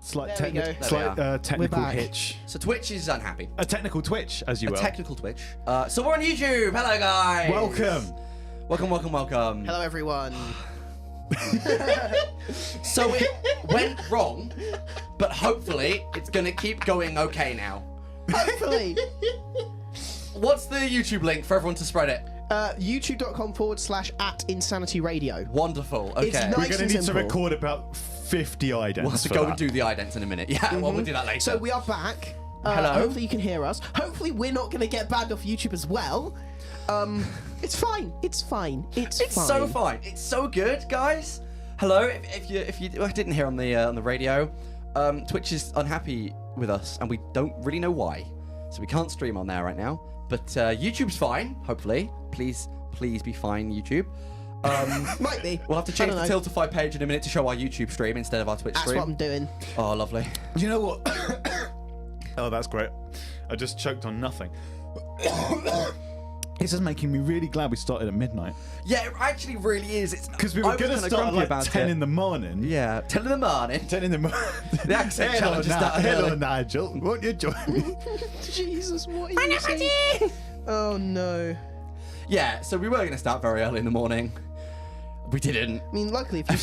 Slight technical hitch. So Twitch is unhappy. A technical twitch, as you will. A technical twitch. So we're on YouTube. Hello, guys. Welcome. Welcome. Hello, everyone. So it went wrong, but hopefully it's going to keep going okay now. Hopefully. What's the YouTube link for everyone to spread it? YouTube.com/@InsanityRadio. Wonderful. Okay. It's nice. We're going to need to record about 50 idents. We'll have to go and do the idents in a minute. Yeah, well, we'll do that later. So we are back. Hello. Hopefully you can hear us. Hopefully we're not going to get banned off YouTube as well. It's fine. It's fine. It's fine. So fine. It's so good, guys. Hello. If you didn't hear on the radio, Twitch is unhappy with us, and we don't really know why. So we can't stream on there right now. But YouTube's fine. Hopefully, please be fine, YouTube. Might be. We'll have to change the Tiltify page in a minute to show our YouTube stream instead of our Twitch stream. That's what I'm doing. Oh, lovely. Do you know what? Oh, that's great. I just choked on nothing. This is making me really glad we started at midnight. Yeah, it actually really is. Because we were going to start at like 10 in the morning. Yeah, 10 in the morning. 10 in the morning. The accent challenge started Hello, early. Nigel. Won't you join me? Jesus, what are you saying? Oh, no. Yeah, so we were going to start very early in the morning. We didn't. I mean, luckily, if you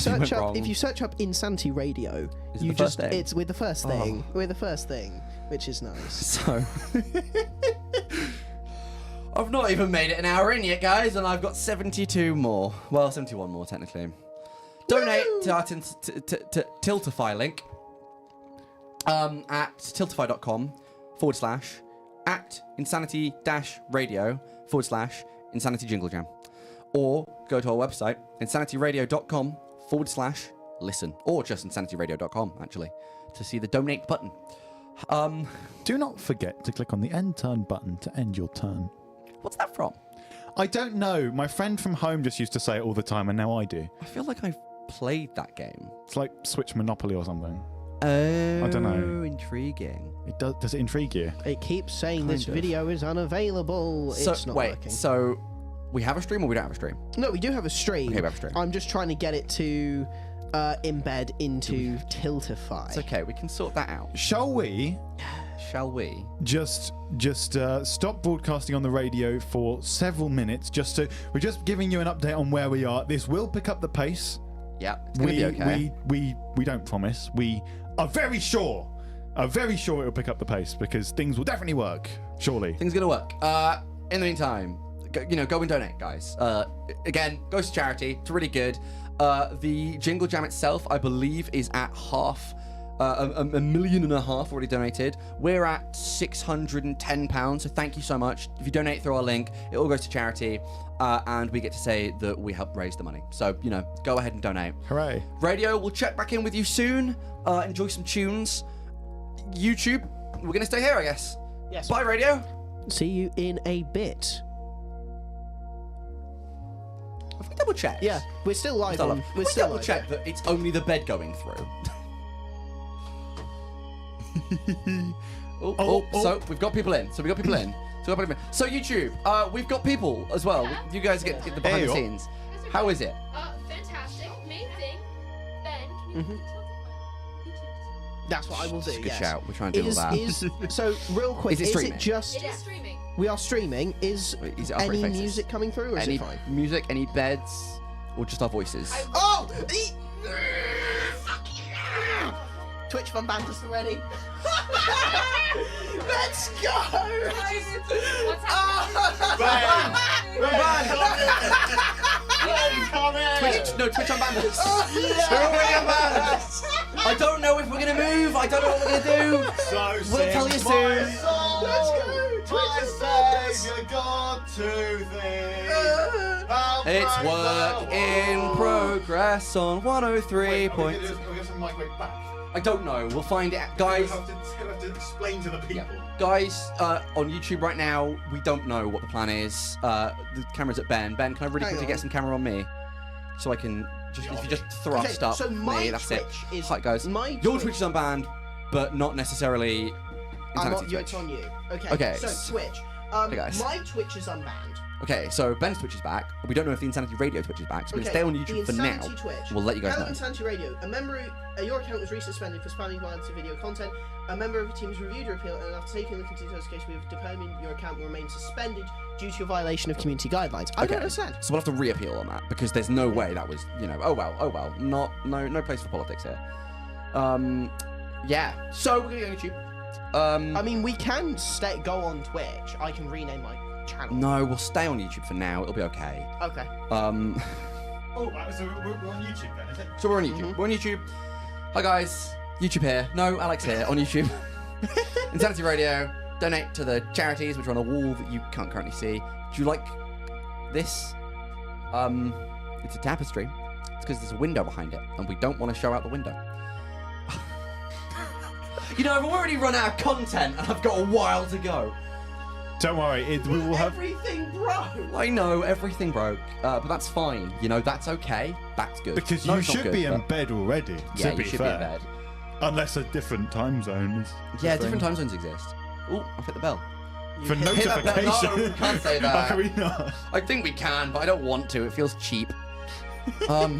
search up Insanity Radio, we're the first thing. We're the first thing, which is nice. So, I've not even made it an hour in yet, guys, and I've got 72 more. Well, 71 more technically. Donate to our Tiltify link at tiltify.com/@insanity-radio/Insanity Jingle Jam. Or go to our website, insanityradio.com/listen. Or just insanityradio.com, actually, to see the donate button. Do not forget to click on the end turn button to end your turn. What's that from? I don't know. My friend from home just used to say it all the time, and now I do. I feel like I've played that game. It's like Switch Monopoly or something. Oh, I don't know. Intriguing. It does it intrigue you? It keeps saying this video is unavailable. It's not working. So we have a stream or we don't have a stream? No, we do have a stream. Okay, we have a stream. I'm just trying to get it to embed into Tiltify. It's okay. We can sort that out. Shall we just stop broadcasting on the radio for several minutes? We're just giving you an update on where we are. This will pick up the pace. Yeah, it's gonna be okay. We don't promise. We are very sure it will pick up the pace because things will definitely work. Surely things are gonna work. In the meantime, go and donate, guys. Again, goes to charity. It's really good. The Jingle Jam itself, I believe, is at half. $1.5 million already donated. We're at £610, so thank you so much. If you donate through our link, it all goes to charity, and we get to say that we helped raise the money. So, go ahead and donate. Hooray. Radio, we'll check back in with you soon. Enjoy some tunes. YouTube, we're going to stay here, I guess. Yes. Bye, Radio. See you in a bit. Have we double checked? Yeah, we're still live. We double checked that it's only the bed going through. So we've got people in. So YouTube, we've got people as well. You guys get the behind the scenes. How is it? Fantastic, amazing. Ben, can you That's what I will do. Good shout. We're trying to do all that. So real quick, is it streaming? It is streaming. We are streaming. Is any music coming through, or is it fine? Any music, any beds, or just our voices? Twitch fun banter already. Let's go! What's happening? Twitch on bandits. I don't know if we're gonna move. I don't know what we're gonna do. We'll tell you soon. Let's go! It's work in progress on 103 points. I don't know. We'll find it, guys. We'll have to explain to the people. Yeah. Guys, on YouTube right now, we don't know what the plan is. The camera's at Ben. Ben, can I really quickly get some camera on me, so I can if you just thrust up me, that's it. Hi guys. Your Twitch is unbanned, but not necessarily. It's on you. Okay. So Twitch. Hey guys. My Twitch is unbanned. Okay, so Ben's Twitch is back. We don't know if the Insanity Radio Twitch is back, so we're going to stay on YouTube for now. Twitch. We'll let you guys know. Insanity Radio. Your account was resuspended for spamming violence in video content. A member of the team has reviewed your appeal, and after taking a look into this case, we have determined your account will remain suspended due to a violation of community guidelines. I don't understand. So we'll have to reappeal on that, because there's no way that was, oh well. No place for politics here. Yeah. So we're going to go YouTube. I mean, we can go on Twitch. I can rename my channel. No, we'll stay on YouTube for now. It'll be okay. Okay. Oh, so we're on YouTube then, is it? So we're on YouTube. Mm-hmm. We're on YouTube. Hi guys, YouTube here. No, Alex here on YouTube. Insanity Radio. Donate to the charities which are on a wall that you can't currently see. Do you like this? It's a tapestry. It's because there's a window behind it, and we don't want to show out the window. I've already run out of content, and I've got a while to go. Don't worry, we will have... Everything broke! I know, everything broke, but that's fine. That's okay. That's good. Because you should be in bed already, yeah, to be you should fair. be in bed. Unless a different time zone is... Yeah, different time zones exist. Oh, I've hit the bell. For notification. No, we can't say that. How can we not? I think we can, but I don't want to. It feels cheap. I'll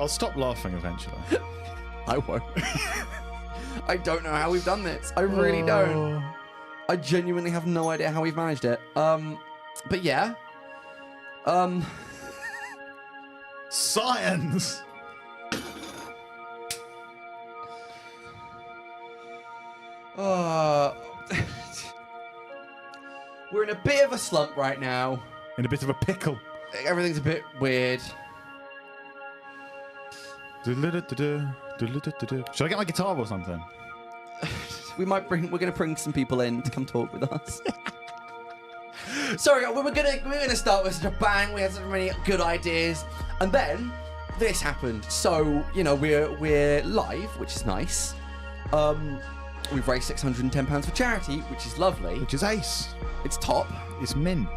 stop laughing eventually. I won't. I don't know how we've done this. I really don't. I genuinely have no idea how we've managed it. But yeah. Science! We're in a bit of a slump right now. In a bit of a pickle. Everything's a bit weird. Should I get my guitar or something? We're gonna bring some people in to come talk with us. Sorry, we're gonna start with such a bang. We had so many good ideas, and then this happened. So we're live, which is nice. We've raised £610 for charity, which is lovely. Which is ace. It's top. It's mint.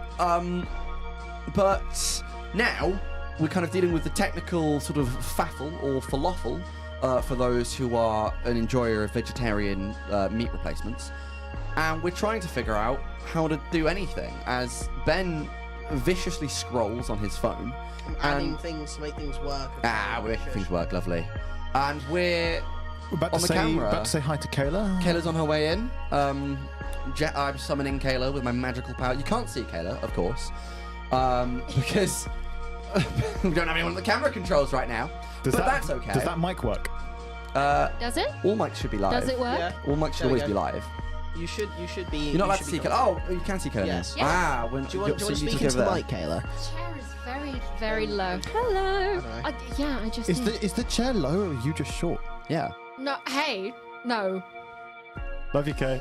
But now we're kind of dealing with the technical sort of faffle or falafel for those who are an enjoyer of vegetarian meat replacements. And we're trying to figure out how to do anything as Ben viciously scrolls on his phone. Adding things to make things work. We're making things work, lovely. And we're about on the camera. About to say hi to Kayla. Kayla's on her way in. I'm summoning Kayla with my magical power. You can't see Kayla, of course, because we don't have anyone at the camera controls right now. That's okay. Does that mic work? Does it? All mics should be live. Does it work? Yeah. All mics should always be live. You should be. You're not allowed to see Kayla. Oh, you can see Kayla. Yes. Now. Yeah. When, Do you want to speak into the mic, Kayla? The chair is very, very low. Hello. I just. Is the chair low or are you just short? Yeah. No. Hey. No. Love you, Kay.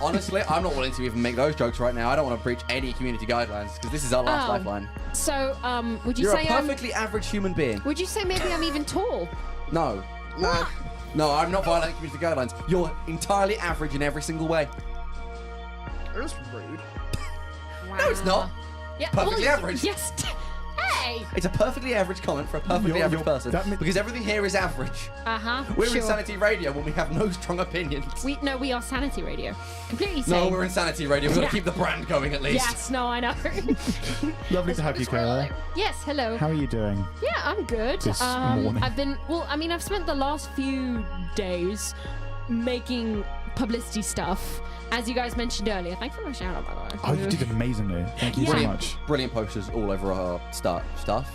Honestly, I'm not willing to even make those jokes right now. I don't want to breach any community guidelines because this is our last lifeline. So, would you You're say a perfectly average human being. Would you say maybe I'm even tall? No. No, I'm not violating community guidelines. You're entirely average in every single way. That's rude. Wow. No, it's not. Yeah, Perfectly average. Yes. Hey. It's a perfectly average comment for a perfectly average person. Because everything here is average. We're Insanity Radio when we have no strong opinions. We are Sanity Radio. Completely sane. No, we're Insanity Radio. We've got to keep the brand going at least. Yes, no, I know. Lovely to have you, Kayla. Yes, hello. How are you doing? Yeah, I'm good. This morning. I've spent the last few days making publicity stuff, as you guys mentioned earlier. Thanks for my shout out, by the way. Oh, you did amazingly. Thank you so much. Brilliant posters all over our stuff,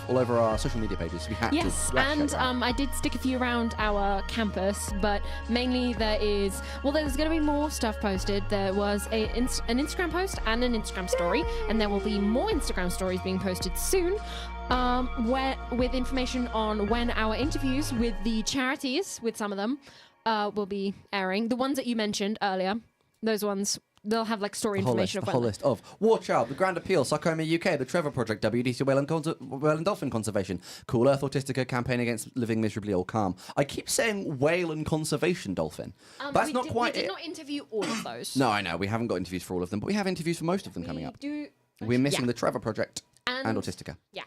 all over our social media pages. We had to. And I did stick a few around our campus, but mainly there's going to be more stuff posted. There was an Instagram post and an Instagram story, and there will be more Instagram stories being posted soon. With information on when our interviews with the charities, with some of them, will be airing. The ones that you mentioned earlier, those ones, they'll have story information of the whole list of War Child, The Grand Appeal, Sarcoma UK, The Trevor Project, WDC Whale and Dolphin Conservation, Cool Earth Autistica, Campaign Against Living Miserably All Calm. I keep saying Whale and Conservation Dolphin. That's not quite it. We did not interview all of those. No, I know. We haven't got interviews for all of them, but we have interviews for most of them coming up. We're missing The Trevor Project and Autistica. Yeah.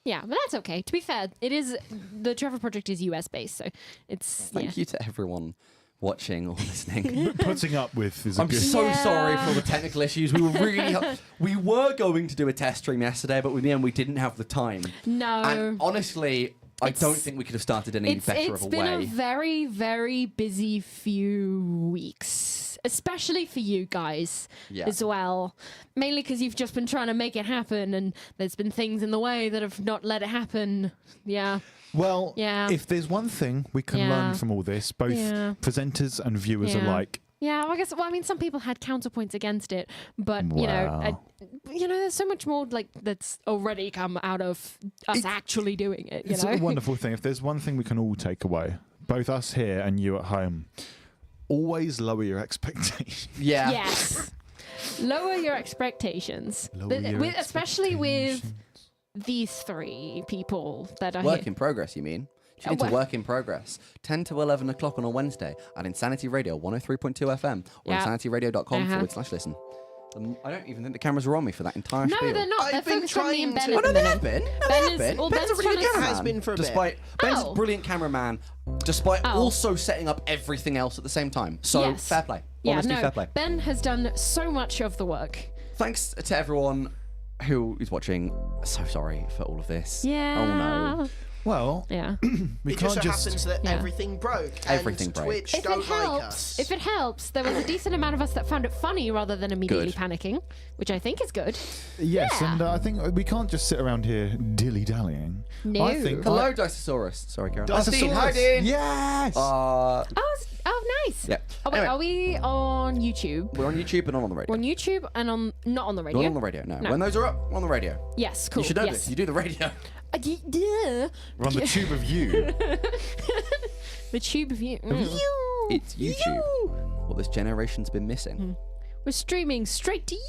Yeah, but that's okay. To be fair, the Trevor Project is US based, so it's... Thank you to everyone watching or listening. Putting up with is a I'm good... so sorry for all the technical issues. We were we were going to do a test stream yesterday, but in the end we didn't have the time. No. And honestly, I don't think we could have started any better of a way. It's been a very, very busy few weeks, especially for you guys as well. Mainly because you've just been trying to make it happen, and there's been things in the way that have not let it happen. Yeah. Well, if there's one thing we can learn from all this, both presenters and viewers alike. Yeah, well, I guess. Well, I mean, some people had counterpoints against it, but you know, there's so much more that's already come out of us actually doing it. It's a wonderful thing. If there's one thing we can all take away, both us here and you at home, always lower your expectations. Yeah. Yes. Lower your expectations, especially with these three people that are Work here. in progress, you mean? Tune into Work in Progress, 10 to 11 o'clock on a Wednesday at Insanity Radio 103.2 FM or insanityradio.com/listen. I don't even think the cameras were on me for that entire spiel. No, they're not. They're focused on me and Ben. Oh, no, they have been. Ben's Ben's a really good cameraman. has been for a bit. Ben's a brilliant cameraman, despite also setting up everything else at the same time. So, fair play. Honestly, fair play. Ben has done so much of the work. Thanks to everyone who is watching. So sorry for all of this. Yeah. Oh, no. Well, we It can't just so happens that everything broke. Everything and broke. Twitch don't like us. If it helps, there was a decent amount of us that found it funny rather than immediately panicking, which I think is good. Yes, and I think we can't just sit around here dilly-dallying. No. I think Hello, Dicesaurus. Sorry, Karen. Dicesaurus. Hi, Dean. Yes. Oh, nice. Yeah. Oh, wait, Anyway. are we on YouTube? We're on YouTube and not on the radio. We're on YouTube and not on the radio. Not on the radio, no. When those are up, we're on the radio. Yes, cool. You should know yes. this. You do the radio. Duh. We're on the tube of you. The tube of you. It's YouTube. What this generation's been missing. We're streaming straight to you.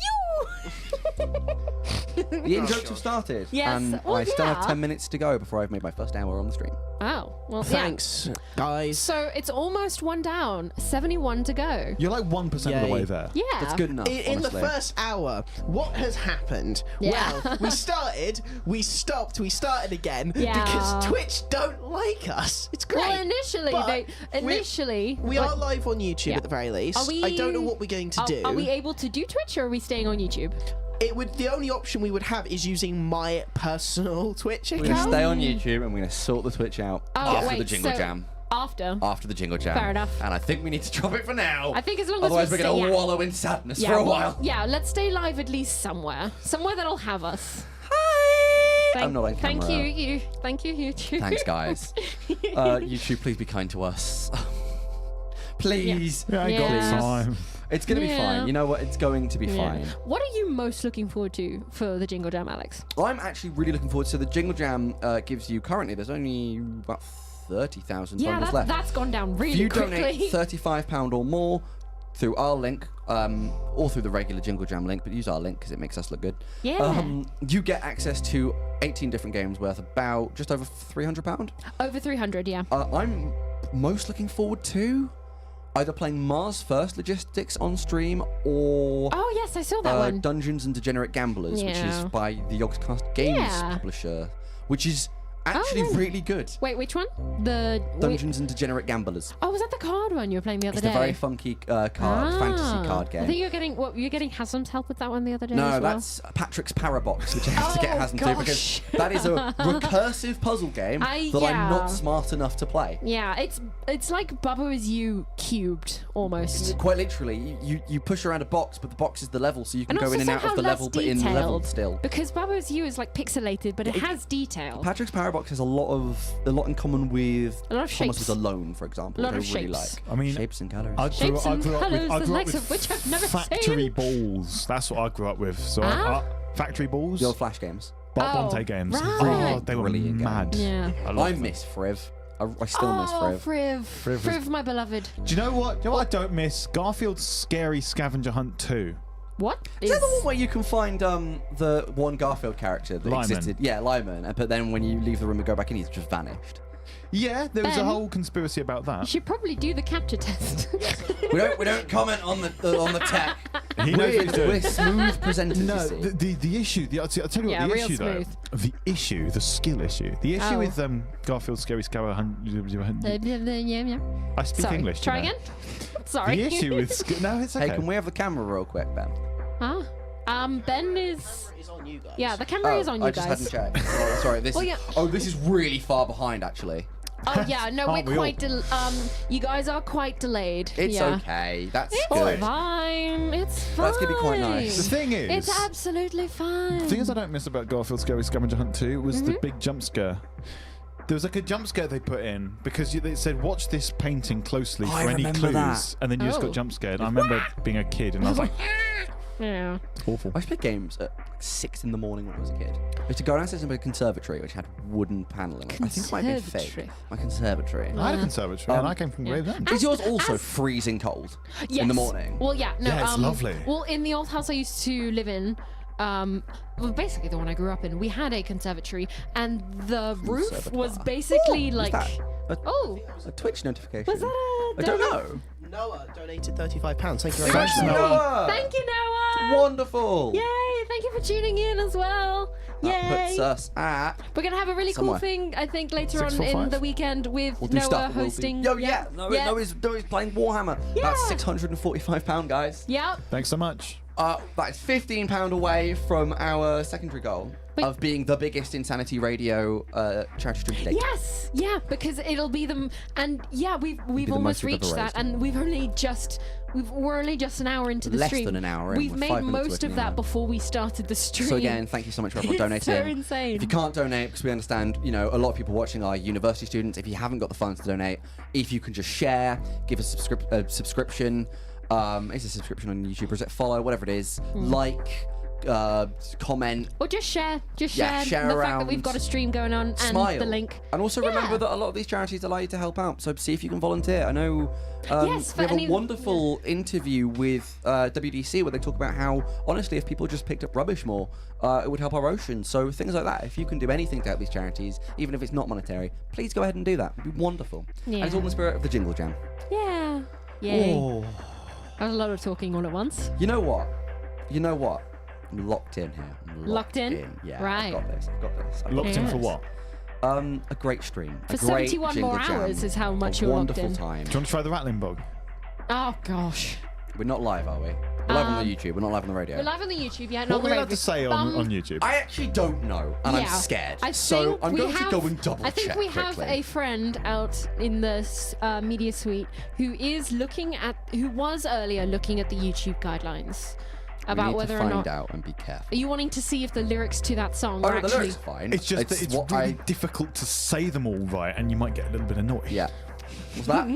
The in-jokes have started. Yes. And Well, I still have yeah. 10 minutes to go before I've made my first hour on the stream. Oh, well, Thanks, guys. So it's almost one down, 71 to go. You're like 1% of the Yay. way there. Yeah. That's good enough, In the honestly. first hour, what has happened? Yeah. Well, we started, we stopped, we started again Yeah. because Twitch don't like us. It's great. Well, initially, But we are live on YouTube at the very least. Are we- I don't know what we're going to do. Are we able to do Twitch or are we staying on YouTube? The only option we would have is using my personal Twitch We're going to account. stay on YouTube and we're going to sort the Twitch out after the Jingle Jam. After The Jingle Jam. Fair enough. And I think we need to drop it for now. I think as long as Otherwise, we we're going stay- to wallow in sadness for a well, while. Yeah, let's stay live at least somewhere. Somewhere that'll have us. Hi! I'm not on Thank camera. you. Thank you, YouTube. Thanks, guys. YouTube, please be kind to us. Please. Yeah, I ain't got Yes. time. It's going to be Yeah. fine. You know what? It's going to be fine. What are you most looking forward to for the Jingle Jam, Alex? I'm actually really looking forward to the Jingle Jam. Gives you currently, there's only about 30,000 bundles left. That's gone down really If you quickly. donate £35 or more through our link, or through the regular Jingle Jam link, but use our link because it makes us look good. Yeah. You get access to 18 different games worth about just over £300. Over 300, yeah. I'm most looking forward to either playing Mars First Logistics on stream or Oh, yes, I saw that one. Dungeons and Degenerate Gamblers, which is Yeah. by the Yogscast Games Yeah. publisher, which is actually right. really good. Wait, which one? The Dungeons and Degenerate Gamblers. Oh, was that the card one you were playing the other It's day? a very funky fantasy card I game. think you're getting Haslam's help with that one the other day. No, as well. that's Patrick's Parabox, which I have to get Oh, Haslam to because gosh. that is a recursive puzzle game that I'm yeah. not smart enough to play. Yeah, it's like Bubba is you cubed almost. Quite literally, you push around a box, but the box is the level, so you can And go also in and out somehow of the less level, but in the level detailed. still. Because Bubba is you is like pixelated, but it has detail. Patrick's Parabox has a lot in common with A lot of Thomas shapes. Was Alone, for example. A lot which of I really shapes. like. I mean, Shapes and colours. I grew Shapes and up colours, with, I the grew up likes with of which I've never factory seen. balls. That's what I grew up with. So factory balls, The old Flash games. Bonte games. right. Oh, they were Brilliant mad. Yeah. I I love them. miss Friv. I still miss Oh, Friv. Friv, my beloved. Do you know what? You know what I don't miss? Garfield's Scary Scavenger Hunt 2. What Is that the one where you can find the one Garfield character that Lyman. existed? Yeah, Lyman. But then when you leave the room and go back in, he's just vanished. Yeah, there was a Ben? whole conspiracy about You that. should probably do the capture test. We don't comment on the tech. He knows what he's doing. We're smooth presenters. No, you see. the issue. I'll tell you Yeah, what the real issue smooth. though. The skill issue. The issue Oh. with Garfield's Scary Scavenger Hunt. yeah. I speak Sorry, English. try you know. again? Sorry. The issue is no, it's okay. Hey, can we have the camera real quick, Ben? Huh? Ben is. It's on you guys. Yeah, the camera is on you I guys. just hadn't checked. Oh, sorry, this Well, is. yeah. Oh, this is really far behind, actually. Oh yeah, no, Aren't we're we all? quite. You guys are quite delayed. It's yeah. okay. That's It's good. fine. It's fine. That's gonna be quite nice. The thing is, It's absolutely fine. the thing is, I don't miss about Garfield Scary Scavenger Hunt 2 was Mm-hmm. the big jump scare. There was like a jump scare they put in because it said, "Watch this painting closely I for any remember clues," that. and then you just Oh. got jump scared. I remember being a kid and I was like, Yeah. awful. I used to play games at 6 in the morning when I was a kid. I used to go downstairs into a conservatory which had wooden paneling. I think it might have been fake. Conservatory? My conservatory. I had a conservatory and I came from Gravesend. Is yours also freezing cold in the morning? Well, yeah, no. Yeah, it's lovely. Well, in the old house I used to live in, well, basically the one I grew up in, we had a conservatory, and the roof was basically like. Was that Oh, a Twitch notification? was that a? I don't know. Noah donated £35. Thank you very Thanks, much. Noah. Thank you, Noah. Wonderful. Yay! Thank you for tuning in as well. Yay! That puts us at. We're gonna have a really somewhere. cool thing, I think, later 6 on for in 5? the weekend with We'll do Noah stuff. hosting. Yo, yeah. Noah's playing Warhammer. Yeah. That's £645, guys. Yep. Thanks so much. That is £15 away from our secondary goal Wait. of being the biggest Insanity Radio charity stream to date. Yes, yeah, because it'll be them, and yeah, we've the almost most we've reached ever that, raised. and we're only just an hour into the Less stream. than an hour in, We've we're made 5 minutes most away of from the that hour. before we started the stream. So again, thank you so much for everyone It's donating. so insane. If you can't donate, because we understand, a lot of people watching are university students. If you haven't got the funds to donate, if you can just share, give a subscription. Is a subscription on YouTube or is it follow? Whatever it is, like, comment. Or just share, Yeah, share the fact around. that we've got a stream going on and Smile. the link. And also Yeah. remember that a lot of these charities allow you to help out, so see if you can volunteer. I know Yes, we for have any- a wonderful interview with WDC where they talk about how, honestly, if people just picked up rubbish more, it would help our ocean. So things like that. If you can do anything to help these charities, even if it's not monetary, please go ahead and do that. It'd be wonderful. And it's all in the spirit of the Jingle Jam. Yeah. Yay. Oh. That was a lot of talking all at once. You know what? I'm locked in here. I'm Locked in? Yeah, Right. I've got this. I've Locked in Yes. for what? A great stream. For a great 71 Jingle more Jam, hours is how much a you're locked wonderful in. time. Do you want to try the rattling bug? Oh gosh. We're not live, are we? We're live on the YouTube. We're not live on the radio. We're live on the YouTube, yeah, What not are on we the allowed radio. to say on YouTube? I actually don't know, and I'm Yeah. scared. I So think I'm we going to have- go and double I think check we have quickly. a friend out in the media suite who was earlier looking at the YouTube guidelines We about need whether to or find not. out and be careful. Are you wanting to see if the lyrics to that song Oh, are no, the actually? lyrics are fine. It's just that it's what really difficult to say them all right, and you might get a little bit annoyed. Yeah. What's that?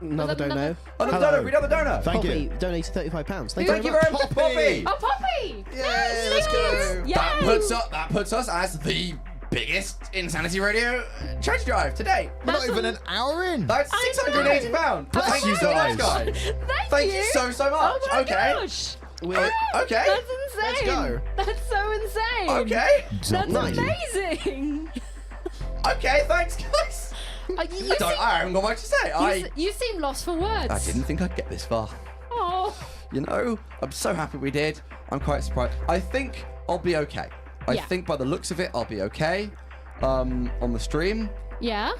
Another dono. Oh, Hello. donor, read out the donor. Thank Poppy you. donated £35. Thank you very much, Poppy. Oh, Poppy! Yay, let's go. Yay! That puts us as the biggest Insanity Radio charity drive today. We're not even an hour in. That's £680. Bless Thank you you so much, guys. guys. Thank Thank you so much. Oh my Okay. gosh! Okay. That's insane. Let's go. That's so insane. Okay. That's Nice. amazing. Okay, thanks, guys. I haven't got much to say. You seem lost for words. I didn't think I'd get this far. Oh. I'm so happy we did. I'm quite surprised. I think I'll be okay. I Yeah. think by the looks of it, I'll be okay. On the stream, Yeah.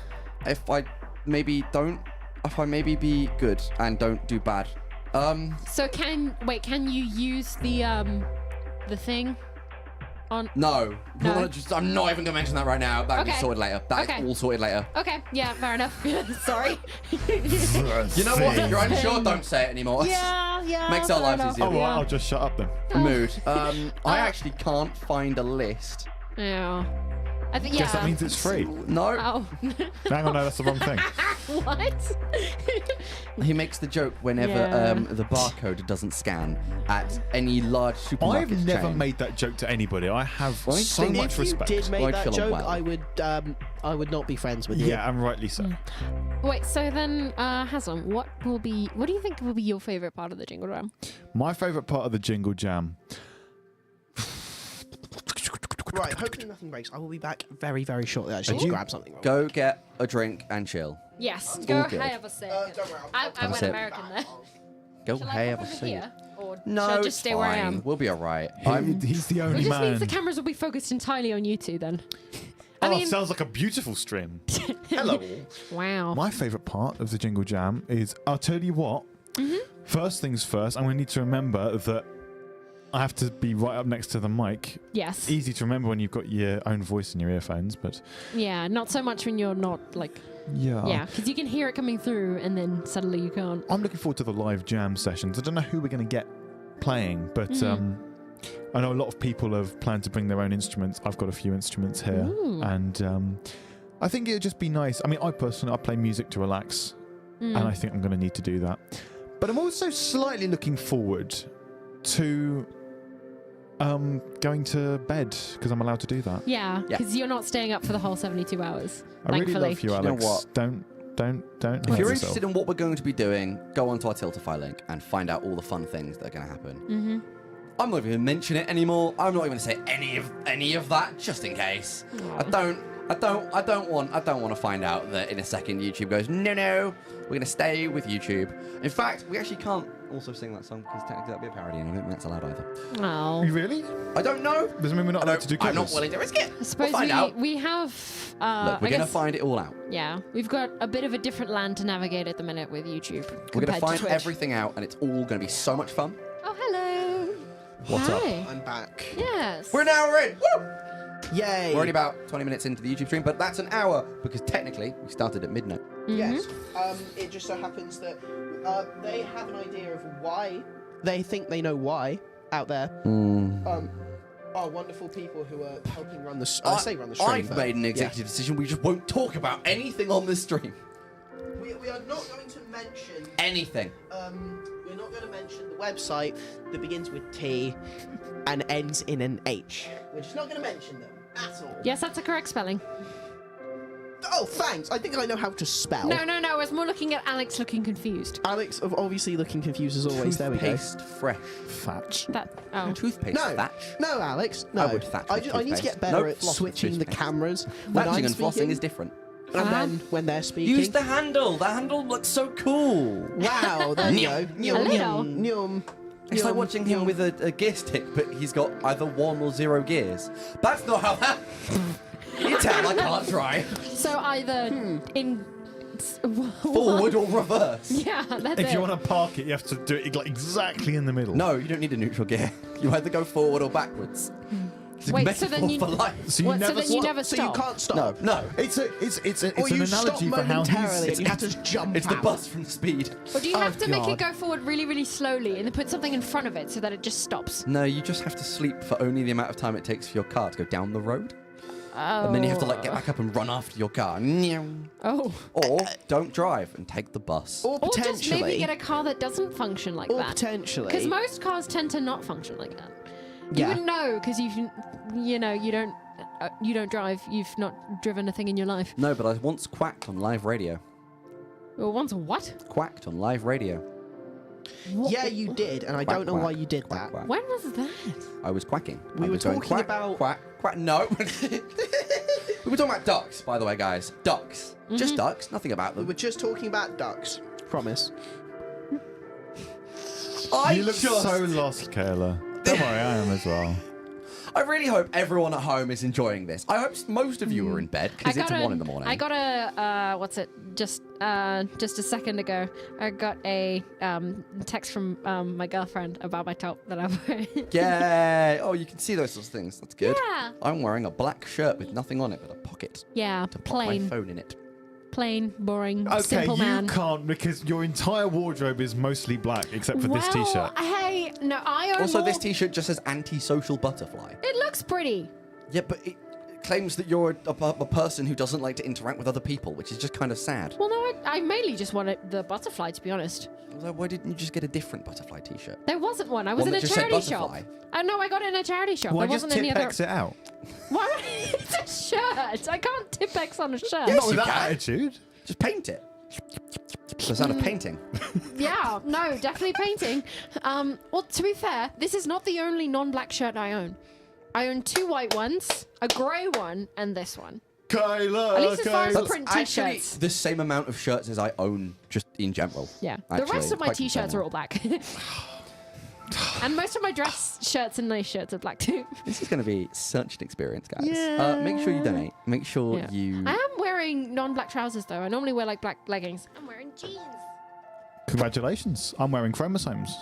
if I maybe be good and don't do bad. So can you use the thing on? No. No. I'm not even gonna mention that right now. That'll be Okay. sorted later. That's Okay. all sorted later. Okay. Yeah. Fair enough. Sorry. You know what? If you're unsure, don't say it anymore. Yeah. Makes our fair lives enough. easier. Oh, well, Yeah. I'll just shut up then. Mood. I actually can't find a list. Yeah. I think. Guess that Yeah. means it's free. No. Oh. Hang on, no, that's the wrong thing. What? He makes the joke whenever Yeah. the barcode doesn't scan at any large supermarket I've never chain. made that joke to anybody. I have Well, I so think much If respect. you did make I'd that feel joke, unwell. I would not be friends with you. Yeah, and rightly so. Wait. So then, Haslam, what do you think will be your favorite part of the Jingle Jam? My favourite part of the Jingle Jam. Right, hopefully nothing breaks. I will be back very, very shortly. I just need to grab something. Go get a drink and chill. Yes. all Go good. have a sip. Don't worry, I a went sip. American there. Go Shall I have pop a over seat. here, or No, should I it's just stay where I fine. am? We'll be all right. He's the It only just means man. the cameras will be focused entirely on you two then. I Oh, mean, sounds like a beautiful stream. Hello. wow. My favourite part of the Jingle Jam is, I'll tell you what, First things first, I'm going to need to remember that I have to be right up next to the mic. Yes. Easy to remember when you've got your own voice in your earphones, but... Yeah, not so much when you're not, like... Yeah, because you can hear it coming through and then suddenly you can't. I'm looking forward to the live jam sessions. I don't know who we're going to get playing, but I know a lot of people have planned to bring their own instruments. I've got a few instruments here, and I think it would just be nice. I mean, I play music to relax, and I think I'm going to need to do that. But I'm also slightly looking forward to going to bed, because I'm allowed to do that. Yeah, because you're not staying up for the whole 72 hours. I really love you, Alex. You know what? Don't. If you're interested in what we're going to be doing, go onto our Tiltify link and find out all the fun things that are going to happen. I'm not even going to mention it anymore. I'm not even going to say any of that, just in case. I don't want to find out that in a second YouTube goes, no, we're going to stay with YouTube. In fact, we actually can't also sing that song because technically that'd be a parody, and I don't think that's allowed either. Oh. Really? I don't know. Doesn't mean we're not allowed to do covers. I'm not willing to risk it. I suppose we have... Look, we're going to find it all out. Yeah, we've got a bit of a different land to navigate at the minute with YouTube. We're going to find Twitch. everything out, and it's all going to be so much fun. Oh, hello. What's up? I'm back. Yes. We're an hour in. Woo! Yay! We're only about 20 minutes into the YouTube stream, but that's an hour because technically we started at midnight. Yes. It just so happens that they have an idea of why they think they know why out there. Are wonderful people who are helping run the. I say run the stream. I've made an executive decision. We just won't talk about anything on this stream. We are not going to mention anything. We're not going to mention the website that begins with T and ends in an H. We're just not going to mention them at all. Yes, that's a correct spelling. Oh, thanks. I think I know how to spell. No. I was more looking at Alex looking confused. Alex, obviously looking confused as always. There we go. Toothpaste fresh. Thatch. Toothpaste thatch. No, Alex. No. I would thatch with I need to get better at floss with switching the toothpaste. cameras when Thatching I'm and flossing speaking, is different. and then when they're speaking. Use the handle. The handle looks so cool. Wow, there you go. Nyum. It's like watching him with a gear stick, but he's got either 1 or 0 gears. That's not how that... You tell I can't drive. So either in... Forward or reverse. Yeah, that's If it. you want to park it, you have to do it like exactly in the middle. No, you don't need a neutral gear. You either go forward or backwards. It's a Wait, metaphor so then you- for life. So you never then you never So stop. you can't stop. No. It's Or an you stop analogy for how momentarily he's. and you have to jump It's the out. bus from Speed. Or do you have to make God. it go forward really, really slowly and then put something in front of it so that it just stops? No, you just have to sleep for only the amount of time it takes for your car to go down the road. Oh. And then you have to like get back up and run after your car. Oh. Or don't drive and take the bus. Or Or just potentially. maybe get a car that doesn't function like Or that. potentially. Because most cars tend to not function like that. You Yeah. wouldn't know because you don't drive. You've not driven a thing in your life. No, but I once quacked on live radio. Well, once what? Quacked on live radio. Yeah, you did, and I Quack, don't know quack, why you did quack, that. quack. When was that? I was quacking. We I were was going talking quack, about- quack. No. We were talking about ducks, by the way, guys. Ducks. Just ducks. Nothing about We them. were just talking about ducks. Promise. You look so lost, Kayla. Don't worry, I am as well. I really hope everyone at home is enjoying this. I hope most of you are in bed because it's 1 in the morning. I got a what's it? Just a second ago, I got a text from my girlfriend about my top that I'm wearing. Yay! Oh, you can see those sorts of things. That's good. Yeah. I'm wearing a black shirt with nothing on it but a pocket Yeah, to pop my plain, phone in it. boring, Okay, simple you man. can't because your entire wardrobe is mostly black except for this Well, t-shirt. Hey, no, I own Also, more. this t-shirt just says anti-social butterfly. It looks pretty. Yeah, but it claims that you're a person who doesn't like to interact with other people, which is just kind of sad. Well, no, I mainly just wanted the butterfly, to be honest. So why didn't you just get a different butterfly t-shirt? There wasn't one. I was One in that a just said charity shop. butterfly. No, I got it in a charity shop. Why there just wasn't any other. Tipex it out? Why would it's a shirt? I can't Tipex on a shirt. Yes, Not with you that can. attitude. Just paint it. The sound of painting. Yeah, no, definitely painting. Well, to be fair, this is not the only non-black shirt I own. I own 2 white ones, a grey one, and this one. Kayla, At least as far as Kayla. print Actually, t-shirts. the same amount of shirts as I own just in general. Yeah, Actually, the rest of my quite t-shirts are concerning. all black. And most of my dress shirts and nice shirts are black too. This is going to be such an experience, guys. Yeah. Make sure you donate. Make sure Yeah. you... I am wearing non-black trousers though. I normally wear like black leggings. I'm wearing jeans. Congratulations. I'm wearing chromosomes.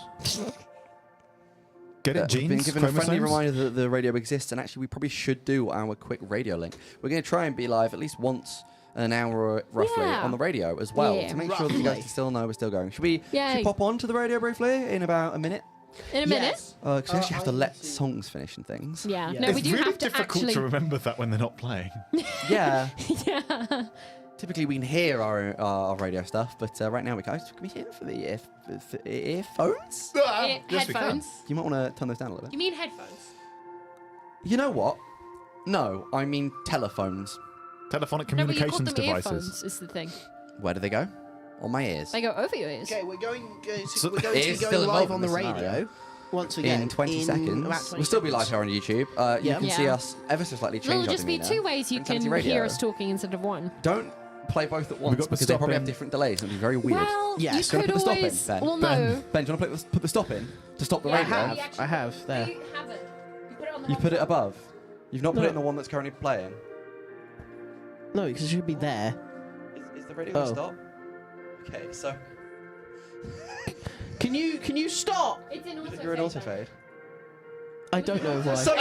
Get it, We've jeans? been given a friendly chromosomes? reminder that the radio exists, and actually we probably should do our quick radio link. We're going to try and be live at least once an hour roughly Yeah. on the radio as well, Yeah. to make sure that you guys Roughly. can still know we're still going. Should we Yay. pop on to the radio briefly in about a minute? In a minute. Yes. Because we actually have to I let need to- songs finish and things. Yeah. Yeah. No, It's we do really have to difficult actually. to remember that when they're not playing. Yeah. Yeah. Typically we can hear our radio stuff, but right now we can't. Can we hear for the earphones? Yes, we can. Headphones. You might want to turn those down a little bit. You mean headphones? You know what? No, I mean telephones. Telephonic No, but you called communications them devices. earphones. Is the thing. Where do they go? On my ears. They go over your ears. Okay, we're going So- to It be is still going live involved on in the the radio scenario. once again In 20 seconds. about 20 We'll still be live seconds. here on YouTube. You Yeah. can see Yeah. us ever so slightly change There'll our just be demeanor. two ways you Insanity can Radio. hear us talking instead of one. Don't play both at once got the because they probably stop have in. different delays. It'll be very weird. Well, Yes. you Can I could put the stop in, always. Ben? Well, Ben. no. Ben, do you want to put the stop in to stop the Yeah, radio? have. you actually- I have, there. You haven't. You put it on the You wrong put it one. above. You've not put No. it in the one that's currently playing. No, because it should be there. Is the radio going to Oh. stop? Okay, so Can you stop? It's in auto. you're an auto fade. I don't know why. So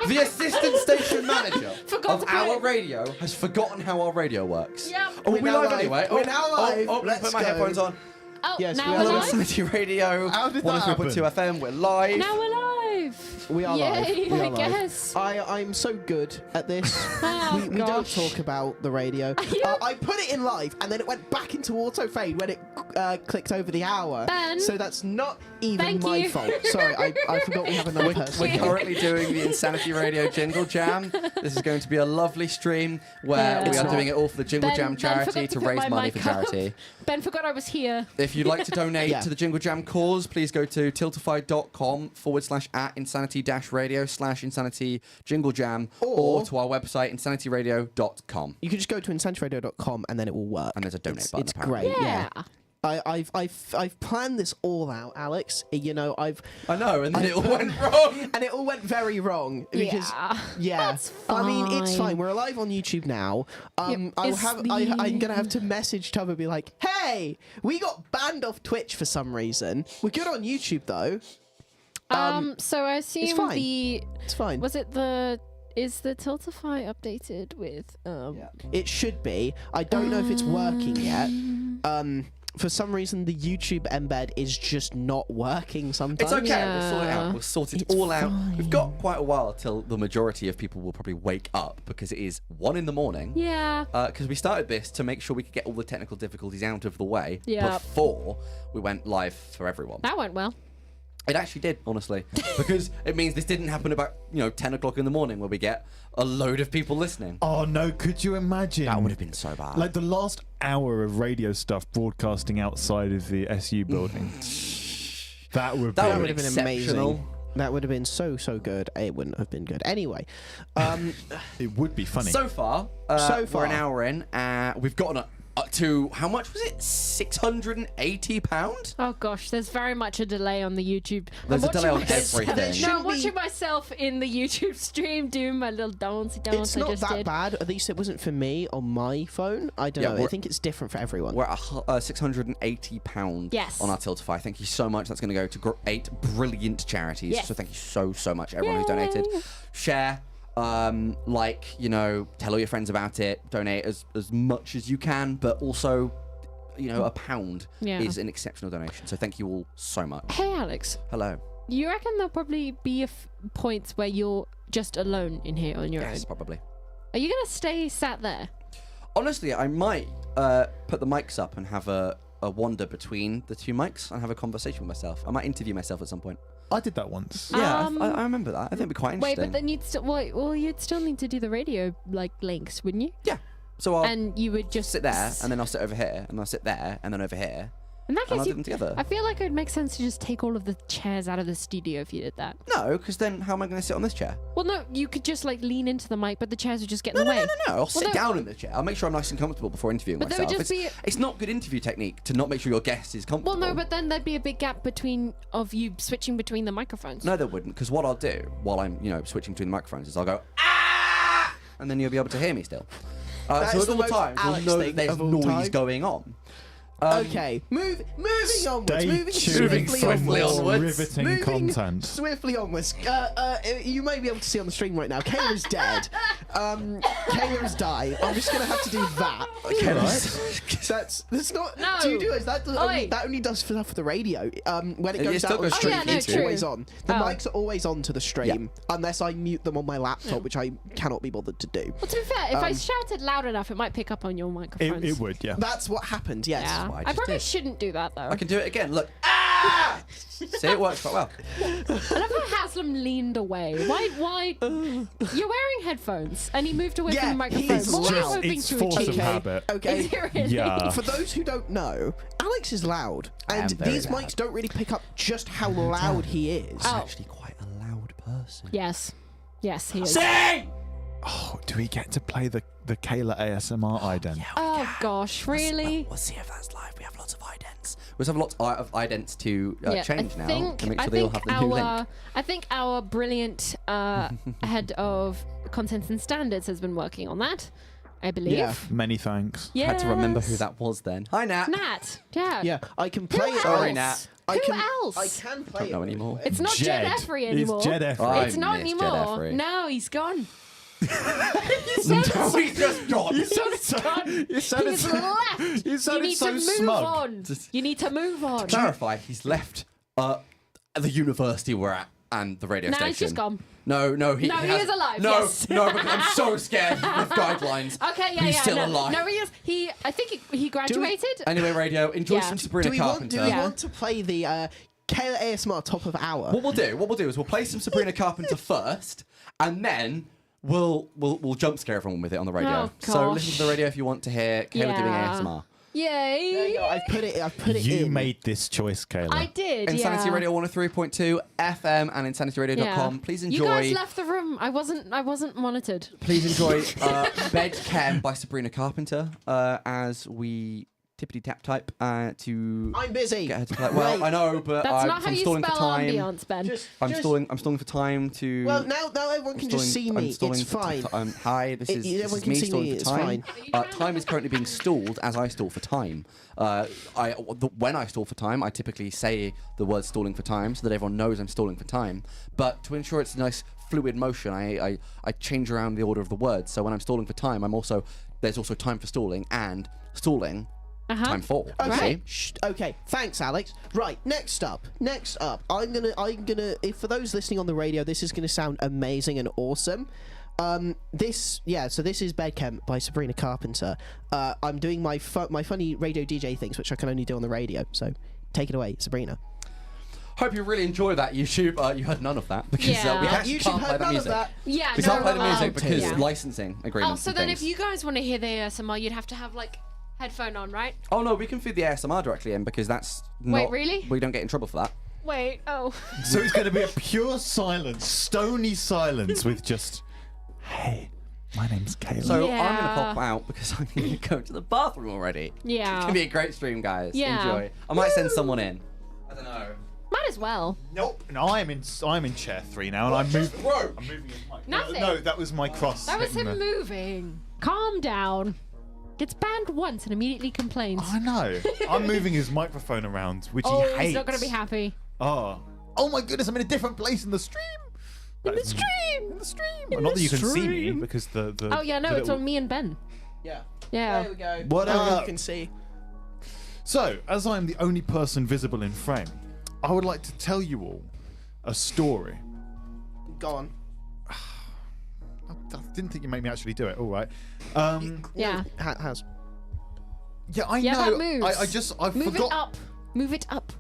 the assistant station manager Forgot of to put our it- radio has forgotten how our radio works. Yep. Oh, We're we now live live. anyway. We're now live. Let me Let's put my go. headphones on. Oh, Yes, now we we're are Hello, live. Insanity Radio. How did that 103.2 FM. We're live. Now we're live. We are live. Yay, We are I live. guess. I'm so good at this. Oh, we don't gosh. talk about the radio. Yeah. I put it in live, and then it went back into auto fade when it clicked over the hour. Ben. So that's not even Thank my you. fault. Sorry, I forgot we have another person. We're currently doing the Insanity Radio Jingle Jam. This is going to be a lovely stream where Yeah. we It's are not. doing it all for the Jingle Ben- Jam Ben charity forgot to to put raise my money for mic up. charity. Ben forgot I was here. If you'd like to donate Yeah. to the Jingle Jam cause, please go to tiltify.com/@insanity-radio/insanity jingle jam or to our website insanityradio.com. You can just go to insaniteradio.com and then it will work. And there's a donate it's, button, It's apparently. great. Yeah. Yeah. I've planned this all out, Alex. You know, I know, and then it all went wrong. and it all went very wrong because Yeah. yeah. That's I mean, it's fine. fine. We're live on YouTube now. Yep, I'm gonna have to message Tub and be like, "Hey, we got banned off Twitch for some reason. We're good on YouTube though. So I assume fine. the It's fine. is the Tiltify updated with It should be. I don't know if it's working yet. For some reason, the YouTube embed is just not working sometimes. It's okay. Yeah. We'll sort it out. We'll sort it It's all out. We've got fine. quite a while till the majority of people will probably wake up because it is 1 a.m. yeah. Because we started this to make sure we could get all the technical difficulties out of the way Yep. before we went live for everyone. That went well. It actually did, honestly, because it means this didn't happen about 10 o'clock in the morning where we get a load of people listening. Oh no, could you imagine? That would have been so bad. Like the last hour of radio stuff broadcasting outside of the SU building. That would be. That That would would have been exceptional. amazing. That would have been so good. It wouldn't have been good. Anyway, It would be funny. So far, So we're far. an hour in. We've gotten up to, how much was it? £680? Oh gosh, there's very much a delay on the YouTube. There's I'm a delay on watching myself- everything. No, I'm Shouldn't be- watching myself in the YouTube stream doing my little dancey dance it's I not just that did. bad. At least it wasn't for me on my phone. I don't Yeah, know. I we're- think it's different for everyone. We're at £680 Yes. on our Tiltify. Thank you so much. That's going to go to 8 brilliant charities. Yes. So thank you so much, everyone who's Yay. donated. Share, tell all your friends about it. Donate as much as you can, but also, a pound Yeah. is an exceptional donation. So thank you all so much. Hey Alex, Hello. you reckon there'll probably be points where you're just alone in here on your Yes, own? probably. Are you gonna stay sat there? Honestly, I might put the mics up and have a wander between the two mics and have a conversation with myself. I might interview myself at some point. I did that once. Yeah, I remember that. I think it'd be quite Wait, interesting. but then you'd still you'd still need to do the radio links, wouldn't you? Yeah. So I'll And you would just sit there, and then I'll sit over here, and I'll sit there, and then over here, in that and case, I'll do them together. I feel like it would make sense to just take all of the chairs out of the studio if you did that. No, because then how am I going to sit on this chair? Well, no, you could just lean into the mic, but the chairs would just get in the way. No. I'll sit no. down in the chair. I'll make sure I'm nice and comfortable before interviewing But there would myself. just It's not good interview technique to not make sure your guest is Well, comfortable. no, but then there'd be a big gap of you switching between the microphones. No, there wouldn't, because what I'll do while I'm, switching between the microphones is I'll go, ah! And then you'll be able to hear me still. That So is at the all most times, you'll Alex know thing that there's of all noise time. going on. Okay, moving onwards. Moving tuned swiftly for swiftly onwards. more onwards. riveting Moving content. swiftly onwards. You may be able to see on the stream right now. Kayla's dead. Kayla has died. I'm just gonna have to do that. Okay, that's not. No. Do you do it? Oi. That only does stuff for the radio. When it It goes still out on goes stream, straight it's through. always on. The Oh. mics are always on to the stream, unless I mute them on my laptop, which I cannot be bothered to do. Well, to be fair, if I shouted loud enough, it might pick up on your microphones. It would, yeah. That's what happened. Yes. Yeah. what I I just probably did. shouldn't do that though. I can do it again. Look. Ah! See, it works quite well. I love how Haslam leaned away. Why? You're wearing headphones, and he moved away Yeah, from the he microphone. is What were you loud. hoping It's to force achieve? of habit. Okay. Is it really? Yeah. For those who don't know, Alex is loud, and am very these loud. mics don't really pick up just how loud he is. Oh. Actually, quite a loud person. Yes. Yes, he is. Sing! Oh, do we get to play the Kayla ASMR ident? Oh gosh, really? We'll see if that's live. We have lots of idents. We also have lots of idents to change now. I think, and make sure they all have the new link. I think our brilliant head of contents and standards has been working on that. I believe. Yeah. Many thanks. Yes. Had to remember who that was then. Hi, Nat. Nat. Yeah. Yeah, I can play it. Sorry, else? Nat. I Who can, else? I can play Don't know it. anymore. It's not Jed Jed. Effrey It's anymore. Jed Effrey. I It's not miss Jed anymore. Effrey. No, he's gone. No, he's just gone. You sounded so. You sounded He's so. left. You You sounded need so to move smug. on. You need to move on. Clarify, he's left the university we're at and the radio No, station. he's just gone. No, he No, he has- is alive, No, yes. no, because I'm so scared with guidelines. Okay, yeah, He's yeah. still no, alive. No, he is. I think he graduated. Anyway, radio, enjoy Yeah. some Sabrina Do we Carpenter. want to play the Kayla ASMR top of hour? What we'll do is we'll play some Sabrina Carpenter first, and then we'll jump scare everyone with it on the radio. Oh, So gosh. listen to the radio if you want to hear Kayla doing Yeah. ASMR. Yay! There you go. I've put it You in. made this choice, Kayla. I did. Insanity yeah. Radio 103.2 FM and insanityradio.com. Yeah. Please You enjoy. guys left the room. I wasn't monitored. Please enjoy Bed Chem by Sabrina Carpenter as we tippity tap type to I'm busy. get her to play. Well, Wait. I know, but That's I'm not how you stalling spell for time. ambiance, Ben. I'm stalling for time to. Well, now everyone can just see me. It's fine. Hi, this is everyone can me see stalling me, for it's time. fine. Time is currently being stalled as I stall for time. When I stall for time, I typically say the word stalling for time so that everyone knows I'm stalling for time. But to ensure it's a nice fluid motion, I change around the order of the words. So when I'm stalling for time, there's also time for stalling and stalling. Time for. Okay. See? Shh, okay. Thanks, Alex. Right. Next up. I'm gonna. If for those listening on the radio, this is gonna sound amazing and awesome. So this is Bedcamp by Sabrina Carpenter. I'm doing my funny radio DJ things, which I can only do on the radio. So take it away, Sabrina. Hope you really enjoy that, YouTube. You heard none of that because Yeah. we actually YouTube can't play heard the none of music. that. Yeah, We can't play the music because yeah. licensing agreements. Oh, so and then things. if you guys want to hear the ASMR, you'd have to have like headphone on, right? Oh no, we can feed the ASMR directly in because that's not. Wait, really? We don't get in trouble for that. Wait. Oh. So it's going to be a pure silence, stony silence with just, hey, my name's Kayla. So Yeah. I'm gonna pop out because I'm gonna go to the bathroom already. Yeah. It's gonna be a great stream, guys. Yeah. Enjoy. I might send someone in. I don't know. Might as well. Nope. No, I'm in chair 3 now, and I'm moving. Broke. I'm moving his mic. Nothing. No, that was my cross. That was hitting him the- moving. Calm down. Gets banned once and immediately complains. I know. I'm moving his microphone around, which Oh, he hates. he's not going to be happy. Oh my goodness! I'm in a different place in the stream. In the That's- stream. In the stream. Well, not that you can see me because the. Oh yeah, no, the it's little- on me and Ben. Yeah. Yeah. There we go. What Now up? you can see. So, as I am the only person visible in frame, I would like to tell you all a story. Go on. I didn't think you'd make me actually do it. All right. Yeah. Has. Yeah, I Yeah, know. that moves. I Move forgot. it up. Move it up.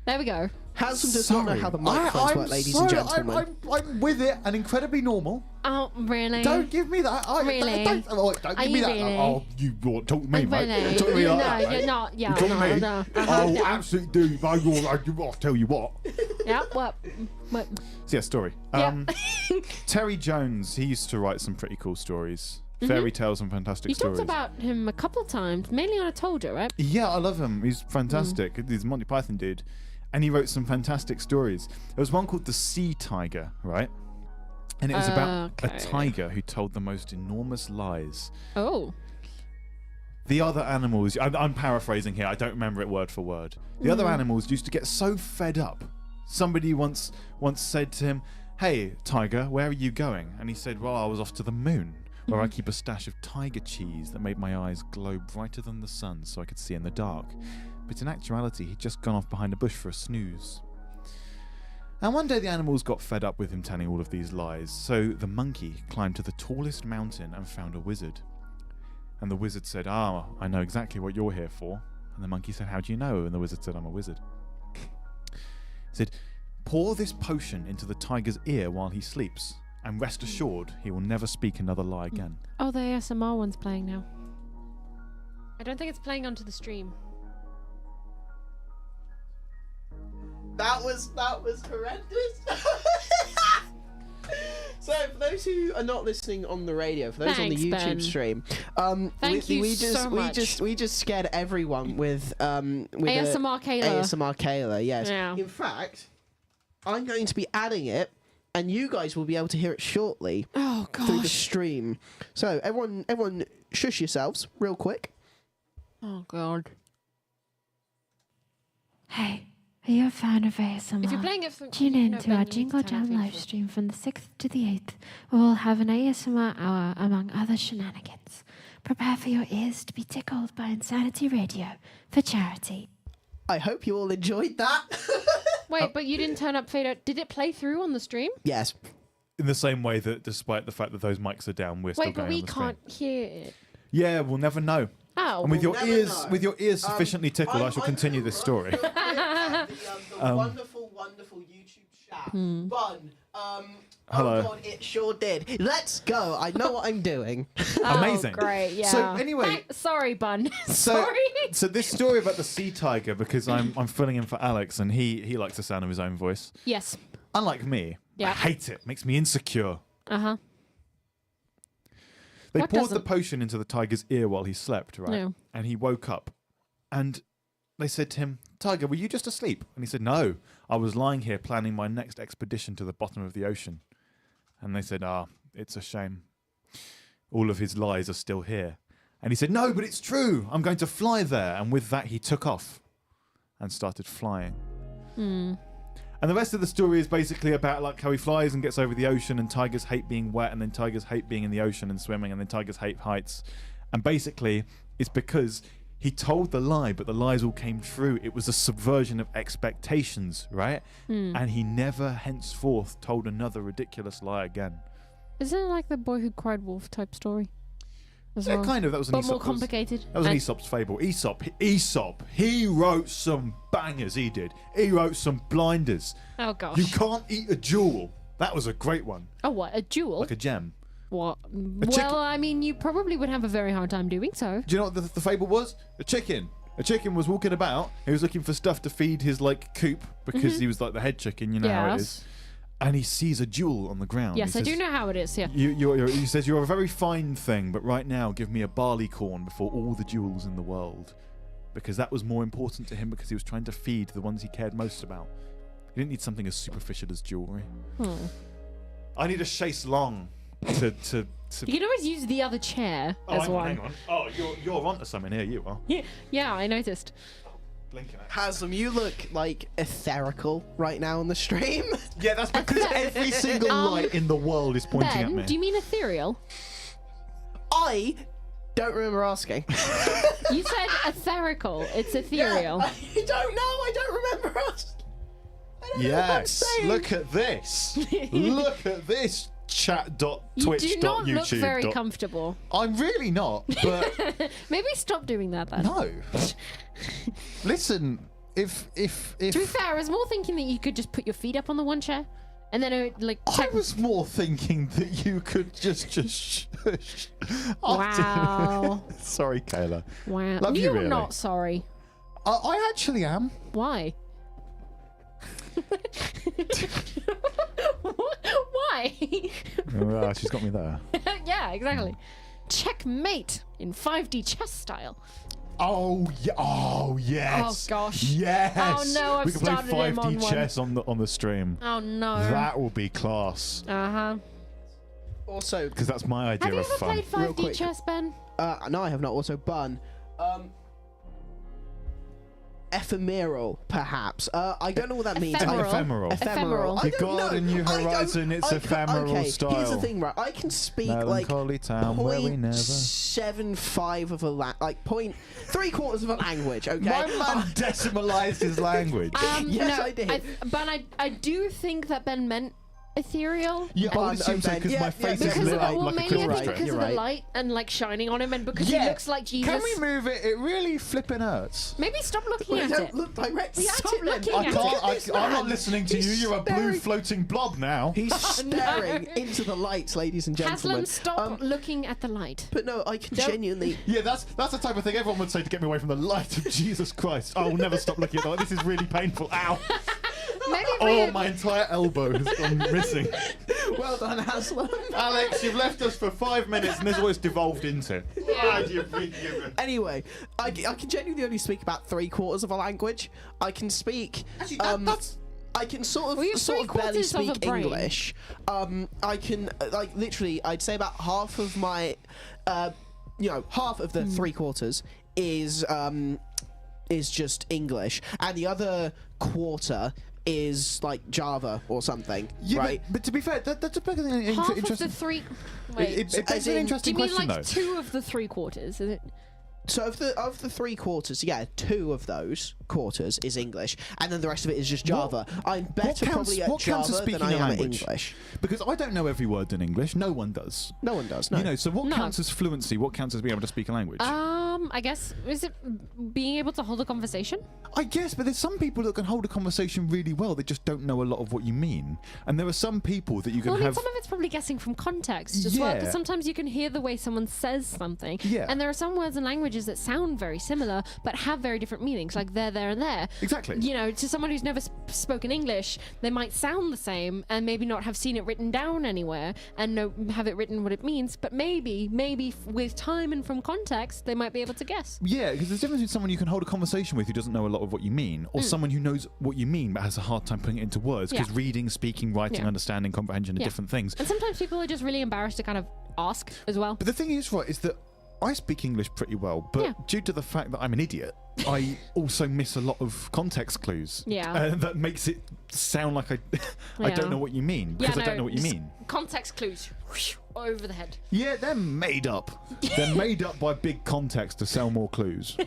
There we go. Haslam does not know how the microphones work, ladies and gentlemen. I'm with it and incredibly normal. Oh, really? Don't give me that. Really? Don't Are give me you that. really? Oh, you talk to me, mate. Really? Talk to me No, like that, you're mate. not. Yeah, You talk to no, me. no. Oh, No. absolutely do. I'll tell you what. Yeah, what? So yeah, story. Yeah. Terry Jones, he used to write some pretty cool stories. Fairy tales and fantastic You stories. talked about him a couple of times, mainly on A Told You, right? Yeah, I love him. He's fantastic. Mm. He's a Monty Python dude. And he wrote some fantastic stories. There was one called The Sea Tiger, right? And it was about a Okay. tiger who told the most enormous lies. Oh. The other animals, I'm paraphrasing here, I don't remember it word for word. The other animals used to get so fed up. Somebody once said to him, "Hey, tiger, where are you going?" And he said, "Well, I was off to the moon, where I keep a stash of tiger cheese that made my eyes glow brighter than the sun so I could see in the dark." But in actuality, he'd just gone off behind a bush for a snooze. And one day the animals got fed up with him telling all of these lies, so the monkey climbed to the tallest mountain and found a wizard. And the wizard said, "Ah, I know exactly what you're here for." And the monkey said, "How do you know?" And the wizard said, "I'm a wizard." He said, "Pour this potion into the tiger's ear while he sleeps, and rest assured he will never speak another lie again." Oh, the ASMR one's playing now. I don't think it's playing onto the stream. That was horrendous. So, for those who are not listening on the radio, for those on the Thanks, YouTube Ben. stream, Thank you so much. we just scared everyone with ASMR Kayla. ASMR Kayla, yes. Yeah. In fact, I'm going to be adding it, and you guys will be able to hear it shortly Oh through the gosh. stream. So, everyone, shush yourselves, real quick. Oh god. Hey, are you a fan of ASMR? If you're playing it for Tune in no, to Ben, our you need to Jingle turn off Jam your live phone. stream from the 6th to the 8th, where we'll have an ASMR hour among other shenanigans. Prepare for your ears to be tickled by Insanity Radio for charity. I hope you all enjoyed that. Wait, but you didn't turn up fader. Did it play through on the stream? Yes. In the same way that despite the fact that those mics are down, we're still Wait, but going we on the stream. can't hear it. Yeah, we'll never know. Oh. And with your never ears know. sufficiently tickled, I shall continue this story. The wonderful YouTube chat. Bun. Hello. Oh God, it sure did. Let's go. I know what I'm doing. Amazing. Oh, great, yeah. So anyway, Sorry, Bun. so Sorry. so this story about the sea tiger, because I'm filling in for Alex, and he likes the sound of his own voice. Yes. Unlike me, Yeah. I hate it. Makes me insecure. Uh-huh. They What poured the doesn't? potion into the tiger's ear while he slept, right? No. And he woke up, and they said to him, "Tiger, were you just asleep?" And he said, "No, I was lying here planning my next expedition to the bottom of the ocean." And they said, "Ah, it's a shame. All of his lies are still here." And he said, "No, but it's true. I'm going to fly there." And with that, he took off and started flying. And the rest of the story is basically about like how he flies and gets over the ocean, and tigers hate being wet, and then tigers hate being in the ocean and swimming, and then tigers hate heights. And basically, it's because he told the lie, but the lies all came true. It was a subversion of expectations, right? And he never henceforth told another ridiculous lie again. Isn't it like the boy who cried wolf type story? As Yeah, well? kind of. That was an But Aesop. more complicated. That was an And- Aesop's fable. Aesop, he wrote some bangers, he did. He wrote some blinders. Oh gosh. You can't eat a jewel. That was a great one. Oh, what? A jewel? Like a gem. What? chicken- Well, I mean, you probably would have a very hard time doing so. Do you know what the fable was? A chicken. A chicken was walking about. He was looking for stuff to feed his like coop because he was like the head chicken. You know how it is. Yes. And he sees a jewel on the ground. Yes, He I do says, know how it is. Yeah. He says, "You're a very fine thing, but right now give me a barley corn before all the jewels in the world." Because that was more important to him, because he was trying to feed the ones he cared most about. He didn't need something as superficial as jewellery. I need a chaise longue to You can always use the other chair as hang one. on. Oh, you're onto something here, you are. Yeah, I noticed. Blinking at. Haslam, you look like etherical right now on the stream. Yeah, that's because every single light in the world is pointing at Ben, me. do you mean ethereal? I don't remember asking. You said etherical. It's ethereal. Yeah, I don't know. I don't remember asking. I don't know what I'm Yes, saying. look at this. Look at this. You do not look very Chat.twitch.youtube. comfortable. I'm really not, but Maybe stop doing that then. no. Listen, if To be fair, I was more thinking that you could just put your feet up on the one chair, and then it would, like I check. was more thinking that you could just shush. Wow. Sorry, Kayla. Wow. Love you, You're really. not sorry. I actually am. Why? Why? Oh, she's got me there. Yeah, exactly. Checkmate in 5D chess style. Oh yeah! Oh yes! Oh, gosh. Yes! Oh, no, I've we can play started him 5D on one. chess on the stream. Oh no. That will be class. Uh huh. Also, because that's my idea Have you of ever fun. played Real 5D quick. chess, Ben? no, I have not. Also, bun. Ephemeral, perhaps. I don't know what that means. Ephemeral. Ephemeral. I The don't know. garden, new I don't- horizon, it's ephemeral okay, style. Here's the thing, right? I can speak Melancholy town where we never. 0.75 of a like 0.75 of a language. Okay. My man decimalised his language. Yes, no, I did. But I do think that Ben meant ethereal. Yeah, I would assume so Ben, because yeah, my yeah, face because is lit of- up well, like a mainly I Christmas think tree. because You're of the right. light and like shining on him, and because he looks like Jesus. Can we move it? It really flipping hurts. Maybe stop looking Well, at don't it. look directly Stop at him. looking I at can't. it. I'm not listening to you. He's You're a blue staring. floating blob now. He's staring into the lights, ladies and gentlemen. Haslam, stop looking at the light. But no, I can Don't- genuinely. Yeah, that's the type of thing everyone would say to get me away from the light of Jesus Christ. I will never stop looking at the light. This is really painful. Ow. Maybe Oh, my entire elbow has gone missing. Well done, Haslam. Alex, you've left us for 5 minutes and this is what it's devolved into. Ah, you've been given. Anyway, I can genuinely only speak about 3/4 of a language. I can speak. Actually, that's... I can sort Well, you of have barely 3/4 of a speak brain. English. I can like literally. I'd say about half of my, half of the 3/4 is just English, and the other quarter is like Java or something, Yeah, right? but to be fair, that's a bit half of the interesting. three. Wait, It begs As an in- interesting do you mean question, like though. 2 of the 3/4? Is it? So of the 3/4, yeah, 2 of those quarters is English, and then the rest of it is just Java. I'm better probably at what counts as Java than speaking I a am at language? English. Because I don't know every word in English. No one does. No one does. No. You know, so what No. counts as fluency? What counts as being able to speak a language? I guess is it being able to hold a conversation? I guess, but there's some people that can hold a conversation really well. They just don't know a lot of what you mean. And there are some people that you can Well, I mean, have. some of it's probably guessing from context as well, Yeah. because sometimes you can hear the way someone says something. Yeah. And there are some words and languages that sound very similar, but have very different meanings, like there, and there. Exactly. You know, to someone who's never spoken English, they might sound the same and maybe not have seen it written down anywhere and have it written what it means, but maybe with time and from context, they might be able to guess. Yeah, because there's a difference between someone you can hold a conversation with who doesn't know a lot of what you mean, or someone who knows what you mean but has a hard time putting it into words. Because Yeah. reading, speaking, writing, Yeah. understanding, comprehension are Yeah. different things. And sometimes people are just really embarrassed to kind of ask as well. But the thing is, right, is that I speak English pretty well, but Yeah. due to the fact that I'm an idiot, I also miss a lot of context clues. Yeah. That makes it sound like I Yeah. don't know what you mean, because I don't know what you just mean. Context clues over the head. Yeah, they're made up. They're made up by big context to sell more clues.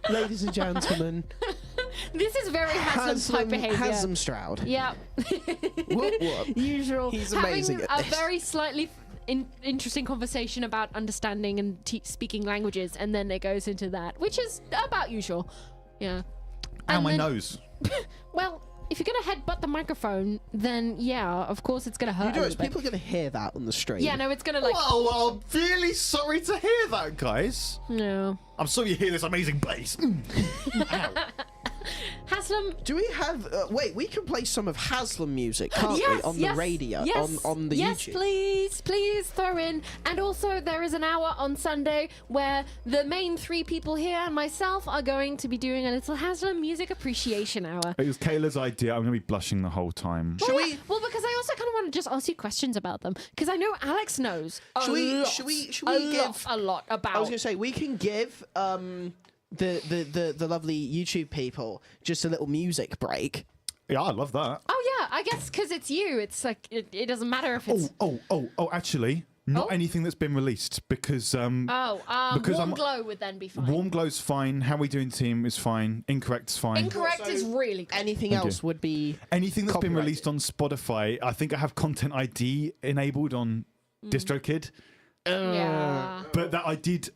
Ladies and gentlemen, This is very Haslam type behavior. Haslam Stroud. Yeah. Whoop, whoop. Usual. He's amazing Having at a this. very slightly interesting conversation about understanding and speaking languages, and then it goes into that, which is about usual. Yeah. Ow, And my then- nose. Well, if you're gonna headbutt the microphone, then yeah, of course it's gonna hurt. You a know, little bit. people are going to hear that on the stream. Yeah, no, it's gonna like. Well, I'm really sorry to hear that, guys. No. I'm sorry you hear this amazing bass. Ow. Haslam. Do we have? Wait, we can play some of Haslam music, can't we, Yes, on yes, the radio, yes, on the yes, YouTube? please throw in. And also, there is an hour on Sunday where the main 3 people here and myself are going to be doing a little Haslam music appreciation hour. It was Kayla's idea. I'm going to be blushing the whole time. Should we? Well, because I also kind of want to just ask you questions about them, because I know Alex knows a Should we give? a lot about. I was going to say we can give the lovely YouTube people just a little music break. Yeah, I love that. Oh yeah, I guess because it's you. It's like it doesn't matter if it's. Actually, not Oh? anything that's been released because because Warm I'm- Glow would then be fine. Warm Glow's fine. How We Doing Team is fine. Incorrect's fine. Incorrect is really good. Anything Thank else you. would be Anything that's been copyrighted. released on Spotify, I think I have Content ID enabled on DistroKid. Yeah. But that I did.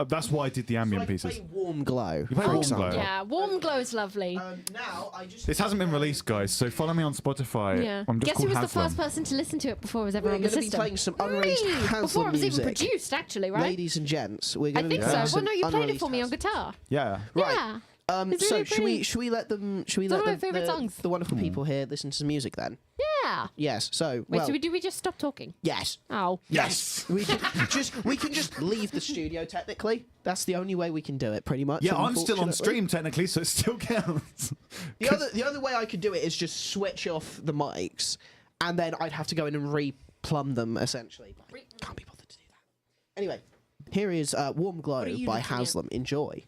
That's why I did the ambient Like, pieces. play Warm Glow. play for Warm example. Glow? Yeah, Warm Glow is lovely. Now I just. This hasn't been released, guys. So follow me on Spotify. Yeah. I'm just Guess who called was the Haslam. first person to listen to it before it was ever We're on the going to be system? playing some unreleased Me! Haslam Before it was music. even produced, actually, right? Ladies and gents, we're I going to be think playing so. Well, some no, you played it unreleased for me on Haslam. guitar. Yeah. Right. Yeah. It's So really should pretty. we let them It's one of my the, favourite songs. the wonderful people here listen to some music then? Yeah. Yes. So Wait, well, so do we just stop talking? yes. Oh. Yes. We can just leave the studio. Technically, that's the only way we can do it. Pretty much. Yeah, I'm still on unfortunately. stream technically, so it still counts. The other way I could do it is just switch off the mics and then I'd have to go in and re-plumb them essentially. But I can't be bothered to do that. Anyway, here is "Warm Glow" are you by looking at? Haslam. Enjoy.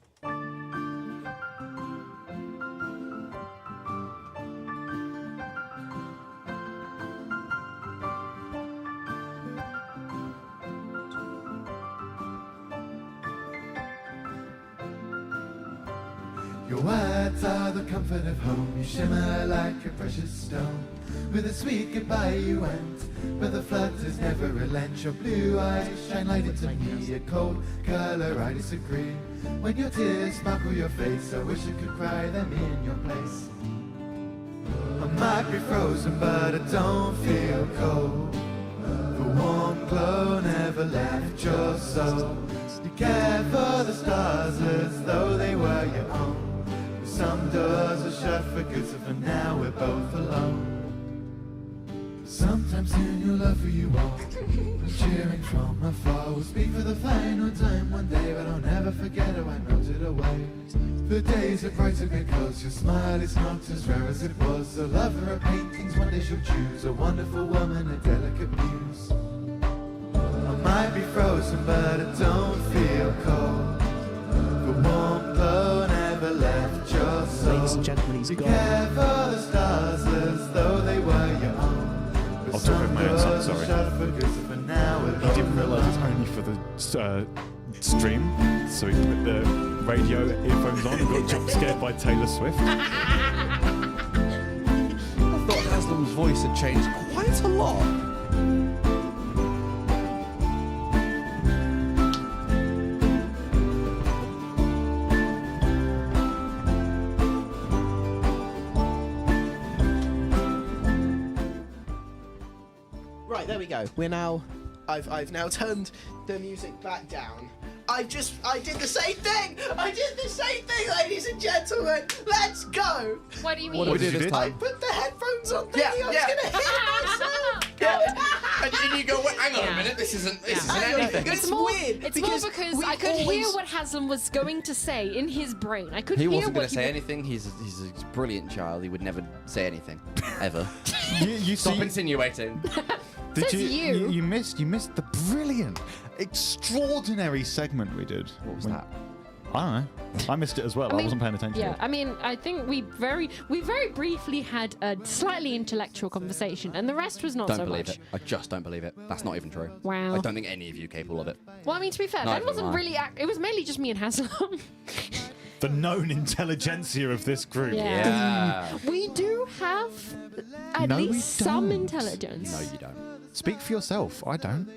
Your words are the comfort of home. You shimmer like a precious stone. With a sweet goodbye you went, but the flood has never relent. Your blue eyes shine light into me, a cold colour I disagree. When your tears sparkle your face, I wish I could cry them in your place. I might be frozen, but I don't feel cold. The warm glow never left your soul. You care for the stars as though they were your own. Some doors are shut for good, so for now we're both alone. Sometimes in your love for you all, I'm cheering from afar. We'll speak for the final time one day, but I'll never forget how I melted away. The days are bright, so get close. Your smile is not as rare as it was. A lover of paintings, one day she'll choose a wonderful woman, a delicate muse. I might be frozen, but I don't feel cold. The warm glow never left your soul. Ladies and gentlemen, he's You gone. care for the stars as though they were your own. I'll talk over my own song, sorry. He He didn't realise it's only for the stream, so he put the radio earphones on and got jump scared by Taylor Swift. I thought Haslam's voice had changed quite a lot. Right, there we go. We're now. I've now turned the music back down. I did the same thing! I did the same thing, ladies and gentlemen! Let's go! What do you mean? What do we do did you this do? I time? put the headphones on Yeah, thinking I was yeah. gonna hit myself! And you go, hang on a minute, this isn't Hang on, anything. It's more, weird, It's because more because we I could hear always- what Haslam was going to say in his brain. I could He hear wasn't what going to he say would- anything. He's a brilliant child. He would never say anything, ever. You Stop see, insinuating. did Says you. you missed the brilliant, extraordinary segment we did. What was that? I don't know. I missed it as well. I, mean, wasn't paying attention. Yeah, I mean, I think we very briefly had a slightly intellectual conversation, and the rest was not Don't so believe much. it. I just don't believe it. That's not even true. Wow. I don't think any of you are capable of it. Well, I mean, to be fair, Neither that wasn't am I. really. It was mainly just me and Haslam. The known intelligentsia of this group. Yeah. We do have at No, we least some don't. intelligence. No, you don't. Speak for yourself. I don't.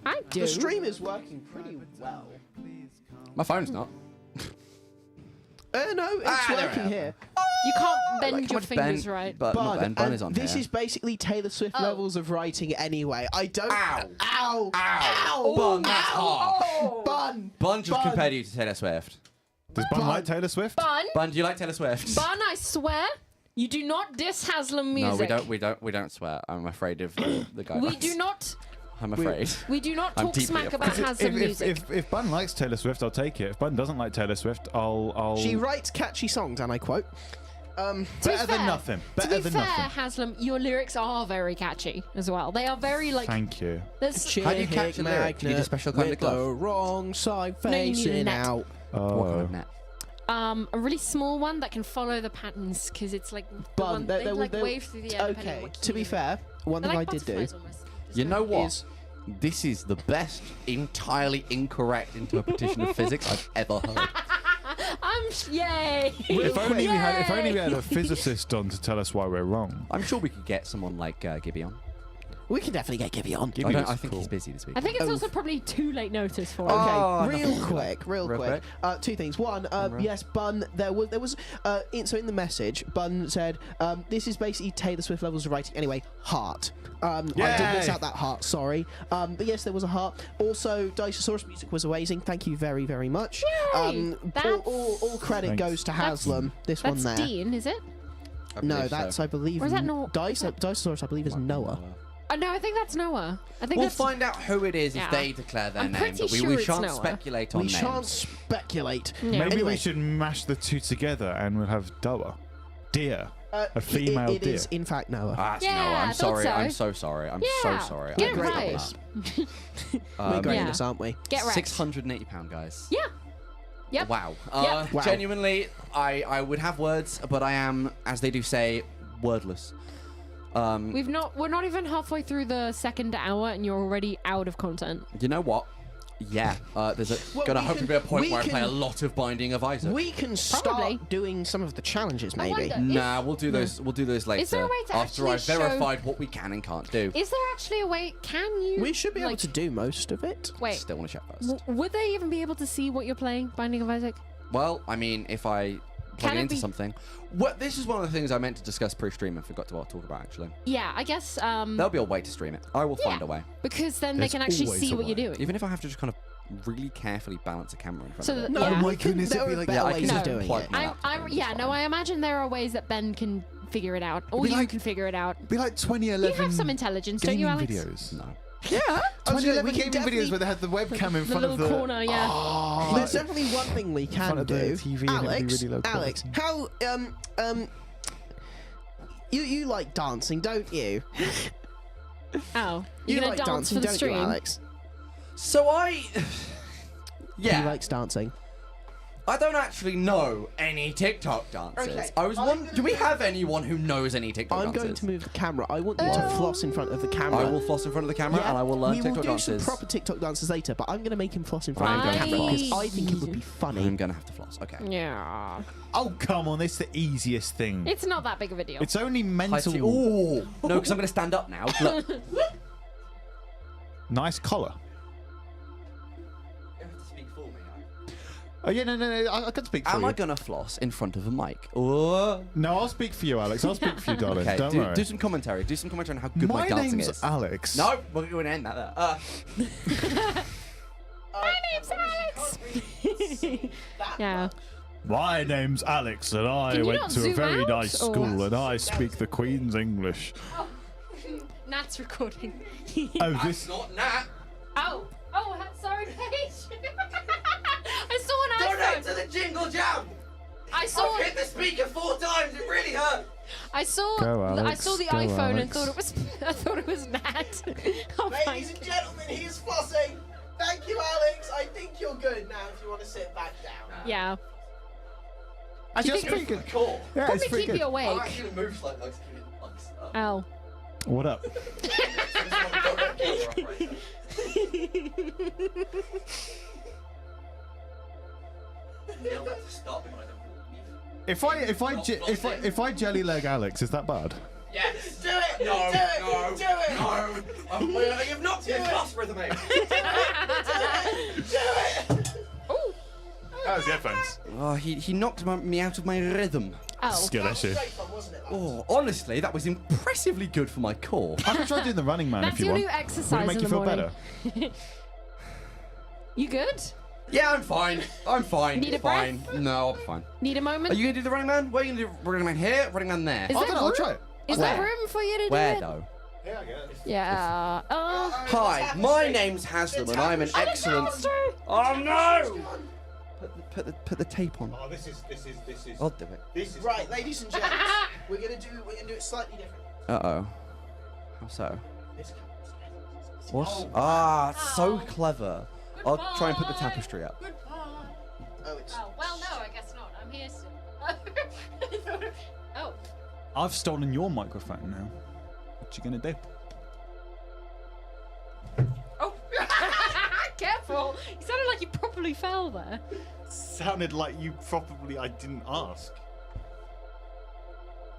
I do. The stream is working pretty well. My phone's not. No, it's Ah, there we working are. here. You can't bend Like, how your much fingers Ben- right. But not Ben. Ben and is on this here. is basically Taylor Swift Oh. levels of writing anyway. I don't. Ow. Ow! Ow. Bun, that's hard. Bun! Bun just Bun. compared you to Taylor Swift. Does Bun like Taylor Swift? Bun, Bun, do you like Taylor Swift? Bun, I swear, you do not diss Haslam music. No, we don't swear. I'm afraid of the guidelines. We do not. I'm afraid. We do not I'm talk deeply smack afraid. about Haslam music. If Bun likes Taylor Swift, I'll take it. If Bun doesn't like Taylor Swift, I'll. She writes catchy songs, and I quote. To be better than fair- nothing. To Better be than fair, nothing. Haslam, your lyrics are very catchy as well. They are very like. Thank you. There's, How do you catch a lyric? Do you need a special kind of with glove? the wrong side No, you need a facing net. out. What kind of net? a really small one that can follow the patterns because it's like the Bun, one there- they there like was- wave through the air. depending on Okay, what to be key. fair, one They're thing like I did do butterflies almost. You know what? is This is the best entirely incorrect interpretation of physics I've ever heard. Yay! If only we had Yay! a physicist on to tell us why we're wrong. I'm sure we could get someone like Gibby on. we can definitely get Gibby on. Gibby was I think cool. he's busy this week. I think it's Oh. also probably too late notice for Okay, him. Oh, real quick. Two things. One, yes, Bun. There was in the message, Bun said, "This is basically Taylor Swift levels of writing." Anyway, heart. I did miss Yay! out that heart. Sorry, but yes, there was a heart. Also, Dicesaurus music was amazing. Thank you very, very much. Yay! All credit Thanks. goes to Haslam. This one That's there. Dean, is it? I No, believe that's so. I believe. Or is that not- Dicesaurus? I believe is Noah. No, I think that's Noah. I think We'll that's. find out who it is Yeah. if they declare their I'm name, pretty but we sure it's shan't Noah. speculate on We names. shan't speculate. Yeah. Maybe Anyway. we should mash the two together and we'll have Doa. Dear. A female It deer. is, in fact, Noah. That's Yeah, no, I I'm thought sorry. so. I'm so sorry. I'm so sorry. Get I it forgot right. that. We're great yeah. at this, aren't we? Get wrecked. £680, guys. Yeah. Yep. Wow. Yep. Wow. Genuinely, I would have words, but I am, as they do say, wordless. We're not even halfway through the second hour, and you're already out of content. You know what? Yeah. There's Well, gonna we hopefully can- be a point we where I play a can- lot of Binding of Isaac. We can Probably. start doing some of the challenges, I maybe. wonder- Nah, we'll do those. We'll do those later. Is there a way to after actually I've show- verified what we can and can't do? Is there actually a way? Can you? We should be able like, to do most of it. Wait. Still want to check first. Would they even be able to see what you're playing, Binding of Isaac? Well, I mean, if I plug Can it it into be- something. What? This is one of the things I meant to discuss pre-stream and forgot to talk about actually. Yeah, I guess. There'll be a way to stream it. I will find a way. Because then There's they can actually always see a what you're way. doing. Even if I have to just kind of really carefully balance a camera in front So of it. that- No, Yeah. Oh my we can- goodness, there it'd be are like better I ways can of doing plug it. my I laptop in, yeah, it's no, fine. I imagine there are ways that Ben can figure it out, or Be you like- can figure it out. Be like 2011. You have some intelligence, don't you, gaming Alex? videos. No. Yeah. 2011 we can gaming definitely- videos where they had the webcam in The front little of the corner, yeah. Oh, There's definitely one thing we can front of the do. TV and it'd be Alex, really low Alex, quality. how you like dancing, don't you? Oh, You you're gonna like dance dancing, for the don't stream? you, Alex? So I. Yeah. He likes dancing. I don't actually know any TikTok dances. Okay, I was I'm wondering, gonna do we do- have anyone who knows any TikTok I'm dances? going to move the camera. I want you to floss in front of the camera. I will floss in front of the camera and I will learn we TikTok will do dances. some proper TikTok dances later, but I'm going to make him floss in front I'm of the going to camera floss. because I think it would be funny. I'm gonna have to floss. Okay. Yeah. Oh come on, it's the easiest thing. It's not that big of a deal. It's only mental. Ooh. No, because I'm gonna stand up now. Look. You Nice collar. have to speak for me. Oh yeah, no, I can speak for Am you. I gonna floss in front of a mic? Or No, I'll speak for you, Alex. I'll speak for you, darling. okay, Don't do, worry. do some commentary. Do some commentary on how good my My dancing name's is. Alex. No, we're going to end that there. My name's Alex. Yeah. My name's Alex, and I Can you went not to a zoom very out, nice or- school, and I speak the Queen's English. Nat's recording. Oh, this. Not Nat. Oh, sorry, Paige. I saw an Donate iPhone. to the Jingle Jam. I saw. I've hit the speaker 4 times. It really hurt. I saw. Go, I Alex, saw the go, iPhone and Alex. thought it was. I thought it was Nat. Oh my Ladies and gentlemen, he is flossing. Thank you, Alex. I think you're good now if you want to sit back down. Yeah. Actually, that's think pretty good. Cool. Yeah, Probably it's pretty keep you good. I'm awake. actually gonna move slightly like to keep it like stuff. Oh. What up? If I jelly leg Alex, is that bad? Yes. Do it. No. Do it. No. Do it. No. You've knocked me across with me. Ooh. That was the headphones. Oh, he knocked me out of my rhythm. Oh. Skill issue. Straight from, wasn't it? Oh, honestly, that was impressively good for my core. I can try doing the running man That's if you your want. new Would exercise it make in you the feel morning. better? You good? Yeah, I'm fine. I'm fine. Need a fine. No, I'm fine. Need a moment? Are you gonna do the running man? Where are you gonna do running man here? Running man there? Is I there don't know. I'll room? try it. Is Where? there room for you to do Where it? though? Yeah. Hi, my name's Haslam and I'm an excellent. Oh no! Put the tape on. Oh, this is. I'll do it. This is. Right, ladies and gents, we're gonna do it slightly different. Uh oh. How so? This What? Ah, so clever. I'll try and put the tapestry up. Oh, it's. Oh, well, no, I guess not. I'm here still. Oh. I've stolen your microphone now. What you gonna do? Oh. Careful. You sounded like you probably fell there. Sounded like you probably. I didn't ask.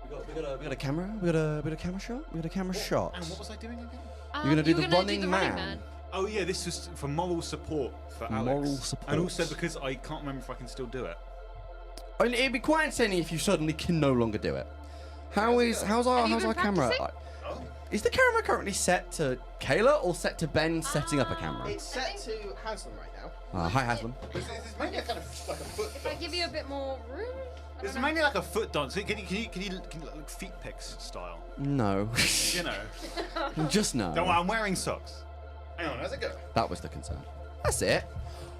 We got a camera. We got a camera shot. We got a camera shot. And what was I doing again? You're gonna do you were the gonna running do man. Oh yeah, this was for moral support for Alex. Moral support. And also because I can't remember if I can still do it. I mean, it'd be quite entertaining if you suddenly can no longer do it. How's our Have you been camera? practicing? Is the camera currently set to Kayla or set to Ben setting up a camera? It's set to Haslam right now. Hi Haslam. It's mainly kind of like a foot. If I give you a bit more room? I It's don't know. mainly like a foot dance. Can you like feet picks style? No. You know. Just no. Don't worry, I'm wearing socks. Hang on, how's it go? That was the concern. That's it.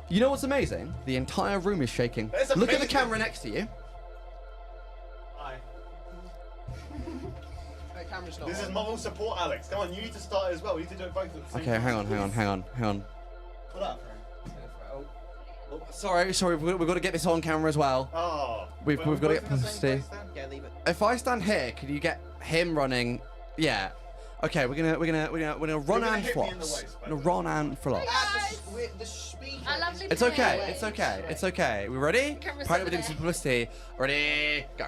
You know what's amazing? The entire room is shaking. That's Look at the amazing. camera next to you. Hi. camera's not This on. is moral support, Alex. Come on, you need to start as well. You need to do it both at the same Okay, time. hang on. Pull up. Oh, sorry, we've got to get this on camera as well. Oh. We've got to both get in the same publicity. place then? Yeah, leave it. If I stand here, can you get him running? Yeah. Okay, we're gonna run gonna and hit me in the floss. waist, by We're the gonna run and floss. The speaker. I love It's okay. It's okay. It's okay. We ready? Camera's Apparently we're over doing some publicity. Ready? Go.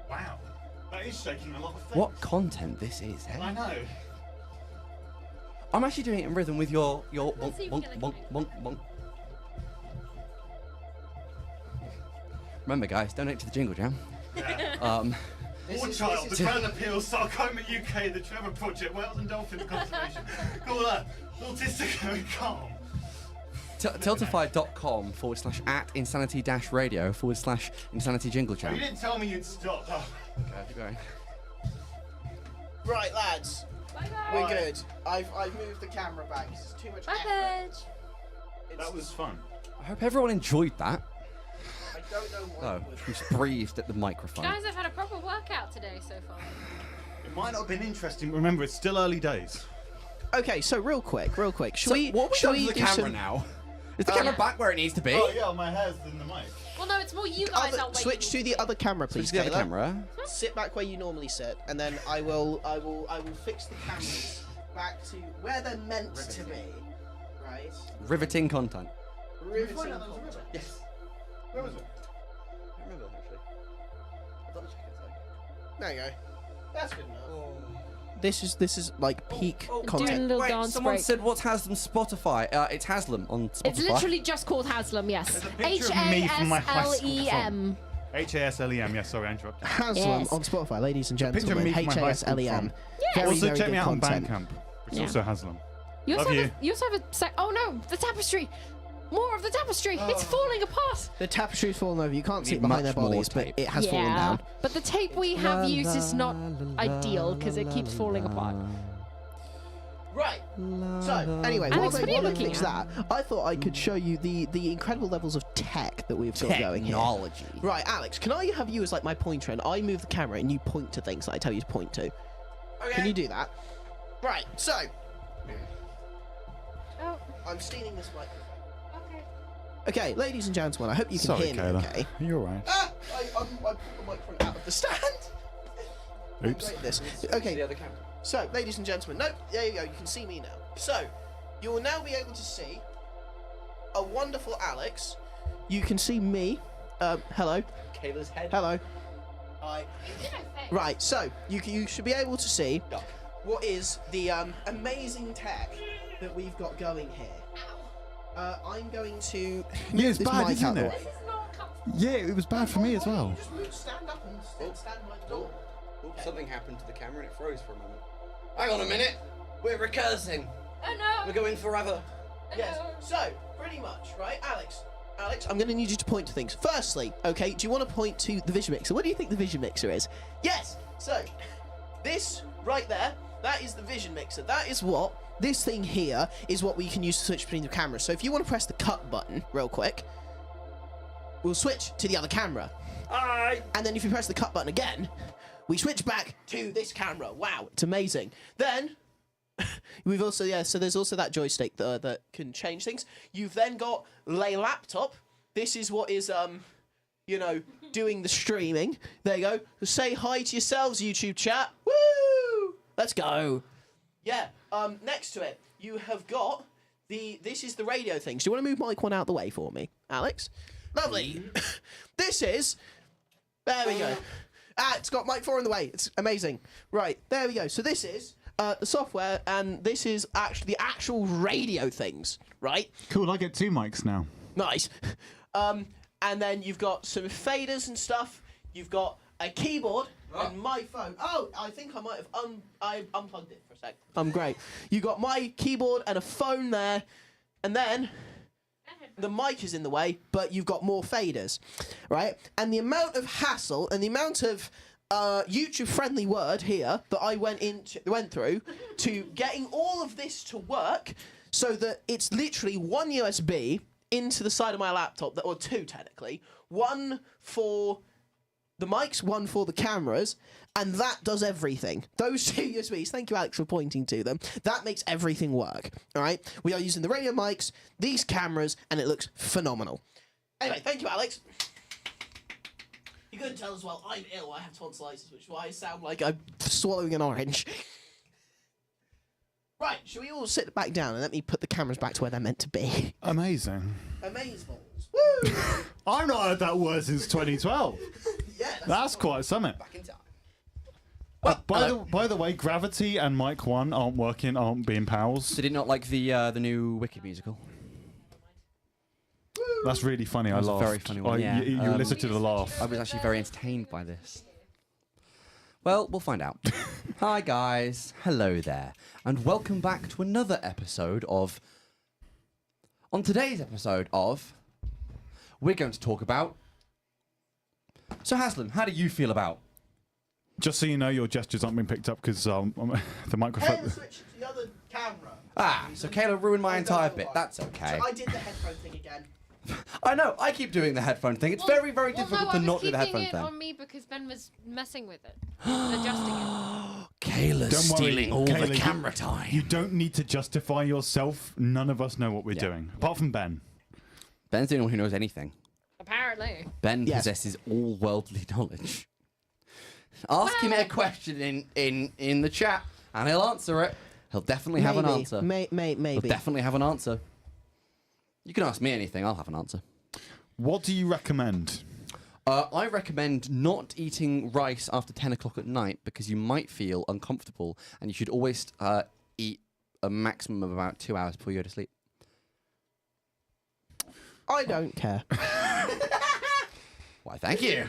Wow. That is shaking a lot of things. What content this is, eh? I know. I'm actually doing it in rhythm with your Let's see if we bonk, get a bonk, connect. bonk, bonk. Remember, guys, donate to the Jingle Jam. Yeah. This War is- Child, this the is- Crown Appeals, Sarcoma UK, the Trevor Project, Whales and Dolphins Conservation. Call that autistic.com. Tiltify.com/@insanity-radio/insanity jingle Oh, jam. you didn't tell me you'd stop. Oh. Okay, keep going. Right, lads. Bye We're bye. good. I've moved the camera back. It's too much Bye, effort. Paige. That was fun. I hope everyone enjoyed that. I don't know what Oh, it was. we just breathed at the microphone. Guys, I've had a proper workout today so far. It might not have been interesting. Remember, it's still early days. Okay, so real quick. Should So we? what have we Should done we to the do camera some? now? Is the camera back where it needs to be? Oh, yeah, my hair's in the mic. Well, no, it's more you guys Other, aren't switch waking to me the other camera, please. Switch to the other Kayla. camera. Sit back where you normally sit, and then I will fix the cameras back to where they're meant to be. Right. Riveting content. Riveting content. Yes. Where was it? I remember actually. I'll double check it though. There you go. That's good enough. This is like peak Doing a content. little Wait, dance someone break. said what's Haslam's Spotify? It's Haslam on Spotify. It's literally just called Haslam, yes. There's a picture of me from my high school H-A-S-L-E-M. HASLEM, yes, sorry, I interrupted. Haslam Yes. on Spotify, ladies and picture of gentlemen. me from my high school HASLEM. from- Very, Also, very check good me out on content. Bandcamp, which is Yeah. also Haslam. You also, Love have you. you also have a sec. Oh no, the tapestry! More of the tapestry! It's falling apart! The tapestry's fallen over. You can't see it Need behind their much more bodies, but tape. it has fallen yeah, down. but the tape we have used is not ideal because it keeps falling apart. Right. So, anyway, Alex, while what are you they looking fix at? that, I thought I could show you the incredible levels of tech that we've got going here. Technology. Right, Alex, can I have you as like my pointer, and I move the camera and you point to things that I tell you to point to? Can you do that? Right. So, Oh, I'm stealing this microphone. okay. Okay, ladies and gentlemen, I hope you can Sorry, hear me. Kayla. Okay. You're right. Ah! I put the microphone out of the stand. Oops. Break this. The Okay. other camera. So, ladies and gentlemen, no, there you go. You can see me now. So, you will now be able to see a wonderful Alex. You can see me. Hello. Kayla's head. Hello. Hi. Right. So, you should be able to see Duck. what is the amazing tech that we've got going here. I'm going to Yeah, it's this bad, mic isn't out the it? way. This is not comfortable. Yeah, it was bad for me as well. Just move, stand up and stand by the door. Oops, something happened to the camera and it froze for a moment. Hang on a minute. We're recursing. Oh no! We're going forever. Yes. So, pretty much, right, Alex, I'm going to need you to point to things. Firstly, okay, do you want to point to the Vision Mixer? What do you think the Vision Mixer is? Yes. So, this right there, that is the Vision Mixer. That is what this thing here is what we can use to switch between the cameras. So, if you want to press the cut button real quick, we'll switch to the other camera. Aye. And then if you press the cut button again, we switch back to this camera. Wow, it's amazing. Then we've also so there's also that joystick that can change things. You've then got Lay Laptop. This is what is doing the streaming. There you go. Say hi to yourselves, YouTube chat. Woo! Let's go. Yeah. Next to it, you have got this is the radio things. Do you want to move mic one out the way for me, Alex? Lovely. This is. There we go. It's got mic 4 in the way. It's amazing. Right, there we go. So this is the software, and this is actually the actual radio things, right? Cool, I get 2 mics now. Nice. And then you've got some faders and stuff. You've got a keyboard and my phone. Oh, I think I might have I unplugged it for a sec. Great. You got my keyboard and a phone there, and then the mic is in the way, but you've got more faders, right? And the amount of hassle and the amount of YouTube-friendly word here that I went through to getting all of this to work, so that it's literally one USB into the side of my laptop, or 2 technically, one for the mics, one for the cameras, and that does everything. Those two USBs, thank you, Alex, for pointing to them. That makes everything work, all right? We are using the radio mics, these cameras, and it looks phenomenal. Anyway, thank you, Alex. You couldn't tell as well, I'm ill, I have tonsillitis, which is why I sound like I'm swallowing an orange. Right, shall we all sit back down and let me put the cameras back to where they're meant to be? Amazing. Amazeballs. Woo! I've not heard that word since 2012. Yeah, That's quite something. Back in time. By the way, Gravity and Mic 1 aren't being pals. So did you not like the new Wicked musical? That's really funny. I was a laughed. very funny one, yeah. You listen to the laugh. I was actually very entertained by this. Well, we'll find out. Hi, guys. Hello there. And welcome back to another episode of... On today's episode of... We're going to talk about... So, Haslam, how do you feel about... Just so you know, your gestures aren't being picked up because the microphone... Hey, switch to the other camera. So Kayla ruined my entire bit. That's okay. So I did the headphone thing again. I know, I keep doing the headphone thing. It's very, very difficult to not do the headphone I was keeping thing. it on me because Ben was messing with it, adjusting it. Kayla's Don't worry, stealing all Kayla, the camera time. You don't need to justify yourself. None of us know what we're Yeah. doing. Apart from Ben. Ben's the only one who knows anything. Apparently. Ben Yes. possesses all worldly knowledge. Ask him a question in the chat, and he'll answer it. He'll definitely have an answer. Maybe. He'll definitely have an answer. You can ask me anything, I'll have an answer. What do you recommend? I recommend not eating rice after 10 o'clock at night because you might feel uncomfortable, and you should always eat a maximum of about 2 hours before you go to sleep. I don't care. Why, thank you.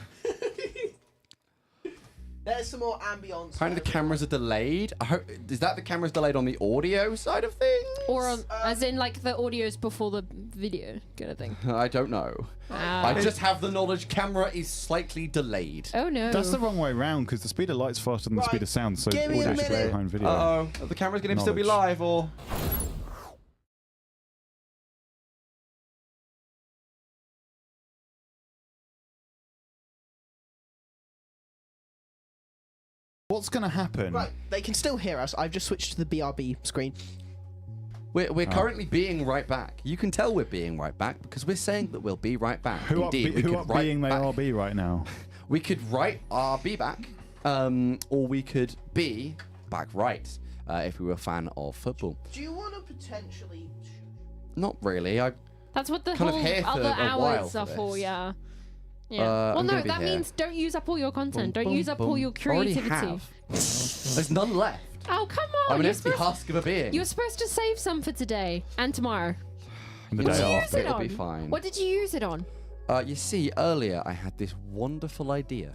There's some more ambience. Apparently the cameras are delayed. Is that the cameras delayed on the audio side of things? Or on, as in like the audio's before the video kind of thing. I don't know. I just have the knowledge camera is slightly delayed. Oh no. That's the wrong way round because the speed of light's faster than the speed of sound, so Give me a audio should be minute. behind video. Uh-oh. Are the cameras going to still be live or... What's going to happen? Right, they can still hear us. I've just switched to the BRB screen. We're currently being right back. You can tell we're being right back because we're saying that we'll be right back. Who Indeed, we who could up write being they back. RB right now? We could write RB back, or we could be back right if we were a fan of football. Do you want to potentially... Not really. That's what the kind of whole here for other a while hours for are for, this. yeah. Yeah. I'm Well, no, gonna be that here. means don't use up all your content. Boom, Don't use boom, up all boom. your Already creativity. have. There's none left. Oh, come on. I'm an You're empty supposed, husk of a being. you're supposed to save some for today and tomorrow. And the You day know What what? did you use after. it It'll on? be fine. What did you use it on? You see, earlier I had this wonderful idea.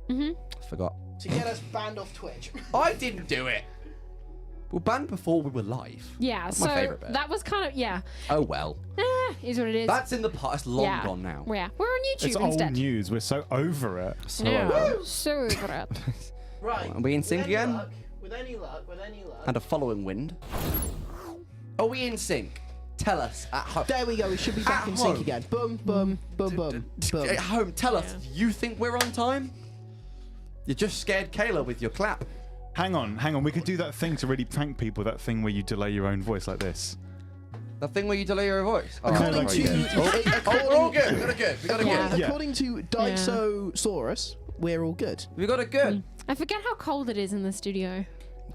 Mm-hmm. Forgot. To get us banned off Twitch. I didn't do it. We were banned before we were live. Yeah, That's so my favourite bit. that was kind of, yeah. Oh well. Is what it is. That's in the past. It's long yeah. gone now. Yeah, we're on YouTube It's instead. old news. We're so over it. So Yeah, so over it. Right. Are we in sync with any again? luck, with any luck. And a following wind. Are we in sync? Tell us at home. There we go. We should be back At in sync home. again. Boom, boom, boom, boom, boom. At home, tell us. Do you think we're on time? You just scared Kayla with your clap. Hang on. We could do that thing to really prank people. That thing where you delay your own voice like this. The thing where you delay your voice. Oh, According very to- good. Oh, we're all good. We got it good. We got it Yeah. good. Yeah. According to Dinosaurus, we're all good. We got it good. I forget how cold it is in the studio.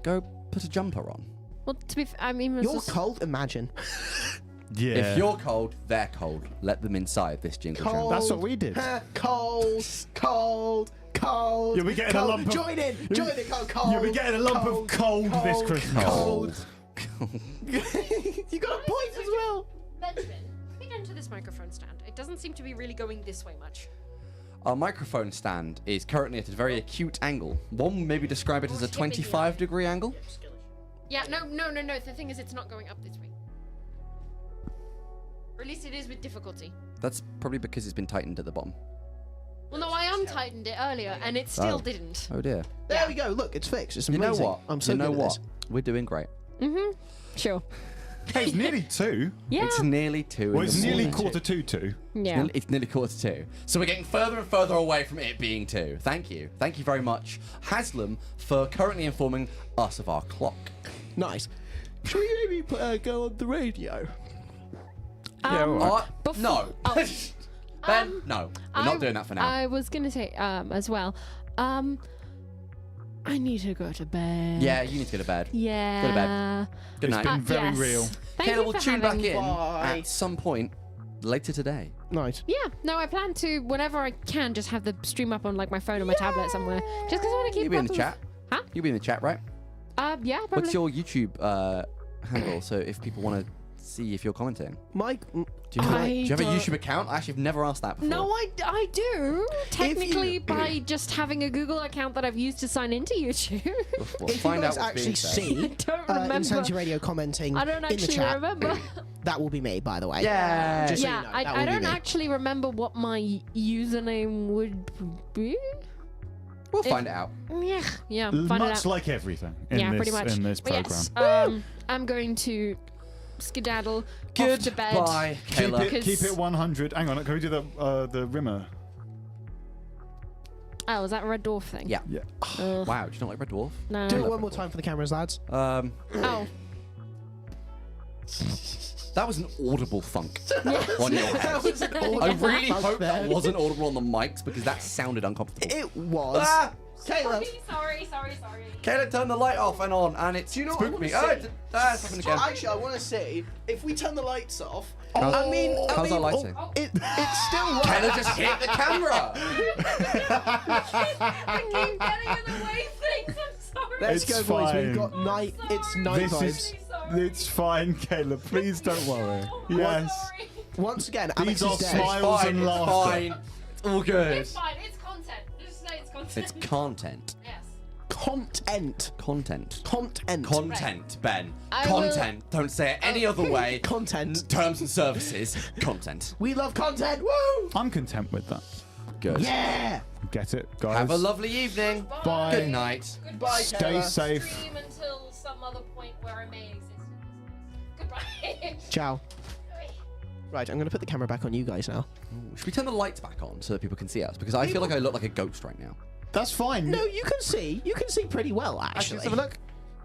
Go put a jumper on. Well, to be, I mean, it's You're just- cold. Imagine. Yeah. If you're cold, they're cold. Let them inside this jingle jam. Cold. That's what we did. Cold. Cold. You'll be getting a cold. lump of- Join in. Cold. You'll be getting a lump of cold this Christmas. Cold. You got a point as well. Benjamin, speak into this microphone stand. It doesn't seem to be really going this way much. Our microphone stand is currently at a very acute angle. One would maybe describe it as a 25-degree angle. Yeah, no. The thing is, it's not going up this way. Or at least it is with difficulty. That's probably because it's been tightened at the bottom. Well, no, I untightened it earlier, and it still didn't. Oh dear. There Yeah. we go. Look, it's fixed. It's You amazing. know what? I'm so you know good at what? this. We're doing great. Mm-hmm. Sure. Hey, it's nearly 2. Yeah. It's nearly 2. Well, in it's the nearly morning. 2:45. Yeah. It's nearly 1:45. So we're getting further and further away from it being 2. Thank you. Thank you very much, Haslam, for currently informing us of our clock. Nice. Shall we maybe go on the radio? Yeah, all right. No. Oh. Ben, no. We're not doing that for now. I was gonna say as well. I need to go to bed. Yeah, you need to go to bed. Yeah. Go to bed. Good night. been very yes. real. Thank Kayla you will for tune back having- in Bye. at some point later today. Nice. Yeah, no, I plan to whenever I can just have the stream up on like my phone or my tablet somewhere. Just because I want to keep. You'll be in up the with- chat. Huh? You'll be in the chat, right? Yeah, probably. What's your YouTube handle? So if people want to see if you're commenting. Mike. Do you have a YouTube account? I actually have never asked that before. No, I do. Technically, by just having a Google account that I've used to sign into YouTube. We'll If you find guys out what's being actually said. see I don't remember. Insanity Radio commenting I don't in the actually chat, remember. that will be me, by the way. Yeah. Just so Yeah, you know, that I will be don't me. actually remember what my username would be. We'll find it out. Yeah, find it Much out. like everything in Yeah, this, pretty much. in this But program. yes, I'm going to skedaddle off to bed. Goodbye, Keep Kayla. it, keep it 100. Hang on, can we do the rimmer? Oh, is that a Red Dwarf thing? Yeah. Yeah. Wow, do you not like Red Dwarf? No. Do it one more time for the cameras, lads. Oh. That was an audible thunk on your head. That was an I audible really funk hope there. that wasn't audible on the mics because that sounded uncomfortable. It was. Ah! Caleb. Sorry. Kayla turned the light off and on, and it Do you know what spooked I me. wanna Oh, see? that's happened again. Actually, I want to see if we turn the lights off. How's- I mean, how's our lighting? It still works. Kayla just hit the camera. I keep getting in the way things. I'm sorry. Let's It's go, boys. fine. We've got night. It's night This vibes. is. It's fine, Kayla. Please don't worry. Yes. Once again, These Alex are is dead. smiles Fine, and it's laughter. fine. It's all good. It's fine. It's content. Just say it's content. It's content. Yes. Content. Content. Content. Content, Ben. I will- Content. Don't say it any other way. Content. Terms and services. Content. We love content. Woo! I'm content with that. Good. Yeah. Get it, guys? Have a lovely evening. Bye. Good night. Goodbye, Stay Kayla. safe. Stream until some other point where I may exist. Goodbye. Ciao. Right, I'm going to put the camera back on you guys now. Should we turn the lights back on so that people can see us? Because I feel like I look like a ghost right now. That's fine. No, you can see. You can see pretty well, actually. Let's have a look.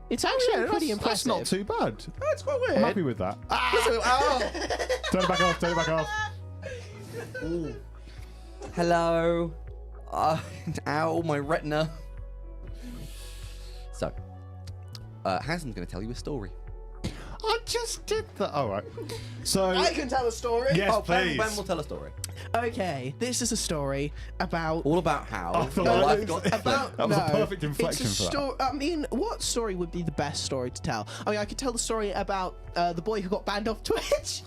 It's actually Yeah, pretty that's impressive. not too bad. That's quite weird. I'm happy with that. Oh. Turn it back off. Turn it back off. Hello. Ow, my retina. So, Haslam's going to tell you a story. I just did that. All right. So. I can tell a story. Yes, Ben please. will tell a story. Okay, this is a story about. All about how I thought your I life knew got that. different. That was a perfect inflection it's a for that. sto- I mean, what story would be the best story to tell? I mean, I could tell the story about the boy who got banned off Twitch.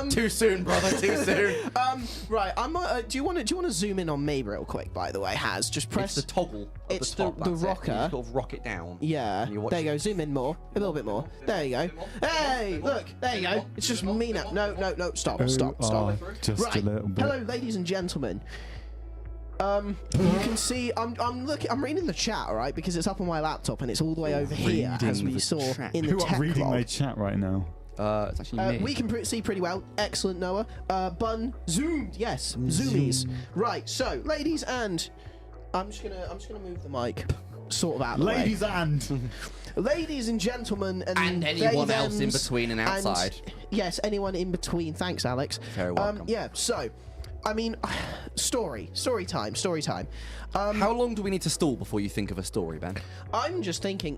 Too soon, brother. Too soon. Right. Do you want to zoom in on me real quick? By the way, just press It's the toggle. Of It's the, top, the that's it. rocker. You sort of rock it down. Yeah, And you watch there you go. Zoom in more. A little bit more. There you go. Hey, look. There you go. It's just me now. No. Stop. Stop. Just Right. a little bit. Hello, ladies and gentlemen. You can see I'm reading the chat, all right, because it's up on my laptop and it's all the way over here, as Reading we the saw chat. in the Who are tech reading vlog. my chat right now? It's actually me. We can see pretty well. Excellent, Noah. Bun zoomed. Yes, zoomies. Right. So, ladies and I'm just gonna move the mic sort of out of the way. Ladies and. Ladies and gentlemen, And anyone else in between and outside. Yes, anyone in between. Thanks, Alex. Very welcome. Yeah. So, I mean, story time. How long do we need to stall before you think of a story, Ben? I'm just thinking.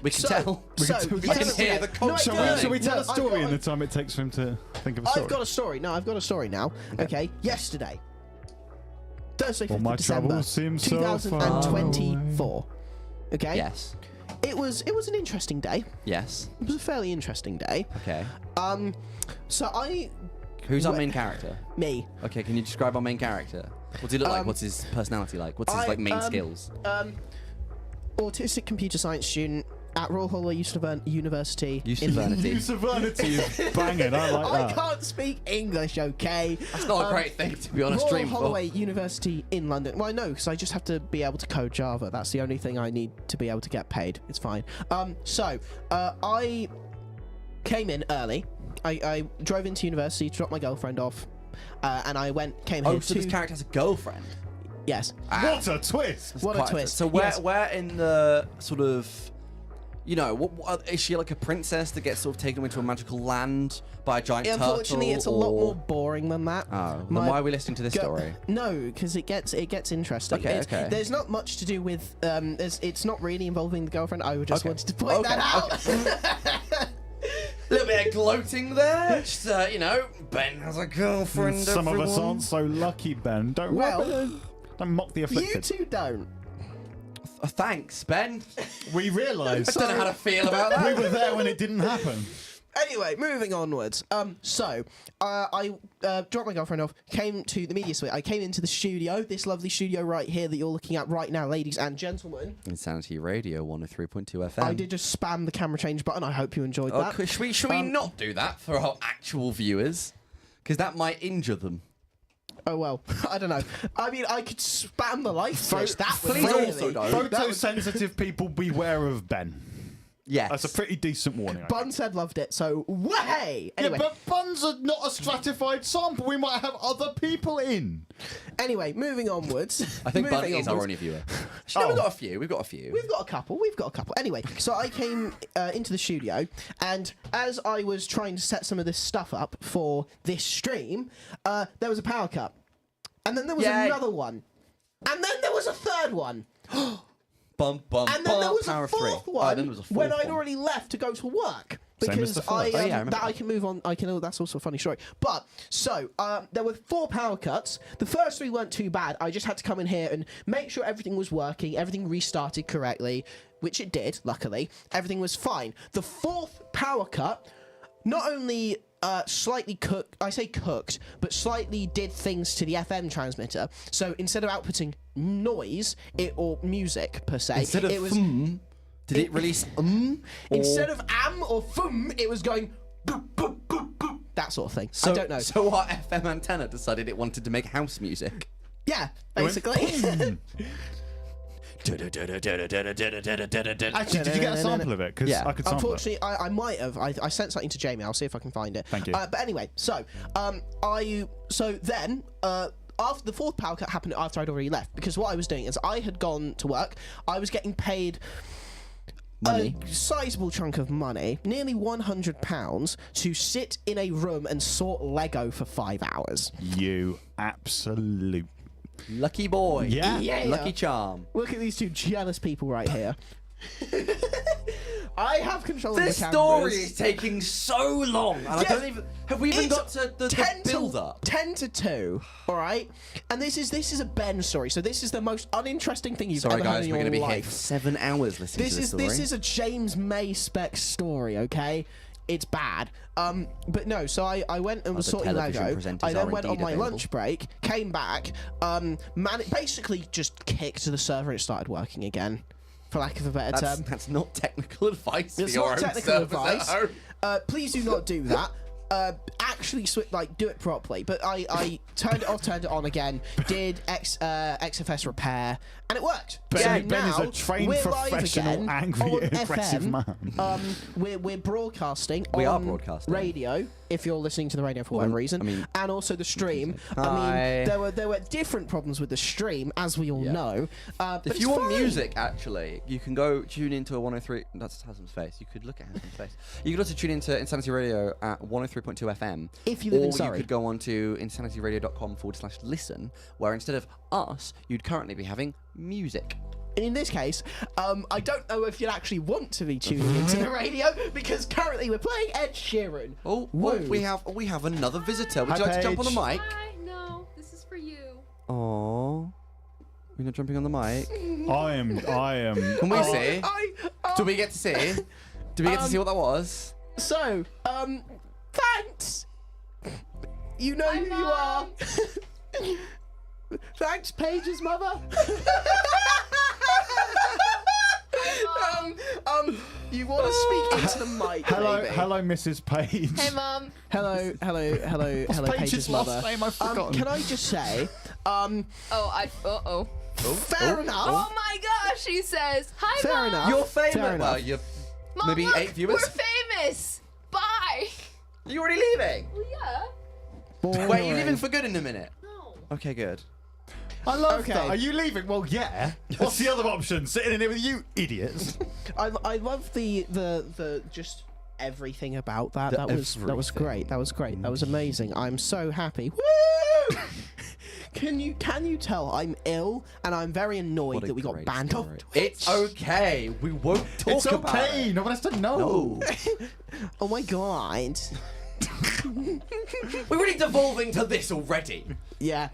We can tell. We can tell. I can hear the cogs burning. Shall we tell a I've story got- in the time it takes for him to think of a story? I've got a story. No, I've got a story now. Okay. Yesterday, Thursday, 5th Well, my of December, troubles seem so far 2024. Okay. Yes. It was an interesting day. Yes. It was a fairly interesting day. Okay. So Who's our main character? me. Okay, can you describe our main character? What's he look like? What's his personality like? What's his like main skills? Autistic computer science student. at Royal Holloway University. Usavernity. Banging, I like I that. can't speak English, okay? That's not a great thing to be on a Royal stream for. Holloway University in London. Well, I know, because I just have to be able to code Java. That's the only thing I need to be able to get paid. It's fine. I came in early. I drove into university to drop my girlfriend off, and I came here. Oh, so this character has a girlfriend. Yes. What a twist! What a Quite twist. So Yes. where in the sort of, you know, what is she like a princess that gets sort of taken into a magical land by a giant turtle? Unfortunately, it's a lot more boring than that. Oh, then why are we listening to this story? No, because it gets interesting. Okay. There's not much to do with. It's not really involving the girlfriend. I just wanted to point that out. A little bit of gloating there. Just, you know, Ben has a girlfriend. Some of us everyone. aren't so lucky, Ben. Don't mock the afflicted. You two don't. Thanks, Ben. We realised. I don't know how to feel about that. We were there when it didn't happen. Anyway, moving onwards. I dropped my girlfriend off, came to the media suite. I came into the studio, this lovely studio right here that you're looking at right now, ladies and gentlemen. Insanity Radio 103.2 FM. I did just spam the camera change button. I hope you enjoyed that. Should we not do that for our actual viewers? Because that might injure them. Oh well, I don't know. I mean, I could spam the light switch. That would please really, also don't. Photosensitive people, beware of Ben. Yes. That's a pretty decent warning. Bun said loved it, so way. Anyway, Yeah, but Buns are not a stratified sample. We might have other people in. anyway, moving onwards. I think Bun Moving is our onwards. only viewer. No, we've got a few. We've got a few. We've got a couple. Anyway, so I came into the studio, and as I was trying to set some of this stuff up for this stream, there was a power cut. And then there was Yay. another one. And then there was a third one. Bum, bum, And then there was power a of three. fourth Oh, one then there was a fourth when I'd one. already left to go to work. Same as Because the first. I, Oh, yeah, I remember that I that. can move on. That's also a funny story. But so there were 4 power cuts. The first 3 weren't too bad. I just had to come in here and make sure everything was working, everything restarted correctly, which it did. Luckily, everything was fine. The 4th power cut, not only slightly cooked, but slightly did things to the FM transmitter. So instead of outputting noise or music per se, Instead of it was did it release instead of or fum, it was going boop boop boop boop, that sort of thing. So, I don't know. So our FM antenna decided it wanted to make house music. Yeah, basically. Actually, did you get a sample of it? Because Yeah. I could sample it. Unfortunately, I might have. I sent something to Jamie. I'll see if I can find it. Thank you. But anyway, so then after the 4th power cut happened after I'd already left, because what I was doing is I had gone to work. I was getting paid Money. a sizable chunk of money, nearly £100, to sit in a room and sort Lego for 5 hours. You absolute. Lucky boy. Yeah. Yeah. Lucky charm. Look at these two jealous people right here. I have control of This the story cameras. is taking so long, and I Yeah. don't even. Have we even It's got to the 10 build up? 10 to 2, all right? And this is a Ben story, so this is the most uninteresting thing you've Sorry, ever heard guys, in we're your going to be here life. for 7 hours listening to this story. This is a James May spec story, okay? It's bad. But no, so I went and was Other sorting television Lego. presenters I then are went on indeed my available. lunch break, came back, it basically just kicked the server and it started working again, for lack of a better term. That's not technical advice for It's your not own technical servers at advice. home. Please do not do that. Actually, do it properly. But I turned it off, turned it on again, did XFS repair, and it worked. Ben So is a now trained we're live professional, again angry, on aggressive FM. man. We're broadcasting. We are on broadcasting. radio. If you're listening to the radio for whatever reason, I mean- and also the stream. I Hi. mean, there were different problems with the stream, as we all Yeah. know. But If it's you want fine. music, actually, you can go tune into a 103. That's Hassam's face. You could look at Hassam's face. You could also tune into Insanity Radio at 103.2 FM. If you live or in Surrey. you could go on to insanityradio.com/listen, where instead of us, you'd currently be having music. In this case, I don't know if you'd actually want to be tuning into the radio, because currently we're playing Ed Sheeran. Oh, Woo. we have another visitor. Would Hi, you like to jump on the Paige. mic? Hi, no, this is for you. Oh, we're not jumping on the mic. I am. Can we see? I, Do we get to see? Do we get to see what that was? So, thanks. You know who you are. Thanks, Paige's mother. You want to speak into the mic, Hello, baby. hello, Mrs. Page. Hey, Mum. Hello, Paige's mother. Last name? I've forgotten. Can I just say, Uh-oh. fair enough. Oh my gosh, she says. Hi, Fair Mum. enough. You're famous. Fair enough. Well, you're Mum, maybe look, 8 viewers. We're famous. Bye. You already leaving? Well, yeah. Wait, you leaving for good in a minute? No. Okay, good. I love Okay. that. Are you leaving? Well, yeah. What's the other option? Sitting in here with you idiots. I love the just everything about that. That was great. That was great. That was amazing. I'm so happy. Woo! Can you tell I'm ill and I'm very annoyed that we got banned off Twitch? It's okay. We won't talk It's about okay. it. No one has to know. Oh my god. We're already devolving to this already. Yeah.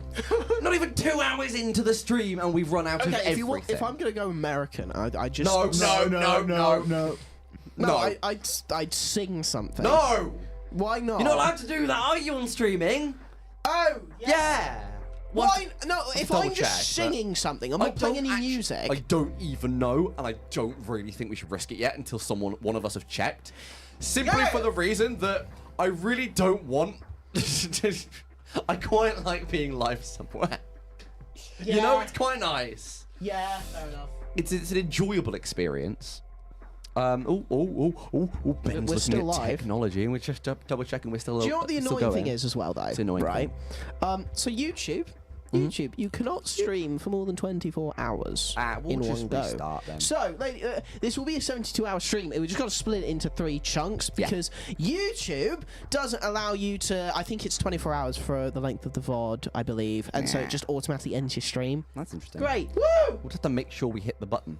Not even 2 hours into the stream and we've run out of Okay, everything. if I'm gonna go American, I just No. I'd sing something. No! Why not? You're not allowed to do that, are you, on streaming? Oh Yeah. Why? No, if double I'm just check, singing something, I'm not playing any music. I don't even know, and I don't really think we should risk it yet until one of us have checked. Simply for the reason that I really don't want. I quite like being live somewhere. Yeah. You know, it's quite nice. Yeah, fair enough. It's an enjoyable experience. Ben's We're looking still at live. technology, and we're just double checking we're still. Do you know what the still annoying going. thing is as well, though? It's an annoying right? thing. So YouTube, you cannot stream for more than 24 hours We'll in just one go. restart then. So this will be a 72-hour stream. We just got to split it into 3 chunks because YouTube doesn't allow you to. I think it's 24 hours for the length of the VOD, I believe, and so it just automatically ends your stream. That's interesting. Great. Woo! We'll just have to make sure we hit the button.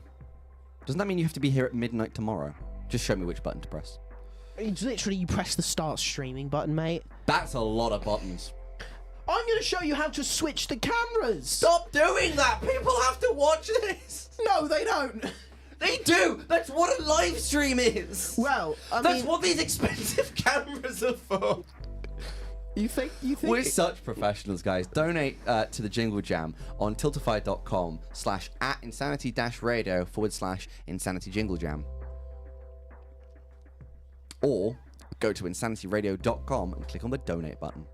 Doesn't that mean you have to be here at midnight tomorrow? Just show me which button to press. It's literally, you press the start streaming button, mate. That's a lot of buttons. I'm going to show you how to switch the cameras. Stop doing that! People have to watch this! No, they don't. They do! That's what a live stream is! Well, That's what these expensive cameras are for! You think? We're such professionals, guys. Donate to the Jingle Jam on tiltify.com/@insanity-radio/insanity Jingle Jam. Or go to insanityradio.com and click on the donate button.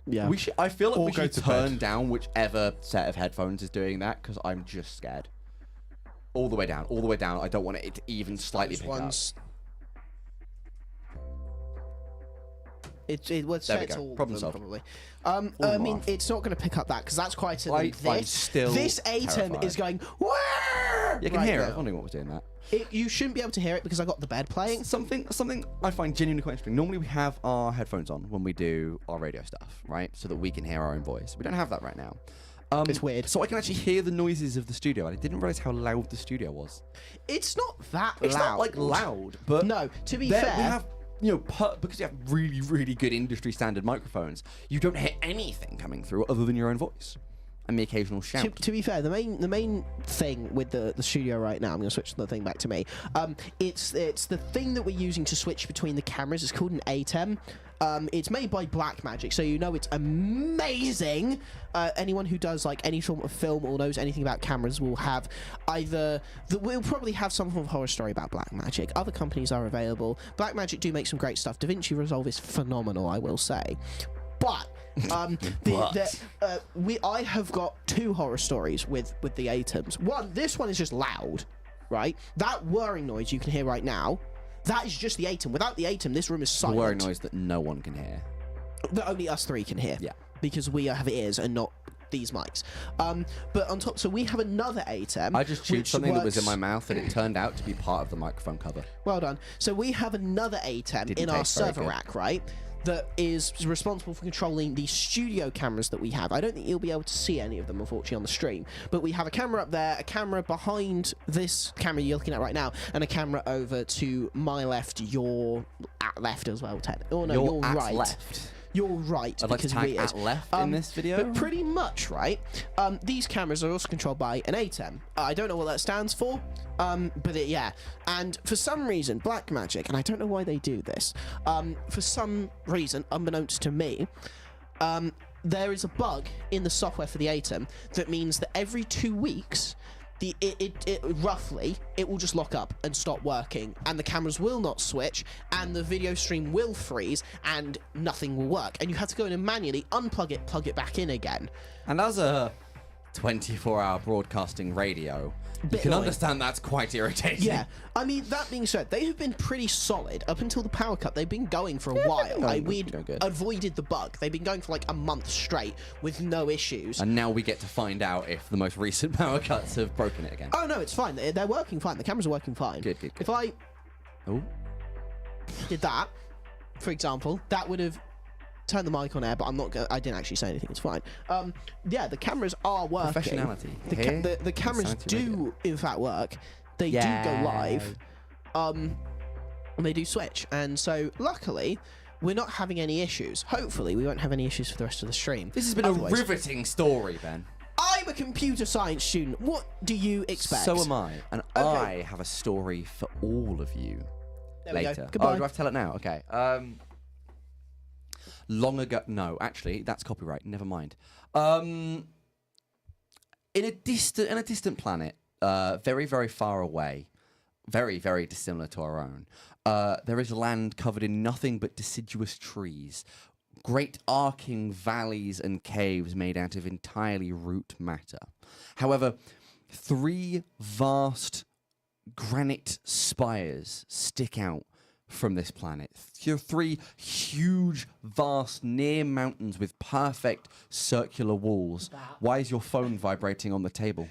Yeah. I feel like Or we go should to turn bed. down whichever set of headphones is doing that, because I'm just scared. All the way down. I don't want it to even slightly pick up. It was There we set go. all Problem of them, solved. probably. All I mean, off. it's not going to pick up that because that's quite a I'm this. still This ATEM terrified. is going. Where? You can hear it. I was wondering what was doing that. You shouldn't be able to hear it because I got the bed playing. Something I find genuinely quite interesting. Normally we have our headphones on when we do our radio stuff, right? So that we can hear our own voice. We don't have that right now. It's weird. So I can actually hear the noises of the studio, and I didn't realize how loud the studio was. It's not that It's loud. not like loud, but No, to be there- fair, we have, because you have really, really good industry standard microphones, you don't hear anything coming through other than your own voice and the occasional shout. To be fair, the main thing with the studio right now, I'm going to switch the thing back to me. It's the thing that we're using to switch between the cameras. It's called an ATEM. It's made by Blackmagic, so you know it's amazing. Anyone who does like any sort of film or knows anything about cameras will have we'll probably have some form of horror story about Blackmagic. Other companies are available. Blackmagic do make some great stuff. DaVinci Resolve is phenomenal, I will say. But I have got 2 horror stories with the ATEMs. This one is just loud, right? That whirring noise you can hear right now, that is just the ATEM. Without the ATEM, this room is The silent. whirring noise that no one can hear. That only us 3 can hear. Yeah. Because we have ears and not these mics. But on top, so we have another ATEM. I just chewed which something that was in works- my mouth and it turned out to be part of the microphone cover. Well done. So we have another ATEM Didn't in our taste very server good. rack, right? That is responsible for controlling the studio cameras that we have. I don't think you'll be able to see any of them, unfortunately, on the stream. But we have a camera up there, a camera behind this camera you're looking at right now, and a camera over to my left, your at left as well, Ted. Oh no, You're you're at right. left. You're right. I'd like to because tag we at left in this video. But pretty much, right? These cameras are also controlled by an ATEM. I don't know what that stands for, but yeah. And for some reason, Blackmagic, and I don't know why they do this, for some reason, unbeknownst to me, there is a bug in the software for the ATEM that means that every 2 weeks, roughly it will just lock up and stop working, and the cameras will not switch, and the video stream will freeze, and nothing will work, and you have to go in and manually unplug it, plug it back in again. And as a 24-hour broadcasting radio, you Bit can annoying. understand that's quite irritating. Yeah, I mean, that being said, they have been pretty solid up until the power cut. They've been going for a while. We'd good. avoided the bug. They've been going for like a month straight with no issues. And now we get to find out if the most recent power cuts have broken it again. Oh no, it's fine. They're working fine. The cameras are working fine. Good. If I Oh. did that, for example, that would have turned the mic on air, but I didn't actually say anything. It's fine. Yeah, the cameras are working. Professionality. The cameras Sanity do, radio. in fact, work. They do go live. And they do switch. And so, luckily, we're not having any issues. Hopefully, we won't have any issues for the rest of the stream. This has been Otherwise, a riveting story, Ben. I'm a computer science student. What do you expect? So am I. And Okay. I have a story for all of you There we later. go. Goodbye. Oh, do I have to tell it now? Okay. Long ago. No, actually, that's copyright. Never mind. In a distant planet, very, very far away, very, very dissimilar to our own, there is land covered in nothing but deciduous trees, great arcing valleys and caves made out of entirely root matter. However, 3 vast granite spires stick out from this planet. 3 huge, vast, near mountains with perfect circular walls. Why is your phone vibrating on the table?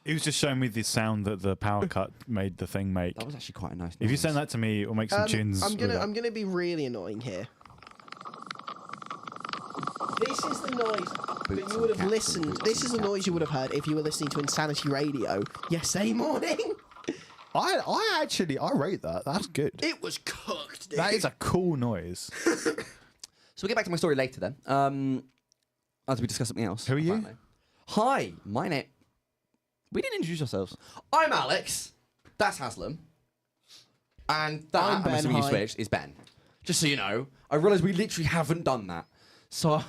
He was just showing me the sound that the power cut made the thing make. That was actually quite a nice noise. If you send that to me, we'll make some tunes. I'm with that. gonna be really annoying here. This is the noise that you would have listened. This is the noise you would have heard if you were listening to Insanity Radio yesterday morning. I rate that. That's good. It was cooked, dude. That is a cool noise. So we'll get back to my story later then. As we discuss something else. Who are you? apparently. Hi, my name... We didn't introduce ourselves. I'm Alex. That's Haslam. And that, I'm Ben, assuming you hi. switched, is Ben. Just so you know, I realise we literally haven't done that. So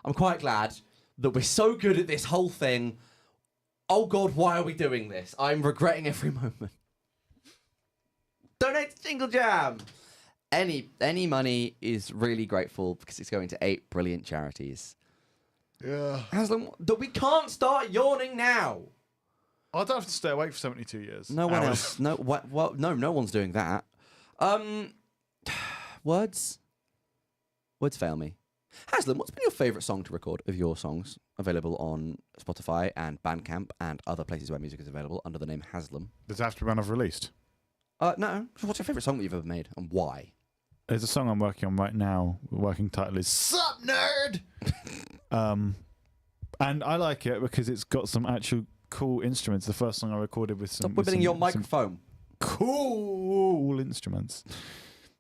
I'm quite glad that we're so good at this whole thing. Oh God, why are we doing this? I'm regretting every moment. Donate to Jingle Jam. Any money is really grateful because it's going to 8 brilliant charities. Yeah. Haslam, we can't start yawning now. I don't have to stay awake for 72 years. No one Hours. else. No, what? No one's doing that. Words fail me. Haslam, what's been your favourite song to record of your songs? Available on Spotify and Bandcamp and other places where music is available under the name Haslam. Does it have to be one I've released? No. What's your favourite song that you've ever made and why? There's a song I'm working on right now. The working title is Sup Nerd! And I like it because it's got some actual cool instruments. The first song I recorded with some... Stop wibbling your microphone. Cool instruments.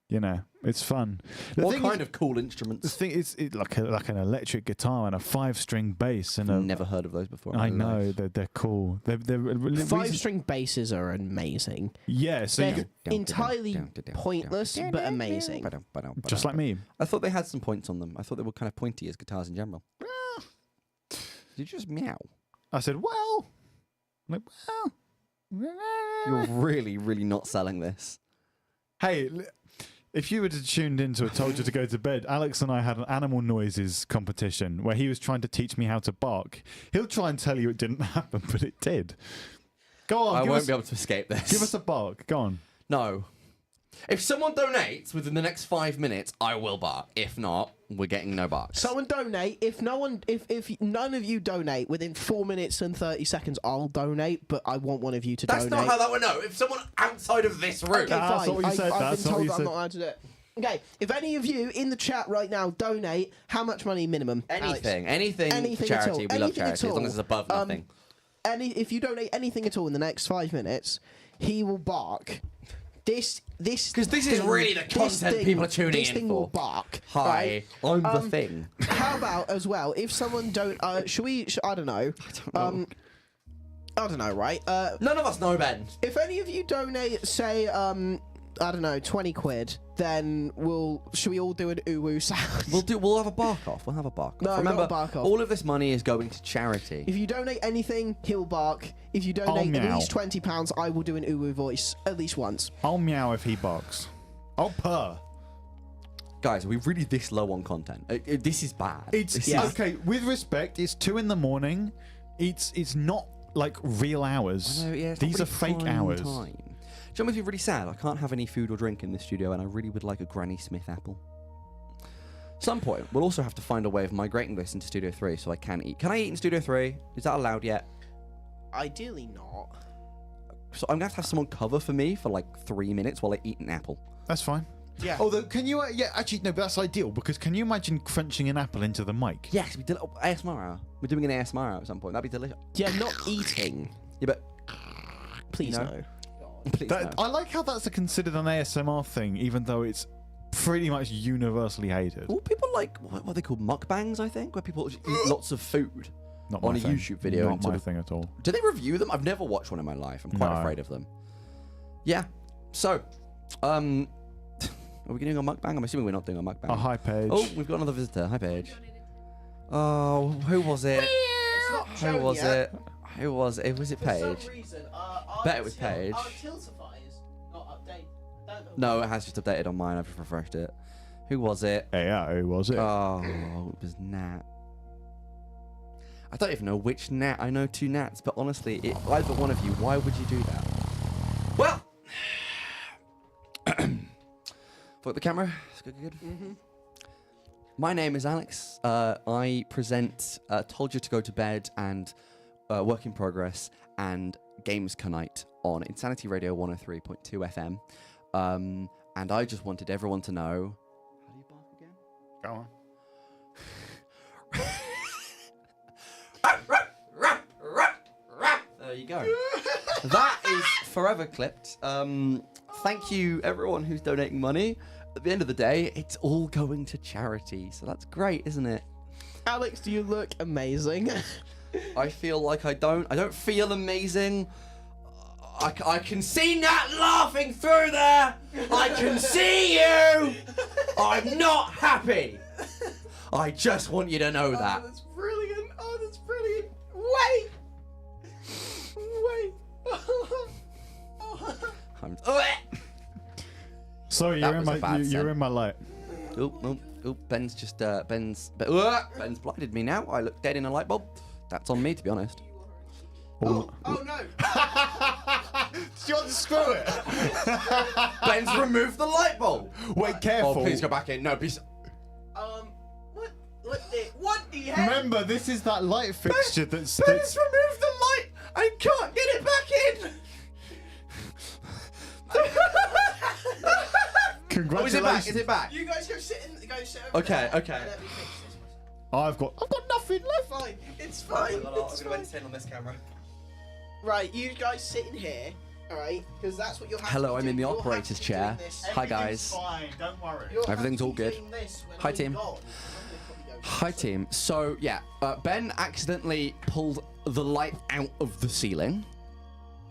You know, it's fun. What kind of of cool The instruments? thing is, like an electric guitar and a 5-string bass and a. Never heard of those before. I in my know life. they're cool. They're 5-string basses are amazing. Yeah, so you They're could, entirely pointless but amazing. just like me. I thought they had some points on them. I thought they were kind of pointy as guitars in general. Did you just meow? I said, well, I'm like, well. You're really, really not selling this. Hey, if you would have tuned into it, told you to go to bed, Alex and I had an animal noises competition where he was trying to teach me how to bark. He'll try and tell you it didn't happen, but it did. Go on, I give won't us, be able to escape this. give us a bark. Go on. No. If someone donates within the next 5 minutes, I will bark. If not, we're getting no barks. Someone donate. If none of you donate within 4 minutes and 30 seconds, I'll donate. But I want one of you to That's donate. not how that would know. If someone outside of this room. Okay, That's fine. what you said, I've that's been what told you that I'm said. not allowed to do it. Okay, if any of you in the chat right now donate, how much money minimum? Alex? Anything Anything charity. at all. We love Anything at charity as long all. as it's above nothing. If you donate anything at all in the next 5 minutes, he will bark. This 'Cause this is really the content people are tuning this in thing for. will bark. Hi, right? I'm the thing. How about as well? If someone don't, should we? I don't know. I don't know, right? None of us know, Ben. If any of you donate, say, I don't know, 20 quid, then should we all do an ooh sound? We'll have a bark off. We'll have a bark off. No, Remember, not a bark off. all of this money is going to charity. If you donate anything, he'll bark. If you donate at meow. least £20, I will do an ooh voice at least once. I'll meow if he barks. I'll purr. Guys, are we really this low on content? This is bad. It's okay. With respect, it's 2 a.m. It's not like real hours. I know, yeah, it's These not are really fake prime hours. Time. Do you know what's really sad? I can't have any food or drink in this studio, and I really would like a Granny Smith apple. Some point, we'll also have to find a way of migrating this into Studio 3 so I can eat. Can I eat in Studio 3? Is that allowed yet? Ideally not. So I'm going to have someone cover for me for like 3 minutes while I eat an apple. That's fine. Yeah. Although, can you? Actually, no. But that's ideal because can you imagine crunching an apple into the mic? Yes, we did ASMR hour. We're doing an ASMR hour at some point. That'd be delicious. Yeah, not eating. Yeah, but Please No. no. please no. I like how that's considered an ASMR thing, even though it's pretty much universally hated. Well, people like what are they called? Mukbangs, I think, where people just eat lots of food Not on my a thing. YouTube video. Not and my sort of- thing at all. Do they review them? I've never watched one in my life. I'm quite No. afraid of them. Yeah. So, are we doing a mukbang? I'm assuming we're not doing a mukbang. Oh, hi, Paige. Oh, we've got another visitor. Hi, Paige. Oh, who was it? Who was it? Who was it? Was it Paige? For some reason, Bet it was Paige. Our Tiltify is not updated. Don't know. No, it has just updated on mine. I've just refreshed it. Who was it? Hey, yeah, who was it? Oh, it was Nat. I don't even know which Nat. I know 2 Nats, but honestly, either one of you, why would you do that? Well, fuck the camera. It's good. My name is Alex. I present Told You to Go to Bed and Work in Progress and Games Night on Insanity Radio 103.2 FM. And I just wanted everyone to know. How do you bark again? Go on. There you go. That is forever clipped. Thank you, everyone who's donating money. At the end of the day, it's all going to charity, so that's great, isn't it? Alex, do you look amazing? I feel like I don't feel amazing. I can see Nat laughing through there. I can see you. I'm not happy. I just want you to know that. Oh, that's brilliant. Oh, that's brilliant. Wait. I'm, Sorry, That you're in was a my bad you're scent. in my light. Ben's just Ben's blinded me now. I look dead in a light bulb. That's on me, to be honest. Oh no. Do you want to screw it? Ben's removed the light bulb. Wait, careful. Oh, please go back in. No, please. What the hell? Remember, this is that light fixture that's. Ben's removed the light. I can't get it back in. Oh, is it back? Is it back? You guys go sit over Okay, there okay. and let me fix this. I've got nothing left. Fine. It's fine. I'm gonna entertain on this camera. Right, you guys sit in here, alright? Because that's what you'll have Hello, to be I'm in doing. the You'll have operator's to be chair. doing this. Hi, guys. Fine, don't worry. You'll have Everything's to all be good. doing this when Hi, I'm team. gone. Hi, team. So, yeah, Ben accidentally pulled the light out of the ceiling.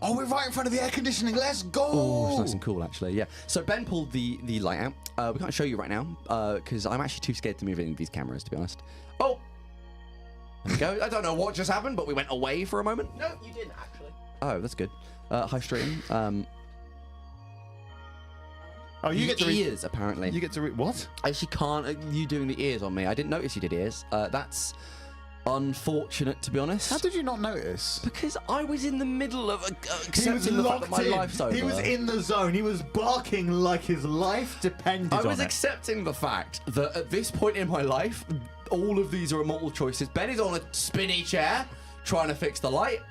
Oh, we're right in front of the air conditioning. Let's go. Oh, it's nice and cool, actually, yeah. So Ben pulled the light out. We can't show you right now because I'm actually too scared to move in these cameras, to be honest. Oh! There we go. I don't know what just happened, but we went away for a moment. No, you didn't actually. Oh, that's good. Hi, stream. Oh, you get to read. ears, apparently. You get to read what? I actually can't. You doing the ears on me? I didn't notice you did ears. That's unfortunate, to be honest. How did you not notice? Because I was in the middle of He was accepting the fact that locked my in. life's over. He was in the zone. He was barking like his life depended I on was it. accepting the fact that at this point in my life, all of these are multiple choices. Ben is on a spinny chair trying to fix the light.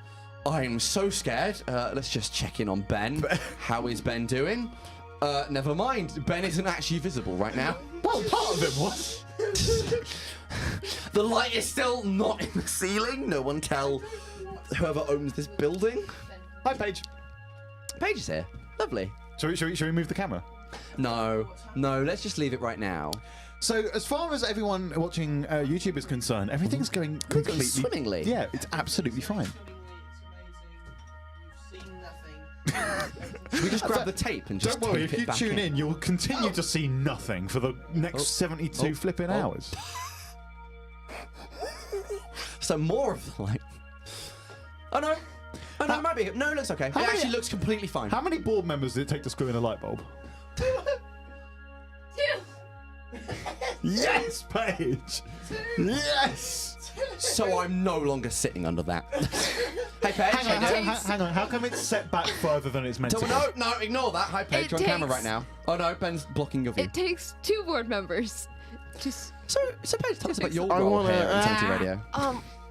I'm so scared. Let's just check in on Ben. How is Ben doing? Never mind. Ben isn't actually visible right now. Well, part of it was. The light is still not in the ceiling. No one tell whoever owns this building. Hi, Paige. Paige is here. Lovely. Shall we move the camera? No, let's just leave it right now. So, as far as everyone watching YouTube is concerned, everything's going completely swimmingly. Yeah, it's absolutely fine. You've seen nothing. We just grab the tape and just Don't worry, tape if it you back tune in, you'll continue to see nothing for the next 72 flipping hours. So more of the light. Oh no. Oh no, it might be. No, it looks okay. It actually looks completely fine. How many board members did it take to screw in a light bulb? 2. Yes, Paige! Yes! So I'm no longer sitting under that. Hey, Paige. Hang on. How come it's set back further than it's meant to be? No, ignore that. Hi, Paige. You're on camera right now. Oh no, Ben's blocking your view. It takes 2 board members. Just So Paige, tell us about your I role wanna- here at Sanity Radio.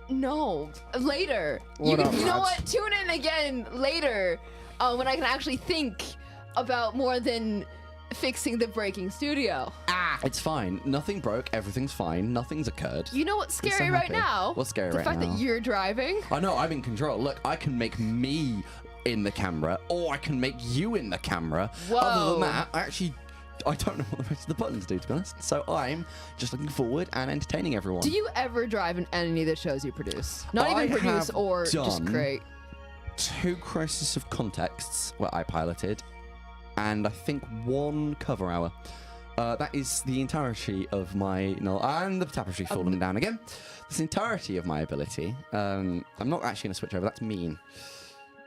no. Later. You know what? Tune in again later, when I can actually think about more than fixing the breaking studio. It's fine. Nothing broke. Everything's fine. Nothing's occurred. You know what's so scary right happy. now? What's scary the right fact now? that you're driving. I know, I'm in control. Look, I can make me in the camera, or I can make you in the camera. Whoa. Other than that, I don't know what the rest of the buttons do, to be honest. So I'm just looking forward and entertaining everyone. Do you ever drive in any of the shows you produce? Not I even produce have or just done create. 2 Crisis of Contexts where I piloted, and I think 1 cover hour. That is the entirety of my... and the tapestry falling down again. This entirety of my ability. I'm not actually going to switch over. That's mean.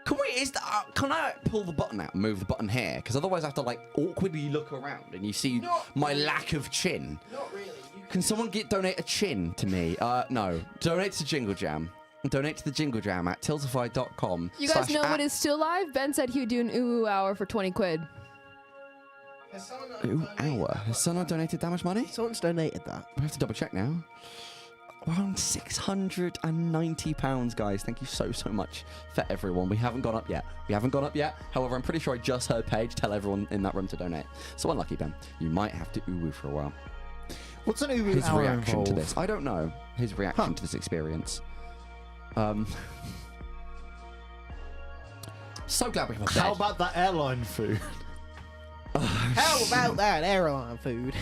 Can I pull the button out and move the button here? Because otherwise I have to awkwardly look around and you see my lack of chin. Not really. Can someone donate a chin to me? No. Donate to Jingle Jam. Donate to the Jingle Jam at tiltify.com. You guys know what is still live? Ben said he would do an ooh hour for 20 quid. Has someone donated that much money? Someone's donated that. We have to double check now. Around £690, guys. Thank you so much for everyone. We haven't gone up yet. However, I'm pretty sure I just heard Paige tell everyone in that room to donate. So unlucky, Ben. You might have to ooh for a while. What's an Uwu His hour reaction to involve? this? I don't know. His reaction to this experience. So glad we have a bed. How about that airline food? How about that airline food?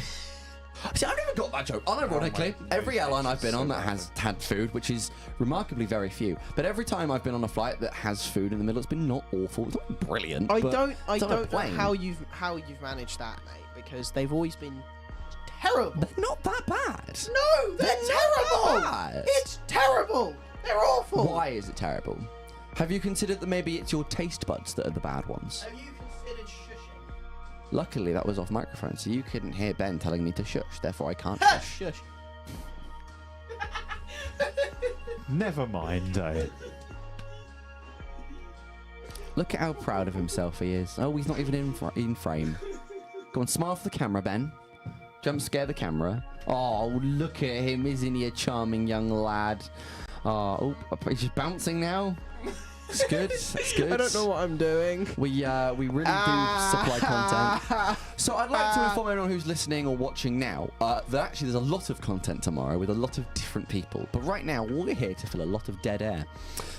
See, I've never got that joke. Unironically, every airline I've been on that has had food, which is remarkably very few, but every time I've been on a flight that has food in the middle, it's been not awful. It's not brilliant. I but don't it's on a know plane. how you've managed that, mate, because they've always been terrible. They're not that bad. No, they're They're not terrible. that bad. It's terrible. They're awful. Why is it terrible? Have you considered that maybe it's your taste buds that are the bad ones? Have you considered shushing? Luckily, that was off microphone, so you couldn't hear Ben telling me to shush. Therefore, I can't Shush. shush. Never mind, eh? Look at how proud of himself he is. Oh, he's not even in frame. Go on, smile for the camera, Ben. Jump scare the camera. Oh, look at him. Isn't he a charming young lad? Oh, he's just bouncing now. It's good. It's good. I don't know what I'm doing. We really do supply content. So I'd like to inform everyone who's listening or watching now that actually there's a lot of content tomorrow with a lot of different people. But right now, we're here to fill a lot of dead air.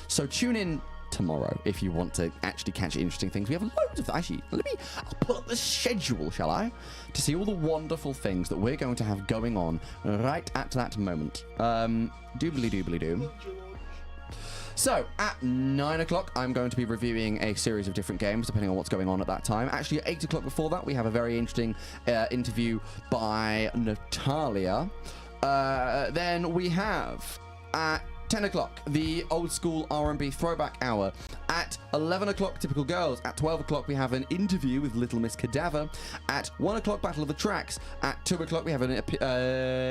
So tune in tomorrow if you want to actually catch interesting things. We have loads of... Actually, I'll pull up the schedule, shall I? To see all the wonderful things that we're going to have going on right at that moment. Doobly-doobly-doo. So, at 9 o'clock, I'm going to be reviewing a series of different games, depending on what's going on at that time. Actually, at 8 o'clock before that, we have a very interesting interview by Natalia. Then we have, at 10 o'clock, the old school R&B throwback hour. At 11 o'clock, Typical Girls. At 12 o'clock, we have an interview with Little Miss Cadaver. At 1 o'clock, Battle of the Tracks. At 2 o'clock, we have an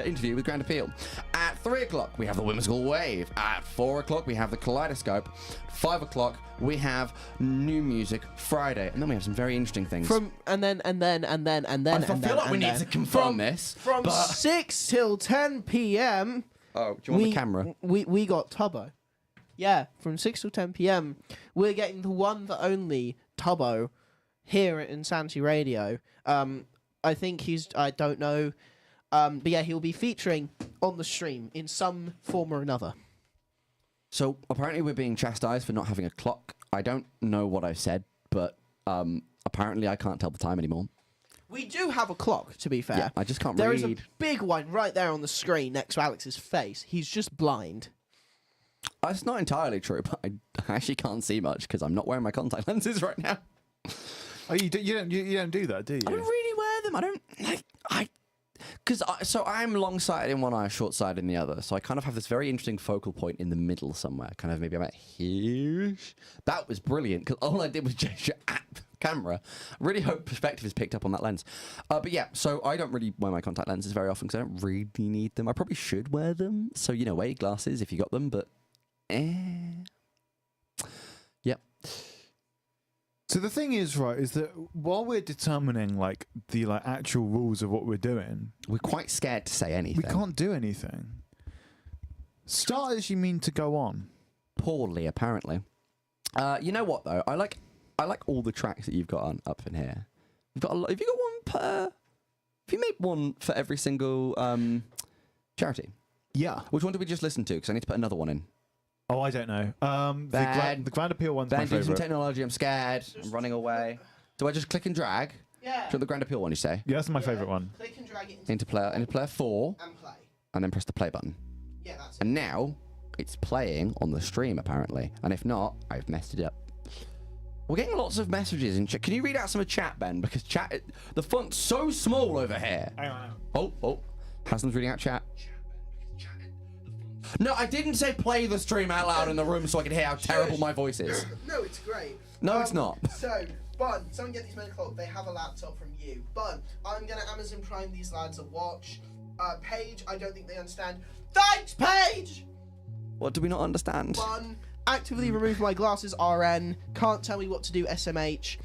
interview with Grand Appeal. At 3 o'clock, we have the Whimsical Wave. At 4 o'clock, we have the Kaleidoscope. 5 o'clock, we have New Music Friday. And then we have some very interesting things. And then. I feel like we need to confirm this. From 6 till 10 p.m. Oh, do you want the camera? We got Tubbo. Yeah, from 6 till 10 p.m. We're getting the one, the only Tubbo here at Insanity Radio. I think I don't know. But yeah, he'll be featuring on the stream in some form or another. So apparently we're being chastised for not having a clock. I don't know what I said, but apparently I can't tell the time anymore. We do have a clock, to be fair. Yeah, I just can't There read. is a big one right there on the screen next to Alex's face. He's just blind. That's not entirely true, but I actually can't see much because I'm not wearing my contact lenses right now. Oh, you don't do that, do you? I don't really wear them. I don't because I'm long-sighted in one eye, short-sighted in the other. So I kind of have this very interesting focal point in the middle somewhere. Kind of maybe I'm at here. That was brilliant because all I did was gesture at the camera. I really hope perspective is picked up on that lens. But yeah, so I don't really wear my contact lenses very often because I don't really need them. I probably should wear them. So wear your glasses if you got them. But yep. So the thing is, right, is that while we're determining the actual rules of what we're doing, we're quite scared to say anything. we can't do anything. Start as you mean to go on. Poorly, apparently. You know what though? I like all the tracks that you've got on up in here. You've got a lot. Have you got one per? Have you made one for every single charity? Yeah. Which one did we just listen to? Because I need to put another one in. Oh, I don't know. Ben. The Grand Appeal one's my Ben, do some favourite. technology. I'm scared. I'm running away. Do I just click and drag? Yeah. To the Grand Appeal one, you say? Yeah, that's my favourite one. Click and drag it Into player 4, and play. and then press the play button. Yeah, that's it. And now it's playing on the stream apparently. And if not, I've messed it up. We're getting lots of messages in chat. Can you read out some of chat, Ben? Because chat, the font's so small over here. Oh. Haslam's reading out chat. No, I didn't say play the stream out loud in the room so I could hear how terrible my voice is. No, it's great. No, it's not. So, Bun, someone get these men o'clock. They have a laptop from you. Bun, I'm going to Amazon Prime these lads a watch. Paige, I don't think they understand. Thanks, Paige! What do we not understand? Bun, actively remove my glasses, RN. Can't tell me what to do, SMH.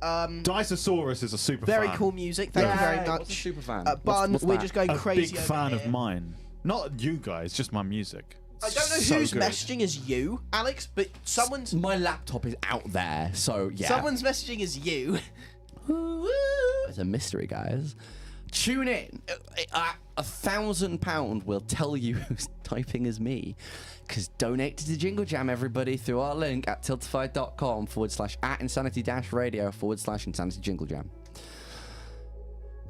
Dicesaurus is a super Very fan. cool music. Thank you very much. What's a super fan? Bun, What's we're that? just going A crazy big over fan here. of mine. Not you guys, just my music. I don't know So who's good. messaging as you, Alex, but someone's My laptop is out there, so yeah. someone's messaging as you. It's a mystery, guys. Tune in. £1,000 will tell you who's typing as me. Because donate to the Jingle Jam, everybody, through our link at tiltified.com/@insanity-radio/insanity Jingle Jam.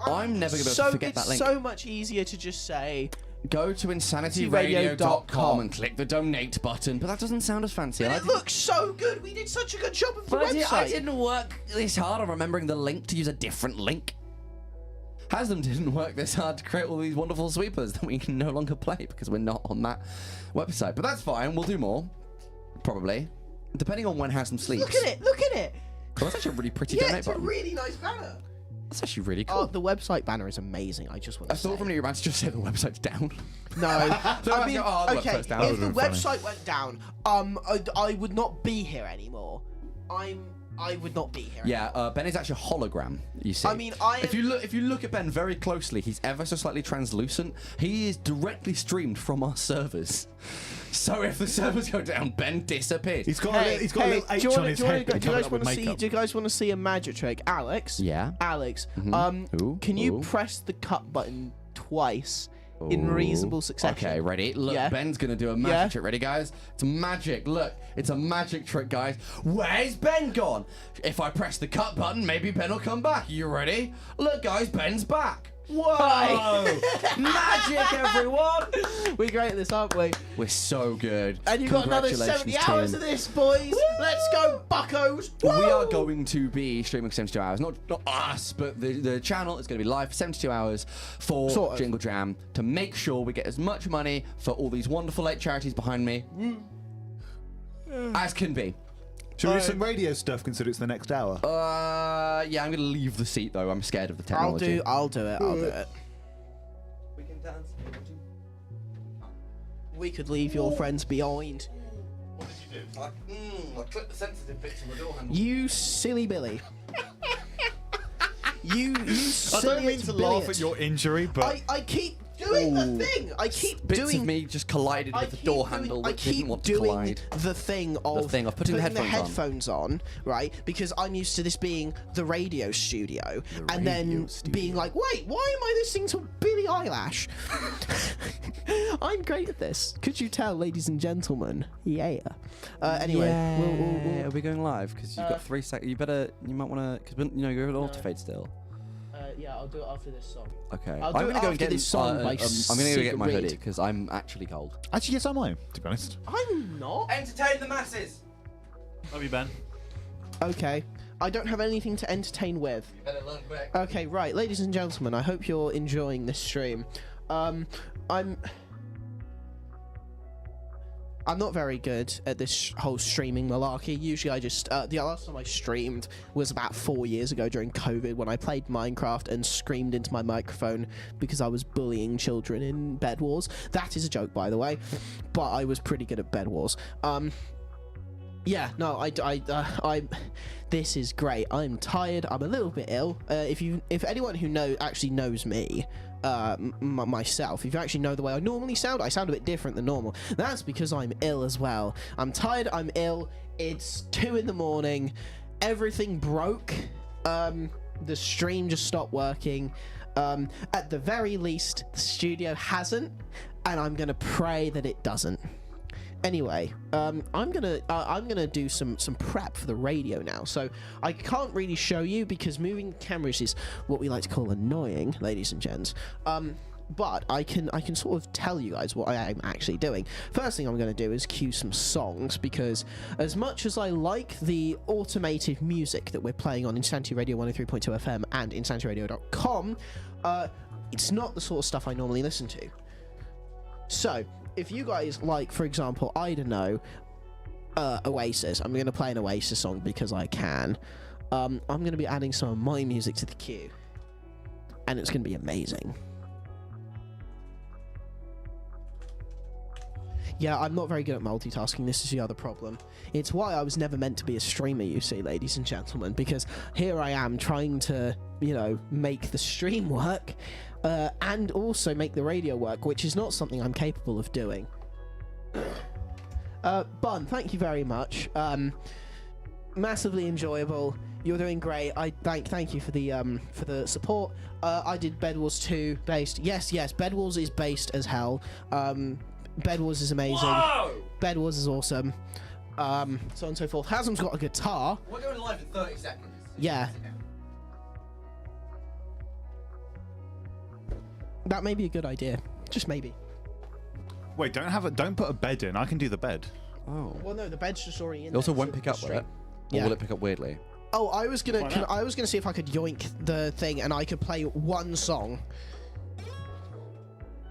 I'm never going to be able to forget that link. It's so much easier to just say, Go to insanityradio.com and click the donate button, but that doesn't sound as fancy. but it looks so good. We did such a good job of the But website. I didn't work this hard on remembering the link to use a different link. Haslam didn't work this hard to create all these wonderful sweepers that we can no longer play because we're not on that website. But that's fine. We'll do more. Probably. Depending on when Haslam sleeps. Look at it. Look at it. Oh, that's actually a really pretty Yeah, donate it's a button. really nice banner. That's actually really cool. Oh, the website banner is amazing. I just want I to say. thought from your about to just say the website's down. No. So I mean, oh, the okay, website's down. if That the would've been website went down, I would not be here anymore. I would not be here. Yeah, Ben is actually a hologram. You see. I mean, if you look at Ben very closely, he's ever so slightly translucent. He is directly streamed from our servers. So if the servers go down, Ben disappears. He's got a little H do you on wanna- his do you wanna head. go- but do you covered guys up with want to see? makeup. Do you guys want to see a magic trick, Alex? Yeah. Alex. Ooh, Can you ooh. press the cut button twice in reasonable succession? Okay, ready? Look, Yeah. Ben's gonna do a magic Yeah. trick. Ready, guys? It's magic. Look, it's a magic trick, guys. Where's Ben gone? If I press the cut button, maybe Ben will come back. You ready? Look, guys, Ben's back. Whoa! Magic, everyone! We're great at this, aren't we? We're so good. And you've got another 70 Congratulations, hours team. of this, boys. Let's go, buckos. We are Woo! going to be streaming for 72 hours. Not us, but the channel is going to be live for 72 hours for Sort of. Jingle Jam to make sure we get as much money for all these wonderful late charities behind me as can be. Should we do some radio stuff consider it's the next hour? Yeah, I'm going to leave the seat though. I'm scared of the technology. I'll do it. We can dance. We could leave your friends behind. What did you do? I clicked the sensitive bits on the door handle. You silly Billy. you I silly don't mean to laugh at your injury, but I keep doing the thing. I keep Bits doing. of me just collided with the door handle that didn't want to collide. the thing of putting the headphones on, right? Because I'm used to this being the radio studio, and then being like, wait, why am I listening to Billie Eilish? I'm great at this. Could you tell, ladies and gentlemen? Yeah. Anyway, Are we going live? Because you've got 3 seconds. You might want to, because you're an auto-fade still. yeah, I'll do it after this song. Okay. I'll do I'm it gonna go and after get this song by I'm gonna go get my Secret hoodie Reed. because I'm actually cold. actually, yes, am I, to be honest. I'm not. Entertain the masses. Love you, Ben. Okay. I don't have anything to entertain with. You better learn quick. Okay, right, ladies and gentlemen, I hope you're enjoying this stream. I'm not very good at this whole streaming malarkey. Usually I just, the last time I streamed was about 4 years ago during COVID when I played Minecraft and screamed into my microphone because I was bullying children in Bed Wars. That is a joke, by the way, but I was pretty good at Bed Wars. Yeah, no, this is great. I'm tired. I'm a little bit ill. If anyone who actually knows me, myself, if you actually know the way I normally sound, I sound a bit different than normal. That's because I'm ill as well. I'm tired. I'm ill. It's 2 in the morning. Everything broke. The stream just stopped working. At the very least, the studio hasn't, and I'm gonna pray that it doesn't. Anyway, I'm gonna do some prep for the radio now. So I can't really show you because moving cameras is what we like to call annoying, ladies and gents. But I can sort of tell you guys what I am actually doing. First thing I'm going to do is cue some songs, because as much as I like the automated music that we're playing on Insanity Radio 103.2 FM and insanityradio.com, it's not the sort of stuff I normally listen to. So if you guys like, for example, I don't know, Oasis, I'm going to play an Oasis song because I can. I'm going to be adding some of my music to the queue, and it's going to be amazing. Yeah, I'm not very good at multitasking. This is the other problem. It's why I was never meant to be a streamer, you see, ladies and gentlemen, because here I am trying to, you know, make the stream work, and also make the radio work, which is not something I'm capable of doing. Bun, thank you very much. Massively enjoyable. You're doing great. I thank you for the support. I did Bed Wars 2 based. Yes, Bed Wars is based as hell. Bed Wars is amazing. Whoa! Bed Wars is awesome. So on and so forth. Hasm's got a guitar. We're going live in 30 seconds. Yeah. That may be a good idea. Just maybe. Wait, don't put a bed in. I can do the bed. Oh. Well, no, the bed's just already in. It also there, won't so pick up, will it? Or Yeah. will it pick up weirdly? Oh, I was gonna see if I could yoink the thing and I could play one song.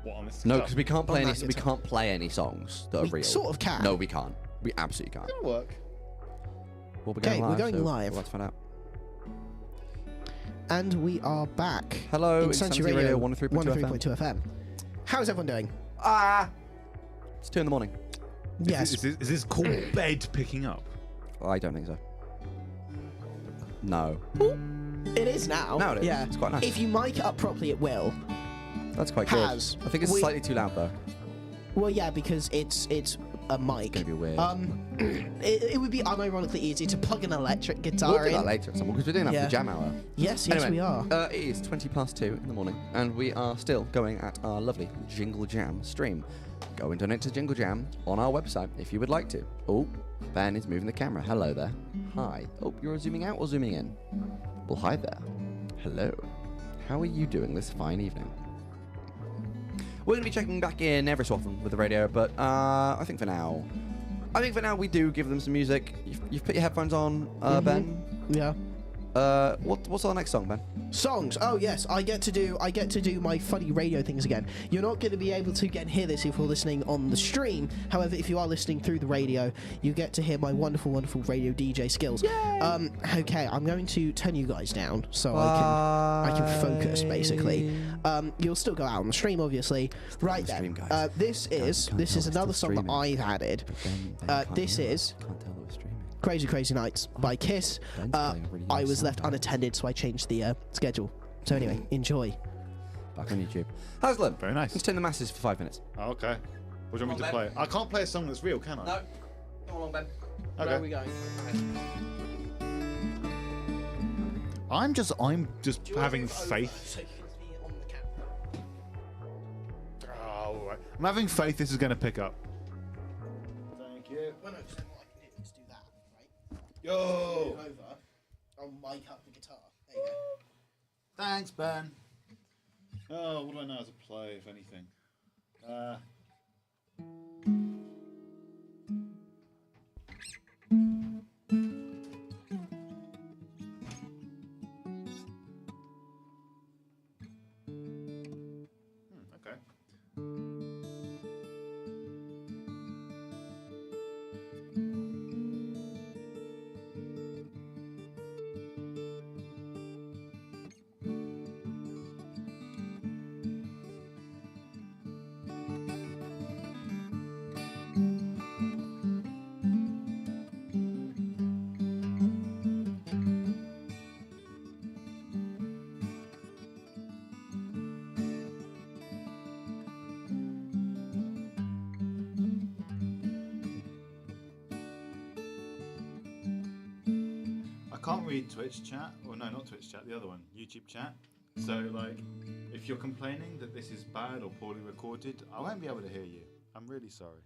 What, on this No, guitar? because we can't play On any. that We guitar. can't play any songs that are We real. sort of can. No, we can't. We absolutely can't. It'll work. Well, we're Okay, going live. we're going so live. Let's find out. And we are back. Hello, Insanity Insanity Radio 103.2 103.2 FM. How's everyone doing? It's 2 in the morning. Yes. Is this called bed picking up? I don't think so. No. It is now. Now it is. Yeah. It's quite nice. If you mic it up properly, it will. That's quite Has. good. I think it's slightly too loud though. Well, yeah, because it's a mic. It's gonna be weird. It would be unironically easy to plug an electric guitar We'll do in. that later at some point because we're doing that for Yeah. the jam hour. Yes, Anyway, we are. It is 2 in the morning, and we are still going at our lovely Jingle Jam stream. Go and donate to Jingle Jam on our website if you would like to. Oh, Ben is moving the camera. Hello there. Hi. Oh, you're zooming out or zooming in? Well, hi there. Hello. How are you doing this fine evening? We're going to be checking back in every so often with the radio, but I think for now we do give them some music. You've put your headphones on, Ben. Yeah. What's our next song, Ben? Songs. Oh yes, I get to do my funny radio things again. You're not going to be able to hear this if you're listening on the stream. However, if you are listening through the radio, you get to hear my wonderful, wonderful radio DJ skills. Yay! Okay, I'm going to turn you guys down so I can focus basically. You'll still go out on the stream, obviously. Right then. Stream, guys. This is another song that I've added. This is Can't tell that we're streaming. Crazy Crazy Nights by Kiss. Ben's playing a really I nice was left soundtrack. unattended, so I changed the schedule. So anyway, enjoy. Back on YouTube. Haslam. Very nice. Let's turn the masses for 5 minutes. Oh, okay. What do you want me to Come play? on, I can't play a song that's real, can I? No. Come along, Ben. Okay. Where are we going? I'm just having faith. So you can be on the camera. Oh, right. I'm having faith this is going to pick up. Thank you. Well, no, so what I can do is do that, right? Yo! Move over. I'll mic up the guitar. There you go. Thanks, Ben. Oh, what do I know how to play, if anything? can't read Twitch chat. Or no, not Twitch chat. The other one, YouTube chat. So like, if you're complaining that this is bad or poorly recorded, I won't be able to hear you. I'm really sorry.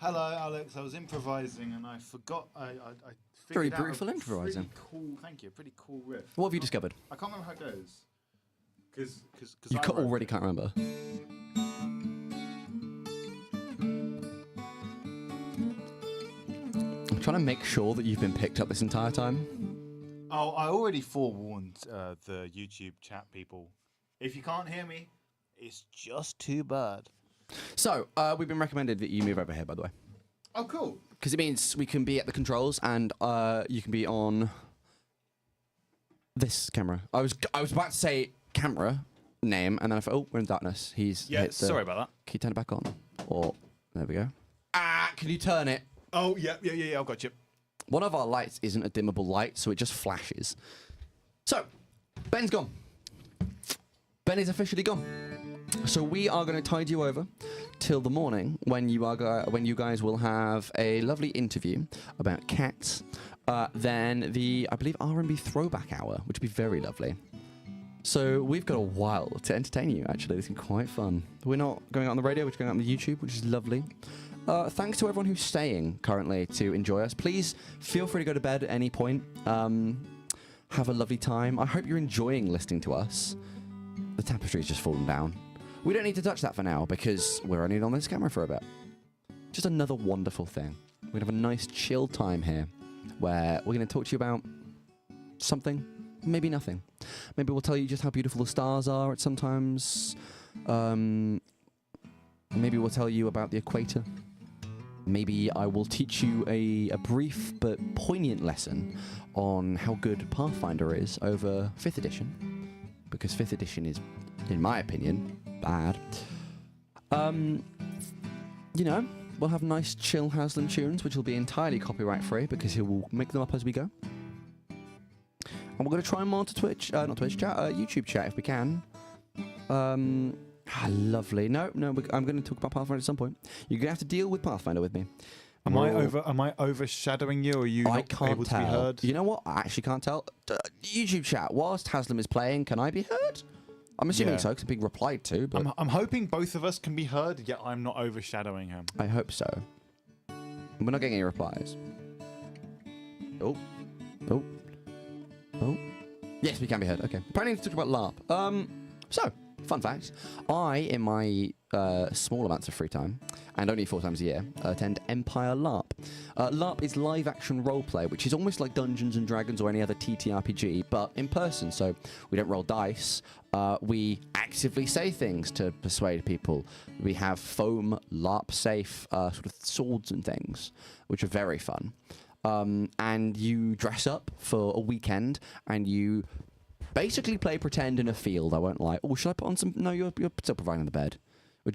Hello, Alex. I was improvising and I forgot. I Very figured out beautiful a improvising. Pretty cool. Thank you. Pretty cool riff. What have you discovered? I can't remember how it goes. Because You already can't remember. I'm trying to make sure that you've been picked up this entire time. Oh, I already forewarned the YouTube chat people. If you can't hear me, it's just too bad. So, we've been recommended that you move over here, by the way. Oh, cool. Because it means we can be at the controls and you can be on this camera. I was about to say camera name, and then I thought, oh, we're in darkness. Sorry about that. Can you turn it back on? Or, there we go. Can you turn it? Oh, yeah, I've got you. One of our lights isn't a dimmable light, so it just flashes. So, Ben's gone. Ben is officially gone. So we are going to tide you over till the morning when you guys will have a lovely interview about cats. Then I believe R&B throwback hour, which would be very lovely. So we've got a while to entertain you. Actually, this is quite fun. We're not going out on the radio; we're just going out on the YouTube, which is lovely. Thanks to everyone who's staying currently to enjoy us. Please feel free to go to bed at any point. Have a lovely time. I hope you're enjoying listening to us. The tapestry's just fallen down. We don't need to touch that for now because we're only on this camera for a bit. Just another wonderful thing. We're going to have a nice chill time here where we're going to talk to you about something, maybe nothing. Maybe we'll tell you just how beautiful the stars are at sometimes. Maybe we'll tell you about the equator. maybe I will teach you a brief but poignant lesson on how good Pathfinder is over 5th edition, because 5th edition is, in my opinion, bad. You know, we'll have nice chill Haslam tunes, which will be entirely copyright free because he will make them up as we go. And we're going to try and monitor Twitch, not Twitch chat, YouTube chat if we can. Lovely. No, I'm going to talk about Pathfinder at some point. You're going to have to deal with Pathfinder with me. Am I overshadowing you, or are you I not can't able to tell. be heard? You know what? I actually can't tell. YouTube chat. Whilst Haslam is playing, can I be heard? I'm assuming so, because I'm being replied to. But I'm hoping both of us can be heard, yet I'm not overshadowing him. I hope so. We're not getting any replies. Oh. Yes, we can be heard. Okay. Apparently, to talk about LARP. So, fun fact. I, in my small amounts of free time, and only 4 times a year, attend Empire LARP. LARP is live-action roleplay, which is almost like Dungeons & Dragons or any other TTRPG, but in person. So we don't roll dice. We actively say things to persuade people. We have foam, LARP-safe sort of swords and things, which are very fun. And you dress up for a weekend, and you basically play pretend in a field. I won't lie. Oh, should I put on some? No, you're still providing the bed.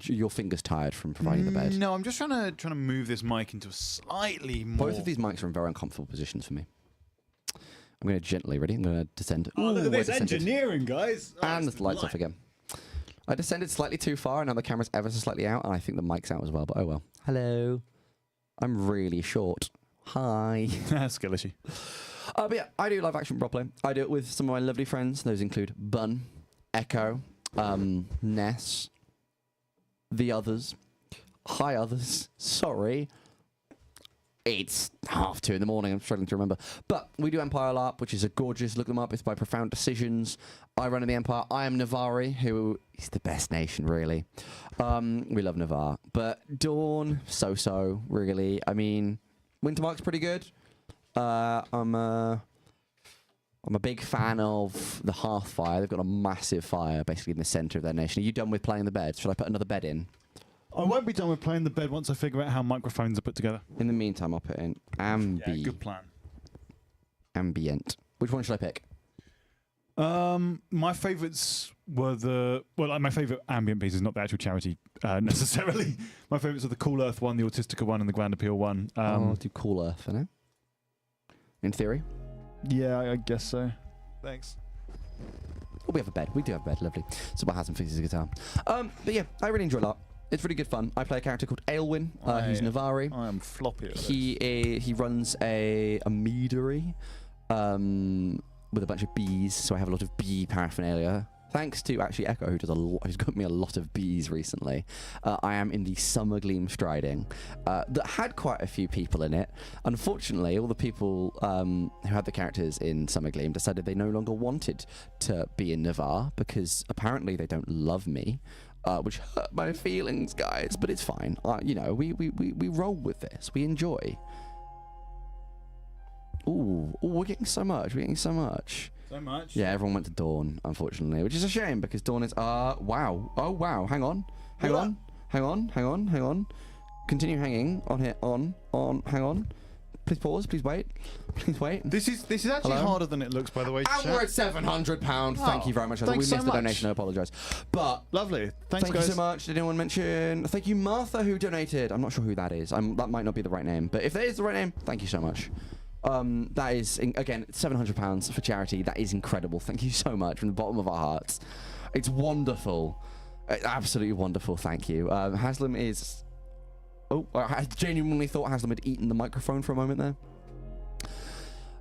Your finger's tired from providing the bed. No, I'm just trying to move this mic into a slightly more. Both of these mics are in very uncomfortable positions for me. I'm going to gently, ready? I'm going to descend. Oh, look at this I descended. engineering, guys. Oh, And the lights off again. I descended slightly too far, and now the camera's ever so slightly out, and I think the mic's out as well, but oh well. Hello. I'm really short. Hi. Skill issue. But yeah, I do live action roleplay. I do it with some of my lovely friends. Those include Bun, Echo, Ness, the others. Hi, others. Sorry. It's 2:30 in the morning. I'm struggling to remember. But we do Empire LARP, which is a gorgeous. Look them up. It's by Profound Decisions. I run in the Empire. I am Navari, who is the best nation, really. We love Navarre. But Dawn, so-so, really. I mean, Wintermark's pretty good. I'm a big fan of the Hearthfire. They've got a massive fire basically in the centre of their nation. Are you done with playing the bed? Should I put another bed in? I won't be done with playing the bed once I figure out how microphones are put together. In the meantime, I'll put in Good plan. Ambient. Which one should I pick? My favourites were my favourite ambient piece is not the actual charity necessarily. My favourites are the Cool Earth one, the Autistica one, and the Grand Appeal one. I'll do Cool Earth for now. In theory. Yeah, I guess so. Thanks. Oh, we have a bed. We do have a bed. Lovely. So what Haslam fixes his guitar. But yeah, I really enjoy LARP. It's really good fun. I play a character called Aelwyn, who's Navari. I am floppy at this. He runs a meadery with a bunch of bees, so I have a lot of bee paraphernalia. Thanks to actually Echo, who's got me a lot of bees recently. I am in the Summer Gleam Striding that had quite a few people in it. Unfortunately, all the people who had the characters in Summer Gleam decided they no longer wanted to be in Navarre because apparently they don't love me. Which hurt my feelings, guys, but it's fine. You know, we roll with this. We enjoy. Ooh, we're getting so much. So much. Yeah, everyone went to Dawn, unfortunately, which is a shame because Dawn is wow. Oh wow, hang on. Continue hanging on here. Hang on. Please pause. Please wait. This is actually harder than it looks, by the way. And we're at £700. Thank you very much. We missed the donation. I apologise. But lovely. Thank you so much. Did anyone mention? Thank you, Martha, who donated. I'm not sure who that is. That might not be the right name, but if that is the right name, thank you so much. That is again £700 for charity. That is incredible. Thank you so much from the bottom of our hearts. It's wonderful. Absolutely wonderful. Thank you. Haslam is. Oh, I genuinely thought Haslam had eaten the microphone for a moment there.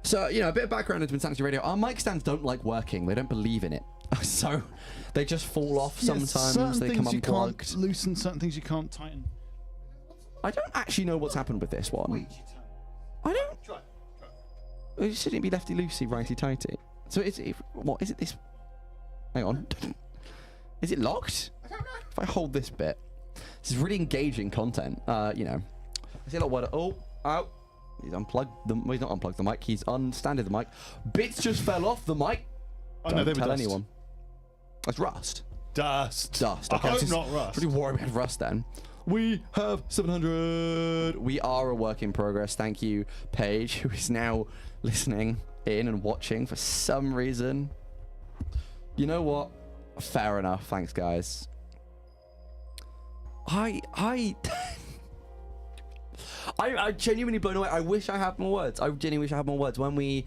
So, you know, a bit of background into Insanity Radio. Our mic stands don't like working. They don't believe in it. So they just fall off sometimes. They come unplugged. Certain things you can't loosen, certain things you can't tighten. I don't actually know what's happened with this one. I don't. Try. Shouldn't it be lefty-loosey, righty-tighty? So what is it this? Hang on. Is it locked? I don't know. If I hold this bit. This is really engaging content. You know. I see a lot of word. Oh. He's unplugged he's not unplugged the mic. He's unstanded the mic. Bits just fell off the mic. Oh, no, they were tell dust. anyone. That's rust. Dust. Dust. I Okay, hope was not rust. Pretty worried we had rust then. We have 700. We are a work in progress. Thank you, Paige, who is now listening in and watching for some reason. You know what? Fair enough. Thanks, guys. I genuinely blown away. I wish I had more words. I genuinely wish I had more words. When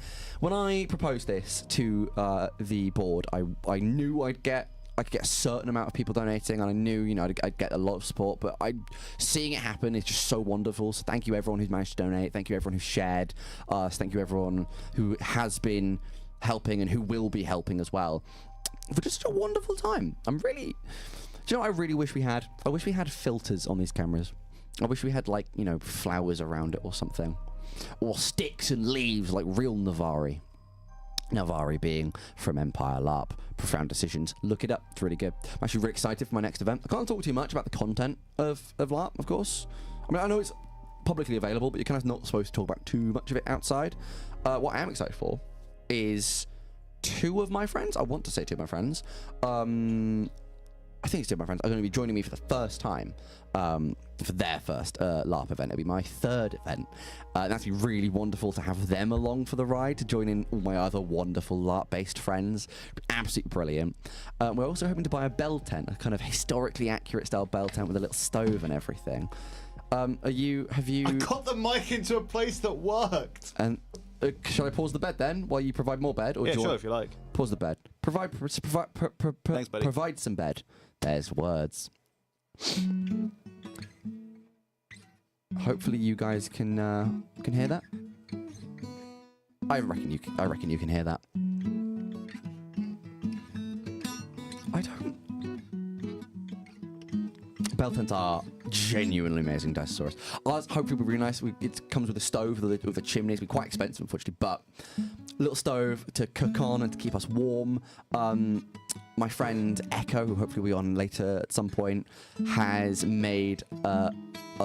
I proposed this to the board, I knew I could get a certain amount of people donating, and I knew, you know, I'd get a lot of support. But seeing it happen is just so wonderful. So thank you everyone who's managed to donate. Thank you everyone who shared us. Thank you everyone who has been helping and who will be helping as well. For just a wonderful time. Do you know what I really wish we had? I wish we had filters on these cameras. I wish we had, like, you know, flowers around it or something. Or sticks and leaves, like real Navari. Navari being from Empire LARP. Profound Decisions. Look it up. It's really good. I'm actually really excited for my next event. I can't talk too much about the content of LARP, of course. I mean, I know it's publicly available, but you're kind of not supposed to talk about too much of it outside. What I am excited for is two of my friends. I want to say two of my friends. I think it's two of my friends are going to be joining me for the first time for their first LARP event. It'll be my third event. That's be really wonderful to have them along for the ride, to join in all my other wonderful LARP-based friends. Absolutely brilliant. We're also hoping to buy a bell tent, a kind of historically accurate style bell tent with a little stove and everything. Have you? I got the mic into a place that worked. And shall I pause the bed then while you provide more bed? Or Yeah, sure, if you like. Pause the bed. Thanks, buddy. Provide some bed. There's words. Hopefully you guys can hear that. I reckon you can hear that. I don't. Bell tents are genuinely amazing, Dinosaurus. Ours hopefully will be really nice. It comes with a stove with a chimney. It's quite expensive, unfortunately, but a little stove to cook on and to keep us warm. My friend Echo, who hopefully will be on later at some point, has made a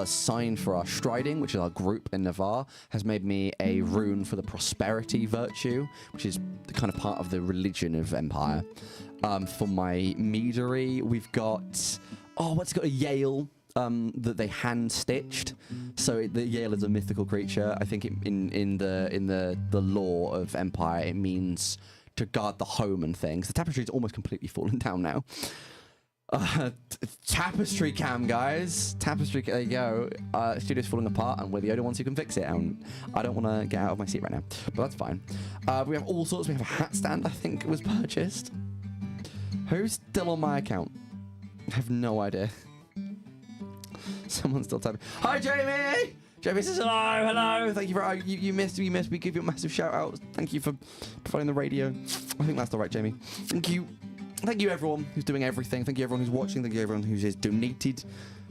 sign for our striding, which is our group in Navarre, has made me a rune for the prosperity virtue, which is kind of part of the religion of Empire. For my meadery, we've got... Oh, what's it got? A Yale that they hand stitched. So the Yale is a mythical creature. I think in the lore of Empire, it means to guard the home and things. The tapestry's almost completely fallen down now. Tapestry cam, guys. Tapestry. There you go. Studio's falling apart, and we're the only ones who can fix it. And I don't want to get out of my seat right now, but that's fine. We have all sorts. We have a hat stand. I think it was purchased. Who's still on my account? I have no idea. Someone's still typing. Hi, Jamie! Jamie says hello. Thank you for you missed. We give you a massive shout out. Thank you for providing the radio. I think that's all right, Jamie. Thank you everyone who's doing everything. Thank you everyone who's watching. Thank you everyone who's donated.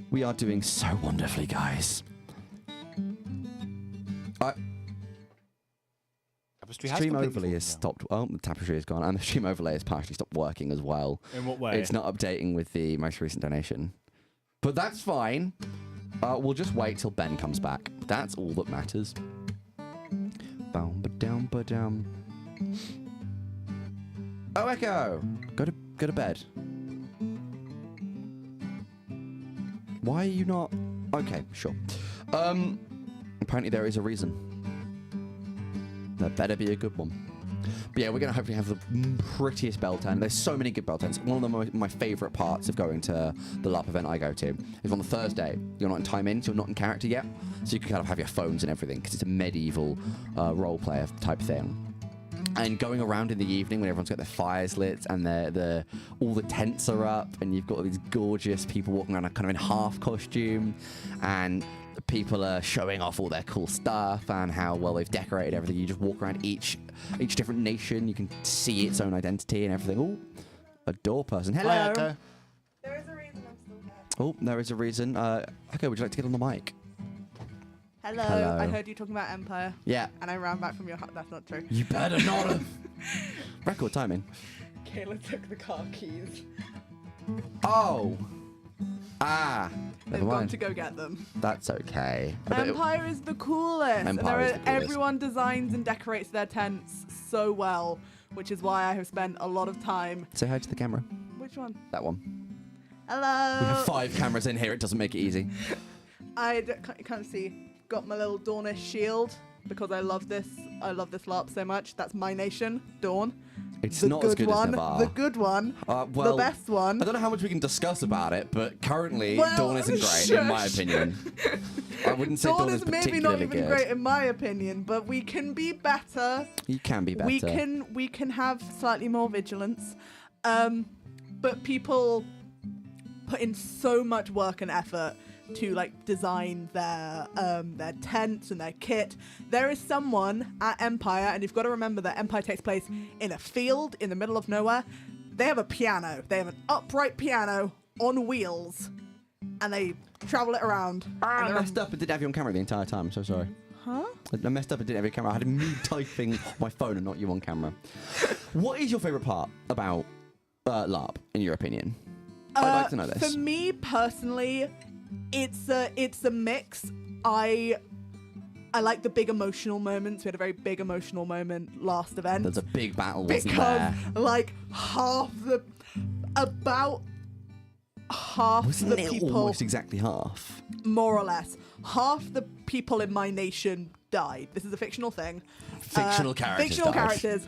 We are doing so wonderfully, guys. Stream overlay has stopped. Well, the tapestry is gone, and the stream overlay has partially stopped working as well. In what way? It's not updating with the most recent donation, but that's fine. We'll just wait till Ben comes back. That's all that matters. Oh, Echo, go to bed. Why are you not? Okay, sure. Apparently there is a reason. There better be a good one. But yeah, we're going to hopefully have the prettiest bell tent. There's so many good bell tents. One of my favourite parts of going to the LARP event I go to is on the Thursday. You're not in time in, so you're not in character yet. So you can kind of have your phones and everything, because it's a medieval role player type thing. And going around in the evening when everyone's got their fires lit and all the tents are up, and you've got all these gorgeous people walking around kind of in half costume, and people are showing off all their cool stuff and how well they've decorated everything. You just walk around each different nation. You can see its own identity and everything. Oh, a door person. Hello. Hi, Echo. There is a reason I'm still here. Oh, there is a reason. Okay, would you like to get on the mic? Hello. Hello. I heard you talking about Empire. Yeah. And I ran back from your hut. That's not true. You better not have. Record timing. Kayla took the car keys. Oh. They've never gone mind. to go get them. That's okay. Empire is the coolest. Empire is the coolest. Everyone designs and decorates their tents so well, which is why I have spent a lot of time. Say hi to the camera. Which Which one? That one. Hello. We have 5 cameras in here. It doesn't make it easy. You can't see. Got my little Daunish shield because I love this. I love this LARP so much. That's my nation, Dawn. It's The not as good one, as Navarre. The good one. Well, the best one. I don't know how much we can discuss about it, but currently Well, Dawn isn't great, in my opinion. I wouldn't say Dawn is maybe particularly not even good. great in my opinion, but we can be better. You can be better. We can have slightly more vigilance. But people put in so much work and effort to like design their tents and their kit. There is someone at Empire, and you've got to remember that Empire takes place in a field in the middle of nowhere. They have a piano. They have an upright piano on wheels, and they travel it around. I messed up and didn't have you on camera the entire time. I'm so sorry. Huh? I messed up and didn't have you on camera. I had me typing on my phone and not you on camera. What is your favourite part about LARP, in your opinion? I'd like to know this. For me personally, it's a mix. I like the big emotional moments. We had a very big emotional moment last event. There's a big battle, wasn't because there? like about half Wasn't the it people, almost exactly half? more or less, half the people in my nation died. This is a fictional thing. Fictional characters Fictional died. characters.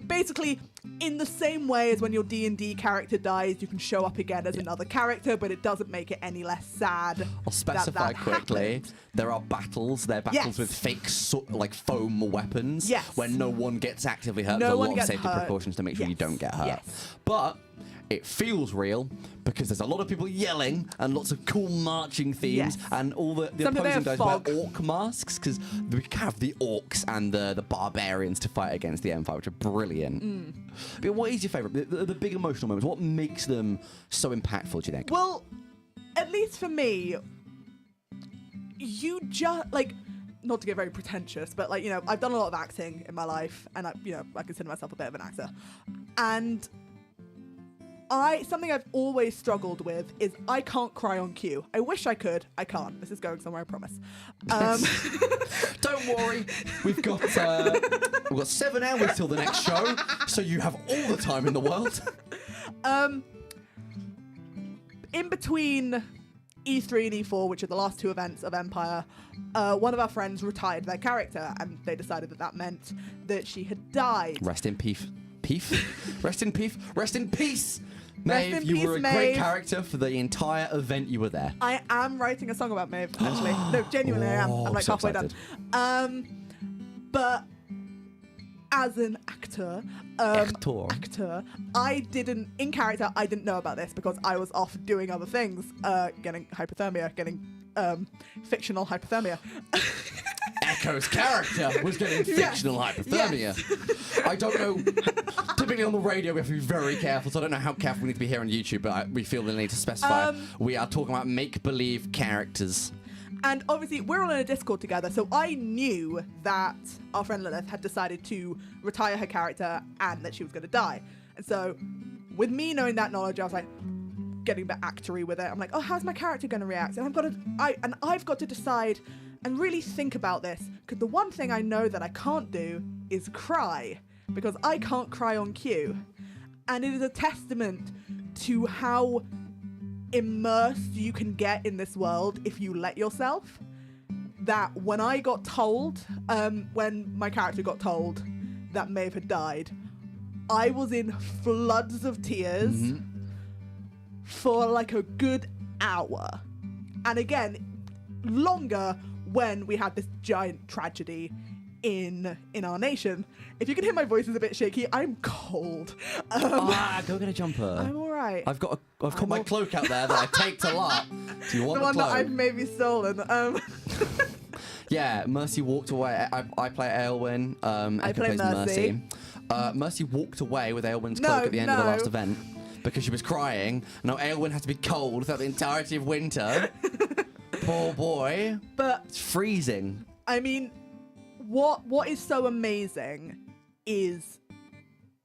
Basically, in the same way as when your D&D character dies, you can show up again as another character, but it doesn't make it any less sad. I'll specify that quickly. happened. There are battles. They're battles Yes. with fake like foam weapons. Yes. Where no one gets actively hurt. No There's a one lot of gets safety hurt. precautions to make sure you Yes. don't get hurt. Yes. But it feels real because there's a lot of people yelling and lots of cool marching themes, Yes. and all the Sometimes they opposing have guys wear fog. orc masks because we have the orcs and the barbarians to fight against the Empire, which are brilliant. But what is your favourite? The big emotional moments. What makes them so impactful, do you think? Well, at least for me, you just like, not to get very pretentious, but like, you know, I've done a lot of acting in my life, and I consider myself a bit of an actor. And something I've always struggled with is I can't cry on cue. I wish I could. I can't. This is going somewhere, I promise. Don't worry, we've got 7 hours till the next show, so you have all the time in the world. In between E3 and E4, which are the last 2 events of Empire, one of our friends retired their character, and they decided that meant that she had died. Rest in peace. Rest in peace. Rest in peace. Rest Maeve, in you peace, were a great Maeve. character for the entire event you were there. I am writing a song about Maeve, actually. No, genuinely, I am. I'm like so halfway excited. done. But as an actor, I didn't, in character, I didn't know about this because I was off doing other things, getting hypothermia, getting fictional hypothermia. Echo's character was getting fictional hypothermia. I don't know. Typically on the radio, we have to be very careful, so I don't know how careful we need to be here on YouTube, but we feel the need to specify we are talking about make-believe characters. And obviously, we're all in a Discord together, so I knew that our friend Lilith had decided to retire her character and that she was going to die. And so, with me knowing that knowledge, I was like, getting a bit actory with it. I'm like, oh, how's my character going to react? And I've got to decide and really think about this, because the one thing I know that I can't do is cry, because I can't cry on cue. And it is a testament to how immersed you can get in this world if you let yourself, that when I got told, when my character got told that Maeve had died, I was in floods of tears for like a good hour. And again, longer when we had this giant tragedy in our nation. If you can hear my voice is a bit shaky, I'm cold. Go get a jumper. I'm all right. I've got my cloak out there that I taped a lot. Do you want The one cloak? that I've maybe stolen. Yeah, Mercy walked away. I play Aelwyn. I play plays Mercy. Mercy walked away with Aelwyn's No, cloak at the end of the no. last event because she was crying. Now Aelwyn had to be cold throughout the entirety of winter. Poor boy. But It's freezing. I mean, what is so amazing is,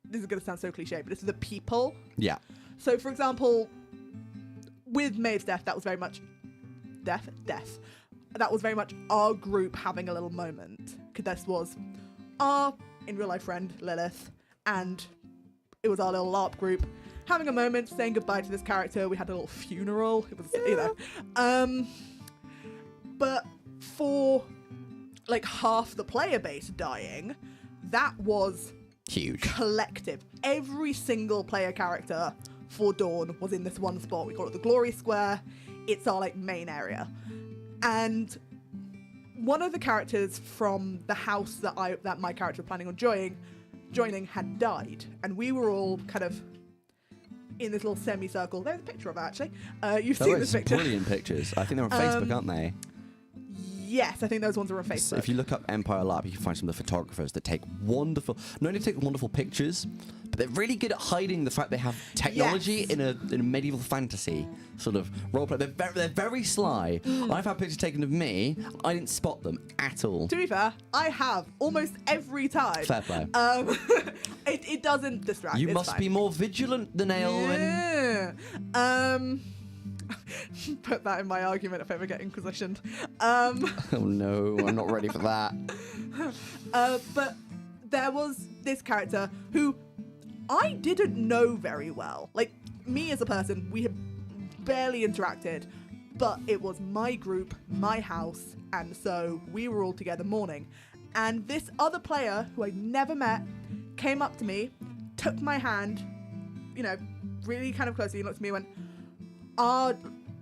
this is going to sound so cliche, but it's the people. Yeah. So, for example, with Maeve's death, that was very much death. That was very much our group having a little moment. Because this was our in real life friend Lilith, and it was our little LARP group. having a moment, saying goodbye to this character. We had a little funeral. It was, you know. But for like half the player base dying, that was Huge. collective. Every single player character for Dawn was in this one spot. We call it the Glory Square. It's our like main area. And one of the characters from the house that my character was planning on joining had died, and we were all kind of in this little semicircle. There's a picture of it, actually. You've seen this picture. Brilliant pictures. I think they're on Facebook, aren't they? Yes, I think those ones are on Facebook. So if you look up Empire LARP, you can find some of the photographers that take not only take wonderful pictures, but they're really good at hiding the fact they have technology in a medieval fantasy sort of roleplay. They're very sly. I've had pictures taken of me. I didn't spot them at all. To be fair, I have almost every time. Fair play. It doesn't distract. You it's must fine. be more vigilant than Aelwyn. Yeah. Put that in my argument if I ever get inquisitioned. Oh no, I'm not ready for that. But there was this character who I didn't know very well. Like, me as a person, we had barely interacted, but it was my group, my house, and so we were all together mourning. And this other player, who I'd never met, came up to me, took my hand, you know, really kind of closely, and looked at me and went,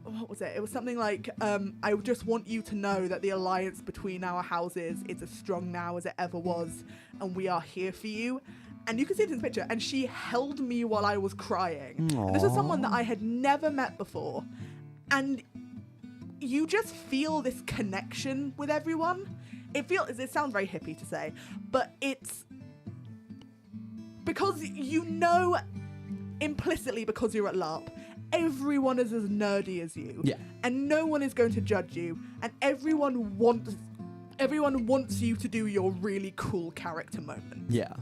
what was it? It was something like, I just want you to know that the alliance between our houses is as strong now as it ever was, and we are here for you. And you can see it in this picture, and she held me while I was crying. And this was someone that I had never met before. And you just feel this connection with everyone. It sounds very hippie to say, but it's because you know implicitly, because you're at LARP, everyone is as nerdy as you. Yeah. And no one is going to judge you. And everyone wants you to do your really cool character moment. Yeah.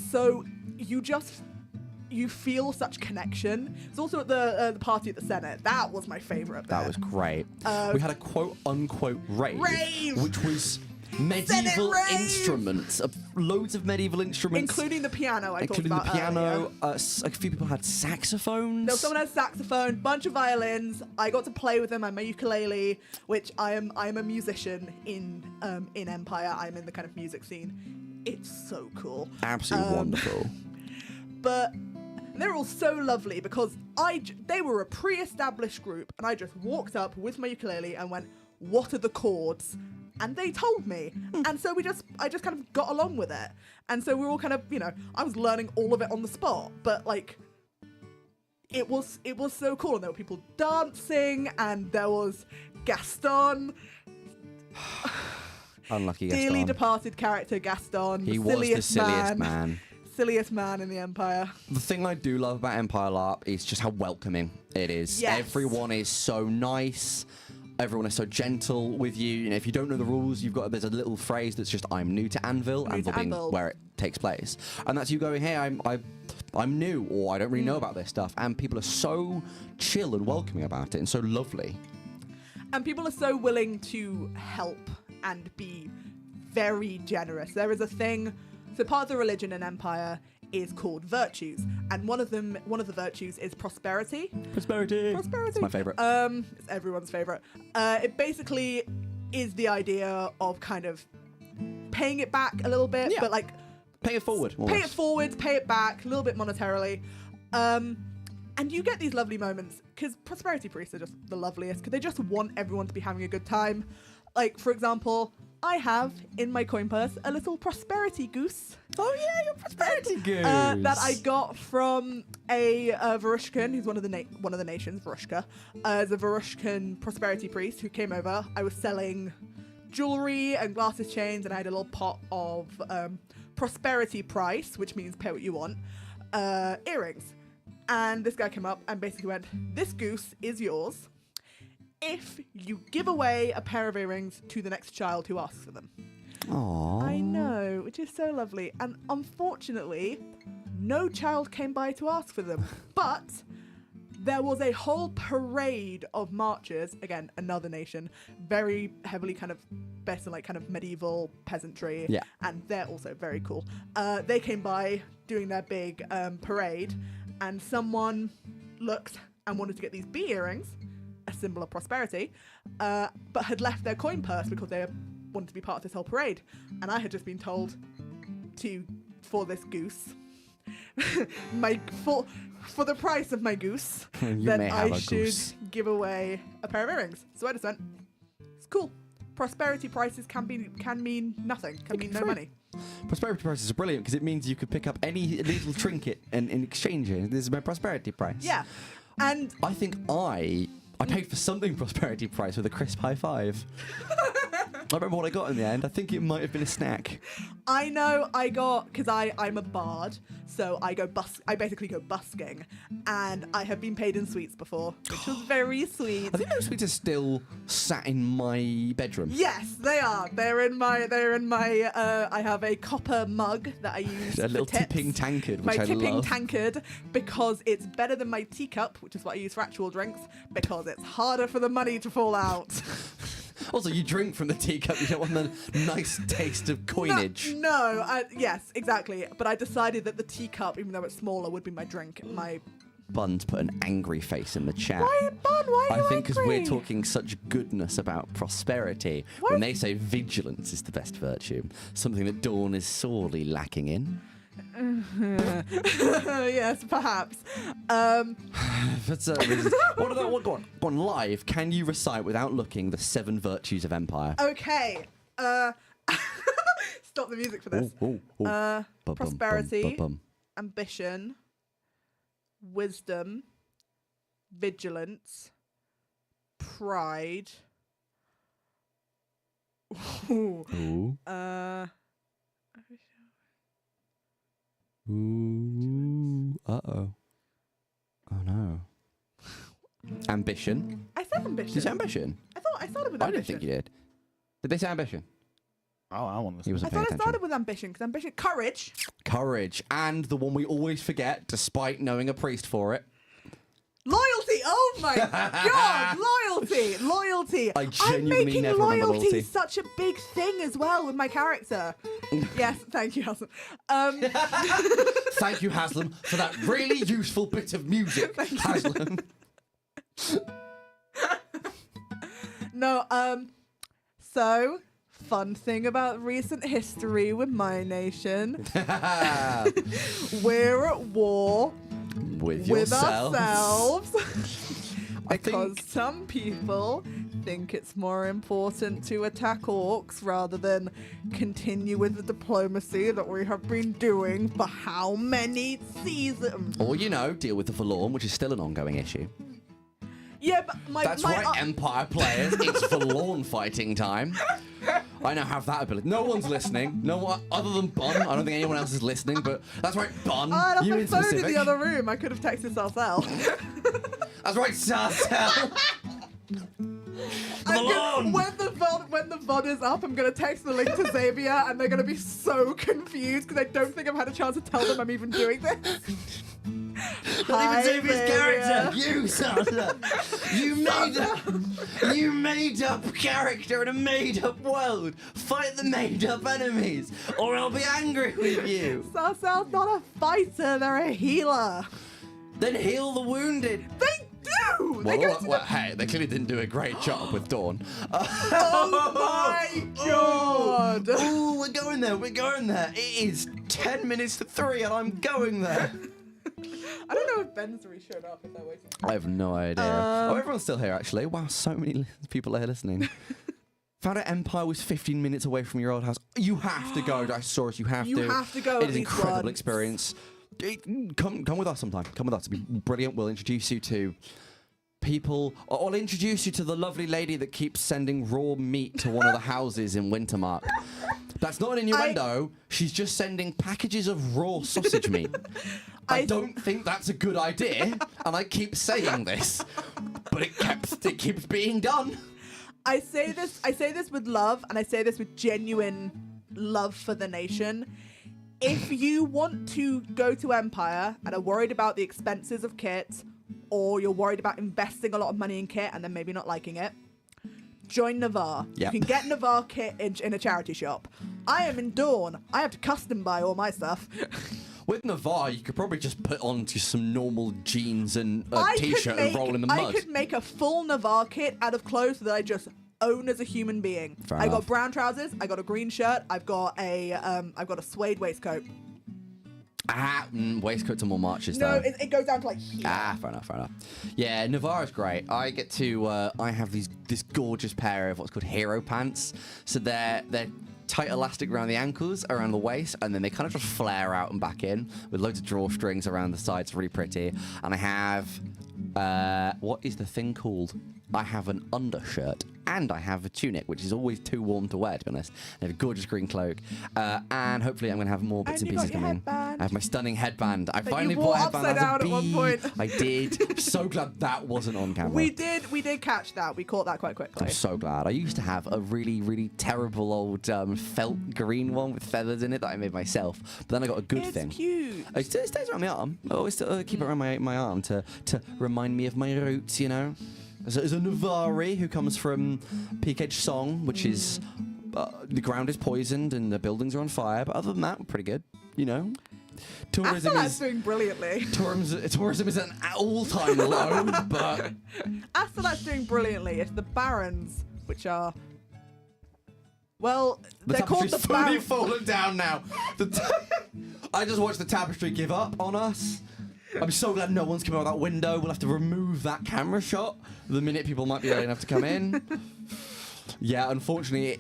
So you feel such connection. It's also at the party at the Senate. That was my favourite. That was great. We had a quote-unquote rave, which was medieval instruments, loads of medieval instruments, including the piano. Including the piano. A few people had saxophones. No, someone had a saxophone, bunch of violins. I got to play with them. I'm a ukulele, which I'm a musician in Empire. I'm in the kind of music scene. It's so cool. Absolutely wonderful. But they're all so lovely because they were a pre-established group, and I just walked up with my ukulele and went, "What are the chords?" And they told me. And so I just kind of got along with it. And so we were all kind of, you know, I was learning all of it on the spot, but like it was so cool. And there were people dancing, and there was Gaston. Unlucky Gaston. Dearly departed character Gaston. He was the silliest man. Silliest man in the Empire. The thing I do love about Empire LARP is just how welcoming it is. Yes. Everyone is so nice. Everyone is so gentle with you. You know, if you don't know the rules, there's a little phrase that's just "I'm new to Anvil," Anvil being where it takes place, and that's you going, "Hey, I'm new," or "I don't really know about this stuff," and people are so chill and welcoming about it, and so lovely. And people are so willing to help and be very generous. There is a thing. So part of the religion in Empire is called virtues, and one of the virtues is prosperity. Prosperity. It's my favorite. It's everyone's favorite. It basically is the idea of kind of paying it back a little bit, but like pay it forward. Pay it forward, pay it back a little bit monetarily. And you get these lovely moments because prosperity priests are just the loveliest because they just want everyone to be having a good time. Like, for example, I have in my coin purse a little prosperity goose. Oh yeah, your prosperity goose that I got from a Varushkan, who's one of the nations. Varushka is a Varushkan prosperity priest who came over. I was selling jewelry and glasses chains, and I had a little pot of prosperity price, which means pay what you want, earrings. And this guy came up and basically went, "This goose is yours if you give away a pair of earrings to the next child who asks for them." Aww. I know, which is so lovely. And unfortunately, no child came by to ask for them. But there was a whole parade of marchers, again, another nation, very heavily kind of based on like kind of medieval peasantry. Yeah. And they're also very cool. They came by doing their big parade. and someone looked and wanted to get these bee earrings, a symbol of prosperity, but had left their coin purse because they wanted to be part of this whole parade. And I had just been told for this goose, for the price of my goose, that I should give away a pair of earrings. So I just went, it's cool. Prosperity prices can mean nothing, can mean no money. Prosperity prices are brilliant because it means you could pick up any little trinket and exchange it. This is my prosperity price. Yeah. And I think I paid for something prosperity price with a crisp high five. I remember what I got in the end. I think it might have been a snack. I know I got, because I'm a bard, so I basically go busking, and I have been paid in sweets before, which was very sweet. I think those sweets are still sat in my bedroom. Yes, they are. They're in my, I have a copper mug that I use A little for tips. tipping tankard, which I love. My tipping tankard, because it's better than my teacup, which is what I use for actual drinks, because it's harder for the money to fall out. Also, you drink from the teacup, you don't want the nice taste of coinage. Yes, exactly. But I decided that the teacup, even though it's smaller, would be my drink. Bun's put an angry face in the chat. Why, Bun? Why are you I think because angry? we're talking such goodness about prosperity, when they say vigilance is the best virtue, something that Dawn is sorely lacking in. Yes, perhaps. Go on, live. Can you recite without looking the 7 virtues of empire? Okay. Stop the music for this. Prosperity, ambition, wisdom, vigilance, pride. Ooh. Uh-oh. Oh, no. Ambition. I said ambition. Did you say ambition? I thought I started with ambition. I didn't think you did. Did they say ambition? Oh, I want He this. wasn't I paying thought I attention. started with ambition, because ambition... Courage. Courage. And the one we always forget, despite knowing a priest for it. Loyalty! Oh my god! Loyalty! I I'm genuinely making never remember loyalty. such a big thing as well with my character. Yes, thank you, Haslam. Thank you, Haslam, for that really useful bit of music, Haslam. No, so, fun thing about recent history with my nation. We're at war With with yourself. ourselves. I Because think- some people think it's more important to attack orcs rather than continue with the diplomacy that we have been doing for how many seasons? Or, deal with the Forlorn, which is still an ongoing issue. Yeah, but That's right, Empire players. It's Forlorn fighting time. I now have that ability. No one's listening. No one other than Bun. I don't think anyone else is listening, but that's right, Bun. I had you my phone in specific. the other room. I could have texted Sarcel. That's right, Sarcel. Forlorn. When the VOD is up, I'm gonna text the link to Xavier, and they're gonna be so confused because I don't think I've had a chance to tell them I'm even doing this. Not even Xavier's character. Xavier. You, Sarcel. You made up character in a made up world. Fight the made up enemies, or I'll be angry with you. Sarcel's not a fighter, they're a healer. Then heal the wounded. They do! They go to the... Hey, they clearly didn't do a great job with Dawn. Oh my god! Oh, we're going there. It is 10 minutes to 3 and I'm going there. I don't know if Ben's showed up if they're waiting. I have no idea. Everyone's still here, actually. Wow, so many people are here listening. Found out Empire was 15 minutes away from your old house. You have to go, Dinosaurus. You have to. You have to go It at is an least incredible once. experience. Come with us sometime. Come with us. It'll be brilliant. We'll introduce you to people. I'll introduce you to the lovely lady that keeps sending raw meat to one of the houses in Wintermark. That's not an innuendo. She's just sending packages of raw sausage meat. I don't think that's a good idea, and I keep saying this, but it keeps being done. I say this with love, and I say this with genuine love for the nation. If you want to go to Empire and are worried about the expenses of kit, or you're worried about investing a lot of money in kit and then maybe not liking it, join Navarre. Yep. You can get Navarre kit in a charity shop. I am in Dawn. I have to custom buy all my stuff. With Navarre, you could probably just put on just some normal jeans and a t-shirt and roll in the mud. I could make a full Navarre kit out of clothes that I just own as a human being. Fair I enough. got brown trousers. I got a green shirt. I've got a suede waistcoat. Waistcoats are more marches No, though. it goes down to like here. Fair enough. Yeah, Navarre's great. I get to, I have this gorgeous pair of what's called hero pants. So they're tight elastic around the ankles, around the waist, and then they kind of just flare out and back in with loads of drawstrings around the sides. Really pretty. And I have, what is the thing called? I have an undershirt and I have a tunic, which is always too warm to wear, to be honest. I have a gorgeous green cloak. And hopefully I'm going to have more bits and And you pieces got your coming. headband. I have my stunning headband. I finally you wore bought a headband upside as a down at one bee. point. I did. So glad that wasn't on camera. We did catch that. We caught that quite quickly. I'm so glad. I used to have a really, really terrible old felt green one with feathers in it that I made myself. But then I got a good It's thing. cute. It stays around my arm. I always keep it around my arm to remind me of my roots, you know. As a Navarre who comes from Peakage Song, which is the ground is poisoned and the buildings are on fire. But other than that, we're pretty good, you know. Tourism Astolat's is doing brilliantly. tourism is an all-time low, but Astolat's doing brilliantly. It's the Barons, which are, well, the they're called tapestry's the fully Barons. fallen down now. I just watched the tapestry give up on us. I'm so glad no one's coming out that window. We'll have to remove that camera shot the minute people might be ready enough to come in. Yeah, unfortunately,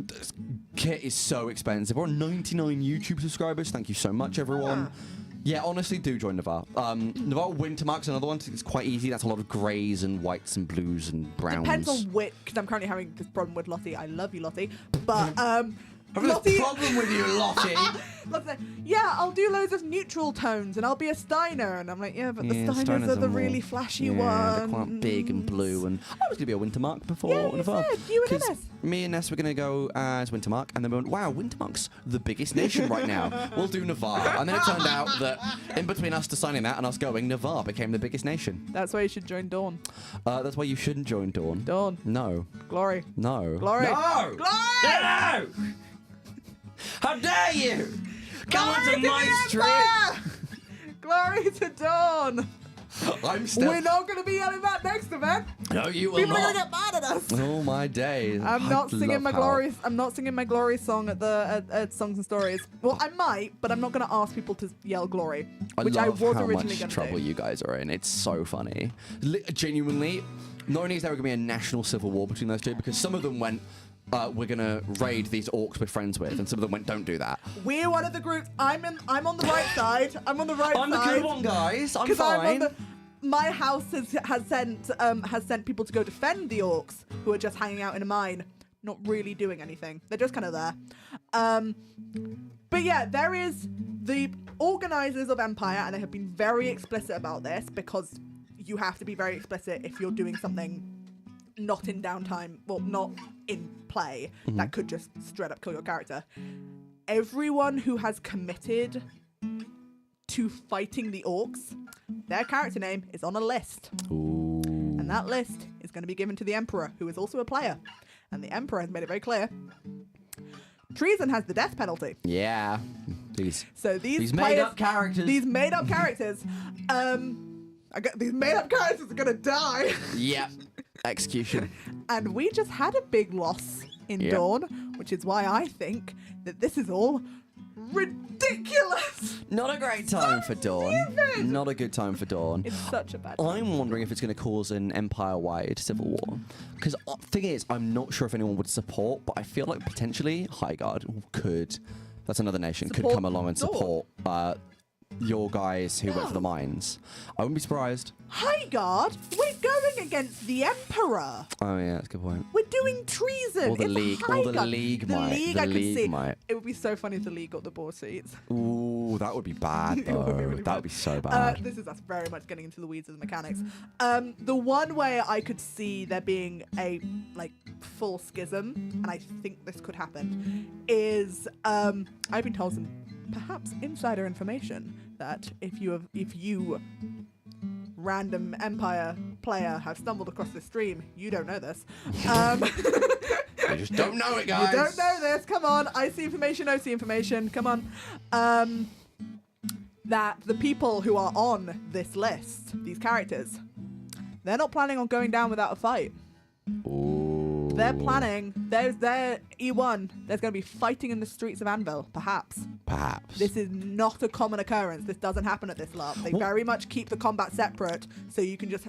this kit is so expensive. We're on 99 YouTube subscribers. Thank you so much, everyone. Yeah, honestly, do join Navarre. Navarre Wintermark's another one. It's quite easy. That's a lot of greys and whites and blues and browns. Depends on which, because I'm currently having this problem with Lottie. I love you, Lottie. But, I've got a problem with you, Lottie. Lottie's like, yeah, I'll do loads of neutral tones and I'll be a Steiner. And I'm like, yeah, but the Yeah, Steiners are the more- really flashy yeah, ones. they're quite big and blue. And I was going to be a Wintermark before. Yeah, you Navarre. said, you and 'Cause Ines. Me and Ness were going to go as Wintermark, and then we went, wow, Wintermark's the biggest nation right now. We'll do Navarre. And then it turned out that in between us deciding that and us going, Navarre became the biggest nation. That's why you should join Dawn. That's why you shouldn't join Dawn. Dawn. No. Glory. No. Glory. No! Glory! No! How dare you! Come Glory onto to my the street! Empire! Glory to Dawn! I'm still. We're not going to be yelling that next event. No, you will People are going not. to get mad at us. Oh my days! I'm I not singing love my how- glory. I'm not singing my glory song at the at Songs and Stories. Well, I might, but I'm not going to ask people to yell glory, which I love was how originally much going to trouble do. you guys are in. It's so funny. Genuinely, not only is there going to be a national civil war between those two, because some of them went, we're going to raid these orcs we're friends with, and some of them went, don't do that. We're one of the groups. I'm on the right side. I'm on the right I'm the side. good one, guys. I'm 'Cause fine. my house has sent people to go defend the orcs who are just hanging out in a mine, not really doing anything. They're just kind of there. But yeah, there is the organizers of Empire, and they have been very explicit about this, because you have to be very explicit if you're doing something not in downtime, well, not in play, that could just straight up kill your character. Everyone who has committed to fighting the orcs, their character name is on a list. Ooh. And that list is going to be given to the Emperor, who is also a player. And the Emperor has made it very clear. Treason has the death penalty. Yeah. These So these made-up characters. These made-up characters, these made-up characters are going to die. Yeah. Execution. And we just had a big loss in Yeah. Dawn, which is why I think that this is all ridiculous. Not a great time for Dawn. stupid. Not a good time for Dawn. It's such a bad time. I'm wondering if it's going to cause an empire-wide civil war. Because thing is, I'm not sure if anyone would support, but I feel like potentially Highguard could. That's another nation could Support come along and Dawn. support your guys who went for the mines. I wouldn't be surprised. Highguard, we're going against the Emperor. Oh yeah, that's a good point. We're doing treason. Or the It's League. Or the Highguard. League The might. League, The I could League see. might. It would be so funny if the League got the board seats. Ooh, that would be bad It would though. be really That bad. would be so bad. This is us very much getting into the weeds of the mechanics. The one way I could see there being a full schism, and I think this could happen, is I've been told some perhaps insider information that if you random Empire player have stumbled across this stream, you don't know this. You just don't know it, guys. You don't know this. Come on. I see information. OC information. Come on. that the people who are on this list, these characters, they're not planning on going down without a fight. Ooh. They're planning. There's their E1. There's going to be fighting in the streets of Anvil, perhaps. Perhaps. This is not a common occurrence. This doesn't happen at this LARP. They very much keep the combat separate, so you can just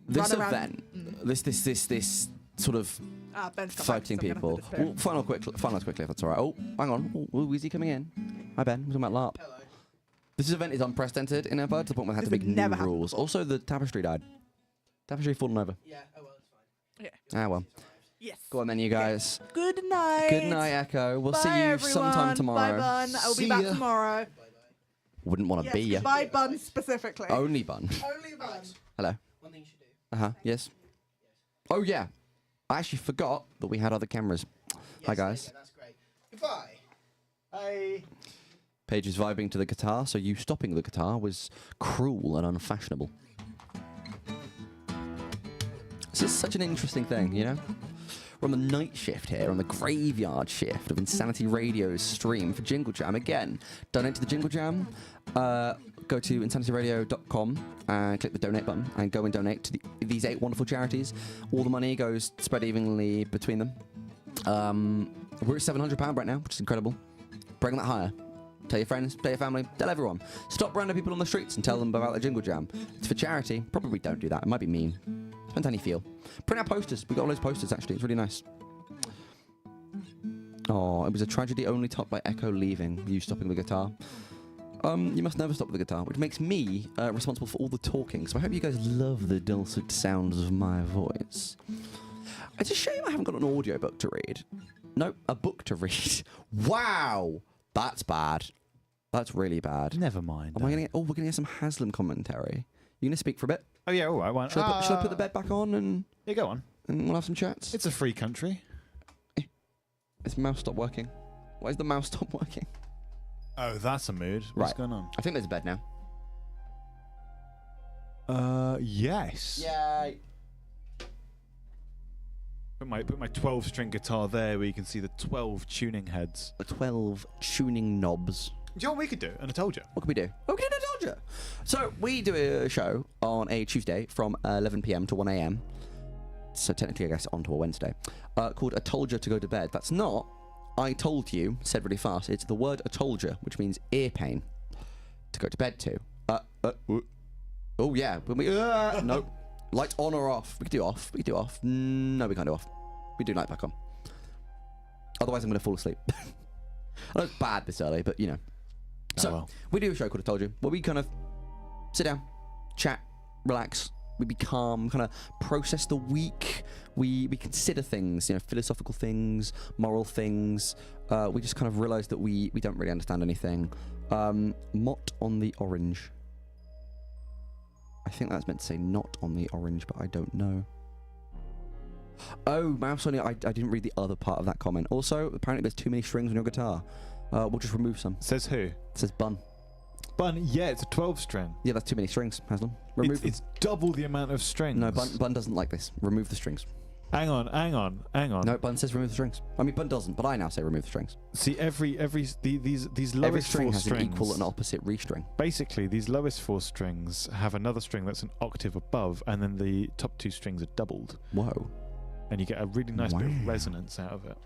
This run around. event, this sort of Ben's come back, fighting so I'm gonna people. have to disappear. Final quickly, if that's all right. Oh, hang on. Oh, is he coming in? Hi, Ben. We're talking about LARP. Hello. This event is unprecedented in Empire to the point where they had to This make has never new happened rules. before. Also, the tapestry died. Tapestry fallen over. Yeah, oh well, it's fine. Yeah. Ah, well. Yes. Go on then, you guys. Good night. Good night, Echo. We'll see Bye, you everyone. sometime tomorrow. Bye, Bun. I'll be See back ya. tomorrow. Wouldn't want to Yes, be you. goodbye, Bun specifically. Only Bun. Only Bun. Hello. One thing you should do. Yes. Oh, yeah. I actually forgot that we had other cameras. Hi, guys. Yeah, that's great. Goodbye. Bye. Paige is vibing to the guitar, so you stopping the guitar was cruel and unfashionable. This is such an interesting thing, you know? We're on the night shift here, on the graveyard shift of Insanity Radio's stream for Jingle Jam. Again, donate to the Jingle Jam. Go to insanityradio.com and click the donate button and go and donate to these 8 wonderful charities. All the money goes spread evenly between them. We're at £700 right now, which is incredible. Bring that higher. Tell your friends, tell your family, tell everyone. Stop random people on the streets and tell them about the Jingle Jam. It's for charity. Probably don't do that. It might be mean. Depends how you feel. Print out posters. We've got all those posters, actually. It's really nice. Oh, it was a tragedy only topped by Echo leaving, you stopping the guitar. You must never stop the guitar, which makes me responsible for all the talking. So I hope you guys love the dulcet sounds of my voice. It's a shame I haven't got an audiobook to read. No, a book to read. Wow! That's bad. That's really bad. Never mind. Am I gonna get, we're gonna get some Haslam commentary. You gonna speak for a bit? Oh yeah, all right. Should I put the bed back on and Yeah, go on. we'll have some chats? It's a free country. Is mouse stop working? Why is the mouse stop working? Oh, that's a mood. What's Right. going on? I think there's a bed now. Yes. Yay! Put my 12-string guitar there, where you can see the 12 tuning heads. The 12 tuning knobs. Do you know what we could do? And I told you. What can we do? Oh, we can do a Dodger. So we do a show on a Tuesday from 11 p.m. to 1 a.m. So technically, I guess, onto a Wednesday. Called I Told You to Go to Bed. That's not I told you, said really fast. It's the word I told you, which means ear pain. To go to bed to. Oh, yeah. When we, no. Lights on or off? We could do off. We could do off. No, we can't do off. We do light back on. Otherwise, I'm going to fall asleep. I know it's bad this early, but you know. So, well. we do a show called I Told You, where we kind of sit down, chat, relax. We be calm, kind of process the week. We consider things, you know, philosophical things, moral things. We just kind of realise that we don't really understand anything. Mott on the orange. I think that's meant to say not on the orange, but I don't know. Oh, mouse on it. I didn't read the other part of that comment. Also, apparently there's too many strings on your guitar. We'll just remove some. Says who? It says bun. Bun. Yeah, it's a 12-string. Yeah, that's too many strings, Haslam. Remove them. It's double the amount of strings. No, Bun doesn't like this. Remove the strings. Hang on. No, Bun says remove the strings. I mean, Bun doesn't, but I now say remove the strings. See, these lowest Every string four has strings, an equal and opposite restring. Basically, these lowest 4 strings have another string that's an octave above, and then the top 2 strings are doubled, Whoa. and you get a really nice bit of resonance out of it.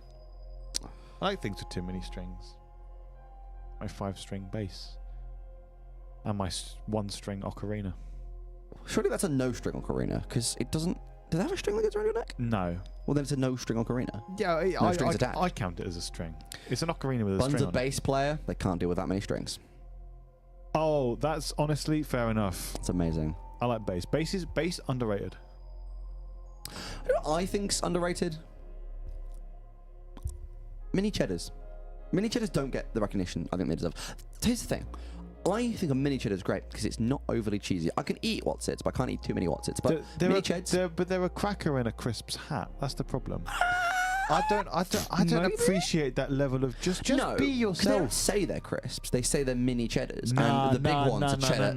I like things with too many strings. My 5-string bass. And my 1-string ocarina. Surely that's a no-string ocarina, because it doesn't... Does it have a string that goes around your neck? No. Well, then it's a no-string ocarina. Yeah, No strings attached. I count it as a string. It's an ocarina with a Bun's string a on bass player. They can't deal with that many strings. it. Oh, that's honestly fair enough. It's amazing. I like bass. Bass underrated. You know what I think's underrated? Mini cheddars. Mini cheddars don't get the recognition I think they deserve. Here's the thing. I think a mini cheddar is great because it's not overly cheesy. I can eat Wotsits, but I can't eat too many Wotsits. But mini cheds... But they're a cracker in a crisps hat. That's the problem. I don't appreciate that level of just no, be they yourself. don't say they're crisps. They say they're mini cheddars, and the big ones are cheddar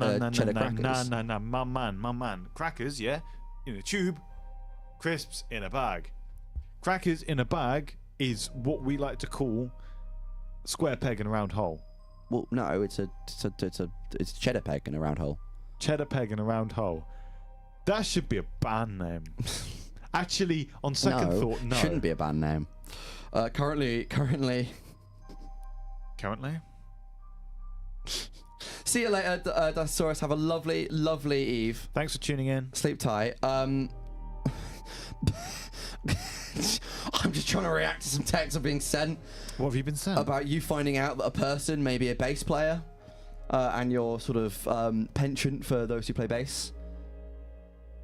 crackers. No, my man. Crackers, yeah, in a tube. Crisps in a bag. Crackers in a bag is what we like to call square peg in a round hole. Well, no, it's a cheddar peg in a round hole. Cheddar peg in a round hole. That should be a band name. Actually, on second thought, no. Shouldn't be a band name. Currently. See you later, Dinosaurus. Have a lovely, lovely eve. Thanks for tuning in. Sleep tight. I'm just trying to react to some texts being sent. What have you been sent? About you finding out that a person may be a bass player, and your sort of penchant for those who play bass.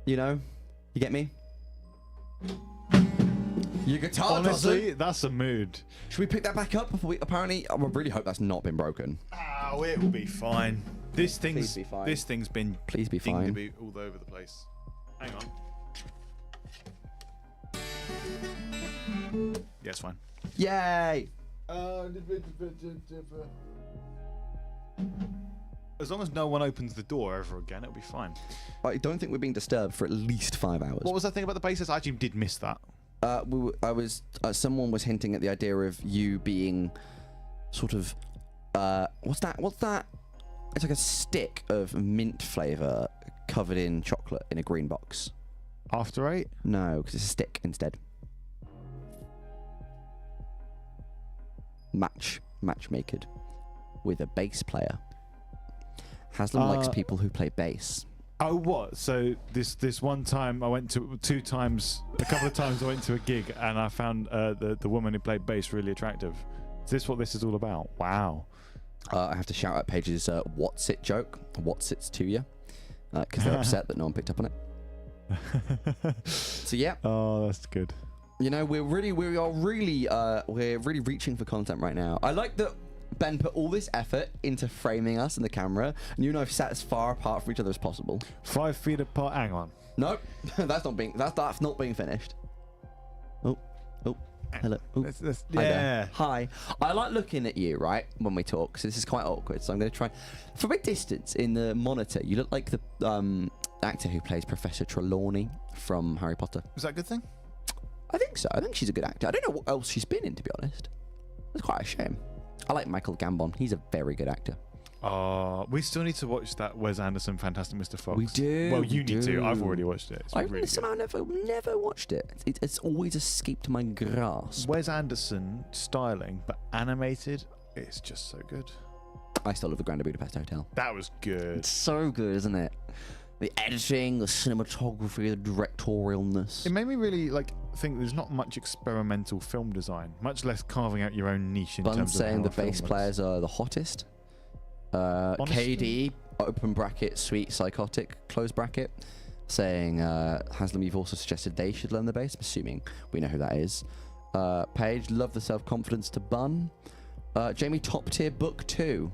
You know? You get me? Your guitar Honestly, that's a mood. Should we pick that back up before we... Apparently, I really hope that's not been broken. Oh, it will be fine. This thing's be fine. This thing's been Please be fine. to be all over the place. Hang on. Yeah, it's fine. Yay! As long as no one opens the door ever again, it'll be fine. I don't think we're being disturbed for at least 5 hours. What was that thing about the basis? I actually did miss that. Someone was hinting at the idea of you being sort of, what's that? It's like a stick of mint flavor covered in chocolate in a green box. After 8? No, because it's a stick instead. Matchmakered with a bass player. Haslam likes people who play bass. Oh, what? So this one time I went to a couple of times I went to a gig and I found the woman who played bass really attractive. Is this what this is all about? Wow. I have to shout out Paige's what's it joke. What's it's to you? Because they're upset that no one picked up on it. So yeah. Oh, that's good. You know, we're really reaching for content right now. I like that Ben put all this effort into framing us in the camera, and you and I have sat as far apart from each other as possible. 5 feet apart. Hang on. Nope, that's not being finished. Oh, hello. Ooh. Hi there. Hi. I like looking at you, right, when we talk, so this is quite awkward. So I'm going to try. From a distance in the monitor, you look like the actor who plays Professor Trelawney from Harry Potter. Is that a good thing? I think so. I think she's a good actor. I don't know what else she's been in, to be honest. It's quite a shame. I like Michael Gambon. He's a very good actor. We still need to watch that Wes Anderson Fantastic Mr. Fox. We do. Well, you need to. I've already watched it. I really somehow never watched it. It's always escaped my grasp. Wes Anderson styling, but animated, it's just so good. I still love the Grand Budapest Hotel. That was good. It's so good, isn't it? The editing, the cinematography, the directorialness. It made me really think there's not much experimental film design, much less carving out your own niche in terms of saying the bass players are the hottest. KD, open bracket, sweet psychotic, close bracket, saying Haslam, you've also suggested they should learn the bass. I'm assuming we know who that is. Paige, love the self-confidence to Bun. Jamie, top tier book 2.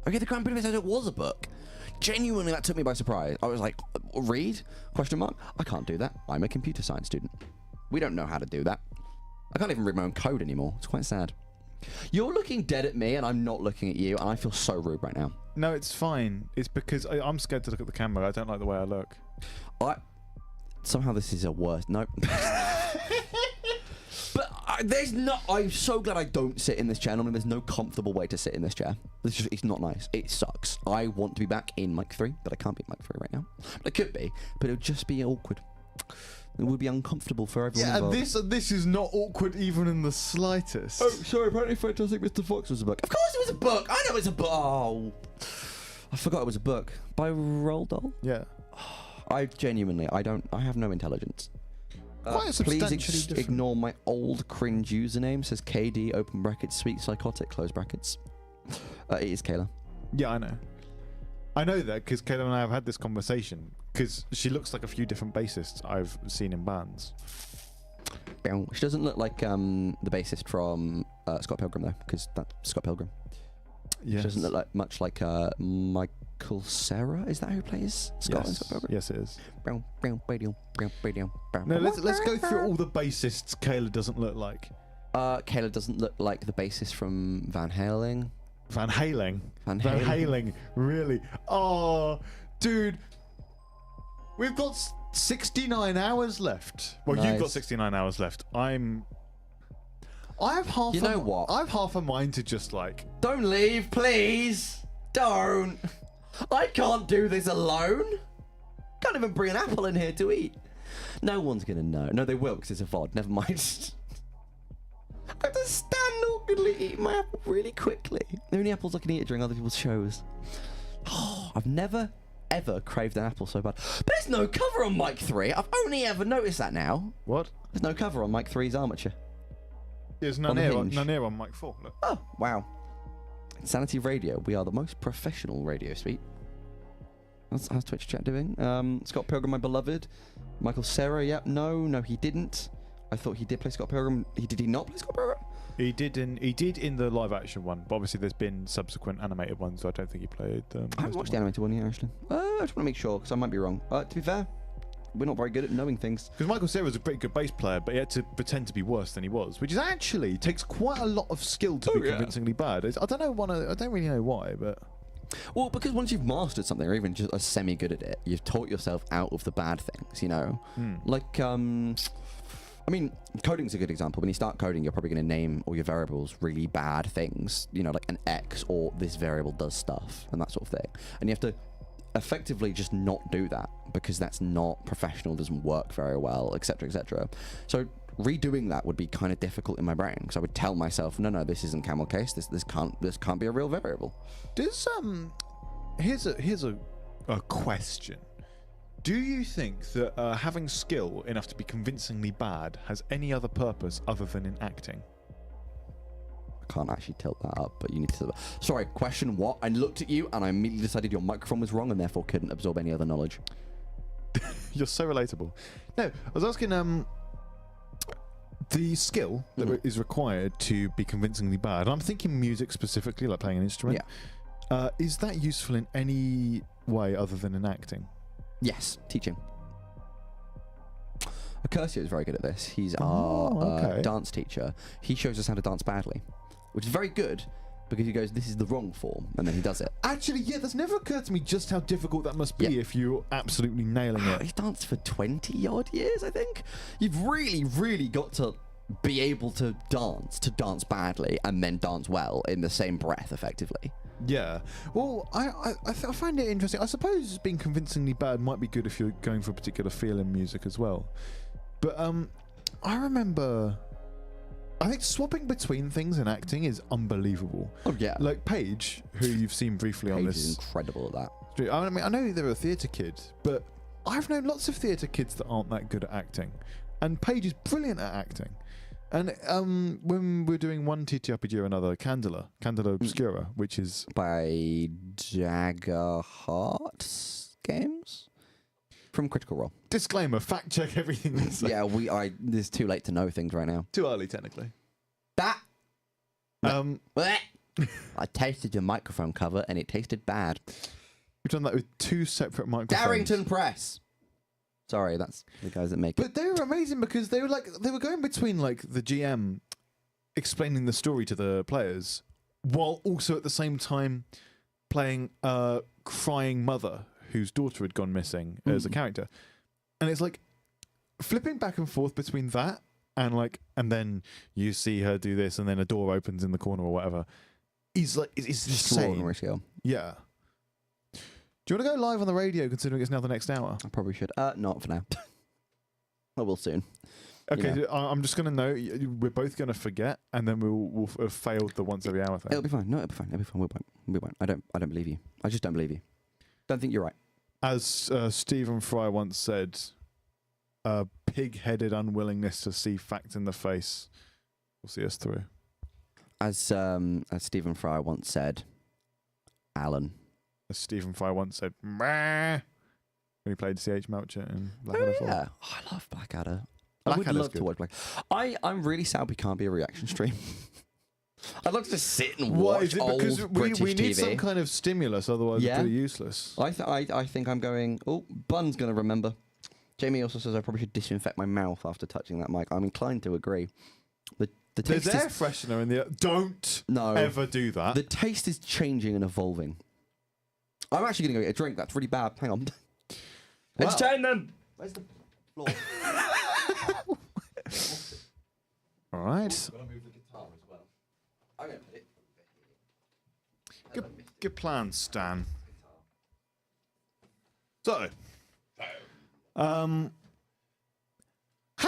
Okay, the Grand Budapest Hotel was a book. Genuinely, that took me by surprise. I was like, read? Question mark? I can't do that. I'm a computer science student. We don't know how to do that. I can't even read my own code anymore. It's quite sad. You're looking dead at me and I'm not looking at you, and I feel so rude right now. No, it's fine. It's because I'm scared to look at the camera. I don't like the way I look. Somehow this is a worse. Nope. But I'm so glad I don't sit in this chair. Normally there's no comfortable way to sit in this chair. It's not nice. It sucks. I want to be back in mic 3, but I can't be in mic 3 right now. But it could be, but it would just be awkward. It would be uncomfortable for everyone involved. And this is not awkward even in the slightest. Oh, sorry, apparently Fantastic Mr. Fox was a book. Of course it was a book! I know it's a book! Oh, I forgot it was a book. By Roald Dahl? Yeah. I have no intelligence. Please ignore my old cringe username, says KD, open brackets, sweet psychotic, close brackets. It is Kayla. Yeah, I know. I know that because Kayla and I have had this conversation because she looks like a few different bassists I've seen in bands. She doesn't look like the bassist from Scott Pilgrim though, because that's Scott Pilgrim. Yes. She doesn't look much like Michael Cera. Is that who plays Scott in Scott Pilgrim? Yes, it is. No, let's go through all the bassists Kayla doesn't look like. Kayla doesn't look like the bassist from Van Halen. Van Halen, really? Oh, dude. We've got 69 hours left. Well, nice. You've got 69 hours left. I'm I have half. You know what? I have half a mind to just like. Don't leave, please. Don't. I can't do this alone. Can't even bring an apple in here to eat. No one's gonna know. No, they will because it's a VOD. Never mind. I have to stand awkwardly eating my apple really quickly. The only apples I can eat are during other people's shows. Oh, I've never, ever craved an apple so bad. But there's no cover on mic 3. I've only ever noticed that now. What? There's no cover on mic 3's armature. There's On none the here. hinge. None here on mic 4. Look. Oh, wow. Insanity Radio. We are the most professional radio suite. How's Twitch chat doing? Scott Pilgrim, my beloved. Michael Serra, yep. No, he didn't. I thought he did play Scott Pilgrim. Did he not play Scott Pilgrim? He did in the live action one, but obviously there's been subsequent animated ones, so I don't think he played. I haven't watched the animated one yet, actually. I just want to make sure, because I might be wrong. To be fair, we're not very good at knowing things. Because Michael Cera was a pretty good bass player, but he had to pretend to be worse than he was, which is actually takes quite a lot of skill to be convincingly bad. I don't really know why, but. Well, because once you've mastered something, or even just are semi-good at it, you've taught yourself out of the bad things, you know? Like, I mean, coding's a good example. When you start coding, you're probably going to name all your variables really bad things, you know, like an X or this variable does stuff and that sort of thing. And you have to effectively just not do that because that's not professional, doesn't work very well, etc., etc. So redoing that would be kind of difficult in my brain because I would tell myself, no, this isn't camel case. This can't be a real variable. Does here's a question. Do you think that having skill enough to be convincingly bad has any other purpose other than in acting? I can't actually tilt that up, but you need to. Sorry, question what? I looked at you and I immediately decided your microphone was wrong and therefore couldn't absorb any other knowledge. You're so relatable. No, I was asking the skill that is required to be convincingly bad. I'm thinking music specifically, like playing an instrument. Yeah. Is that useful in any way other than in acting? Yes, teaching. Acursio is very good at this. He's our dance teacher. He shows us how to dance badly, which is very good because he goes, this is the wrong form, and then he does it. Actually, yeah, that's never occurred to me just how difficult that must be if you're absolutely nailing it. He's danced for 20 odd years, I think. You've really, really got to be able to dance badly, and then dance well in the same breath, effectively. Yeah. Well, I find it interesting. I suppose being convincingly bad might be good if you're going for a particular feel in music as well. But I remember, I think swapping between things in acting is unbelievable. Oh yeah. Like Paige, who you've seen briefly on this. Paige is incredible at that. I mean, I know they're a theatre kid, but I've known lots of theatre kids that aren't that good at acting, and Paige is brilliant at acting. And when we're doing one TTRPG or another, Candela Obscura, which is by Jagger Hearts Games from Critical Role. Disclaimer: fact check everything. Yeah, it's too late to know things right now. Too early, technically. That. Bleh. I tasted your microphone cover and it tasted bad. We've done that with 2 separate microphones. Darrington Press. Sorry, that's the guys that make it. But they were amazing because they were going between like the GM explaining the story to the players while also at the same time playing a crying mother whose daughter had gone missing as a character. And it's like flipping back and forth between that and then you see her do this and then a door opens in the corner or whatever. It's Extraordinary skill. Yeah. Do you want to go live on the radio considering it's now the next hour? I probably should. Not for now. I will soon. Okay, You know. I'm just going to know we're both going to forget and then we'll have failed the once every hour thing. It'll be fine. No, it'll be fine. It'll be fine. We won't. I don't believe you. I just don't believe you. Don't think you're right. As Stephen Fry once said, a pig-headed unwillingness to see fact in the face will see us through. As Stephen Fry once said, Alan. As Stephen Fry once said, Meh, when he played C.H. Melcher in Blackadder 4. Yeah. Oh, I love Blackadder. I would love to watch Blackadder. I'm really sad we can't be a reaction stream. I'd love to just sit and watch What is it? Because old British we need TV. some kind of stimulus, otherwise it's pretty useless. I think I'm going. Oh, Bun's gonna remember. Jamie also says I probably should disinfect my mouth after touching that mic. I'm inclined to agree. The taste There's air freshener in the. Don't ever do that. The taste is changing and evolving. I'm actually gonna go get a drink. That's really bad. Hang on. Entertain them. Where's the floor? All right. your plans, Stan? So, have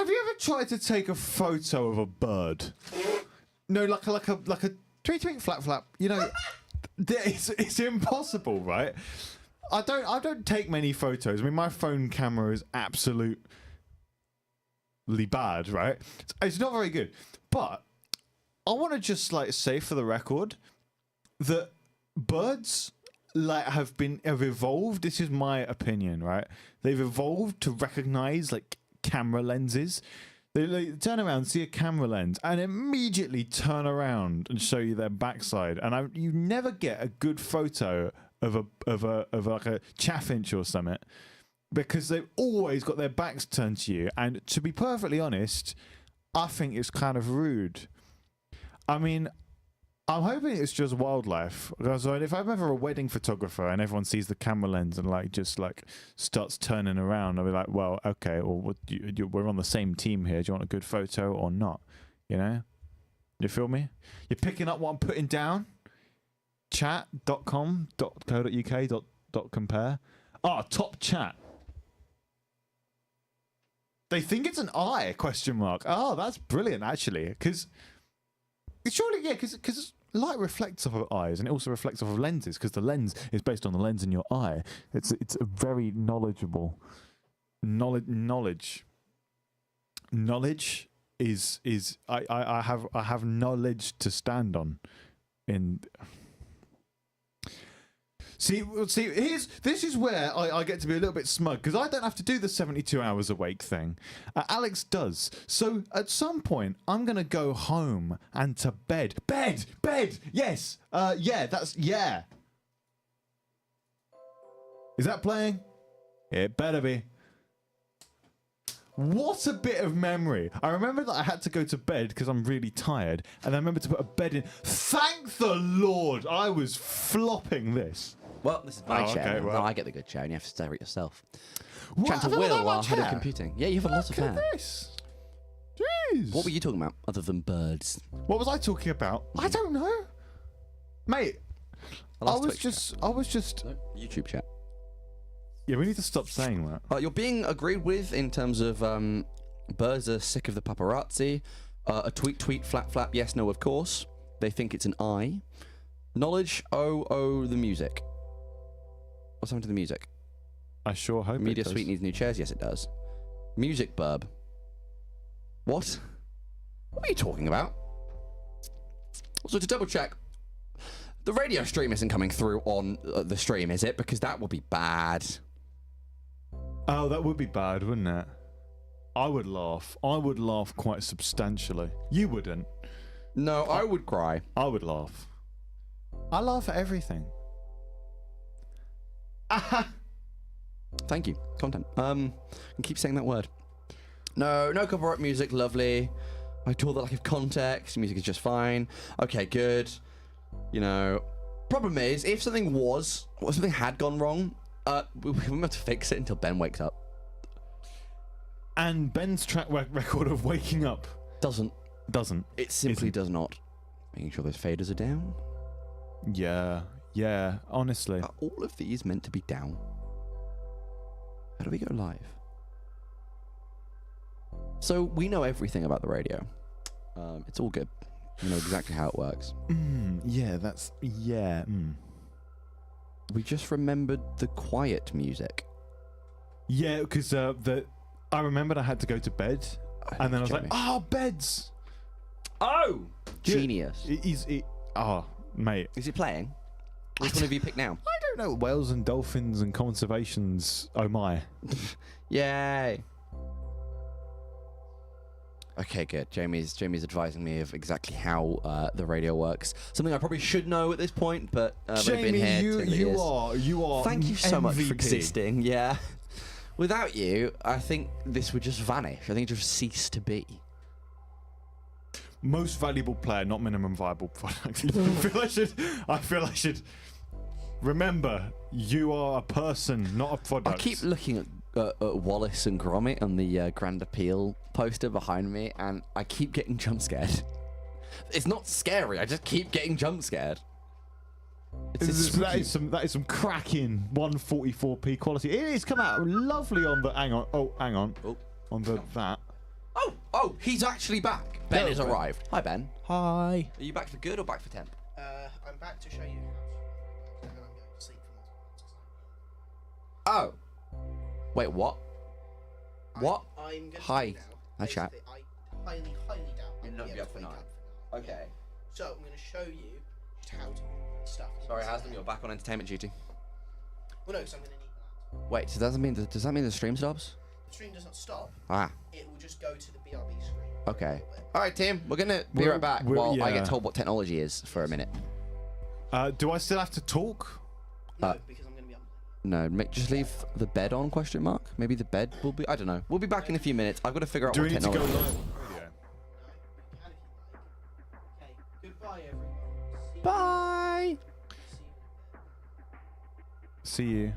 you ever tried to take a photo of a bird? No, like a tweet tweet flap flap. You know, it's impossible, right? I don't take many photos. I mean, my phone camera is absolutely bad, right? It's not very good. But I want to just say for the record that birds have evolved. This is my opinion, right? They've evolved to recognize camera lenses. They turn around, see a camera lens, and immediately turn around and show you their backside. And you never get a good photo of a chaffinch or something, because they've always got their backs turned to you. And to be perfectly honest, I think it's kind of rude. I mean, I'm hoping it's just wildlife. So if I'm ever a wedding photographer and everyone sees the camera lens and starts turning around, I'll be like, well, okay, well, we're on the same team here. Do you want a good photo or not? You know? You feel me? You're picking up what I'm putting down? Chat.com.co.uk.compare. Top chat. They think it's an eye, ? Oh, that's brilliant, actually. Because surely, yeah, because light reflects off of eyes, and it also reflects off of lenses, because the lens is based on the lens in your eye. It's a very knowledgeable knowledge is I have knowledge to stand on. See, this is where I get to be a little bit smug, because I don't have to do the 72 hours awake thing. Alex does. So at some point, I'm going to go home and to bed. Bed! Yes! Yeah. Is that playing? It better be. What a bit of memory. I remember that I had to go to bed because I'm really tired, and I remember to put a bed in. Thank the Lord I was flopping this. Well, this is my chair. Okay, well. No, I get the good chair, and you have to stare at yourself. What? Chat to Have I got Will, that our much head of hair? computing. Yeah, you have a lot of Look hair. at this. Jeez. What were you talking about, other than birds? What was I talking about? I don't know. Mate, I was just... No, YouTube chat. Yeah, we need to stop saying that. You're being agreed with in terms of birds are sick of the paparazzi. A tweet, flap, yes, no, of course. They think it's an eye. Knowledge, the music. What's happened to the music? I sure hope Media it does. Suite needs new chairs. Yes, it does. Music burb. What? What are you talking about? Also, to double check, the radio stream isn't coming through on the stream, is it? Because that would be bad. Oh, that would be bad, wouldn't it? I would laugh. I would laugh quite substantially. You wouldn't. No, I would cry. I would laugh. I laugh at everything. Aha! Thank you. Content. And keep saying that word. No copyright music, lovely. I told that lack of context. Music is just fine. Okay, good. You know, problem is, if something had gone wrong, we wouldn't have to fix it until Ben wakes up. And Ben's track record of waking up Doesn't. It simply Isn't. does not. Making sure those faders are down. Yeah, honestly. Are all of these meant to be down? How do we go live? So we know everything about the radio. It's all good. We know exactly how it works. We just remembered the quiet music. Yeah, because I remembered I had to go to bed, and then I was like, beds. Oh, genius. Mate. Is it playing? Which one have you picked now? I don't know. Whales and dolphins and conservations. Oh my. Yay. Okay, good. Jamie's advising me of exactly how the radio works. Something I probably should know at this point, but I've Jamie, been here. you are. Thank you so much for MVP. existing. Yeah. Without you, I think this would just vanish. I think it just cease to be. Most valuable player, not minimum viable product. I feel I should remember. You are a person, not a product. I keep looking at Wallace and Gromit on the Grand Appeal poster behind me, and I keep getting jump scared. It's not scary. I just keep getting jump scared. That is some cracking 144p quality. It is come out lovely on the. Hang on. Oh. On the that. Oh, he's actually back. Ben has arrived. Hi, Ben. Hi. Are you back for good or back for temp? I'm back to show you. And then I'm going to sleep Oh. Wait, what? What? I'm going Hi. to do now. Hi, chat. Basically, I highly doubt You'll I'll not be able up to for wake nine. up for nine. Okay. So I'm going to show you just how to do stuff. Sorry, Haslam, you're back on entertainment duty. Well, no, because I'm going to need that. Wait, so does that mean the stream stops? The stream does not stop. Ah. It will just go to the BRB screen. Okay. All right, team. We're gonna be right back while I get told what technology is for a minute. Do I still have to talk? No, because I'm going to be up. No, just leave the bed on? Question mark. Maybe the bed will be. I don't know. We'll be back in a few minutes. I've got to figure out Do what we need to go technology. live on radio? No, you can if you like. Okay, goodbye, everyone. Bye. See you.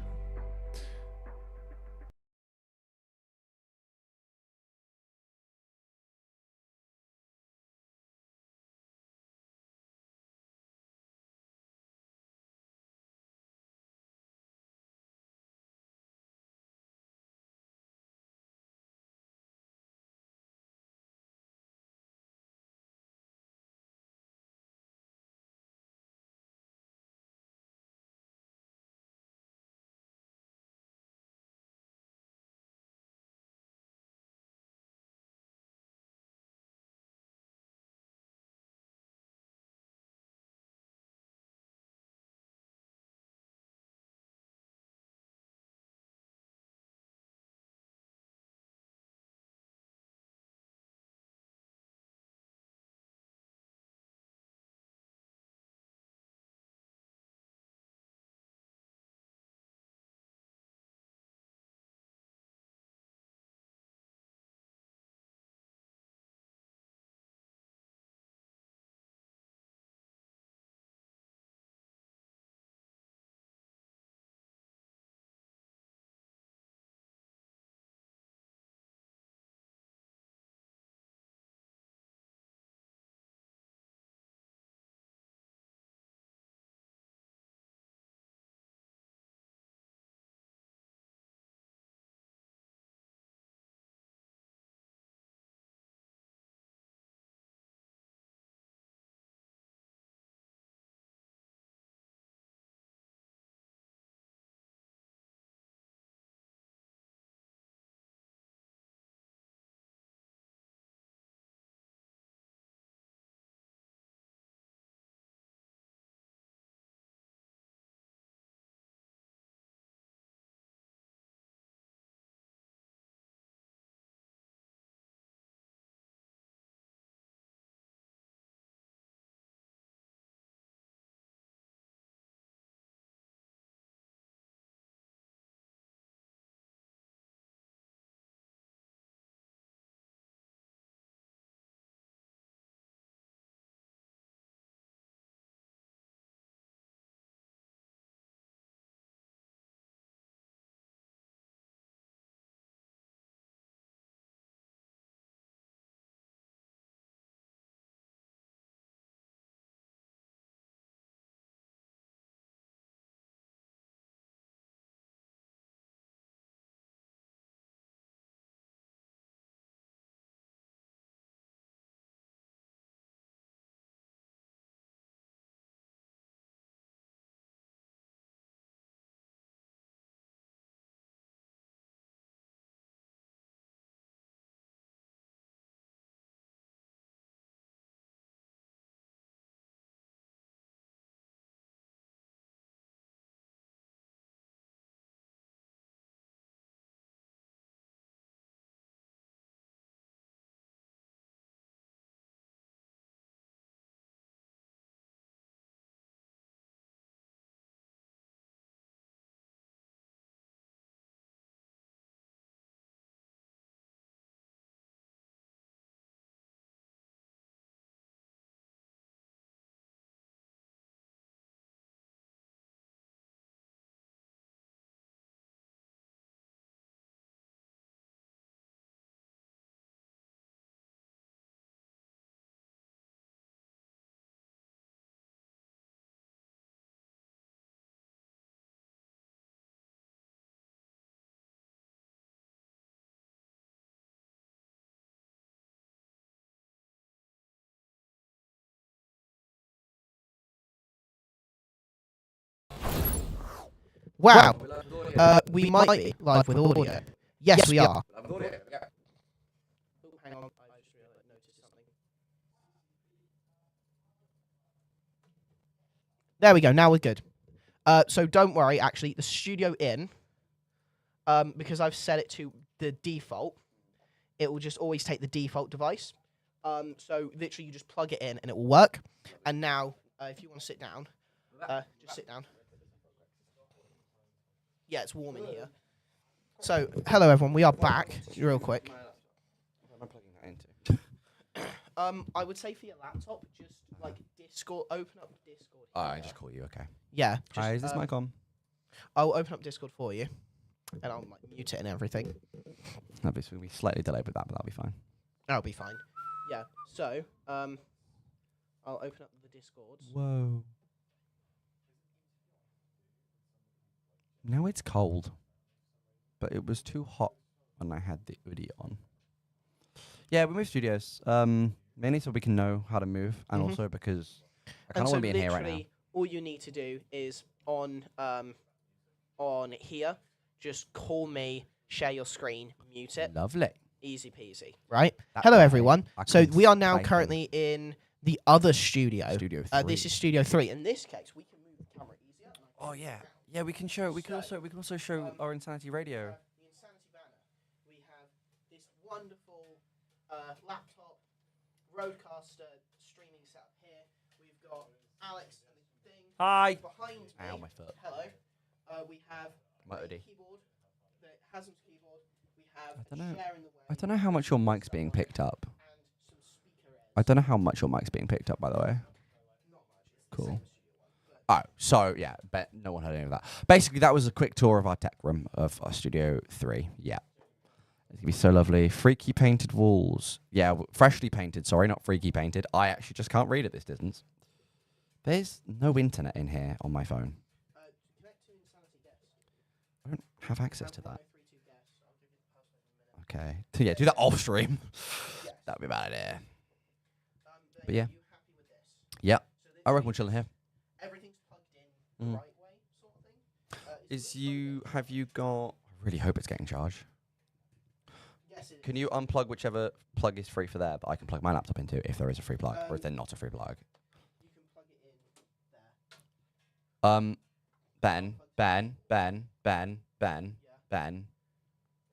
Wow. We might be live with audio. Yes, we are. Live with audio. Yeah. Oh, hang on. I just noticed something. There we go. Now we're good. So don't worry. Actually, the studio in, because I've set it to the default, it will just always take the default device. So literally, you just plug it in and it will work. And now, if you want to sit down, just sit down. Yeah, it's warm in here. So, hello everyone. We are back. Real quick. What am I plugging that into? I would say for your laptop, just like Discord. Open up Discord. Oh, I just call you. Okay. Yeah. Hi, is this mic on? I'll open up Discord for you, and I'll like mute it and everything. That'll be slightly delayed with that, but that'll be fine. That'll be fine. Yeah. So, I'll open up the Discords. Whoa. Now it's cold, but it was too hot when I had the hoodie on. Yeah, we moved studios. Mainly so we can know how to move, and also because I kind of want to be in here right now. All you need to do is on here, just call me, share your screen, mute it. Lovely. Easy peasy. Right. Hello everyone. So we are now typing. currently in the other studio. Studio 3. This is Studio 3. In this case, we can move the camera easier. Oh yeah. Yeah, we can show. We can also show our Insanity Radio. The Insanity banner. We have this wonderful laptop roadcaster streaming setup here. We've got Alex and the thing. Hi. Behind me. Ow, my foot. Hello. We have My the hoodie. keyboard, the Hasm's keyboard. We have I don't know. a chair in the way. I don't know how much your mic's being picked up. And some speaker airs. I don't know how much your mic's being picked up, by the way. Not much. It's the Cool. same as Studio 1, Oh, so yeah, bet no one heard any of that. Basically, that was a quick tour of our tech room of our Studio 3. Yeah. It's gonna be so lovely. Freaky painted walls. Yeah, freshly painted. Sorry, not freaky painted. I actually just can't read at this distance. There's no internet in here on my phone. connect to Insanity Guest. I don't have access to that. 532 Guest. I'll give you the password in a minute. Okay. So yeah, do that off stream. Yes. That'd be a bad idea. But yeah. Are you happy with this? Yeah. So I reckon literally we're chilling here. everything's plugged in the Mm. right way, sort of thing. Is you have you got? I really hope it's getting charged. Yes, it Can you unplug whichever plug is free for there that I can plug my laptop into if there is a free plug, or if Um, there's not a free plug? You can plug it in there.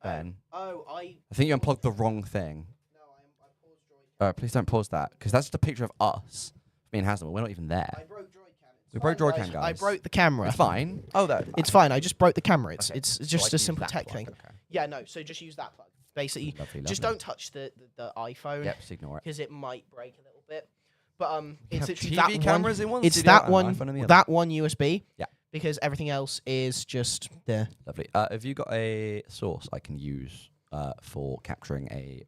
Ben. Oh, I I think you unplugged the wrong thing. no, I paused Droid. Please don't pause that, because that's just a picture of us, me and Haslam. We're not even there. I broke Droid Cam. We broke Droid Cam, I guys. broke the camera. It's fine. Oh, that. It's fine. I just broke the camera. It's Okay. it's So I just can a use simple that tech plug, thing. okay. Yeah, no. So just use that plug. Basically, Lovely, just lovely. don't touch the iPhone Yep, just ignore it. because it might break a little bit. But We it's have literally TV that cameras one. in one It's studio that and one. an iPhone in the other. That one USB. Yeah. Because everything else is just there. Lovely. Have you got a source I can use for capturing a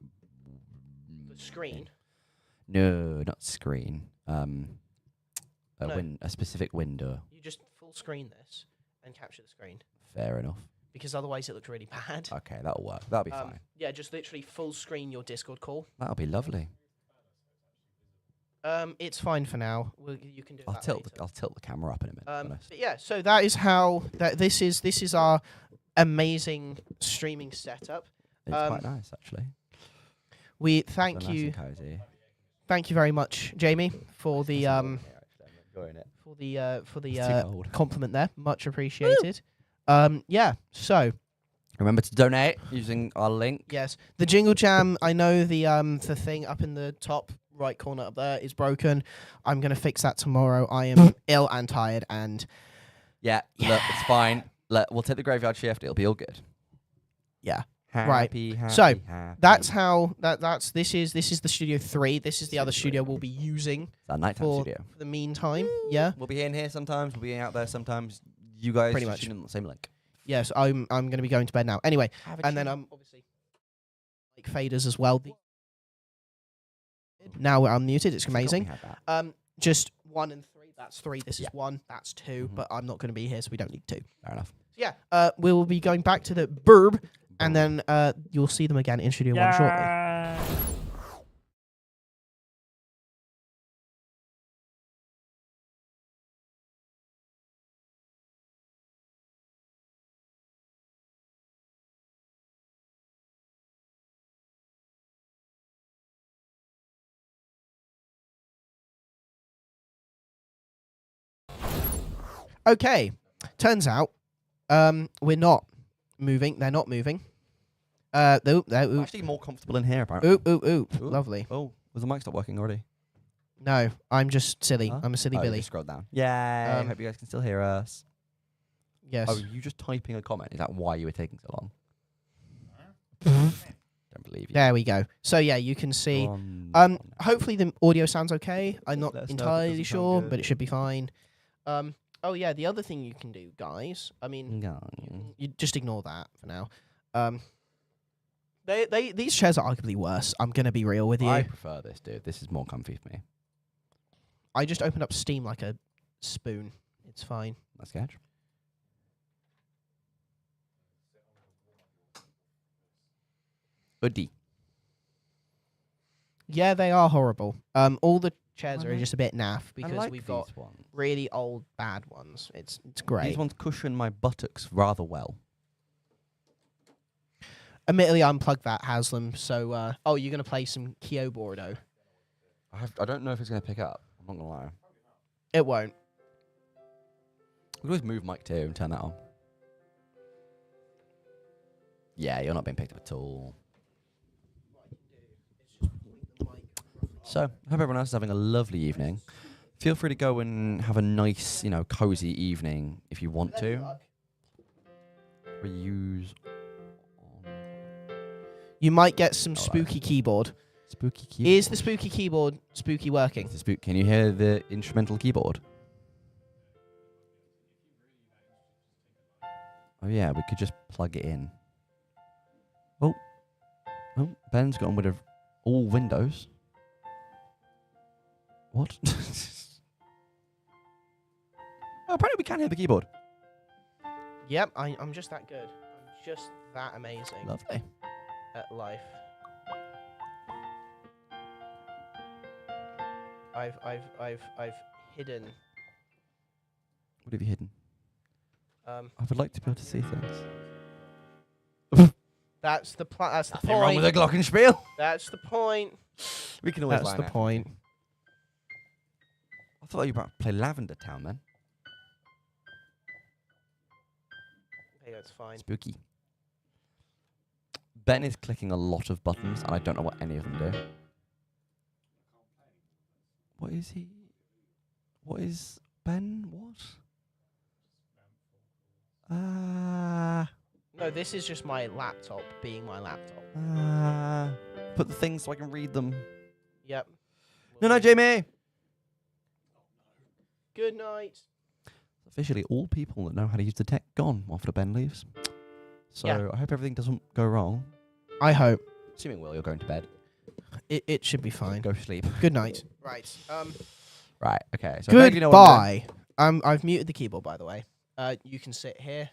The screen. No, not screen. No. A specific window. You just full screen this and capture the screen Fair enough. because otherwise it looks really bad. Okay, that'll work. That'll be fine. Yeah, just literally full screen your Discord call. That'll be lovely. It's fine for now. You can do I'll that tilt later. the camera up in a minute. to be honest. But yeah, so that is how this is our amazing streaming setup. It's quite nice, actually. We So thank nice you, and cozy. thank you very much, Jamie, for the It's warm here, actually. I'm enjoying it. for the It's too cold. compliment there. Much appreciated. Yeah. So Remember to donate using our link. yes, the Jingle Jam. I know the thing up in the top right corner up there is broken. I'm gonna fix that tomorrow. I am ill and tired, and Yeah, look, it's fine. Look, we'll take the graveyard shift. It'll be all good. yeah. Happy, happy, So, happy. That's how this is the Studio 3. This is the other studio we'll be using It's our nighttime for, studio. for the meantime. Yeah. We'll be in here sometimes. We'll be out there sometimes. You guys Pretty just much. tune in on the same link. Yes, I'm going to be going to bed now. Anyway, and then obviously like faders as well. Now we're unmuted. It's amazing. Just 1 and 3. That's 3. This is 1. That's 2. But I'm not going to be here, so we don't need 2. Fair enough. Yeah. We will be going back to the burb, and then you'll see them again in Studio 1 shortly. Okay. Turns out, we're not moving. They're not moving. I'm actually more comfortable in here, apparently. Ooh. Lovely. Oh, was the mic stop working already? No, I'm just silly. Huh? I'm a silly You Billy. just scrolled down. Yeah. I hope you guys can still hear us. Yes. Oh, you just typing a comment? Is that why you were taking so long? Don't believe you. There we go. So yeah, you can see. Hopefully the audio sounds okay. I'm not Let us know if it entirely doesn't sound sure, good. but it should be fine. Oh yeah, the other thing you can do, guys. I mean, you just ignore that for now. These chairs are arguably worse. I'm gonna be real with you. I prefer this, dude. This is more comfy for me. I just opened up Steam like a spoon. It's fine. That's catch. Hoodie. Yeah, they are horrible. All the chairs I are like- just a bit naff I because like we've got these ones. really old bad ones. It's great. These ones cushion my buttocks rather well. Admittedly, I unplugged that Haslam. So, you're gonna play some Kyobordo. I don't know if it's going to pick up. I'm not going to lie. It won't. We can always move mic 2 and turn that on. Yeah, you're not being picked up at all. So, I hope everyone else is having a lovely evening. Feel free to go and have a nice, cozy evening if you want to. Reuse. You might get some spooky keyboard. Spooky keyboard. Is the spooky keyboard spooky working? Can you hear the instrumental keyboard? Oh yeah, we could just plug it in. Oh, Ben's gotten rid of all windows. What? Oh, apparently we can hear the keyboard. Yep, I'm just that good. I'm just that amazing Lovely. at life. I've hidden. What have you hidden? I would like to be able to see things. That's the that's the Nothing point. wrong with a glockenspiel. That's the point. We can always That's line the out. point. I thought you were about to play Lavender Town then. Hey, that's fine. Spooky. Ben is clicking a lot of buttons, and I don't know what any of them do. What is he? What is Ben? What? No, this is just my laptop being my laptop. Put the things so I can read them. Yep. No, Jamie! Good night. Officially, all people that know how to use the tech gone after Ben leaves. So Yeah. I hope everything doesn't go wrong. I hope. Assuming, Will, you're going to bed. It should be fine. Go sleep. Good night. Right. Right, okay. So if you know what I'm doing- Goodbye. I've muted the keyboard, by the way. You can sit here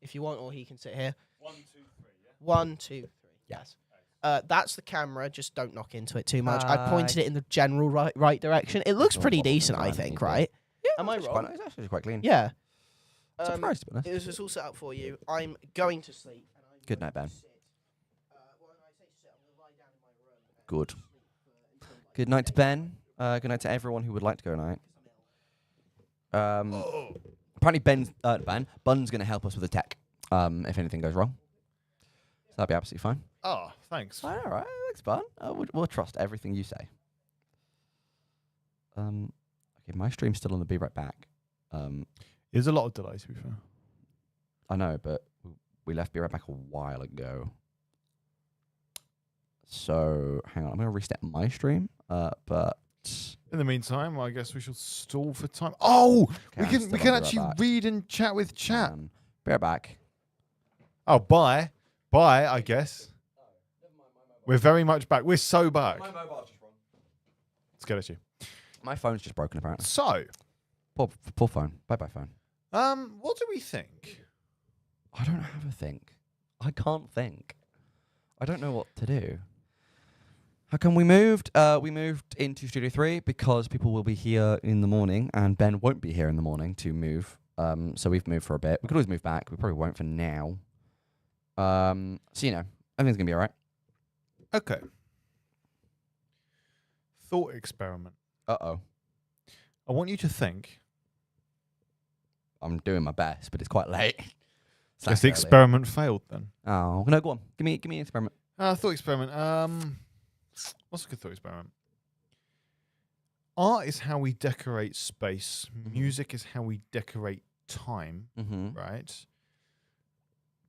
if you want, or he can sit here. 1, 2, 3, yeah? 1, 2, 3. Yes. That's the camera. Just don't knock into it too much. I Hi. pointed it in the general right direction. It looks Ignore pretty what was decent, I behind think, me, right? Yeah, Am I it's wrong? quite- It's actually quite clean. Yeah. Surprised, to be honest. This is all set up for you. I'm going to sleep. And I'm Good going night, Ben. to sit. When I say sit, I'm going to lie down in my room. and Good. sleep until, like, Good night to Ben. Good night to everyone who would like to go night. Apparently Bun's going to help us with the tech if anything goes wrong. So that'll be absolutely fine. Oh, thanks. All right, thanks, Bun. We'll trust everything you say. Okay, my stream's still on the Be Right Back. There's a lot of delays, to be fair. I know, but we left Be Right Back a while ago. So hang on, I'm going to reset my stream. But In the meantime, I guess we shall stall for time. Oh, Okay, I'm we still can on Be actually Right Back. read and chat with chat. Be Right Back. Oh, bye, I guess. We're very much back. We're so back. mobile's just wrong. Let's get at you. My phone's just broken, apparently. So, Poor phone. Bye-bye, phone. what do we think? I don't have a think. I can't think. I don't know what to do. How come we moved? We moved into Studio 3 because people will be here in the morning and Ben won't be here in the morning to move. So we've moved for a bit. We could always move back. We probably won't for now. So, everything's going to be all right. Okay. Thought experiment. Uh-oh. I want you to think I'm doing my best, but it's quite late. Guess the experiment failed then. Oh no, go on. Give me an experiment. Thought experiment. What's a good thought experiment? Art is how we decorate space. Music is how we decorate time. Right?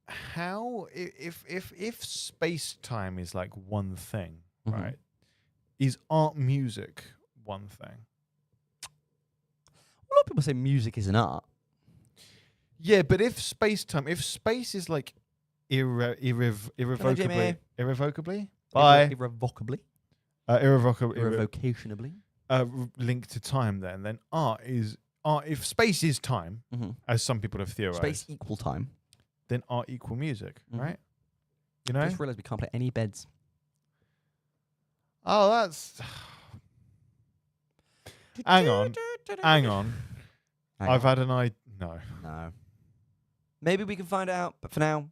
How if space time is like one thing, right? Is art music one thing? A lot of people say music is an art. Yeah, but if space is like irrevocably, irrevocationably linked to time, then art. If space is time, as some people have theorized, space equal time, then art equal music, right? You know. I just realised we can't play any beds. Oh, that's. Hang on. I've had an idea. No. Maybe we can find out, but for now, I'm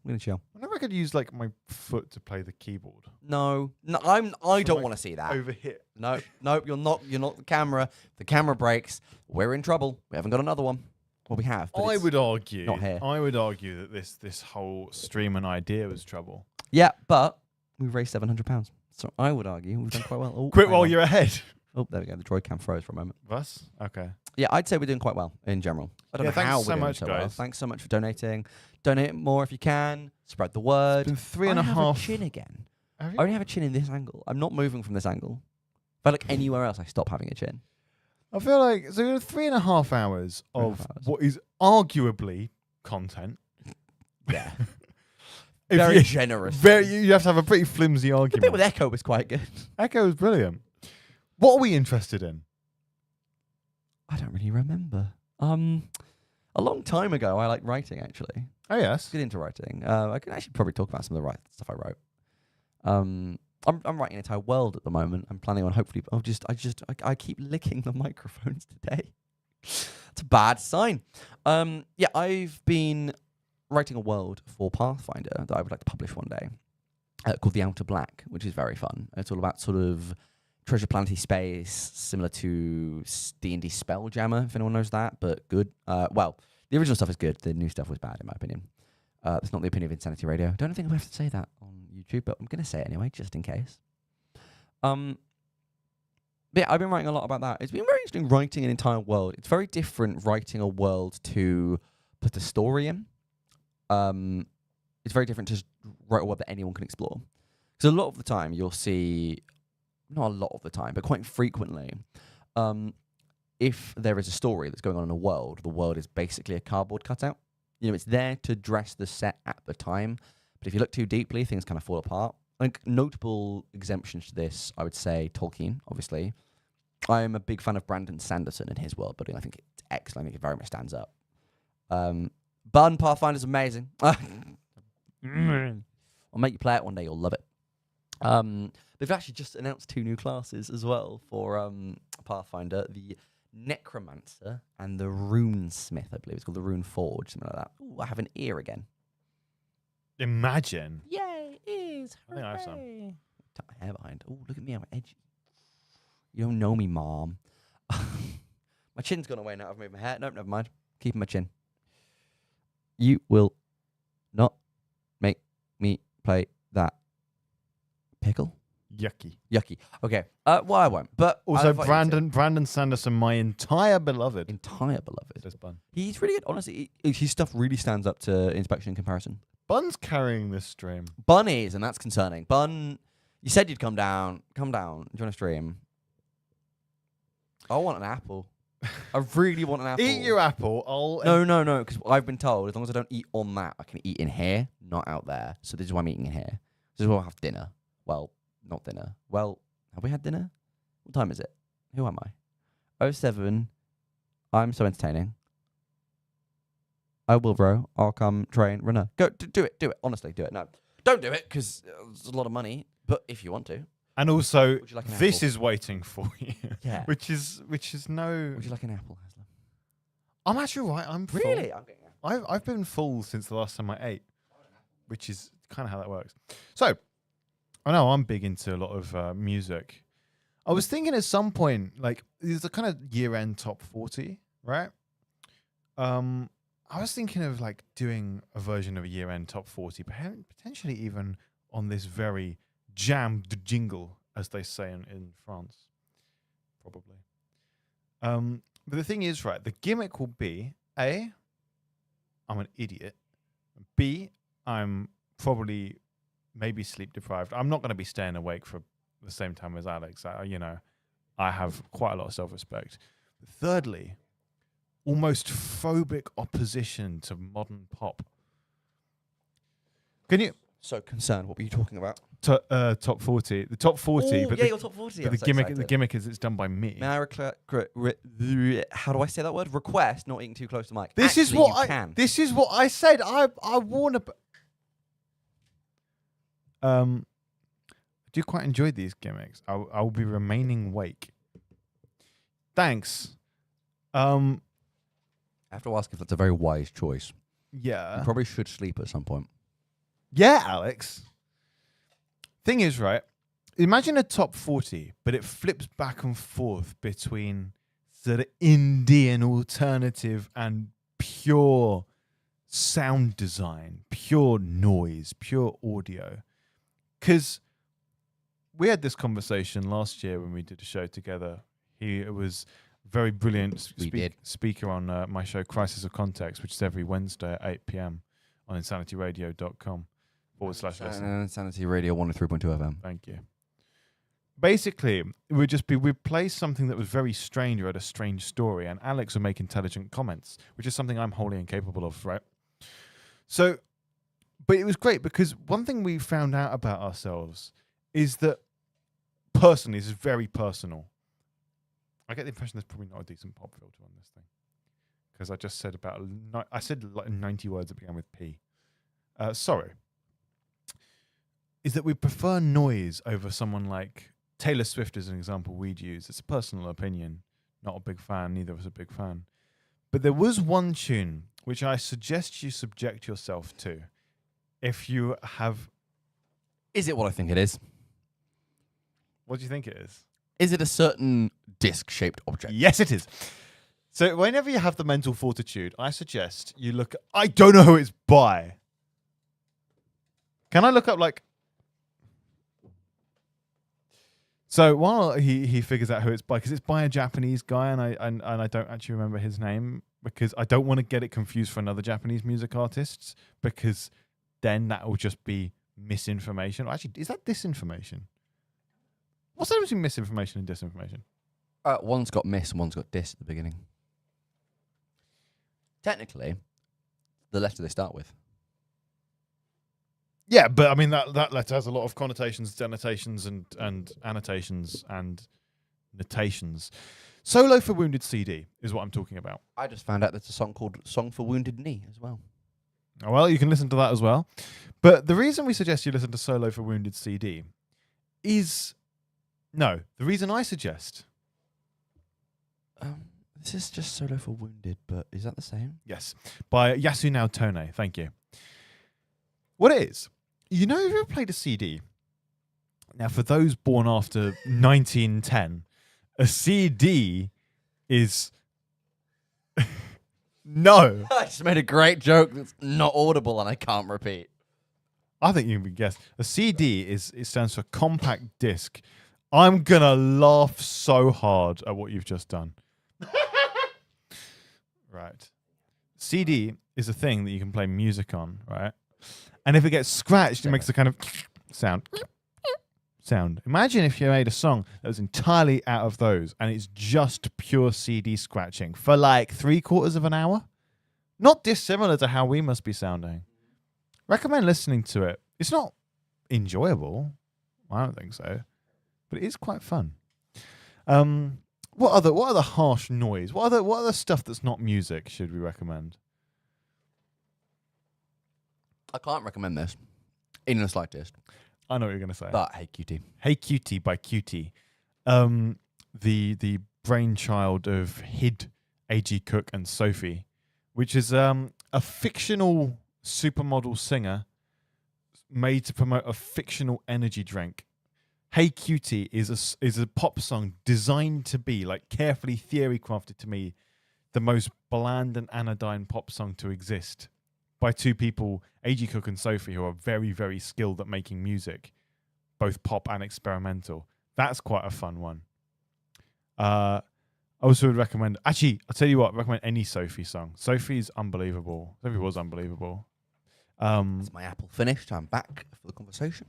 gonna chill. I wonder if I could use like my foot to play the keyboard. No, I don't want to see that. Overhit. No, you're not the camera. If the camera breaks, we're in trouble. We haven't got another one. Well, we have. But I would argue. Not here. I would argue that this whole streaming idea was trouble. Yeah, but we've raised £700, so I would argue we've done quite well. Oh, Quit while you're ahead. Oh, there we go. The droid cam froze for a moment. Us? Okay. Yeah, I'd say we're doing quite well in general. I don't know how we're doing so well. Thanks so much for donating. Donate more if you can. Spread the word. It's been three and a half. I have a chin again. I only have a chin in this angle. I'm not moving from this angle. If I look anywhere else, I stop having a chin. I feel like so 3.5 hours of what is arguably content. Yeah. Very generous. You have to have a pretty flimsy argument. The bit with Echo was quite good. Echo was brilliant. What are we interested in? I don't really remember. A long time ago, I liked writing, actually. Oh, yes. Get into writing. I can actually probably talk about some of the stuff I wrote. I'm writing an entire world at the moment. I'm planning on hopefully. I keep licking the microphones today. It's a bad sign. Yeah, I've been writing a world for Pathfinder that I would like to publish one day, called The Outer Black, which is very fun. It's all about sort of treasure planety space, similar to D&D Spelljammer, if anyone knows that, but good. Well, the original stuff is good. The new stuff was bad, in my opinion. That's not the opinion of Insanity Radio. I don't think I have to say that on YouTube, but I'm going to say it anyway, just in case. But yeah, I've been writing a lot about that. It's been very interesting writing an entire world. It's very different writing a world to put a story in. It's very different to just write a world that anyone can explore. Because a lot of the time, you'll see... Not a lot of the time, but quite frequently, if there is a story that's going on in a world, the world is basically a cardboard cutout. You know, it's there to dress the set at the time, but if you look too deeply, things kind of fall apart. Like, notable exemptions to this, I would say Tolkien, obviously. I am a big fan of Brandon Sanderson and his world building. I think it's excellent. I think it very much stands up. Bun Pathfinder's amazing. I'll make you play it one day. You'll love it. They've actually just announced 2 new classes as well for Pathfinder, the Necromancer and the Runesmith, I believe. It's called the Rune Forge, something like that. Ooh, I have an ear again. Imagine. Yay, ears. I think I have some. Tuck my hair behind. Oh, look at me, I'm edgy. You don't know me, Mom. My chin's gone away now. I've moved my hair. Nope, never mind. Keeping my chin. You will not make me play that pickle. Yucky. Okay. Well, I won't. But also, Brandon Sanderson, my entire beloved. This Bun. He's really good. Honestly, his stuff really stands up to Inspection in comparison. Bun's carrying this stream. Bun is, and that's concerning. Bun, you said you'd come down. Come down. Do you want to stream? I want an apple. I really want an apple. Eat your apple. No. Because I've been told as long as I don't eat on that, I can eat in here, not out there. So this is why I'm eating in here. This is why I'll have dinner. Well, not dinner. Well, have we had dinner? What time is it? Who am I? 07. I'm so entertaining. I will, bro. I'll come train runner. Go do it. Honestly, do it. No, don't do it because it's a lot of money. But if you want to, and also like this apple? Is waiting for you. Yeah. which is no. Would you like an apple, Haslam? I'm actually right. I'm full. Really? I'm getting an I've been full since the last time I ate, which is kind of how that works. So, I know I'm big into a lot of music. I was thinking at some point, like, there's a kind of year-end top 40, right? I was thinking of like doing a version of a year-end top 40, but potentially even on this very jammed jingle, as they say in France, probably. But the thing is, right, the gimmick will be A, I'm an idiot. B, I'm probably maybe sleep deprived. I'm not going to be staying awake for the same time as Alex. I have quite a lot of self-respect. Thirdly, almost phobic opposition to modern pop. Can you? So concerned. What were you talking about? Top 40. The top 40. Oh, but yeah, your top 40. But the gimmick is it's done by me. May I how do I say that word? Request, not eating too close to the mic. This is what I said. I warn about. I do quite enjoy these gimmicks. I'll be remaining awake. Thanks. I have to ask if that's a very wise choice. Yeah. You probably should sleep at some point. Yeah, Alex. Thing is, right, imagine a top 40, but it flips back and forth between sort of indie and alternative and pure sound design, pure noise, pure audio. Because we had this conversation last year when we did a show together. It was very brilliant speaker on my show Crisis of Context, which is every Wednesday at 8 p.m. on insanityradio.com/listen. Insanity Radio 103.2 FM. Thank you. Basically, we'd play something that was very strange or had a strange story, and Alex would make intelligent comments, which is something I'm wholly incapable of, right? So, but it was great because one thing we found out about ourselves is that personally, this is very personal. I get the impression there's probably not a decent pop filter on this thing because I just said I said like 90 words that began with P. Sorry. Is that we prefer noise over someone like Taylor Swift as an example we'd use. It's a personal opinion. Not a big fan. Neither of us a big fan. But there was one tune which I suggest you subject yourself to if you have... Is it what I think it is? What do you think it is? Is it a certain disc-shaped object? Yes, it is. So whenever you have the mental fortitude, I suggest you look... I don't know who it's by. Can I look up, like... So while he figures out who it's by, because it's by a Japanese guy, and I don't actually remember his name, because I don't want to get it confused for another Japanese music artist, because then that will just be misinformation. Or actually, is that disinformation? What's the difference between misinformation and disinformation? One's got miss and one's got dis at the beginning. Technically, the letter they start with. Yeah, but I mean that letter has a lot of connotations, denotations, and annotations and notations. Solo for Wounded CD is what I'm talking about. I just found out there's a song called Song for Wounded Knee as well. Oh, well, you can listen to that as well. But the reason we suggest you listen to Solo for Wounded CD is... No, the reason I suggest... This is just Solo for Wounded, but is that the same? Yes, by Yasunao Tone. Thank you. What it is, you know, if you ever played a CD, now for those born after 1910, a CD is... No. I just made a great joke that's not audible and I can't repeat. I think you can guess. A CD it stands for compact disc. I'm going to laugh so hard at what you've just done. Right. CD is a thing that you can play music on, right? And if it gets scratched, it makes a kind of sound. Imagine if you made a song that was entirely out of those and it's just pure CD scratching for like 3/4 of an hour. Not dissimilar to how we must be sounding. Recommend listening to it. It's not enjoyable. I don't think so. But it is quite fun. What other harsh noise? What other stuff that's not music should we recommend? I can't recommend this in the slightest. I know what you're going to say. But Hey Cutie. Hey Cutie by Cutie. The brainchild of Hid, A.G. Cook and Sophie, which is a fictional supermodel singer made to promote a fictional energy drink. Hey Cutie is a pop song designed to be like carefully theory crafted to me the most bland and anodyne pop song to exist by two people, A.G. Cook and Sophie, who are very, very skilled at making music, both pop and experimental. That's quite a fun one. I also would recommend, actually, I'll tell you what, recommend any Sophie song. Sophie's unbelievable. Sophie was unbelievable. That's my apple finished. I'm back for the conversation.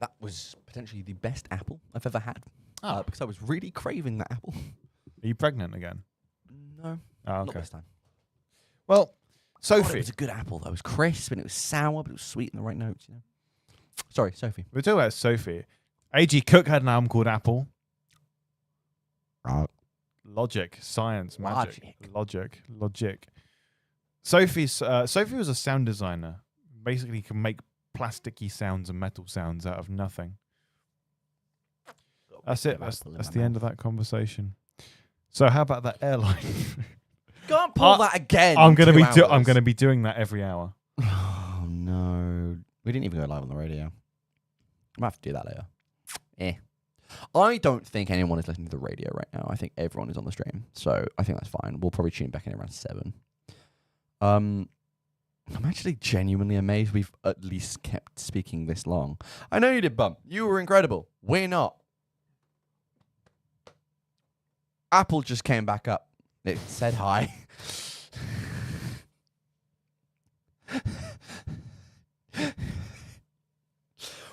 That was potentially the best apple I've ever had because I was really craving that apple. Are you pregnant again? No, Oh, not okay. this time. Well, God, it Sophie. was a good apple. That was crisp and it was sour, but it was sweet in the right notes. You know. Sorry, Sophie. We're talking about Sophie. A.G. Cook had an album called Apple. Logic, science, magic. Logic. Sophie was a sound designer. Basically can make plasticky sounds and metal sounds out of nothing. That's it. That's the end of that conversation. So how about that airline? Can't pull that again. I'm gonna be doing that every hour. Oh no. We didn't even go live on the radio. I might have to do that later. I don't think anyone is listening to the radio right now. I think everyone is on the stream. So I think that's fine. We'll probably tune back in around 7. I'm actually genuinely amazed we've at least kept speaking this long. I know you did, Bum. You were incredible. We're not. Apple just came back up. It said hi.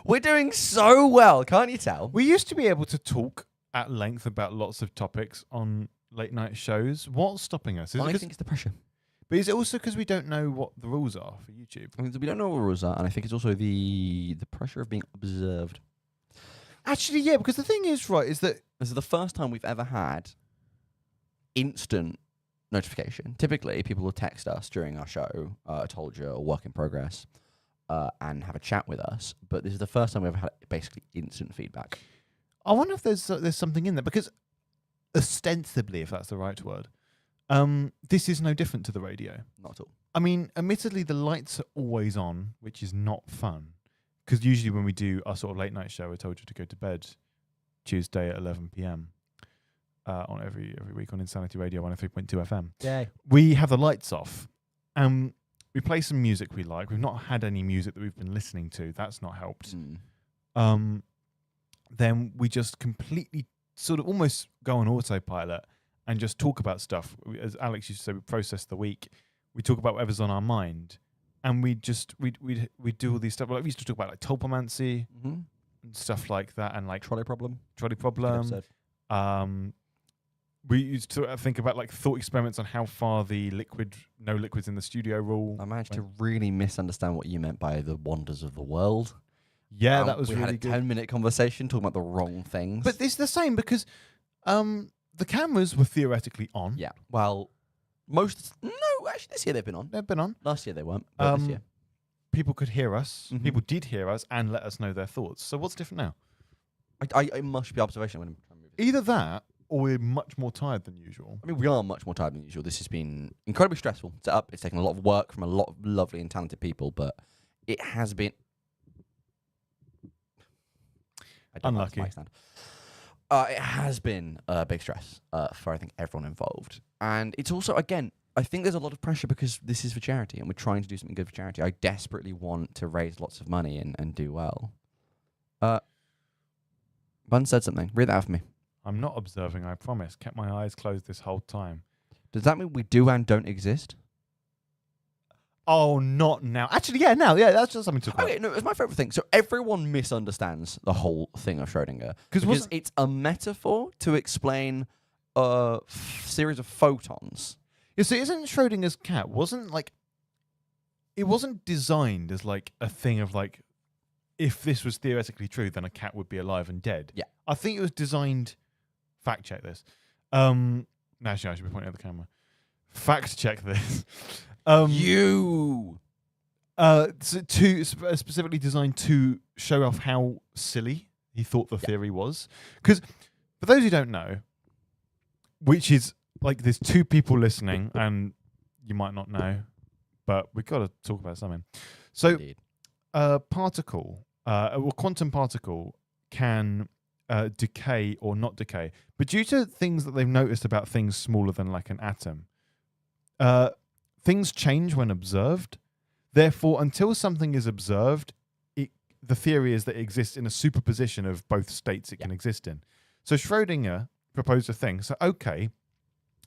We're doing so well, can't you tell? We used to be able to talk at length about lots of topics on late night shows. What's stopping us? I think it's the pressure. But is it also because we don't know what the rules are for YouTube? I mean, we don't know what the rules are, and I think it's also the pressure of being observed. Actually, yeah, because the thing is, right, is that This is the first time we've ever had instant notification. Typically, people will text us during our show, told you, or work in progress, and have a chat with us. But this is the first time we've ever had basically instant feedback. I wonder if there's something in there, because ostensibly, if that's the right word, this is no different to the radio. Not at all. I mean, admittedly, the lights are always on, which is not fun. Because usually when we do our sort of late night show, we're told you to go to bed Tuesday at 11 p.m. On every week on Insanity Radio 103.2 FM. Yay. We have the lights off. We play some music we like. We've not had any music that we've been listening to. That's not helped. Then we just completely sort of almost go on autopilot and just talk about stuff. As Alex used to say, we process the week. We talk about whatever's on our mind. And we do all these stuff. Like we used to talk about like tulpomancy and stuff like that, and like trolley problem. We used to think about like thought experiments on how far the no liquids in the studio rule. I managed to really misunderstand what you meant by the wonders of the world. Yeah, that was we really had a good. 10-minute conversation talking about the wrong things. But it's the same because the cameras were theoretically on. Yeah. Well, actually this year they've been on. They've been on. Last year they weren't. But this year. People could hear us. Mhm. People did hear us and let us know their thoughts. So what's different now? It must be observation when I'm trying to move it. Either that, or we're much more tired than usual. I mean, we are much more tired than usual. This has been incredibly stressful to set up. It's taken a lot of work from a lot of lovely and talented people, but it has been Unlucky. It has been a big stress for, I think, everyone involved. And it's also, again, I think there's a lot of pressure because this is for charity and we're trying to do something good for charity. I desperately want to raise lots of money and do well. Bun said something. Read that out for me. I'm not observing, I promise. Kept my eyes closed this whole time. Does that mean we do and don't exist? Oh, not now. Actually, yeah, now. Yeah, that's just something to talk about. Okay, no, it's my favourite thing. So everyone misunderstands the whole thing of Schrödinger. Because it's a metaphor to explain a series of photons. Yeah, so isn't Schrödinger's cat, it wasn't designed as like a thing of like, if this was theoretically true, then a cat would be alive and dead. Yeah. I think it was designed, fact check this. Actually, I should be pointing at the camera. Fact check this. Specifically designed to show off how silly he thought the theory was. Because for those who don't know, which is like there's two people listening, and you might not know, but we've got to talk about something. So, a quantum particle can decay or not decay. But due to things that they've noticed about things smaller than like an atom, things change when observed. Therefore, until something is observed, the theory is that it exists in a superposition of both states it can exist in. So Schrödinger proposed a thing. So, okay,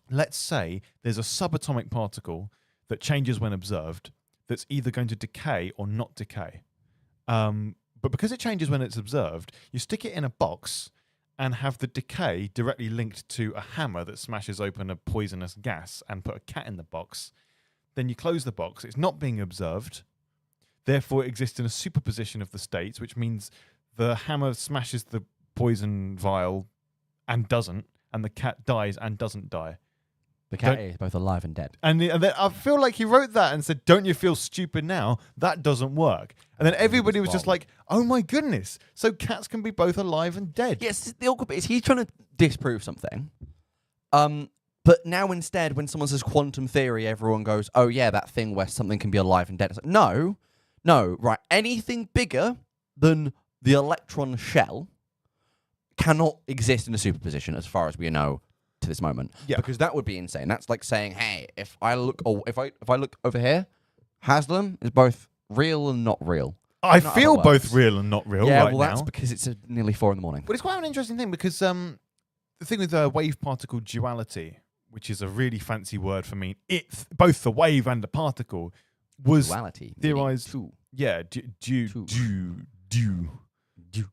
let's say there's a subatomic particle that changes when observed that's either going to decay or not decay. But because it changes when it's observed, you stick it in a box and have the decay directly linked to a hammer that smashes open a poisonous gas and put a cat in the box. Then you close the box. It's not being observed. Therefore, it exists in a superposition of the states, which means the hammer smashes the poison vial and doesn't, and the cat dies and doesn't die. The cat is both alive and dead. And then I feel like he wrote that and said, don't you feel stupid now? That doesn't work. And then everybody was just like, oh my goodness. So cats can be both alive and dead. Yes, the awkward bit is he's trying to disprove something. But now instead, when someone says quantum theory, everyone goes, oh yeah, that thing where something can be alive and dead. It's like, no, right. Anything bigger than the electron shell cannot exist in a superposition as far as we know to this moment. Yeah. Because that would be insane. That's like saying, hey, if I look over here, Haslam is both real and not real. I feel both real and not real right that's now. because it's nearly 4 a.m. But it's quite an interesting thing because the thing with wave-particle duality, which is a really fancy word for me, both the wave and the particle was duality theorized. Yeah,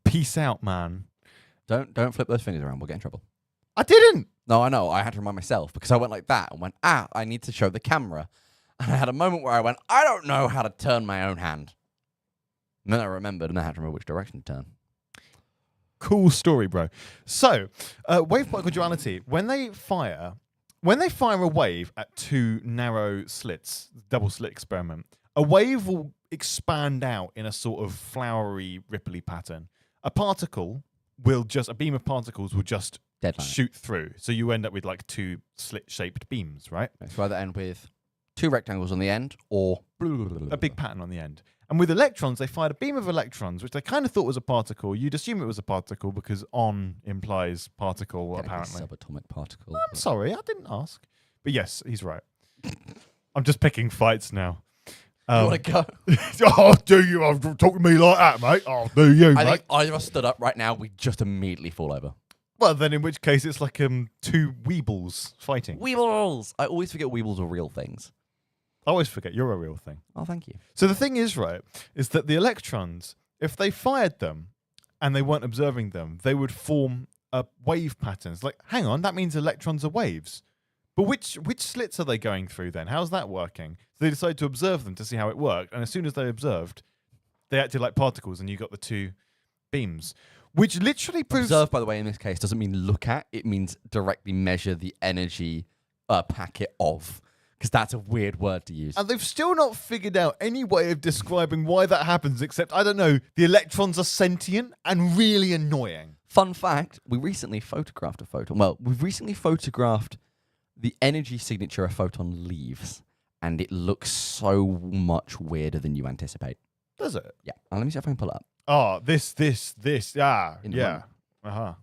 peace out, man. Don't flip those fingers around. We'll get in trouble. I didn't. No, I know. I had to remind myself because I went like that and went, I need to show the camera. And I had a moment where I went, I don't know how to turn my own hand. And then I remembered and I had to remember which direction to turn. Cool story, bro. So, wave-particle duality, when they fire a wave at 2 narrow slits, double slit experiment, a wave will expand out in a sort of flowery, ripply pattern. A beam of particles will just shoot through. So you end up with like 2 slit-shaped beams, right? So either end with 2 rectangles on the end or a big pattern on the end. And with electrons, they fired a beam of electrons, which they kind of thought was a particle. You'd assume it was a particle because on implies particle, apparently. Subatomic particle. I'm sorry, I didn't ask. But yes, he's right. I'm just picking fights now. You want to go? Oh, do you? Talk to me like that, mate. Oh, do you, mate? I think either of us stood up right now, we just immediately fall over. Well, then in which case it's like 2 weebles fighting. Weebles! I always forget weebles are real things. I always forget you're a real thing. Oh, thank you. So the thing is, right, is that the electrons, if they fired them and they weren't observing them, they would form wave patterns. Like, hang on, that means electrons are waves. But which slits are they going through then? How's that working? So they decided to observe them to see how it worked. And as soon as they observed, they acted like particles and you got the 2 beams. Which literally proves... Observe, by the way, in this case, doesn't mean look at. It means directly measure the energy packet of. Because that's a weird word to use. And they've still not figured out any way of describing why that happens, except, I don't know, the electrons are sentient and really annoying. Fun fact, we recently photographed a photon. Well, we've recently photographed the energy signature a photon leaves. And it looks so much weirder than you anticipate. Does it? Yeah. Let me see if I can pull it up. Oh, this. Yeah. Uh-huh.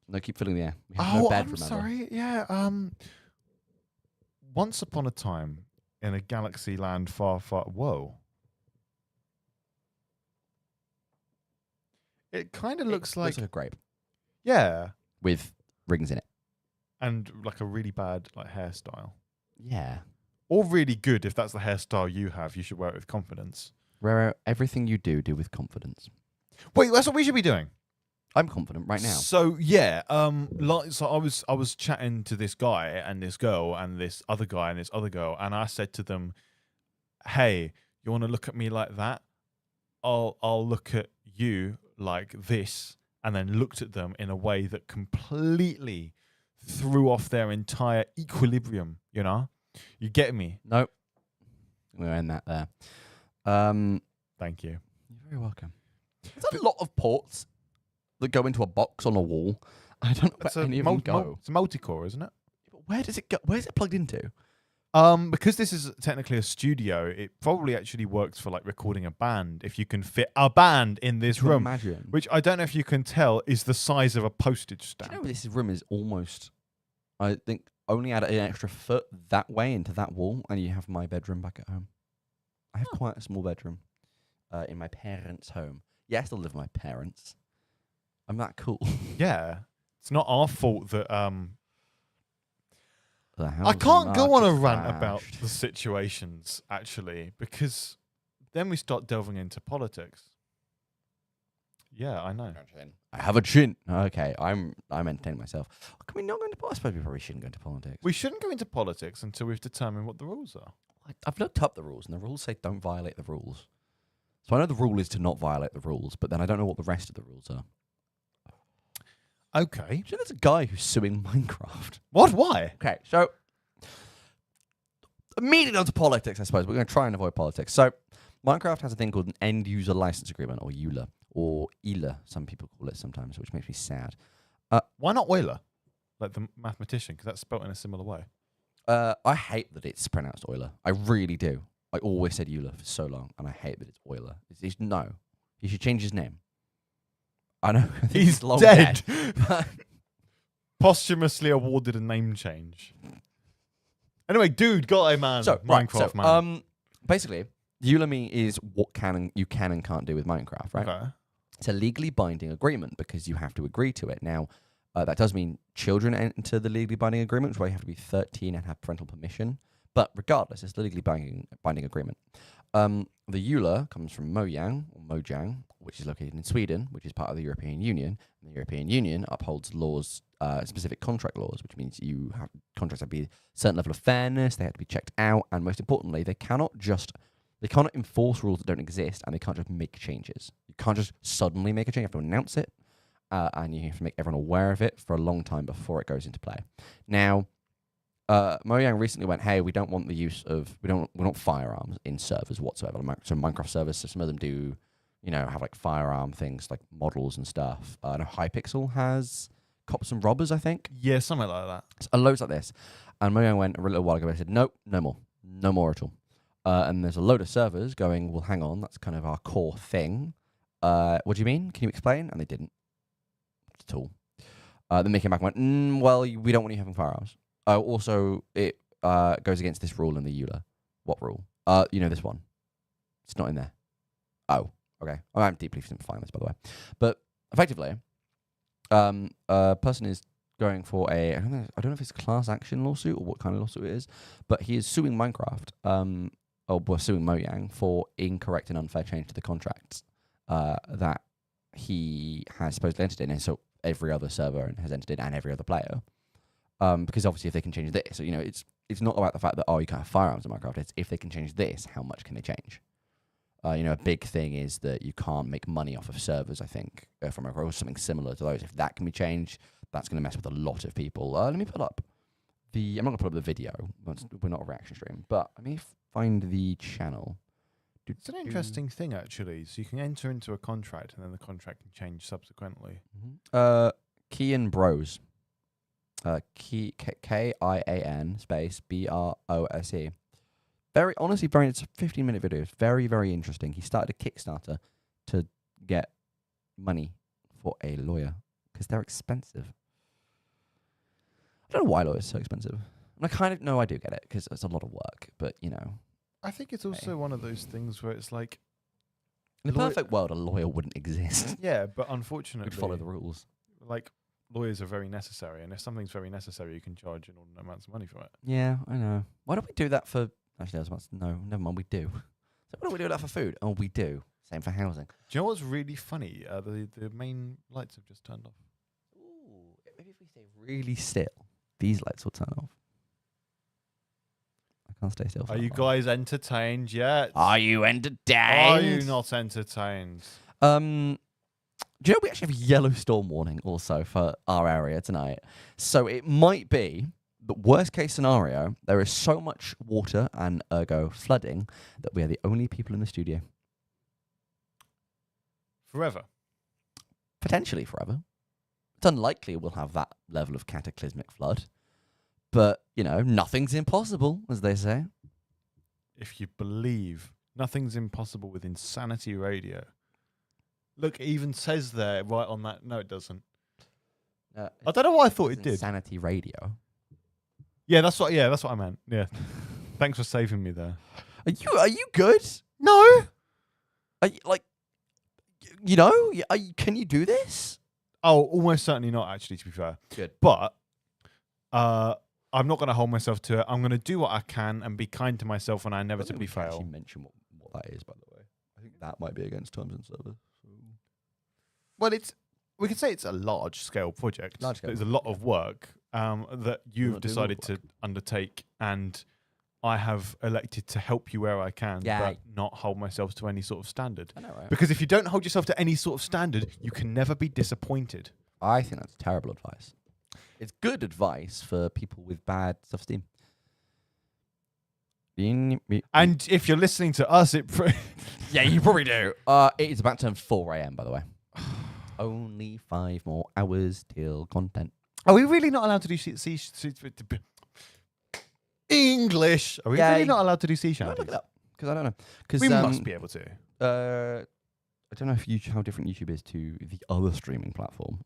No, keep filling the air. We have no bed, remember. Sorry. Yeah. Once upon a time, in a galaxy land far, far... Whoa. It kind of looks like... Looks like a grape. Yeah. With rings in it. And like a really bad hairstyle. Yeah. Or really good if that's the hairstyle you have. You should wear it with confidence. Rero, everything you do with confidence. Wait, that's what we should be doing. I'm confident right now. So yeah, so I was chatting to this guy and this girl and this other guy and this other girl, and I said to them, "Hey, you want to look at me like that? I'll look at you like this," and then looked at them in a way that completely threw off their entire equilibrium. You know, you get me? Nope. We'll end that there. Thank you. You're very welcome. There's a lot of ports that go into a box on a wall. I don't know where any of them go. It's a multi-core, isn't it? But where does it go? Where's it plugged into? Because this is technically a studio, it probably actually works for like recording a band if you can fit a band in this room. Imagine. Which I don't know if you can tell is the size of a postage Do stamp. you know this room is almost, I think, only add an extra foot that way into that wall, and you have my bedroom back at home. I have quite a small bedroom in my parents' home. Yeah, I still live with my parents. I'm that cool. Yeah. It's not our fault that The I housing can't go on a market's rant about crashed. the situations, actually, because then we start delving into politics. Yeah, I know. I have a chin. Okay, I'm entertaining myself. Can we not go into politics? I suppose we probably shouldn't go into politics. We shouldn't go into politics until we've determined what the rules are. I've looked up the rules, and the rules say don't violate the rules. So I know the rule is to not violate the rules, but then I don't know what the rest of the rules are. Okay. Do you know there's a guy who's suing Minecraft? What? Why? Okay, so immediately onto politics, I suppose. We're going to try and avoid politics. So Minecraft has a thing called an end-user license agreement, or EULA, or ELA, some people call it sometimes, which makes me sad. Why not Euler? Like the mathematician, because that's spelt in a similar way. I hate that it's pronounced Euler. I really do. I always said Euler for so long, and I hate that it's Euler. No. He should change his name. I know. I think He's long dead. but Posthumously awarded a name change. Anyway, dude, guy, man. So, Minecraft, man. Basically, EULA is what you can and can't do with Minecraft, right? Okay. It's a legally binding agreement because you have to agree to it. Now, that does mean children enter the legally binding agreement, which is why you have to be 13 and have parental permission. But regardless, it's the legally binding agreement. The EULA comes from Mojang, which is located in Sweden, which is part of the European Union. And the European Union upholds laws, specific contract laws, which means you have contracts have to be a certain level of fairness, they have to be checked out, and most importantly, they cannot enforce rules that don't exist, and they can't just make changes. You can't just suddenly make a change. You have to announce it, and you have to make everyone aware of it for a long time before it goes into play. Now, Mojang recently went, hey, we don't want the use of, we don't want firearms in servers whatsoever. So Minecraft servers, so some of them do, have like firearm things, like models and stuff. I know Hypixel has Cops and Robbers, I think. Yeah, something like that. So, loads like this. And Mojang went a little while ago and said, nope, no more. No more at all. And there's a load of servers going, well, hang on, that's kind of our core thing. What do you mean? Can you explain? And they didn't at all. Then they came back and went, well, we don't want you having firearms. Also, it goes against this rule in the EULA. What rule? This one. It's not in there. Oh, okay. I'm deeply simplifying this, by the way. But effectively, a person is going for I don't know if it's a class action lawsuit or what kind of lawsuit it is, but he is suing Minecraft, suing Mojang for incorrect and unfair change to the contracts that he has supposedly entered in, and so every other server has entered in, and every other player. Because obviously if they can change this, so, it's not about the fact that, you can't have firearms in Minecraft. It's if they can change this, how much can they change? A big thing is that you can't make money off of servers, I think, from Minecraft, or something similar to those. If that can be changed, that's going to mess with a lot of people. Let me pull up I'm not going to put up the video. We're not a reaction stream, but let me find the channel. It's an interesting thing, actually. So you can enter into a contract, and then the contract can change subsequently. Kian Bros. Kian space BROSE. Very, honestly, it's a 15-minute video. It's very, very interesting. He started a Kickstarter to get money for a lawyer because they're expensive. I don't know why lawyers are so expensive. And I kind of know I do get it because it's a lot of work, but I think it's also one of those things where it's like, in a perfect world, a lawyer wouldn't exist. yeah, but unfortunately, We'd follow the rules. Like, lawyers are very necessary, and if something's very necessary, you can charge inordinate amounts of money for it. Yeah, I know. Why don't we do that for? Actually, no, never mind. We do. So why don't we do that for food? Oh, we do. Same for housing. Do you know what's really funny? The main lights have just turned off. Ooh, maybe if we stay really still, these lights will turn off. I can't stay still. Are you guys entertained yet? Are you entertained? Are you not entertained? Do you know we actually have a yellow storm warning also for our area tonight? So it might be the worst case scenario. There is so much water and ergo flooding that we are the only people in the studio. Forever. Potentially forever. It's unlikely we'll have that level of cataclysmic flood, But, you know, nothing's impossible, as they say. If you believe nothing's impossible with Insanity Radio. Look, it even says there right on that. No, it doesn't. I don't know why I thought it did. Insanity Radio. Yeah, that's what I meant. Yeah. Thanks for saving me there. Are you good? No. Are you, like, you know, can you do this? Oh, almost certainly not, actually, to be fair. Good. But I'm not going to hold myself to it. I'm going to do what I can and be kind to myself when I inevitably fail. Actually mention what that is, by the way. I think that might be against terms and service. Well, we could say it's a large-scale project. There's a lot of work that you've decided to undertake, and I have elected to help you where I can, but not hold myself to any sort of standard. I know, right? Because if you don't hold yourself to any sort of standard, you can never be disappointed. I think that's terrible advice. It's good advice for people with bad self-esteem. And if you're listening to us, yeah, you probably do. It is about to turn 4 a.m., by the way. Only 5 more hours till content. Are we really not allowed to do English? Are we really not allowed to do sea shanties? Look it up, because I don't know. We must be able to. I don't know how different YouTube is to the other streaming platform.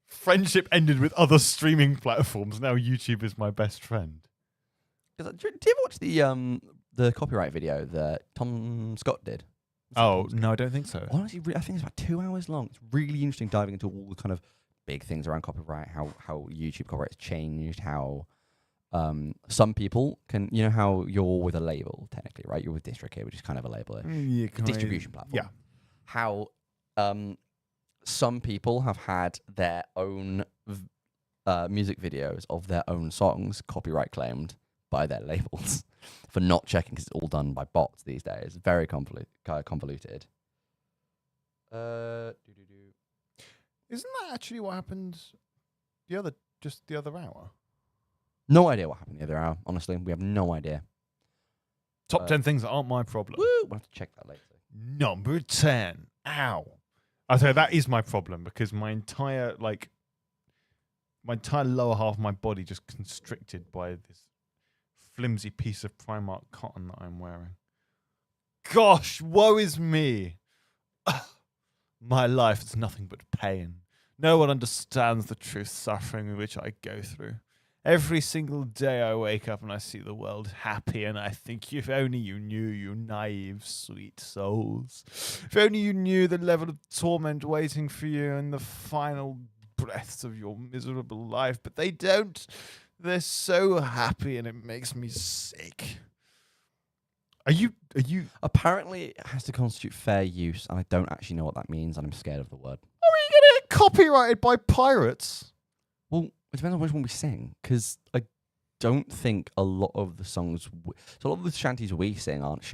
Friendship ended with other streaming platforms. Now YouTube is my best friend. Do you ever watch the copyright video that Tom Scott did? Oh, no, I don't think so. Honestly, I think it's about 2 hours long. It's really interesting diving into all the kind of big things around copyright, how YouTube copyright's changed, how some people can, you know how you're with a label, technically, right? You're with DistroKid, which is kind of a label, distribution platform. Yeah. How some people have had their own music videos of their own songs copyright claimed by their labels for not checking, because it's all done by bots these days. Very convoluted. Isn't that actually what happened just the other hour? No idea what happened the other hour, honestly. We have no idea. Top 10 things that aren't my problem. Woo! We'll have to check that later. Number 10. Ow. I tell you, that is my problem, because my entire lower half of my body just constricted by this flimsy piece of Primark cotton that I'm wearing. Gosh, woe is me. My life is nothing but pain. No one understands the true suffering which I go through. Every single day I wake up and I see the world happy, and I think, if only you knew, you naive, sweet souls. If only you knew the level of torment waiting for you in the final breaths of your miserable life. But they don't. They're so happy, and it makes me sick. Are you? Apparently, it has to constitute fair use, and I don't actually know what that means, and I'm scared of the word. Are we going to get copyrighted by pirates? Well, it depends on which one we sing, because I don't think a lot of the songs... So a lot of the shanties we sing aren't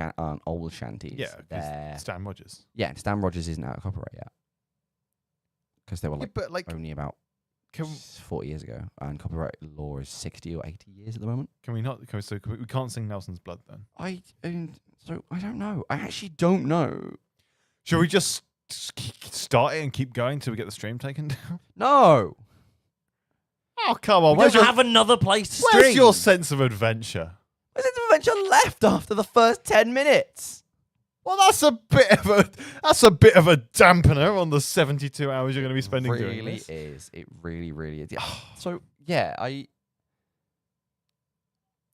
old shanties. Yeah, because Stan Rogers. Yeah, Stan Rogers isn't out of copyright yet. Because they were only about 40 years ago, and copyright law is 60 or 80 years at the moment. We can't sing Nelson's Blood then? I don't know. I actually don't know. Shall we just start it and keep going till we get the stream taken down? No. Oh, come on. We don't have another place to stream. Where's your sense of adventure? My sense of adventure left after the first 10 minutes. Well, that's a bit of a dampener on the 72 hours you're going to be spending doing this. It really is. It really, really is. So, yeah,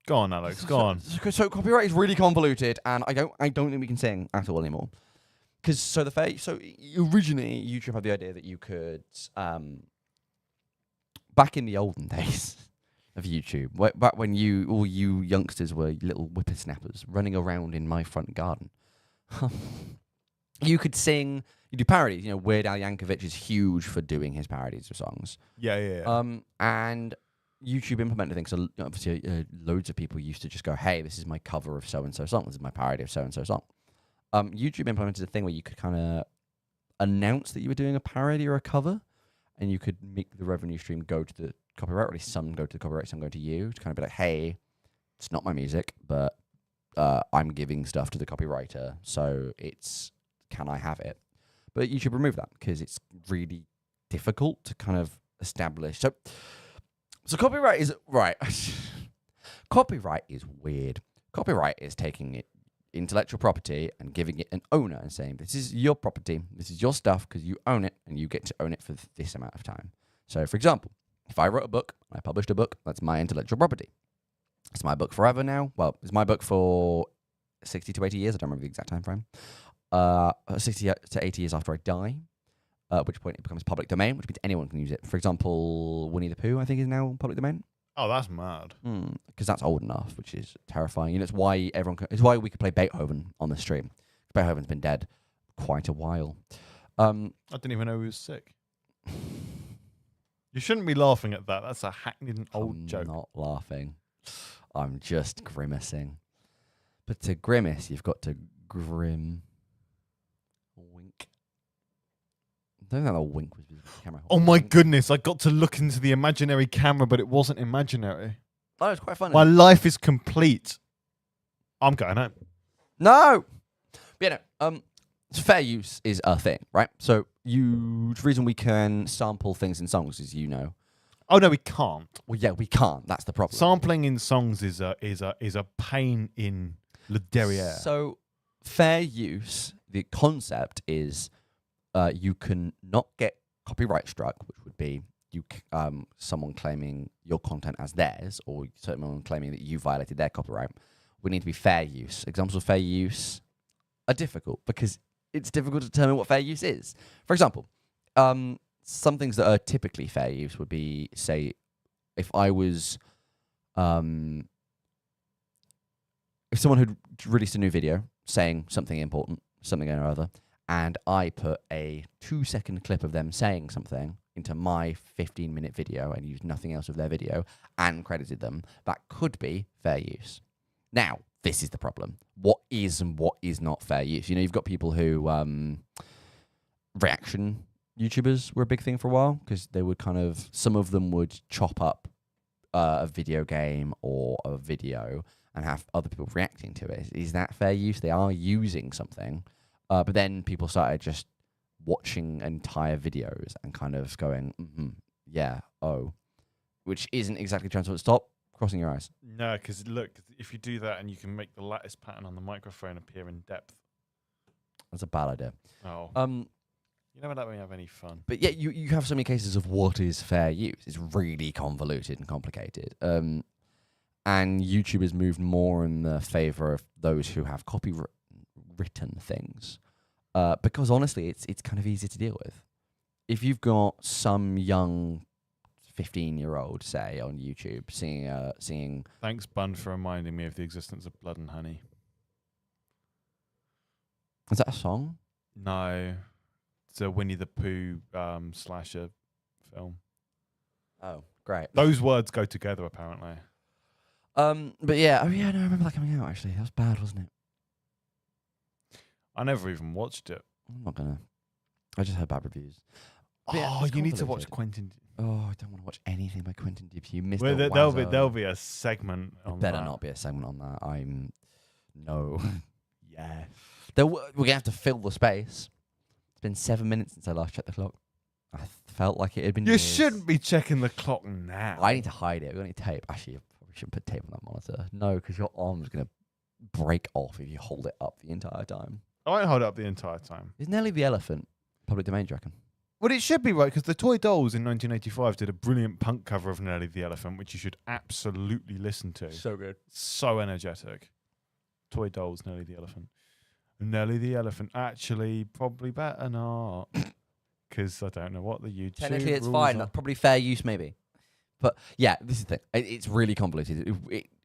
Go on, Alex. Go on. So copyright is really convoluted, and I don't think we can sing at all anymore. Because originally YouTube had the idea that you could, back in the olden days of YouTube, back when all you youngsters were little whippersnappers running around in my front garden, you could sing. You do parodies. You know, Weird Al Yankovic is huge for doing his parodies of songs. Yeah. And YouTube implemented things. So obviously, loads of people used to just go, "Hey, this is my cover of so and so song. This is my parody of so and so song." YouTube implemented a thing where you could kind of announce that you were doing a parody or a cover, and you could make the revenue stream go to the copyright, or at least some go to the copyright, some go to you, to kind of be like, "Hey, it's not my music, but I'm giving stuff to the copywriter, so can I have it?" But YouTube removed that because it's really difficult to kind of established. So copyright is right. Copyright is weird. Copyright is taking intellectual property and giving it an owner and saying, this is your property, this is your stuff because you own it and you get to own it for this amount of time. So, for example, if I wrote a book, I published a book, that's my intellectual property. It's my book forever now. Well, it's my book for 60 to 80 years. I don't remember the exact time frame. 60 to 80 years after I die, at which point it becomes public domain, which means anyone can use it. For example, Winnie the Pooh, I think, is now public domain. Oh, that's mad. Because that's old enough, which is terrifying. You know, it's why it's why we could play Beethoven on the stream. Beethoven's been dead quite a while. I didn't even know he was sick. You shouldn't be laughing at that. That's a hackneyed old joke. I'm not laughing. I'm just grimacing. But to grimace, you've got to grim. Wink. I don't know how a wink was with the camera. Oh my goodness, I got to look into the imaginary camera, but it wasn't imaginary. Oh, it's quite funny. My life is complete. I'm going home. No! But yeah, no, fair use is a thing, right? So the reason we can sample things in songs is, you know. Oh no, we can't. Well, yeah, we can't. That's the problem. Sampling in songs is a pain in le derriere. So fair use, the concept is you can not get copyright struck, which would be someone claiming your content as theirs, or someone claiming that you violated their copyright. We need to be fair use. Examples of fair use are difficult because it's difficult to determine what fair use is. For example, some things that are typically fair use would be, say, if I was, if someone had released a new video saying something important, something or other, and I put a 2-second clip of them saying something into my 15-minute video and used nothing else of their video and credited them, that could be fair use. Now, this is the problem. What is and what is not fair use? You know, you've got people who, reaction YouTubers were a big thing for a while because they would some of them would chop up a video game or a video and have other people reacting to it. Is that fair use? They are using something. But then people started just watching entire videos and kind of going, yeah, oh, which isn't exactly trying to stop crossing your eyes. No, because look, if you do that and you can make the lattice pattern on the microphone appear in depth. That's a bad idea. Oh. You never let me have any fun. But yeah, you have so many cases of what is fair use. It's really convoluted and complicated. And YouTubers moved more in the favor of those who have copywritten things. Because honestly, it's kind of easy to deal with. If you've got some young 15-year-old, say, on YouTube singing... Thanks, Bun, for reminding me of the existence of Blood and Honey. Is that a song? No. It's a Winnie the Pooh slasher film. Oh, great. Those words go together, apparently. But yeah, no, I remember that coming out, actually. That was bad, wasn't it? I never even watched it. I'm not gonna. I just heard bad reviews. Oh, you need to watch Quentin. Oh, I don't want to watch anything by Quentin Dupieux. You missed There'll be a segment on better that. not be a segment on that. Yeah. We're gonna have to fill the space. It's been 7 minutes since I last checked the clock. I felt like it had been. You years. shouldn't be checking the clock now. I need to hide it. We've got any tape. Actually, you probably shouldn't put tape on that monitor. No, because your arm's gonna break off if you hold it up the entire time. I won't hold it up the entire time. Is Nelly the Elephant public domain, do you reckon? Well, it should be, right, because the Toy Dolls in 1985 did a brilliant punk cover of Nelly the Elephant, which you should absolutely listen to. So good. So energetic. Toy Dolls, Nelly the Elephant. Nelly the Elephant, actually, probably better not. Because I don't know what the YouTube Technically, it's rules fine. are. That's probably fair use, maybe. But yeah, this is the thing. It's really convoluted.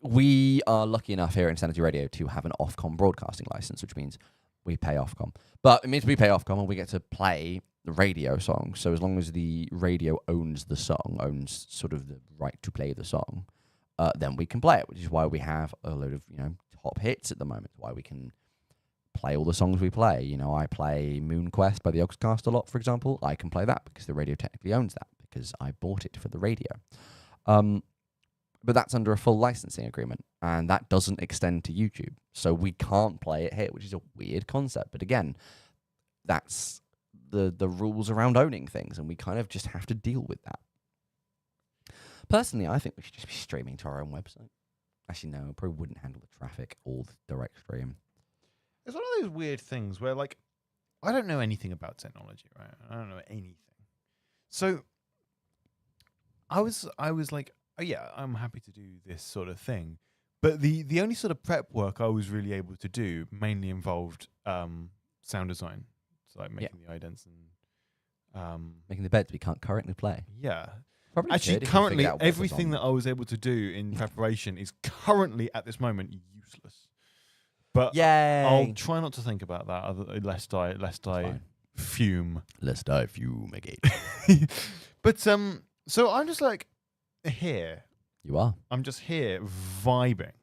We are lucky enough here at Insanity Radio to have an Ofcom broadcasting license, which means we pay Ofcom. But it means we pay Ofcom and we get to play the radio song. So as long as the radio owns the song, owns sort of the right to play the song, then we can play it, which is why we have a load of, top hits at the moment. Why we can play all the songs we play. I play Moon Quest by the Oxcast a lot, for example. I can play that because the radio technically owns that because I bought it for the radio. But that's under a full licensing agreement, and that doesn't extend to YouTube. So we can't play it here, which is a weird concept. But again, that's the rules around owning things, and we kind of just have to deal with that. Personally, I think we should just be streaming to our own website. Actually, no, it probably wouldn't handle the traffic or the direct stream. It's one of those weird things where, like, I don't know anything about technology, right? I don't know anything. So I was like, oh yeah, I'm happy to do this sort of thing. But the only sort of prep work I was really able to do mainly involved sound design. So like making the idents and making the beds we can't currently play. Yeah. Probably Actually, could if we currently, figured out what was everything on. that I was able to do in preparation is currently, at this moment, useless. But Yay. I'll try not to think about that, lest I fume. Lest I fumigate. But so I'm just like here. You are I'm just here, vibrating,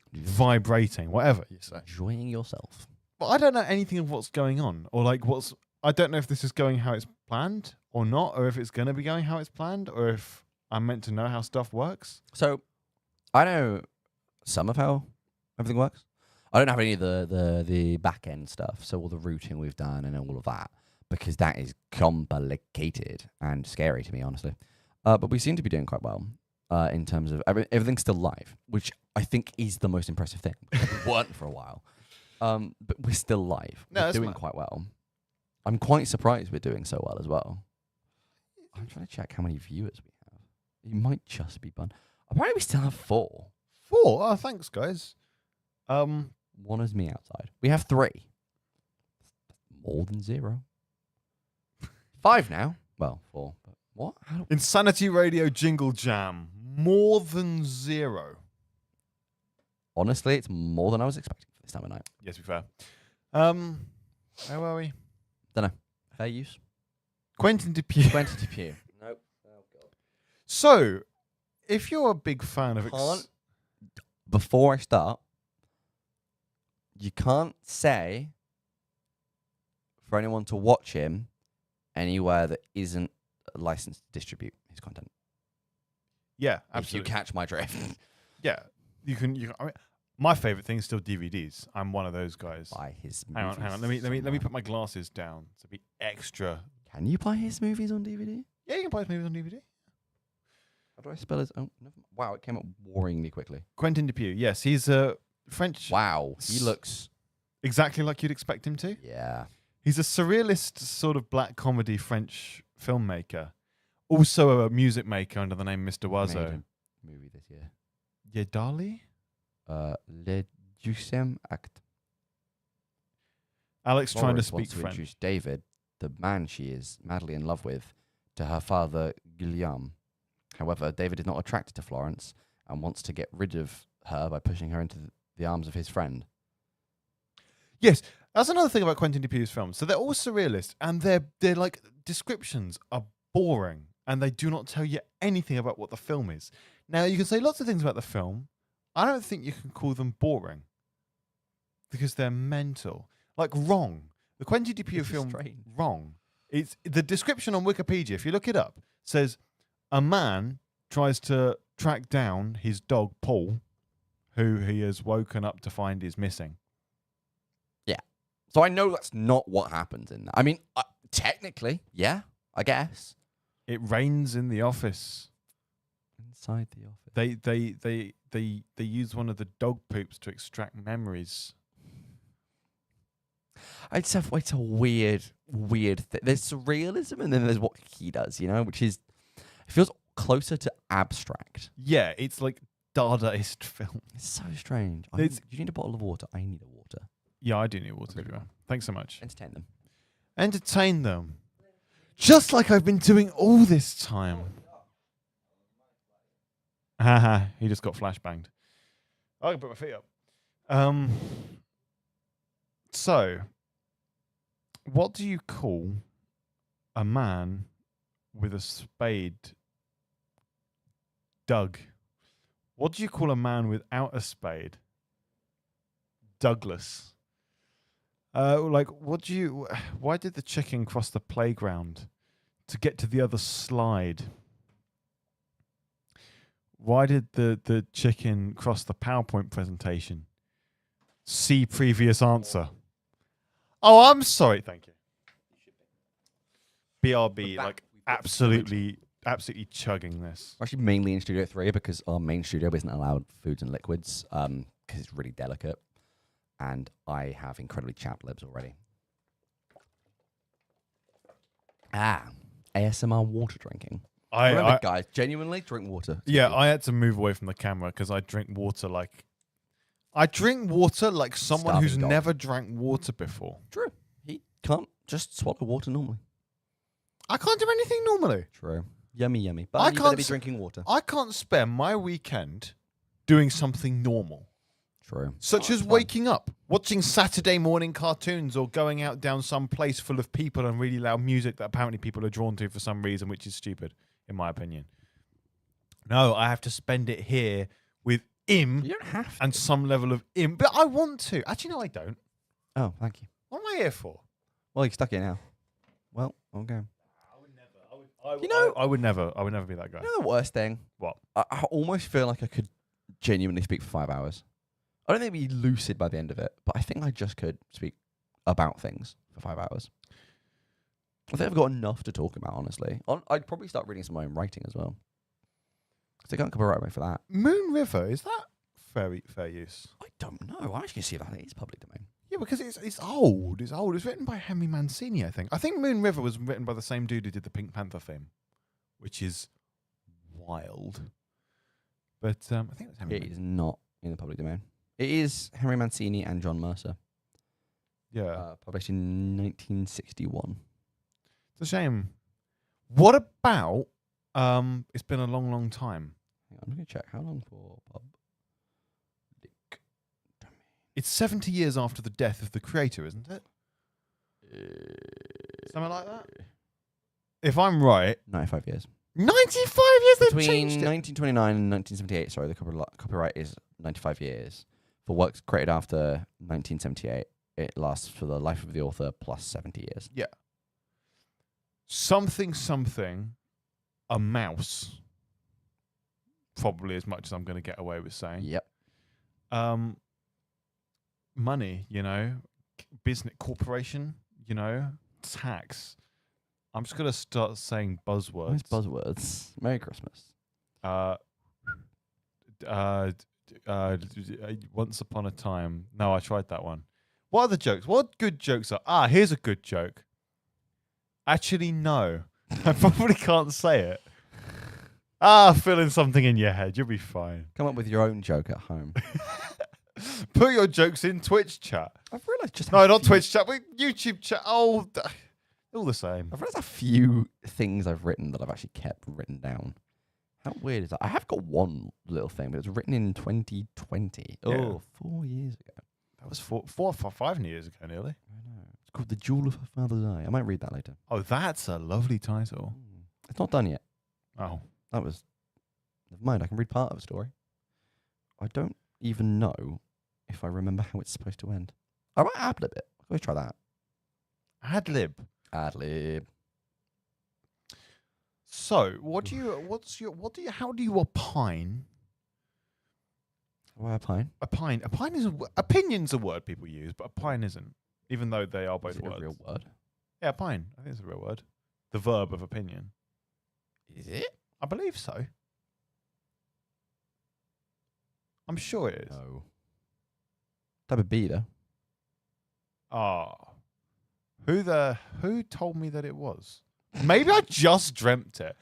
whatever you say, enjoying yourself. But I don't know anything of what's going on, or like I don't know if this is going how it's planned or not, or if it's going to be going how it's planned, or if I'm meant to know how stuff works. So, I know some of how everything works. I don't have any of the back end stuff, so all the routing we've done and all of that, because that is complicated and scary to me, honestly. But we seem to be doing quite well in terms of everything's still live, which I think is the most impressive thing. We weren't for a while, but we're still live. We're doing quite well. I'm quite surprised we're doing so well as well. I'm trying to check how many viewers we have. It might just be bun. Apparently, we still have 4. 4? Oh, thanks, guys. One is me outside. We have 3. More than 0. 5 now. Well, 4. But what? Insanity Radio Jingle Jam. More than 0. Honestly, it's more than I was expecting for this time of night. Yes, to be fair. Where were we? Don't know. Fair use. Quentin Depew. Nope. Oh, God. So, if you're a big fan of... Before I start, you can't say for anyone to watch him anywhere that isn't licensed to distribute his content. Yeah, absolutely. If you catch my drift. Yeah. You can I mean, my favorite thing is still DVDs. I'm one of those guys. Buy his Hang movies. on. Let me put my glasses down to be extra. Can you buy his movies on DVD? Yeah, you can buy his movies on DVD. How do I spell his? Oh, never, wow! It came up worryingly quickly. Quentin Depew. Yes, he's a French. Wow, he looks exactly like you'd expect him to. Yeah. He's a surrealist sort of black comedy French filmmaker, also a music maker under the name Mr. Oiseau. Movie this year. Yedali? Le Deuxième Acte. Alex trying to Florence speak wants to French. introduce David, the man she is madly in love with, to her father Guillaume. However, David is not attracted to Florence and wants to get rid of her by pushing her into the arms of his friend. Yes, that's another thing about Quentin Depew's films. So they're all surrealist, and they're like descriptions are boring, and they do not tell you anything about what the film is. Now you can say lots of things about the film. I don't think you can call them boring because they're mental. Like Wrong, the Quentin Depew film Wrong. It's the description on Wikipedia. If you look it up, says a man tries to track down his dog Paul, who he has woken up to find is missing. So I know that's not what happens in that. I mean, technically, yeah, I guess. It rains in the office. Inside the office. They use one of the dog poops to extract memories. It's a weird thing. There's surrealism and then there's what he does, which is, it feels closer to abstract. Yeah, it's like Dadaist film. It's so strange. You need a bottle of water. I need a water. Yeah, I do need water. Thanks so much. Entertain them. Just like I've been doing all this time. Haha, he just got flashbanged. I can put my feet up. So, what do you call a man with a spade dug? What do you call a man without a spade? Douglas. Why did the chicken cross the playground to get to the other slide? Why did the chicken cross the PowerPoint presentation? See previous answer. Oh, I'm sorry. Thank you. BRB, like absolutely absolutely chugging this. We're actually mainly in Studio 3 because our main studio isn't allowed foods and liquids because it's really delicate. And I have incredibly chapped lips already. ASMR water drinking. Remember, guys, genuinely drink water. Yeah, I had to move away from the camera because I drink water like someone who's Starving dog. never drank water before. True. He can't just swallow water normally. I can't do anything normally. True. Yummy, yummy. But I you better can't be drinking water. I can't spend my weekend doing something normal. True. Such as waking up, watching Saturday morning cartoons, or going out down some place full of people and really loud music that apparently people are drawn to for some reason, which is stupid, in my opinion. No, I have to spend it here with You don't have to. and some level of but I want to. Actually, no, I don't. Oh, thank you. What am I here for? Well, you're stuck here now. Well, okay. I would never be that guy. You know the worst thing? What? I almost feel like I could genuinely speak for 5 hours. I don't think I'd be lucid by the end of it, but I think I just could speak about things for 5 hours. I think I've got enough to talk about, honestly. I'd probably start reading some of my own writing as well. Because they can't copyright me for that. Moon River, is that fair use? I don't know. I'm actually going to see if that is public domain. Yeah, because it's old. It's old. It was written by Henry Mancini, I think. I think Moon River was written by the same dude who did the Pink Panther theme, which is wild. But I think it was Henry. It is not in the public domain. It is Henry Mancini and John Mercer. Yeah. Published in 1961. It's a shame. What about it's been a long, long time. Hang on, I'm going to check. How long for public domain? It's 70 years after the death of the creator, isn't it? Something like that? If I'm right. 95 years. 95 years they've Between changed it. 1929 and 1978, sorry, the copyright is 95 years. For works created after 1978, it lasts for the life of the author plus 70 years. Yeah. Something, a mouse. Probably as much as I'm going to get away with saying. Yep. Money, business, corporation, tax. I'm just going to start saying buzzwords. Nice buzzwords. Merry Christmas. Once upon a time. No, I tried that one. What are the jokes? What good jokes are? Here's a good joke. Actually, no. I probably can't say it. Filling something in your head. You'll be fine. Come up with your own joke at home. Put your jokes in Twitch chat. I've realised just No, not Twitch chat, but YouTube chat. Oh, all the same. I've realised a few things I've written that I've actually kept written down. How weird is that? I have got one little thing, but it was written in 2020. Yeah. Oh, 4 years ago. That was 5 years ago, nearly. I know. It's called The Jewel of Her Father's Eye. I might read that later. Oh, that's a lovely title. It's not done yet. Oh. That was... Never mind, I can read part of a story. I don't even know if I remember how it's supposed to end. I might ad-lib it. Let's try that. Ad-lib. Ad-lib. So, how do you opine? Why a pine? Opine is opinion's a word people use, but opine isn't, even though they are both Is it words. a real word? Yeah, opine. I think it's a real word. The verb of opinion. Is it? I believe so. I'm sure it is. No. Type of bee, though. Who told me that it was? Maybe I just dreamt it.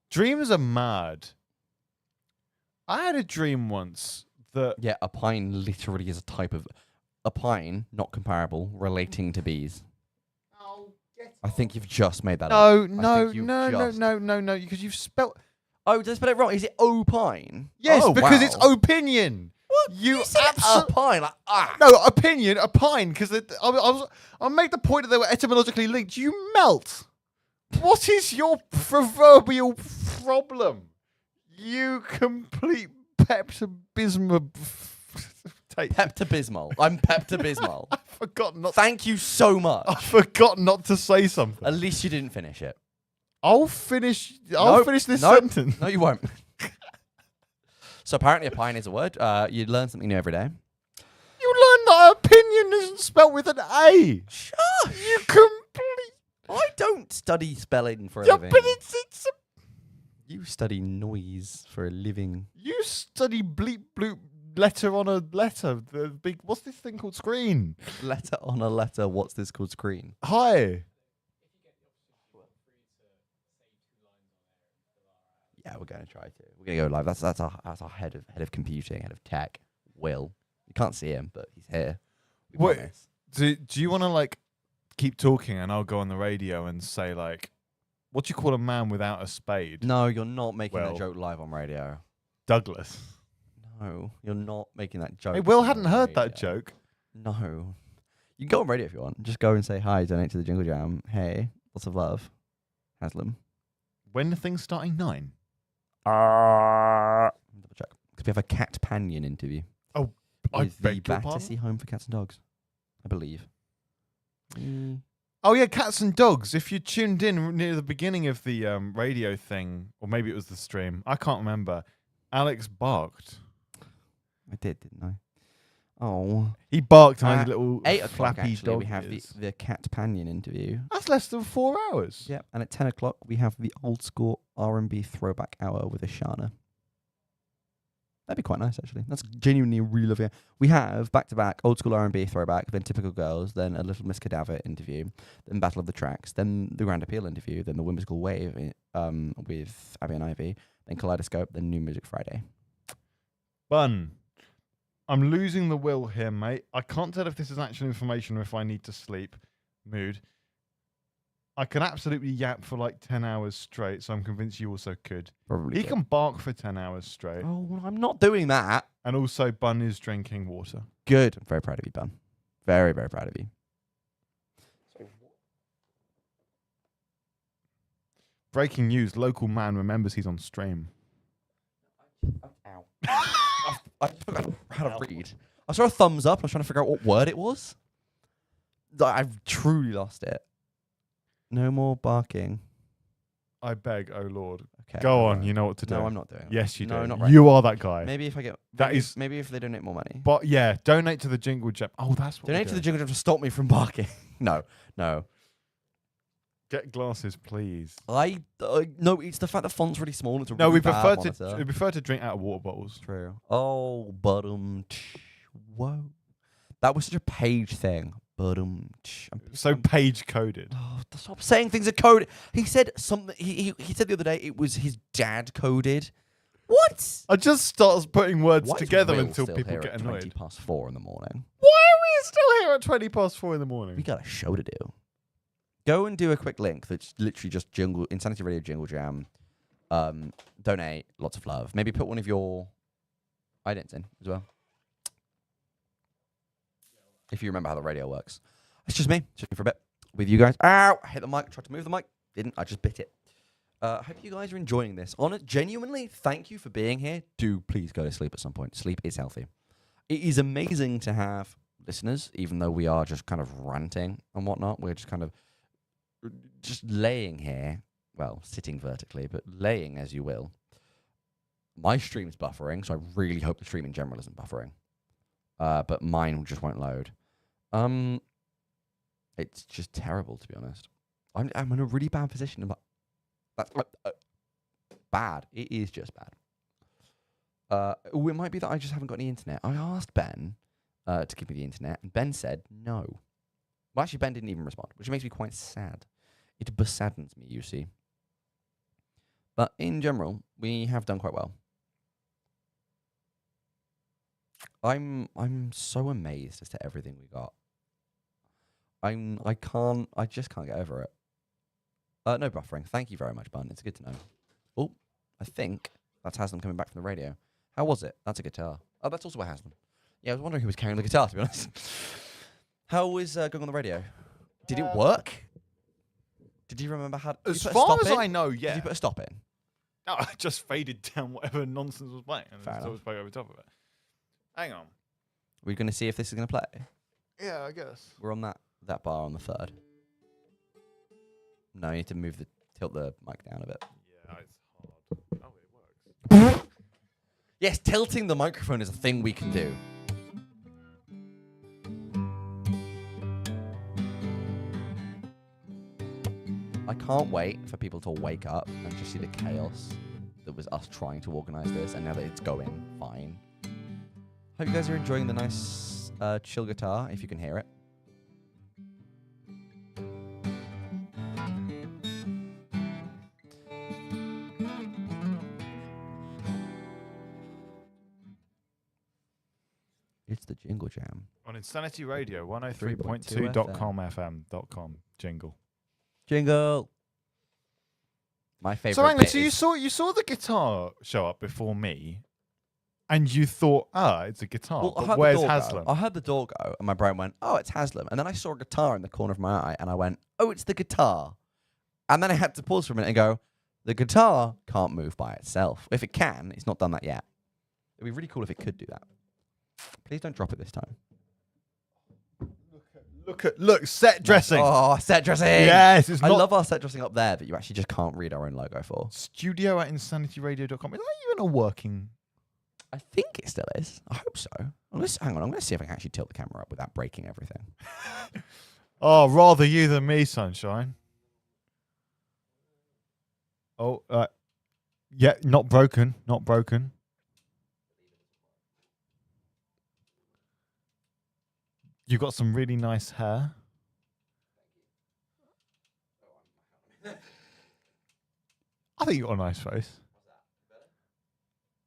Dreams are mad. I had a dream once that... Yeah, a pine literally is a type of... A pine, not comparable, relating to bees. I think you've just made that up. No, because you've spelt... Oh, did I spell it wrong? Is it opine? Yes, Oh, because wow. it's opinion. What? You said a pine, like, No, opinion, a pine, because I made the point that they were etymologically linked. You melt. What is your proverbial problem? You complete Pepto-Bismol. Pepto-Bismol. I'm Pepto-Bismol. I forgot not. Thank you so much. I forgot not to say something. At least you didn't finish it. I'll finish this sentence. No, you won't. So apparently a pine is a word. You learn something new every day. You learn that opinion isn't spelled with an A. Shush. You complete. I don't study spelling for a Yeah, living. but it's You study noise for a living. You study bleep bloop letter on a letter. The big. What's this thing called? Screen. Letter on a letter. What's this called? Screen. Hi. Yeah, we're going to try to. We're going to go live. That's our head of computing, head of tech, Will. You can't see him, but he's here. Wait, do you want to like keep talking and I'll go on the radio and say like, what do you call a man without a spade? No, you're not making Well, that joke live on radio. Douglas. No, you're not making that joke. Hey, Will on hadn't heard that radio. joke. No. You can go on radio if you want. Just go and say hi, donate to the Jingle Jam. Hey, lots of love. Haslam. When the thing's starting 9? Double check. Because we have a cat panion interview. Oh, I with the beg your Battersea pardon? Home for Cats and Dogs, I believe. Oh yeah, cats and dogs. If you tuned in near the beginning of the radio thing, or maybe it was the stream, I can't remember. Alex barked. I did, didn't I? Oh. He barked on his At little 8 o'clock, flappy actually, dog we have ears. the cat panion interview. That's less than 4 hours. Yep, and at 10 o'clock, we have the old school R&B throwback hour with Ashana. That'd be quite nice, actually. That's genuinely really lovely. We have back-to-back old school R&B throwback, then Typical Girls, then a Little Miss Cadaver interview, then Battle of the Tracks, then the Grand Appeal interview, then the Whimsical Wave with Abby and Ivy, then Kaleidoscope, then New Music Friday. Bun. I'm losing the will here, mate. I can't tell if this is actual information or if I need to sleep. Mood. I can absolutely yap for like 10 hours straight, so I'm convinced you also could. Probably. He can bark for 10 hours straight. Oh, well, I'm not doing that. And also, Bun is drinking water. Good. I'm very proud of you, Bun. Very, very proud of you. Breaking news. Local man remembers he's on stream. Ow. I forgot how to read. I saw a thumbs up. I was trying to figure out what word it was. I've truly lost it. No more barking. I beg, oh Lord. Okay. Go on, you know what to do. No, I'm not doing it. Yes, you No, do. not right You now. are that guy. Maybe if I get... That is- Maybe if they donate more money. But yeah, donate to the Jingle Jam. Oh, that's what Donate to the Jingle Jam to stop me from barking. No. Get glasses, please. No, it's the fact that font's really small. It's a No, really we bad prefer monitor. we prefer to drink out of water bottles. True. Oh, whoa. That was such a page thing. So page coded. Oh, stop saying things are coded. He said something. He said the other day it was his dad coded. What? I just start putting words Why is together Will until still people here get at annoyed. 4:20 in the morning. Why are we still here at 4:20 in the morning? We got a show to do. Go and do a quick link that's literally just Insanity Radio Jingle Jam. Donate, lots of love. Maybe put one of your idents in as well. If you remember how the radio works. It's just me for a bit with you guys. Ow! I hit the mic, tried to move the mic. Didn't, I just bit it. I hope you guys are enjoying this. Genuinely, thank you for being here. Do please go to sleep at some point. Sleep is healthy. It is amazing to have listeners, even though we are just kind of ranting and whatnot. We're just kind of just laying here. Well, sitting vertically, but laying as you will. My stream's buffering, so I really hope the stream in general isn't buffering. But mine just won't load. It's just terrible, to be honest. I'm in a really bad position. That's bad. It is just bad. It might be that I just haven't got any internet. I asked Ben to give me the internet, and Ben said no. Well, actually, Ben didn't even respond, which makes me quite sad. It besaddens me, you see. But in general, we have done quite well. I'm so amazed as to everything we got. I just can't get over it. No buffering. Thank you very much, Bun. It's good to know. Oh, I think that's Haslam coming back from the radio. How was it? That's a guitar. Oh, that's also a Haslam. Yeah, I was wondering who was carrying the guitar, to be honest. How was going on the radio? Did it work? Did you remember how... As far as I know, yeah. Did you put a stop in? No, I just faded down whatever nonsense was playing and Fair just enough. spoke over top of it. Hang on. We're going to see if this is going to play. Yeah, I guess. We're on that bar on the 3rd. No, you need to tilt the mic down a bit. Yeah, it's hard. Oh, it works. Yes, tilting the microphone is a thing we can do. I can't wait for people to wake up and just see the chaos that was us trying to organise this, and now that it's going fine. Hope you guys are enjoying the nice chill guitar, if you can hear it. It's the Jingle Jam. On Insanity Radio, 103.2.com FM.com. Jingle. Jingle. My favourite. So hang on, bit so is- you saw the guitar show up before me, and you thought, it's a guitar. Well, I but heard where's the door Haslam? Go. I heard the door go, and my brain went, "Oh, it's Haslam." And then I saw a guitar in the corner of my eye, and I went, "Oh, it's the guitar." And then I had to pause for a minute and go, "The guitar can't move by itself. If it can, it's not done that yet. It'd be really cool if it could do that. Please don't drop it this time." Look, set dressing. Oh, set dressing. Yes, it's I not love our set dressing up there that you actually just can't read our own logo for. studio at insanityradio.com. Is that even a working? I think it still is. I hope so. Hang on, I'm going to see if I can actually tilt the camera up without breaking everything. Oh, rather you than me, sunshine. Oh, yeah, not broken. You got some really nice hair. I think you got a nice face.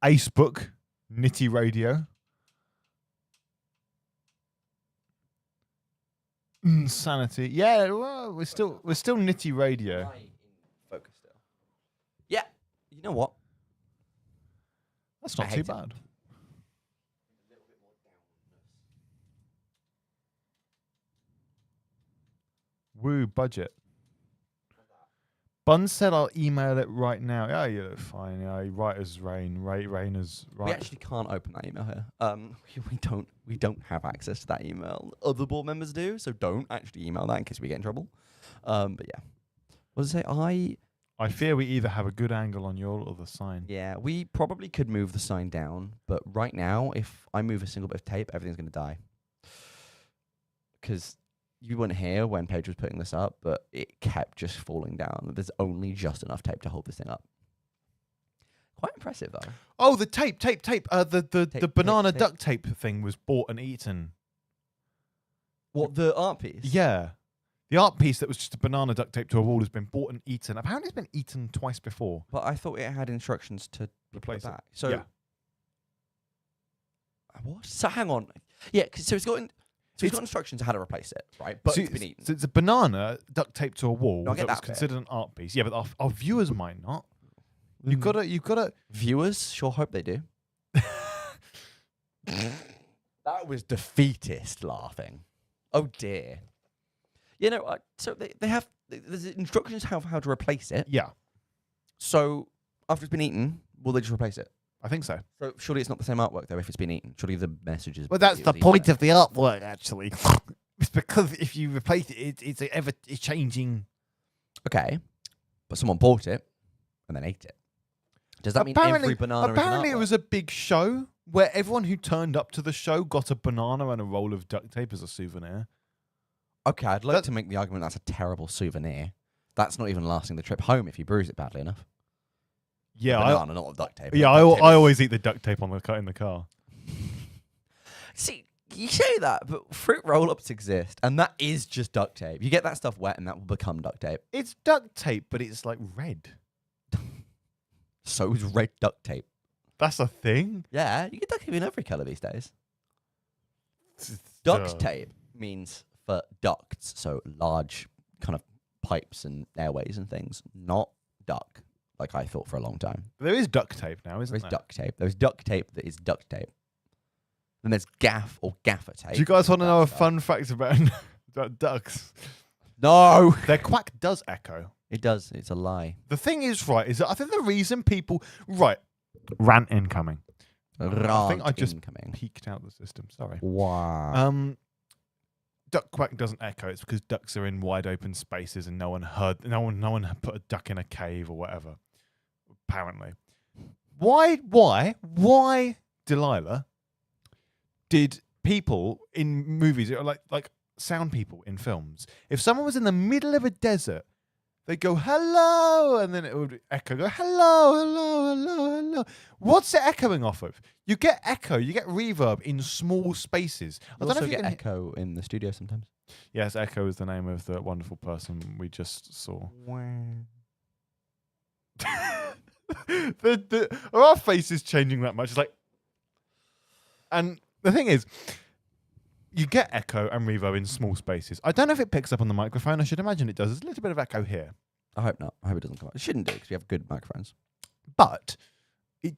Ace Book, Nitty Radio. Insanity. Yeah, well, we're still Nitty Radio. Focus still. Yeah. You know what? That's not I too hate it. bad. Woo, budget. Bun said I'll email it right now. Yeah, you look fine. Yeah, right as rain. Rain as right. We actually can't open that email here. We don't have access to that email. Other board members do, so don't actually email that in case we get in trouble. But yeah. What does it say? I fear we either have a good angle on your or the sign. Yeah, we probably could move the sign down, but right now, if I move a single bit of tape, everything's going to die. Because you weren't here when Paige was putting this up, but it kept just falling down. There's only just enough tape to hold this thing up. Quite impressive, though. Oh, the tape. The banana tape. duct tape thing was bought and eaten. What, the art piece? Yeah. The art piece that was just a banana duct tape to a wall has been bought and eaten. Apparently it's been eaten twice before. But I thought it had instructions to Replace it. back. So, Yeah. What? So hang on. Yeah, so it's got instructions on how to replace it, right? But it's been eaten. So it's a banana duct tape to a wall No, I get that was that bit. considered an art piece. Yeah, but our viewers might not. You've got to. Viewers sure hope they do. That was defeatist laughing. Oh dear. You know, so they have there's instructions how to replace it. Yeah, So after it's been eaten, will they just replace it? I think so. So surely it's not the same artwork though if it's been eaten. Surely the message is. Well, that's the point of the artwork, actually. It's because if you replace it, it's changing. Okay, but someone bought it and then ate it. Does that mean every banana? Apparently, is it an was a big show where everyone who turned up to the show got a banana and a roll of duct tape as a souvenir. artwork? Okay, I'd like to make the argument that's a terrible souvenir. That's not even lasting the trip home if you bruise it badly enough. Yeah, Banana, not duct tape. I always eat the duct tape on in the car. See, you say that, but fruit roll-ups exist, and that is just duct tape. You get that stuff wet, and that will become duct tape. It's duct tape, but it's like red. So is red duct tape. That's a thing. Yeah, you get duct tape in every colour these days. Duct tape means for ducts, so large kind of pipes and airways and things, not duck, like I thought for a long time. There is duct tape now, isn't There's there? duct tape. There's duct tape that is duct tape. Then there's gaff or gaffer tape. Do you guys want to know a That's fun fact about ducks? No! Their quack does echo. It does. It's a lie. The thing is, right, is that I think the reason people... Right. Rant incoming. I think I just incoming. peeked out the system. Sorry. Wow. Duck quack doesn't echo. It's because ducks are in wide open spaces and no one put a duck in a cave or whatever. Apparently. Why, Delilah, did people in movies, like sound people in films, if someone was in the middle of a desert they go hello, and then it would echo, go hello, hello, hello, hello. What's it echoing off of? You get echo, you get reverb in small spaces. You also get echo in the studio sometimes. Yes, Echo is the name of the wonderful person we just saw. Are our faces changing that much? It's like, and the thing is, you get echo and reverb in small spaces. I don't know if it picks up on the microphone. I should imagine it does. There's a little bit of echo here. I hope not. I hope it doesn't come out. It shouldn't do because we have good microphones. But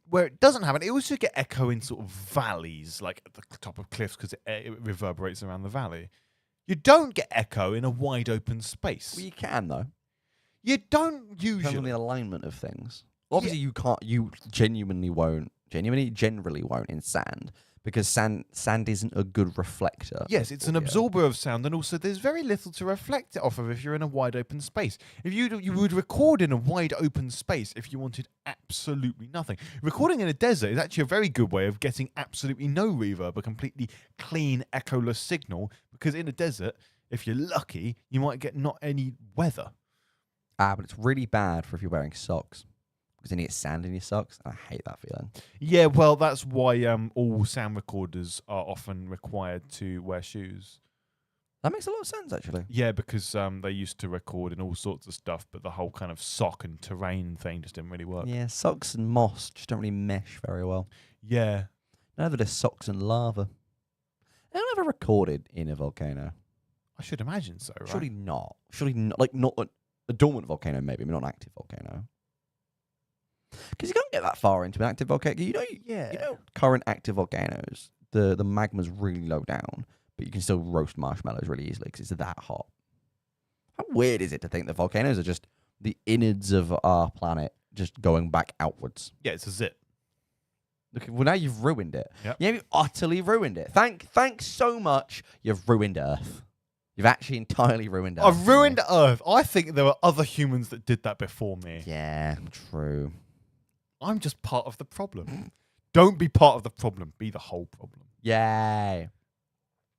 where it doesn't happen, it also get echo in sort of valleys, like at the top of cliffs, because it reverberates around the valley. You don't get echo in a wide open space. Well, you can though. You don't usually. Depends on the alignment of things. Obviously, you can't. You generally won't in sand because sand isn't a good reflector. Yes, it's an absorber of sound, and also there's very little to reflect it off of if you're in a wide open space. If you would record in a wide open space if you wanted absolutely nothing. Recording in a desert is actually a very good way of getting absolutely no reverb, a completely clean, echoless signal, because in a desert, if you're lucky, you might get not any weather. But it's really bad for if you're wearing socks. Because then you get sand in your socks. I hate that feeling. Yeah, well, that's why all sound recorders are often required to wear shoes. That makes a lot of sense, actually. Yeah, because they used to record in all sorts of stuff, but the whole kind of sock and terrain thing just didn't really work. Yeah, socks and moss just don't really mesh very well. Yeah. Neither do socks and lava. Have you ever recorded in a volcano? I should imagine so, right? Surely not. Surely not. Like, not a dormant volcano, maybe, but not an active volcano. Because you can't get that far into an active volcano. You know, current active volcanoes, the magma's really low down, but you can still roast marshmallows really easily because it's that hot. How weird is it to think that volcanoes are just the innards of our planet just going back outwards? Yeah, it's a zip. Look, well, now you've ruined it. Yep. Yeah, you've utterly ruined it. Thanks so much. You've ruined Earth. You've actually entirely ruined Earth. I've ruined Earth. I think there were other humans that did that before me. Yeah, true. I'm just part of the problem. Don't be part of the problem. Be the whole problem. Yay.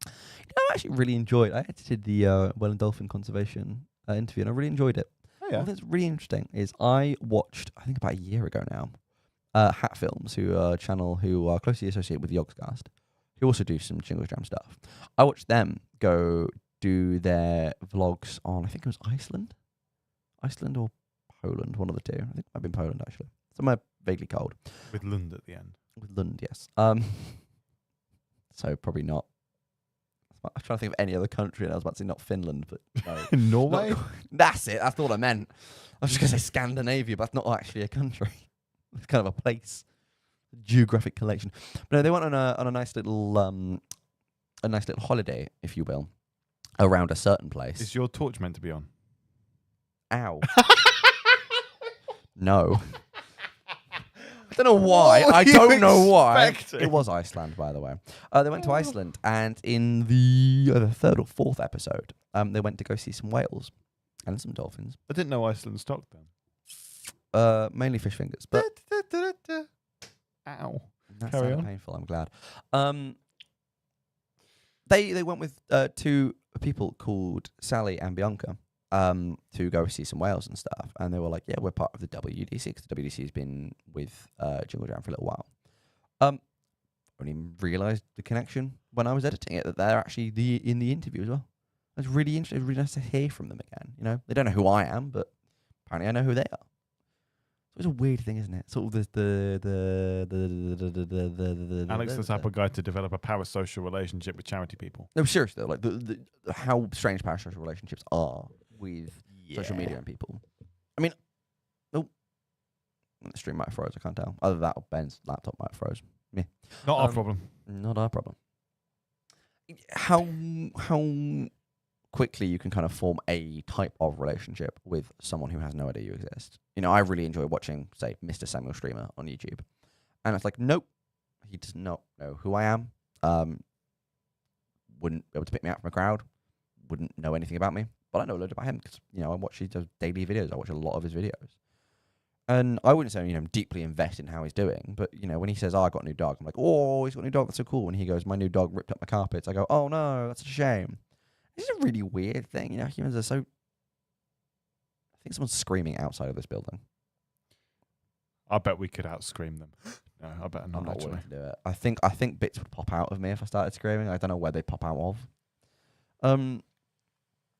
You know, I actually really enjoyed. I edited the Whale and Dolphin Conservation interview, and I really enjoyed it. Oh, yeah. What that's really interesting is I watched, I think about a year ago now, Hat Films, who are a channel who are closely associated with the Yogscast, who also do some Jingle Jam stuff. I watched them go do their vlogs on, I think it was Iceland or Poland, one of the two. I think it might have been Poland, actually. Somewhere vaguely cold. With Lund at the end. With Lund, yes. So probably not. I was trying to think of any other country, and I was about to say not Finland, but no. Norway? That's it. That's what I meant. I was just going to say Scandinavia, but that's not actually a country. It's kind of a place, a geographic collection. But no, they went on a nice little holiday, if you will, around a certain place. Is your torch meant to be on? Ow. No. I don't know why. I don't know why. It was Iceland, by the way. They went to Iceland, and in the third or fourth episode, they went to go see some whales and some dolphins. I didn't know Iceland stocked them. Mainly fish fingers, but Ow. that Carry sounded on. painful. I'm glad. They went with two people called Sally and Bianca to go see some whales and stuff, and they were like, "Yeah, we're part of the WDC because the WDC has been with Jingle Jam for a little while." I only realised the connection when I was editing it that they're actually in the interview as well. It's really interesting. It's really nice to hear from them again. You know, they don't know who I am, but apparently I know who they are. So it's a weird thing, isn't it? Sort of the Alex, the type of guy to develop a parasocial relationship with charity people. No, seriously though, like the how strange parasocial relationships are with social media and people. I mean, the stream might have froze. I can't tell. Either that or Ben's laptop might have froze. Me. Not our problem. Not our problem. How quickly you can kind of form a type of relationship with someone who has no idea you exist. You know, I really enjoy watching, say, Mr. Samuel Streamer on YouTube. And it's like, nope, he does not know who I am. Wouldn't be able to pick me out from a crowd. Wouldn't know anything about me. But I know a lot about him because, you know, I watch his daily videos. I watch a lot of his videos. And I wouldn't say, you know, I'm deeply invested in how he's doing. But, you know, when he says, I got a new dog, I'm like, oh, he's got a new dog. That's so cool. And he goes, my new dog ripped up my carpets. I go, oh, no, that's a shame. It's a really weird thing. You know, humans are so... I think someone's screaming outside of this building. I bet we could outscream them. No, I bet I'm not not actually. willing to do it. I think bits would pop out of me if I started screaming. I don't know where they'd pop out of.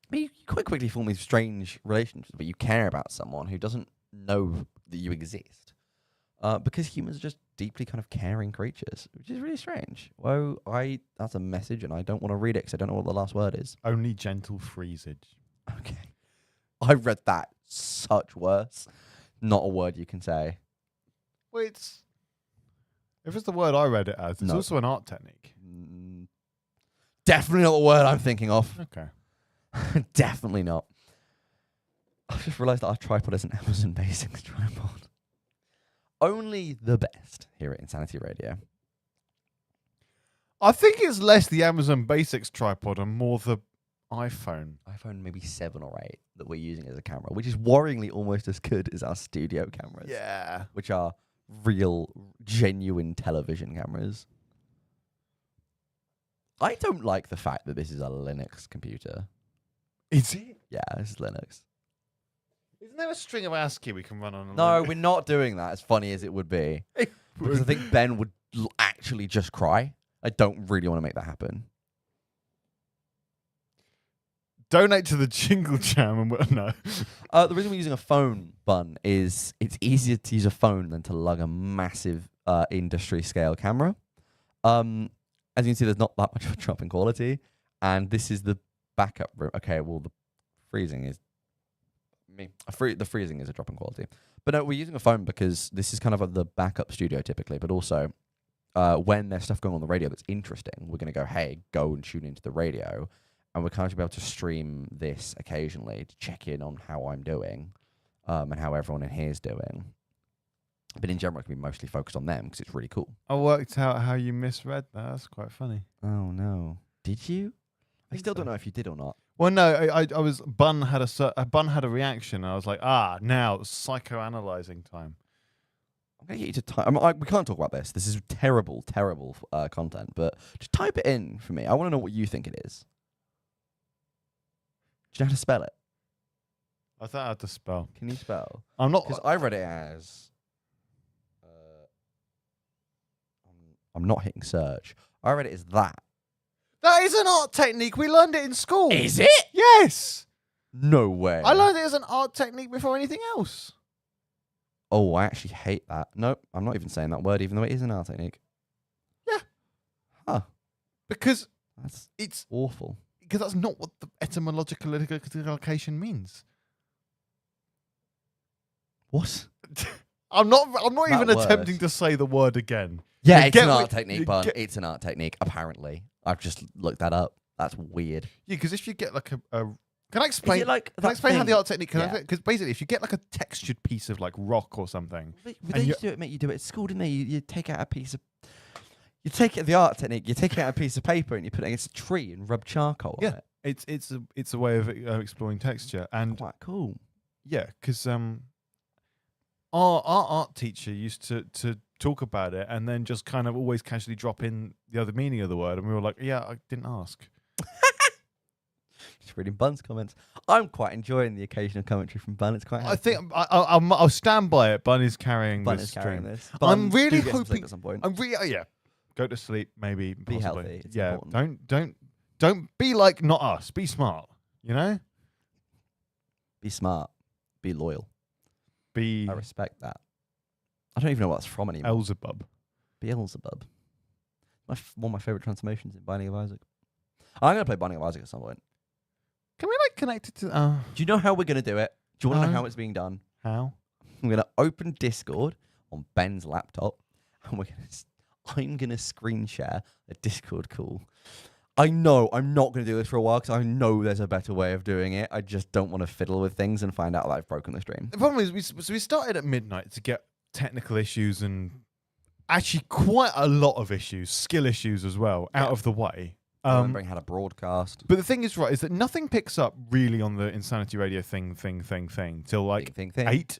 But you quite quickly form these strange relationships, but you care about someone who doesn't know that you exist. Because humans are just deeply kind of caring creatures, which is really strange. Well, that's a message, and I don't want to read it because I don't know what the last word is. Only gentle freezage. Okay. I read that such worse. Not a word you can say. Well, if it's the word I read it as, it's No. also an art technique. Definitely not the word I'm thinking of. Okay. Definitely not. I've just realised that our tripod is an Amazon Basics tripod. Only the best here at Insanity Radio. I think it's less the Amazon Basics tripod and more the iPhone. iPhone maybe 7 or 8 that we're using as a camera, which is worryingly almost as good as our studio cameras. Yeah. Which are real, genuine television cameras. I don't like the fact that this is a Linux computer. Is it? Yeah, this is Linux. Isn't there a string of ASCII we can run on? No, we're not doing that, as funny as it would be. Because I think Ben would actually just cry. I don't really want to make that happen. Donate to the Jingle Jam and no. The reason we're using a phone, Bun, is it's easier to use a phone than to lug a massive industry scale camera. As you can see, there's not that much of a drop in quality, and this is the backup room. Okay, well the freezing is the freezing is a drop in quality, but no, we're using a phone because this is kind of the backup studio typically. But also, when there's stuff going on the radio that's interesting, we're going to go, hey, go and tune into the radio. And we're kind of be able to stream this occasionally to check in on how I'm doing and how everyone in here is doing. But in general, it can be mostly focused on them because it's really cool. I worked out how you misread that. That's quite funny. Oh, no. Did you? I still don't know if you did or not. Well, no, I was Bun had a reaction. And I was like, now psychoanalyzing time. I'm going to get you to type. We can't talk about this. This is terrible, terrible content. But just type it in for me. I want to know what you think it is. Do you know how to spell it? I thought I had to spell. Can you spell? I'm not. Because I read it as. I'm not hitting search. I read it as that. That is an art technique. We learned it in school. Is it? Yes. No way. I learned it as an art technique before anything else. Oh, I actually hate that. Nope, I'm not even saying that word, even though it is an art technique. Yeah. Huh. Because it's awful. Because that's not what the etymological location means. What? I'm not That even word. attempting to say the word again. Yeah, You it's get an what- art technique, you Bun. get- It's an art technique, apparently. I've just looked that up. That's weird. Yeah, because if you get like a can I explain? Is it like can I that explain how the thing? art technique? Yeah. Because basically, if you get like a textured piece of like rock or something, They used to do it, mate. You do it at school, didn't they? You take out a piece of. You take it the art technique. You take out a piece of paper and you put it against a tree and rub charcoal on it. it's a way of exploring texture and Quite cool. yeah, because our art teacher used to talk about it and then just kind of always casually drop in the other meaning of the word, and we were like, yeah, I didn't ask. Just reading Bun's comments. I'm quite enjoying the occasional commentary from Bun. It's quite. I think I'll stand by it. Bun is carrying Bun this is carrying stream. this. I'm Bun, really do get some sleep hoping. at some point. I'm really yeah. Go to sleep, maybe. Be Possibly. healthy, it's yeah. important. Don't be like not us. Be smart. You know. Be smart. Be loyal. Be I respect that. I don't even know what that's from anymore. Beelzebub. Beelzebub. One of my favorite transformations in Binding of Isaac. I'm going to play Binding of Isaac at some point. Can we like connect it to? Do you know how we're going to do it? Do you want to know No. how it's being done? How? I'm going to open Discord on Ben's laptop, and I'm going to screen share a Discord call. I know I'm not going to do this for a while because I know there's a better way of doing it. I just don't want to fiddle with things and find out that I've broken the stream. The problem is we started at midnight to get technical issues and actually quite a lot of issues, skill issues as well, out of the way. Remembering how to broadcast. But the thing is, right, is that nothing picks up really on the Insanity Radio thing till like Thing. 8.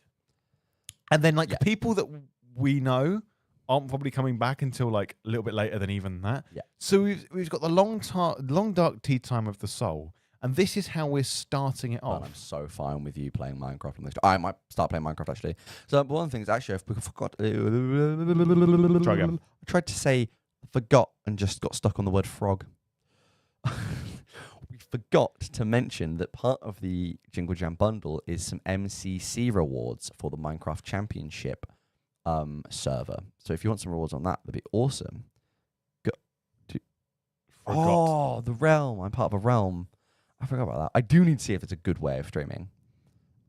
And then like the people that we know aren't probably coming back until like a little bit later than even that. Yeah. So we've got the long dark tea time of the soul, And this is how we're starting it Well, off. I'm so fine with you playing Minecraft on this. I might start playing Minecraft actually. So one of the things actually I forgot. Try again. I tried to say forgot and just got stuck on the word frog. We forgot to mention that part of the Jingle Jam bundle is some MCC rewards for the Minecraft Championship server. So if you want some rewards on that, that'd be awesome. Oh, the realm. I'm part of a realm. I forgot about that. I do need to see if it's a good way of streaming.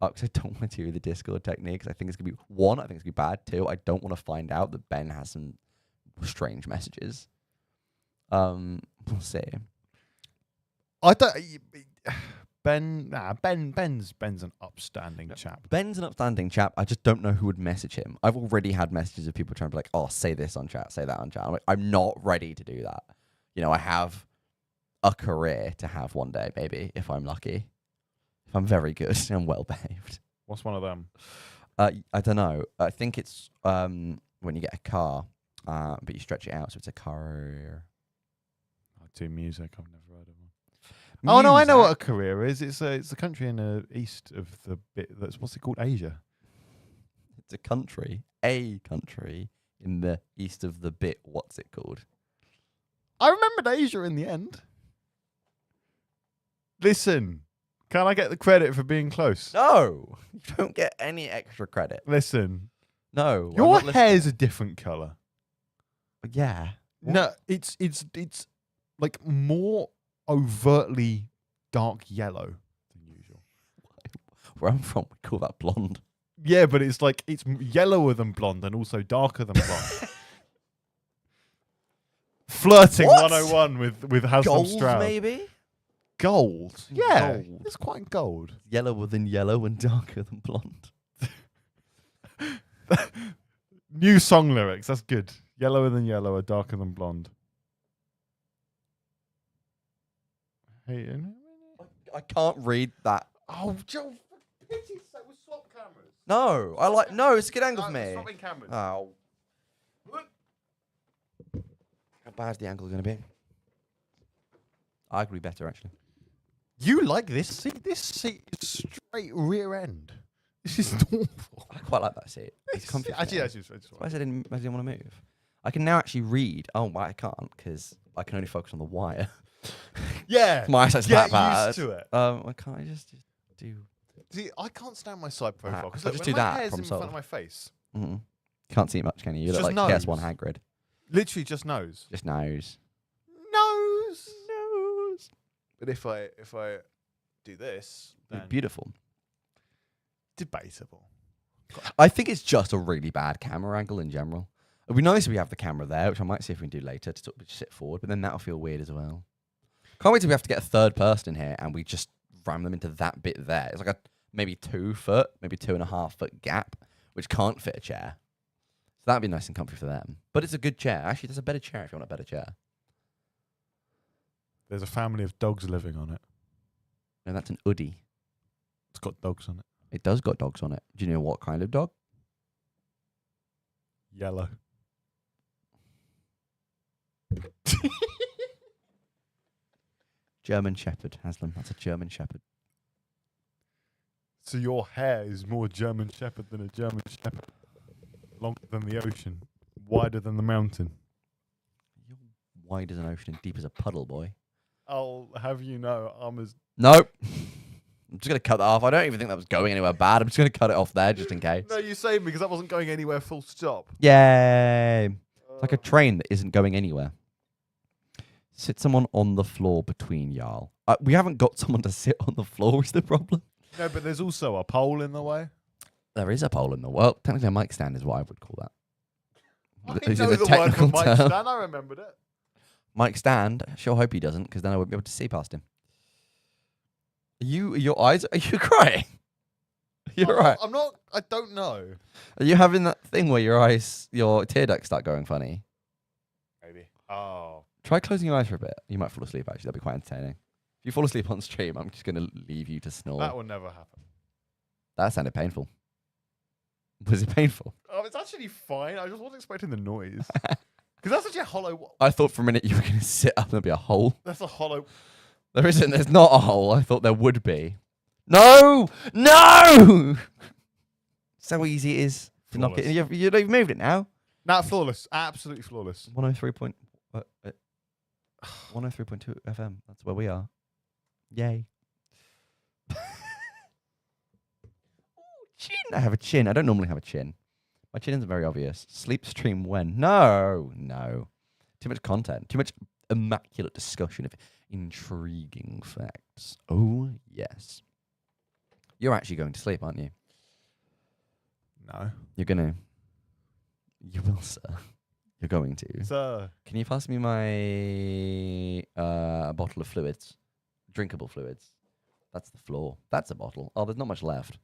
Because I don't want to do the Discord technique. Because I think it's going to be, one, I think it's going to be bad. Two, I don't want to find out that Ben has some strange messages. We'll see. I don't. Ben's an upstanding chap. Ben's an upstanding chap. I just don't know who would message him. I've already had messages of people trying to be like, oh, say this on chat, say that on chat. I'm like, I'm not ready to do that. You know, I have a career to have one day, maybe, if I'm lucky. If I'm very good and well behaved. What's one of them? I don't know. I think it's when you get a car, but you stretch it out, so it's a car. I do music. I've never heard of one. Oh no, I know Music? what a career is. It's a country in the east of the bit. What's it called? Asia. It's a country in the east of the bit. What's it called? I remembered Asia in the end. Listen, can I get the credit for being close? No, you don't get any extra credit. Listen, No, your hair's a different color. Yeah. No, it's like more overtly dark yellow than usual. Where I'm from, we call that blonde. Yeah, but it's like it's yellower than blonde and also darker than blonde. Flirting What? 101 with Haslam Gold, Stroud. maybe? Gold. Yeah, Gold. it's quite gold. Yellower than yellow and darker than blonde. New song lyrics. That's good. Yellower than yellow, darker than blonde. Hey, I can't read that. oh, Joe, for pity's sake, we'll swap cameras. No, it's a good angle for me. Swapping cameras. Oh. How bad's the angle going to be? I could be better, actually. You like this seat? This seat is straight rear end. This is awful. I quite like that seat. It's comfy. Actually, That's why I didn't want to move. I can now actually read. Oh, well, I can't because I can only focus on the wire. yeah. My eyesight's Get that bad. used to it. Why can't I just do? See, I can't stand my side profile because I'll just when do my that, hair's in problem front of solved. my face. Mm-hmm. Can't see much, can you? You It's look just like nose. PS1 Hagrid. Literally just nose. Just nose. Nose. But if I do this, then Beautiful. debatable. I think it's just a really bad camera angle in general. It'd be nice if we have the camera there, which I might see if we can do later to sort of sit forward, but then that'll feel weird as well. Can't wait till we have to get a third person in here and we just ram them into that bit there. It's like a maybe 2 foot, maybe 2.5 foot gap, which can't fit a chair. So that'd be nice and comfy for them. But it's a good chair. Actually, there's a better chair if you want a better chair. There's a family of dogs living on it. No, that's an Uddy. It's got dogs on it. It does got dogs on it. Do you know what kind of dog? Yellow. German Shepherd, Haslam. That's a German Shepherd. So your hair is more German Shepherd than a German Shepherd. Longer than the ocean. Wider than the mountain. You're wide as an ocean and deep as a puddle, boy. I'll have you know I'm as... Nope. I'm just going to cut that off. I don't even think that was going anywhere bad. I'm just going to cut it off there just in case. No, you saved me because that wasn't going anywhere full stop. Yay. It's like a train that isn't going anywhere. Sit someone on the floor between y'all. We haven't got someone to sit on the floor is the problem. No, but there's also a pole in the way. There is a pole in the well. Technically, a mic stand is what I would call that. I Is it know the the word technical for mic term? stand. I remembered it. Mic stand. Sure hope he doesn't, because then I won't be able to see past him. Your eyes? Are you crying? You're right. I'm not. I don't know. Are you having that thing where your tear ducts start going funny? Maybe. Oh. Try closing your eyes for a bit. You might fall asleep, actually. That'd be quite entertaining. If you fall asleep on stream, I'm just going to leave you to snore. That will never happen. That sounded painful. Was it painful? Oh, it's actually fine. I just wasn't expecting the noise. Because that's actually a hollow... I thought for a minute you were going to sit up and there'd be a hole. That's a hollow... There isn't. There's not a hole. I thought there would be. No! No! So easy it is to knock it. You've moved it now. Nah, flawless. Absolutely flawless. 103.2 FM. That's where we are. Yay. Chin. I have a chin. I don't normally have a chin. My chin isn't very obvious. Sleep stream when? No. Too much content. Too much immaculate discussion of intriguing facts. Oh, yes. You're actually going to sleep, aren't you? No. You're going to. You will, sir. You're going to. Sir. Can you pass me my bottle of fluids? Drinkable fluids. That's the floor. That's a bottle. Oh, there's not much left.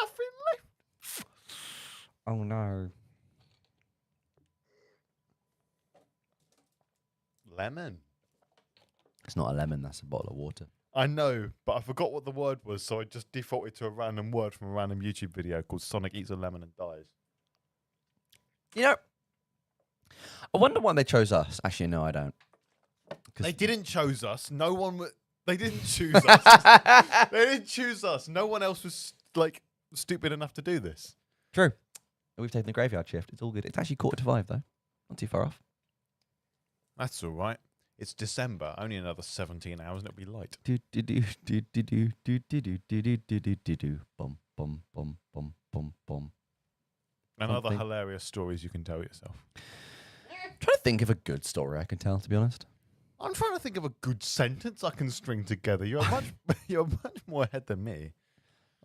Nothing left. Oh, no. Lemon. It's not a lemon. That's a bottle of water. I know, but I forgot what the word was, so I just defaulted to a random word from a random YouTube video called Sonic Eats a Lemon and Dies. You know, I wonder why they chose us. Actually, no, I don't. They didn't choose us. No one... They didn't choose us. They didn't choose us. No one else was, stupid enough to do this. True. We've taken the graveyard shift. It's all good. It's actually 4:45, though. Not too far off. That's all right. It's December. Only another 17 hours and it'll be light. Bum, bum, bum, bum, bum, bum. And other hilarious stories you can tell yourself. I'm trying to think of a good story I can tell, to be honest. I'm trying to think of a good sentence I can string together. You're much more ahead than me.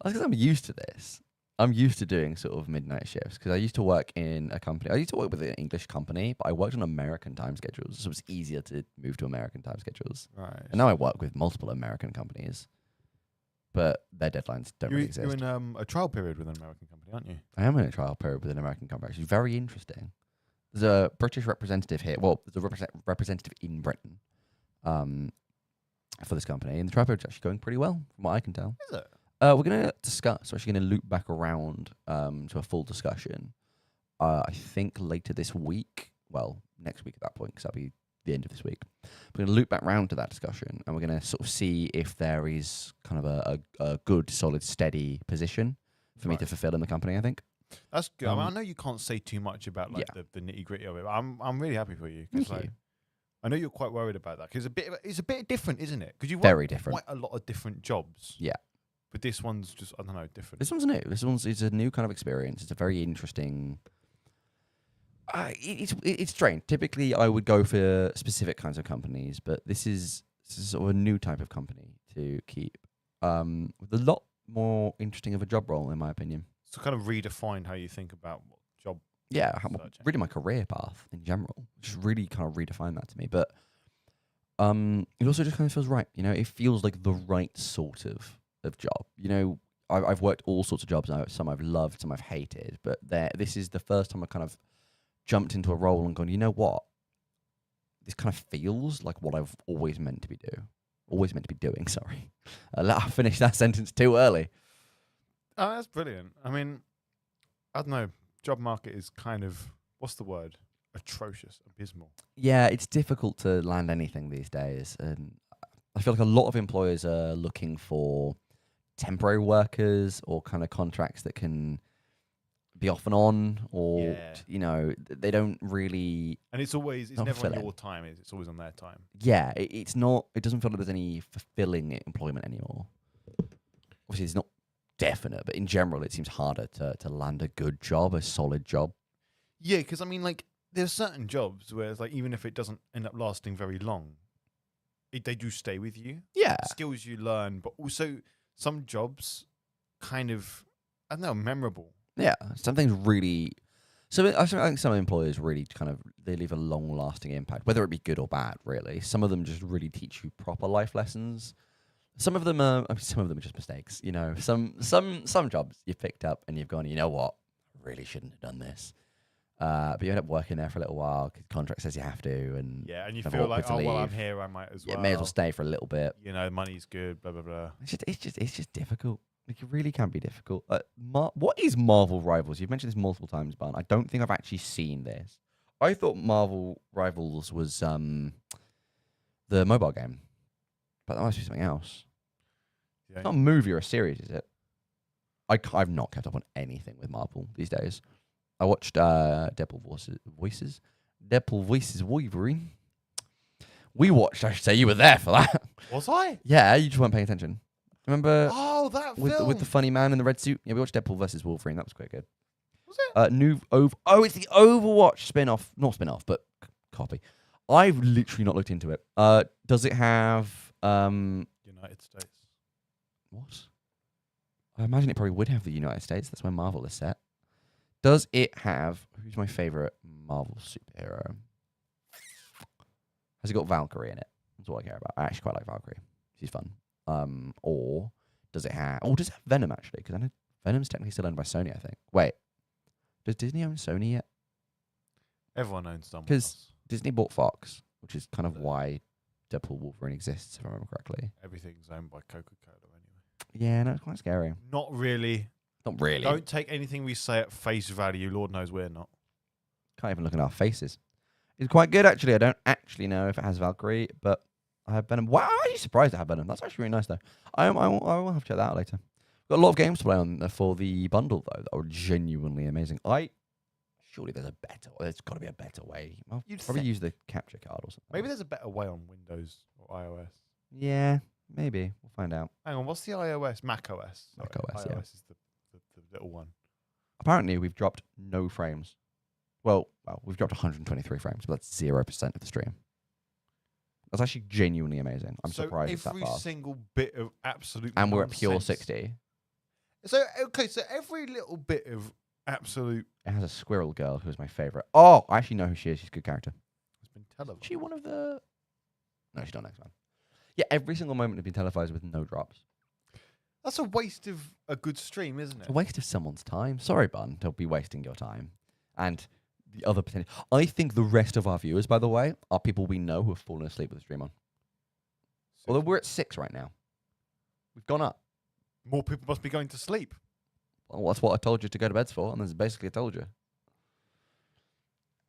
That's because I'm used to this. I'm used to doing sort of midnight shifts because I used to work in a company. I used to work with an English company, but I worked on American time schedules, so it was easier to move to American time schedules. Right. And now I work with multiple American companies, but their deadlines don't really exist. You're in a trial period with an American company, aren't you? I am in a trial period with an American company. It's very interesting. There's a British representative here. Well, there's a representative in Britain for this company, and the trial period's actually going pretty well, from what I can tell. Is it? We're going to discuss. We're actually going to loop back around to a full discussion. I think later this week. Well, next week at that point, because that'll be the end of this week. We're going to loop back round to that discussion, and we're going to sort of see if there is kind of a good, solid, steady position for me to fulfill in the company. I think that's good. I know you can't say too much about the nitty gritty of it. But I'm really happy for you. Thank you. I know you're quite worried about that because it's a bit different, isn't it? Because you work very different. Quite a lot of different jobs. Yeah. But this one's just, I don't know, different. This one's new. It's a new kind of experience. It's a very interesting. It's strange. Typically, I would go for specific kinds of companies, but this is sort of a new type of company to keep. With a lot more interesting of a job role, in my opinion. So kind of redefine how you think about what job. Yeah, really my career path in general. Just really kind of redefine that to me. But it also just kind of feels right. You know, it feels like the right sort of job. You know, I've worked all sorts of jobs now. Some I've loved, some I've hated. But this is the first time I kind of jumped into a role and gone, you know what? This kind of feels like what I've always meant to be doing. Sorry, I finished that sentence too early. Oh, that's brilliant. I mean, I don't know. Job market is kind of, what's the word? Atrocious, abysmal. Yeah, it's difficult to land anything these days, and I feel like a lot of employers are looking for temporary workers or kind of contracts that can be off and on, or you know, they don't really. And it's never on your time. It's always on their time. Yeah, it's not. It doesn't feel like there's any fulfilling employment anymore. Obviously, it's not definite, but in general, it seems harder to land a good job, a solid job. Yeah, because I mean, like, there's certain jobs where it's like, even if it doesn't end up lasting very long, they do stay with you. Yeah, skills you learn, but also some jobs kind of, I don't know, memorable. Yeah, some things really. So I think some employers really they leave a long-lasting impact, whether it be good or bad. Really, some of them just really teach you proper life lessons. Some of them are just mistakes. You know, some jobs you've picked up and you've gone, you know what, I really shouldn't have done this. But you end up working there for a little while because the contract says you have to, and and you feel like, oh well, I'm here, I might as well. Yeah, may as well stay for a little bit. You know, money's good, blah blah blah. It's just difficult. Like, it really can be difficult. What is Marvel Rivals? You've mentioned this multiple times, Barn. I don't think I've actually seen this. I thought Marvel Rivals was the mobile game. But that must be something else. Yeah. It's not a movie or a series, is it? I've not kept up on anything with Marvel these days. I watched Deadpool Voices Wolverine. We watched, I should say, you were there for that. Was I? Yeah, you just weren't paying attention. Remember Oh, that with film. the funny man in the red suit? Yeah, we watched Deadpool versus Wolverine. That was quite good. Was it? It's the Overwatch spin-off. Not spin-off, but copy. I've literally not looked into it. Does it have United States. what? I imagine it probably would have the United States. That's where Marvel is set. Does it have... Who's my favourite Marvel superhero? Has it got Valkyrie in it? That's all I care about. I actually quite like Valkyrie. She's fun. Or does it have... Oh, does it have Venom, actually? Because I know Venom's technically still owned by Sony, I think. Wait. Does Disney own Sony yet? Everyone owns someone. Because Disney bought Fox, which is kind of why Deadpool Wolverine exists, if I remember correctly. Everything's owned by Coca-Cola anyway. Yeah, no, it's quite scary. Not really. Not really. Don't take anything we say at face value. Lord knows we're not. Can't even look at our faces. It's quite good, actually. I don't actually know if it has Valkyrie, but I have Venom. Wow, I'm actually surprised to have Venom. That's actually really nice, though. I will have to check that out later. Got a lot of games to play on for the bundle, though, that are genuinely amazing. Surely there's a better way. There's got to be a better way. I'll You'd probably think. use the capture card or something. Maybe there's a better way on Windows or iOS. Yeah, maybe. We'll find out. Hang on, what's the iOS? Mac OS. Sorry. Mac OS, iOS yeah. is the little one. Apparently, we've dropped no frames. Well, we've dropped 123 frames, but that's 0% of the stream. That's actually genuinely amazing. I'm surprised it's that every fast. single bit of absolute And we're at pure nonsense. 60. So every little bit of absolute It has a squirrel girl who's my favourite. Oh, I actually know who she is. She's a good character. has been televised. Is she one of the... No, she's not next one. Yeah, every single moment has been televised with no drops. That's a waste of a good stream, isn't It's it? a waste of someone's time. Sorry, Bun, to be wasting your time. And the other potential... I think the rest of our viewers, by the way, are people we know who have fallen asleep with the stream on. Although we're at 6 right now. We've gone up. More people must be going to sleep. Well, that's what I told you to go to bed for, and that's basically I told you.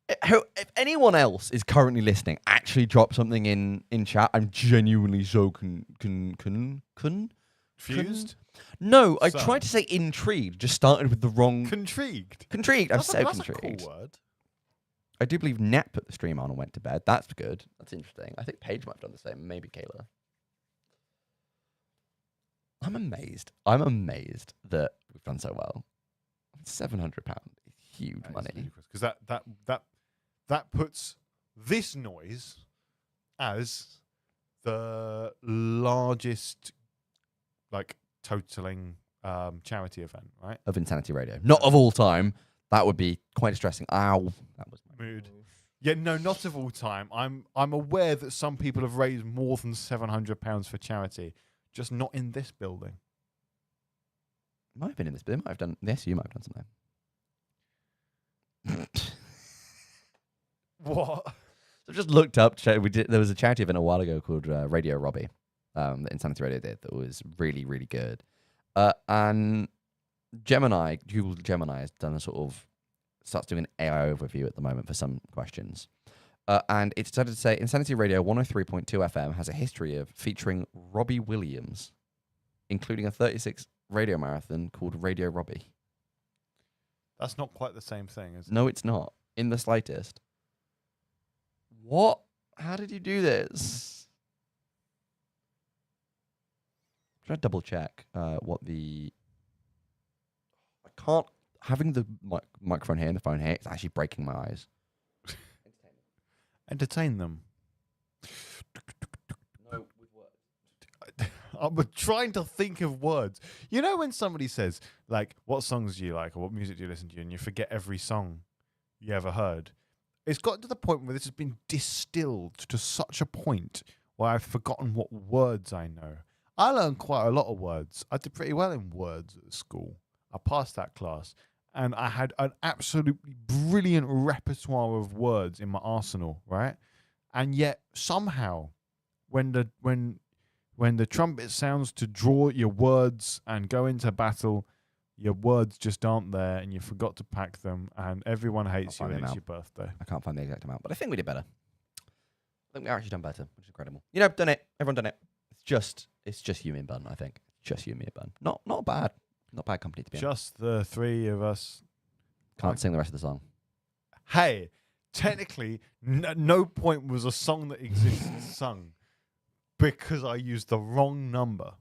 If anyone else is currently listening, actually drop something in chat. I'm genuinely so Confused? No, I So? tried to say intrigued, just started with the wrong... Contrigued. Contrigued, I'm That's so a contrigued. cool word. I do believe Nat put the stream on and went to bed. That's good. That's interesting. I think Paige might have done the same. Maybe Kayla. I'm amazed. I'm amazed that we've done so well. £700 is huge money. Because that puts this noise as the largest totaling charity event, right? Of Insanity Radio. Not of all time. That would be quite distressing. Ow. That was my Mood. Yeah, no, not of all time. I'm aware that some people have raised more than £700 for charity, just not in this building. Might have been in this, but they might have done... Yes, you might have done something. What? So I just looked up. There was a charity event a while ago called Radio Robbie that Insanity Radio did that was really, really good. And Google Gemini has done starts doing an AI overview at the moment for some questions. And it started to say Insanity Radio 103.2 FM has a history of featuring Robbie Williams, including a 36 radio marathon called Radio Robbie. That's not quite the same thing, is it? No, it's not. In the slightest. What? How did you do this? Should I double check what the... I can't... Having the microphone here and the phone here, it's actually breaking my eyes. Entertain them. No, with words. I'm trying to think of words. You know when somebody says, what songs do you like or what music do you listen to, and you forget every song you ever heard? It's got to the point where this has been distilled to such a point where I've forgotten what words I know. I learned quite a lot of words. I did pretty well in words at school. I passed that class, and I had an absolutely brilliant repertoire of words in my arsenal, right? And yet somehow, when the trumpet sounds to draw your words and go into battle, your words just aren't there, and you forgot to pack them, and everyone hates you, and it's your birthday. I can't find the exact amount, but I think we did better. I think we actually done better, which is incredible. Done it. Everyone done it. just you, me, and Bun. I think just you, me, and Bun. Not bad company to be in. Just the three of us. Can't sing the rest of the song. Hey, technically, no point was a song that exists sung because I used the wrong number.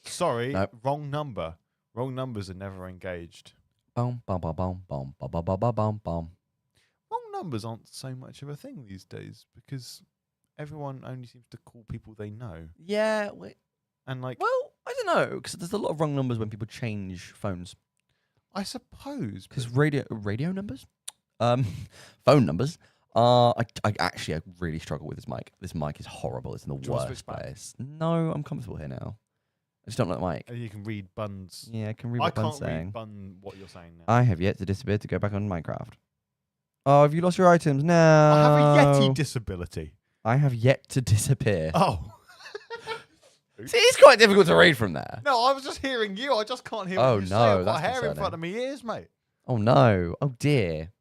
Sorry, Nope. wrong number. Wrong numbers are never engaged. Boom, bum, bum, bum, bum, bum, bum, bum, bum, bum. Wrong numbers aren't so much of a thing these days because everyone only seems to call people they know. Yeah, wait. And like, Well, I don't know, because there's a lot of wrong numbers when people change phones. I suppose Because radio numbers, phone numbers. I really struggle with this mic. This mic is horrible. It's in the Do you want to worst switch back? place. No, I'm comfortable here now. I just don't like the mic. you can read Bun's. Yeah, I can read I what Bun's can't read saying. Bun what you're saying now. I have yet to disappear to go back on Minecraft. Oh, have you lost your items? No. I have a Yeti disability. I have yet to disappear. Oh. See, it's quite difficult to read from there. No, I was just hearing you. I just can't hear Oh, what you say. no, I've got that's hair in concerning. front of me ears, mate. Oh no. Oh dear.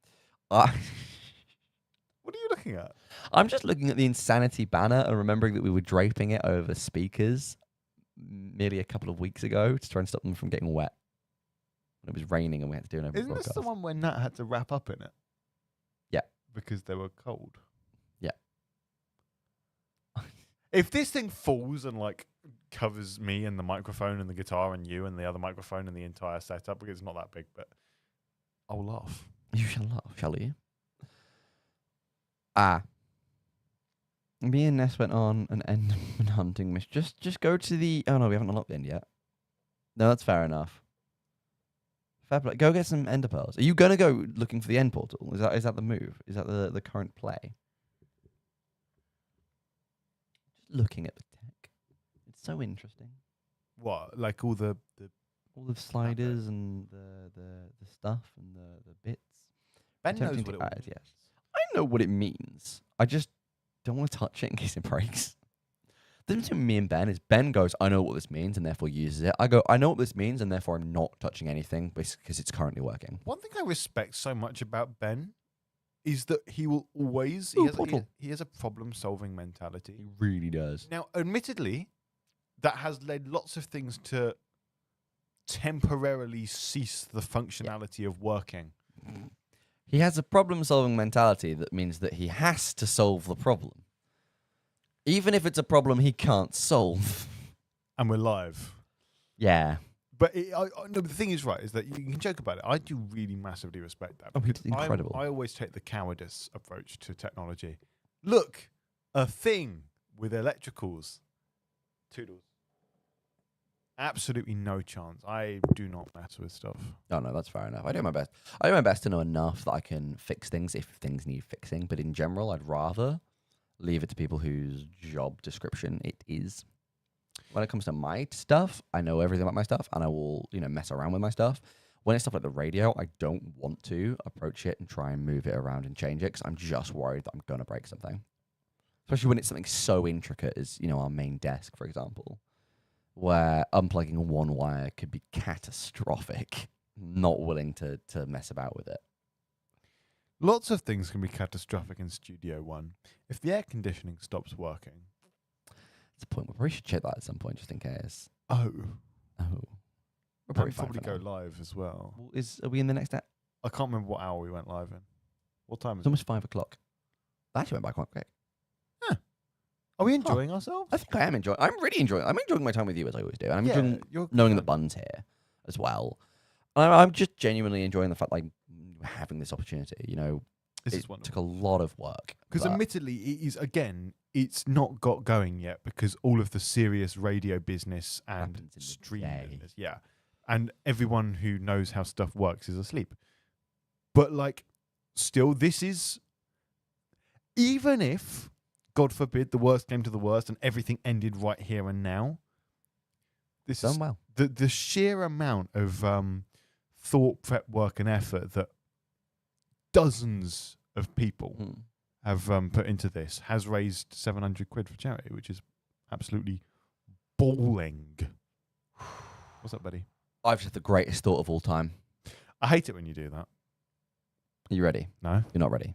What are you looking at? I'm just looking at the insanity banner and remembering that we were draping it over speakers merely a couple of weeks ago to try and stop them from getting wet. It was raining and we had to do an over Isn't broadcast. this the one where Nat had to wrap up in it? Yeah. Because they were cold. Yeah. If this thing falls and like covers me and the microphone and the guitar and you and the other microphone and the entire setup, because it's not that big, but I'll laugh. You shall laugh, shall you? Me and Ness went on an Enderman hunting mission. Just go to the... Oh, no, we haven't unlocked the end yet. No, that's fair enough. Fair play. Go get some ender pearls. Are you going to go looking for the end portal? Is that the move? Is that the current play? Just looking at the tech. It's so interesting. What? Like all the All the sliders and the stuff and the bits. Ben knows Attempting what to it add, yes. I know what it means. I just don't want to touch it in case it breaks. The difference between me and Ben is Ben goes, I know what this means, and therefore uses it. I go, I know what this means, and therefore I'm not touching anything because it's currently working. One thing I respect so much about Ben is that he will always he has a problem-solving mentality. He really does. Now, admittedly, that has led lots of things to temporarily cease the functionality of working. He has a problem-solving mentality that means that he has to solve the problem. Even if it's a problem he can't solve. And we're live. Yeah. But no, the thing is, right, is that you can joke about it. I do really massively respect that. Oh, it's because incredible. I always take the cowardice approach to technology. Look, a thing with electricals. Toodles. Absolutely no chance. I do not mess with stuff. Oh, no, that's fair enough. I do my best. I do my best to know enough that I can fix things if things need fixing. But in general, I'd rather leave it to people whose job description it is. When it comes to my stuff, I know everything about my stuff, and I will, mess around with my stuff. When it's stuff like the radio, I don't want to approach it and try and move it around and change it because I'm just worried that I'm going to break something. Especially when it's something so intricate as, our main desk, for example, where unplugging one wire could be catastrophic. Not willing to mess about with it. Lots of things can be catastrophic in Studio One. If the air conditioning stops working. It's a point where we should check that at some point just in case. Oh. We'll Probably fine for go now. live as well. Are we in the next? I can't remember what hour we went live in. What time is It's almost 5 o'clock. That actually went by quite quick. it? Are we enjoying ourselves? I think I am enjoying. I'm really enjoying. I'm enjoying my time with you as I always do. And I'm Yeah, enjoying you're knowing good. that Bun's here as well. I'm just genuinely enjoying the fact that I'm having this opportunity. This it is wonderful. took a lot of work. Because but admittedly, it is, again, it's not got going yet because all of the serious radio business and Happens in the stream day. business, yeah. And everyone who knows how stuff works is asleep. But, still, this is... Even if, God forbid, the worst came to the worst and everything ended right here and now, this done is well. the sheer amount of thought, prep, work and effort that dozens of people have put into this has raised 700 quid for charity, which is absolutely balling. What's up, buddy? I've just the greatest thought of all time. I hate it when you do that. Are you ready? No? You're not ready.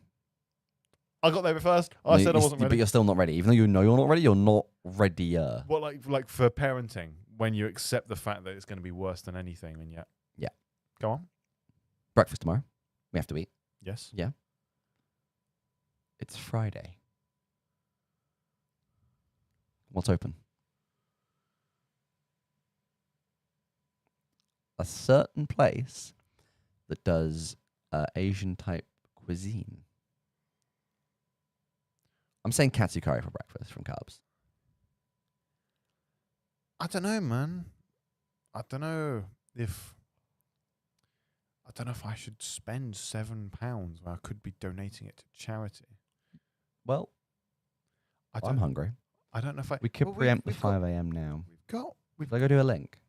I got there first. I said I wasn't ready. But you're still not ready. Even though you know you're not ready, you're not readier. What, like for parenting, when you accept the fact that it's going to be worse than anything, and yet. Yeah. Go on. Breakfast tomorrow. We have to eat. Yes. Yeah. It's Friday. What's open? A certain place that does Asian type cuisine. I'm saying katsu curry for breakfast from Carbs. I don't know, man. I don't know if I should spend £7 where I could be donating it to charity. Well, I'm hungry. I don't know if We could preempt the 5 a.m. now. We've Should I go do a link?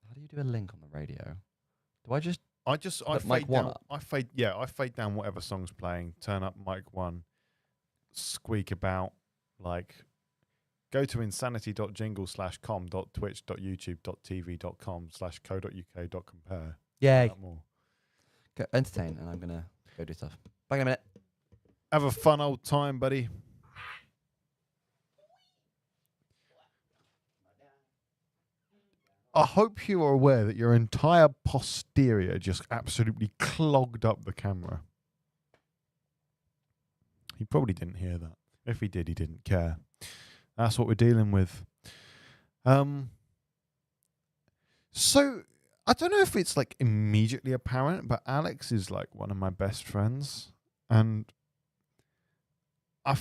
How do you do a link on the radio? Do I just I put fade mic one down. up? I fade down whatever song's playing. Turn up mic 1. Squeak about, like, go to insanity.jingle.com.twitch.youtube.tv.com/co.uk.compare. Yay. More. Go entertain, and I'm gonna go do stuff. Back in a minute. Have a fun old time, buddy. I hope you are aware that your entire posterior just absolutely clogged up the camera. He probably didn't hear that. If he did, he didn't care. That's what we're dealing with. So, I don't know if it's like immediately apparent, but Alex is like one of my best friends. And I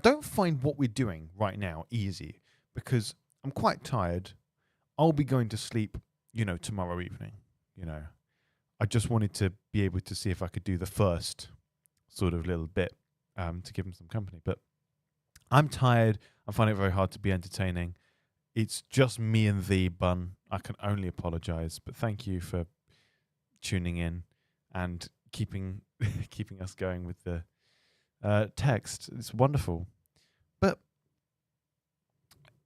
don't find what we're doing right now easy because I'm quite tired. I'll be going to sleep, tomorrow evening, I just wanted to be able to see if I could do the first sort of little bit to give him some company. But I'm tired. I find it very hard to be entertaining. It's just me and thee, Bun. I can only apologize, but thank you for tuning in and keeping us going with the text. It's wonderful. But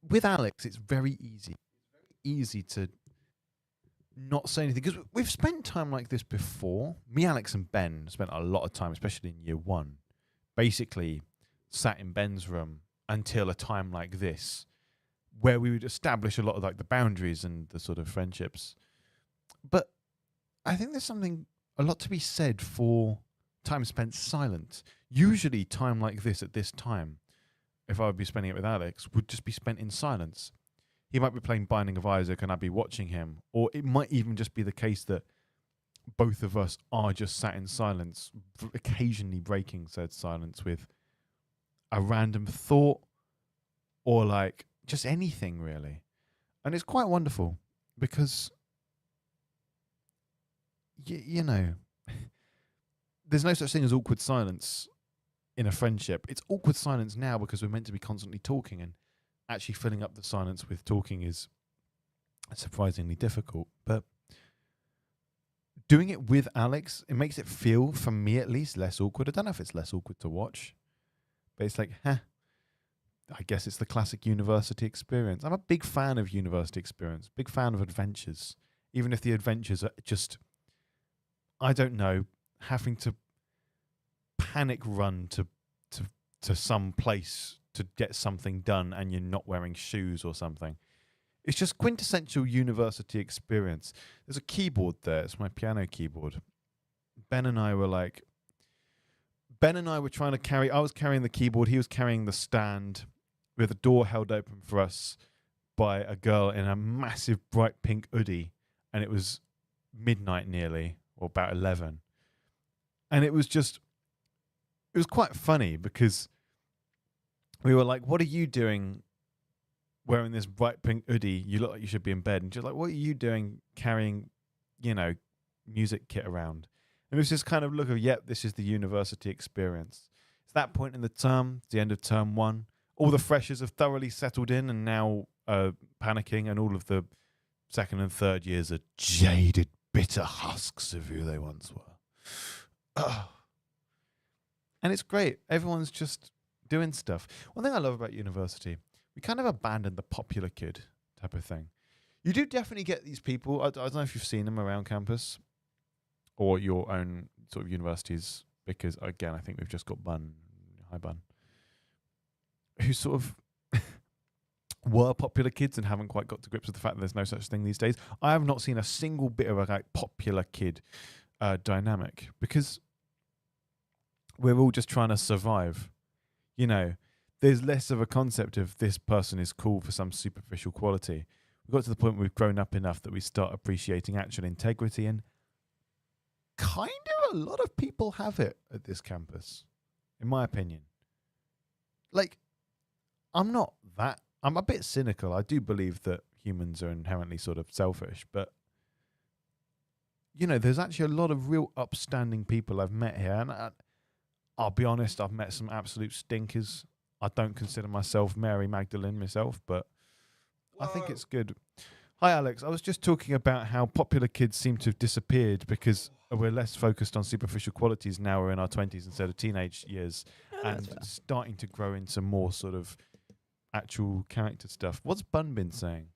with Alex, it's very easy. Easy to not say anything because we've spent time like this before. Me, Alex, and Ben spent a lot of time, especially in year 1, basically sat in Ben's room until a time like this, where we would establish a lot of like the boundaries and the sort of friendships. But I think there's a lot to be said for time spent silent. Usually, time like this at this time, if I would be spending it with Alex, would just be spent in silence. He might be playing Binding of Isaac and I'd be watching him. Or it might even just be the case that both of us are just sat in silence, occasionally breaking said silence with a random thought or like just anything really. And it's quite wonderful because, there's no such thing as awkward silence in a friendship. It's awkward silence now because we're meant to be constantly talking, and actually filling up the silence with talking is surprisingly difficult. But doing it with Alex, it makes it feel, for me at least, less awkward. I don't know if it's less awkward to watch, but it's like, I guess it's the classic university experience. I'm a big fan of university experience, big fan of adventures, even if the adventures are just, I don't know, having to panic run to some place to get something done and you're not wearing shoes or something. It's just quintessential university experience. There's a keyboard there. It's my piano keyboard. Ben and I were trying to carry, I was carrying the keyboard, he was carrying the stand with a door held open for us by a girl in a massive bright pink hoodie, and it was midnight nearly, or about 11. And it was quite funny because we were like, what are you doing wearing this bright pink hoodie? You look like you should be in bed. And she's like, what are you doing carrying, music kit around? And it was just kind of look of, yep, this is the university experience. It's that point in the term, it's the end of term 1. All the freshers have thoroughly settled in and now panicking, and all of the second and third years are jaded, bitter husks of who they once were. Ugh. And it's great. Everyone's just doing stuff. One thing I love about university, we kind of abandoned the popular kid type of thing. You do definitely get these people, I don't know if you've seen them around campus or your own sort of universities, because again, I think we've just got Bun, hi Bun, who sort of were popular kids and haven't quite got to grips with the fact that there's no such thing these days. I have not seen a single bit of a like popular kid dynamic, because we're all just trying to survive. You know, there's less of a concept of this person is cool for some superficial quality. We've got to the point where we've grown up enough that we start appreciating actual integrity, and kind of a lot of people have it at this campus, in my opinion. Like, I'm a bit cynical. I do believe that humans are inherently sort of selfish, but you know, there's actually a lot of real upstanding people I've met here, and I'll be honest, I've met some absolute stinkers. I don't consider myself Mary Magdalene myself, but I think it's good. Hi, Alex. I was just talking about how popular kids seem to have disappeared because we're less focused on superficial qualities now. We're in our 20s instead of teenage years, and starting to grow into more sort of actual character stuff. What's Bun been saying?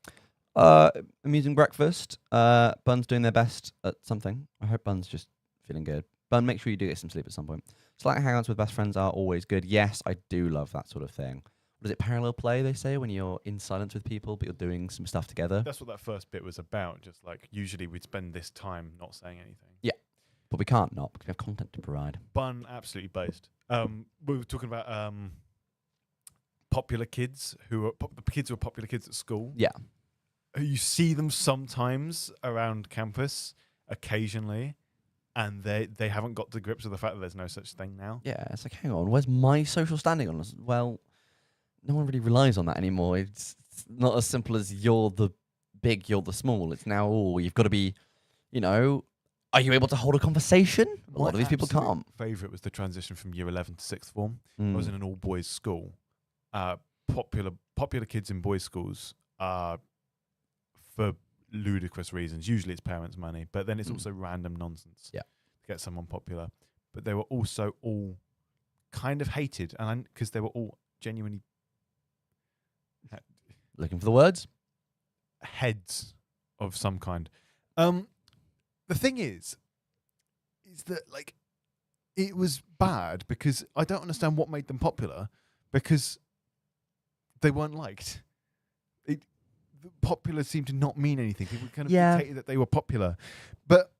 Amusing breakfast. Bun's doing their best at something. I hope Bun's just feeling good. Bun, make sure you do get some sleep at some point. Slight hangouts with best friends are always good. Yes, I do love that sort of thing. What is it, parallel play, they say, when you're in silence with people, but you're doing some stuff together? That's what that first bit was about. Just like, usually we'd spend this time not saying anything. Yeah, but we can't not, because we have content to provide. Bun, absolutely based. We were talking about popular kids who are the kids who are popular kids at school. Yeah. You see them sometimes around campus, occasionally, and they haven't got to grips with the fact that there's no such thing now. Yeah, it's like, hang on, where's my social standing on this? Well, no one really relies on that anymore. It's not as simple as you're the big, you're the small. It's now, you've got to be, you know, are you able to hold a conversation? A lot of these people can't. Favourite was the transition from year 11 to sixth form. I was in an all-boys school. Popular kids in boys' schools are, for ludicrous reasons, usually it's parents' money, but then it's also random nonsense to get someone popular. But they were also all kind of hated, and because they were all genuinely looking for the words, heads of some kind. The thing is that like it was bad because I don't understand what made them popular, because they weren't liked. Popular seemed to not mean anything. People kind of dictated that they were popular, but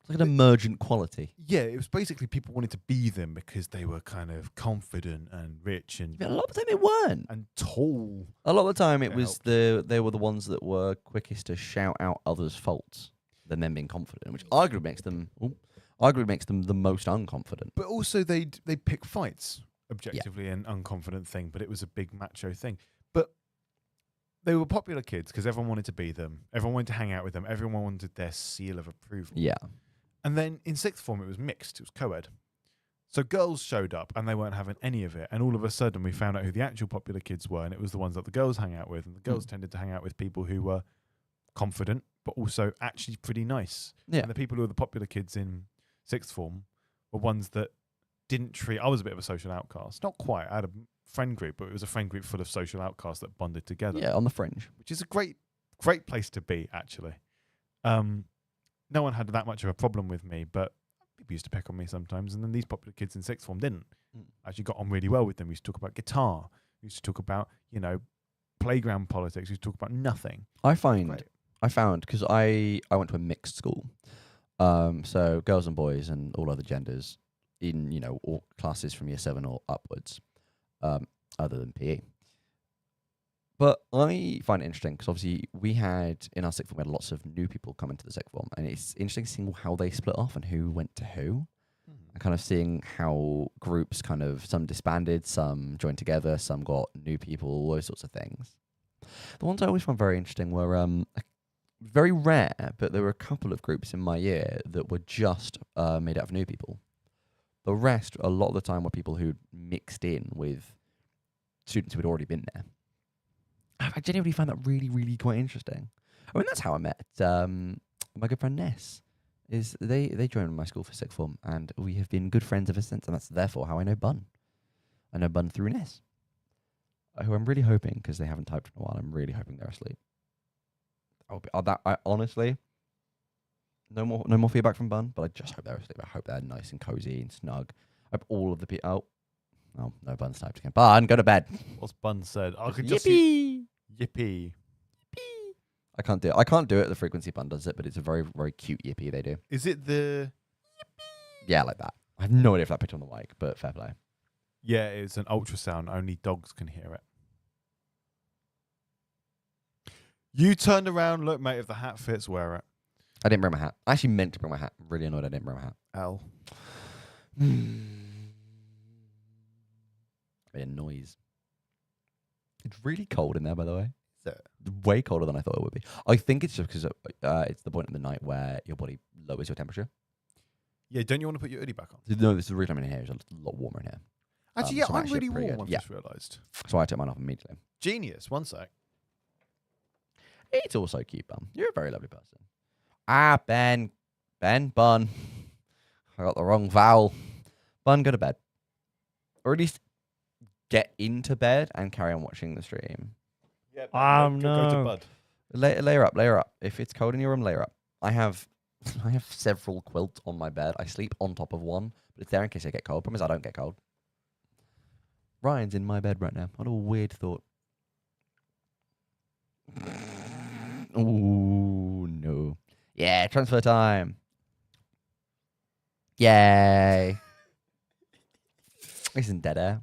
it's like an emergent quality. Yeah, it was basically people wanted to be them because they were kind of confident and rich, and a lot of the time they weren't, and tall. A lot of the time it was they were the ones that were quickest to shout out others' faults than them being confident, which arguably makes them the most unconfident. But also they pick fights, objectively an unconfident thing, but it was a big macho thing. But they were popular kids because everyone wanted to be them. Everyone wanted to hang out with them. Everyone wanted their seal of approval. Yeah. And then in sixth form, it was mixed. It was co-ed. So girls showed up and they weren't having any of it. And all of a sudden, we found out who the actual popular kids were. And it was the ones that the girls hang out with. And the girls tended to hang out with people who were confident, but also actually pretty nice. Yeah. And the people who were the popular kids in sixth form were ones that didn't treat... I was a bit of a social outcast. Not quite. I had a friend group, but it was a friend group full of social outcasts that bonded together. Yeah, on the fringe. Which is a great place to be, actually. No one had that much of a problem with me, but people used to pick on me sometimes. And then these popular kids in sixth form didn't. I actually got on really well with them. We used to talk about guitar. We used to talk about, playground politics. We used to talk about nothing. I found, because I went to a mixed school, so girls and boys and all other genders in, all classes from year 7 or upwards, other than PE. But I find it interesting because obviously we had, in our sixth form, we had lots of new people come into the sixth form, and it's interesting seeing how they split off and who went to who, and kind of seeing how groups some disbanded, some joined together, some got new people, all those sorts of things. The ones I always found very interesting were very rare, but there were a couple of groups in my year that were just made out of new people. The rest, a lot of the time, were people who'd mixed in with students who had already been there. I genuinely find that really, really quite interesting. I mean, that's how I met my good friend Ness. They joined my school for sixth form, and we have been good friends ever since, and that's therefore how I know Bun. I know Bun through Ness, who I'm really hoping, because they haven't typed in a while, I'm really hoping they're asleep. I honestly, No more feedback from Bun, but I just hope they're asleep. I hope they're nice and cozy and snug. I hope all of the people. Oh, no, Bun sniped again. Bun, go to bed. What's Bun said? I could Yippee. just see yippee. I can't do it. I can't do it at the frequency Bun does it, but it's a very, very cute yippee they do. Is it the? Yeah, like that. I have no idea if that picked on the mic, but fair play. Yeah, it's an ultrasound. Only dogs can hear it. You turned around. Look, mate. If the hat fits, wear it. I didn't bring my hat. I actually meant to bring my hat. I'm really annoyed I didn't bring my hat. L. Made a noise. It's really cold in there, by the way. Is it? Way colder than I thought it would be. I think it's just because it's the point in the night where your body lowers your temperature. Yeah, don't you want to put your hoodie back on? No, this is the reason I'm in here. It's a lot warmer in here. Actually, yeah, so I'm actually really pretty warm, good. I've Yeah. just realised. So I took mine off immediately. Genius. One sec. It's also cute, Bun. You're a very lovely person. Ben, Bun. I got the wrong vowel. Bun, go to bed. Or at least get into bed and carry on watching the stream. Yeah, no. Go to bud. Layer up. If it's cold in your room, layer up. I have several quilts on my bed. I sleep on top of one, but it's there in case I get cold. Promise I don't get cold. Ryan's in my bed right now. What a weird thought. Ooh, no. Yeah, transfer time. Yay. Isn't dead air?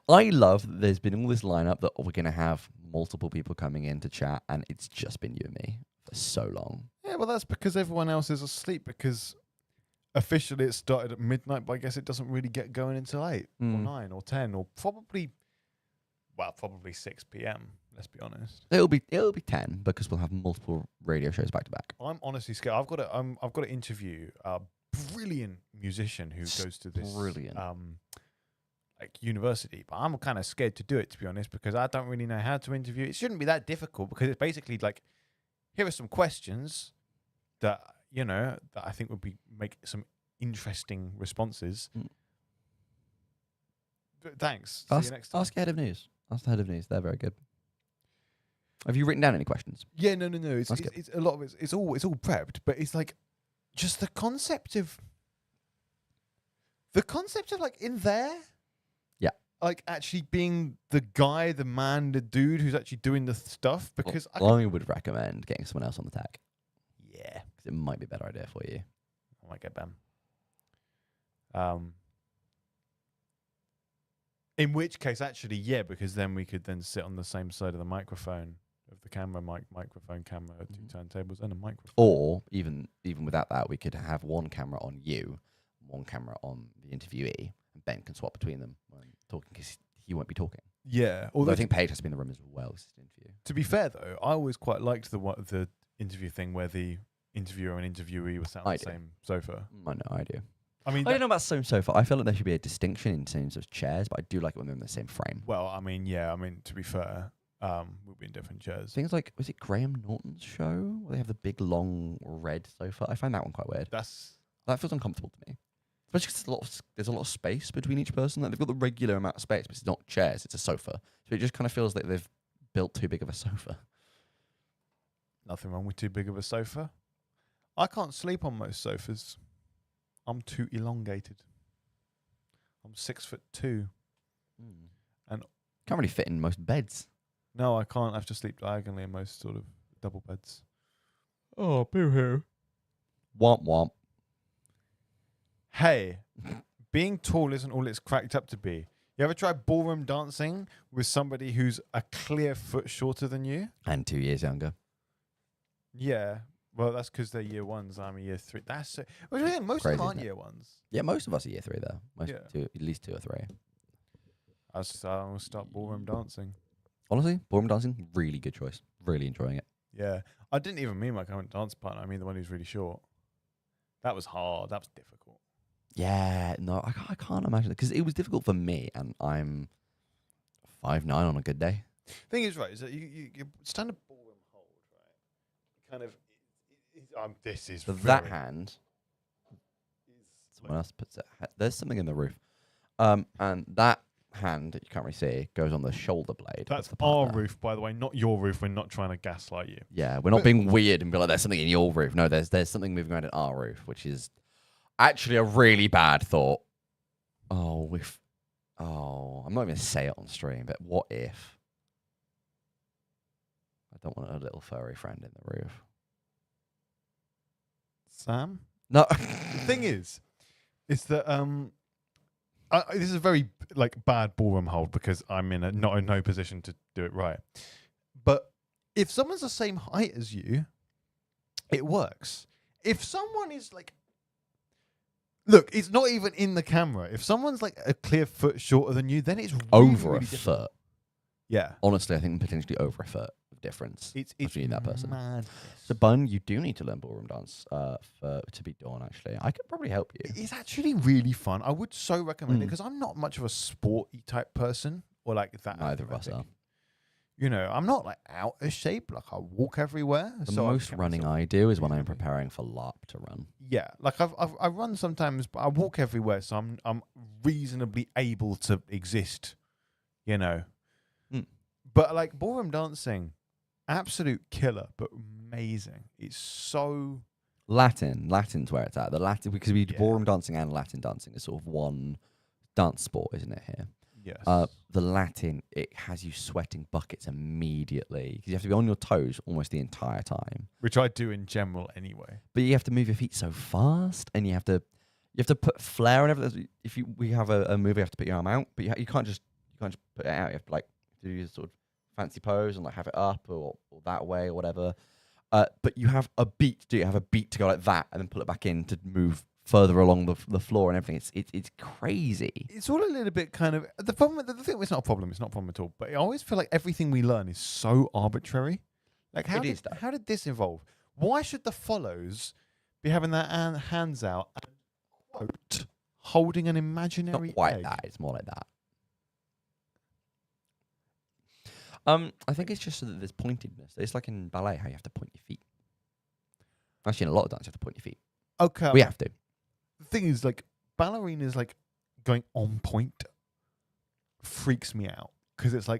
I love that there's been all this lineup that we're going to have multiple people coming in to chat, and it's just been you and me for so long. Yeah, well, that's because everyone else is asleep, because officially it started at midnight, but I guess it doesn't really get going until 8 or 9 or 10 or probably 6 p.m., let's be honest. It'll be 10 because we'll have multiple radio shows back to back. I'm honestly scared. I've got to interview a brilliant musician who goes to this like university, but I'm kind of scared to do it, to be honest, because I don't really know how to interview. It shouldn't be that difficult, because it's basically like, here are some questions that that I think would make some interesting responses. Thanks. See you next time. Ask Head of News. Ask the Head of News. They're very good. Have you written down any questions? Yeah, no. It's a lot of it's all prepped, but it's like just the concept of like in there. Yeah. Like actually being the guy, the man, the dude who's actually doing the stuff, because I would recommend getting someone else on the tag. Yeah, because it might be a better idea for you. I might get Ben. In which case, actually, yeah, because then we could then sit on the same side of the microphone of the camera, microphone, camera, 2 turntables, and a microphone. Or even without that, we could have one camera on you, one camera on the interviewee, and Ben can swap between them when talking, because he won't be talking. Yeah, although I think Paige has to be in the room as well. To be fair, though, I always quite liked the interview thing where the interviewer and interviewee were sat on the same sofa. I know, I do. I mean, I don't know about same sofa. I feel like there should be a distinction in terms of chairs, but I do like it when they're in the same frame. Well, I mean, to be fair, we'll be in different chairs. Things like, was it Graham Norton's show where they have the big long red sofa? I find that one quite weird. That feels uncomfortable to me. Especially because there's a lot of space between each person. Like, they've got the regular amount of space, but it's not chairs, it's a sofa. So it just kind of feels like they've built too big of a sofa. Nothing wrong with too big of a sofa. I can't sleep on most sofas. I'm too elongated. I'm 6'2", and can't really fit in most beds. No, I can't. I have to sleep diagonally in most sort of double beds. Oh, boo-hoo. Womp womp. Hey, being tall isn't all it's cracked up to be. You ever try ballroom dancing with somebody who's a clear foot shorter than you? And 2 years younger. Yeah. Well, that's because they're year ones. I'm a year 3. That's so. Well, yeah, most Crazy, of them aren't isn't it? year ones. Yeah, most of us are year 3 though. At least 2 or 3. I'll start ballroom dancing. Honestly, ballroom dancing, really good choice. Really enjoying it. Yeah. I didn't even mean my current dance partner. I mean the one who's really short. That was hard. That was difficult. Yeah, no, I can't imagine it, because it was difficult for me, and I'm 5'9" on a good day. Thing is, right, is that you stand up ballroom hold, right? Kind of. This is that hand. Someone else puts it. There's something in the roof, and that hand that you can't really see goes on the shoulder blade. That's the part our there. roof, by the way, not your roof. We're not trying to gaslight you. Yeah, we're not being weird and be like, there's something in your roof. No, there's something moving around in our roof, which is actually a really bad thought. I'm not even gonna say it on stream, but what if I don't want a little furry friend in the roof? Sam? No. The thing is that this is a very bad ballroom hold because I'm not in no position to do it right. But if someone's the same height as you, it works. If someone is look, it's not even in the camera. If someone's a clear foot shorter than you, then it's really, Over really a difficult. foot. Yeah. Honestly, I think potentially over a foot of difference It's between that person. madness. So, Bun, you do need to learn ballroom dance to be Dawn, actually. I could probably help you. It's actually really fun. I would so recommend it because I'm not much of a sporty type person or that. Neither of us athletic. are. You know, I'm not out of shape. I walk everywhere. The so I most count running myself. I do is when I'm preparing for LARP to run. Yeah, I run sometimes, but I walk everywhere, so I'm reasonably able to exist. You know, but ballroom dancing, absolute killer, but amazing. It's so Latin's where it's at. The Latin, because we do ballroom dancing and Latin dancing is sort of one dance sport, isn't it? Here. yes. The Latin, it has you sweating buckets immediately because you have to be on your toes almost the entire time. Which I do in general anyway. But you have to move your feet so fast, and you have to put flair and everything. We have a move, you have to put your arm out, but you can't just put it out. You have to do your sort of fancy pose and have it up or that way or whatever. But you have a beat. Do you have a beat to go like that and then pull it back in to move further along the floor and everything? It's crazy. It's all a little bit kind of the problem. The thing, it's not a problem. It's not a problem at all. But I always feel like everything we learn is so arbitrary. How did this evolve? Why should the follows be having their hands out and quote holding an imaginary Not quite egg? that. It's more like that. I think it's just so that there's pointedness. It's like in ballet how you have to point your feet. Actually, in a lot of dance, you have to point your feet. Okay, We have to. the thing is, ballerinas going on point freaks me out because it's I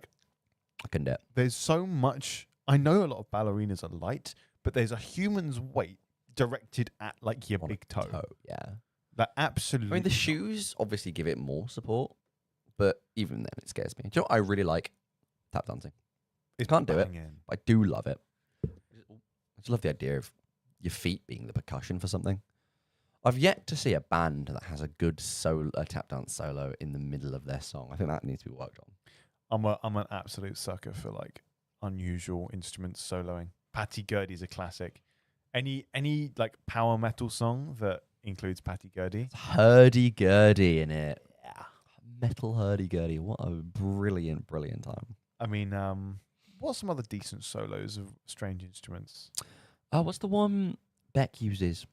can do it. there's so much. I know a lot of ballerinas are light, but there's a human's weight directed at your On a big toe. Yeah. That absolutely. I mean, the shoes obviously give it more support, but even then, it scares me. Do you know what I really like? Tap dancing. It's can't do it. banging. I do love it. I just love the idea of your feet being the percussion for something. I've yet to see a band that has a good tap dance solo in the middle of their song. I think that needs to be worked on. I'm an absolute sucker for unusual instruments soloing. Patty Gurdy's a classic. Any power metal song that includes Patty Gurdy. Hurdy-gurdy in it. Yeah. Metal hurdy-gurdy. What a brilliant, brilliant time. I mean, what's some other decent solos of strange instruments? What's the one Beck uses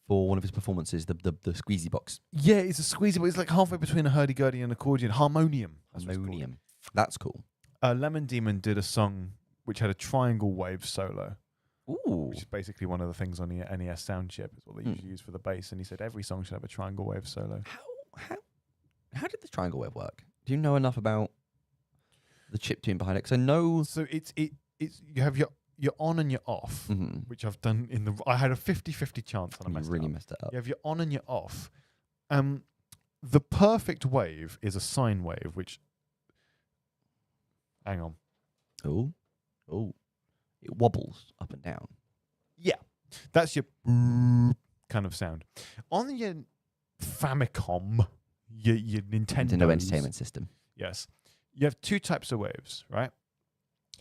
for one of his performances? The squeezy box. Yeah, it's a squeezy, but it's halfway between a hurdy-gurdy and an accordion. Harmonium. That's what it's called. Harmonium. That's cool. Lemon Demon did a song which had a triangle wave solo, Ooh. which is basically one of the things on the NES sound chip. Is what they usually use for the bass. And he said every song should have a triangle wave solo. How did the triangle wave work? Do you know enough about the chip tune behind it? Because I know. So it's you have your on and your off, which I've done I had a 50-50 chance and I You really messed it up. You have your on and your off. The perfect wave is a sine wave, which hang on. Oh. It wobbles up and down. Yeah. That's your kind of sound. On your Famicom, your Nintendo Entertainment System. Yes. You have two types of waves, right?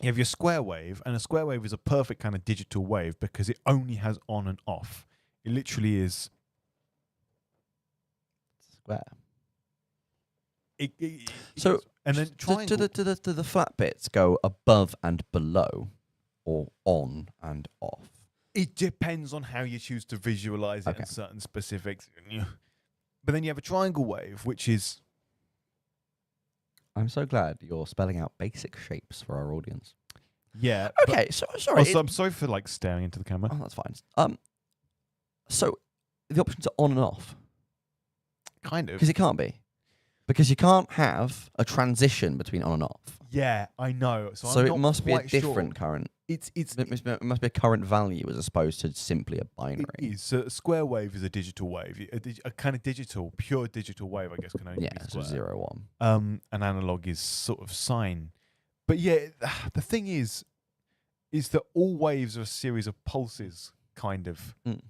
You have your square wave, and a square wave is a perfect kind of digital wave because it only has on and off. It literally is Square. So and then do the flat bits go above and below, or on and off? It depends on how you choose to visualize it and certain specifics. But then you have a triangle wave, which is... I'm so glad you're spelling out basic shapes for our audience. Yeah. Okay, so sorry. Also, I'm sorry for staring into the camera. Oh, that's fine. So the options are on and off. Kind of. Because it can't be. Because you can't have a transition between on and off. Yeah, I know. So So I'm it not must be a quite sure. different current. It's It must be a current value as opposed to simply a binary. It is. So a square wave is a digital wave. A kind of pure digital wave, I guess, can only Yeah, be so square. 0, 1. An analog is sort of sine. But yeah, the thing is that all waves are a series of pulses, kind of. Mm.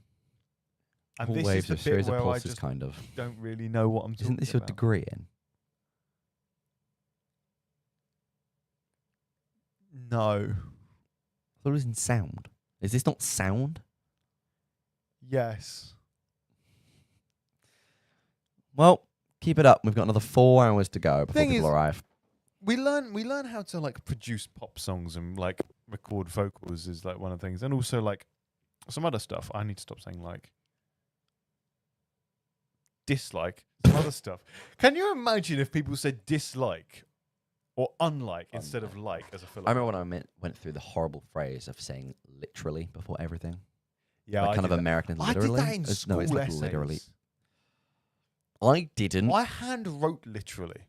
And All this waves is are the a series bit of where I pulses, just kind of. don't really know what I'm talking Isn't this your about. degree in? No. I thought it was in sound. Is this not sound? Yes. Well, keep it up. We've got another 4 hours to go before Thing people is- arrive. We learn how to like produce pop songs and like record vocals is like one of the things, and also like some other stuff. I need to stop saying like dislike some other stuff. Can you imagine if people said dislike or unlike instead of like as a filler? I remember when I went through the horrible phrase of saying literally before everything. Yeah, Like I kind of did that. American I literally. did that in school No, it's like essays. literally. I didn't. I hand wrote literally.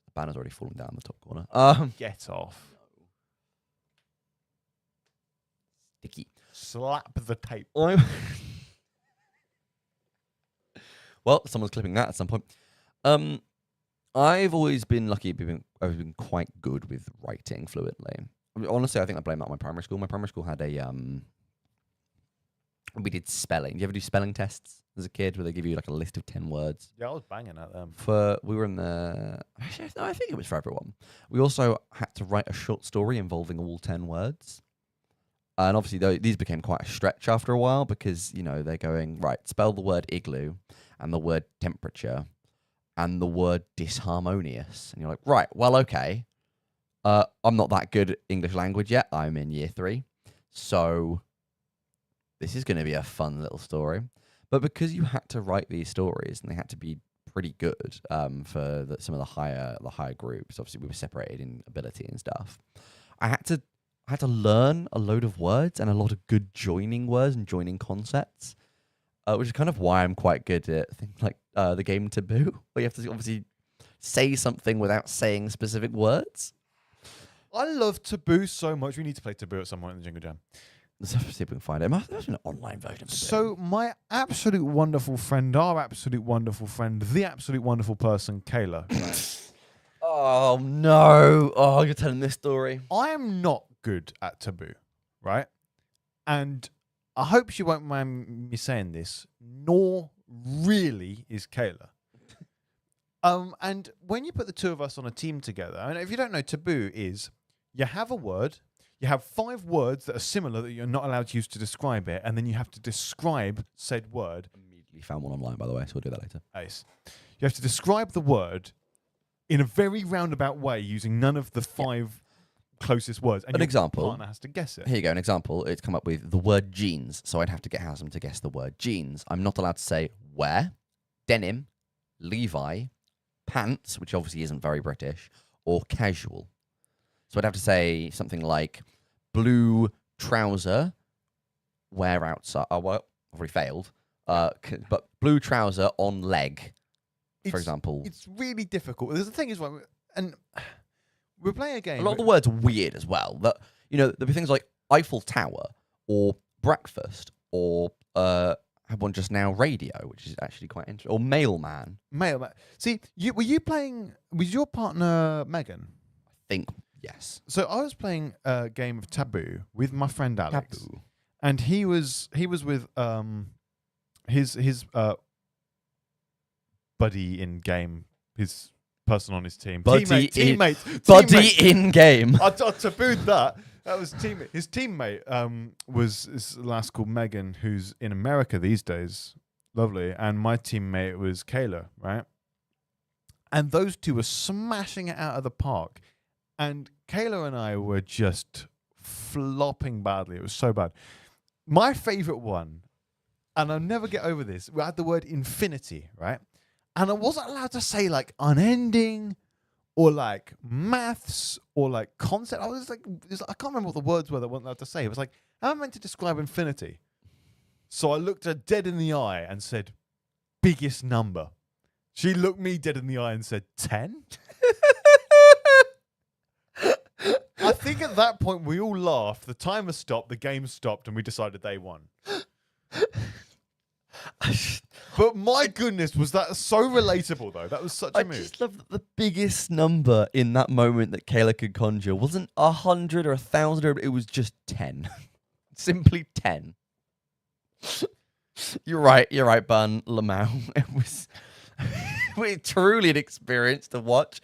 The banner's already fallen down the top corner. Get off. Sticky. Slap the tape. Well, someone's clipping that at some point. I've always been lucky. I've been quite good with writing fluently. I mean, honestly, I think I blame that on my primary school. My primary school had a we did spelling. Do you ever do spelling tests as a kid where they give you like a list of 10 words? Yeah, I was banging at them. We were in the. Actually, no, I think it was for everyone. We also had to write a short story involving all 10 words. And obviously, these became quite a stretch after a while because, you know, they're going, right, spell the word igloo and the word temperature and the word disharmonious. And you're like, right, well, okay. I'm not that good at English language yet. I'm in year 3. So this is going to be a fun little story. But because you had to write these stories and they had to be pretty good for some of the higher groups, obviously we were separated in ability and stuff, I had to learn a load of words and a lot of good joining words and joining concepts, which is kind of why I'm quite good at things like the game Taboo, where you have to obviously say something without saying specific words. I love Taboo so much. We need to play Taboo at some point in the Jingle Jam. Let's see if we can find it. There's an online version of Taboo. So my absolute wonderful friend, our absolute wonderful friend, the absolute wonderful person, Kayla. Right? Oh, no. Oh, you're telling this story. I am not good at Taboo, right? And I hope she won't mind me saying this, nor really is Kayla. And when you put the two of us on a team together, and if you don't know, Taboo is you have a word, you have 5 words that are similar that you're not allowed to use to describe it, and then you have to describe said word. Immediately found one online, by the way, so we'll do that later. Ace. You have to describe the word in a very roundabout way using none of the 5 closest words. And An your example. partner has to guess it. Here you go, an example. It's come up with the word jeans, so I'd have to get Haslam to guess the word jeans. I'm not allowed to say wear, denim, Levi, pants, which obviously isn't very British, or casual. So I'd have to say something like blue trouser, wear outside. Oh, well, I've already failed. But blue trouser on leg, for example. It's really difficult. The thing is, and we're playing a game. A lot of the words are weird as well. That, you know, there'll be things like Eiffel Tower or breakfast or I had one just now, radio, which is actually quite interesting. Or mailman. Mailman. See, were you playing? Was your partner Megan? I think yes. So I was playing a game of Taboo with my friend Alex, Taboo. and he was with his buddy in game, his person on his team, teammate in game. I tabooed that. That was teammate. His teammate was this lass called Megan, who's in America these days. Lovely. And my teammate was Kayla, right? And those two were smashing it out of the park. And Kayla and I were just flopping badly. It was so bad. My favorite one, and I'll never get over this, we had the word infinity, right? And I wasn't allowed to say like unending or like maths or like concept. I was like, I can't remember what the words were that I wasn't allowed to say. It was like, how am I meant to describe infinity? So I looked her dead in the eye and said, biggest number. She looked me dead in the eye and said, 10? I think at that point we all laughed, the timer stopped, the game stopped, and we decided they won. But my goodness, was that so relatable, though? That was such a move. I just love that the biggest number in that moment that Kayla could conjure wasn't 100 or 1,000, it was just 10. Simply 10. You're right, Bun Lamau. It was truly an experience to watch.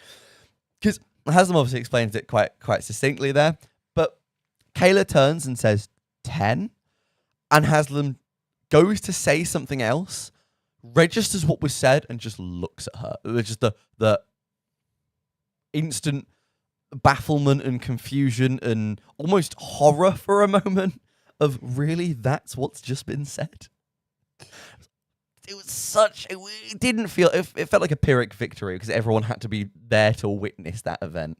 Because Haslam obviously explains it quite succinctly there. But Kayla turns and says 10. And Haslam goes to say something else, registers what was said, and just looks at her. It was just the instant bafflement and confusion and almost horror for a moment of, really, that's what's just been said? It was it didn't feel, it felt like a Pyrrhic victory because everyone had to be there to witness that event.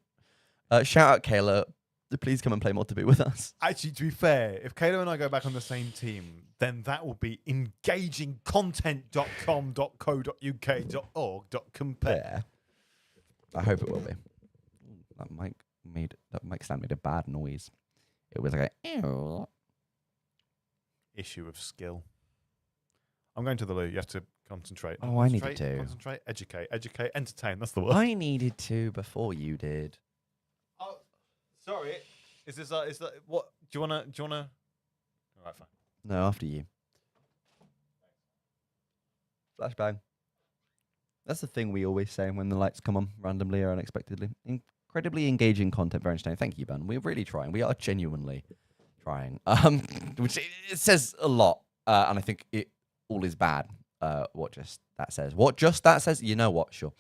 Shout out Kayla. Please come and play Mod to Be with us. Actually, to be fair, if Kayla and I go back on the same team, then that will be engagingcontent.com.co.uk.org.compare. I hope it will be. That mic stand made a bad noise. It was like a issue of skill. I'm going to the loo. You have to concentrate. Oh, I needed to. Concentrate, educate, entertain. That's the word. I needed to before you did. Oh, sorry. Is that what? Do you wanna? All right, fine. No, after you. Flashbang. That's the thing we always say when the lights come on randomly or unexpectedly. Incredibly engaging content, very entertaining. Thank you, Ben. We're really trying. We are genuinely trying. Which it says a lot, and I think it all is bad. What just that says? You know what? Sure.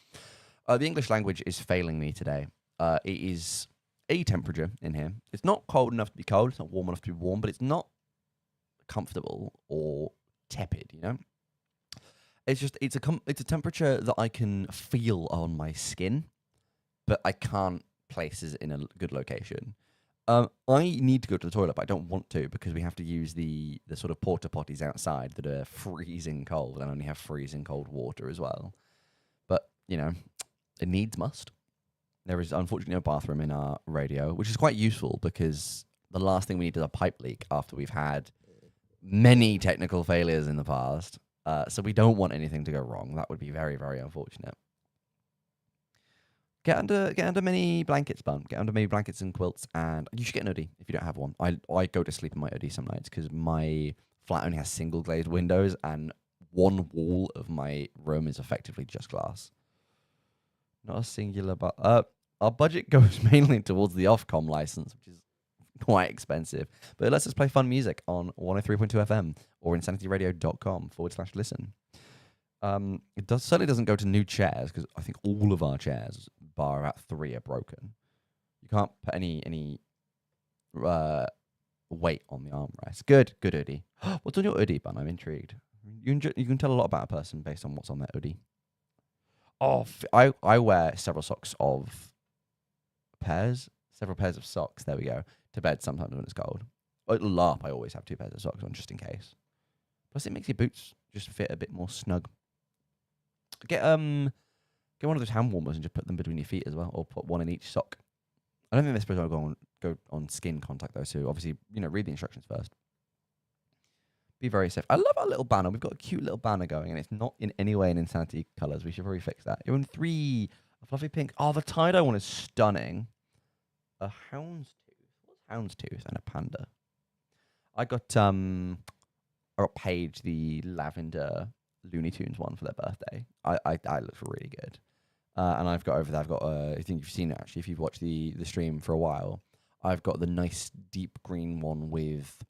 The English language is failing me today. It is a temperature in here. It's not cold enough to be cold. It's not warm enough to be warm, but it's not comfortable or tepid. You know. It's a temperature that I can feel on my skin, but I can't place it in a good location. I need to go to the toilet, but I don't want to because we have to use the sort of porta potties outside that are freezing cold and only have freezing cold water as well. But, you know, it needs must. There is unfortunately no bathroom in our radio, which is quite useful because the last thing we need is a pipe leak after we've had many technical failures in the past. So we don't want anything to go wrong. That would be very, very unfortunate. Get under many blankets, Bun. Get under many blankets and quilts, and you should get an hoodie if you don't have one. I go to sleep in my hoodie some nights because my flat only has single glazed windows, and one wall of my room is effectively just glass. Not a singular, but our budget goes mainly towards the Ofcom license, which is quite expensive. But it lets us play fun music on 103.2 FM or insanityradio.com/listen. It certainly doesn't go to new chairs because I think all of our chairs, bar about 3, are broken. You can't put any weight on the armrest. Good hoodie. What's on your hoodie, Bun? I'm intrigued. You can tell a lot about a person based on what's on that hoodie. Oh, I wear several pairs of socks. There we go. To bed sometimes when it's cold. At LARP, I always have 2 pairs of socks on just in case. Plus, it makes your boots just fit a bit more snug. Get one of those hand warmers and just put them between your feet as well, or put one in each sock. I don't think they're supposed to go on skin contact though, so obviously, read the instructions first. Be very safe. I love our little banner. We've got a cute little banner going, and it's not in any way in Insanity colours. We should probably fix that. You're in 3, a fluffy pink. Oh, the tie-dye one is stunning. A houndstooth. What's houndstooth? And a panda. I got Paige the lavender Looney Tunes one for their birthday. I looked really good. And I've got I think you've seen it actually if you've watched the stream for a while. I've got the nice deep green one with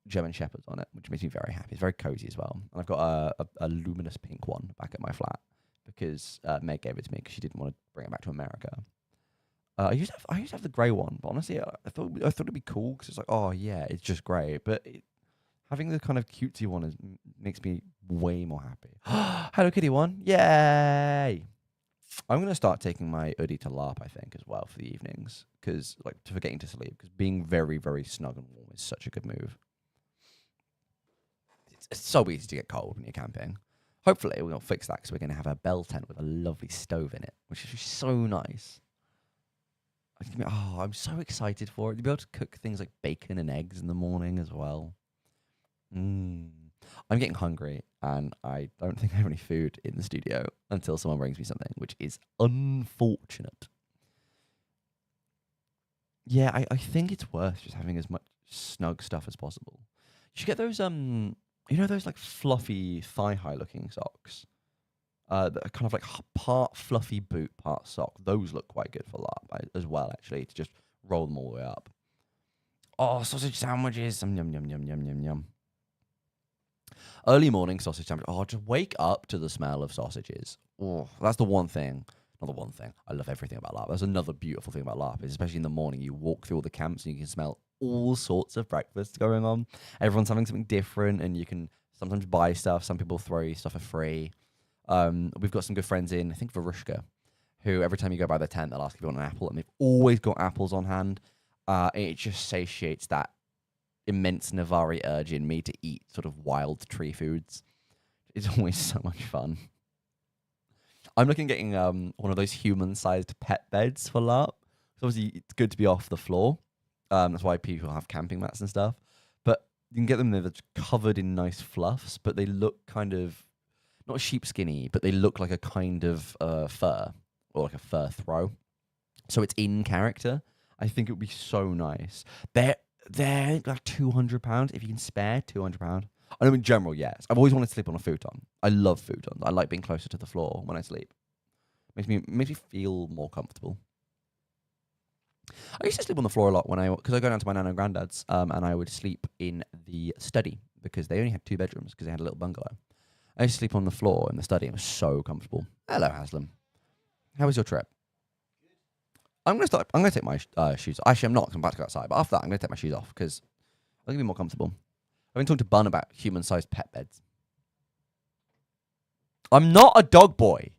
German Shepherds on it, which makes me very happy. It's very cozy as well. And I've got a luminous pink one back at my flat because Meg gave it to me because she didn't want to bring it back to America. I used to have the grey one, but honestly, I thought it'd be cool because it's like, oh yeah, it's just grey. But having the kind of cutesy one makes me way more happy. Hello Kitty one, yay! I'm gonna start taking my hoodie to LARP, I think, as well for the evenings because for getting to sleep. Because being very, very snug and warm is such a good move. It's so easy to get cold when you're camping. Hopefully, we'll fix that because we're going to have a bell tent with a lovely stove in it, which is so nice. I'm so excited for it. To be able to cook things like bacon and eggs in the morning as well. I'm getting hungry, and I don't think I have any food in the studio until someone brings me something, which is unfortunate. Yeah, I think it's worth just having as much snug stuff as possible. You should get those, those like fluffy thigh-high looking socks. That are kind of like part fluffy boot, part sock. Those look quite good for LARP as well, actually, to just roll them all the way up. Oh, sausage sandwiches. Yum, yum, yum, yum, yum, yum, yum. Early morning sausage sandwich. Oh, just wake up to the smell of sausages. Oh, that's the one thing. Not the one thing. I love everything about LARP. That's another beautiful thing about LARP, is especially in the morning, you walk through all the camps and you can smell all sorts of breakfast going on. Everyone's having something different, and you can sometimes buy stuff. Some people throw you stuff for free. We've got some good friends in, I think, Varushka, who every time you go by their tent, they'll ask if you want an apple, and they've always got apples on hand. It just satiates that immense Navari urge in me to eat sort of wild tree foods. It's always so much fun. I'm looking at getting one of those human-sized pet beds for LARP. So obviously, it's good to be off the floor. That's why people have camping mats and stuff. But you can get them there that's covered in nice fluffs, but they look kind of, not sheepskinny, but they look like a kind of fur, or like a fur throw. So it's in character. I think it would be so nice. They're like £200 if you can spare £200. I know in general, yes. I've always wanted to sleep on a futon. I love futons. I like being closer to the floor when I sleep. Makes me feel more comfortable. I used to sleep on the floor a lot because I go down to my nan and granddad's, and I would sleep in the study because they only had 2 bedrooms because they had a little bungalow. I used to sleep on the floor in the study. It was so comfortable. Hello, Haslam. How was your trip? I'm going to take my shoes off. Actually, I'm not, because I'm about to go outside. But after that, I'm going to take my shoes off because I'm going to be more comfortable. I've been talking to Bun about human-sized pet beds. I'm not a dog boy.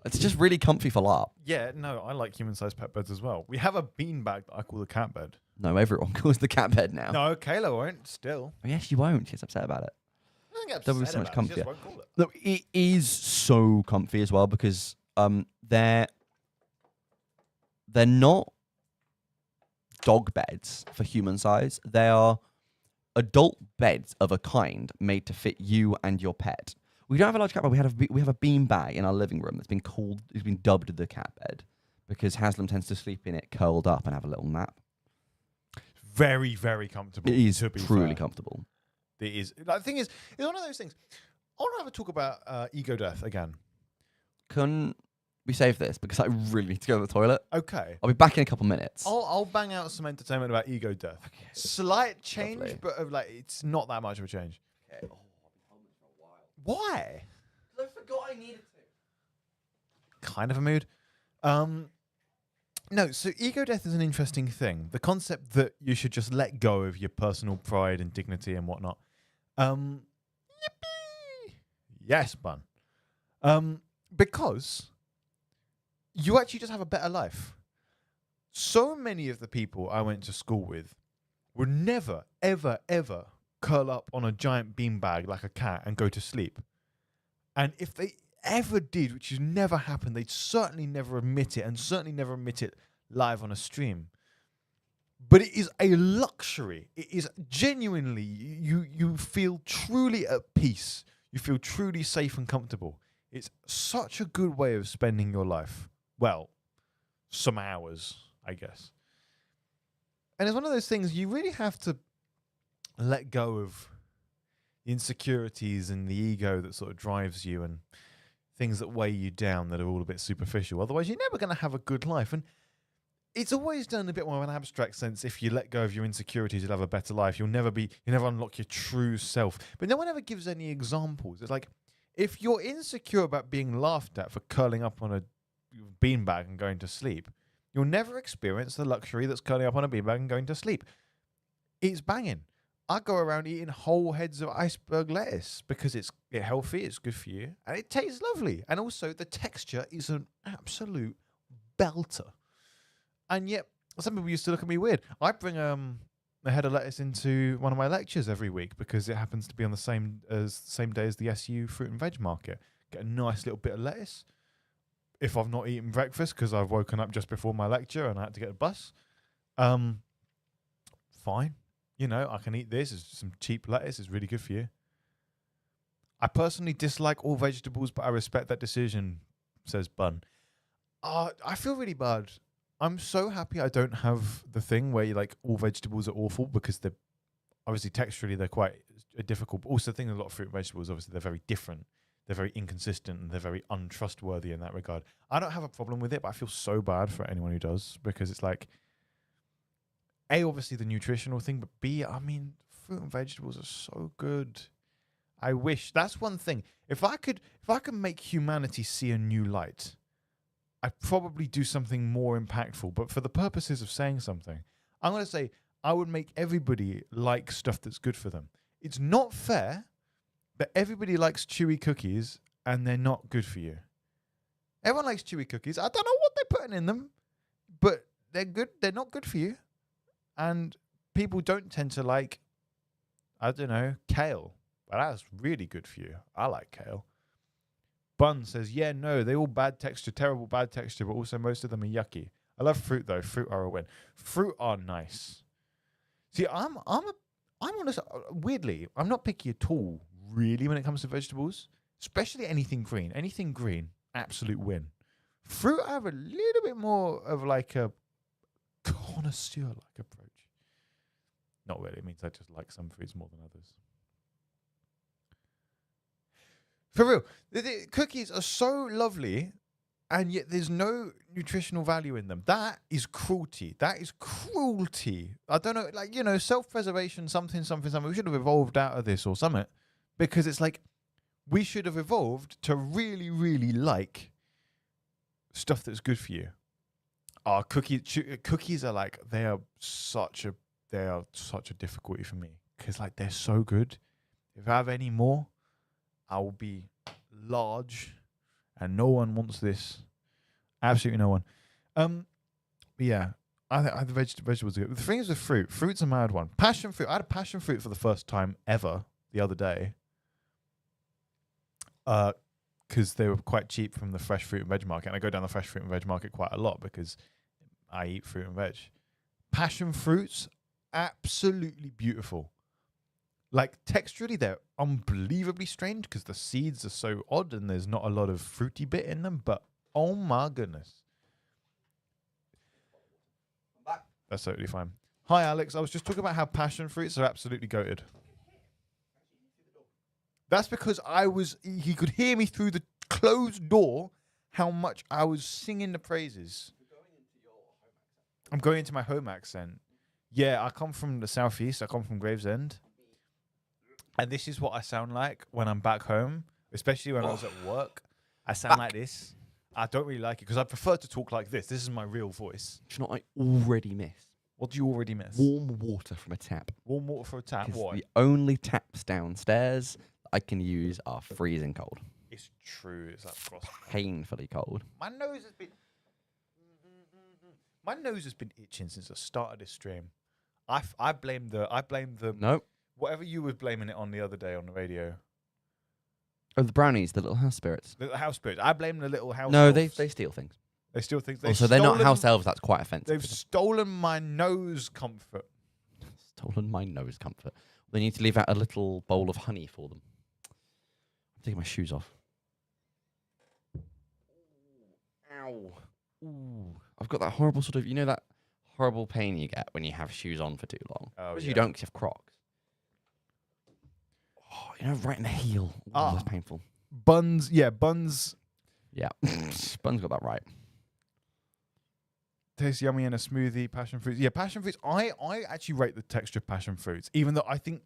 It's just really comfy for LARP. Yeah, no, I like human-sized pet beds as well. We have a beanbag that I call the cat bed. No, everyone calls the cat bed now. No, Kayla won't, still. Oh, yes, she won't. She's upset about it. I think That would be upset so much about it, she comfier. just won't call it. Look, it is so comfy as well because they're not dog beds for human size. They are adult beds of a kind made to fit you and your pet. We don't have a large cat bed. We have a bean bag in our living room that's been dubbed the cat bed because Haslam tends to sleep in it curled up and have a little nap. Very, very comfortable. It is to be truly fair. comfortable. It is. The thing is, it's one of those things. I want to have a talk about ego death again. Can we save this because I really need to go to the toilet? Okay. I'll be back in a couple minutes. I'll bang out some entertainment about ego death. Okay. Slight change, Lovely. but it's not that much of a change. Okay. Oh, I've been holding it for a while. Why? Because I forgot I needed to. Kind of a mood. No, so ego death is an interesting thing. The concept that you should just let go of your personal pride and dignity and whatnot. Yippee! Yes, Bun. Because you actually just have a better life. So many of the people I went to school with would never, ever, ever curl up on a giant beanbag like a cat and go to sleep. And if they ever did, which has never happened, they'd certainly never admit it, and certainly never admit it live on a stream. But it is a luxury. It is genuinely, you feel truly at peace. You feel truly safe and comfortable. It's such a good way of spending your life. Well, some hours, I guess. And it's one of those things you really have to let go of the insecurities and the ego that sort of drives you and things that weigh you down that are all a bit superficial. Otherwise, you're never going to have a good life. And it's always done in a bit more of an abstract sense. If you let go of your insecurities, you'll have a better life. You'll never unlock your true self. But no one ever gives any examples. It's like, if you're insecure about being laughed at for curling up on a beanbag and going to sleep, you'll never experience the luxury that's curling up on a beanbag and going to sleep. It's banging. I go around eating whole heads of iceberg lettuce because it's healthy, it's good for you, and it tastes lovely. And also, the texture is an absolute belter. And yet, some people used to look at me weird. I bring a a head of lettuce into one of my lectures every week because it happens to be on the same day as the SU fruit and veg market. Get a nice little bit of lettuce. If I've not eaten breakfast because I've woken up just before my lecture and I had to get a bus, fine. You know, I can eat this. It's some cheap lettuce. It's really good for you. I personally dislike all vegetables, but I respect that decision, says Bun. I feel really bad. I'm so happy I don't have the thing where all vegetables are awful because they're obviously texturally they're quite difficult. But also the thing with a lot of fruit and vegetables, obviously they're very different. They're very inconsistent and they're very untrustworthy in that regard. I don't have a problem with it, but I feel so bad for anyone who does because it's like, A, obviously the nutritional thing, but B, I mean, fruit and vegetables are so good. I wish that's one thing. If I could make humanity see a new light, I'd probably do something more impactful. But for the purposes of saying something, I'm going to say I would make everybody like stuff that's good for them. It's not fair that everybody likes chewy cookies and they're not good for you. Everyone likes chewy cookies. I don't know what they're putting in them, but they're good. They're not good for you. And people don't tend to like, I don't know, kale. But that's really good for you. I like kale. Bun says, yeah, no, they all bad texture, terrible bad texture, but also most of them are yucky. I love fruit though. Fruit are a win. Fruit are nice. See, I'm honest. Weirdly, I'm not picky at all, really, when it comes to vegetables, especially anything green. Anything green, absolute win. Fruit, I have a little bit more of like a connoisseur-like approach. Not really. It means I just like some fruits more than others. For real, the cookies are so lovely, and yet there's no nutritional value in them. That is cruelty. That is cruelty. I don't know, self-preservation, something. We should have evolved out of this or something, because it's like we should have evolved to really, really like stuff that's good for you. Cookies are they are such a difficulty for me because they're so good. If I have any more, I will be large, and no one wants this. Absolutely no one. But yeah, I think the vegetables are good. The thing is with fruit's a mad one. Passion fruit. I had a passion fruit for the first time ever the other day. Because they were quite cheap from the fresh fruit and veg market, and I go down the fresh fruit and veg market quite a lot because I eat fruit and veg. Passion fruits, absolutely beautiful. Texturally, they're unbelievably strange because the seeds are so odd and there's not a lot of fruity bit in them, but oh my goodness. That's totally fine. Hi, Alex. I was just talking about how passion fruits are absolutely goated. That's because he could hear me through the closed door how much I was singing the praises. I'm going into my home accent. Yeah, I come from the South East. I come from Gravesend. And this is what I sound like when I'm back home, especially when I was at work. I sound like this. I don't really like it because I prefer to talk like this. This is my real voice. Do you know what I already miss? What do you already miss? Warm water from a tap. Warm water from a tap? Why? The only taps downstairs I can use are freezing cold. It's true. It's painfully cold. My nose has been itching since the start of this stream. I blame the Nope. Whatever you were blaming it on the other day on the radio. Oh, the brownies, the little house spirits. The little house spirits. I blame the little house No, elves. they steal things. They steal things. So they're not house elves. That's quite offensive. They've stolen my nose comfort. Stolen my nose comfort. They need to leave out a little bowl of honey for them. I'm taking my shoes off. Ow. Ooh. I've got that horrible sort of, that horrible pain you get when you have shoes on for too long. Oh, Because yeah. you don't, because you have Crocs. Oh, right in the heel. Oh, that's painful. Buns. Yeah. Bun's got that right. Tastes yummy in a smoothie. Passion fruits. Yeah, passion fruits. I actually rate the texture of passion fruits, even though I think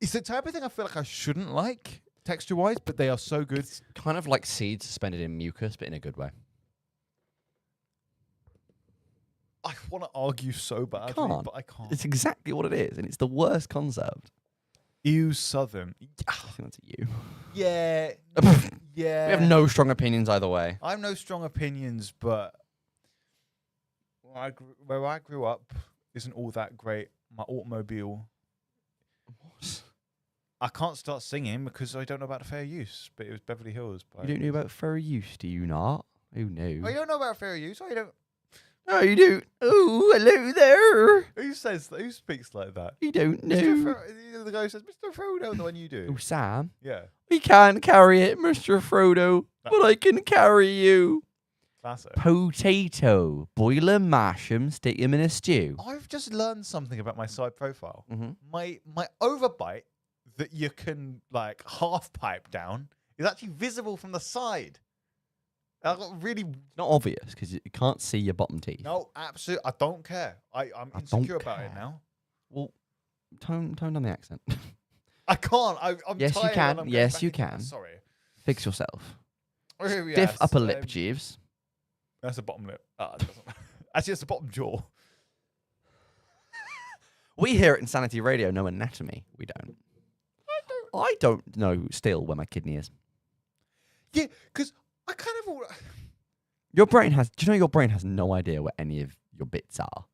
it's the type of thing I feel like I shouldn't like texture-wise, but they are so good. It's kind of like seeds suspended in mucus, but in a good way. I want to argue so badly, but I can't. It's exactly what it is, and it's the worst concept. Ew, Southern. I think that's you. Yeah. Yeah. We have no strong opinions either way. I have no strong opinions, but where I grew up, isn't all that great. My automobile. What? I can't start singing because I don't know about the fair use, but it was Beverly Hills. You don't know about fair use, do you not? Oh no. Oh, you don't know about fair use? Oh, you don't. No, you do. Oh, hello there. Who says that? Who speaks like that? You don't know. The guy who says, Mr. Frodo, the one you do. Oh, Sam. Yeah. We can't carry it, Mr. Frodo, but I can carry you. Classic. Potato. Boil 'em, mash 'em, stick 'em in a stew. I've just learned something about my side profile. Mm-hmm. My overbite that you can like half pipe down is actually visible from the side. I got really Not obvious because you can't see your bottom teeth. no, absolutely. I don't care. I'm I insecure don't about it care. now. Well, tone down the accent. I can't. I'm Yes, you tired can. and I'm going Yes, back you into- can. Sorry. Fix yourself. Oh, Stiff yes, upper lip, Jeeves. That's the bottom lip. It doesn't- Actually, it's the bottom jaw. We here at Insanity Radio know anatomy. We don't. I don't know still where my kidney is. Yeah, because I kind of all. Your brain has. Do you know your brain has no idea where any of your bits are?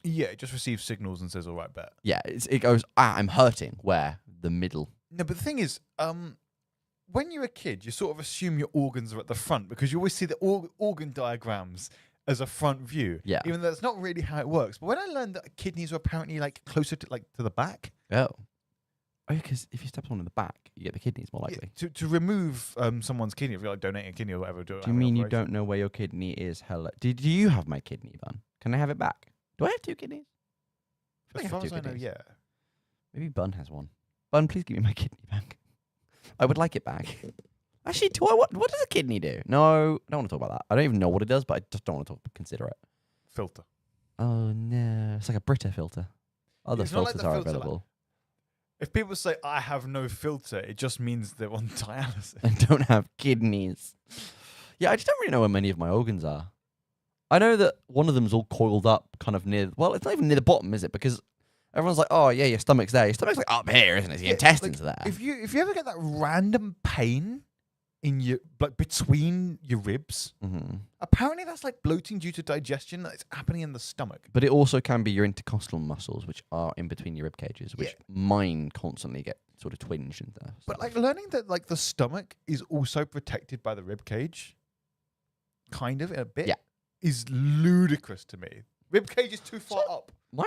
Yeah, it just receives signals and says, "All right, bet." Yeah, it goes. I'm hurting. Where the middle. No, but the thing is, when you're a kid, you sort of assume your organs are at the front because you always see the organ diagrams as a front view. Yeah. Even though that's not really how it works. But when I learned that kidneys are apparently like closer to the back. Oh. Oh, because if you step on in the back, you get the kidneys more likely. To remove someone's kidney, if you're like donating a kidney or whatever. Do you mean you don't know where your kidney is? Hello. Do you have my kidney, Bun? Can I have it back? Do I have 2 kidneys? I As have far 2 as I know, kidneys. yeah. Maybe Bun has one. Bun, please give me my kidney back. I would like it back. Actually, what does a kidney do? No, I don't want to talk about that. I don't even know what it does, but I just don't want to consider it. Filter. Oh no, it's like a Brita filter. Other It's not like filters the are filter, available. If people say I have no filter, it just means they're on dialysis. And don't have kidneys. Yeah, I just don't really know where many of my organs are. I know that one of them's all coiled up kind of near, well, it's not even near the bottom, is it? Because everyone's like, oh yeah, your stomach's there. Your stomach's like up here, isn't it? Your intestines are there. If you ever get that random pain in your between your ribs, apparently that's like bloating due to digestion that's happening in the stomach. But it also can be your intercostal muscles, which are in between your rib cages, which mine constantly get sort of twinged and stuff. But like learning that like the stomach is also protected by the rib cage, kind of in a bit, is ludicrous to me. Rib cage is too far up. My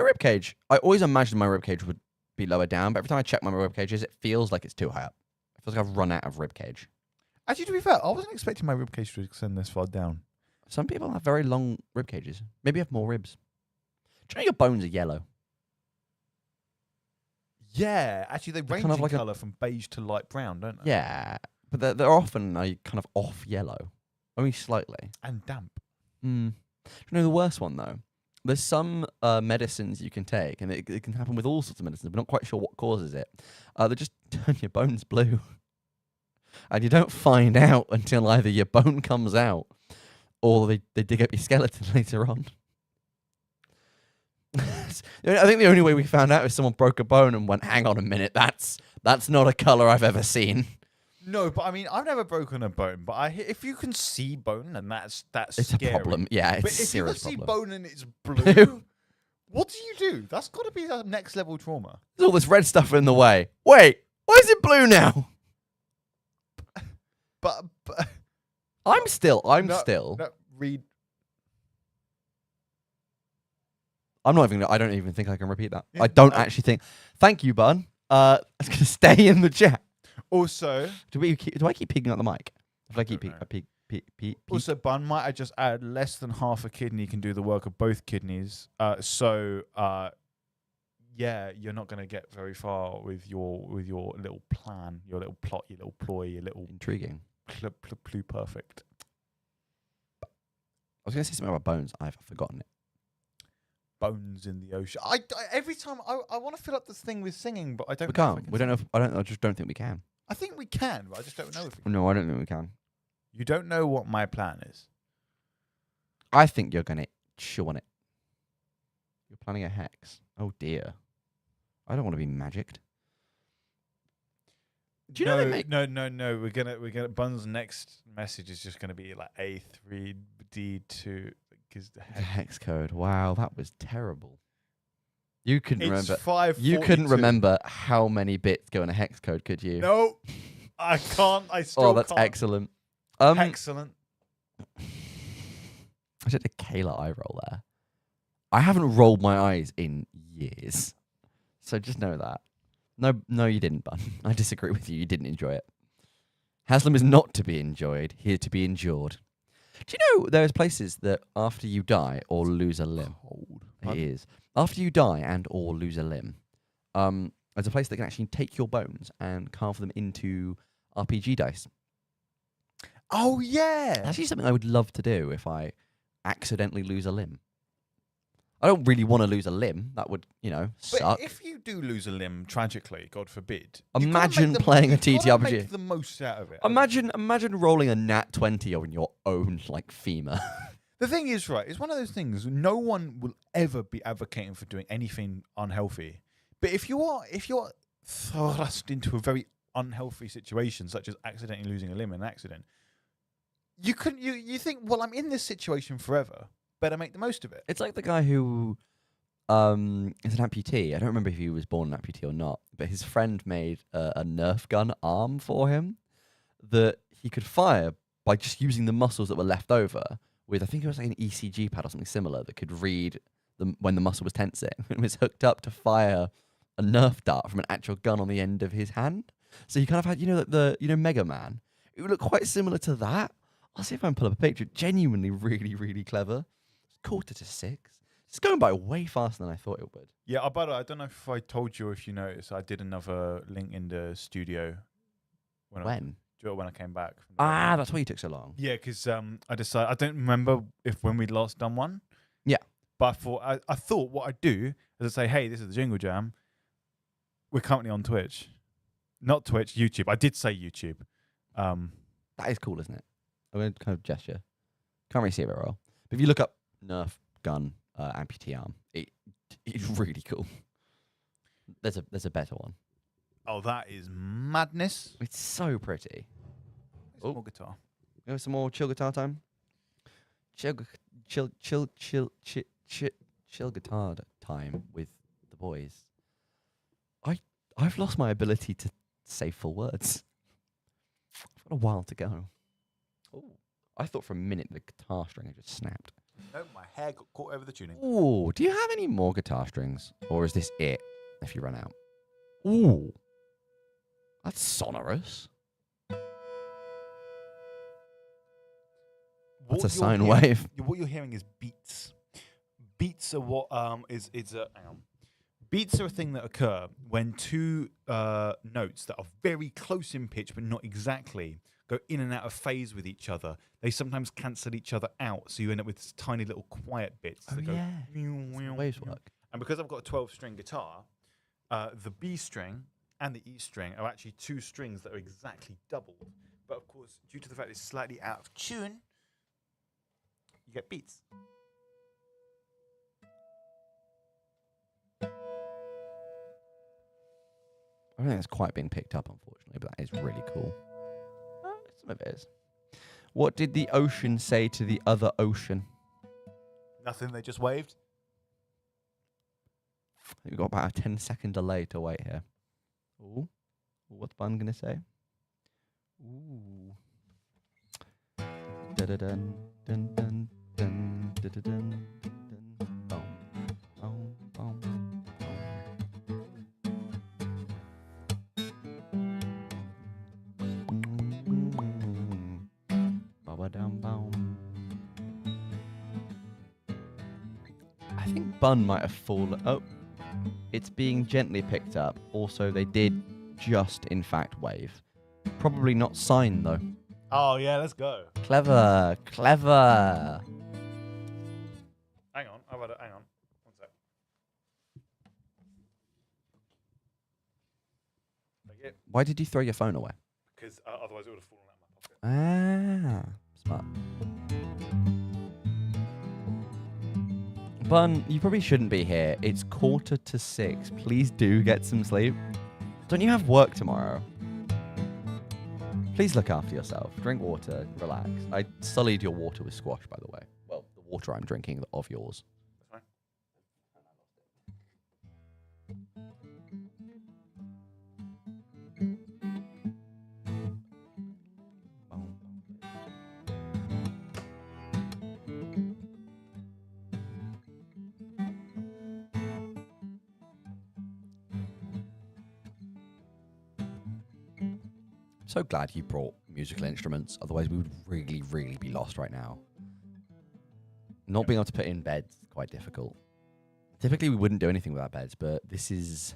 rib cage. I always imagined my rib cage would be lower down, but every time I check my rib cages, it feels like it's too high up. It feels like I've run out of rib cage. Actually, to be fair, I wasn't expecting my rib cage to extend this far down. Some people have very long rib cages. Maybe you have more ribs. Do you know your bones are yellow? Yeah, actually, they range kind of in like a- colour from beige to light brown, don't they? Yeah, but they're often kind of off yellow, only slightly. And damp. Do you know the worst one though? There's some medicines you can take, and it can happen with all sorts of medicines. We're not quite sure what causes it. They just turn your bones blue, and you don't find out until either your bone comes out or they dig up your skeleton later on. I think the only way we found out is someone broke a bone and went, "Hang on a minute, that's not a color I've ever seen." No, but I mean, I've never broken a bone, but if you can see bone, and that's It's scary. a problem. Yeah, it's But a if you can serious see problem. bone and it's blue, what do you do? That's got to be a next level trauma. There's all this red stuff in the way. Wait, why is it blue now? But I'm still. No, read. I'm not even. I don't even think I can repeat that. Yeah, I don't no. actually think. Thank you, Bun. It's gonna stay in the chat. Also, Do I keep peeking at the mic? If I keep don't peek. Also, Bun, might I just add, less than half a kidney can do the work of both kidneys. Yeah, you're not going to get very far with your little plan, your little plot, your little ploy, your little Intriguing. perfect. I was gonna say something about bones. I've forgotten it. Bones in the ocean. Every time I want to fill up this thing with singing, but I don't. We know if can't. We don't know. I just don't think we can. I think we can, but I just don't know if we can. No, I don't think we can. You don't know what my plan is. I think you're gonna chew on it. You're planning a hex. Oh dear. I don't want to be magicked. Do you know they make? No. We're gonna. Bun's next message is just gonna be like A3D2. is the The hex code. Wow, that was terrible. You couldn't It's remember. 542. You couldn't remember how many bits go in a hex code, could you? No, I can't. I still Oh, that's can't. excellent. Excellent. I did a Kayla eye roll there. I haven't rolled my eyes in years, so just know that. No, you didn't, Bun. I disagree with you. You didn't enjoy it. Haslam is not to be enjoyed, here to be endured. Do you know there's places that after you die or lose a limb, it is after you die and or lose a limb, there's a place that can actually take your bones and carve them into RPG dice. Oh yeah. That's actually something I would love to do if I accidentally lose a limb. I don't really want to lose a limb. That would, suck. But if you do lose a limb tragically, God forbid, Imagine playing a TTRPG. Make the most out of it. Imagine rolling a nat 20 on your own femur. The thing is, right, it's one of those things. No one will ever be advocating for doing anything unhealthy. But if you're thrust into a very unhealthy situation, such as accidentally losing a limb in an accident, you think, well, I'm in this situation forever. Better make the most of it. It's like the guy who is an amputee. I don't remember if he was born an amputee or not, but his friend made a Nerf gun arm for him that he could fire by just using the muscles that were left over with, I think it was like an ECG pad or something similar that could read when the muscle was tensing. It was hooked up to fire a Nerf dart from an actual gun on the end of his hand. So he kind of had, the Mega Man. It would look quite similar to that. I'll see if I can pull up a picture. Genuinely really, really clever. 5:45. It's going by way faster than I thought it would. Yeah, but I don't know if I told you, if you noticed, I did another link in the studio. When I came back. That's why you took so long. Yeah, because I decided, I don't remember when we'd last done one. Yeah. But I thought what I'd do is I'd say, hey, this is the Jingle Jam. We're currently on Twitch. Not Twitch, YouTube. I did say YouTube. That is cool, isn't it? I'm going to kind of gesture. Can't really see it very well. But if you look up Nerf gun amputee arm, it's really cool. There's a better one. Oh, that is madness. It's so pretty. More guitar. You have some more chill guitar time? Chill guitar time with the boys. I've lost my ability to say full words. I've got a while to go. Oh, I thought for a minute the guitar string had just snapped. No, my hair got caught over the tuning. Ooh, do you have any more guitar strings? Or is this it if you run out? Ooh. That's sonorous. That's a sine wave. What you're hearing is beats. Beats are what beats are a thing that occur when two notes that are very close in pitch but not exactly go in and out of phase with each other. They sometimes cancel each other out, so you end up with this tiny little quiet bits that go. Waves work. And because I've got a 12-string guitar, the B string and the E string are actually two strings that are exactly doubled. But of course, due to the fact it's slightly out of tune, you get beats. I don't think that's quite being picked up, unfortunately, but that is really cool. Some of it is. What did the ocean say to the other ocean? Nothing, they just waved. We've got about a 10-second delay to wait here. Ooh. What's Bun going to say? Ooh. Da-da-dun, dun, dun, dun, da-da-dun, dun, boom, boom, boom, boom. Ba-ba-dum, boom. I think Bun might have fallen. Oh, it's being gently picked up. Also, they did just, in fact, wave. Probably not sign, though. Oh, yeah, let's go. Clever, clever. Hang on, hang on. One sec. Why did you throw your phone away? Because otherwise it would have fallen out of my pocket. Smart. Bun, you probably shouldn't be here. It's 5:45. Please do get some sleep. Don't you have work tomorrow? Please look after yourself. Drink water. Relax. I sullied your water with squash, by the way. Well, the water I'm drinking of yours. So glad you brought musical instruments, otherwise we would really, really be lost right now. Not being able to put in beds is quite difficult. Typically we wouldn't do anything without beds, but this is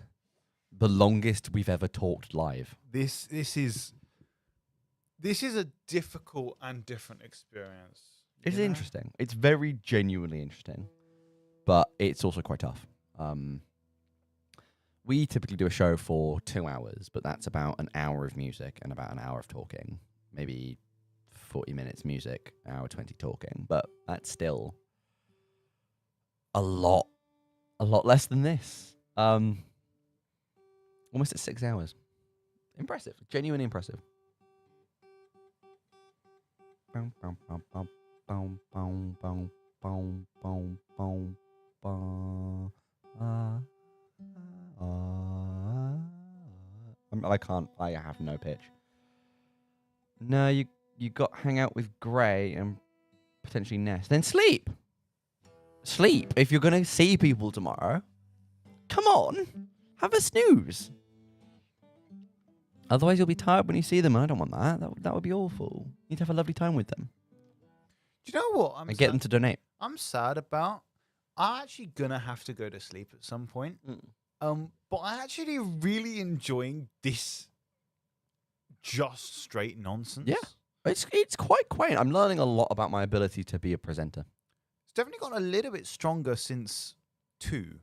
the longest we've ever talked live. This is a difficult and different experience. It's interesting. It's very genuinely interesting, but it's also quite tough. We typically do a show for 2 hours, but that's about an hour of music and about an hour of talking. Maybe 40 minutes music, an hour 20 talking. But that's still a lot less than this. Almost at 6 hours. Impressive. Genuinely impressive. I have no pitch. No, you got hang out with Gray and potentially Ness. Then sleep. Sleep. If you're going to see people tomorrow, come on. Have a snooze. Otherwise, you'll be tired when you see them. I don't want that. That would be awful. You need to have a lovely time with them. Do you know what? And get them to donate. I'm sad about. I'm actually gonna have to go to sleep at some point. But I'm actually really enjoying this just straight nonsense. Yeah. It's quite quaint. I'm learning a lot about my ability to be a presenter. It's definitely gotten a little bit stronger since 2.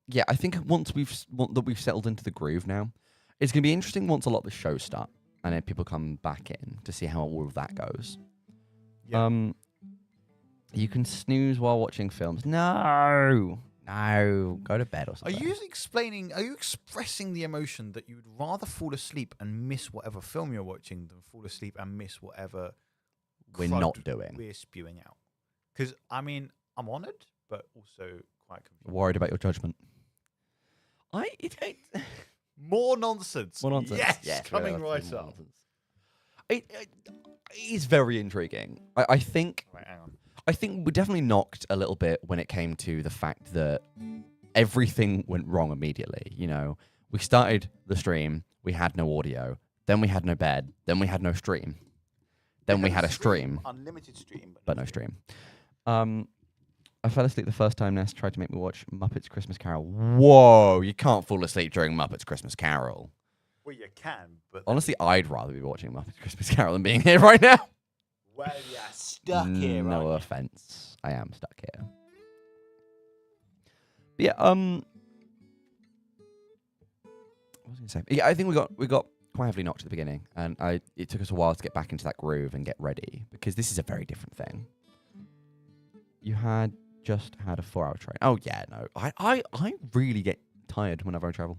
Yeah, I think once we've settled into the groove now, it's going to be interesting once a lot of the shows start and then people come back in to see how all of that goes. Yeah. You can snooze while watching films. No, go to bed or something. Are you expressing the emotion that you would rather fall asleep and miss whatever film you're watching than fall asleep and miss whatever we're not doing? We're spewing out. Because, I mean, I'm honoured, but also quite confused. Worried about your judgment. More nonsense. More nonsense. Yes, coming right up. It is very intriguing. I think... Right, hang on. I think we definitely knocked a little bit when it came to the fact that everything went wrong immediately. You know, we started the stream, we had no audio, then we had no bed, then we had no stream, then we had a stream, unlimited stream, but no stream. I fell asleep the first time Ness tried to make me watch Muppets Christmas Carol. Whoa, you can't fall asleep during Muppets Christmas Carol. Well, you can, but honestly, I'd rather be watching Muppets Christmas Carol than being here right now. Well, you're stuck here, right? No offense. I am stuck here. But yeah, what was I going to say? Yeah, I think we got quite heavily knocked at the beginning, and it took us a while to get back into that groove and get ready, because this is a very different thing. You had just had a 4-hour train. Oh, yeah, no. I really get tired whenever I travel.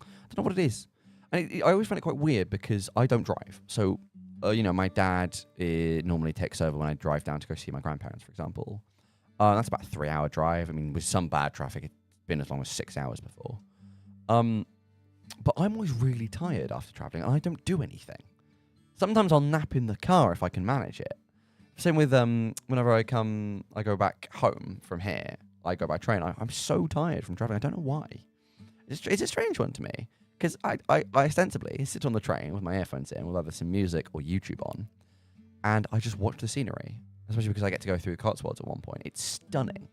I don't know what it is. And I always find it quite weird because I don't drive. So... my dad normally takes over when I drive down to go see my grandparents, for example. That's about a 3-hour drive. I mean, with some bad traffic, it's been as long as 6 hours before. But I'm always really tired after traveling, and I don't do anything. Sometimes I'll nap in the car if I can manage it. Same with whenever I go back home from here, I go by train. I'm so tired from traveling. I don't know why. It's a strange one to me. Because I ostensibly sit on the train with my earphones in, with either some music or YouTube on, and I just watch the scenery, especially because I get to go through the Cotswolds at one point. It's stunning.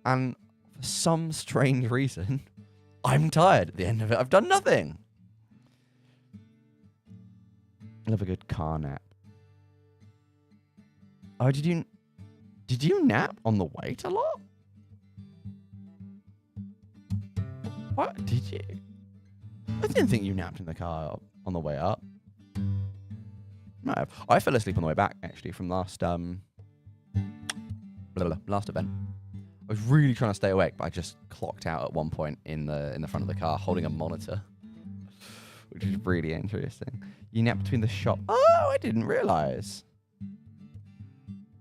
And for some strange reason, I'm tired at the end of it. I've done nothing. I love a good car nap. Oh, did you nap on the way to lot? What? Did you? I didn't think you napped in the car on the way up. No, I fell asleep on the way back, actually, from last event. I was really trying to stay awake, but I just clocked out at one point in the front of the car, holding a monitor, which is really interesting. You napped between the shop. Oh, I didn't realise.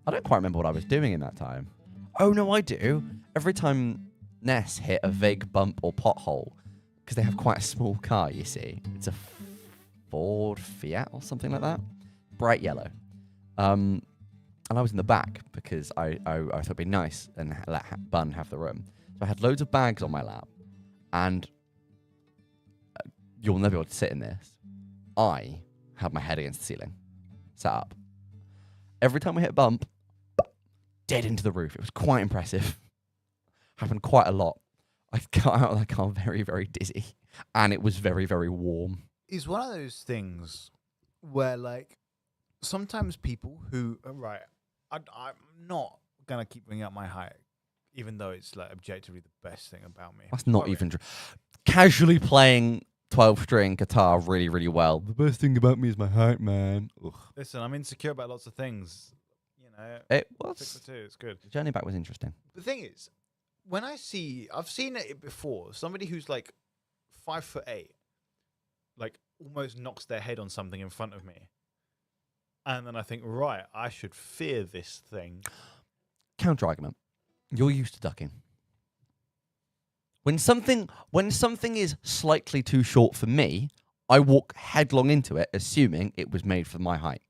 I don't quite remember what I was doing in that time. Oh, no, I do. Every time Ness hit a vague bump or pothole, because they have quite a small car, you see. It's a Ford Fiat or something like that. Bright yellow. And I was in the back because I thought it'd be nice and let Bun have the room. So I had loads of bags on my lap, and you'll never be able to sit in this. I had my head against the ceiling, sat up. Every time we hit a bump, dead into the roof. It was quite impressive. Happened quite a lot. I got out of that car very, very dizzy, and it was very, very warm. It's one of those things where, like, sometimes people who right, I'm not gonna keep bringing up my height, even though it's like objectively the best thing about me. That's not even true. Casually playing 12-string guitar really, really well. The best thing about me is my height, man. Ugh. Listen, I'm insecure about lots of things. You know, It was. 6'2", it's good. The journey back was interesting. The thing is, when I've seen it before. Somebody who's like 5'8", like almost knocks their head on something in front of me, and then I think, right, I should fear this thing. Counter argument: you're used to ducking. When something is slightly too short for me, I walk headlong into it, assuming it was made for my height.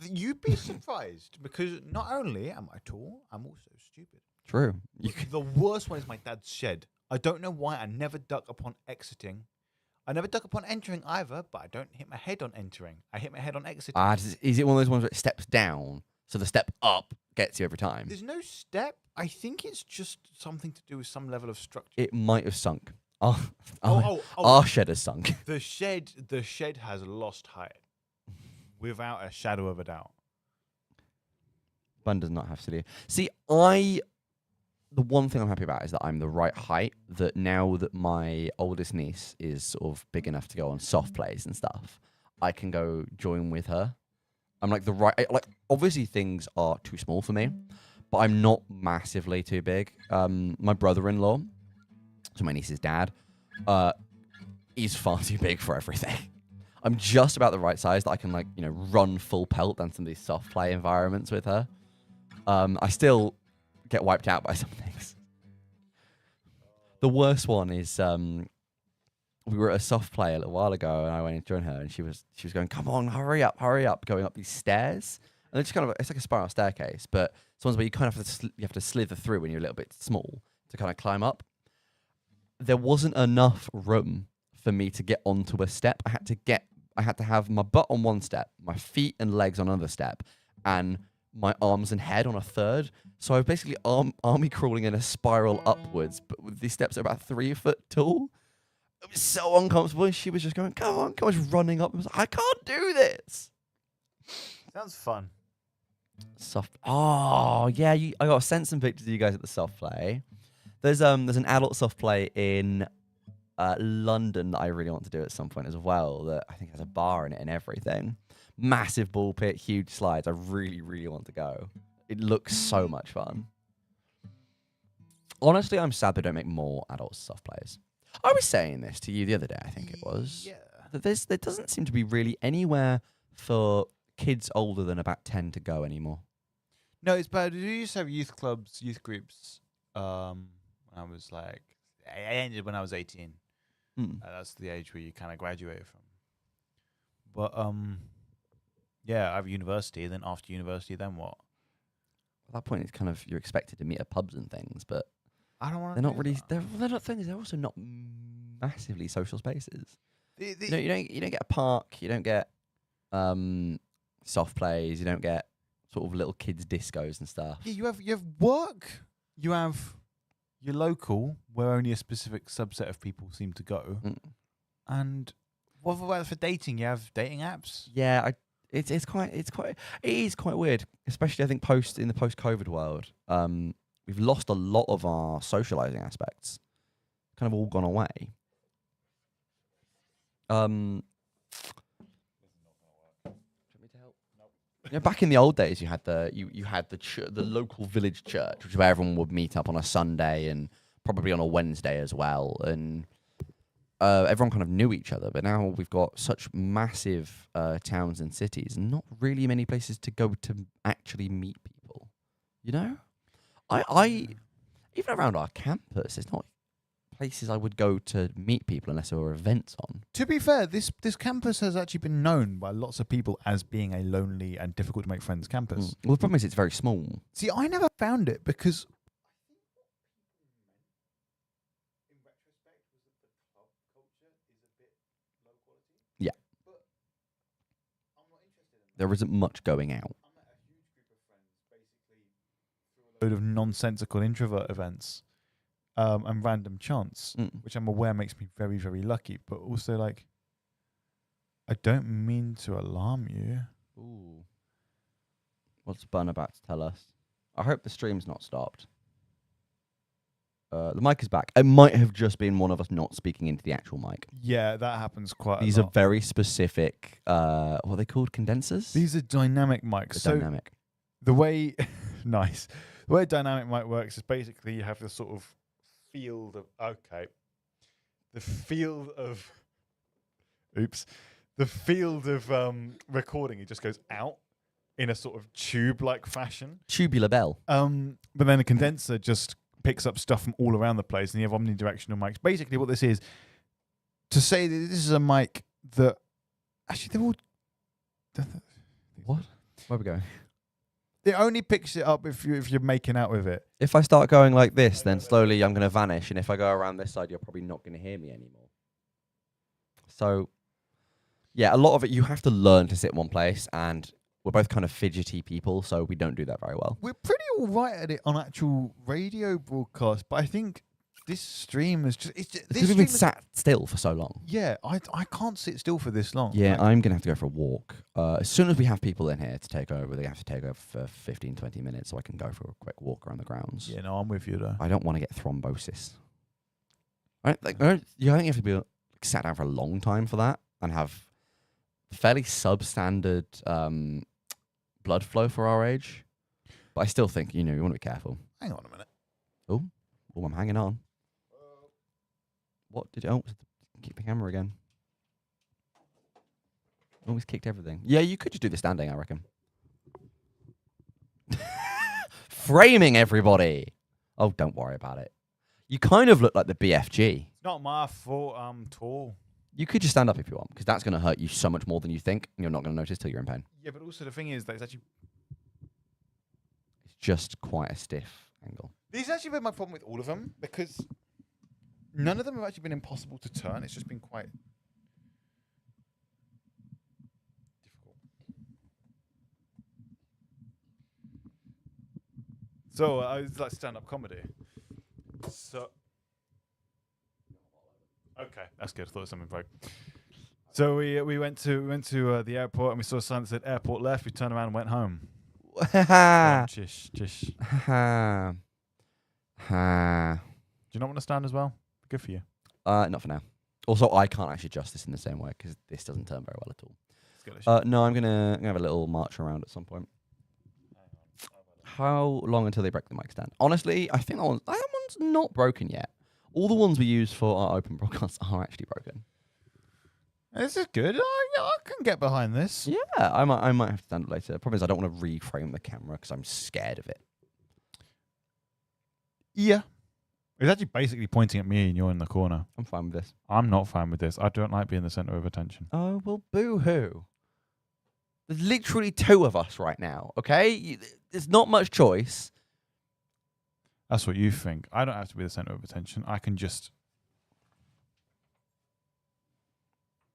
You'd be surprised because not only am I tall, I'm also stupid. True. The worst one is my dad's shed. I don't know why I never duck upon exiting. I never duck upon entering either, but I don't hit my head on entering. I hit my head on exiting. Is it one of those ones where it steps down, so the step up gets you every time? There's no step. I think it's just something to do with some level of structure. It might have sunk. Our shed has sunk. The shed has lost height, without a shadow of a doubt. Bun does not have silly. See, the one thing I'm happy about is that I'm the right height, that now that my oldest niece is sort of big enough to go on soft plays and stuff, I can go join with her. I'm like the right, like obviously things are too small for me, but I'm not massively too big. My brother-in-law, so my niece's dad, is far too big for everything. I'm just about the right size that I can, like, you know, run full pelt down some of these soft play environments with her. I still get wiped out by some things. The worst one is we were at a soft play a little while ago, and I went to join her, and she was going, "Come on, hurry up," going up these stairs, and it's like a spiral staircase, but it's ones where you kind of have to slither through when you're a little bit small to kind of climb up. There wasn't enough room for me to get onto a step. I had to have my butt on one step, my feet and legs on another step, and my arms and head on a third. So I was basically army crawling in a spiral upwards, but with these steps are about 3 foot tall. It was so uncomfortable, and she was just going, come on, just running up. I was like, I can't do this. Sounds fun. Soft. Oh, yeah, I got sent some pictures of you guys at the soft play. There's an adult soft play in London that I really want to do at some point as well, that I think has a bar in it and everything. Massive ball pit, huge slides. I really, really want to go. It looks so much fun. Honestly, I'm sad they don't make more adult soft plays. I was saying this to you the other day, I think it was. Yeah. That there doesn't seem to be really anywhere for kids older than about 10 to go anymore. No, it's bad. We used to have youth clubs, youth groups. I ended when I was 18. That's the age where you kind of graduate from. But yeah, I have university. Then after university, then what? At that point, it's kind of you're expected to meet at pubs and things, but I don't want. They're not really. They're not things. They're also not massively social spaces. You don't get a park. You don't get soft plays. You don't get sort of little kids discos and stuff. Yeah, you have work. You have your local, where only a specific subset of people seem to go. And what about for dating? You have dating apps. Yeah, it is quite weird, especially I think in the post-COVID world. We've lost a lot of our socializing aspects. Kind of all gone away. You know, back in the old days, you had the local village church, which is where everyone would meet up on a Sunday and probably on a Wednesday as well. And everyone kind of knew each other, but now we've got such massive towns and cities, and not really many places to go to actually meet people. You know, I even around our campus, it's not places I would go to meet people unless there were events on. To be fair, this campus has actually been known by lots of people as being a lonely and difficult to make friends campus. Well, the problem is it's very small. See, I never found it because Yeah. There isn't much going out. a load of nonsensical introvert events and random chance, which I'm aware makes me very, very lucky, but also like, I don't mean to alarm you. Ooh. What's Bun about to tell us? I hope the stream's not stopped. The mic is back. It might have just been one of us not speaking into the actual mic. Yeah, that happens quite These a are lot. very specific, what are they called? Condensers? These are dynamic mics. They're dynamic. The way, nice. The way a dynamic mic works is basically you have this sort of field of, the field of recording, it just goes out in a sort of tube-like fashion. Tubular bell. But then a condenser just picks up stuff from all around the place, and you have omnidirectional mics. Basically what this is, to say that this is a mic that, actually they're all... What? Where are we going? It only picks it up if you're making out with it. If I start going like this, then slowly I'm going to vanish, and if I go around this side, you're probably not going to hear me anymore. So, yeah, a lot of it, you have to learn to sit in one place, and we're both kind of fidgety people, so we don't do that very well. We're pretty all right at it on actual radio broadcast, but I think this stream is just... Because we've been sat still for so long. Yeah, I can't sit still for this long. Yeah, I'm going to have to go for a walk. As soon as we have people in here to take over, they have to take over for 15, 20 minutes so I can go for a quick walk around the grounds. Yeah, no, I'm with you, though. I don't want to get thrombosis. I think you have to be sat down for a long time for that and have fairly substandard blood flow for our age. But I still think, you want to be careful. Hang on a minute. Oh, I'm hanging on. What did you... Oh, kick the camera again. Always kicked everything. Yeah, you could just do the standing, I reckon. Framing everybody. Oh, don't worry about it. You kind of look like the BFG. It's not my fault I'm tall. You could just stand up if you want, because that's going to hurt you so much more than you think, and you're not going to notice till you're in pain. Yeah, but also the thing is that it's actually... It's just quite a stiff angle. This has actually been my problem with all of them, because none of them have actually been impossible to turn. It's just been quite difficult. So I was like stand-up comedy. So okay, that's good. I thought it was something broke. So we went to the airport and we saw a sign that said airport left. We turned around and went home. Chish. Do you not want to stand as well? Good for you. Not for now. Also, I can't actually adjust this in the same way because this doesn't turn very well at all. No, I'm gonna have a little march around at some point. How long until they break the mic stand? Honestly, I think that one's not broken yet. All the ones we use for our open broadcasts are actually broken. This is good. I can get behind this. Yeah, I might have to stand up later. The problem is I don't want to reframe the camera because I'm scared of it. Yeah. It's actually basically pointing at me and you're in the corner. I'm fine with this. I'm not fine with this. I don't like being the centre of attention. Oh, well, boo-hoo. There's literally two of us right now, okay? There's not much choice. That's what you think. I don't have to be the centre of attention. I can just...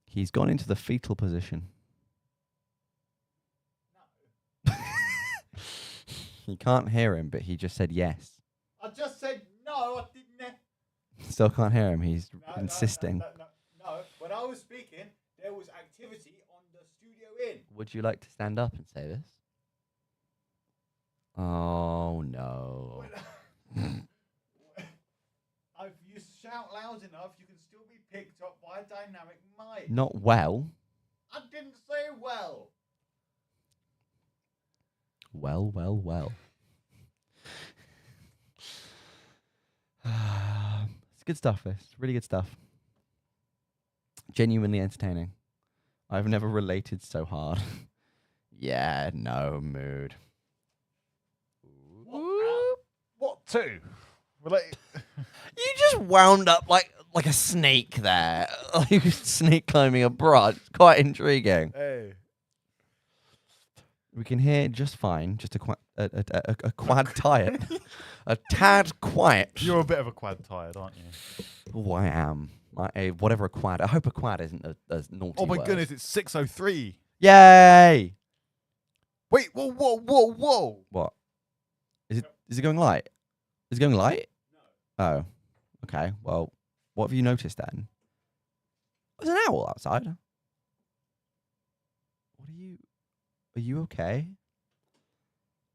He's gone into the fetal position. No. You can't hear him, but he just said yes. I just said no, I didn't. Still can't hear him. He's insisting. No, when I was speaking, there was activity on the studio in. Would you like to stand up and say this? Oh, no. If you shout loud enough, you can still be picked up by a dynamic mic. Not well. I didn't say well. Well. It's good stuff, this. Really good stuff. Genuinely entertaining. I've never related so hard. Yeah, no mood. What two? Relate. You just wound up like a snake there. Like a snake climbing a branch. Quite intriguing. Hey. We can hear just fine. Just a quad tired. A tad quiet. You're a bit of a quad tired, aren't you? Oh, I am. Whatever a quad. I hope a quad isn't a naughty Oh my word. goodness, it's 6:03. Yay! Wait, whoa. What? Is it going light? Is it going light? No. Oh. Okay. Well, what have you noticed then? There's an owl outside. Are you okay?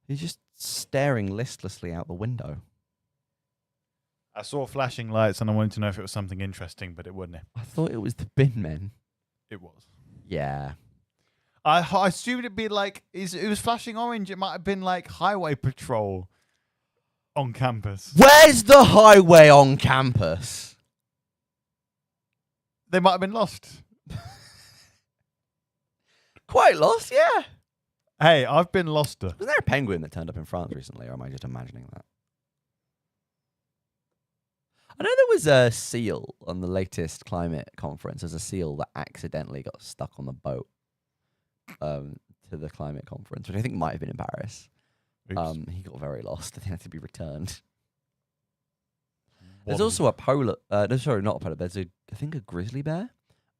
He's just staring listlessly out the window. I saw flashing lights and I wanted to know if it was something interesting, but it wasn't. I thought it was the bin men. It was. Yeah. I assumed it'd be like, it was flashing orange. It might have been like highway patrol on campus. Where's the highway on campus? They might have been lost. Quite lost, yeah. Hey, I've been loster. Was there a penguin that turned up in France recently, or am I just imagining that? I know there was a seal on the latest climate conference. There's a seal that accidentally got stuck on the boat to the climate conference, which I think might have been in Paris. He got very lost and he had to be returned. There's also a polar... no, sorry, not a polar bear. There's, I think, a grizzly bear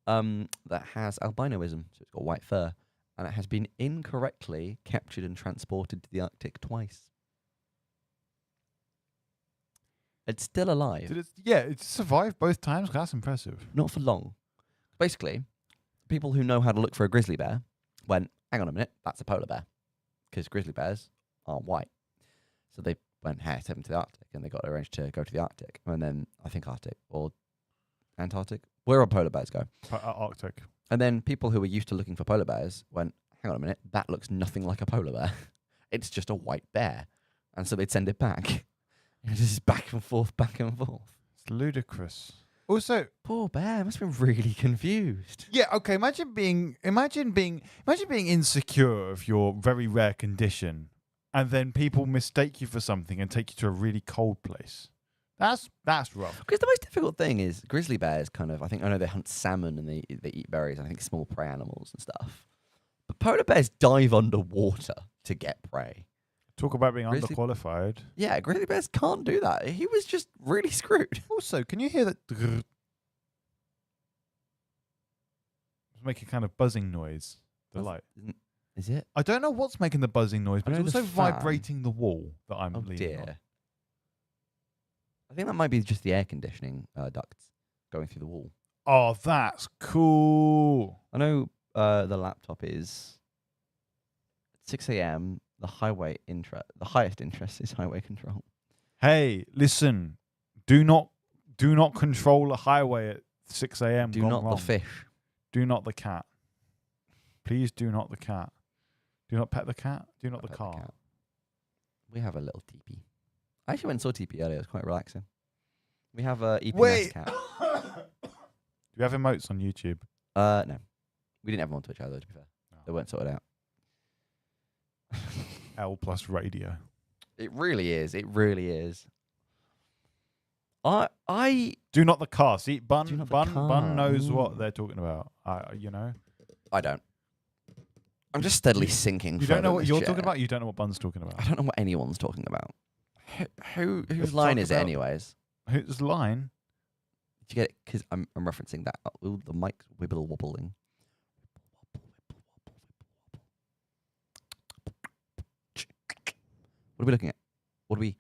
that has albinoism, so it's got white fur, and it has been incorrectly captured and transported to the Arctic twice. It's still alive. It survived both times. That's impressive. Not for long. Basically, people who know how to look for a grizzly bear went, hang on a minute, that's a polar bear. Because grizzly bears aren't white. So they went, hey, take them to the Arctic. And they got arranged to go to the Arctic. And then, I think Arctic or Antarctic. Where all polar bears go. Arctic. And then people who were used to looking for polar bears went, hang on a minute, that looks nothing like a polar bear. It's just a white bear. And so they'd send it back. And it's just back and forth, back and forth. It's ludicrous. Also, poor bear must have been really confused. Yeah, okay. Imagine being insecure of your very rare condition, and then people mistake you for something and take you to a really cold place. That's rough. Because the most difficult thing is grizzly bears I know they hunt salmon and they eat berries, I think small prey animals and stuff. But polar bears dive underwater to get prey. Talk about being underqualified. Yeah, grizzly bears can't do that. He was just really screwed. Also, can you hear that? It's making kind of buzzing noise. The light. Is it? I don't know what's making the buzzing noise, but it's also the fan. vibrating the wall that I'm leaning on. I think that might be just the air conditioning ducts going through the wall. Oh, that's cool. I know the laptop is 6 a.m. The highest interest is highway control. Hey, listen. Do not control a highway at 6 a.m. Do not the fish. Do not the cat. Please do not the cat. Do not pet the cat. Do not the car. We have a little teepee. I actually went and saw teepee earlier. It was quite relaxing. We have a Wait. cat. Do you have emotes on YouTube? No. We didn't have them on Twitch either, to be fair. They weren't sorted out. L plus radio. It really is. It really is. I do not the car. See, Bun knows Ooh. what they're talking about. I don't. I'm just steadily sinking. You don't know what you're chair. talking about. You don't know what Bun's talking about. I don't know what anyone's talking about. Whose line is it, anyways? Whose line? Did you get it? Because I'm referencing that. Ooh, the mic's wibble wobbling. What are we looking at? What are we?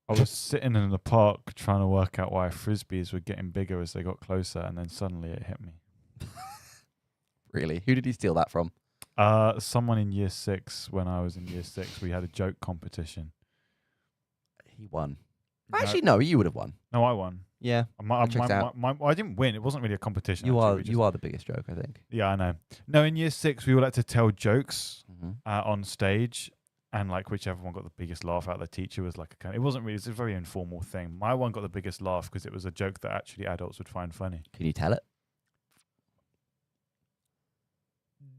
I was sitting in the park trying to work out why frisbees were getting bigger as they got closer, and then suddenly it hit me. Really? Who did he steal that from? Someone in year 6. When I was in year 6, we had a joke competition. He won. Actually, no, you would have won. No, I won. Yeah, I didn't win. It wasn't really a competition. You are the biggest joke, I think. Yeah, I know. No, in year 6, we all had to tell jokes on stage, and like whichever one got the biggest laugh out of the teacher was like it wasn't really, it's a very informal thing. My one got the biggest laugh because it was a joke that actually adults would find funny. Can you tell it?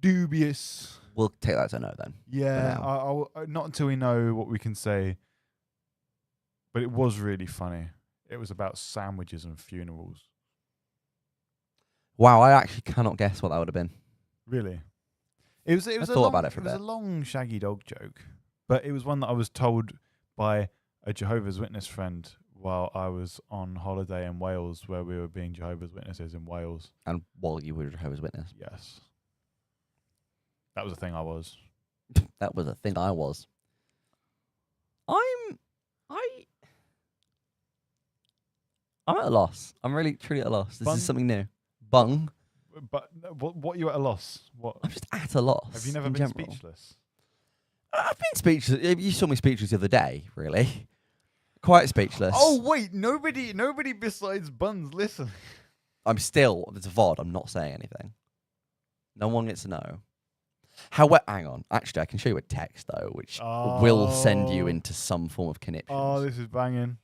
Dubious. We'll take that as a no then. Yeah, now. not until we know what we can say. But it was really funny. It was about sandwiches and funerals. Wow, I actually cannot guess what that would have been. Really? It was thought about it for a was bit. a long shaggy dog joke, but it was one that I was told by a Jehovah's Witness friend while I was on holiday in Wales, where we were being Jehovah's Witnesses in Wales. And while you were a Jehovah's Witness. Yes. That was the thing I was. That was a thing I was. I'm at a loss. I'm really, truly at a loss. This Bung? is something new. Bung. But what you at a loss? What? I'm just at a loss. Have you never in been general. speechless? I've been speechless. You saw me speechless the other day, really. Quite speechless. Oh wait, nobody besides Buns listen. I'm still, it's a VOD, I'm not saying anything. No one gets to know. However, hang on. Actually, I can show you a text, though, which will send you into some form of conniptions. Oh, this is banging.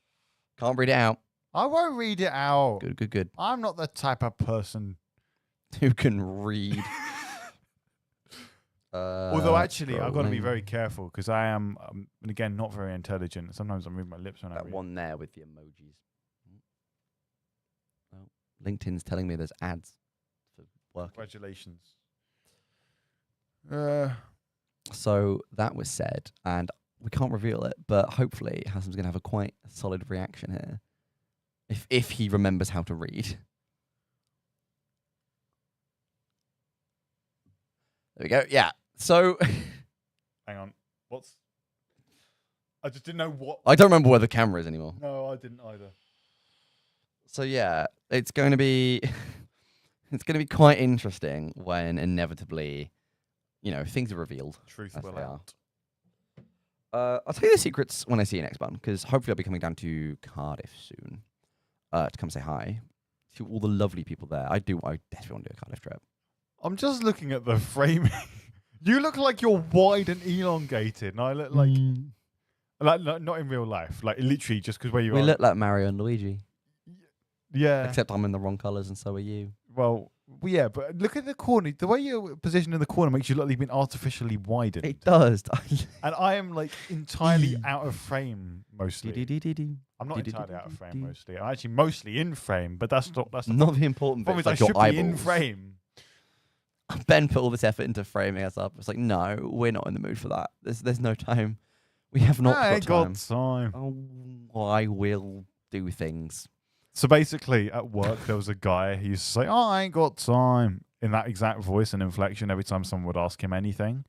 Can't read it out. I won't read it out. Good. I'm not the type of person. Who can read? Although, actually, I've got to be scrolling. very careful because I am, and again, not very intelligent. Sometimes I move my lips when I That read. one there with the emojis. Oh, LinkedIn's telling me there's ads for work. Congratulations. So that was said, and we can't reveal it, but hopefully Hassan's going to have a quite solid reaction here. If he remembers how to read. There we go. Yeah. So Hang on. I just didn't know what. I don't remember where the camera is anymore. No, I didn't either. So yeah, it's going to be quite interesting when inevitably, things are revealed. Truth as will they are. out. I'll tell you the secrets when I see you next month, because hopefully I'll be coming down to Cardiff soon to come say hi to all the lovely people there. I definitely want to do a Cardiff trip. I'm just looking at the framing. You look like you're wide and elongated, and I look like not in real life, like literally just because where you We are. look like Mario and Luigi, Yeah. except I'm in the wrong colours and so are you. Well, yeah, but look at the corner. The way you're positioned in the corner makes you look like you've been artificially widened. It does. And I am like entirely out of frame mostly. Do-do-do-do-do. I'm not entirely out of frame mostly. I'm actually mostly in frame, but that's the Not the important bit. problem. It's I like your should be in eyeballs. frame. Ben put all this effort into framing us up. It's like, no, we're not in the mood for that. There's no time. We have not I got time. got time. Oh, I will do things. So basically, at work, there was a guy who used to say, "Oh, I ain't got time," in that exact voice and inflection every time someone would ask him anything.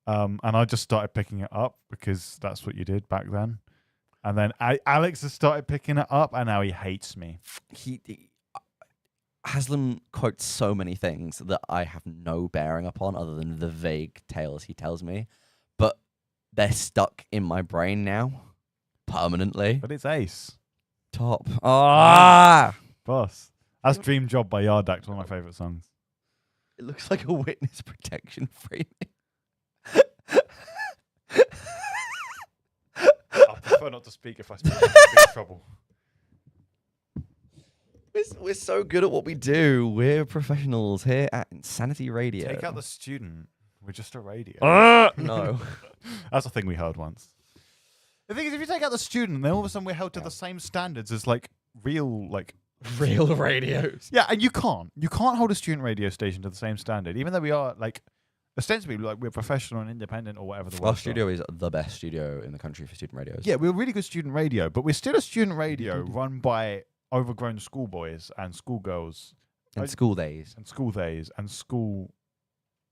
And I just started picking it up because that's what you did back then. And then Alex has started picking it up, and now he hates me. Haslam quotes so many things that I have no bearing upon other than the vague tales he tells me. But they're stuck in my brain now, permanently. But it's Ace. Top. Ah! Boss. That's Dream Job by Yard Act, one of my favourite songs. It looks like a witness protection framing. I prefer not to speak if I speak. I'm in big trouble. We're so good at what we do. We're professionals here at Insanity Radio. Take out the student. We're just a radio. No. That's a thing we heard once. The thing is, if you take out the student, then all of a sudden we're held to the same standards as like real radios. Yeah, and you can't hold a student radio station to the same standard, even though we are like ostensibly like we're professional and independent or whatever the word. Our studio is the best studio in the country for student radios. Yeah, we're really good student radio, but we're still a student radio run by overgrown schoolboys and schoolgirls And school days. and school days and school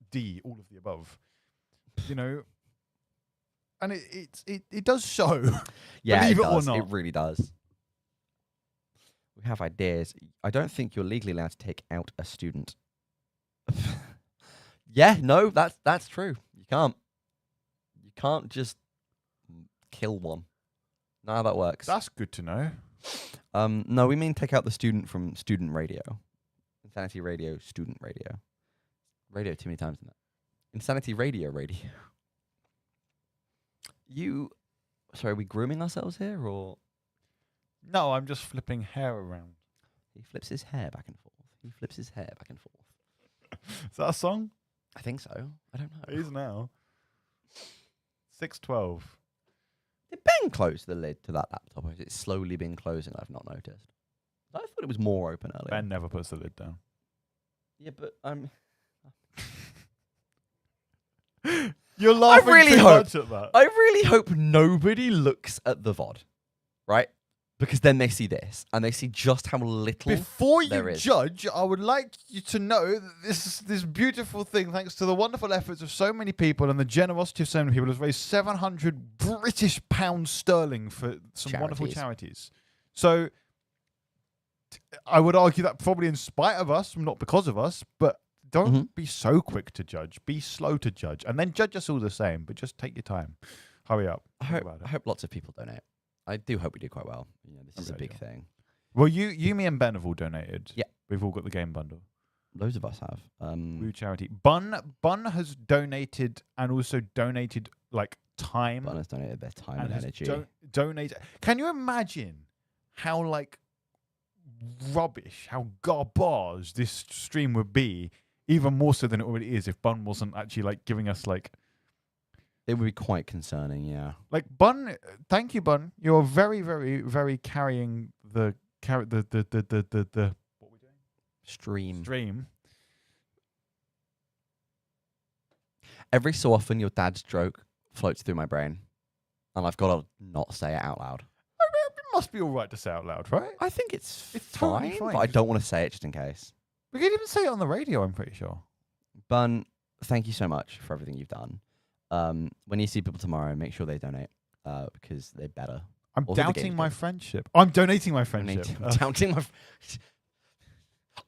D, all of the above. And it does show. Yeah, Believe it it or does. not. It really does. We have ideas. I don't think you're legally allowed to take out a student. Yeah, no, that's true. You can't. You can't just kill one. None of that works. That's good to know. No, we mean take out the student from student radio. Insanity Radio, student radio. Radio too many times in that. Insanity Radio. Sorry, are we grooming ourselves here, or No, I'm just flipping hair around. he flips his hair back and forth? He flips his hair back and forth. Is that a song? I think so. I don't It know. is now. 6:12. Did Ben close the lid to that laptop, or has it slowly been closing? I've not noticed. I thought it was more open earlier. Ben never puts the lid down. Yeah, but I'm. You're laughing really too hope- much at that. I really hope nobody looks at the VOD, right? Because then they see this and they see just how little. Before there you is. judge, I would like you to know that this beautiful thing, thanks to the wonderful efforts of so many people and the generosity of so many people, has raised 700 British pounds sterling for some wonderful charities. So I would argue that probably in spite of us, not because of us, but don't be so quick to judge. Be slow to judge, and then judge us all the same. But just take your time. Hurry up. I hope lots of people donate. I do hope we do quite well. This is a big thing. Well, you, me, and Ben have all donated. Yeah, we've all got the game bundle. Loads of us have. Woo charity. Bun has donated and also donated like time. Bun has donated their time and has energy. Donate. Can you imagine how like rubbish, how garbage this stream would be? Even more so than it already is if Bun wasn't actually like giving us like. It would be quite concerning, yeah. Like Bun, thank you, Bun. You're very, very, very carrying the what are we doing? Stream. Every so often, your dad's joke floats through my brain, and I've got to not say it out loud. I mean, it must be all right to say out loud, right? I think it's totally fine, fine. but I don't want to say it just in case. We could even say it on the radio, I'm pretty sure. Bun, thank you so much for everything you've done. When you see people tomorrow, make sure they donate because they're better. I'm Also, the doubting game's my good. friendship. I'm donating my friendship. Doubting my.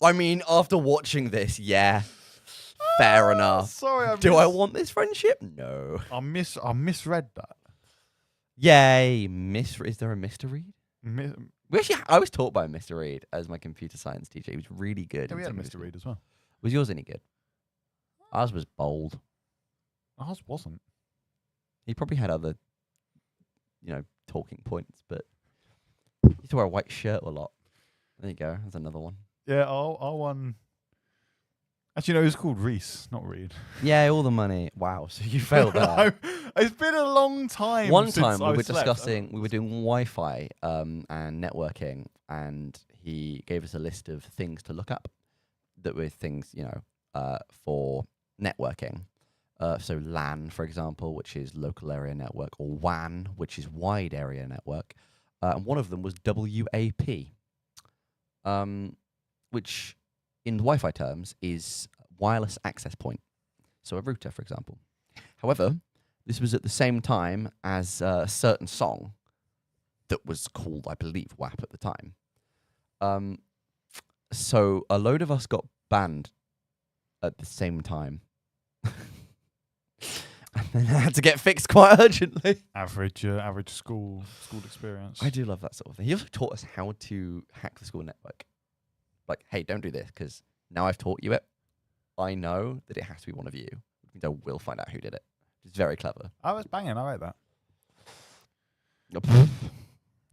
I mean, after watching this, yeah, fair enough. Sorry, do I want this friendship? No. I misread that. Yay, Is there a Mr. Reed? I was taught by Mr. Reed as my computer science teacher. He was really good. Yeah, we had Mr. Reed as well. Was yours any good? Ours was bold. Ours wasn't. He probably had other, talking points, but he used to wear a white shirt a lot. There you go. That's another one. Yeah, our one. Actually, no, it was called Reese, not Reed. Yeah, all the money. Wow, so you failed that. It's been a long time. One since time we I were slept. discussing, we were doing Wi-Fi and networking, and he gave us a list of things to look up that were things, for networking. So LAN, for example, which is local area network, or WAN, which is wide area network. And one of them was WAP, which in Wi-Fi terms is wireless access point. So a router, for example. However, this was at the same time as a certain song that was called, I believe, WAP at the time. So a load of us got banned at the same time. And then I had to get fixed quite urgently. Average school experience. I do love that sort of thing. He also taught us how to hack the school network. Like, hey, don't do this, because now I've taught you it. I know that it has to be one of you. Which means I will find out who did it. It's very clever. I was banging. I like that.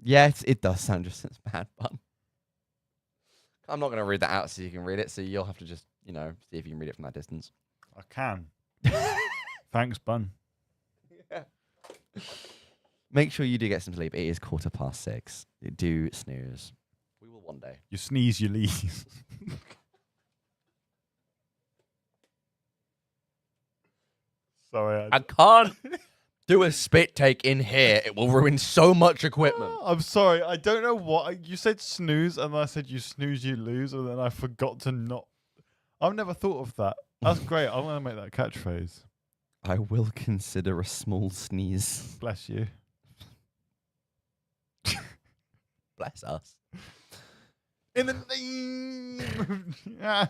Yeah, it does sound just as bad, but I'm not going to read that out so you can read it. So you'll have to just, see if you can read it from that distance. I can. Thanks, Bun. Yeah. Make sure you do get some sleep. It is 6:15. Do snooze. We will one day. You sneeze, you leave. Sorry. I can't do a spit take in here. It will ruin so much equipment. I'm sorry. I don't know what. You said snooze, and then I said you snooze, you lose, and then I forgot to not. I've never thought of that. That's great. I want to make that catchphrase. I will consider a small sneeze. Bless you. Bless us. In the name. Yeah.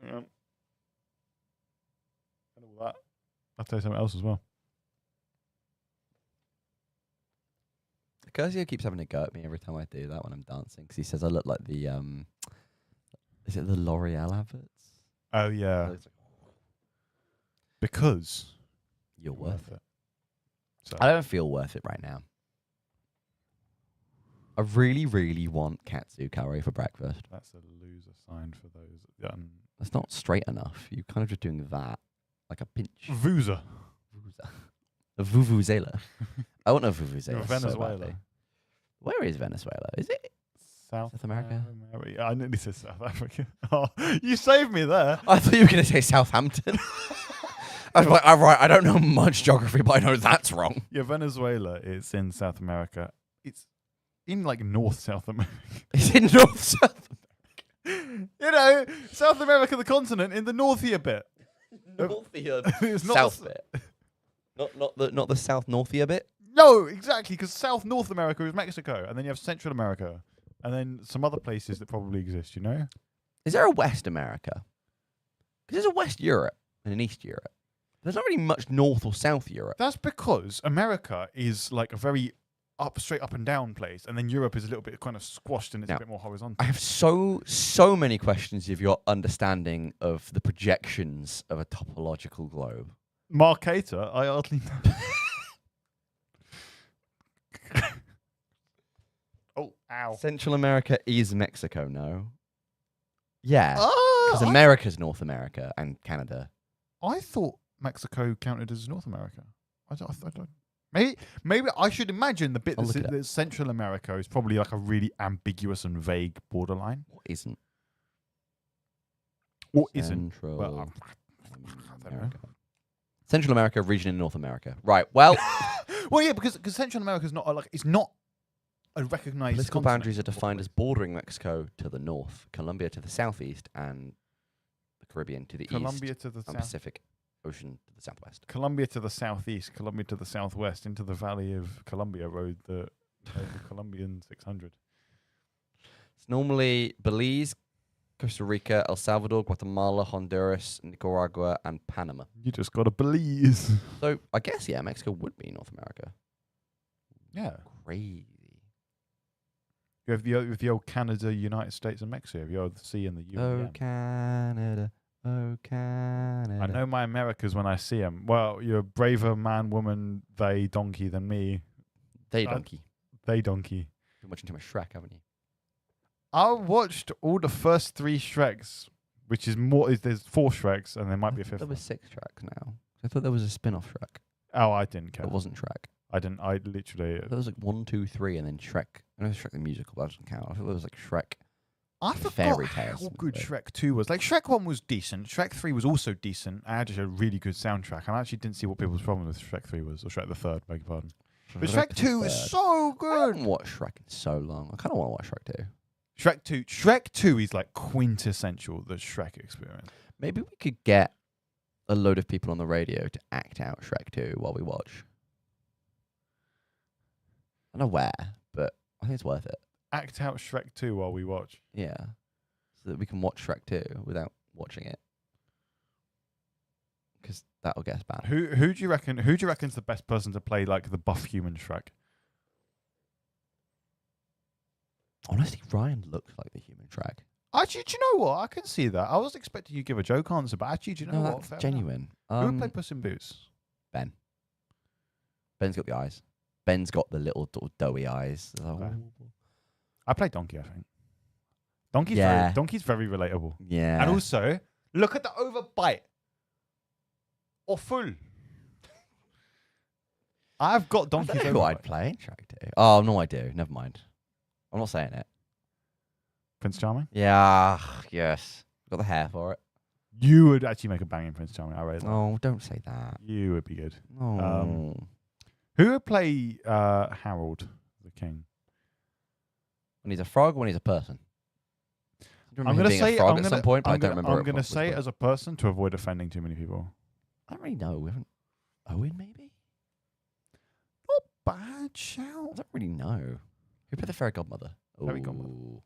And all that. I'll tell you something else as well. Curzio keeps having a go at me every time I do that when I'm dancing because he says I look like the is it the L'Oreal adverts? Oh yeah. Because you're worth it. So I don't feel worth it right now. I really, really want katsu curry for breakfast. that's a loser sign for those. That's not straight enough. You're kind of just doing that, like a pinch. Vuza. A vuvuzela. I want a vuvuzela. You're so Venezuela. badly. Where is Venezuela? Is it? South America? I nearly said South Africa. Oh, you saved me there. I thought you were going to say Southampton. I was like, all right, I don't know much geography, but I know that's wrong. Yeah, Venezuela is in South America. It's in like North South America. It's in North South. You know, South America, the continent, in the northier bit. Northier. It's not South the bit. Not the South Northier bit. No, exactly, because South North America is Mexico, and then you have Central America, and then some other places that probably exist. You know, Is there a West America? Because there's a West Europe and an East Europe. There's not really much North or South Europe. that's because America is like a very straight up and down place, and then Europe is a little bit kind of squashed and it's Now, a bit more horizontal. I have so many questions of your understanding of the projections of a topological globe. Marcator, I hardly know. Oh, ow. Central America is Mexico, no? Yeah. Oh, Because America's North America and Canada. I thought Mexico counted as North America. I don't. Maybe I should imagine the bit I'll look it that's Central America is probably like a really ambiguous and vague borderline. What isn't? Or isn't? Central Well, I don't know. America. Central America, region in North America. Right. Well, Well, yeah, because Central America is not it's not a recognized political continent. boundaries are defined as bordering Mexico to the north, Colombia to the southeast, and the Caribbean to the Colombia east, to the and south, Pacific Ocean to the southwest. Colombia to the southeast, Colombia to the southwest, into the Valley of Columbia rode the Colombian 600. It's normally Belize, Costa Rica, El Salvador, Guatemala, Honduras, Nicaragua, and Panama. You just got to believe. So I guess, yeah, Mexico would be North America. Yeah. Crazy. You have the old Canada, United States, and Mexico. You have the sea and the U. Oh, and the M. Canada. Oh, Canada. I know my Americas when I see them. Well, you're a braver man, woman, they donkey than me. They donkey. They donkey. Been watching too much Shrek, haven't you? I watched all the first 3 Shreks, which is more. There's 4 Shreks, and there might be a 5th. There one. was 6 Shreks now. I thought there was a spin-off Shrek. Oh, I didn't care. It wasn't Shrek. I didn't. I literally. There was like 1, 2, 3, and then Shrek. I know Shrek the musical, but that doesn't count. I thought there was like Shrek. I forgot Fairy tales how and good stuff. Shrek 2 was. Like, Shrek 1 was decent. Shrek 3 was also decent. I had a really good soundtrack. I actually didn't see what people's problem with Shrek 3 was, or Shrek the Third, beg your pardon. But Shrek 2 is so I good. haven't watched Shrek in so long. I kind of want to watch Shrek 2. Shrek 2 is like quintessential the Shrek experience. Maybe we could get a load of people on the radio to act out Shrek 2 while we watch. I don't know where, but I think it's worth it. Act out Shrek 2 while we watch. Yeah. So that we can watch Shrek 2 without watching it. Because that'll get us banned. Who do you reckon? Who do you reckon's the best person to play like the buff human Shrek? Honestly, Ryan looks like the human Shrek. Actually, do you know what? I can see that. I was expecting you to give a joke answer, but actually, do you know No, what? that's Fair enough. genuine. Who would play Puss in Boots? Ben. Ben's got the eyes. Ben's got the little doughy eyes. Okay. I play Donkey, I think. Donkey's very relatable. Yeah. And also, look at the overbite. Or full. I've got Donkey's I don't know who I'd overbite. play in Shrek 2. Oh, no, I do. Never mind. I'm not saying it. Prince Charming? Yeah, yes. Got the hair for it. You would actually make a banging Prince Charming. I rate that. Oh, don't say that. You would be good. Oh. Who would play Harold the King? When he's a frog or when he's a person? I'm going to say a frog at some point, but I don't remember. I'm going to say it as a person to avoid offending too many people. I don't really know. We haven't. Owen, maybe? Not bad shout. I don't really know. Who played the fairy godmother? Fairy godmother. Ooh.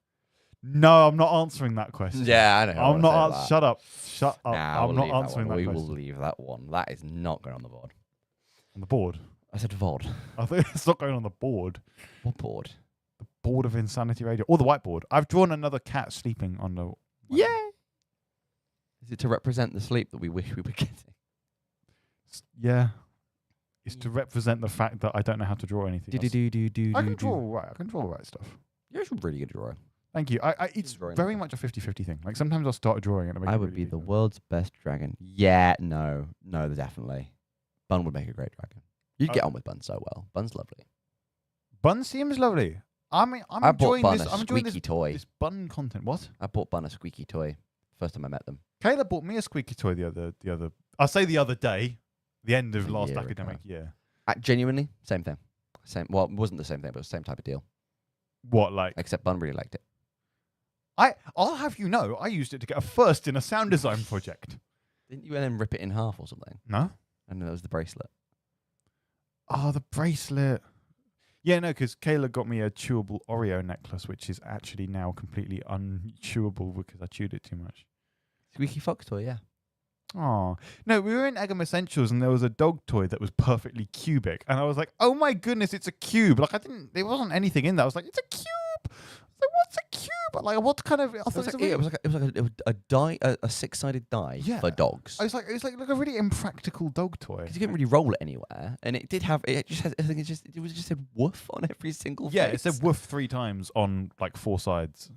No, I'm not answering that question. Yeah, I know. I'm not. Shut up. Shut up. Nah, I'm not answering that We question. will leave that one. That is not going on the board. On the board. I said VOD. I think it's not going on the board. What board? The board of Insanity Radio. Or the whiteboard. I've drawn another cat sleeping on the... Yeah. Is it to represent the sleep that we wish we were getting? Yeah. is to represent the fact that I don't know how to draw anything else. I can draw all right. I can draw all right stuff. You're a really good drawer. Thank you. It's Drawing very stuff. much a 50-50 thing. Like sometimes I'll start a drawing and it'll make I it would really be the decent. world's best dragon. Yeah, no, definitely. Bun would make a great dragon. You'd get on with Bun so well. Bun's lovely. Bun seems lovely. I mean, I'm I bought enjoying Bun this. a I'm enjoying squeaky this, toy. this Bun content. What? I bought Bun a squeaky toy first time I met them. Kayla bought me a squeaky toy the other. I'll say the other day, the end of A last year academic ago. year. Genuinely, same thing. Well, it wasn't the same thing, but it was the same type of deal. What like? Except Bun really liked it. I'll have you know, I used it to get a first in a sound design project. Didn't you then rip it in half or something? No. And that was the bracelet. Oh, the bracelet. Yeah, no, because Kayla got me a chewable Oreo necklace, which is actually now completely unchewable because I chewed it too much. Squeaky fox toy, yeah. Oh no, we were in Egham Essentials and there was a dog toy that was perfectly cubic, and I was like, "Oh my goodness, it's a cube!" Like there wasn't anything in that. I was like, "It's a cube." I was like, "What's a cube?" Like, what kind of? I thought It was like a die, a 6-sided die Yeah. for dogs. it was like a really impractical dog toy. Because you couldn't really roll it anywhere, and it did have. It just has. I think it was just said woof on every single. Yeah, face. it said "woof" 3 times on like 4 sides.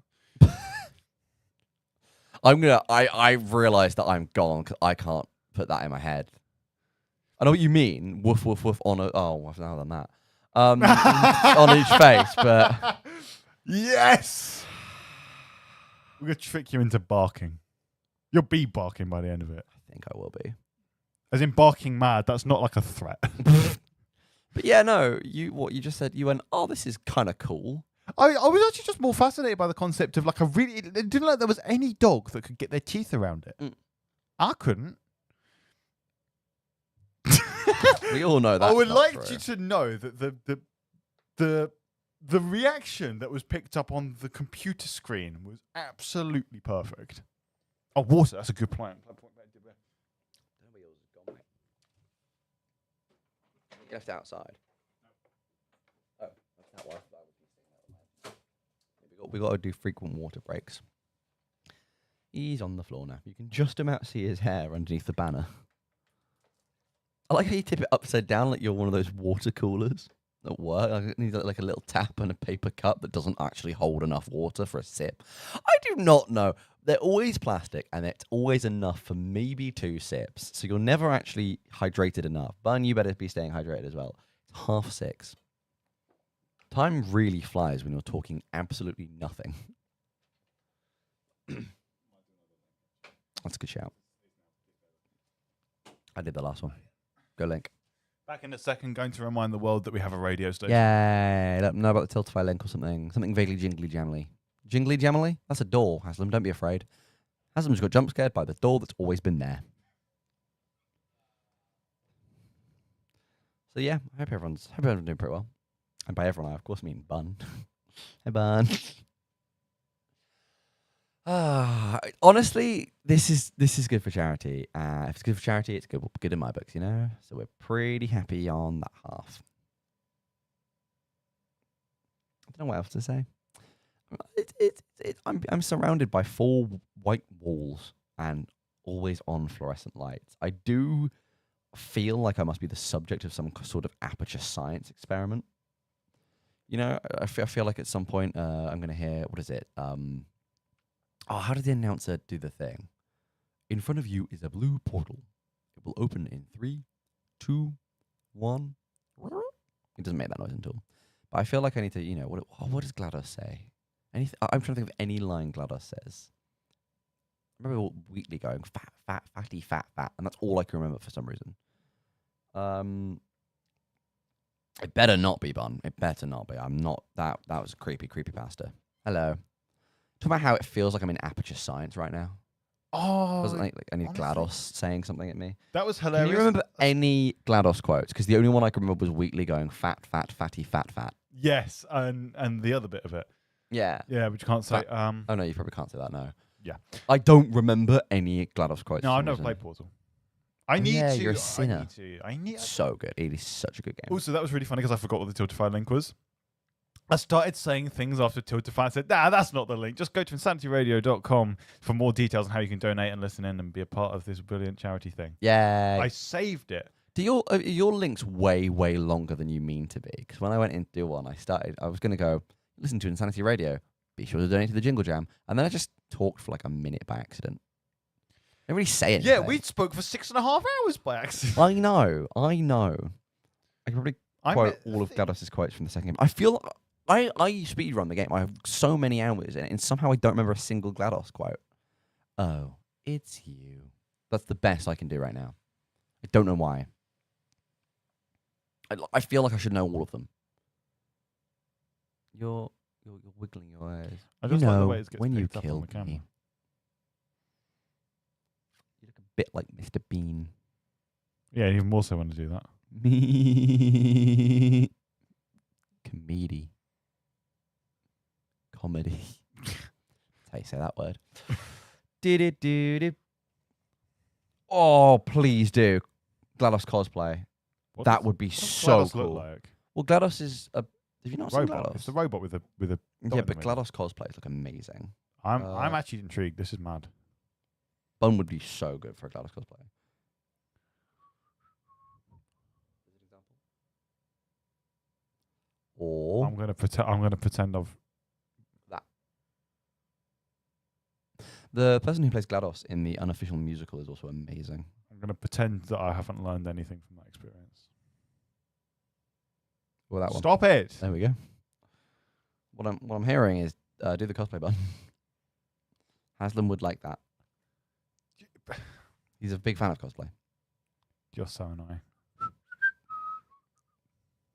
I realised that I'm gone because I can't put that in my head. I know what you mean. Woof woof woof on a. Oh, I've now done that. On each face, but Yes. We're gonna trick you into barking. You'll be barking by the end of it. I think I will be. As in barking mad. That's not like a threat. But yeah, no. What you just said. You went. Oh, this is kind of cool. I was actually just more fascinated by the concept of like a really. It didn't look like there was any dog that could get their teeth around it. Mm. I couldn't. We all know that. I would like you to know that the reaction that was picked up on the computer screen was absolutely perfect. Oh, water. That's a good plan. Left outside. Oh, that's not why. We got to do frequent water breaks. He's on the floor now. You can just about see his hair underneath the banner. I like how you tip it upside down like you're one of those water coolers at work. It needs like a little tap and a paper cup that doesn't actually hold enough water for a sip. I do not know. They're always plastic, and it's always enough for maybe 2 sips. So you're never actually hydrated enough. Bun, you better be staying hydrated as well. It's 6:30. Time really flies when you're talking absolutely nothing. That's a good shout. I did the last one. Go Link. Back in a second, going to remind the world that we have a radio station. Yeah, let them know about the Tiltify link or something. Something vaguely jingly jamly. Jingly jamily? That's a door, Haslam. Don't be afraid. Haslam's got jump scared by the door that's always been there. So yeah, I hope everyone's doing pretty well. And by everyone, I of course mean Bun. Hey, Bun. Honestly, this is good for charity. If it's good for charity, it's good in my books, you know. So we're pretty happy on that half. I don't know what else to say. I'm surrounded by 4 white walls and always on fluorescent lights. I do feel like I must be the subject of some sort of aperture science experiment. You know, I feel like at some point I'm going to hear, what is it? How did the announcer do the thing? In front of you is a blue portal. It will open in 3, 2, 1. It doesn't make that noise at all. But I feel like I need to, you know, what does GLaDOS say? I'm trying to think of any line GLaDOS says. I remember Wheatley going, fat, fatty, fat, and that's all I can remember for some reason. It better not be Bun. It better not be. I'm not, that was a creepy pasta. Hello. Talk about how it feels like I'm in aperture science right now. Oh, Wasn't like any honestly, GLaDOS saying something at me? that was hilarious. Can you remember any GLaDOS quotes? Because the only one I can remember was Wheatley going, fat, fatty, fat. Yes, and the other bit of it. Yeah. Yeah, but you can't say. Oh no, you probably can't say that. No. Yeah. I don't remember any GLaDOS quotes. No, for I've some never reason. played Portal. I need to. You're a sinner. I need. So good. It is such a good game. Also, that was really funny because I forgot what the Tiltify link was. I started saying things after Tiltify. I said, nah, that's not the link. Just go to insanityradio.com for more details on how you can donate and listen in and be a part of this brilliant charity thing. Yeah. I saved it. Do your links way longer than you mean to be? Because when I went in to do one, I was going to go listen to Insanity Radio. Be sure to donate to the Jingle Jam, and then I just talked for like a minute by accident. I didn't really say anything. Yeah, we spoke for 6.5 hours by accident. I know. I can probably quote all of GLaDOS's quotes from the second game. I feel I speedrun the game. I have so many hours in it, and somehow I don't remember a single GLaDOS quote. Oh, it's you. That's the best I can do right now. I don't know why. I feel like I should know all of them. You're wiggling your eyes. I just like the way it gets when you picked up on killed the camera. me. You look a bit like Mr. Bean. Yeah, even more so when I do that. Comedy. That's how you say that word. Did. Oh, please do. GLaDOS cosplay. What That does- would be what does so GLaDOS cool. look like? Well, GLaDOS is a. Have you not seen Robot. GLaDOS? It's a robot with a dot Yeah, in but the middle. GLaDOS cosplays look amazing. I'm actually intrigued. This is mad. Bun would be so good for a GLaDOS cosplay. Or I'm gonna pretend I've. that. The person who plays GLaDOS in the unofficial musical is also amazing. I'm gonna pretend that I haven't learned anything from that experience. Well, that one. Stop it! There we go. What I'm hearing is do the cosplay button. Haslam would like that. He's a big fan of cosplay. You're so annoying.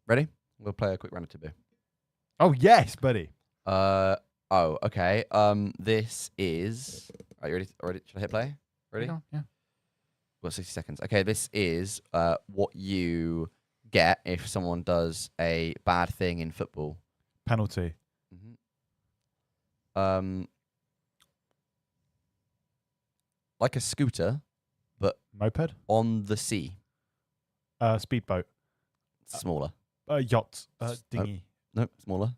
Ready? We'll play a quick round of Taboo. Oh yes, buddy. Okay. This is. Are you ready? Ready? Should I hit play? Ready? Yeah. Got 60 seconds. Okay, this is what you get if someone does a bad thing in football. Penalty. Like a scooter, but Moped. on the sea. Speedboat. Smaller. Yacht. Dinghy. Nope, smaller.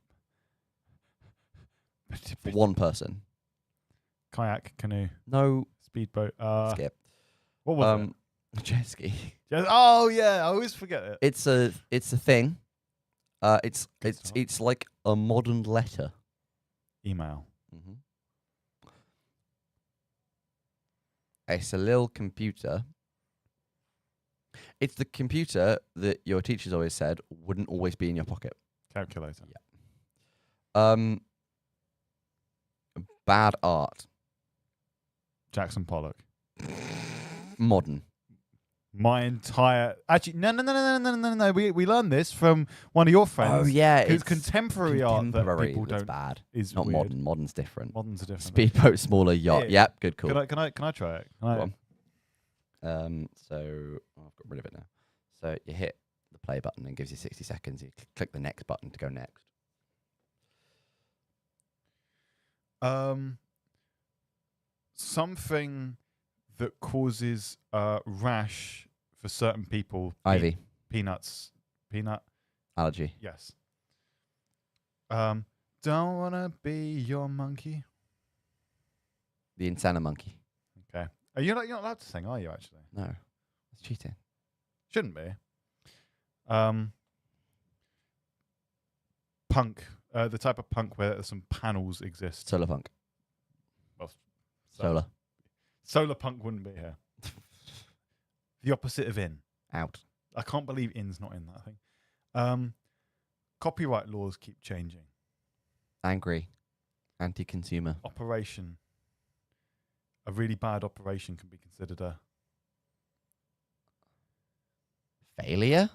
For one person. Kayak. Canoe. No. Speedboat. Skip. What was it? Jet ski. Oh yeah, I always forget it. It's a thing. It's like a modern letter. Email. It's a little computer. It's the computer that your teachers always said wouldn't always be in your pocket. Calculator. Yeah. Bad art. Jackson Pollock. Modern. My entire no. We learned this from one of your friends. Oh yeah, it's it's contemporary art that people that's don't. bad. Is not weird. modern. Modern's different. Modern's a different. Speedboat, smaller yacht. Yeah. Yep, good call. Can I try it? Go on. I've got rid of it now. So you hit the play button and it gives you 60 seconds. You click the next button to go next. Something that causes rash for certain people. Ivy. Peanuts. Peanut. Allergy. Yes. Don't wanna be your monkey. The Insana Monkey. Okay. You're not allowed to sing, are you? Actually. No, that's cheating. Shouldn't be. Punk. The type of punk where some panels exist. Solar punk. Well, Solar. Solar punk wouldn't be here. The opposite of in. Out. I can't believe in's not in that thing. Copyright laws keep changing. Angry. Anti-consumer. Operation. A really bad operation can be considered a... Failure?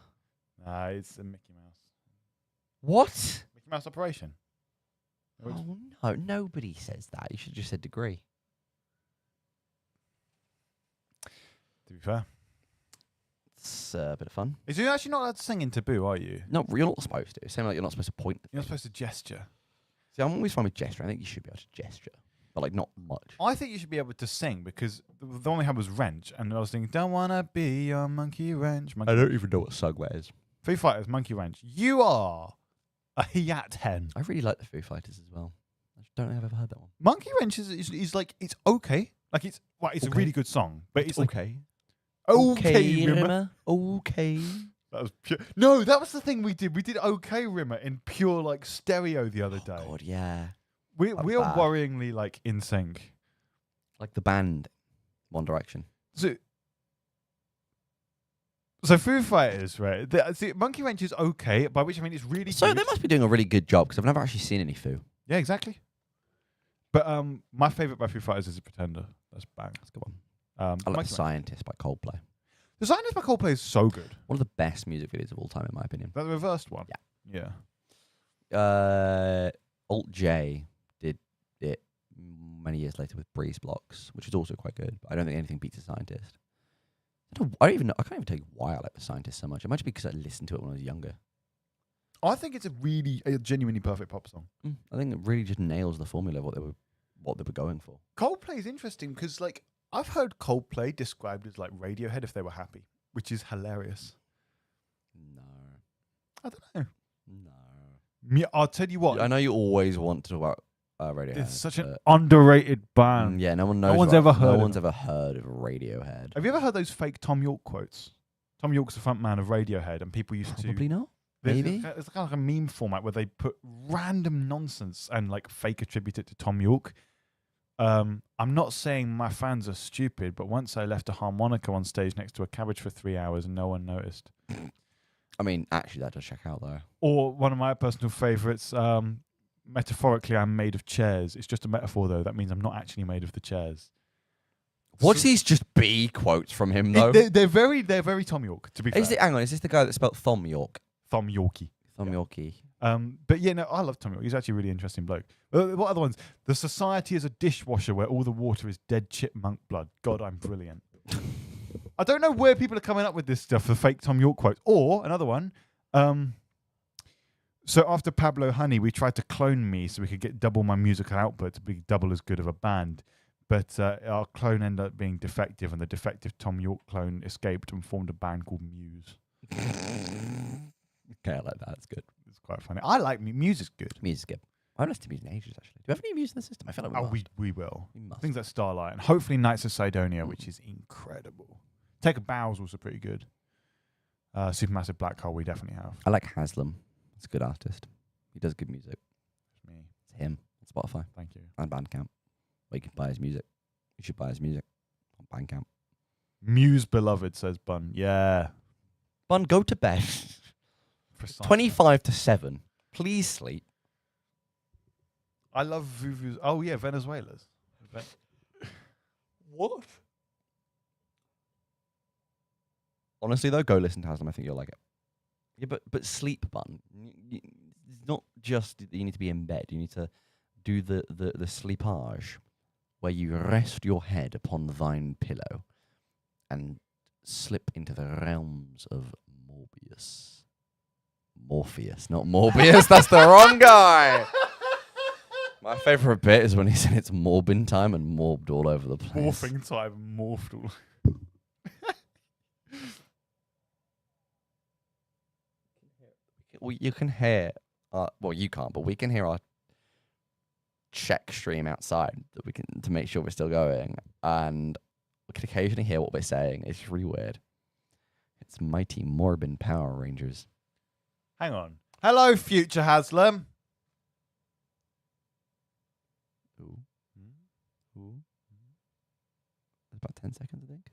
Nah, it's a Mickey Mouse. What? Mickey Mouse operation. Oh no, nobody says that. You should have just said degree. To be fair. It's a bit of fun. Is you actually not allowed to sing in Taboo, are you? No, you're not supposed to. Same like you're not supposed to point. You're not supposed to gesture. See, I'm always fine with gesture. I think you should be able to gesture. But like not much. I think you should be able to sing because the one we had was Wrench, and I was thinking, don't wanna be your monkey wrench. Monkey I don't even know what song that is. Foo Fighters, Monkey Wrench. You are a yat hen. I really like the Foo Fighters as well. I just don't think I've ever heard that one. Monkey Wrench is like, it's okay. Like it's a Okay. really good song, but it's like, okay. Okay, Rimmer. Okay. That was pure. No, that was the thing we did. We did Okay Rimmer in pure like stereo the other day. God, yeah. We That we was are bad. worryingly like in sync. Like the band One Direction. So Foo Fighters, right? See, Monkey Wrench is okay, by which I mean it's really So good. they must be doing a really good job because I've never actually seen any Foo. Yeah, exactly. But my favorite by Foo Fighters is The Pretender. That's bang. That's a good one. I I like Monkey The Scientist by Coldplay. The Scientist by Coldplay is so good. One of the best music videos of all time, in my opinion. That the reversed one. Yeah. Yeah. Alt J did it many years later with Breeze Blocks, which is also quite good. But I don't think anything beats The Scientist. I don't even know. I can't even tell you why I like The Scientist so much. It might just be because I listened to it when I was younger. I think it's a genuinely perfect pop song. I think it really just nails the formula of what they were going for. Coldplay is interesting because like I've heard Coldplay described as like Radiohead if they were happy, which is hilarious. No. I don't know. No. Yeah, I'll tell you what. I know you always want to talk about Radiohead. It's such an but- underrated band. Yeah, no one knows. one's ever heard No of one's ever heard of Radiohead. Have you ever heard those fake Tom York quotes? Tom York's the front man of Radiohead, and people used Probably to. not. There's Maybe. It's kind of like a meme format where they put random nonsense and like fake attribute it to Tom York. I'm not saying my fans are stupid, but once I left a harmonica on stage next to a cabbage for 3 hours and no one noticed. I mean, actually, that does check out though. Or one of my personal favourites, metaphorically, I'm made of chairs. It's just a metaphor, though. That means I'm not actually made of the chairs. What's these just B quotes from him though? They're very Tom York, to be fair. Hang on, is this the guy that spelled Thom York? Tom Yorkie. Thom Yorkie. But yeah, no, I love Tom York. He's actually a really interesting bloke. What other ones? The Society is a dishwasher where all the water is dead chipmunk blood. God, I'm brilliant. I don't know where people are coming up with this stuff for fake Tom York quotes. Or another one. So after Pablo Honey, we tried to clone me so we could get double my musical output to be double as good of a band. But our clone ended up being defective, and the defective Tom York clone escaped and formed a band called Muse. Okay, I like that. That's good. It's quite funny. I like music's good. Music's good. I haven't listened to music in ages, actually. Do we have any music in the system? I feel like We will. We must. Things like Starlight and hopefully Knights of Sidonia, which is incredible. Take a Bow's also pretty good. Supermassive Black Hole we definitely have. I like Haslam. He's a good artist. He does good music. It's me. It's him on Spotify Thank you. and Bandcamp. Where you can buy his music. You should buy his music on Bandcamp. Muse Beloved, says Bun. Yeah. Bun, go to bed. Precisely. 25 to 7. Please sleep. I love Vuvu's. Oh, yeah, Venezuela's. What? Honestly, though, go listen to Haslam. I think you'll like it. Yeah, but sleep, Bun. It's not just that you need to be in bed. You need to do the sleepage, where you rest your head upon thine pillow and slip into the realms of Morpheus, not Morbius. That's the wrong guy. My favourite bit is when he said it's morbin time and morbed all over the place. Morphing time, morphed all. Well, you can hear, well, you can't, but we can hear our check stream outside that we can to make sure we're still going, and we can occasionally hear what we're saying. It's really weird. It's mighty Morbin Power Rangers. Hang on. Hello, future Haslam. Ooh. Ooh. About 10 seconds, I think.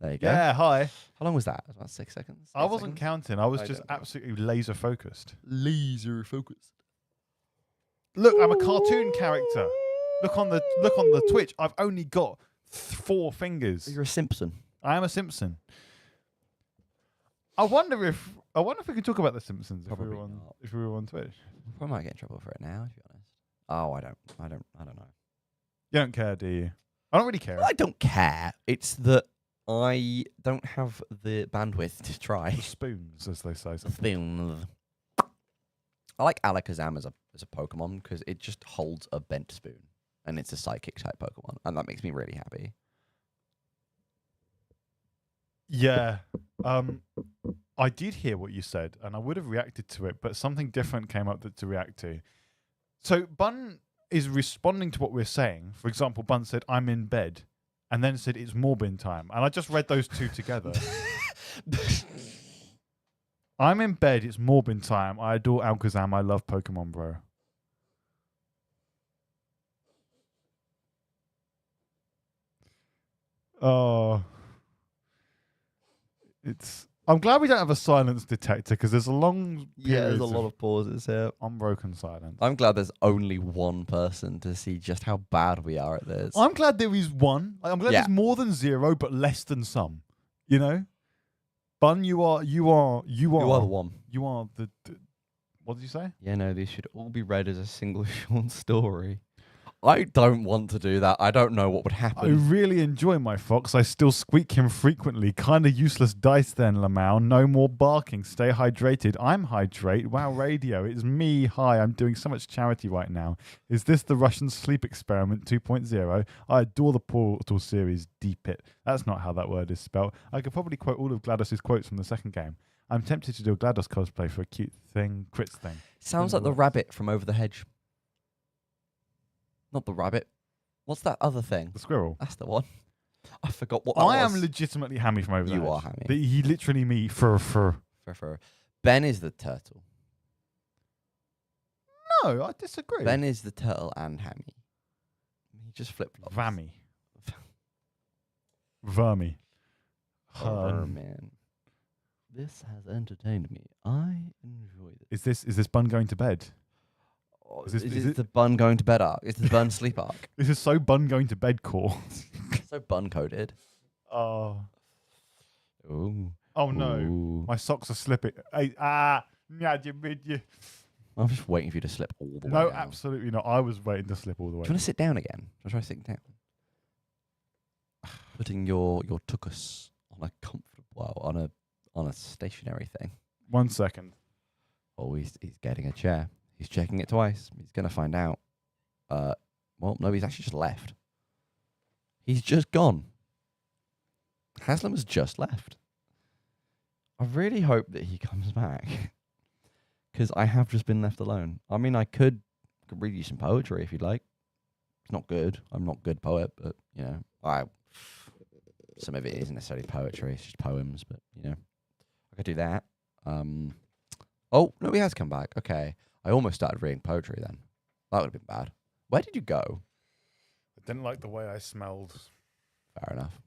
There you go. Yeah, hi. How long was that? About 6 seconds? I wasn't counting. I was I just don't know. absolutely laser focused. Laser focused. Look, I'm a cartoon character. Look on the Twitch. I've only got 4 fingers. You're a Simpson. I am a Simpson. I wonder if we could talk about the Simpsons Probably if we were on Twitch. I might get in trouble for it now, to be honest. Oh, I don't know. You don't care, do you? I don't really care. I don't care. It's that I don't have the bandwidth to try. The spoons, as they say. Spoons. I like Alakazam as a Pokemon because it just holds a bent spoon, and it's a psychic type Pokemon, and that makes me really happy. Yeah. I did hear what you said, and I would have reacted to it, but something different came up to react to. So Bun is responding to what we're saying. For example, Bun said, "I'm in bed," and then said it's Morbin time. And I just read those two together. I'm in bed, it's Morbin time. I adore Alakazam, I love Pokemon, bro. Oh. I'm glad we don't have a silence detector because there's a long There's a lot of pauses here. unbroken silence. I'm glad there's only one person to see just how bad we are at this. I'm glad there is one. I'm glad there's more than zero, but less than some. You know, Bun, you are You are the one. You are the what did you say? Yeah, no, these should all be read as a single short story. I don't want to do that. I don't know what would I happen. really enjoy my fox. I still squeak him frequently. Kind of useless dice then, Lamau. No more barking. Stay hydrated. I'm hydrate. Wow, radio. It's me. Hi, I'm doing so much charity right now. Is this the Russian sleep experiment 2.0? I adore the Portal series, Deep It. That's not how that word is spelled. I could probably quote all of GLaDOS's quotes from the second game. I'm tempted to do a GLaDOS cosplay for a cute thing, crits thing. Sounds like the rabbit from Over the Hedge. Not the rabbit. What's that other thing? The squirrel. That's the one. I forgot what that I was. am legitimately Hammy from over there. You are Hammy. He literally me fur. Ben is the turtle. No, I disagree. Ben is the turtle and Hammy. He just flip-flops. Vammy. Vermi. Man. This has entertained me. I enjoy this. Is this Bun going to bed? Is it the Bun going to bed arc? Is the Bun sleep arc? This is so Bun going to bed core. So Bun coded. Oh. Ooh. Oh no. Ooh. My socks are slipping. I'm just waiting for you to slip all the way No, down. absolutely not. I was waiting to slip all the way. Do you want to sit down again? I'll try sitting down. Putting your tuchus on a comfortable, on a stationary thing. 1 second. Oh, he's getting a chair. He's checking it twice. He's going to find out. Well, no, he's actually just left. He's just gone. Haslam has just left. I really hope that he comes back. Because I have just been left alone. I mean, I could read you some poetry if you'd like. It's not good. I'm not a good poet, but, you know, some of it isn't necessarily poetry. It's just poems, but, you know, I could do that. Oh, no, he has come back. Okay. I almost started reading poetry then. That would have been bad. Where did you go? I didn't like the way I smelled. Fair enough.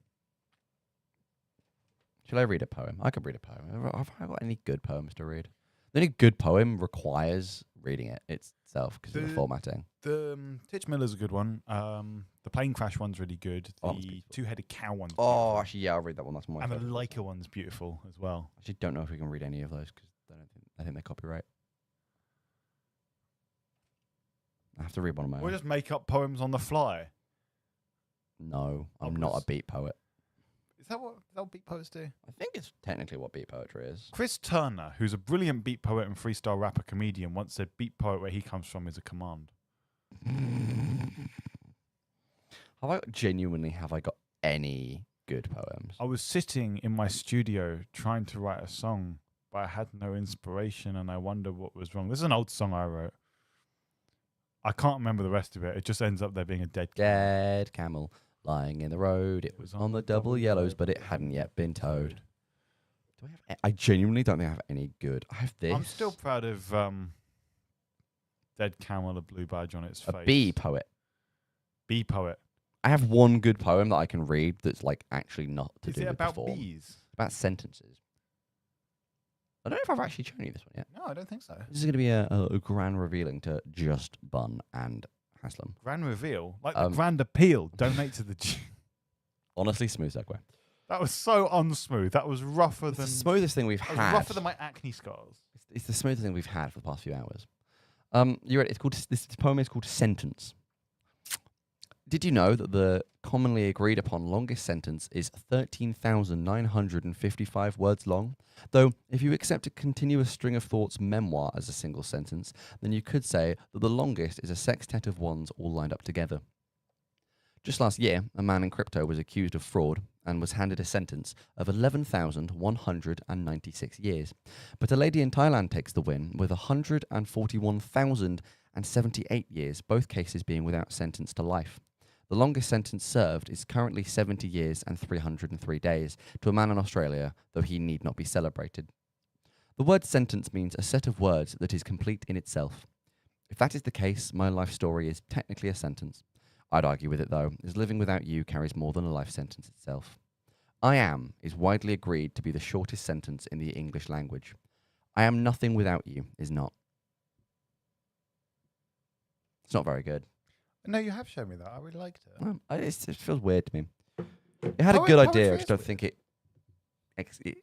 Shall I read a poem? I could read a poem. Have I got any good poems to read? The only good poem requires reading it itself because of the formatting. The Titch Miller's a good one. The plane crash one's really good. The two-headed cow one's beautiful. Actually, yeah, I'll read that one. That's my And the favorite. Leica one's beautiful as well. I actually don't know if we can read any of those because I think they're copyright. I have to read one of my Or own. just make up poems on the fly. No, I'm not a beat poet. Is that what beat poets do? I think it's technically what beat poetry is. Chris Turner, who's a brilliant beat poet and freestyle rapper comedian, once said beat poet where he comes from is a command. Have I got any good poems? I was sitting in my studio trying to write a song, but I had no inspiration and I wonder what was wrong. This is an old song I wrote. I can't remember the rest of it. It just ends up there being a dead camel lying in the road. It was on the double yellows, but it hadn't yet been towed. I genuinely don't think I have any good. I have this. I'm still proud of dead camel, a blue badge on its face. A bee poet. Bee poet. I have one good poem that I can read that's like actually not to do Is it with about the form. bees? About sentences. I don't know if I've actually shown you this one yet. No, I don't think so. This is going to be a grand revealing to just Bun and Haslam. Grand reveal? Like the grand appeal. Donate to the... Honestly, smooth segue. That was so unsmooth. That was rougher than... the smoothest thing we've that was had. rougher than my acne scars. It's the smoothest thing we've had for the past few hours. You ready? It's called. This poem is called Sentence. Did you know that the commonly agreed upon longest sentence is 13,955 words long? Though, if you accept a continuous string of thoughts memoir as a single sentence, then you could say that the longest is a sextet of ones all lined up together. Just last year, a man in crypto was accused of fraud and was handed a sentence of 11,196 years. But a lady in Thailand takes the win with 141,078 years, both cases being without sentence to life. The longest sentence served is currently 70 years and 303 days to a man in Australia, though he need not be celebrated. The word sentence means a set of words that is complete in itself. If that is the case, my life story is technically a sentence. I'd argue with it, though, as living without you carries more than a life sentence itself. I am is widely agreed to be the shortest sentence in the English language. I am nothing without you is not. It's not very good. No, you have shown me that. I really liked it. It feels weird to me. It had a good idea. I just don't think it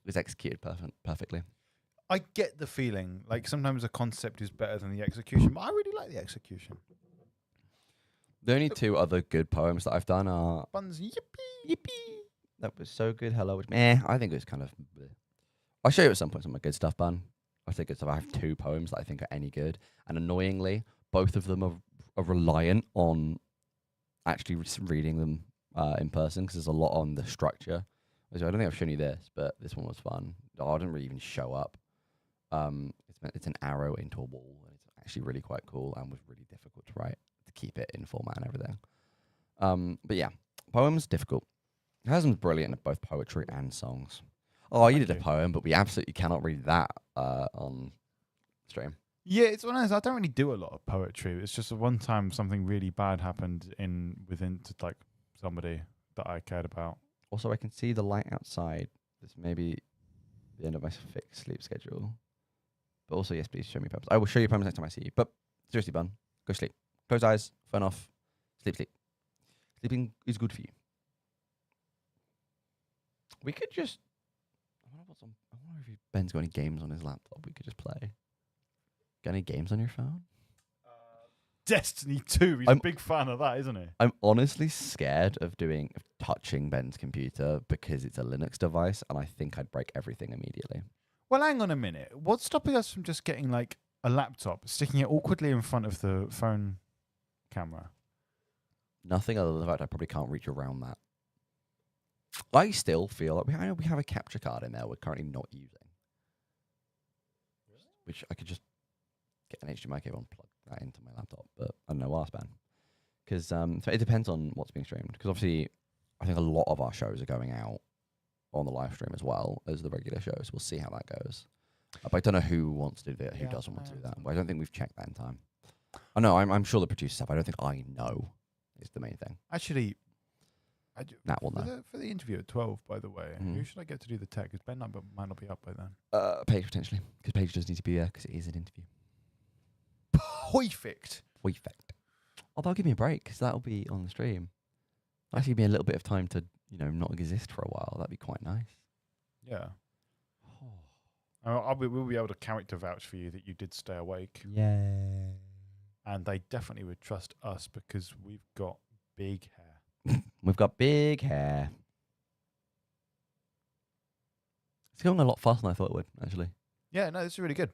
was executed perfectly. I get the feeling like sometimes a concept is better than the execution, but I really like the execution. The only two other good poems that I've done are Buns, yippee, Yippee. That was so good. Hello. I think it was kind of. Bleh. I'll show you at some point some of my good stuff, Bun. I think good stuff. I have 2 poems that I think are any good, and annoyingly, both of them are reliant on actually reading them in person because there's a lot on the structure. So I don't think I've shown you this, but this one was fun. I didn't really even show up. It's an arrow into a wall, and it's actually really quite cool and was really difficult to write to keep it in format and everything. But yeah, poems difficult. Hasm's brilliant at both poetry and songs. Oh, you did a poem, but we absolutely cannot read that on stream. Yeah, it's one of those. I don't really do a lot of poetry. It's just one time something really bad happened within like somebody that I cared about. Also, I can see the light outside. This may be the end of my fixed sleep schedule. But also, yes, please show me poems. I will show you poems next time I see you. But seriously, Bun, go sleep. Close eyes, phone off, sleep. Sleeping is good for you. We could just. I wonder if Ben's got any games on his laptop. We could just play. Got any games on your phone? Destiny 2. He's a big fan of that, isn't he? I'm honestly scared of touching Ben's computer because it's a Linux device, and I think I'd break everything immediately. Well, hang on a minute. What's stopping us from just getting like a laptop, sticking it awkwardly in front of the phone camera? Nothing other than the fact I probably can't reach around that. I still feel like we have a capture card in there we're currently not using. Which I could just get an HDMI cable and plug that into my laptop, but I don't know why, man. Because so it depends on what's being streamed. Because obviously, I think a lot of our shows are going out on the live stream as well as the regular shows. We'll see how that goes. But I don't know who wants to do that, who doesn't want to do that. But I don't think we've checked that in time. I know, I'm sure the producers have. I don't think I know is the main thing. Actually, That will know. For the interview at 12, by the way, who should I get to do the tech? Because Ben might not be up by then. Paige, potentially. Because Paige does need to be there because it is an interview. Perfect. Oh, that'll give me a break because that'll be on the stream. That'll actually be a little bit of time to, not exist for a while. That'd be quite nice. Yeah. We'll be able to character vouch for you that you did stay awake. Yeah. And they definitely would trust us because we've got big hair. We've got big hair. It's going a lot faster than I thought it would, actually. Yeah, no, this is really good.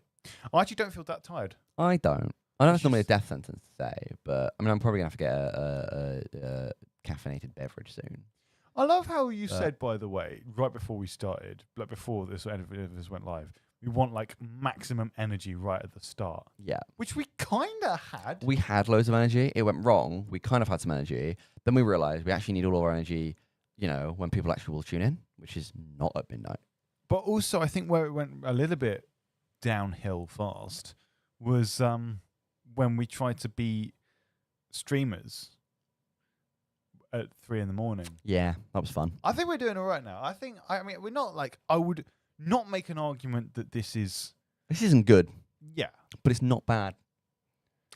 I actually don't feel that tired. I don't. I know it's normally a death sentence to say, but I'm probably going to have to get a caffeinated beverage soon. I love how you said, by the way, right before we started, like before this went live, we want like maximum energy right at the start. Yeah. Which we kind of had. We had loads of energy. It went wrong. We kind of had some energy. Then we realized we actually need all our energy, when people actually will tune in, which is not at midnight. But also, I think where it went a little bit downhill fast was when we tried to be streamers at 3 a.m. Yeah, that was fun. I think we're doing all right now. I mean, we're not like, I would not make an argument that this isn't good. Yeah. But it's not bad.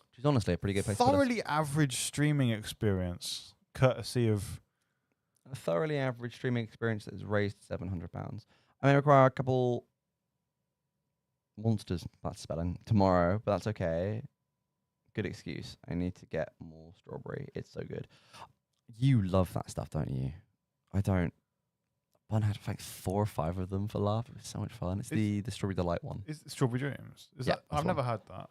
Which is honestly a pretty good place to put us. Thoroughly average streaming experience, courtesy of... A thoroughly average streaming experience that has raised £700. I may require a couple monsters, that's spelling, tomorrow, but that's okay. Good excuse. I need to get more strawberry. It's so good. You love that stuff, don't you? I don't. One had like 4 or 5 of them for laugh. It was so much fun. It's the Strawberry Delight one. Is it Strawberry Dreams? Yeah, I've never had that.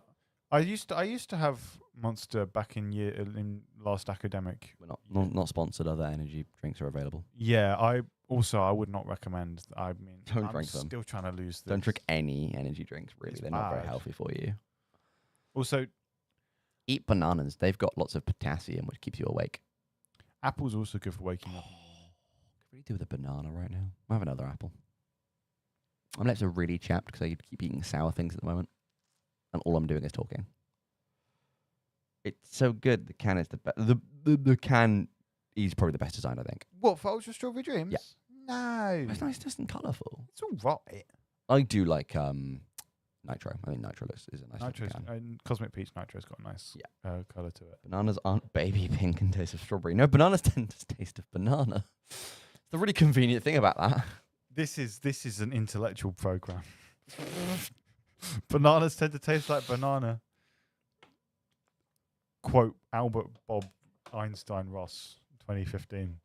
I used to have Monster back in last academic. We're not sponsored. Other energy drinks are available. Yeah, I would not recommend. I mean, Don't I'm drink them. Still trying to lose this. Don't drink any energy drinks. Really, they're not very bad. healthy for you. Also, eat bananas. They've got lots of potassium, which keeps you awake. Apple's also good for waking up. Could really do with a banana right now. I have another apple. My lips are really chapped because I keep eating sour things at the moment, and all I'm doing is talking. It's so good. The can is the best. The can is probably the best design, I think. What, for Ultra Strawberry Dreams? Yeah. No. It's nice, just and colourful. It's all right. I do like Nitro. I think Nitro is a nice Nitro's, can. and Cosmic Peach Nitro's got a nice colour to it. Bananas aren't baby pink and taste of strawberry. No, bananas tend to taste of banana. It's the really convenient thing about that. This is an intellectual program. Bananas tend to taste like banana. Quote Albert Bob Einstein Ross, 2015.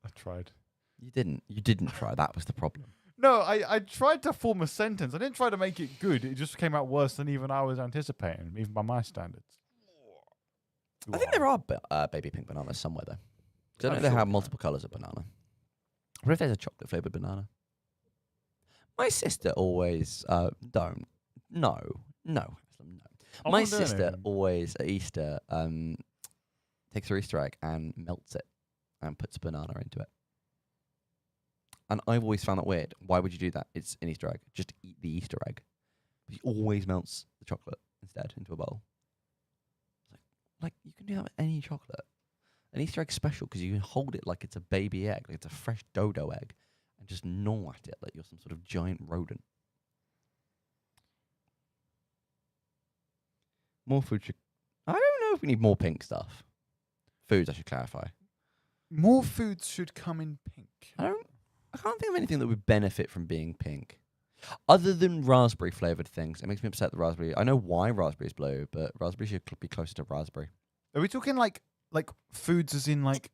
I tried. You didn't try. That was the problem. No, I tried to form a sentence. I didn't try to make it good. It just came out worse than even I was anticipating, even by my standards. I think there are baby pink bananas somewhere, though. 'Cause I know they have multiple colours of banana. What if there's a chocolate flavoured banana? My sister always don't. No. My sister always at Easter takes her Easter egg and melts it and puts a banana into it. And I've always found that weird. Why would you do that? It's an Easter egg. Just eat the Easter egg. But she always melts the chocolate instead into a bowl. Like you can do that with any chocolate. An Easter egg's special because you can hold it like it's a baby egg, like it's a fresh dodo egg, and just gnaw at it like you're some sort of giant rodent. More food should... I don't know if we need more pink stuff. Foods, I should clarify. More foods should come in pink. I can't think of anything that would benefit from being pink. Other than raspberry flavoured things. It makes me upset that raspberry... I know why raspberry is blue, but raspberry should be closer to raspberry. Are we talking like foods as in like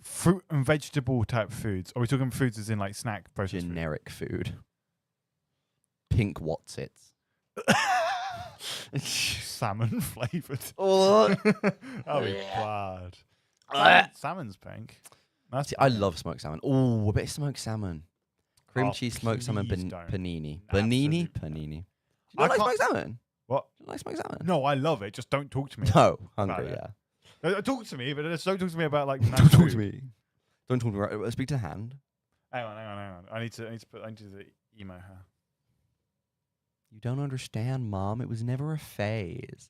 fruit and vegetable type foods? Or are we talking foods as in like snack processed Generic food. Pink Whatsits. Salmon flavoured. Oh. That'd be bad. Salmon's pink. See, I love smoked salmon. Oh, a bit of smoked salmon. Cream cheese smoked salmon please don't. panini. Absolutely Panini. Do you I not like can't- smoked salmon? What? Do you like smoked salmon? No, I love it. Just don't talk to me. No, about hungry, it. yeah. Talk to me, but just don't talk to me about like. Don't talk to me. Don't talk to me. Speak to hand. Hang on. I need to email her. You don't understand, Mom. It was never a phase.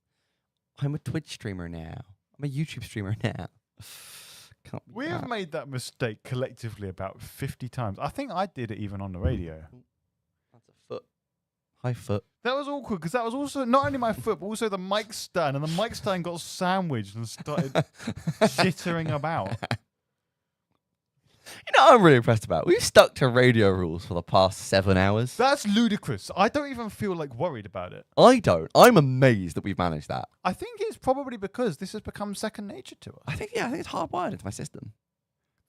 I'm a Twitch streamer now. I'm a YouTube streamer now. Can't be We that. have made that mistake collectively about 50 times. I think I did it even on the radio. That's a foot. High foot. That was awkward because that was also not only my foot, but also the mic stand. And the mic stand got sandwiched and started jittering about. You know what I'm really impressed about? We've stuck to radio rules for the past 7 hours. That's ludicrous. I don't even feel like worried about it. I don't. I'm amazed that we've managed that. I think it's probably because this has become second nature to us. I think it's hardwired into my system.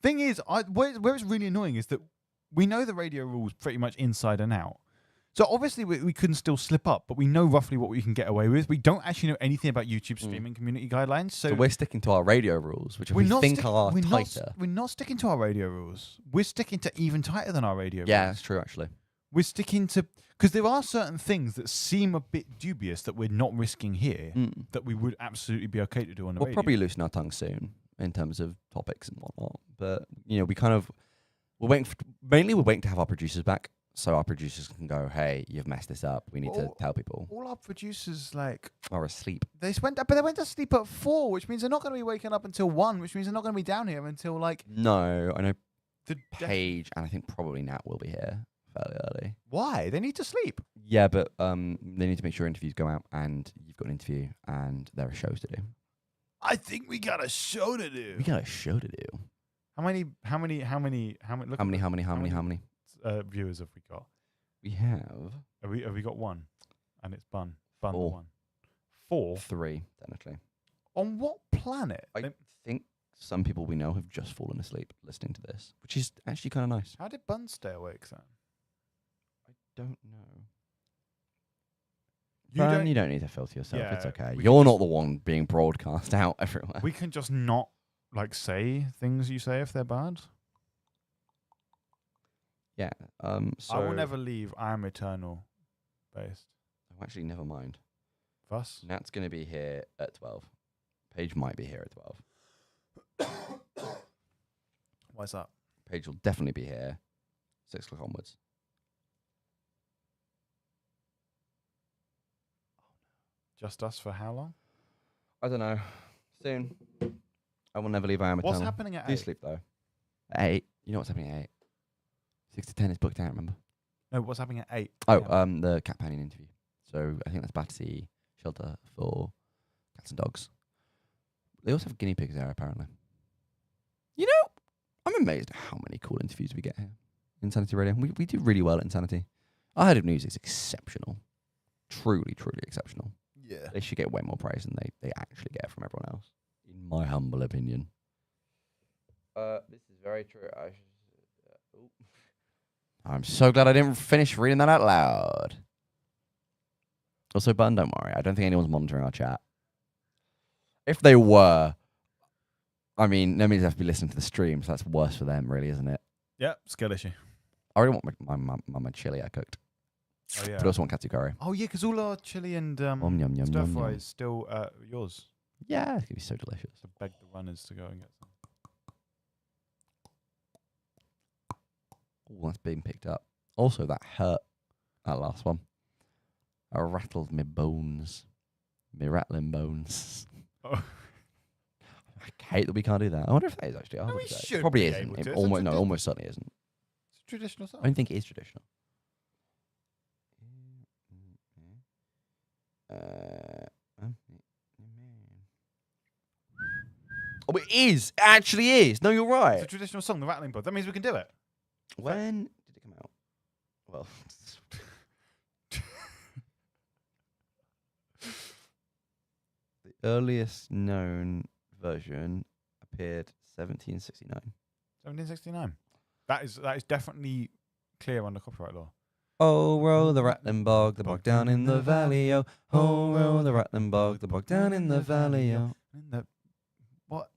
Thing is, where it's really annoying is that we know the radio rules pretty much inside and out. So obviously we couldn't still slip up, but we know roughly what we can get away with. We don't actually know anything about YouTube streaming community guidelines. So we're sticking to our radio rules, which we think are tighter. We're not sticking to our radio rules. We're sticking to even tighter than our radio rules. Yeah, that's true, actually. We're sticking to... Because there are certain things that seem a bit dubious that we're not risking here that we would absolutely be okay to do on the radio. We'll probably loosen our tongue soon in terms of topics and whatnot. But, you know, we're waiting to have our producers back. So our producers can go, hey, you've messed this up. We need to tell people. All our producers, are asleep. They went to sleep at 4, which means they're not going to be waking up until 1, which means they're not going to be down here until, No, I know the Paige and I think probably Nat will be here fairly early. Why? They need to sleep. Yeah, but they need to make sure interviews go out and you've got an interview and there are shows to do. I think we got a show to do. We got a show to do. How many viewers have we got? We have. Have we got 1? And it's Bun. 4. 1. 4? 3, technically. On what planet? I think some people we know have just fallen asleep listening to this, which is actually kind of nice. How did Bun stay awake then? I don't know. You you don't need to filter yourself. Yeah, it's okay. we You're can not the one being broadcast out everywhere. We can just not say things you say if they're bad. Yeah. So I will never leave I Am Eternal based. Oh, actually, never mind. Fuss? Nat's going to be here at 12. Paige might be here at 12. Why's that? Paige will definitely be here 6 o'clock onwards. Just us for how long? I don't know. Soon. I will never leave I Am Eternal. What's happening at Do 8? sleep, though. At 8. You know what's happening at 8? 6 to 10 is booked out, remember? No, what's happening at 8? Oh, Yeah. the cat companion interview. So I think that's Battersea Shelter for cats and dogs. They also have guinea pigs there, apparently. You know, I'm amazed at how many cool interviews we get here. Insanity Radio. We do really well at Insanity. Our head of news is exceptional. Truly, truly exceptional. Yeah. They should get way more praise than they actually get from everyone else, in my humble opinion. This is very true. I'm so glad I didn't finish reading that out loud. Also, Bun, don't worry. I don't think anyone's monitoring our chat. If they were, I mean, that means they have to be listening to the stream, so that's worse for them, really, isn't it? Yeah, skill issue. I really want my chili I cooked. Oh, yeah. But I also want katsu curry. Oh, yeah, because all our chili and Yum, yum, yum, stir yum, fry yum. is still yours. Yeah, it's going to be so delicious. So beg the runners to go and get some. Oh, that's being picked up. Also, that hurt, that last one. I rattled my bones. Me rattling bones. Oh. I hate that we can't do that. I wonder if that is actually. No, we should Probably be isn't. able It to. It's almost, a no, tradi- almost certainly isn't. It's a traditional song. I don't think it is traditional. Oh, it is. It actually is. No, you're right. It's a traditional song, the Rattling Bud. That means we can do it. When did it come out? Well, the earliest known version appeared 1769. 1769. That is definitely clear under copyright law. Oh, row the rattling bog down in the valley, oh. Oh, row the rattling bog down in the valley, oh. What?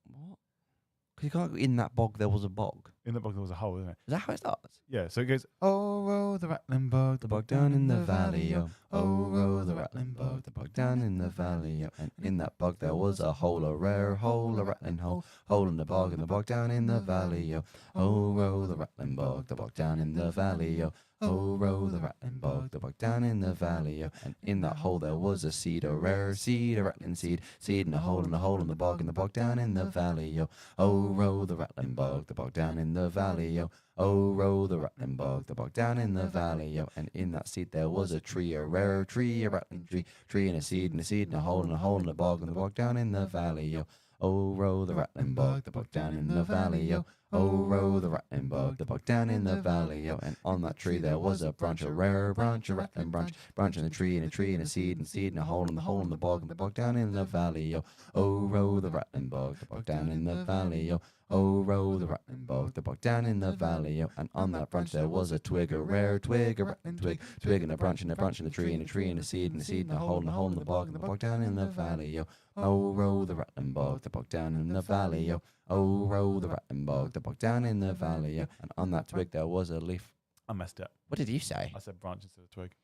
Because you can't go in that bog, there was a bog. In the bog there was a hole, isn't it? Is that how it starts? Yeah, so it goes, oh, row the rattling bog Down in the valley, oh. Oh, row the rattling bog down in the valley, oh. And in that bog there was a hole, a rare hole, a rattling hole. Hole in the bog down in the valley, oh. Oh, row the rattling bog down in the valley, oh. Oh, row the rattling bog down in the valley, oh. And in that hole there was a seed, a rare seed, a rattling seed. Seed in a hole in the bog down in the valley, oh. Oh, row the rattling bog down in the valley, oh. Oh, row the rattling bog down in the valley, oh. And in that seed there was a tree, a rare tree, a rattling tree. Tree and a seed in a hole in the bog down in the valley, oh. Oh, row the rattling bog down in the valley, oh. Oh, row the rattling bog down in the valley, oh. And on that tree there was a branch, a rare branch, a rattling branch. Branch in a tree and a seed in a hole in the bog down in the valley, oh. Oh, row the rattling bog down in the valley, oh. Oh, row the rattling bog down in the valley, oh. And on that branch there was a twig, a rare twig, a rattling twig. Twig and a branch in a tree and a seed in a hole in the bog down in the valley, oh. Oh, row the rattling bog down in the valley, oh. Oh, row the rattling bog down in the valley, oh. And on that twig there was a leaf. I messed it. What did you say? I said branch instead of twig.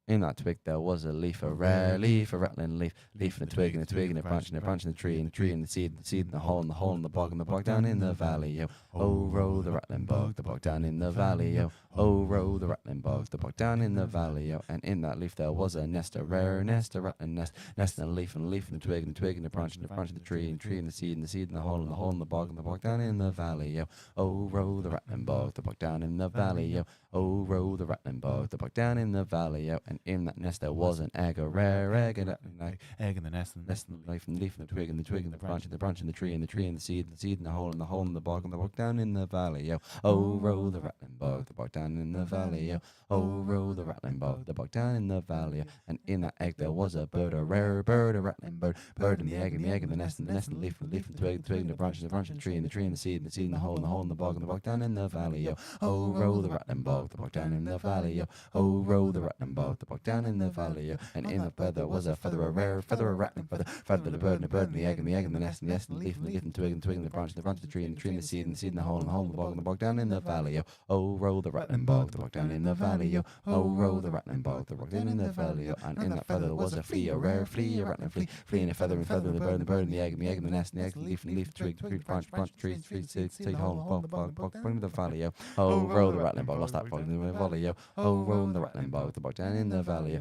In that twig there was a leaf, a rare leaf, a rattling leaf. Leaf and a twig, and a branch in the tree, and a seed in the hole in the bog down in the valley, oh. Oh, row the rattling bog down in the valley, oh. Oh, row the rattling bog down in the valley, oh. And in that leaf there was a nest, a rare nest, a rattling nest. Nest and a leaf and a twig, and a branch in the tree, and a seed in the hole in the bog down in the valley, oh. Oh, row the rattling bog down in the valley, oh. Oh, row the rattling bog down in the valley, oh. And in that nest there was an egg, a rare egg, and Egg in the nest, and nest and the leaf and the twig, and the branch and the tree, and the seed in the hole in the bog down in the valley, oh. Oh, row the rattling bog down in the valley, oh. Oh, row the rattling bog down in the valley, oh. And in that egg there was a bird, a rare bird, a rattling bird. Bird in the egg, and the nest, and the leaf and the twig, and the branch and the tree, and the seed in the hole in the bog down in the valley, oh. Oh, row the rattling bog down in the valley, oh. Oh, row the rattling bog bog down in the valley, and in the feather was a feather, a rare feather, a rattling feather, feather the bird, and the bird, and the egg, and the egg, and the nest, and the nest, and the leaf, and the leaf, and the twig, and the twig, and the branch, and the branch, and the tree, and the tree, and the seed, and the seed, and the hole, and the hole, and the bog, and the bog down in the valley. Oh, roll the rattling bog, the bog down in the valley. Oh, roll the rattling bog, the bog down in the valley. And in that feather was a flea, a rare flea, a rattling flea, flea in a feather, and feather the bird, and the egg, and the egg, and the nest, and the egg, and the leaf, and the leaf, twig, twig, branch, branch, tree, seed, hole, bog, bring the valley. Oh, roll the rattling bog, lost that bog in the valley. Oh, roll the rattling bog, the bog down in the valley.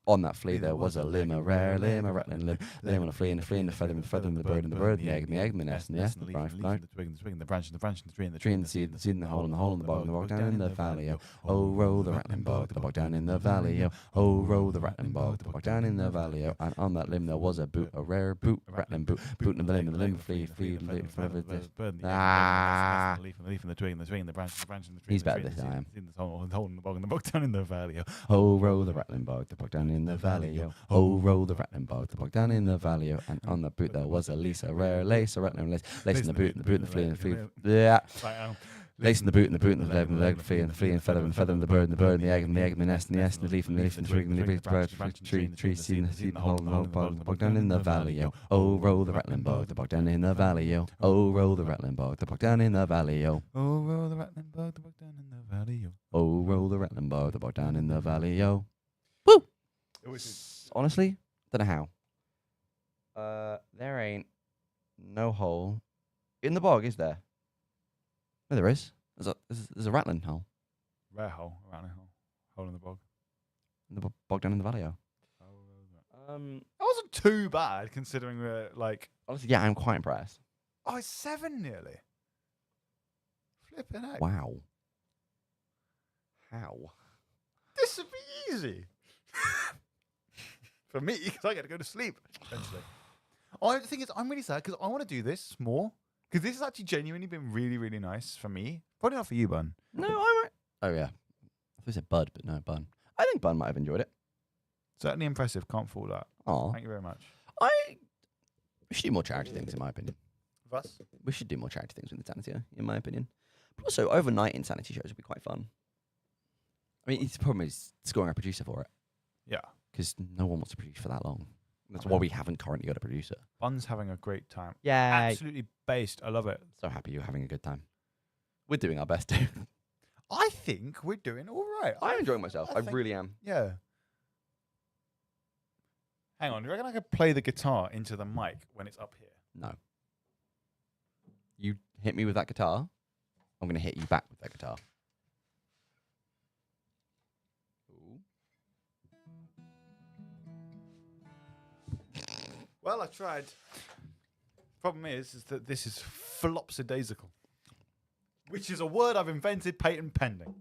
On that flea there was a limb, a rare limb, a rattling limb, limb on a flea, and a flea, and a feather, and the feather, and the bird, and the bird, and the egg, and the nest, and the nest, and the branch, the twig, and the twig, and the branch, and the branch, and the tree, and the tree, and the seed, and the hole, and the hole, and the bog down in the valley. Oh, roll the rattling bog, the bog down in the valley. Oh, roll the rattling bog, the bog down in the valley. And on that limb there was a boot, a rare boot, a rattling boot, boot in the limb, and the limb, flea, forever. Ah! The leaf, and the twig, and the twig, and the branch, and the tree. He's better than I am. The hole, and the bog, and the bog down in the valley. Oh, roll the rattling bog, the bog down in the valley. Oh, roll the rattling bog, the bog down in the valley. And on the boot there was a lace, a rare lace, a rattling lace, lace in the boot, and the boot, and the flea, and the flea. Yeah. Lace in the boot, and the boot, and the leg, and the leg, the flea, and the flea, and feather, and feather, and the bird, and the bird, and the egg, and the egg, and the nest, and the nest, and the leaf, and the leaf, and the twig, and the twig, branch, tree, tree, seed, and the seed, and the hole, and the hole, and the bog down in the valley. Oh, roll the rattling bog, the bog down in the valley. Oh, roll the rattling bog, the bog down in the valley. Oh, roll the rattling bog, the bog down in the valley. Oh, roll the rattling bog, the bog down in the valley. Woo! Honestly, don't know how. There ain't no hole in the bog, is there? No, there is. There's a rattling hole. Rare hole, rattling hole. Hole in the bog. In the bog down in the valley. That wasn't too bad considering we're like. Honestly, yeah, I'm quite impressed. Oh, it's 7 nearly. Flipping heck. Wow. How? This would be easy. For me, because I got to go to sleep, eventually. The thing is, I'm really sad because I want to do this more. Because this has actually genuinely been really, really nice for me. Probably not for you, Bun. No, I'm right. Oh, yeah. I thought you said Bud, but no, Bun. I think Bun might have enjoyed it. Certainly impressive. Can't fault that. Oh, Thank you very much. We should do more charity things, in my opinion. With us? We should do more charity things with Insanity, in my opinion. But also, overnight Insanity shows would be quite fun. I mean, the problem is scoring a producer for it. Yeah. Because no one wants to produce for that long. That's why we haven't currently got a producer. Bun's having a great time. Yeah. Absolutely based. I love it. So happy you're having a good time. We're doing our best too. I think we're doing all right. I'm enjoying myself. I think- really am. Yeah. Hang on. Do you reckon I could play the guitar into the mic when it's up here? No. You hit me with that guitar, I'm going to hit you back with that guitar. Well, I tried. Problem is that this is flopsidaisical, which is a word I've invented, patent pending.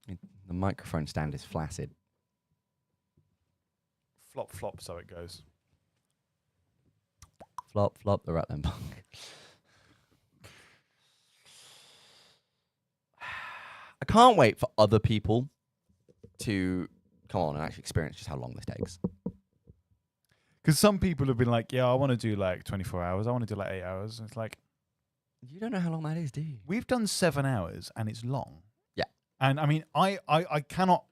The microphone stand is flaccid. Flop, flop, so it goes. Flop, flop, the rattling bug. I can't wait for other people to come on and actually experience just how long this takes. Because some people have been like, yeah, I want to do like 24 hours. I want to do like 8 hours. And it's like, you don't know how long that is, do you? we've done 7 hours and it's long. Yeah. And I mean, I cannot,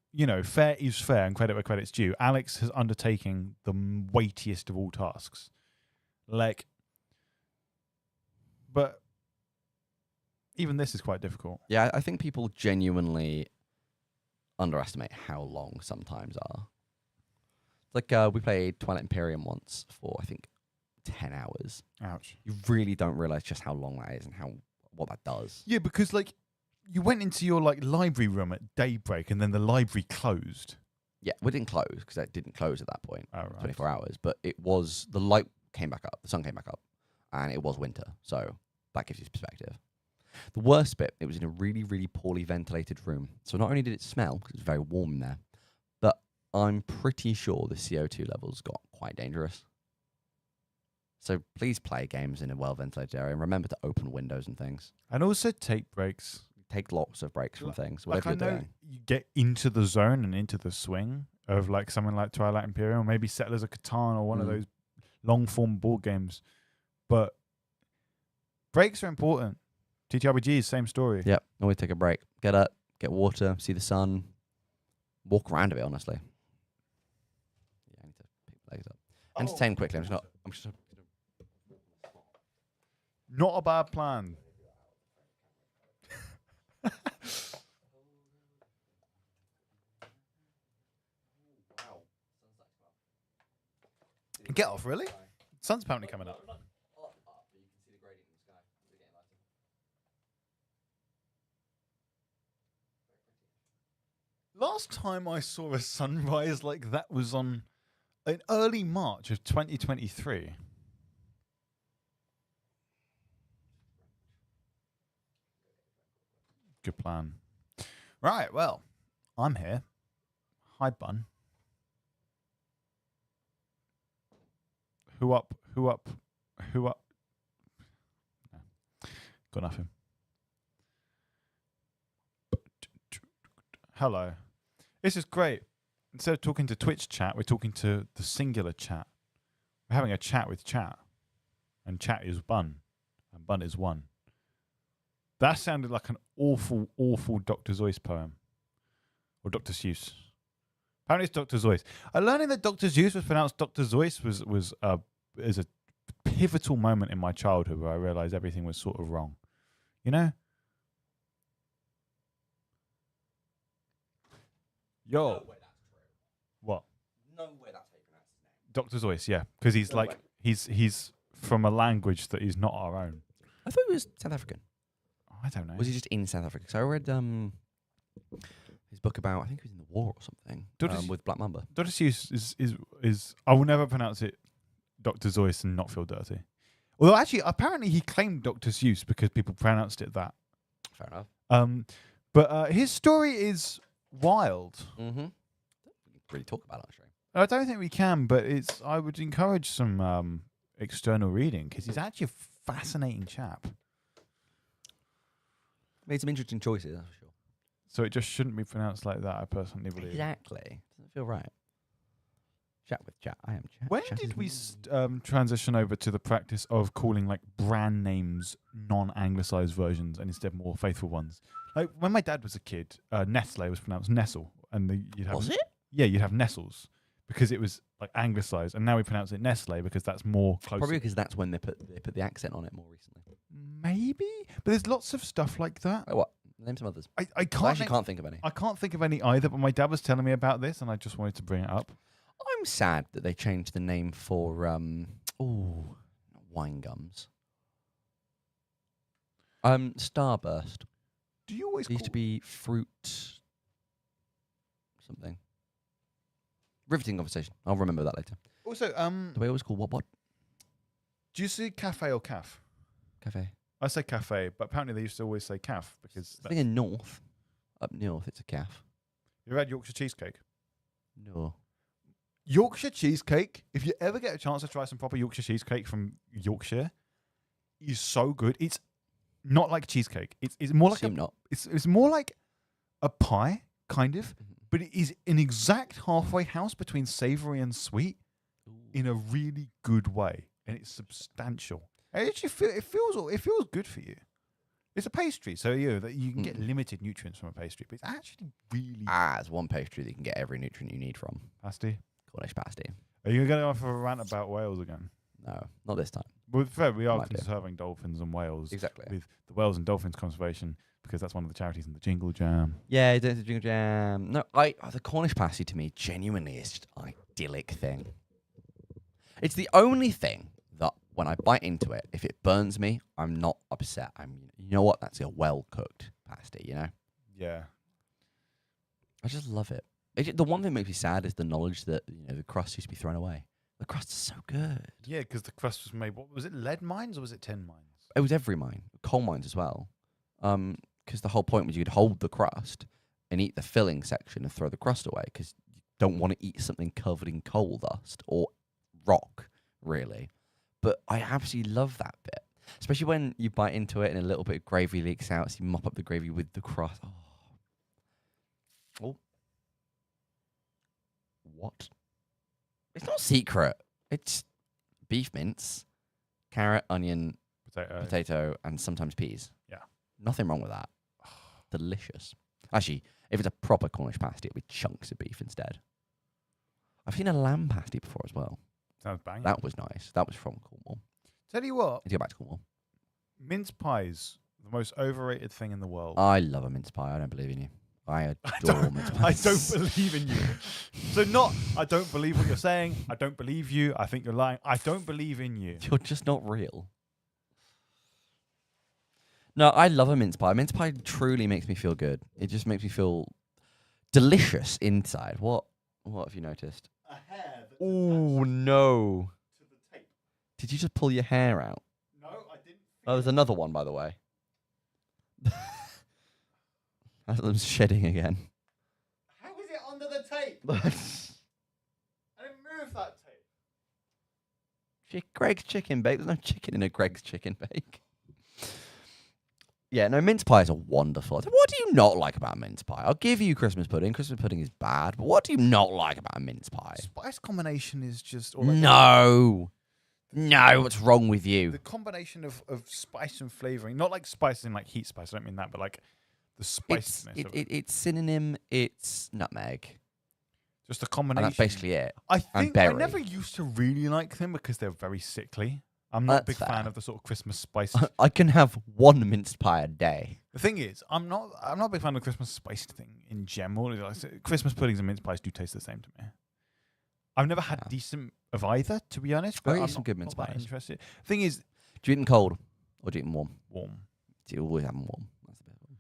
fair is fair and credit where credit's due. Alex has undertaken the weightiest of all tasks. But even this is quite difficult. Yeah, I think people genuinely underestimate how long sometimes are. Like we played Twilight Imperium once for, I think, 10 hours. Ouch. You really don't realize just how long that is and what that does. Yeah, because you went into your library room at daybreak and then the library closed. Yeah, we didn't close because it didn't close at that point. Oh, right. 24 hours, but it was the light came back up, the sun came back up, and it was winter, so that gives you perspective. The worst bit, it was in a really, really poorly ventilated room. So not only did it smell because it was very warm in there, but I'm pretty sure the CO2 levels got quite dangerous. So please play games in a well-ventilated area and remember to open windows and things. And also take breaks. Take lots of breaks from things, whatever I you're know doing. you get into the zone and into the swing of something like Twilight Imperium, or maybe Settlers of Catan, or one of those long-form board games. But breaks are important. TTRPGs, same story. Yep, always take a break. Get up, get water, see the sun, walk around a bit, honestly. legs up. Entertain quickly. I'm just. Not a bad plan. Get off, really? Sun's apparently coming up. Last time I saw a sunrise like that was in early March of 2023. Good plan. Right, well, I'm here. Hi, Bun. Who up? No. Got nothing. Hello. This is great. Instead of talking to Twitch chat, we're talking to the singular chat. We're having a chat with chat. And chat is Bun. And Bun is one. That sounded like an awful, awful Dr. Zeus poem. Or Dr. Seuss. Apparently it's Dr. Zeus. Learning that Dr. Zeus was pronounced Dr. Zeus is a pivotal moment in my childhood where I realised everything was sort of wrong. You know? Yo. No way that's true. What? No way that's how you pronounce his name. Dr. Zeus, yeah. Because he's No like, way. he's from a language that is not our own. I thought he was South African. I don't know. Was he just in South Africa? So I read his book about, I think he was in the war or something, with Black Mamba. Dr. Seuss is I will never pronounce it Dr. Zeus and not feel dirty. Although actually, apparently he claimed Dr. Seuss because people pronounced it that. Fair enough. But his story is wild. Mm-hmm. We can really talk about it, actually. I don't think we can, but I would encourage some external reading because he's actually a fascinating chap. Made some interesting choices, that's for sure. So it just shouldn't be pronounced like that, I personally believe. Exactly. Doesn't feel right. Chat with chat. I am chat. When Chat did is we me. transition over to the practice of calling like brand names non-anglicized versions and instead more faithful ones? Like when my dad was a kid, Nestle was pronounced Nestle, and you'd have Was it? Yeah, you'd have Nestles because it was like anglicized, and now we pronounce it Nestle because that's more close. Probably because that's when they put the accent on it more recently. Maybe, but there's lots of stuff like that. Like what? Name some others. I I can't. actually can't think of any. I can't think of any either. But my dad was telling me about this, and I just wanted to bring it up. I'm sad that they changed the name for wine gums. Starburst. Do you always It used to call- be fruit something. Riveting conversation. I'll remember that later. Also, Do they always call what? do you say cafe or caf? Cafe. I say cafe, but apparently they used to always say caf because I think in north. Up north, it's a calf. you ever had Yorkshire cheesecake? No. Yorkshire cheesecake, if you ever get a chance to try some proper Yorkshire cheesecake from Yorkshire, is so good. It's not like cheesecake. It's more like Assume not. it's more like a pie, kind of, Mm-hmm. but it is an exact halfway house between savoury and sweet in a really good way, and it's substantial. It actually it feels good for you. It's a pastry, so you can get limited nutrients from a pastry, but it's actually really It's one pastry that you can get every nutrient you need from. pasty. Cornish pasty. Are you going to go off a rant about whales again? No, not this time. Well, fair, we are Might do. conserving dolphins and whales Exactly. with the Whales and Dolphins Conservation because that's one of the charities in the Jingle Jam. Yeah, it's a Jingle Jam. No, the Cornish pasty to me genuinely is just an idyllic thing. It's the only thing that when I bite into it, if it burns me, I'm not upset. You know what? That's a well-cooked pasty, you know? Yeah. I just love it. The one thing that makes me sad is the knowledge that the crust used to be thrown away. The crust is so good. Yeah, because the crust was made, what was it, lead mines or was it tin mines? It was every mine, coal mines as well. Because the whole point was you'd hold the crust and eat the filling section and throw the crust away because you don't want to eat something covered in coal dust or rock, really. But I absolutely love that bit, especially when you bite into it and a little bit of gravy leaks out, so you mop up the gravy with the crust. Oh. What? It's not secret. It's beef mince, carrot, onion, potato, and sometimes peas. Yeah. Nothing wrong with that. Delicious. Actually, if it's a proper Cornish pasty, it'll be chunks of beef instead. I've seen a lamb pasty before as well. Sounds banging. That was nice. That was from Cornwall. Tell you what, Let's go back to Cornwall. mince pies, the most overrated thing in the world. I love a mince pie. I don't believe in you. I adore mince I pies. don't believe in you. So I don't believe what you're saying. I don't believe you. I think you're lying. I don't believe in you. You're just not real. No, I love a mince pie. Mince pie truly makes me feel good. It just makes me feel delicious inside. What have you noticed? A hair. Oh no! To the tape. Did you just pull your hair out? No, I didn't. Oh, there's another one, by the way. Aslam's shedding again. How is it under the tape? I didn't move that tape. Greg's chicken bake. There's no chicken in a Greg's chicken bake. Yeah, no, mince pies are wonderful. What do you not like about mince pie? I'll give you Christmas pudding. Christmas pudding is bad, but what do you not like about a mince pie? Spice combination is just No, what's wrong with you? The combination of spice and flavoring, not like spice in like heat spice. I don't mean that, but like the spiciness. It's synonym. It's nutmeg. Just a And combination. that's basically it. I and think I berry. never used to really like them because they're very sickly. I'm not a big That's fan fair. of the sort of Christmas spices. I can have one minced pie a day. The thing is, I'm not a big fan of the Christmas spiced thing in general. Christmas puddings and mince pies do taste the same to me. I've never had decent of either, to be honest. Go But eat I'm some not- good mince not that pies. interested. Thing is, Do you eat them cold or do you eat them warm? warm. Do you always have them warm? That's the best one.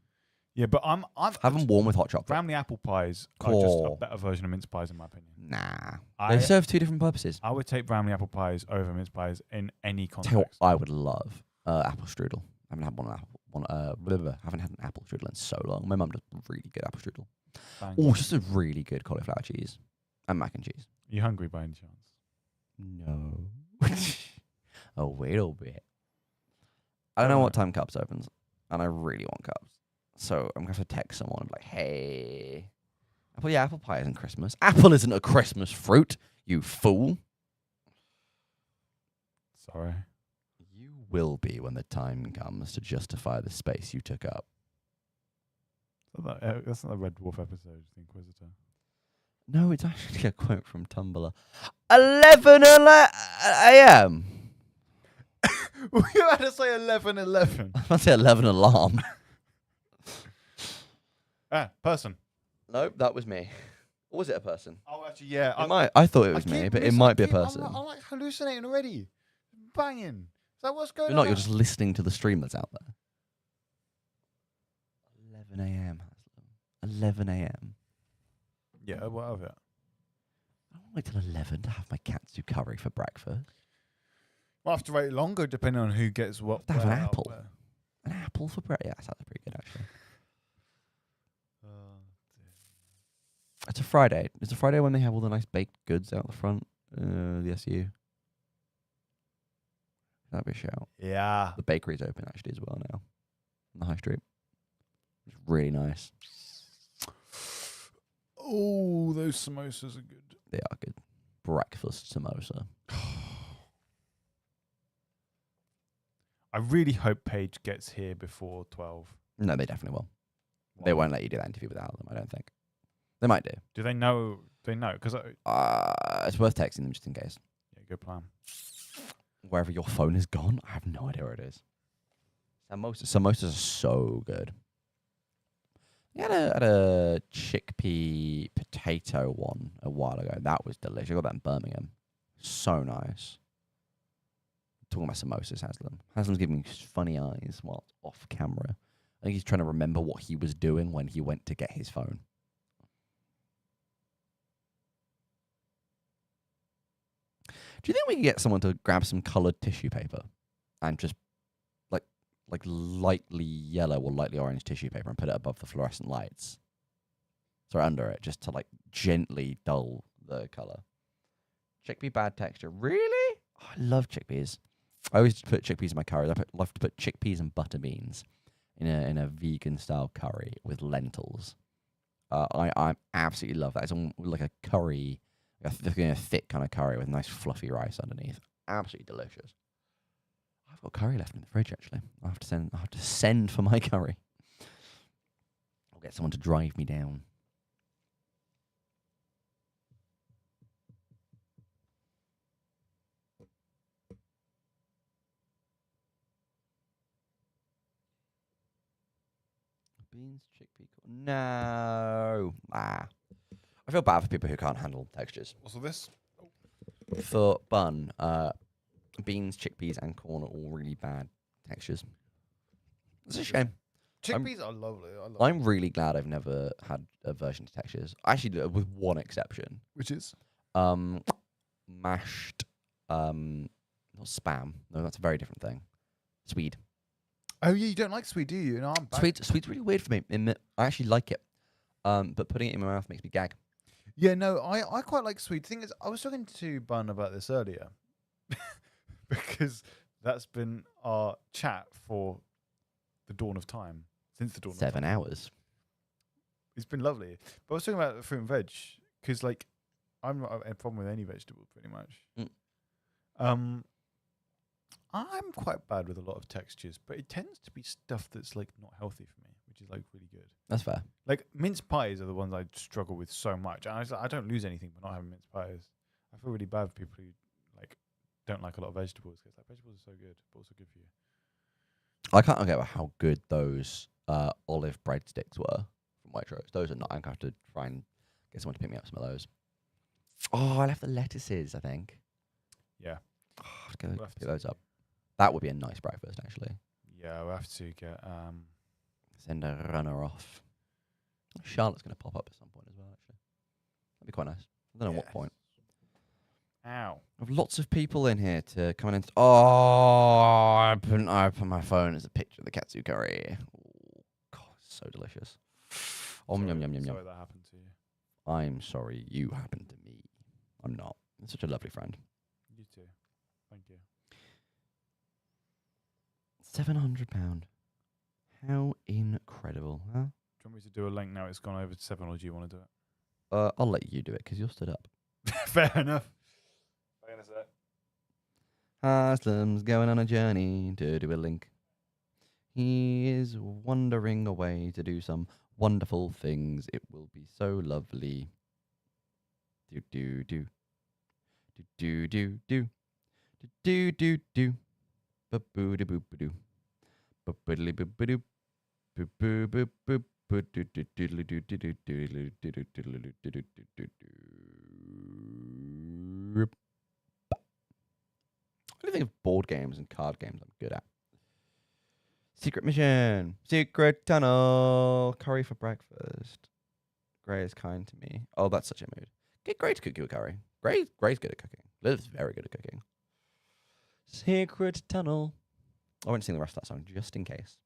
Yeah, but I've Have them warm with hot chocolate. Bramley apple pies are just a Cool. better version of mince pies, in my opinion. Nah, I- they serve two different purposes. I would take Bramley apple pies over mince pies in any Tell you what, context. I would love apple strudel. I haven't had haven't had an apple strudel in so long. My mum does really good apple strudel. Bang. Oh, just a really good cauliflower cheese and mac and cheese. You hungry by any chance? No, a little bit. I don't know what time Cups opens, and I really want Cups. So I'm going to have to text someone and be like, hey, apple pie isn't Christmas. Apple isn't a Christmas fruit, you fool. Sorry. You will be when the time comes to justify the space you took up. That's not the Red Dwarf episode, The Inquisitor. No, it's actually a quote from Tumblr. 11 a.m. We had to say 11:11. I was about to say 11 alarm. Person. Nope, that was me. Or was it a person? Oh, actually, yeah. I thought it was me, but it might be a person. I'm like hallucinating already. Banging. Is that what's going You're on? not, you're just listening to the stream that's out there. 11 a.m. 11 a.m. Yeah, what of it? I don't wait till 11 to have my cats do curry for breakfast. We'll have to wait longer depending on who gets what. Have an where, apple. where. An apple for breakfast? Yeah, that sounds pretty good, actually. It's a Friday. It's a Friday when they have all the nice baked goods out the front. The SU. That'd be a shout. Yeah. The bakery's open actually as well now. On the high street. It's really nice. Oh, those samosas are good. They are good. Breakfast samosa. I really hope Paige gets here before 12. No, they definitely will. Why? They won't let you do that interview without them, I don't think. They might do. Do they know? They know because It's worth texting them just in case. yeah, good plan. Wherever your phone is gone, I have no idea where it is. Samosas are so good. I had a chickpea potato one a while ago. That was delicious. I got that in Birmingham. So nice. Talking about samosas, Haslam. Haslam's giving me funny eyes while off camera. I think he's trying to remember what he was doing when he went to get his phone. Do you think we can get someone to grab some coloured tissue paper and just like lightly yellow or lightly orange tissue paper and put it above the fluorescent lights? Sorry, under it, just to like gently dull the colour. Chickpea bad texture. Really? Oh, I love chickpeas. I always put chickpeas in my curries. Love to put chickpeas and butter beans in a vegan style curry with lentils. I absolutely love that. It's like a curry, a thick kind of curry with nice fluffy rice underneath. Absolutely delicious. I've got curry left in the fridge actually. I have to send for my curry. I'll get someone to drive me down. Beans, chickpea. No. I feel bad for people who can't handle textures. Also this. For bun, beans, chickpeas, and corn are all really bad textures. It's a shame. Chickpeas are lovely. I'm really glad I've never had a version to textures. Actually, with one exception. Which is? Mashed, not spam. No, that's a very different thing. Swede. Oh yeah, you don't like sweet, do you? No, I'm back. Sweet's really weird for me. I actually like it, but putting it in my mouth makes me gag. Yeah, no, I quite like sweet. The thing is, I was talking to Bun about this earlier because that's been our chat for the dawn of time, since the dawn of time. 7 hours. It's been lovely. But I was talking about fruit and veg because, like, I'm not a problem with any vegetable, pretty much. I'm quite bad with a lot of textures, but it tends to be stuff that's, like, not healthy for me, which is, like, really good. That's fair. Like, mince pies are the ones I struggle with so much. And I don't lose anything by not having mince pies. I feel really bad for people who, like, don't like a lot of vegetables because, like, vegetables are so good, but also good for you. I can't get how good those olive breadsticks were from Waitrose. Those are not. I'm going to have to try and get someone to pick me up some of those. Oh, I left the lettuces, I think. Yeah. Oh, I have to go pick those up. That would be a nice breakfast, actually. Yeah, we'll have to get... Send a runner off. Charlotte's going to pop up at some point as well, actually. That'd be quite nice. I don't know what point. Ow. I have lots of people in here to come in and... I open my phone as a picture of the katsu curry. Oh, God, so delicious. Yum, yum, yum. Sorry that happened to you. I'm sorry you happened to me. I'm not. You're such a lovely friend. You too. Thank you. £700. How incredible, huh? Do you want me to do a link now it's gone over to 7, or do you want to do it? I'll let you do it because you're stood up. Fair enough. Hang on a sec. Haslam's going on a journey to do a link. He is wandering away to do some wonderful things. It will be so lovely. Do do do. Do do do do. Do do do. Ba boo da boo ba doo. Ba boodly boo ba doo. Boo boo boo boo. Boo doo doo doodly doo doo doo doodly doo doo doodly doo doo doo doo doo. What do you think of board games and card games I'm good at? Secret mission. Secret tunnel. Curry for breakfast. Gray is kind to me. Oh, that's such a mood. Get Gray to cook you a curry. Gray's good at cooking. Liv's very good at cooking. Secret tunnel. I won't sing the rest of that song just in case.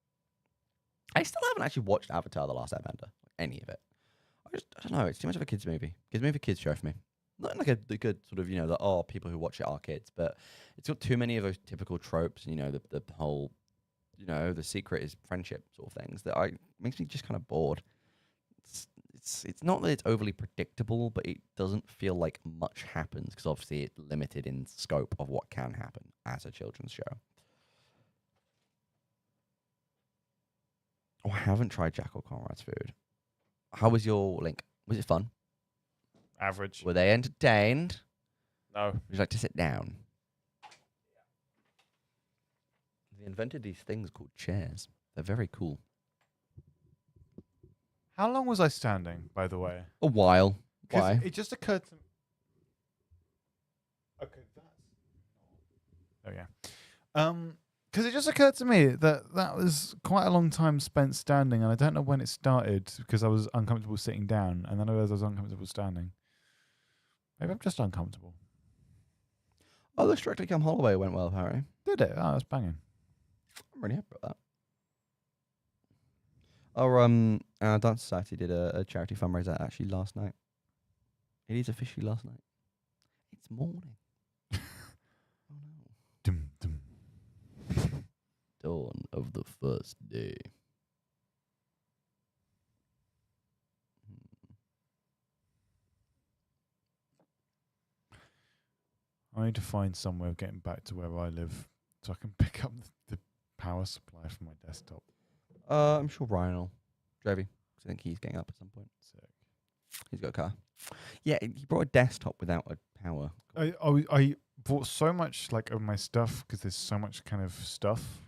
I still haven't actually watched Avatar: The Last Airbender. Any of it. I don't know. It's too much of a kids movie. Kids show for me. Not like the good sort of, people who watch it are kids, but it's got too many of those typical tropes, the whole, the secret is friendship sort of things that makes me just kind of bored. It's not that it's overly predictable, but it doesn't feel like much happens because obviously it's limited in scope of what can happen as a children's show. Oh, I haven't tried Jackal Conrad's food. How was your link? Was it fun? Average. Were they entertained? No. Would you like to sit down? They invented these things called chairs. They're very cool. How long was I standing, by the way? A while. Why? It just occurred to me. Okay, oh yeah. Because it just occurred to me that was quite a long time spent standing, and I don't know when it started because I was uncomfortable sitting down, and then I realized I was uncomfortable standing. Maybe I'm just uncomfortable. Oh, the Strictly Come Holloway went well, Harry. Did it? Oh, that's banging. I'm really happy about that. Our Dance Society did a charity fundraiser actually last night. It is officially last night. It's morning. Oh no. Dum, dum. Dawn of the first day. I need to find some way of getting back to where I live so I can pick up the power supply from my desktop. I'm sure Ryan will drive you. I think he's getting up at some point. Sick. He's got a car. Yeah, he brought a desktop without a power. I bought so much of my stuff because there's so much kind of stuff.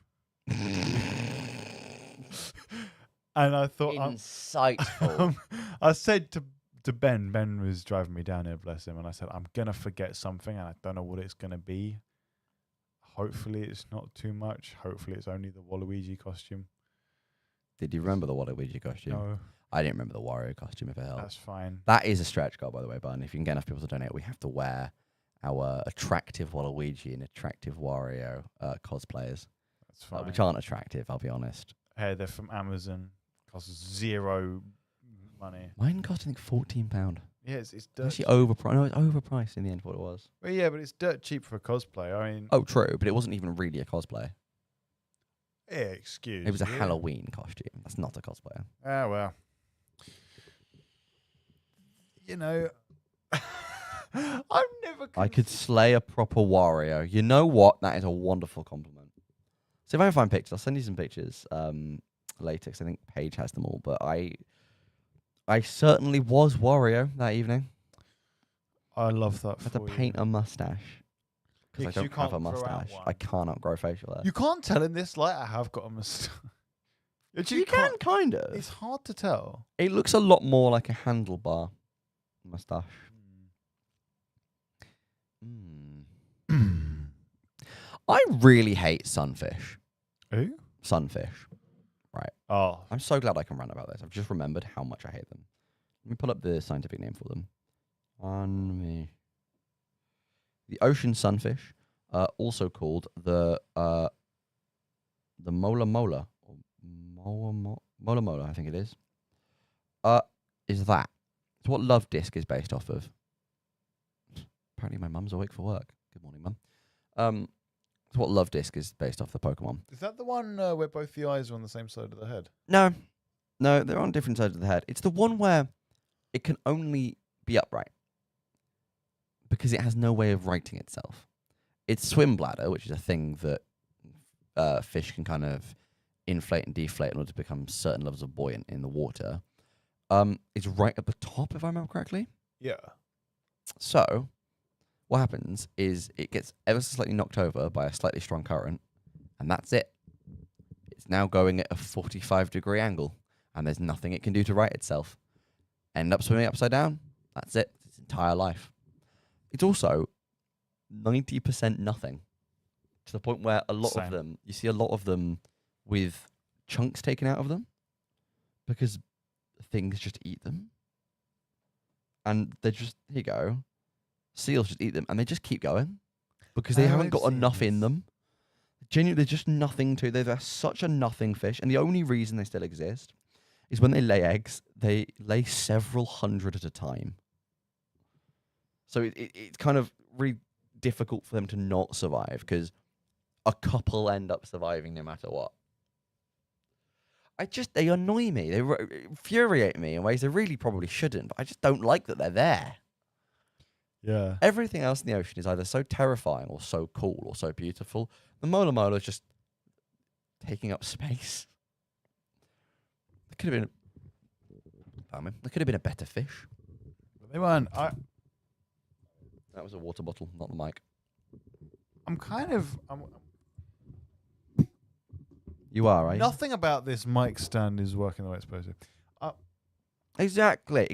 And I thought, Insightful. I said to Ben was driving me down here, bless him, and I said, I'm going to forget something and I don't know what it's going to be. Hopefully it's not too much. Hopefully it's only the Waluigi costume. Did you remember the Waluigi costume? No, I didn't remember the Wario costume if it helps. that's fine. That is a stretch goal, by the way, Bun. If you can get enough people to donate, we have to wear our attractive Waluigi and attractive Wario cosplayers, That's fine. which aren't attractive, I'll be honest. Hey, they're from Amazon. Costs zero money. Mine cost, I think, £14. Yeah, it's dirt. Actually overpriced. No, it's overpriced in the end for what it was. Well, yeah, but it's dirt cheap for a cosplay. I mean, Oh, true, but it wasn't even really a cosplay. yeah, excuse. It was a me. Halloween costume. That's not a cosplayer. Ah, well. You know, I've never. I could slay a proper Wario. You know what? That is a wonderful compliment. So if I can find pictures, I'll send you some pictures later, 'cause I think Paige has them all. But I certainly was Wario that evening. I love that. I had to for you. paint a mustache. Because Yeah, I 'cause you don't have a can't grow out mustache. one. I cannot grow facial hair. You can't tell in this light. I have got a mustache. You can, kind of. It's hard to tell. It looks a lot more like a handlebar mustache. I really hate sunfish. Who? Sunfish. Right. Oh, I'm so glad I can rant about this. I've just remembered how much I hate them. Let me pull up the scientific name for them. On me. The ocean sunfish, also called the mola mola, or mola mola, I think it is that. It's what Love Disc is based off of. Apparently my mum's awake for work. Good morning, mum. It's what Love Disc is based off the Pokemon. is that the one where both the eyes are on the same side of the head? No, they're on different sides of the head. It's the one where it can only be upright because it has no way of righting itself. Its swim bladder, which is a thing that fish can kind of inflate and deflate in order to become certain levels of buoyant in the water, is right at the top, if I remember correctly. Yeah. So what happens is it gets ever so slightly knocked over by a slightly strong current, and that's it. It's now going at a 45-degree angle, and there's nothing it can do to right itself. End up swimming upside down. That's it. Its entire life. It's also 90% nothing, to the point where a lot of them, you see a lot of them with chunks taken out of them because things just eat them. And they're just, here you go. Seals just eat them, and they just keep going because they haven't got enough in them. Genuinely, there's just nothing to. They're such a nothing fish, and the only reason they still exist is when they lay eggs. They lay several hundred at a time, so it's kind of really difficult for them to not survive because a couple end up surviving no matter what. They annoy me. They infuriate me in ways they really probably shouldn't, but I just don't like that they're there. Yeah. Everything else in the ocean is either so terrifying or so cool or so beautiful. The mola mola is just taking up space. There could have been a better fish. They weren't. That was a water bottle, not the mic. I'm kind of. You are, right? Nothing about this mic stand is working the way it's supposed to. Exactly,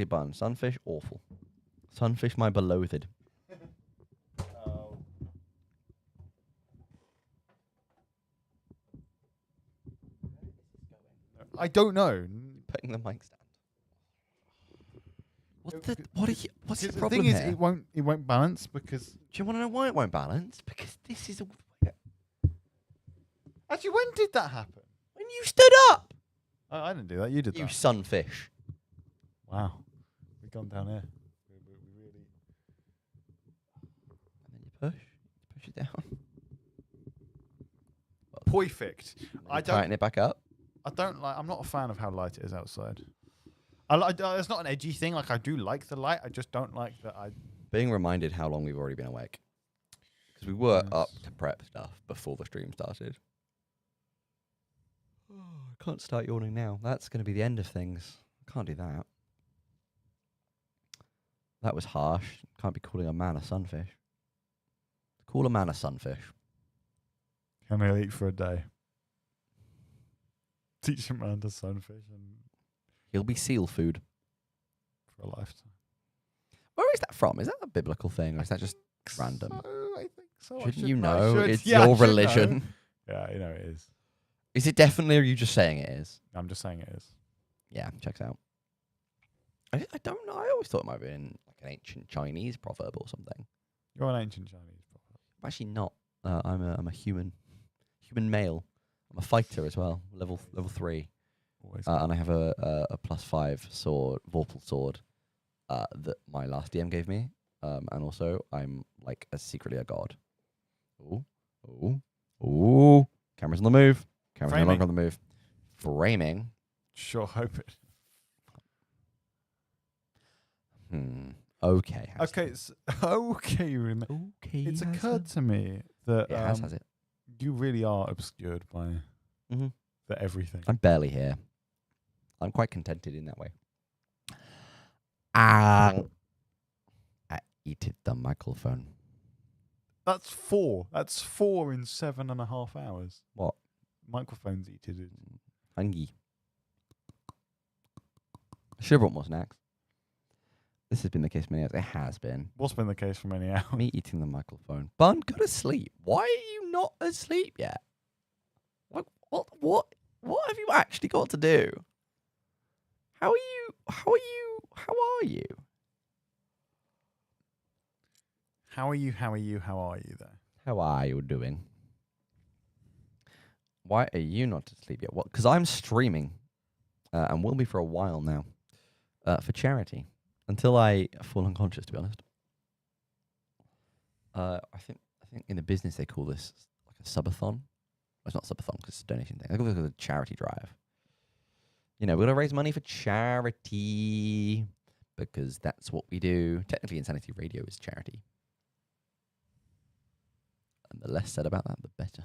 Bun. Sunfish, awful. Sunfish, my beloved. I don't know. Putting the mic stand. What's the The problem thing is, here? it won't balance because. Do you want to know why it won't balance? Because this is Actually, when did that happen? when you stood up. I didn't do that. You did You that. sunfish. Wow. We've gone down here. We really. And then you push it down. Perfect. I tighten it back up. I don't like. I'm not a fan of how light it is outside. It's not an edgy thing. Like I do like the light. I just don't like that. Being reminded how long we've already been awake. Because we were up to prep stuff before the stream started. I can't start yawning now. That's going to be the end of things. I can't do that. That was harsh. Can't be calling a man a sunfish. Call a man a sunfish. Can I eat for a day? Teach him how to sunfish and He'll be seal food. for a lifetime. Where is that from? Is that a biblical thing, or is that just random? I think so. Shouldn't you know? It's Yeah, I your should religion. know. Yeah, you know it is. Is it definitely, or are you just saying it is? I'm just saying it is. Yeah, checks out. I don't know. I always thought it might have been like an ancient Chinese proverb or something. You're an ancient Chinese proverb. I'm actually not. I'm a human male. I'm a fighter as well, level 3. Always. And I have a +5 sword, Vorpal sword, that my last DM gave me. And also I'm like secretly a god. Ooh. Camera's on the move. Camera's no longer on the move. Framing. Sure hope it. Okay. Okay. Okay. Okay. It's occurred to me that It has it. you really are obscured by Mhm. the everything. I'm barely here. I'm quite contented in that way. I eated the microphone. That's 4. That's 4 in 7.5 hours. What? Microphones eated it. Hungry. Should have brought more snacks. This has been the case for many hours. It has been. What's been the case for many hours? Me eating the microphone. Bun, go to sleep. Why are you not asleep yet? What have you actually got to do? How are you? How are you? How are you? How are you? How are you? How are you there? How are you doing? Why are you not asleep yet? Well, because I'm streaming, and will be for a while now, for charity, until I fall unconscious. To be honest, I think in the business they call this like a subathon. Well, it's not subathon because it's a donation thing. I call it a charity drive. You know, we're gonna raise money for charity because that's what we do. Technically, Insanity Radio is charity. And the less said about that, the better.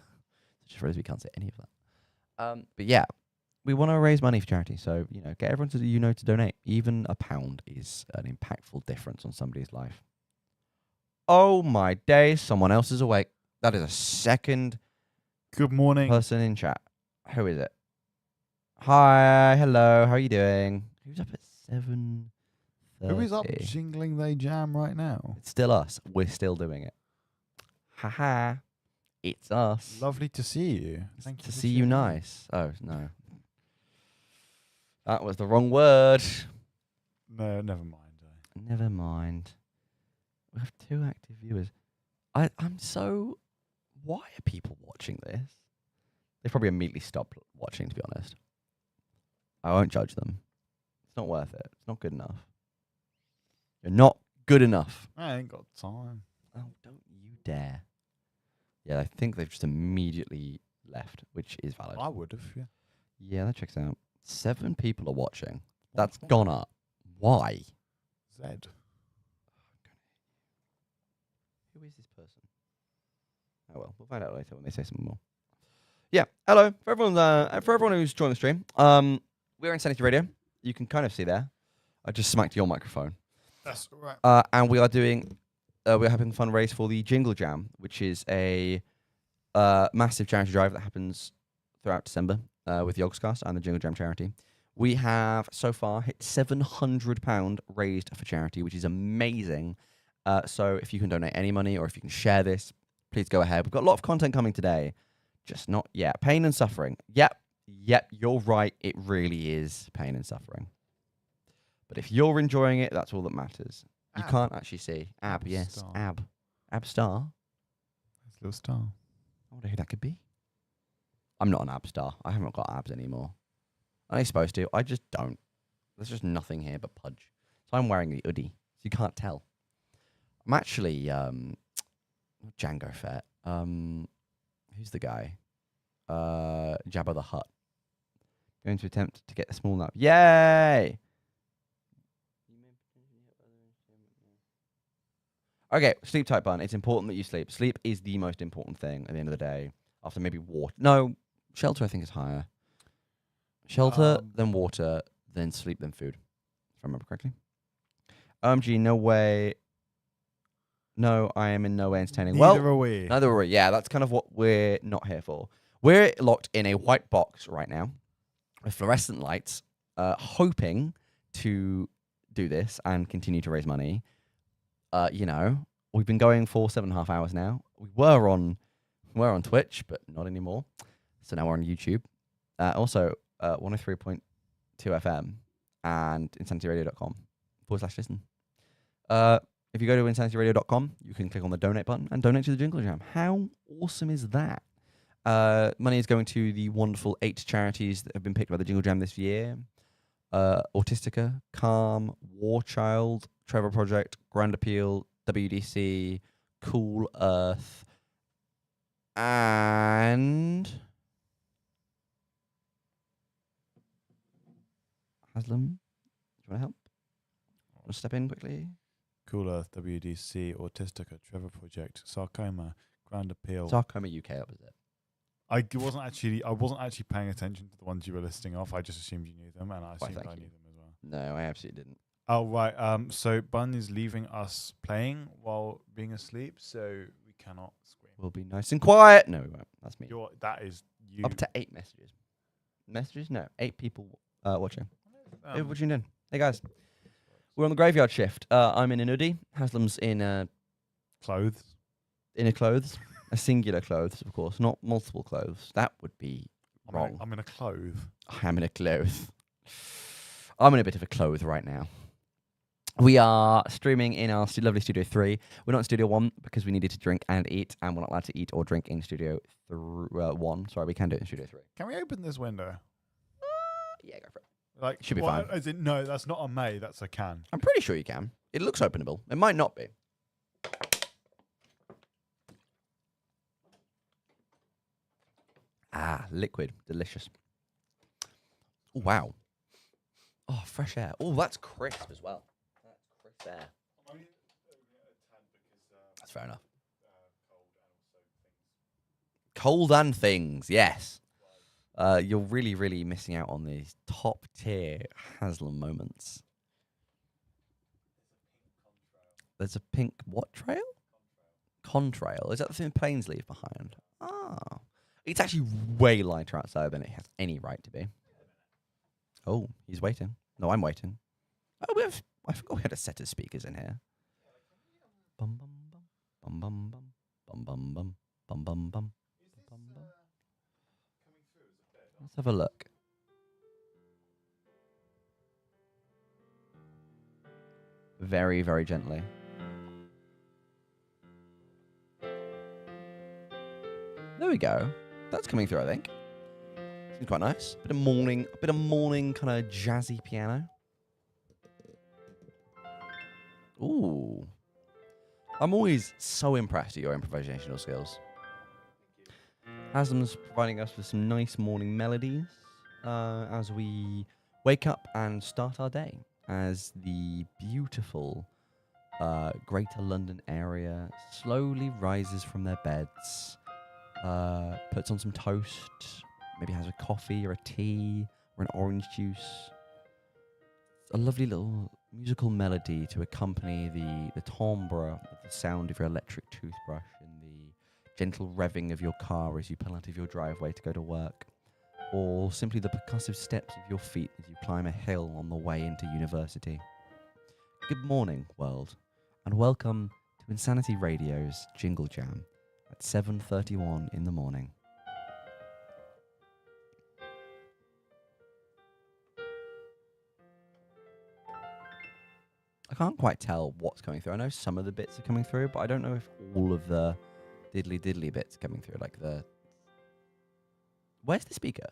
Just realised we can't say any of that. But yeah, we want to raise money for charity. So, you know, get everyone to donate. Even £1 is an impactful difference on somebody's life. Oh my days, someone else is awake. That is a second Good morning. person in chat. Who is it? Hi, hello, how are you doing? Who's up at 7:30? Who is up jingling they jam right now? It's still us. We're still doing it. Haha. It's us. Lovely to see you. Thank you. for To see you tuning in. nice. Oh, no. That was the wrong word. No, never mind. Never mind. We have 2 active viewers. I'm so... Why are people watching this? They probably immediately stopped watching, to be honest. I won't judge them. It's not worth it. It's not good enough. You're not good enough. I ain't got time. Oh, don't you dare. Yeah, I think they've just immediately left, which is valid. I would have, yeah. Yeah, that checks out. 7 people are watching. That's gone up. Why? Zed. Who is this person? Oh well, we'll find out later when they say something more. Yeah, hello for everyone who's joined the stream. We're Insanity Radio. You can kind of see there. I just smacked your microphone. That's right. And we are doing. We're having a fundraise for the Jingle Jam, which is a massive charity drive that happens throughout December with the Yogscast and the Jingle Jam charity. We have so far hit £700 raised for charity, which is amazing. So if you can donate any money or if you can share this, please go ahead. We've got a lot of content coming today, just not yet. Pain and suffering. Yep, you're right. It really is pain and suffering. But if you're enjoying it, that's all that matters. You can't actually see. Ab, yes. Star. Ab. Ab star. That's a little star. I wonder who that could be. I'm not an ab star. I haven't got abs anymore. I'm supposed to. I just don't. There's just nothing here but pudge. So I'm wearing the hoodie. So you can't tell. I'm actually Django Fett. Who's the guy? Jabba the Hutt. Going to attempt to get a small nap. Yay! Okay, sleep tight, Bun. It's important that you sleep. Sleep is the most important thing at the end of the day. After maybe water. No, shelter I think is higher. Shelter, then water, then sleep, then food. If I remember correctly. OMG, no way. No, I am in no way entertaining. Neither are we. Neither are we. Yeah, that's kind of what we're not here for. We're locked in a white box right now with fluorescent lights, hoping to do this and continue to raise money. We've been going for 7.5 hours now. We were on Twitch, but not anymore. So now we're on YouTube. Also, 103.2 FM and insanityradio.com/listen. If you go to insanityradio.com, you can click on the donate button and donate to the Jingle Jam. How awesome is that? Money is going to the wonderful 8 charities that have been picked by the Jingle Jam this year. Autistica, Calm, War Child, Trevor Project, Grand Appeal, WDC, Cool Earth, and Haslam. Do you want to help? Want to step in quickly? Cool Earth, WDC, Autistica, Trevor Project, Sarcoma, Grand Appeal. Sarcoma UK opposite. I wasn't actually paying attention to the ones you were listing off. I just assumed you knew them, and I assumed I knew them as well. No, I absolutely didn't. Oh right. So Bun is leaving us playing while being asleep, so we cannot scream. We'll be nice and quiet. No, we won't. That's me. That is you. Up to 8 messages. Messages? No, 8 people watching. Hey, what you doing? Hey guys, we're on the graveyard shift. I'm in an hoodie. Haslam's in clothes. Inner clothes. A singular clothes, of course, not multiple clothes. That would be wrong. I'm in a clothes. I am in a clothes. I'm in a bit of a clothes right now. We are streaming in our lovely Studio 3. We're not in Studio 1 because we needed to drink and eat, and we're not allowed to eat or drink in Studio 1. Sorry, we can do it in Studio 3. Can we open this window? Yeah, go for it. Like, should be fine. No, that's not a may, that's a can. I'm pretty sure you can. It looks openable. It might not be. Ah, liquid. Delicious. Oh, wow. Oh, fresh air. Oh, that's crisp as well. That's crisp air. That's fair enough. Cold and things, yes. You're really, really missing out on these top tier Haslam moments. There's a pink what trail? Contrail. Is that the thing planes leave behind? Ah. It's actually way lighter outside than it has any right to be. Oh, he's waiting. No, I'm waiting. Oh, I forgot we had a set of speakers in here. Bum bum bum bum bum bum bum bum bum bum bum. Let's have a look. Very, very gently. There we go. That's coming through, I think. Seems quite nice. Bit of morning kind of jazzy piano. Ooh. I'm always so impressed at your improvisational skills. Haslam's providing us with some nice morning melodies as we wake up and start our day as the beautiful Greater London area slowly rises from their beds, puts on some toast, maybe has a coffee or a tea or an orange juice. A lovely little musical melody to accompany the timbre of the sound of your electric toothbrush and the gentle revving of your car as you pull out of your driveway to go to work, or simply the percussive steps of your feet as you climb a hill on the way into university. Good morning, world, and welcome to Insanity Radio's Jingle Jam at 7:31 in the morning. I can't quite tell what's coming through. I know some of the bits are coming through, but I don't know if all of the diddly bits are coming through. Like the... Where's the speaker?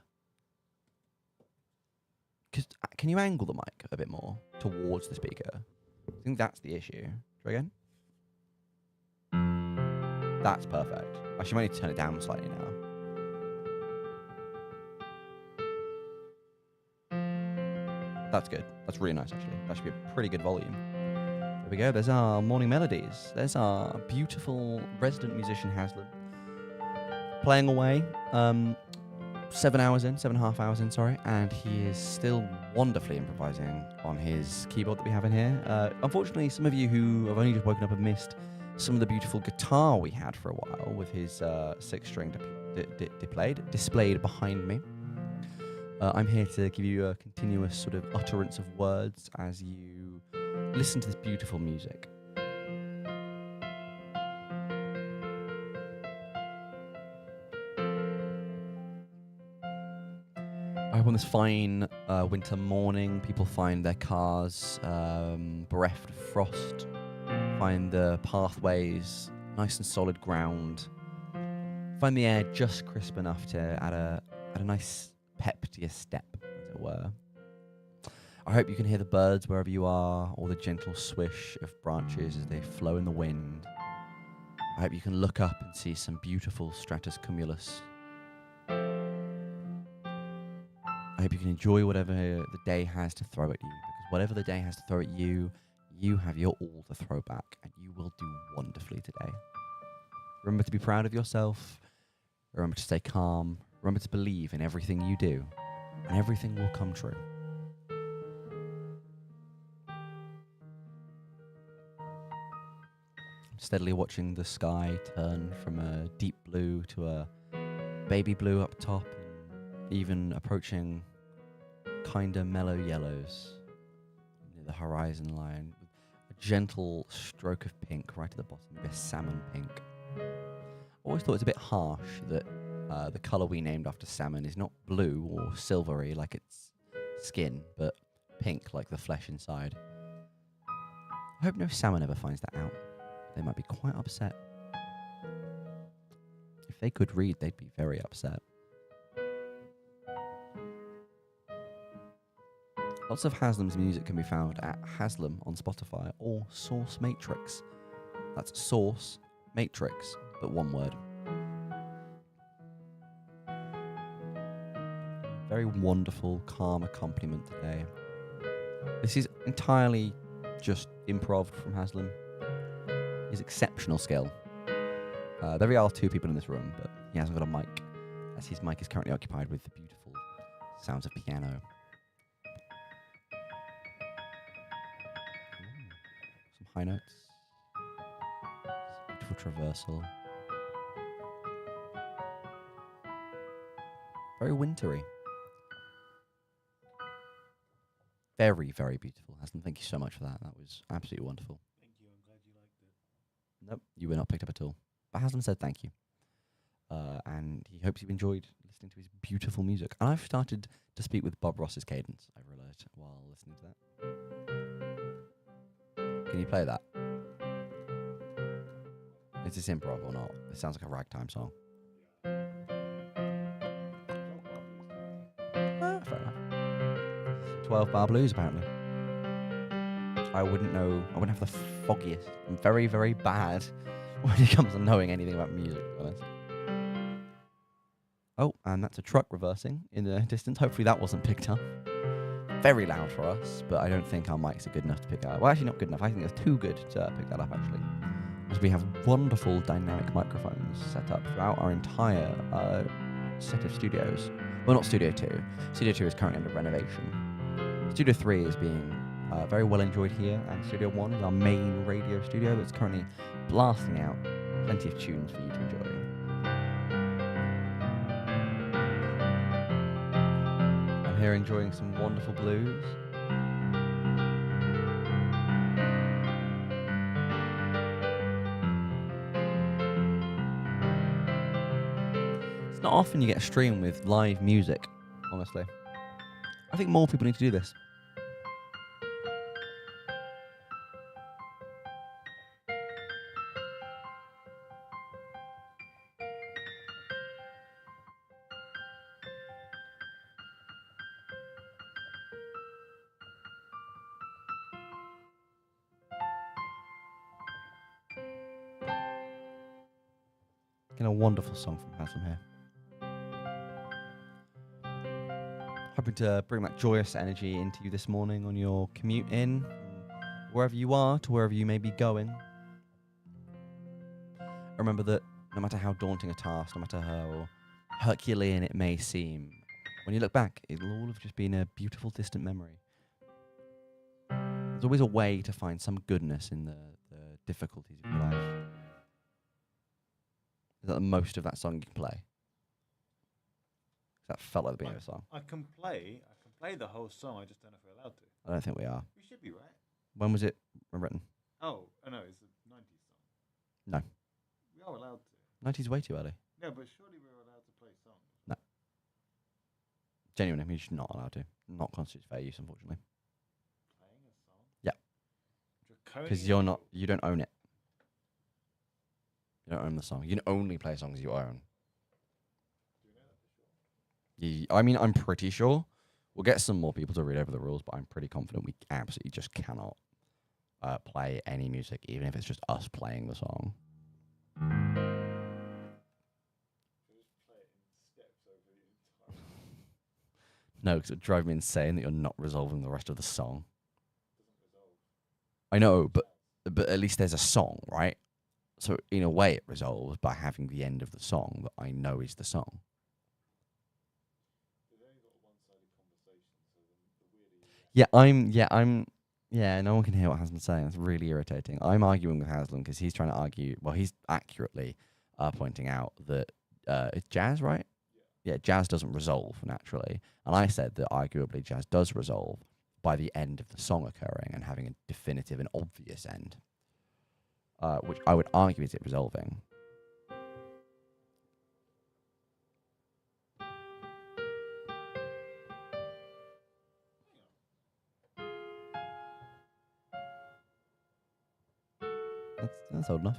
Can you angle the mic a bit more towards the speaker? I think that's the issue. Try again. That's perfect. Actually, I might need to turn it down slightly now. That's good. That's really nice, actually. That should be a pretty good volume. There we go. There's our morning melodies. There's our beautiful resident musician, Haslam, playing away. 7.5 hours in, sorry. And he is still wonderfully improvising on his keyboard that we have in here. Unfortunately, some of you who have only just woken up have missed some of the beautiful guitar we had for a while with his 6-string displayed behind me. I'm here to give you a continuous sort of utterance of words as you listen to this beautiful music. I hope on this fine winter morning, people find their cars bereft of frost, find the pathways nice and solid ground, find the air just crisp enough to add a nice pep to your step, as it were. I hope you can hear the birds wherever you are, or the gentle swish of branches as they flow in the wind. I hope you can look up and see some beautiful stratuscumulus. I hope you can enjoy whatever the day has to throw at you, because whatever the day has to throw at you, you have your all to throw back, and you will do wonderfully today. Remember to be proud of yourself. Remember to stay calm. Remember to believe in everything you do, and everything will come true. I'm steadily watching the sky turn from a deep blue to a baby blue up top, and even approaching kinda mellow yellows near the horizon line, with a gentle stroke of pink right at the bottom, maybe a salmon pink. I always thought it's a bit harsh that the colour we named after salmon is not blue or silvery like its skin, but pink like the flesh inside. I hope no salmon ever finds that out. They might be quite upset. If they could read, they'd be very upset. Lots of Haslam's music can be found at Haslam on Spotify or Source Matrix. That's Source Matrix, but one word. Very wonderful, calm accompaniment today. This is entirely just improv from Haslam. His exceptional skill. There are two people in this room, but he hasn't got a mic, as his mic is currently occupied with the beautiful sounds of piano. Some high notes. Beautiful traversal. Very wintry. Very, very beautiful, Haslam. Thank you so much for that. That was absolutely wonderful. Thank you. I'm glad you liked it. Nope, you were not picked up at all. But Haslam said thank you. And he hopes you enjoyed listening to his beautiful music. And I've started to speak with Bob Ross's cadence, I've realised, while listening to that. Can you play that? Is this improv or not? It sounds like a ragtime song. Fair enough. 12 bar blues, apparently. I wouldn't know. I wouldn't have the foggiest. I'm very, very bad when it comes to knowing anything about music, to be honest. Oh, and that's a truck reversing in the distance. Hopefully that wasn't picked up. Very loud for us, but I don't think our mics are good enough to pick that up. Well, actually not good enough. I think it's too good to pick that up, actually. Because we have wonderful dynamic microphones set up throughout our entire set of studios. Well, not Studio 2. Studio 2 is currently under renovation. Studio 3 is being very well enjoyed here, and Studio 1 is our main radio studio that's currently blasting out plenty of tunes for you to enjoy. I'm here enjoying some wonderful blues. It's not often you get a stream with live music, honestly. I think more people need to do this. Getting a wonderful song from Haslam here. Hoping to bring that joyous energy into you this morning on your commute in, wherever you are to wherever you may be going. Remember that no matter how daunting a task, no matter how Herculean it may seem, when you look back, it'll all have just been a beautiful distant memory. There's always a way to find some goodness in the difficulties of your life. Is that the most of that song you can play? That felt like the beginning of a song. I can play the whole song. I just don't know if we're allowed to. I don't think we are. We should be, right? When was it written? Oh, no, it's a 90s song. No. We are allowed to. 90's way too early. No, but surely we're allowed to play songs. No. Genuinely, you're just not allowed to. Not constitutes fair use, unfortunately. Playing a song? Yeah. Because Draconian you don't own it. You don't own the song. You can only play songs you own. I mean, I'm pretty sure. We'll get some more people to read over the rules, but I'm pretty confident we absolutely just cannot play any music, even if it's just us playing the song. No, because it would drive me insane that you're not resolving the rest of the song. I know, but at least there's a song, right? So in a way it resolves by having the end of the song that I know is the song. Yeah, no one can hear what Haslam's saying. It's really irritating. I'm arguing with Haslam because he's trying to argue, well, he's accurately pointing out that it's jazz, right? Yeah, jazz doesn't resolve naturally. And I said that arguably jazz does resolve by the end of the song occurring and having a definitive and obvious end, which I would argue is it resolving. That's old enough.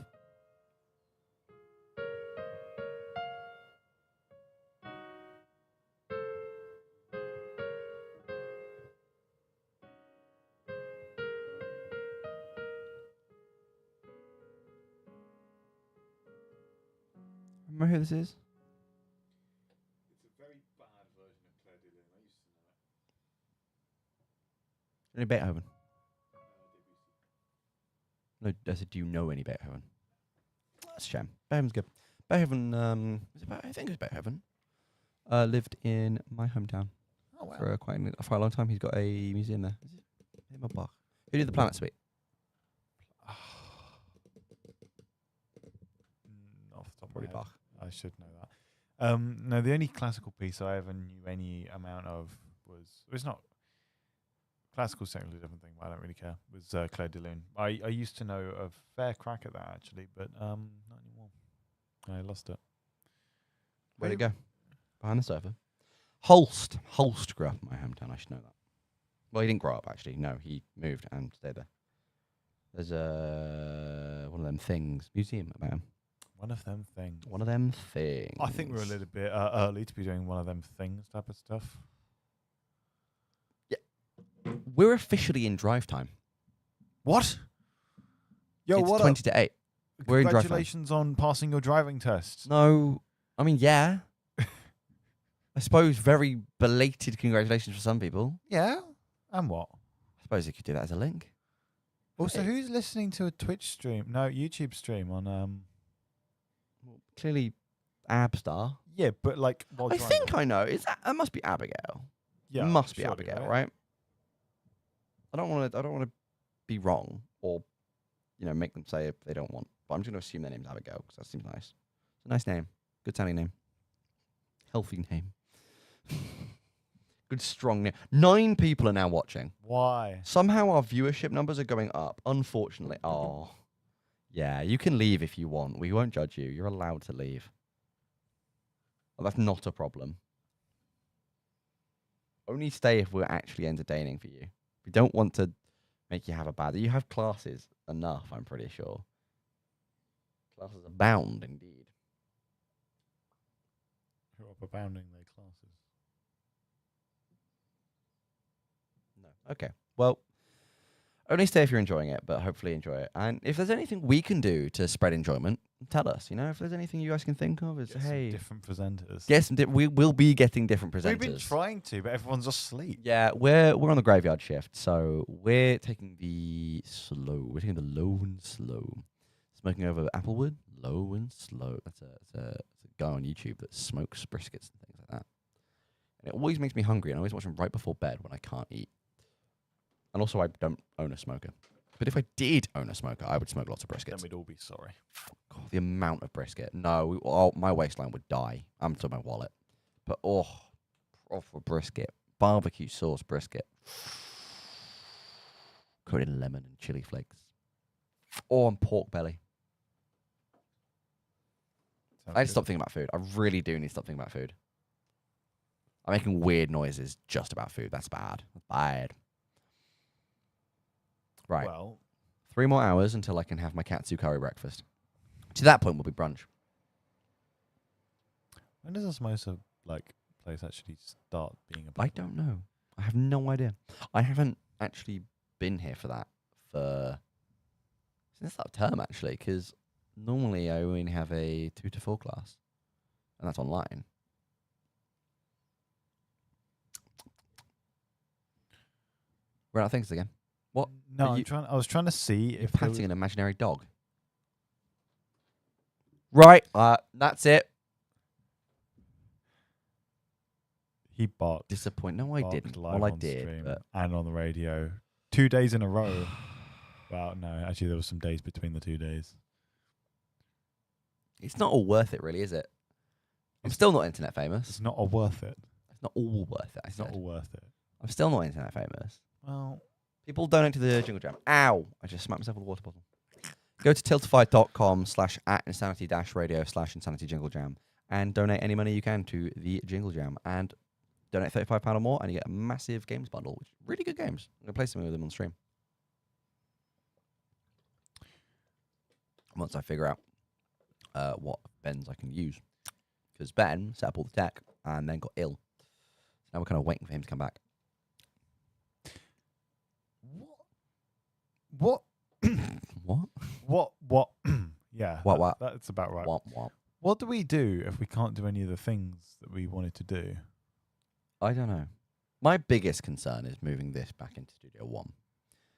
Remember who this is? It's a very bad version of Claire Dillon. I used to know it. Any Beethoven? No, I said, do you know any Beethoven? That's a shame. Beethoven's good. Beethoven, I think it was Beethoven, lived in my hometown for quite a long time. He's got a museum there. Is it him or Bach? Who did the Planet Suite? Off the top of Probably my head. Bach. I should know that. No, the only classical piece I ever knew any amount of was... It's not... Classical's technically a different thing, but I don't really care. Was Claire Dillon. I used to know a fair crack at that, actually, but not anymore. I lost it. Where'd it go? Behind the sofa. Holst grew up in my hometown. I should know that. Well, he didn't grow up, actually. No, he moved and stayed there. There's one of them things. Museum about him. One of them things. One of them things. I think we're a little bit early to be doing one of them things type of stuff. We're officially in drive time. What? Yo, it's what 20 to 8. We're in drive time. Congratulations on passing your driving test. No, I mean, yeah. I suppose very belated congratulations for some people. Yeah? And what? I suppose you could do that as a link. Also, who's listening to a Twitch stream? No, YouTube stream on... Well, clearly, Abstar. Yeah, but like... I think I know. That must be Abigail. Yeah, must be surely, Abigail, right? I don't want to be wrong or, make them say if they don't want. But I'm just going to assume their name's Abigail because that seems nice. It's a nice name. Good sounding name. Healthy name. Good strong name. 9 people are now watching. Why? Somehow our viewership numbers are going up. Unfortunately. Oh. Yeah, you can leave if you want. We won't judge you. You're allowed to leave. Well, that's not a problem. Only stay if we're actually entertaining for you. We don't want to make you have a bad... You have classes enough, I'm pretty sure. Classes abound, indeed. Who are abounding their classes? No. Okay. Well, only stay if you're enjoying it, but hopefully enjoy it. And if there's anything we can do to spread enjoyment, tell us. If there's anything you guys can think of, is hey, different presenters. Yes, we will be getting different presenters. We've been trying to, but everyone's asleep. Yeah, we're on the graveyard shift, so we're taking the slow. We're taking the low and slow. Smoking over applewood, low and slow. That's a guy on YouTube that smokes briskets and things like that. And it always makes me hungry, and I always watch him right before bed when I can't eat. And also, I don't own a smoker. But if I did own a smoker, I would smoke lots of briskets. Then we'd all be sorry. God, the amount of brisket. No, my waistline would die. I'm talking my wallet. But, proper brisket, barbecue sauce brisket, coated in lemon and chili flakes, or on pork belly. I need to stop thinking about food. I really do need to stop thinking about food. I'm making weird noises just about food. That's bad. That's bad. Right. Well, 3 more hours until I can have my katsu curry breakfast. To that point, will be brunch. when does a samosa place actually start being a? I don't know. I have no idea. I haven't actually been here for that since that term, actually, because normally I only have a 2 to 4 class, and that's online. We're out of things again. What? No, Are I was trying to see You're if there patting an imaginary dog. Right. That's it. he barked. Disappoint. No, I barked didn't. live Well, I on did. stream But and on the radio 2 days in a row. Well, no, actually there was some days between the 2 days. it's not all worth it, really, is it? I'm still not internet famous. It's not all worth it. It's not all worth it. It's not all worth it. I'm still not internet famous. Well, People donate to the Jingle Jam. Ow! I just smacked myself with a water bottle. Go to tiltify.com/@insanity-radio/insanity jingle jam and donate any money you can to the Jingle Jam. And donate £35 or more, and you get a massive games bundle, which really good games. I'm going to play some of them on stream. Once I figure out what Ben's I can use. Because Ben set up all the tech and then got ill. So now we're kind of waiting for him to come back. what? What? Yeah. What? That's about right. What? What do we do if we can't do any of the things that we wanted to do? I don't know. My biggest concern is moving this back into Studio 1.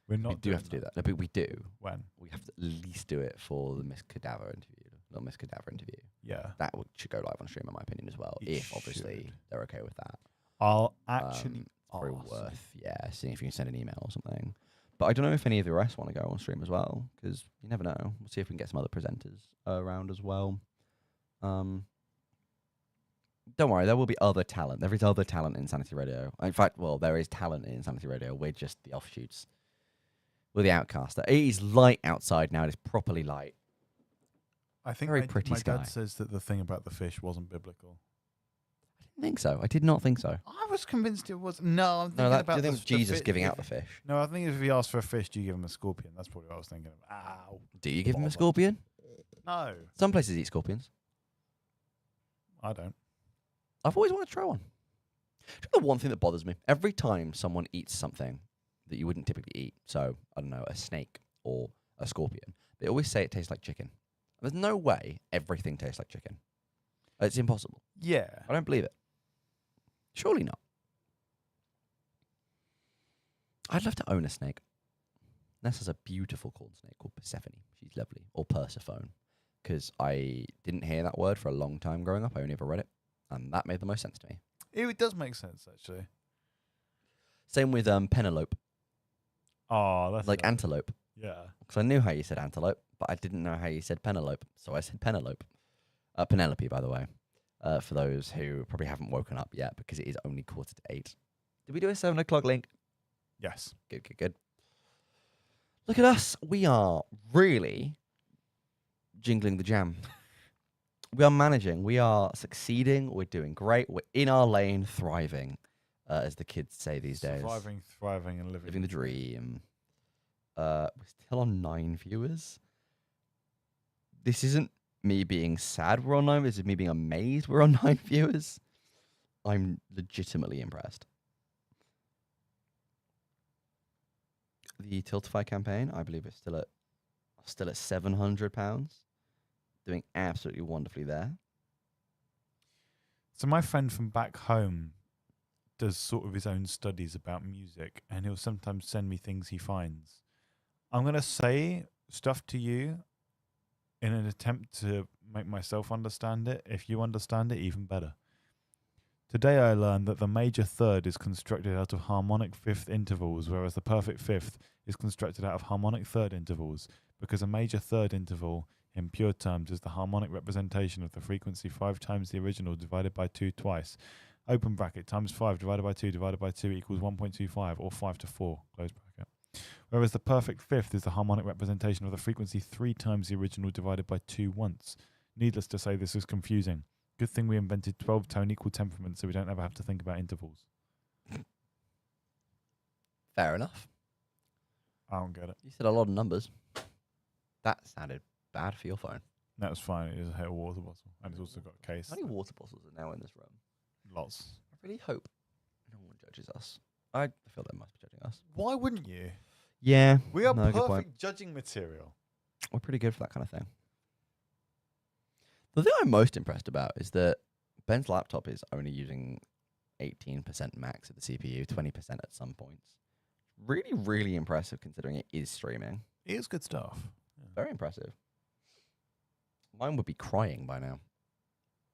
We're not. We do have to do that. No, but we do. When? We have to at least do it for the Miss Cadaver interview. Little Miss Cadaver interview. Yeah. That should go live on stream, in my opinion, as well. It if obviously should. they're okay with that. I'll actually It's probably ask. worth, seeing if you can send an email or something. But I don't know if any of the rest want to go on stream as well, because you never know. We'll see if we can get some other presenters around as well. Don't worry, there will be other talent. There is other talent in Insanity Radio. In fact, there is talent in Insanity Radio. We're just the offshoots. We're the outcast. It is light outside now. It is properly light. I think Very pretty my sky. dad says that the thing about the fish wasn't biblical. I didn't think so. I did not think so. I was convinced it was. No, I'm thinking No, about do you think the Jesus fi- giving if- out the fish? No, I think if he asked for a fish, do you give him a scorpion? That's probably what I was thinking of. Ow. Do you give him a Bother. scorpion? No, Some places eat scorpions. I don't. I've always wanted to try one. Do you know the one thing that bothers me? Every time someone eats something that you wouldn't typically eat, so, I don't know, a snake or a scorpion, they always say it tastes like chicken. There's no way everything tastes like chicken. It's impossible. Yeah. I don't believe it. Surely not. I'd love to own a snake. Ness has a beautiful corn snake called Persephone. She's lovely. Or Persephone. Because I didn't hear that word for a long time growing up. I only ever read it. And that made the most sense to me. It does make sense, actually. Same with Penelope. Oh, that's Like lovely. antelope. Yeah. Because I knew how you said antelope, but I didn't know how you said Penelope. So I said Penelope. Penelope, by the way. For those who probably haven't woken up yet, because it is only 7:45. Did we do a 7 o'clock link? Yes. Good. Look at us. We are really jingling the jam. We are managing. We are succeeding. We're doing great. We're in our lane, thriving, as the kids say these days. Surviving, thriving, and living. Living the dream. We're still on 9 viewers. This isn't me being sad we're on 9. This is me being amazed we're on 9 viewers. I'm legitimately impressed. The Tiltify campaign, I believe it's still at £700. Doing absolutely wonderfully there. So my friend from back home does sort of his own studies about music, and he'll sometimes send me things he finds. I'm going to say stuff to you in an attempt to make myself understand it. If you understand it, even better. Today I learned that the major third is constructed out of harmonic fifth intervals, whereas the perfect fifth is constructed out of harmonic third intervals, because a major third interval in pure terms is the harmonic representation of the frequency 5 times the original divided by 2 twice. open bracket, times 5 divided by 2 divided by 2 equals 1.25, or 5 to 4, close bracket. Whereas the perfect fifth is the harmonic representation of the frequency 3 times the original divided by 2 once. Needless to say, this is confusing. Good thing we invented 12-tone equal temperament so we don't ever have to think about intervals. Fair enough. I don't get it. You said a lot of numbers. That sounded bad for your phone. That was fine. It just hit a water bottle. And it's also got a case. How many water bottles are now in this room? Lots. I really hope no one judges us. I feel they must be judging us. Why wouldn't you? Yeah. We are no, good point. perfect judging material. We're pretty good for that kind of thing. The thing I'm most impressed about is that Ben's laptop is only using 18% max of the CPU, 20% at some points. Really, really impressive considering it is streaming. It is good stuff. Yeah. Very impressive. Mine would be crying by now.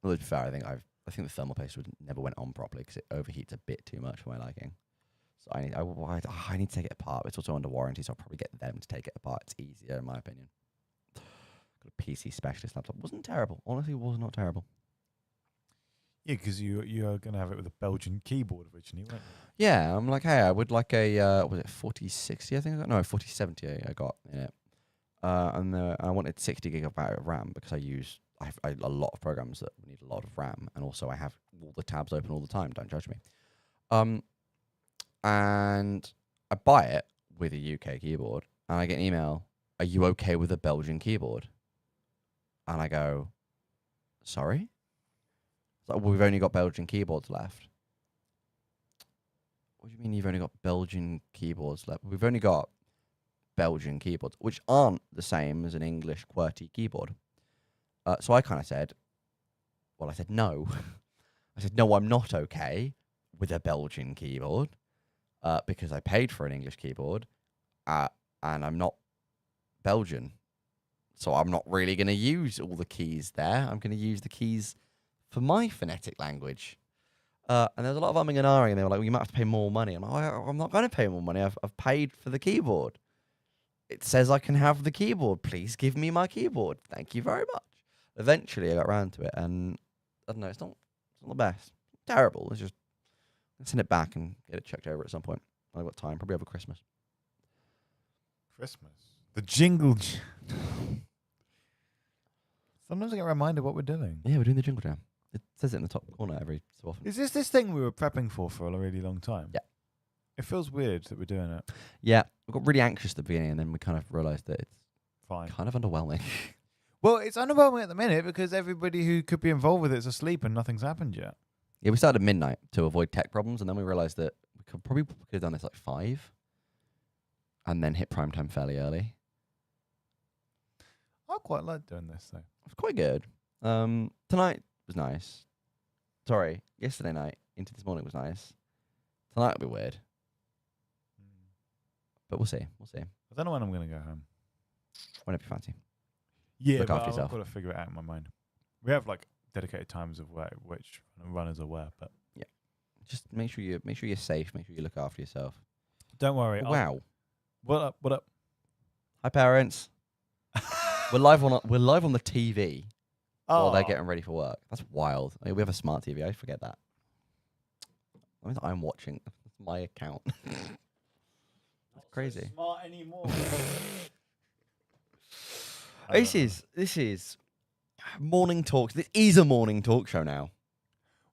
Well, to be fair, I think the thermal paste never went on properly because it overheats a bit too much for my liking. So I need to take it apart. It's also under warranty, so I'll probably get them to take it apart. It's easier, in my opinion. Got a PC specialist laptop. Wasn't terrible. Honestly, it was not terrible. Yeah, because you are going to have it with a Belgian keyboard originally, weren't you? Yeah, I'm like, hey, I would like a, was it 4060 I think I got? No, 4070 I got in it. And I wanted 60 gigabyte of RAM because I have a lot of programs that need a lot of RAM, and also I have all the tabs open all the time. Don't judge me. And I buy it with a UK keyboard, and I get an email, are you okay with a Belgian keyboard? And I go, sorry? It's like, well, we've only got Belgian keyboards left. What do you mean you've only got Belgian keyboards left? We've only got Belgian keyboards, which aren't the same as an English QWERTY keyboard. So I kind of said, well, I said no. I said, no, I'm not okay with a Belgian keyboard because I paid for an English keyboard and I'm not Belgian. So I'm not really going to use all the keys there. I'm going to use the keys for my phonetic language. And there was a lot of umming and ahhing, and they were like, well, you might have to pay more money. I'm like, I'm not going to pay more money. I've paid for the keyboard. It says I can have the keyboard. Please give me my keyboard. Thank you very much. Eventually, I got around to it, and I don't know, it's not the best. Terrible. It's just, I'll send it back and get it checked over at some point. I've got time, probably over Christmas. Christmas. The Jingle Jam. Sometimes I get reminded what we're doing. Yeah, we're doing the Jingle Jam. It says it in the top corner every so often. Is this thing we were prepping for a really long time? Yeah. It feels weird that we're doing it. Yeah, we got really anxious at the beginning, and then we kind of realised that it's Fine. kind of underwhelming. Well, it's underwhelming at the minute because everybody who could be involved with it is asleep and nothing's happened yet. Yeah, we started at midnight to avoid tech problems, and then we realised that we could have done this like 5 and then hit prime time fairly early. I quite like doing this, though. It was quite good. Tonight was nice. Sorry, yesterday night into this morning was nice. Tonight will be weird. But we'll see. We'll see. I don't know when I'm going to go home. Whenever you fancy. Yeah, Look but after yourself. I've got to figure it out in my mind. We have like dedicated times of where which runners are where, but Just make sure you're safe. Make sure you look after yourself. don't worry. Wow. What up? What up? Hi, parents. We're live on the TV while they're Oh. getting ready for work. That's wild. I mean, we have a smart TV. I forget that. I mean, I'm watching my account. That's crazy. Smart anymore. This is morning talks. This is a morning talk show now.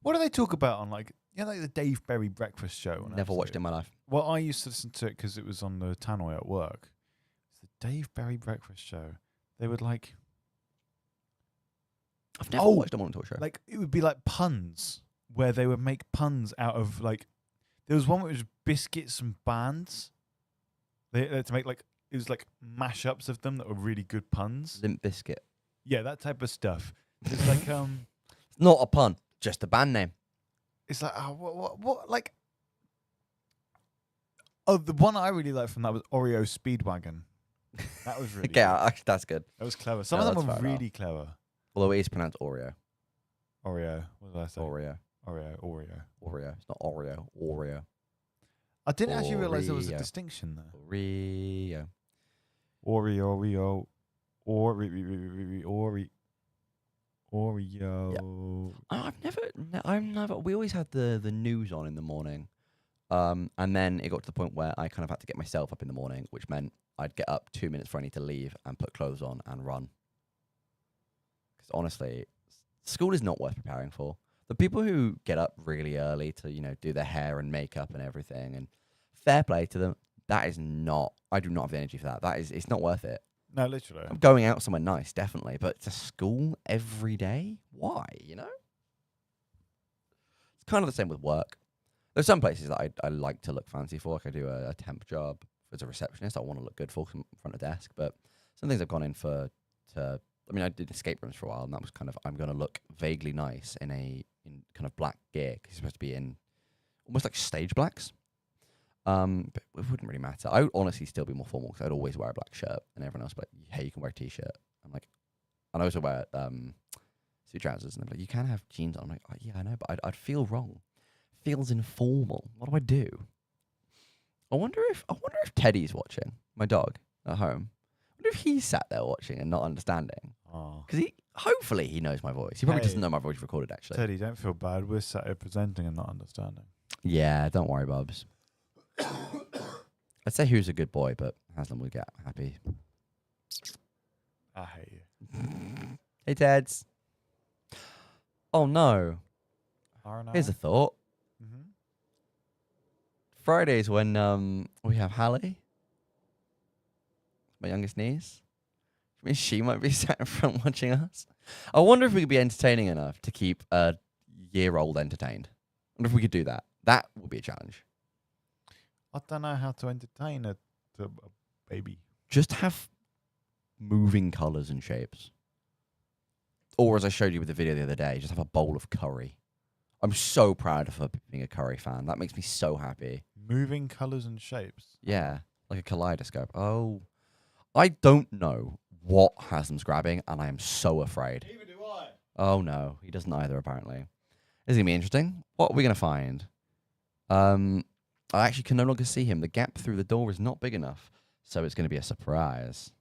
What do they talk about on like the Dave Berry breakfast show? Never watched it in my life. Well, I used to listen to it because it was on the tannoy at work. It's the Dave Berry breakfast show. They would like I've never watched a morning talk show. like it would be like puns where they would make puns out of like there was one where it was biscuits and bands. They had to make like it was like mashups of them that were really good puns. Limp Bizkit. Yeah, that type of stuff. It's like It's not a pun, just a band name. it's like what like oh the one I really liked from that was Oreo Speedwagon. That was really Okay, good. actually, that's good. That was clever. Some No, of them that's were fair enough. really clever. Although it is pronounced Oreo. Oreo. What did I say? Oreo. Oreo. It's not Oreo. Oreo. I didn't actually realise there was a Oreo. distinction there. Oreo. Oreo. Oreo. I've never. We always had the news on in the morning, and then it got to the point where I kind of had to get myself up in the morning, which meant I'd get up 2 minutes before I need to leave and put clothes on and run. Because honestly, school is not worth preparing for. The people who get up really early to do their hair and makeup and everything, and fair play to them. That is not. I do not have the energy for that. It's not worth it. No, literally. I'm going out somewhere nice, definitely, but to school every day? Why, It's kind of the same with work. There's some places that I like to look fancy for. Like I do a temp job as a receptionist. I want to look good for front of desk, but some things I've gone in for I did escape rooms for a while, and that was kind of, I'm going to look vaguely nice in kind of black gear, because you're supposed to be in almost like stage blacks. But it wouldn't really matter. I would honestly still be more formal, because I'd always wear a black shirt, and everyone else would be like, hey, you can wear a t-shirt. I'm like, and I also wear suit trousers, and they're like, you can have jeans on. I'm like, oh, yeah, I know, but I'd feel wrong. Feels informal. What do I do? I wonder if Teddy's watching, my dog at home. I wonder if he's sat there watching and not understanding. Because hopefully he knows my voice. He probably doesn't know my voice recorded, actually. Teddy, don't feel bad. We're sat here presenting and not understanding. Yeah, don't worry, Bubs. I'd say he was a good boy, but Haslam would get happy. I hate you. Hey, Teds. Oh, no. Here's a thought. Mm-hmm. Fridays when we have Hallie, my youngest niece. I mean, she might be sat in front watching us. I wonder if we could be entertaining enough to keep a year-old entertained. I wonder if we could do that. That would be a challenge. I don't know how to entertain a baby. Just have moving colours and shapes. Or as I showed you with the video the other day, just have a bowl of curry. I'm so proud of her being a curry fan. That makes me so happy. Moving colours and shapes? Yeah, like a kaleidoscope. Oh, I don't know what Haslam's grabbing, and I am so afraid. Neither do I. Oh no, he doesn't either, apparently. This is going to be interesting. What are we going to find? I actually can no longer see him. The gap through the door is not big enough, so it's going to be a surprise.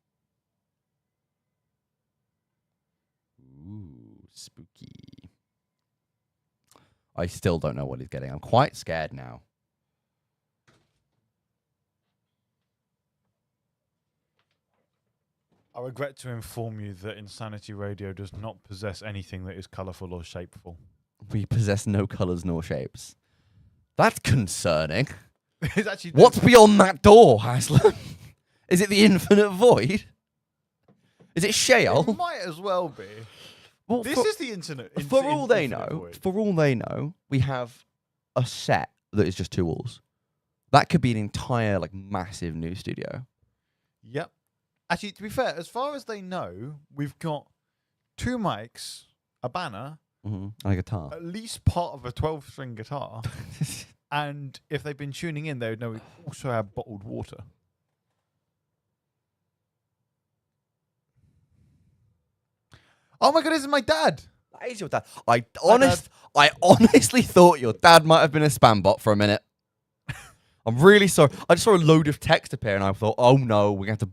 Ooh, spooky. I still don't know what he's getting. I'm quite scared now. I regret to inform you that Insanity Radio does not possess anything that is colourful or shapeful. We possess no colours nor shapes. That's concerning. It's actually What's beyond that door, Haslam? Is it the infinite void? Is it shale? It might as well be. Well, This is the internet. For all they infinite know, void. we have a set that is just 2 walls. That could be an entire, massive new studio. Yep. Actually, to be fair, as far as they know, we've got 2 mics, a banner, And a guitar. at least part of a 12-string guitar, and if they've been tuning in, they would know we also have bottled water. Oh my god, this is my dad! That is your dad. I honestly thought your dad might have been a spam bot for a minute. I'm really sorry. I just saw a load of text appear, and I thought, "Oh no, we have to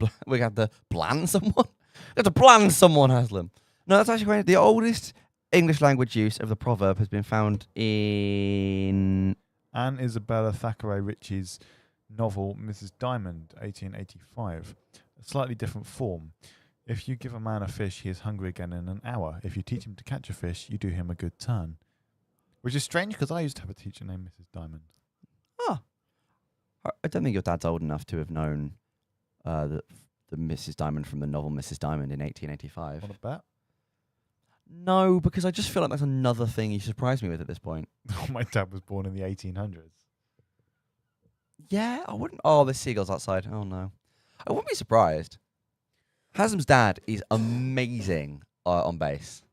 bland someone. We have to bland someone, Haslam." No, that's actually great. The oldest English language use of the proverb has been found in Anne Isabella Thackeray Ritchie's novel Mrs. Diamond, 1885. A slightly different form. If you give a man a fish, he is hungry again in an hour. If you teach him to catch a fish, you do him a good turn. Which is strange, because I used to have a teacher named Mrs. Diamond. I don't think your dad's old enough to have known the Mrs. Diamond from the novel Mrs. Diamond in 1885. Want to bet? No, because I just feel like that's another thing you surprised me with at this point. My dad was born in the 1800s. Yeah, I wouldn't. Oh, there's seagulls outside. Oh no, I wouldn't be surprised. Haslam's dad is amazing on bass.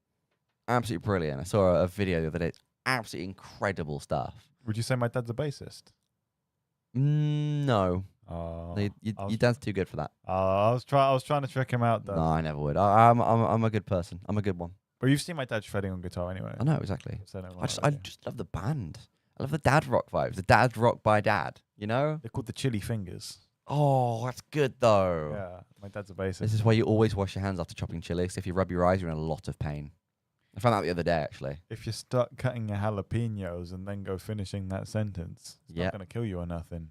Absolutely brilliant. I saw a video the other day. It's absolutely incredible stuff. Would you say my dad's a bassist? No. Your dad's too good for that. I was trying to trick him out, though. No, I never would. I'm a good person. I'm a good one. But you've seen my dad shredding on guitar anyway. I know, exactly. So I just love the band. I love the dad rock vibes. The dad rock by dad, you know? They're called the Chili Fingers. Oh, that's good, though. Yeah, my dad's a bassist. This is why you always wash your hands after chopping chili, 'cause if you rub your eyes, you're in a lot of pain. I found out the other day, actually. If you start cutting your jalapenos and then go finishing that sentence, it's not going to kill you or nothing.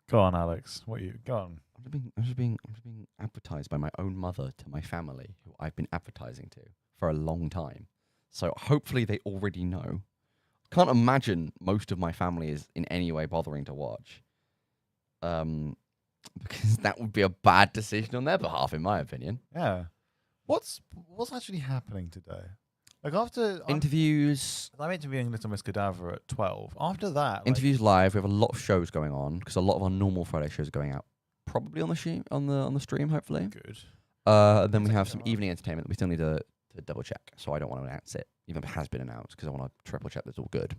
Go on, Alex. What are you? Go on. I'm just being advertised by my own mother to my family, who I've been advertising to for a long time. So hopefully they already know. Can't imagine most of my family is in any way bothering to watch. Because that would be a bad decision on their behalf, in my opinion. Yeah. What's actually happening today? Like after Interviews. I'm interviewing Little Miss Cadaver at 12. After that, Interviews live. We have a lot of shows going on because a lot of our normal Friday shows are going out probably on the stream, hopefully. Good. Then we have some evening entertainment that we still need to double check. So I don't want to announce it, even if it has been announced, because I want to triple check that it's all good.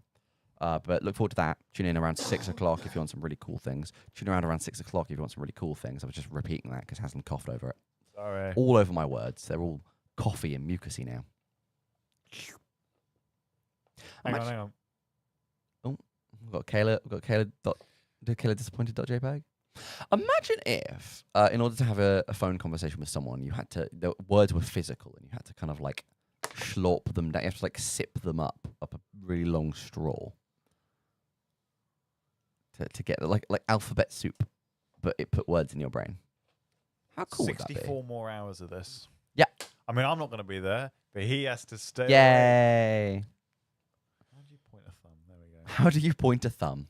But look forward to that. Tune in around 6 o'clock if you want some really cool things. Tune around 6 o'clock if you want some really cool things. I was just repeating that because Hassan coughed over it. Sorry. All over my words. They're all coffee and mucusy now. Hang on. Oh, we've got Kayla. Kayla.disappointed.jpg. Imagine if, in order to have a phone conversation with someone, the words were physical and you had to kind of like slurp them down. You have to like sip them up a really long straw to get like alphabet soup, but it put words in your brain. How cool would that be? 64 more hours of this. Yeah. I mean, I'm not going to be there, but he has to stay. Yay. Away. How do you point a thumb? There we go. How do you point a thumb?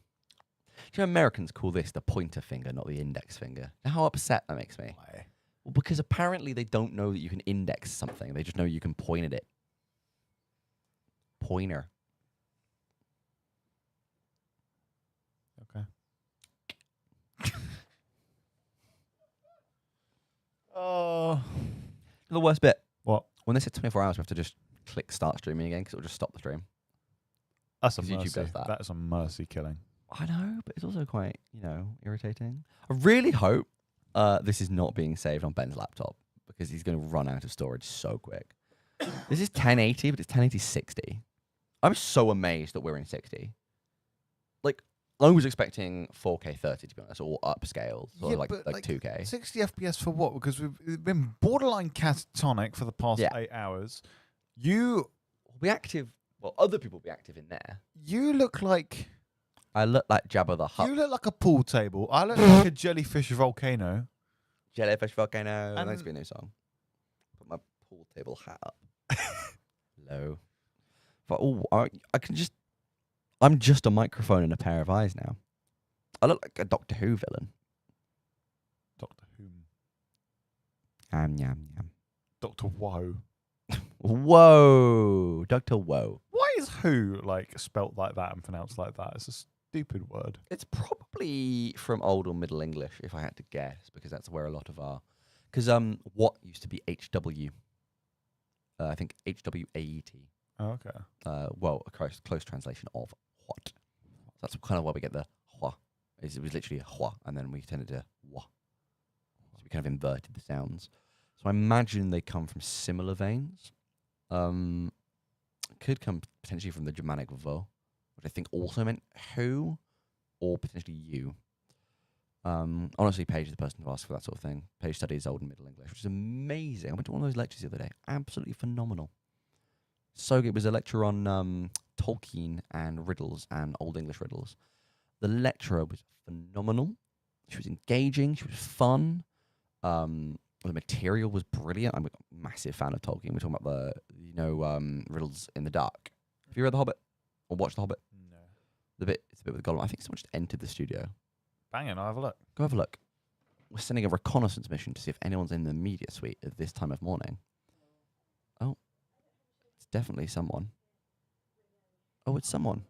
Do you know Americans call this the pointer finger, not the index finger? You know how upset that makes me? Why? Well, because apparently they don't know that you can index something. They just know you can point at it. Pointer. Okay. Oh. The worst bit. What? When they said 24 hours, we have to just click start streaming again because it'll just stop the stream. That's a 'Cause mercy. YouTube does that. That's a mercy killing. I know, but it's also quite, irritating. I really hope this is not being saved on Ben's laptop because he's going to run out of storage so quick. This is 1080, but it's 1080 60. I'm so amazed that we're in 60. Like, I was expecting 4K 30, to be honest, or upscales, or Yeah, like but, 2K. 60 FPS for what? Because we've been borderline catatonic for the past 8 hours. You We'll be active. Well, other people will be active in there. You look like... I look like Jabba the Hutt. You look like a pool table. I look like a jellyfish volcano. Jellyfish volcano. That needs to be a new song. Put my pool table hat up. Low. But I can just... I'm just a microphone and a pair of eyes now. I look like a Doctor Who villain. Doctor Who. Yum, yum, yum. Doctor Woe. Whoa. Dr. Woe. Why is Who spelt like that and pronounced like that? It's a stupid word. It's probably from Old or Middle English, if I had to guess, because that's where a lot of our... Because what used to be HW. I think HWAET. Oh, okay. Well, a close translation of what. So that's kind of why we get the hua. It was literally a hua, and then we turned it to wa. So we kind of inverted the sounds. So I imagine they come from similar veins. Could come potentially from the Germanic vo, which I think also meant who, or potentially you. Honestly, Paige is the person to ask for that sort of thing. Paige studies Old and Middle English, which is amazing. I went to one of those lectures the other day. Absolutely phenomenal. So it was a lecture on Tolkien and riddles and Old English riddles. The lecturer was phenomenal. She was engaging. She was fun. The material was brilliant. I'm a massive fan of Tolkien. We're talking about the riddles in the dark. Have you read The Hobbit or watched The Hobbit? No. It's a bit with Gollum. I think someone just entered the studio. Banging, I'll have a look. Go have a look. We're sending a reconnaissance mission to see if anyone's in the media suite at this time of morning. Oh, it's definitely someone. Oh, it's someone.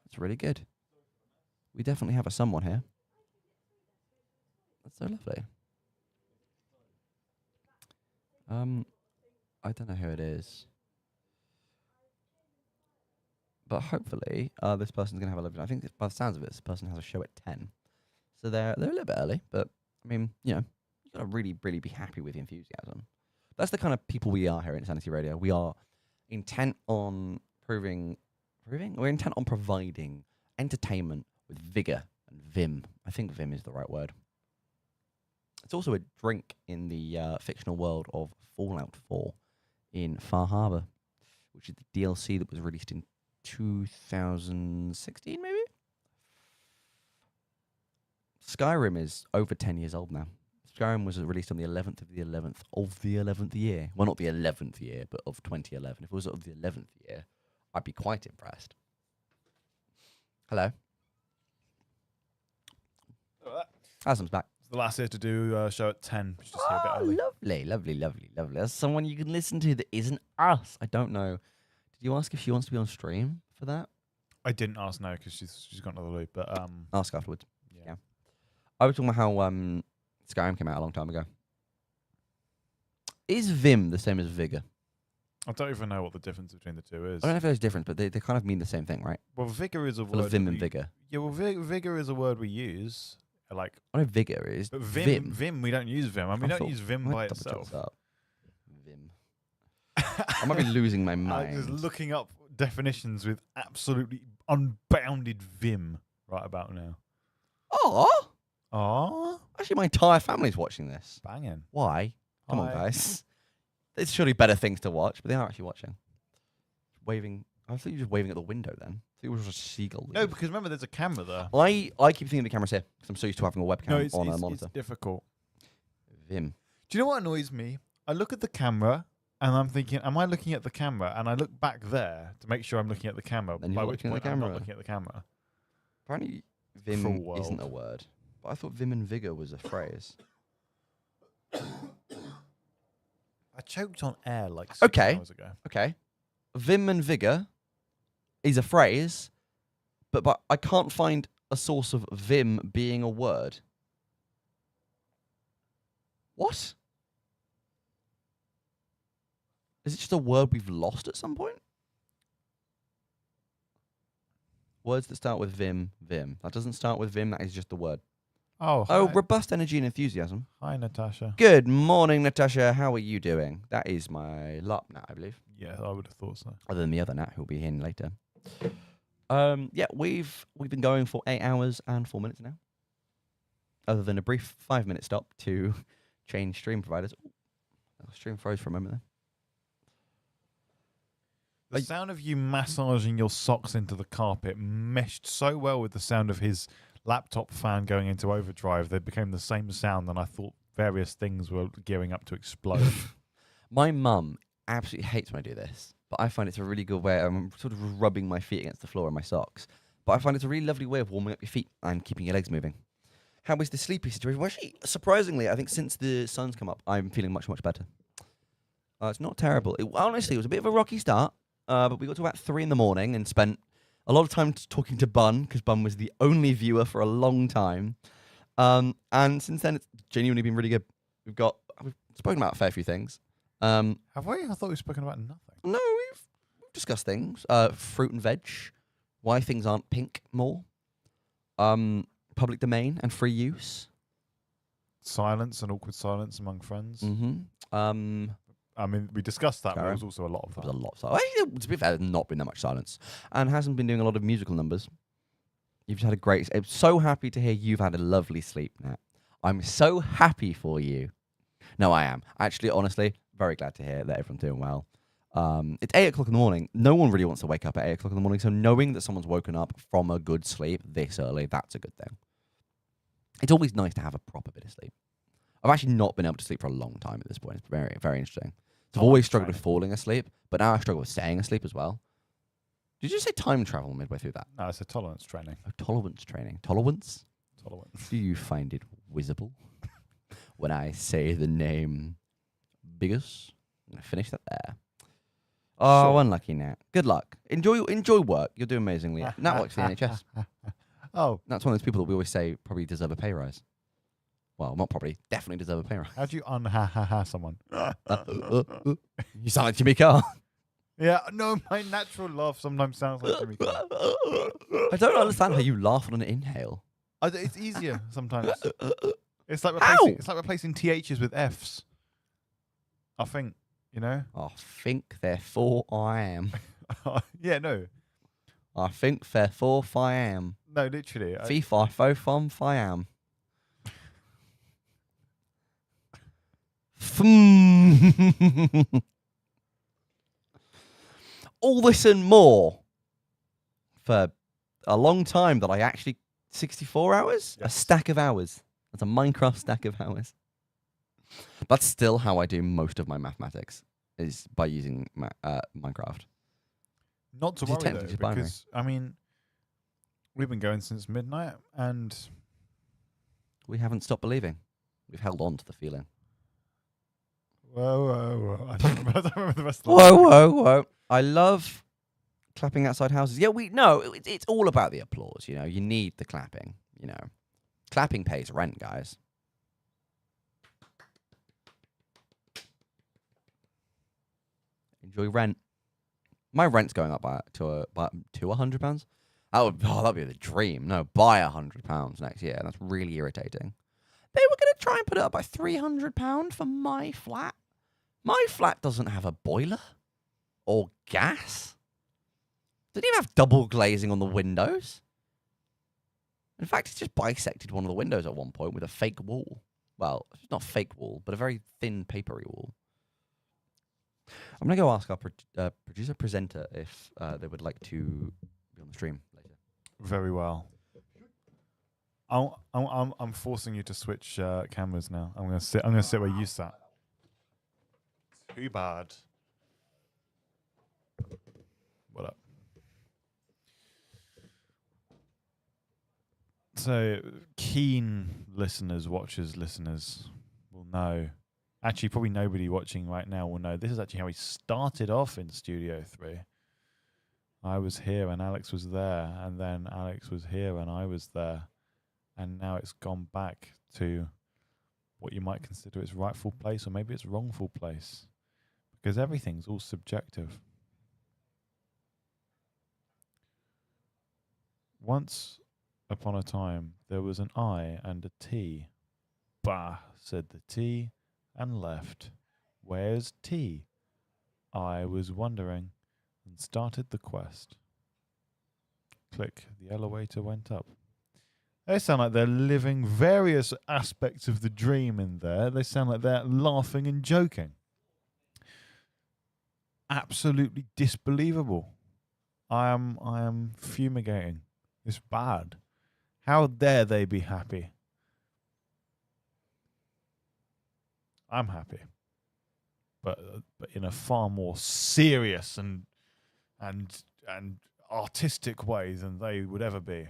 That's really good. We definitely have a someone here. That's so lovely. I don't know who it is. But hopefully, this person's going to have a lovely... I think by the sounds of it, this person has a show at 10. So they're a little bit early, but, I mean, you've got to really, really be happy with the enthusiasm. That's the kind of people we are here at Insanity Radio. We are intent on we're intent on providing entertainment with vigor and vim. I think vim is the right word. It's also a drink in the fictional world of Fallout 4. in Far Harbor, which is the DLC that was released in 2016, maybe? Skyrim is over 10 years old now. Skyrim was released on the 11th of the 11th of the 11th year. Well, not the 11th year, but of 2011. If it was of the 11th year, I'd be quite impressed. Hello. Aslam's back. It's the last year to do a show at 10. Which is just here a bit early. Lovely. That's someone you can listen to that isn't us. I don't know. Did you ask if she wants to be on stream for that? I didn't ask no because she's got another loop, but ask afterwards. Yeah. I was talking about how Skyrim came out a long time ago. Is Vim the same as Vigor? I don't even know what the difference between the two is. I don't know if there's difference, but they kind of mean the same thing, right? Well, vigor is a Full word. of Vim and Vigor. Yeah, well, vigor is a word we use. Like, I know Vigor is. but Vim. Vim, we don't use Vim. I mean, we don't use Vim by itself. Vim. I might be losing my mind. I'm just looking up definitions with absolutely unbounded vim right about now. Oh, actually, my entire family's watching this. Banging. Why? Come on, guys. There's surely better things to watch, but they are actually watching. Waving. I thought you were just waving at the window then. I thought it was just a seagull. No, because remember, there's a camera there. I keep thinking the camera's here because I'm so used to having a webcam on a monitor. It's difficult. Vim. Do you know what annoys me? I look at the camera and I'm thinking, am I looking at the camera? And I look back there to make sure I'm looking at the camera. Then by you're which looking at point the I'm not camera. looking at the camera. Apparently, Vim Full world. isn't a word. But I thought Vim and Vigor was a phrase. I choked on air like 6 hours ago. Okay. Vim and Vigor is a phrase, but I can't find a source of Vim being a word. What? Is it just a word we've lost at some point? Words that start with Vim. That doesn't start with Vim, that is just the word. Oh, Oh, hi. robust energy and enthusiasm. Hi, Natasha. Good morning, Natasha. How are you doing? That is my LARP Nat, I believe. Yeah, I would have thought so. Other than the other Nat, who'll be in later. Yeah, we've been going for 8 hours and 4 minutes now. Other than a brief 5-minute stop to change stream providers. Ooh, stream froze for a moment there. The sound of you massaging your socks into the carpet meshed so well with the sound of his laptop fan going into overdrive. They became the same sound, and I thought various things were gearing up to explode. My mum absolutely hates when I do this, but I find it's a really good way. I'm sort of rubbing my feet against the floor in my socks, but I find it's a really lovely way of warming up your feet and keeping your legs moving. How is the sleepy situation? Well, actually, surprisingly, I think since the sun's come up, I'm feeling much, much better. It's not terrible. Honestly, it was a bit of a rocky start, but we got to about 3 in the morning and spent a lot of time talking to Bun, because Bun was the only viewer for a long time. And since then, it's genuinely been really good. We've spoken about a fair few things. Have we? I thought we've spoken about nothing. No, we've discussed things. Fruit and veg. Why things aren't pink more. Public domain and free use. Silence and awkward silence among friends. Mm-hmm. I mean, we discussed that, but Karen? there was also a lot of that. There was a lot of silence. Well, to be fair, there's not been that much silence. And hasn't been doing a lot of musical numbers. You've just had a great... I'm so happy to hear you've had a lovely sleep, Nat. I'm so happy for you. No, I am. Actually, honestly, very glad to hear that everyone's doing well. It's 8 o'clock in the morning. No one really wants to wake up at 8 o'clock in the morning, so knowing that someone's woken up from a good sleep this early, that's a good thing. It's always nice to have a proper bit of sleep. I've actually not been able to sleep for a long time at this point. It's very, very interesting. So I've always struggled with falling asleep, but now I struggle with staying asleep as well. Did you say time travel midway through that? No, it's a tolerance training. Oh, tolerance training. Tolerance? Tolerance. Do you find it visible when I say the name Biggest? I'm going to finish that there. Oh, Sure. Unlucky Nat. Good luck. Enjoy work. You'll do amazingly. Nat works for the NHS. Oh, That's one of those people that we always say probably deserve a pay rise. Well, not probably. Definitely deserve a pay rise. how do you un-ha-ha-ha someone? You sound like Jimmy Carr. Yeah, no, my natural laugh sometimes sounds like Jimmy Carr. I don't understand how you laugh on an inhale. It's easier sometimes. It's like How? replacing THs with Fs. I think, you know? I think, therefore, I am. Yeah, no. I think, therefore, I am. No, literally. Fee, fi, fo, fum, fi, am. all this and more for a long time that I actually 64 hours? Yes. A stack of hours. That's a Minecraft stack of hours. That's still how I do most of my mathematics, is by using Minecraft. Not to Which is worry, technically though, just binary. because, I mean, we've been going since midnight, and We haven't stopped believing. We've held on to the feeling. whoa. I don't remember the rest of the Whoa. I love clapping outside houses. Yeah, it's all about the applause, you know. You need the clapping, you know. Clapping pays rent, guys. Enjoy rent. My rent's going up to £100. That'd be the dream. No, buy £100 next year. That's really irritating. They were going to try and put it up by £300 for my flat. My flat doesn't have a boiler or gas. Doesn't even have double glazing on the windows. In fact, it's just bisected one of the windows at one point with a fake wall. Well, it's not a fake wall, but a very thin, papery wall. I'm going to go ask our producer presenter if they would like to be on the stream later. Very well. I'm forcing you to switch cameras now. I'm gonna sit where you sat. Too bad. What up? So keen listeners, watchers, listeners will know. Actually, probably nobody watching right now will know. This is actually how we started off in Studio 3. I was here and Alex was there, and then Alex was here and I was there. And now it's gone back to what you might consider its rightful place, or maybe its wrongful place. Because everything's all subjective. Once upon a time, there was an I and a T. Bah, said the T, and left. Where's T? I was wondering, and started the quest. Click, the elevator went up. They sound like they're living various aspects of the dream in there. They sound like they're laughing and joking. Absolutely disbelievable. I am fumigating. It's bad. How dare they be happy? I'm happy. But in a far more serious and artistic way than they would ever be.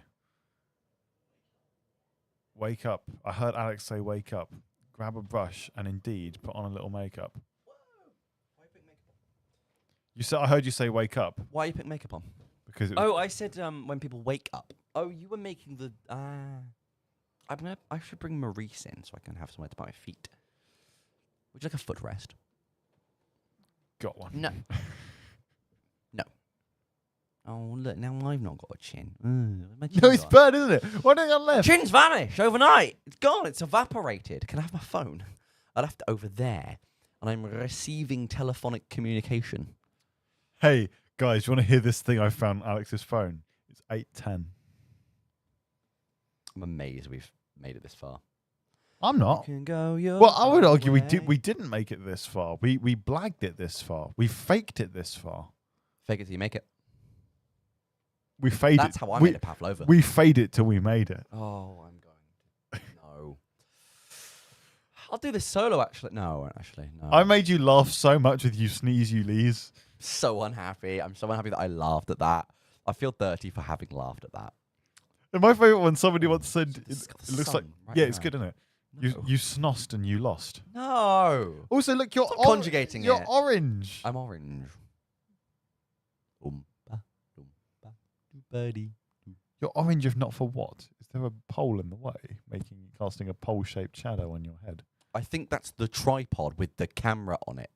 Wake up. I heard Alex say wake up. Grab a brush and indeed put on a little makeup. You said I heard you say wake up. Why are you putting makeup on? Because it was I said when people wake up. Oh, you were making the. I should bring Maurice in so I can have somewhere to put my feet. Would you like a footrest? got one. No. No. Oh, look, now I've not got a chin. My No, it's chin's bad, isn't it? Why don't you got left? Chin's vanished overnight. It's gone. It's evaporated. Can I have my phone? I left it over there, and I'm receiving telephonic communication. Hey, guys, you want to hear this thing I found on Alex's phone? It's 8:10. I'm amazed we've made it this far. I'm not. You can go your Well, I would argue way. we didn't make it this far. We blagged it this far. We faked it this far. Fake it till you make it. We faded. That's how I made it Pavlova. We fade it till we made it. Oh, I'm going to. No. I'll do this solo, actually. No, I won't actually. No. I made you laugh so much with you sneeze, you lees. so unhappy. I'm so unhappy that I laughed at that. I feel dirty for having laughed at that. And my favourite one, somebody once said, It's got the it looks like, sun right yeah, it's now. good, isn't it? No. You snossed and you lost. No. Also, look, you're Stop conjugating You're it. orange. I'm orange. Buddy. You're orange if not for what? Is there a pole in the way, casting a pole-shaped shadow on your head? I think that's the tripod with the camera on it.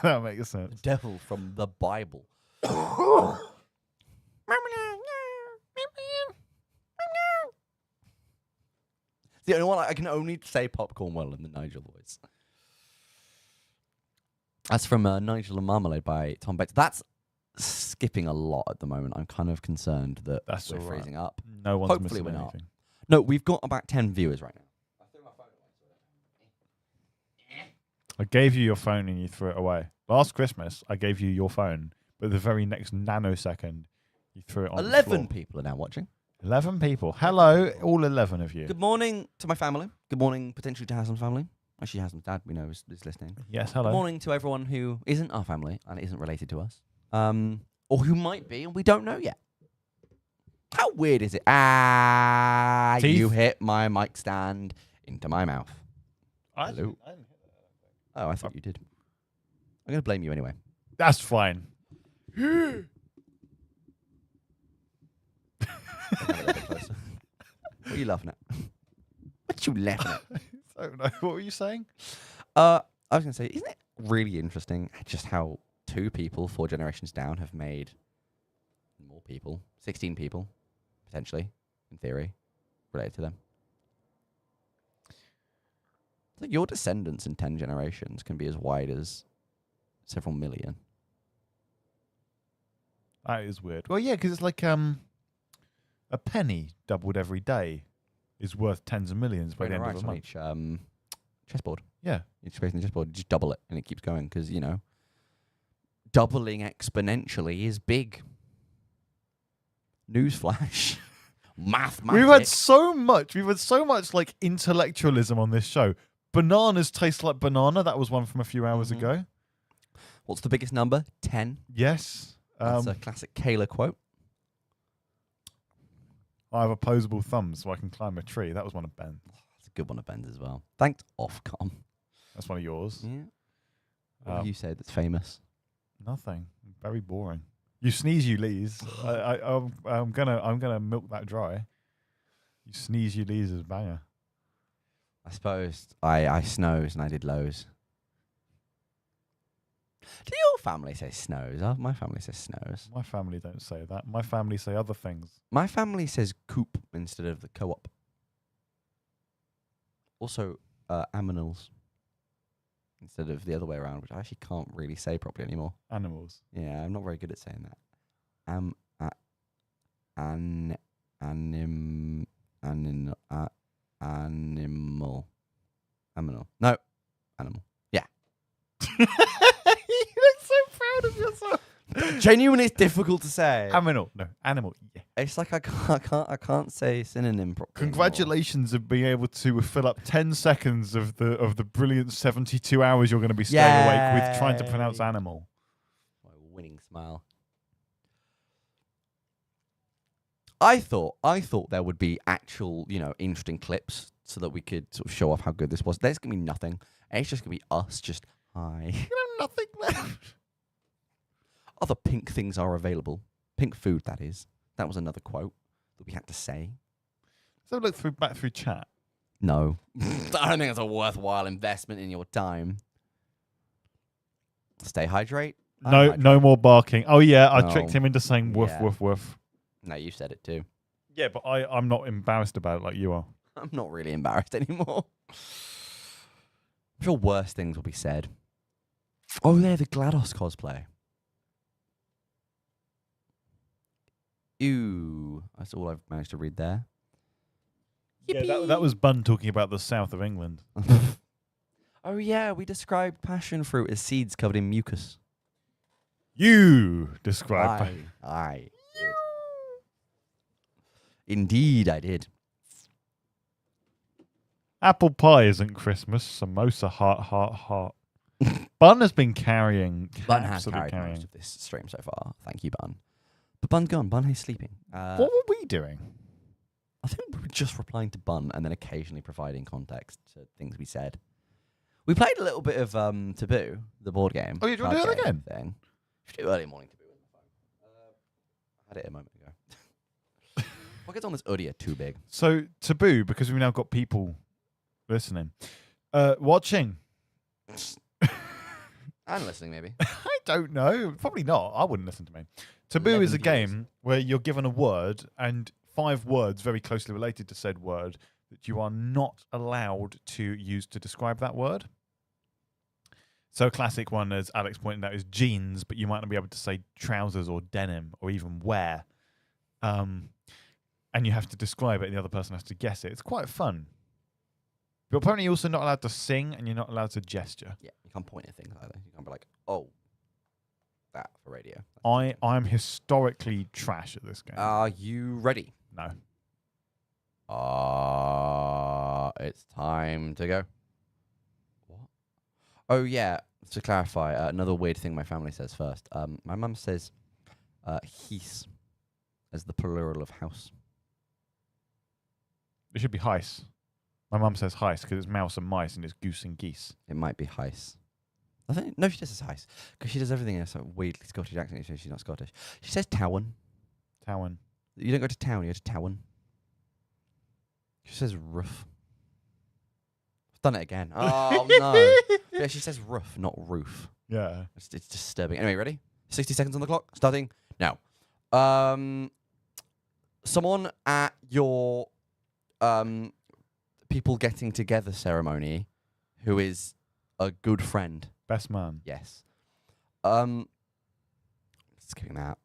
That makes sense. Devil from the Bible. The only one I can only say popcorn well in the Nigel voice. That's from Nigel and Marmalade by Tom Bates. That's skipping a lot at the moment. I'm kind of concerned that That's we're all right. freezing up. No one's Hopefully missing we're not. anything. No, we've got about 10 viewers right now. I gave you your phone and you threw it away. Last Christmas, I gave you your phone but the very next nanosecond, you threw it on 11 the floor. people are now watching. 11 people. Hello, all 11 of you. Good morning to my family. Good morning, potentially to Hassan's family. Actually, Hassan's dad, we know, is listening. Yes, hello. Good morning to everyone who isn't our family and isn't related to us. Or who might be and we don't know yet. How weird is it? Teeth? You hit my mic stand into my mouth. I Hello. didn't hit that. Oh, I thought you did. I'm going to blame you anyway. That's fine. Come a little bit closer. What are you laughing at? What you laughing at? I don't know. What were you saying? I was going to say, isn't it really interesting just how 2 people 4 generations down have made more people, 16 people, potentially, in theory, related to them? So your descendants in 10 generations can be as wide as several million. That is weird. Well, yeah, because it's like a penny doubled every day is worth tens of millions by the end of the on month. each chessboard. Yeah. Each space in the chessboard, just double it, and it keeps going because, you know, doubling exponentially is big. Newsflash. Mathematics. We've had so much like intellectualism on this show. Bananas taste like banana. That was one from a few hours ago. What's the biggest number? 10. Yes. That's a classic Kayla quote. I have opposable thumbs so I can climb a tree. That was one of Ben's. That's a good one of Ben's as well. Thanks, Ofcom. That's one of yours. Yeah. What have you said that's famous? Nothing. Very boring. You sneeze, you lees. I'm gonna milk that dry. You sneeze, you lees is banger. I suppose I snows and I did lows. Do your family say snows? My family says snows. My family don't say that. My family say other things. My family says coop instead of the co-op. Also, aminals instead of the other way around, which I actually can't really say properly anymore. Animals. Yeah, I'm not very good at saying that. Aminal. No, animal. Yeah. You look so proud of yourself. Genuinely, it's difficult to say. Aminal. No, animal. Yeah. It's like I can't say synonym properly. Congratulations of being able to fill up 10 seconds of the brilliant 72 hours you're going to be staying awake with trying to pronounce animal. My winning smile. I thought there would be actual, interesting clips so that we could sort of show off how good this was. There's going to be nothing. It's just going to be us just, hi. Nothing left. Other pink things are available. Pink food, that is. That was another quote that we had to say. So look back through chat. No. I don't think it's a worthwhile investment in your time. Stay hydrate. No more barking. Oh yeah, I No. tricked him into saying woof, Yeah. woof, woof. No, you said it too. Yeah, but I'm not embarrassed about it like you are. I'm not really embarrassed anymore. I'm sure worse things will be said. Oh, yeah, the GLaDOS cosplay. Ew. That's all I've managed to read there. Yeah, that was Bun talking about the south of England. Oh, yeah, we described passion fruit as seeds covered in mucus. You described. I did. Indeed, I did. Apple pie isn't Christmas. Samosa, heart. Bun has been carrying. Bun has absolutely carried most of this stream so far. Thank you, Bun. But Bun's gone. Bun is sleeping. What were we doing? I think we were just replying to Bun and then occasionally providing context to things we said. We played a little bit of Taboo, the board game. Oh, you want to do it again? Thing. We should do early morning Taboo on the phone. I had it a moment ago. What gets on this audio too big? So Taboo, because we've now got people listening, watching. I'm listening, maybe. I don't know. Probably not. I wouldn't listen to me. Taboo 11 is a viewers. game where you're given a word and 5 words very closely related to said word that you are not allowed to use to describe that word. So a classic one, as Alex pointed out, is jeans, but you might not be able to say trousers or denim or even wear. And you have to describe it and the other person has to guess it. It's quite fun. But apparently you're also not allowed to sing and you're not allowed to gesture. Yeah, you can't point at things either. You can't be like, oh. that for radio. I'm historically trash at this game. Are you ready? No. It's time to go. What? Oh yeah. To clarify, another weird thing my family says first. My mum says heis as the plural of house. It should be heis. My mum says heis because it's mouse and mice and it's goose and geese. It might be heis. I think no, she just says heis because she does everything in a sort of weirdly Scottish accent. So she's not Scottish. She says Towan. Towan. You don't go to town. You go to Towan. She says roof. I've done it again. Oh no. Yeah, she says roof, not roof. Yeah. It's disturbing. Anyway, ready? 60 seconds on the clock. Starting now. Someone at your people getting together ceremony who is a good friend. Best man. Yes. Skipping that.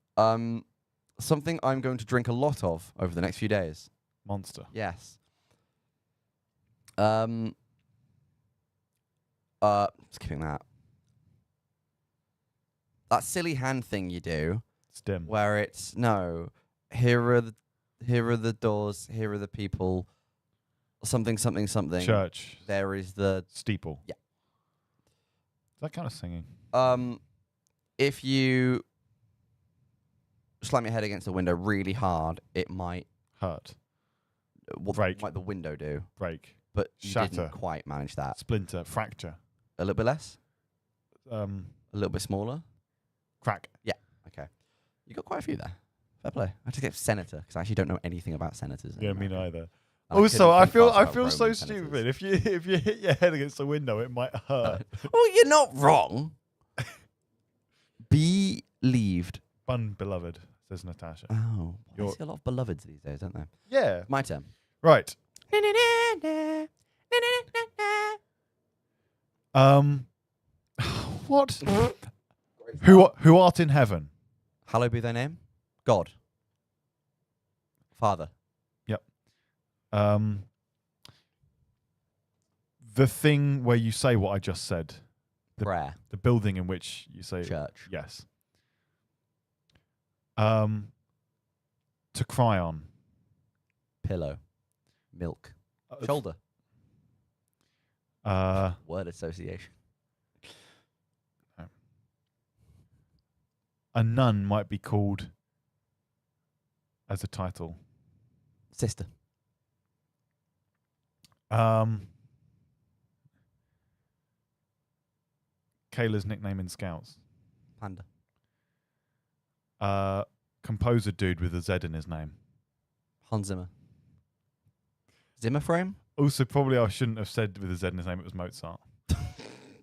Something I'm going to drink a lot of over the next few days. Monster. Yes. Skipping that. That silly hand thing you do. Stim. Where it's no. Here are the doors. Here are the people. Something. Church. There is the steeple. Yeah. Is that kind of singing? If you slam your head against the window really hard, it might hurt. What break. Might the window do? Break. But you Shatter. didn't quite manage that. Splinter. Fracture. A little bit less. A little bit smaller. Crack. Yeah. Okay. You got quite a few there. Fair play. I had to get senator because I actually don't know anything about senators. Yeah, me neither. I Also, I couldn't think feel fast about so Roman stupid. If you hit your head against the window, it might hurt. Well, you're not wrong. Believed. Unbeloved, says Natasha. Oh, I see a lot of beloveds these days, don't they? Yeah. My turn. Right. What? Who art in heaven? Hallowed be thy name. God. Father. Yep. The thing where you say what I just said. Prayer. The building in which you say church. Yes. To cry on. Pillow. Milk. Shoulder. Word association. A nun might be called as a title. Sister. Kayla's nickname in Scouts. Panda. Composer dude with a Z in his name. Hans Zimmer. Zimmer frame? Also, probably I shouldn't have said with a Z in his name it was Mozart.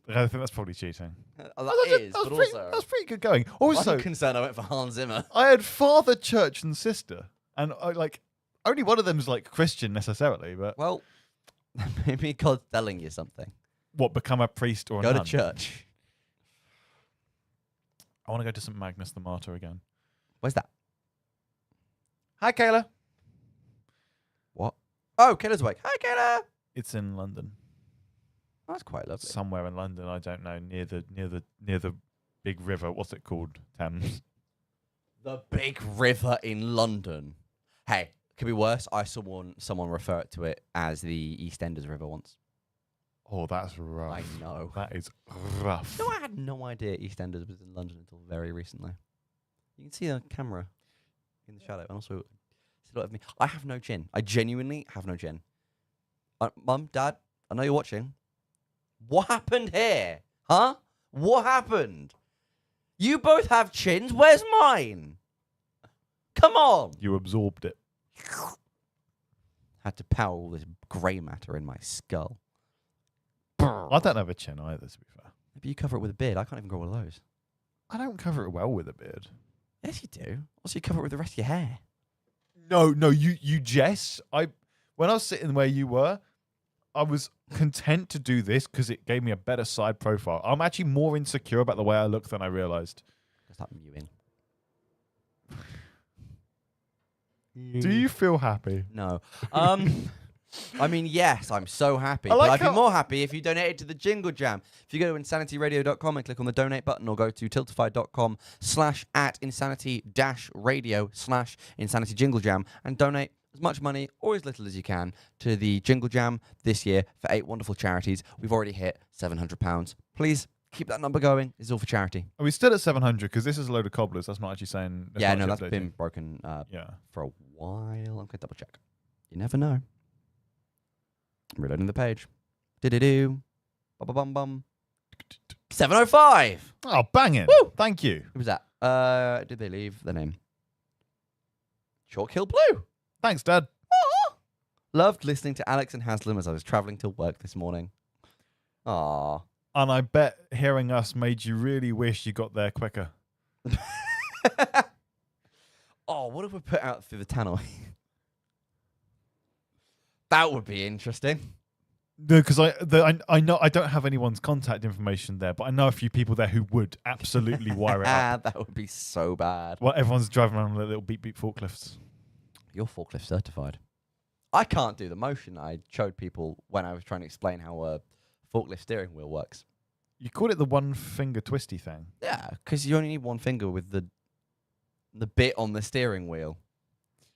I think that's probably cheating. That's pretty good going. Also, I'm concerned I went for Hans Zimmer. I had father, church, and sister, and only one of them is Christian necessarily, but well, maybe God's telling you something. What, become a priest or a nun? Go to church. I want to go to St. Magnus the Martyr again. Where's that? Hi, Kayla. What? Oh, Kayla's awake. Hi, Kayla. It's in London. Oh, that's quite lovely. Somewhere in London, I don't know, near the big river. What's it called? Thames. The big river in London. Hey, could be worse. I saw someone refer to it as the EastEnders River once. Oh, that's rough. I know. That is rough. No, I had no idea EastEnders was in London until very recently. You can see a camera in the shadow, and also see a lot of me. I have no chin. I genuinely have no chin. Mum, Dad, I know you're watching. What happened here? Huh? What happened? You both have chins. Where's mine? Come on. You absorbed it. Had to power all this grey matter in my skull. I don't have a chin either, to be fair. Maybe you cover it with a beard. I can't even grow one of those. I don't cover it well with a beard. Yes, you do. Also, you cover it with the rest of your hair. No, you jest. When I was sitting where you were, I was content to do this because it gave me a better side profile. I'm actually more insecure about the way I look than I realised. Stop mewing. Do you feel happy? No. I mean, yes, I'm so happy. I like But I'd how- be more happy if you donated to the Jingle Jam. If you go to insanityradio.com and click on the donate button, or go to tiltify.com/@insanity-radio/insanity jingle jam and donate as much money or as little as you can to the Jingle Jam this year for 8 wonderful charities. We've already hit £700. Please keep that number going. It's all for charity. Are we still at 700? Because this is a load of cobblers. That's not actually saying. Yeah, no, not that's actually been updating. broken Yeah. for a while. I'm going to double check. You never know. I'm reloading the page. Do-do-do. Bum-bum-bum. 705. Oh, banging. Woo! Thank you. Who was that? Did they leave the name? Chalk Hill Blue. Thanks, Dad. Loved listening to Alex and Haslam as I was travelling to work this morning. Aww. And I bet hearing us made you really wish you got there quicker. Oh, what if we put out through the tannoy? That would be interesting. No, because I know I don't have anyone's contact information there, but I know a few people there who would absolutely wire it up. That would be so bad. Well, everyone's driving around with little beep beep forklifts. You're forklift certified. I can't do the motion I showed people when I was trying to explain how a forklift steering wheel works. You call it the one finger twisty thing. Yeah, because you only need one finger with the bit on the steering wheel.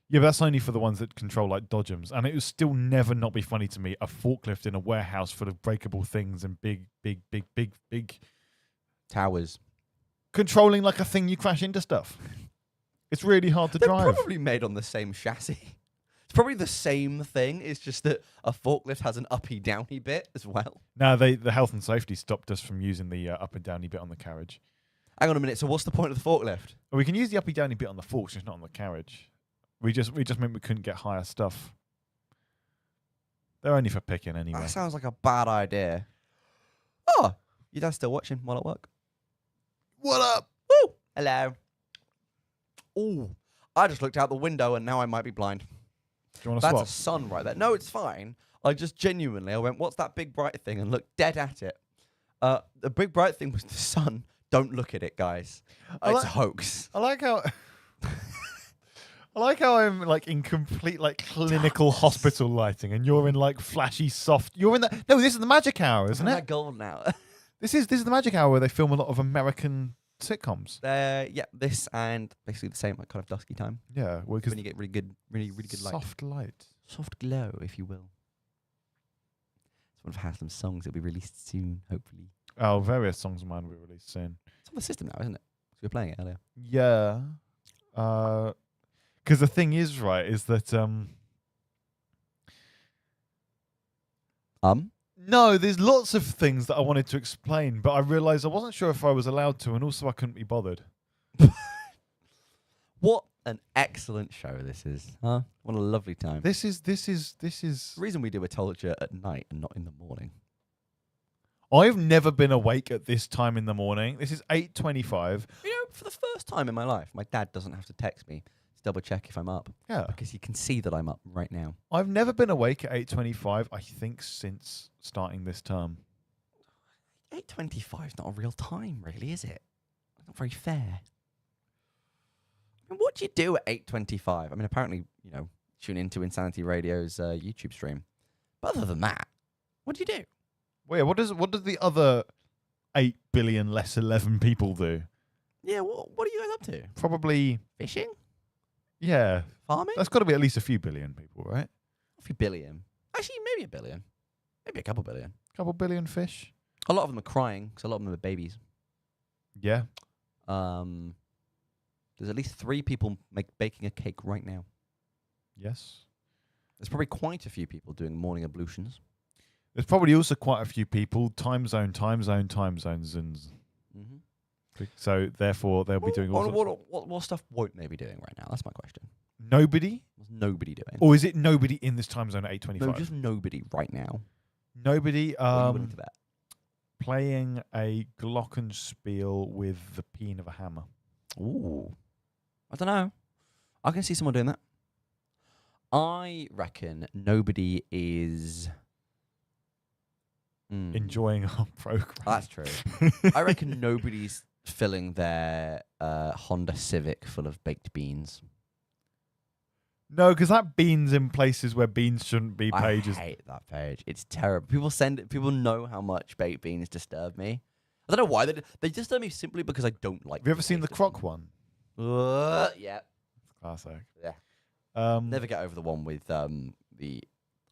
Yeah, but that's only for the ones that control like dodgems. And it would still never not be funny to me, a forklift in a warehouse full of breakable things and big Towers. controlling like a thing you crash into stuff. It's really hard to They're drive. probably made on the same chassis. It's probably the same thing. It's just that a forklift has an uppy downy bit as well. No, the health and safety stopped us from using the up and downy bit on the carriage. Hang on a minute. So what's the point of the forklift? Well, we can use the uppy downy bit on the forks, just not on the carriage. We just meant we couldn't get higher stuff. They're only for picking anyway. That sounds like a bad idea. Oh, your dad's still watching while at work. What up? Woo! Hello. Ooh, I just looked out the window and now I might be blind. Do you want to That's swap? a sun right there. No, it's fine. I just genuinely, I went, what's that big bright thing? And looked dead at it. The big bright thing was the sun. Don't look at it, guys. It's a hoax. I like how I like how I'm like in complete like clinical hospital lighting, and you're in like flashy soft. You're in that. No, this is the magic hour, isn't Isn't it? that gold now? This is the magic hour where they film a lot of American sitcoms. Yeah, this and basically the same, like kind of dusky time. Yeah, well, because When you get really good light. soft light. Soft glow, if you will. It's one of Haslam's songs. It'll be released soon, hopefully. Oh, various songs of mine will be released soon. It's on the system now, isn't it? So we were playing it earlier. Yeah. Because the thing is, right, is that no, there's lots of things that I wanted to explain, but I realised I wasn't sure if I was allowed to, and also I couldn't be bothered. What an excellent show this is, huh? What a lovely time. This is. The reason we do a Tolger at night and not in the morning. I've never been awake at this time in the morning. This is 8:25. You know, for the first time in my life, my dad doesn't have to text me to double check if I'm up. Yeah. Because he can see that I'm up right now. I've never been awake at 8:25, I think, since starting this term. 8:25 is not a real time, really, is it? It's not very fair. I mean, what do you do at 8:25? I mean, apparently, tune into Insanity Radio's YouTube stream. But other than that, what do you do? Well, yeah, what does the other 8 billion less 11 people do? Yeah, what are you guys up to? Probably Fishing? yeah. Farming? That's got to be at least a few billion people, right? A few billion. Actually, maybe a billion. Maybe a couple billion. Couple billion fish. A lot of them are crying because a lot of them are babies. Yeah. There's at least 3 people baking a cake right now. Yes. There's probably quite a few people doing morning ablutions. There's probably also quite a few people time zones. Mm-hmm. So therefore they'll be doing all sorts. What stuff won't they be doing right now? That's my question. Nobody? What's nobody doing? Or is it nobody in this time zone at 8:25? No, just nobody right now. Nobody What are you willing to bet? playing a glockenspiel with the peen of a hammer. Ooh. I don't know. I can see someone doing that. I reckon nobody is Enjoying our program. That's true. I reckon nobody's filling their Honda Civic full of baked beans. No, because that beans in places where beans shouldn't be pages. I hate that page. It's terrible. People know how much baked beans disturb me. I don't know why they disturb me simply because I don't like. Have you ever seen the croc one? Yeah. Classic. Yeah. Never get over the one with the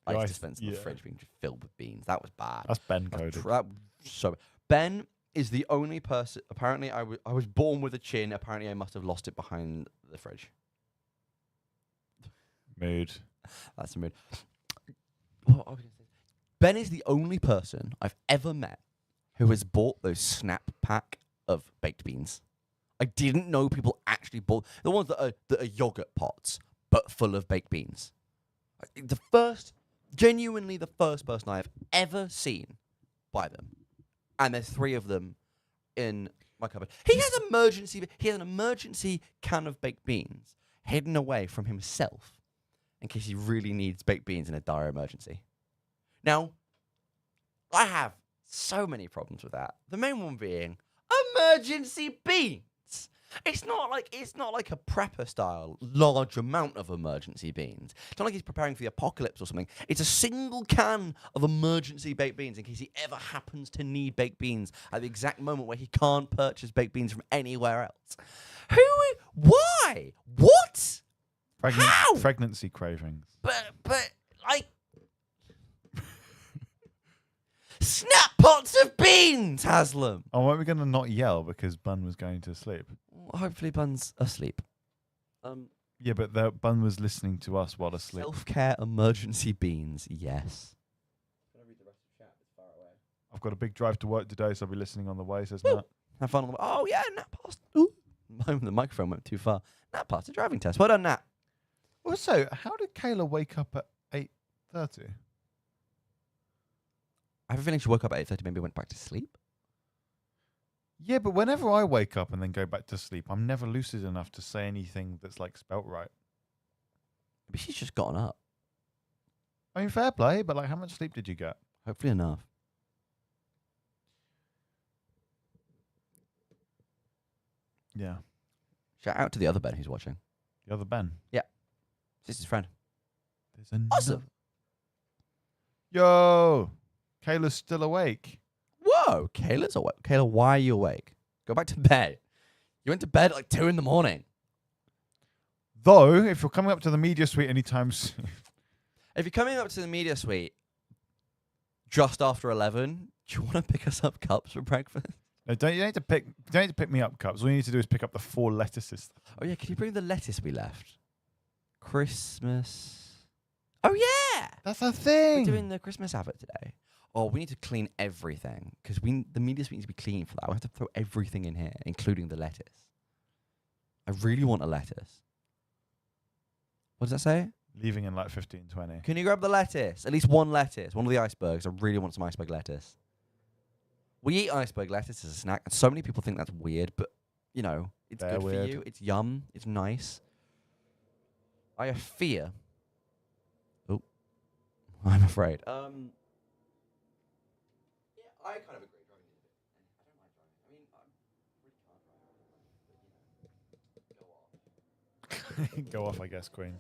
ice ice, dispenser in the yeah. fridge being just filled with beans. That was bad. That's Ben coded. So Ben is the only person. Apparently, I was born with a chin. Apparently, I must have lost it behind the fridge. Mood. That's a mood. What I was gonna say. Ben is the only person I've ever met who has bought those snap pack of baked beans. I didn't know people actually bought the ones that are yogurt pots, but full of baked beans. Genuinely the first person I have ever seen buy them. And there's 3 of them in my cupboard. He has an emergency can of baked beans hidden away from himself in case he really needs baked beans in a dire emergency. Now, I have so many problems with that. The main one being emergency beans. It's not like a prepper style large amount of emergency beans. It's not like he's preparing for the apocalypse or something. It's a single can of emergency baked beans in case he ever happens to need baked beans at the exact moment where he can't purchase baked beans from anywhere else. Why? What? How? Pregnancy cravings. But like snap pots of beans, Haslam. Oh, weren't we going to not yell because Bun was going to sleep? Hopefully Bun's asleep. Yeah, but Bun was listening to us while asleep. Self-care emergency beans, yes. I've got a big drive to work today, so I'll be listening on the way, says Matt. Have fun on the way. Oh, yeah, Nat passed. Ooh. The microphone went too far. Nat passed the driving test. Well done, Nat. Also, how did Kayla wake up at 8:30? I have a feeling she woke up at 8:30, maybe went back to sleep. Yeah, but whenever I wake up and then go back to sleep, I'm never lucid enough to say anything that's like spelt right. Maybe she's just gotten up. I mean, fair play, but like, how much sleep did you get? Hopefully enough. Yeah. Shout out to the other Ben who's watching. The other Ben. Yeah. This is his friend. There's another. Awesome. Yo! Kayla's still awake. Whoa, Kayla's awake. Kayla, why are you awake? Go back to bed. You went to bed at like 2 a.m. Though, if you're coming up to the media suite anytime soon. If you're coming up to the media suite just after 11, do you want to pick us up cups for breakfast? No, don't you need to pick me up cups. All you need to do is pick up the 4 lettuces. Oh yeah, can you bring the lettuce we left? Christmas. Oh yeah, That's a thing. we're doing the Christmas advert today. Oh, we need to clean everything because the media suite needs to be clean for that. We have to throw everything in here, including the lettuce. I really want a lettuce. What does that say? Leaving in like 15, 20. Can you grab the lettuce? At least one lettuce. One of the icebergs. I really want some iceberg lettuce. We eat iceberg lettuce as a snack, and so many people think that's weird, but, you know, it's They're good weird. for you. It's yum. It's nice. I fear. Oh. I'm afraid. Yeah, I kind of agree. Driving is a bit. I don't mind driving. I mean, I really can't drive. But, you know, go off. Go off, I guess, Queen.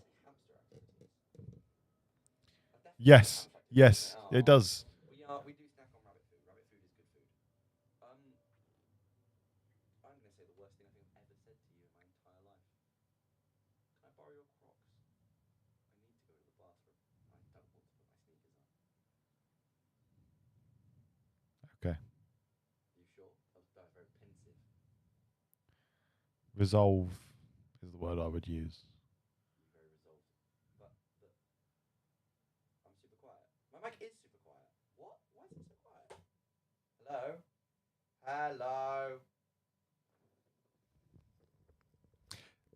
Yes. Yes. It does. We do snack on rabbit food. Rabbit food is good food. I'm going to say the worst thing I think I've ever said to you in my entire life. Can I borrow your Crocs? I need to go to the bathroom. I don't want to put my sneakers on. Okay. Are you sure? That was very pensive. Resolve is the word I would use. Very resolved. But I'm super quiet. My mic is super quiet. What? Why is it so quiet? Hello? Hello?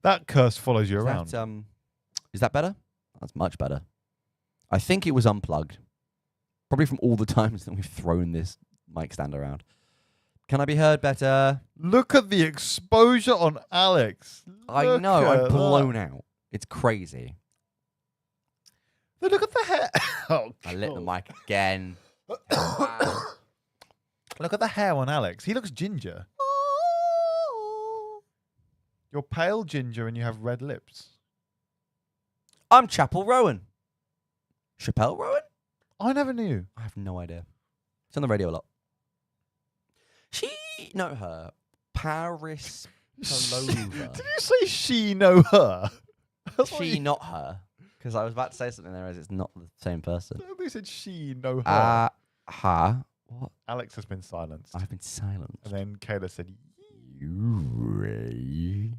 That curse follows you around. Is that better? That's much better. I think it was unplugged. Probably from all the times that we've thrown this mic stand around. Can I be heard better? Look at the exposure on Alex. I Look know, at I'm blown out. It's crazy. But look at the hair. Oh, I lit the God. mic again. Wow. Look at the hair on Alex. He looks ginger. You're pale ginger and you have red lips. I'm Chapel Rowan. Chappelle Rowan? I never knew. I have no idea. It's on the radio a lot. Her. Paris Palova. Did you say she know her? That's what She, not her. Because I was about to say something there as it's not the same person. They said she know her. Her. What? Alex has been silenced. I've been silent. And then Kayla said, You.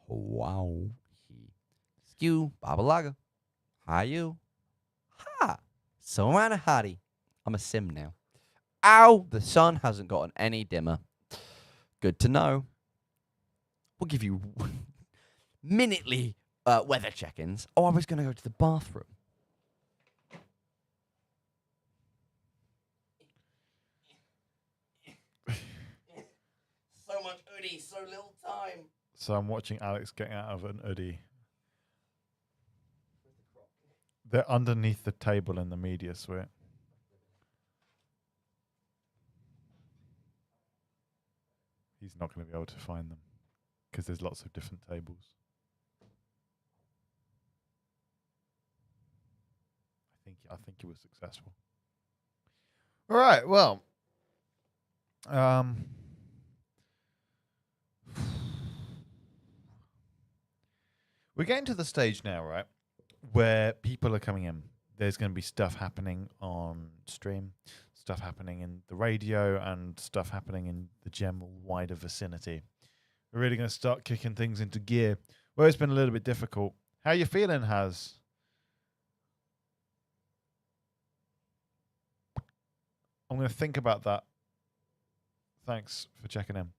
Wow. Skew. Babalaga. How you? Ha. So am I, Hardy. I'm a sim now. Ow. The sun hasn't gotten any dimmer. Good to know. We'll give you minutely weather check-ins. Oh, I was going to go to the bathroom. So much hoodie, so little time. So I'm watching Alex getting out of an hoodie. They're underneath the table in the media suite. He's not going to be able to find them because there's lots of different tables. I think he was successful. All right, well, we're getting to the stage now, right, where people are coming in. There's going to be stuff happening on stream, stuff happening in the radio, and stuff happening in the general wider vicinity. We're really going to start kicking things into gear. Well, it's been a little bit difficult. How you feeling, Haz? I'm going to think about that. Thanks for checking in.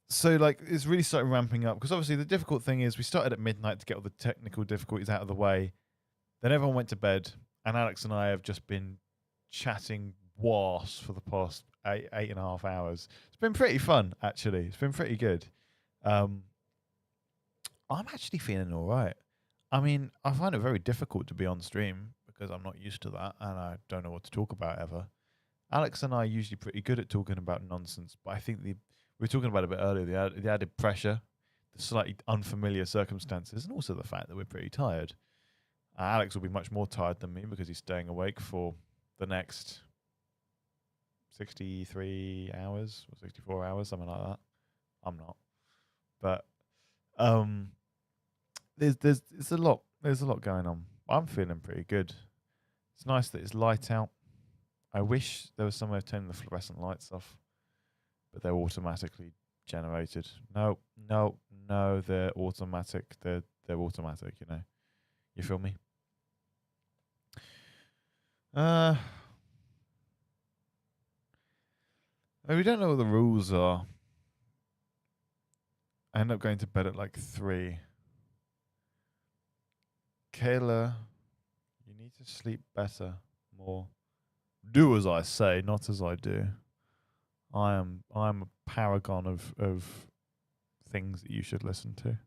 So, like, it's really started ramping up because obviously the difficult thing is we started at midnight to get all the technical difficulties out of the way. Then everyone went to bed, and Alex and I have just been chatting was for the past 8.5 hours. It's been pretty fun, actually. It's been pretty good. I'm actually feeling all right. I mean, I find it very difficult to be on stream because I'm not used to that, and I don't know what to talk about ever. Alex and I are usually pretty good at talking about nonsense, but I think we were talking about it a bit earlier, the added pressure, the slightly unfamiliar circumstances, and also the fact that we're pretty tired. Alex will be much more tired than me because he's staying awake for the next 63 hours or 64 hours, something like that. I'm not. But there's a lot going on. I'm feeling pretty good. It's nice that it's light out. I wish there was some way of turning the fluorescent lights off, but they're automatically generated. No, they're automatic. They're automatic, you know. You feel me? We don't know what the rules are. I end up going to bed at like 3. Kayla, you need to sleep better, more. Do as I say, not as I do. I'm a paragon of things that you should listen to.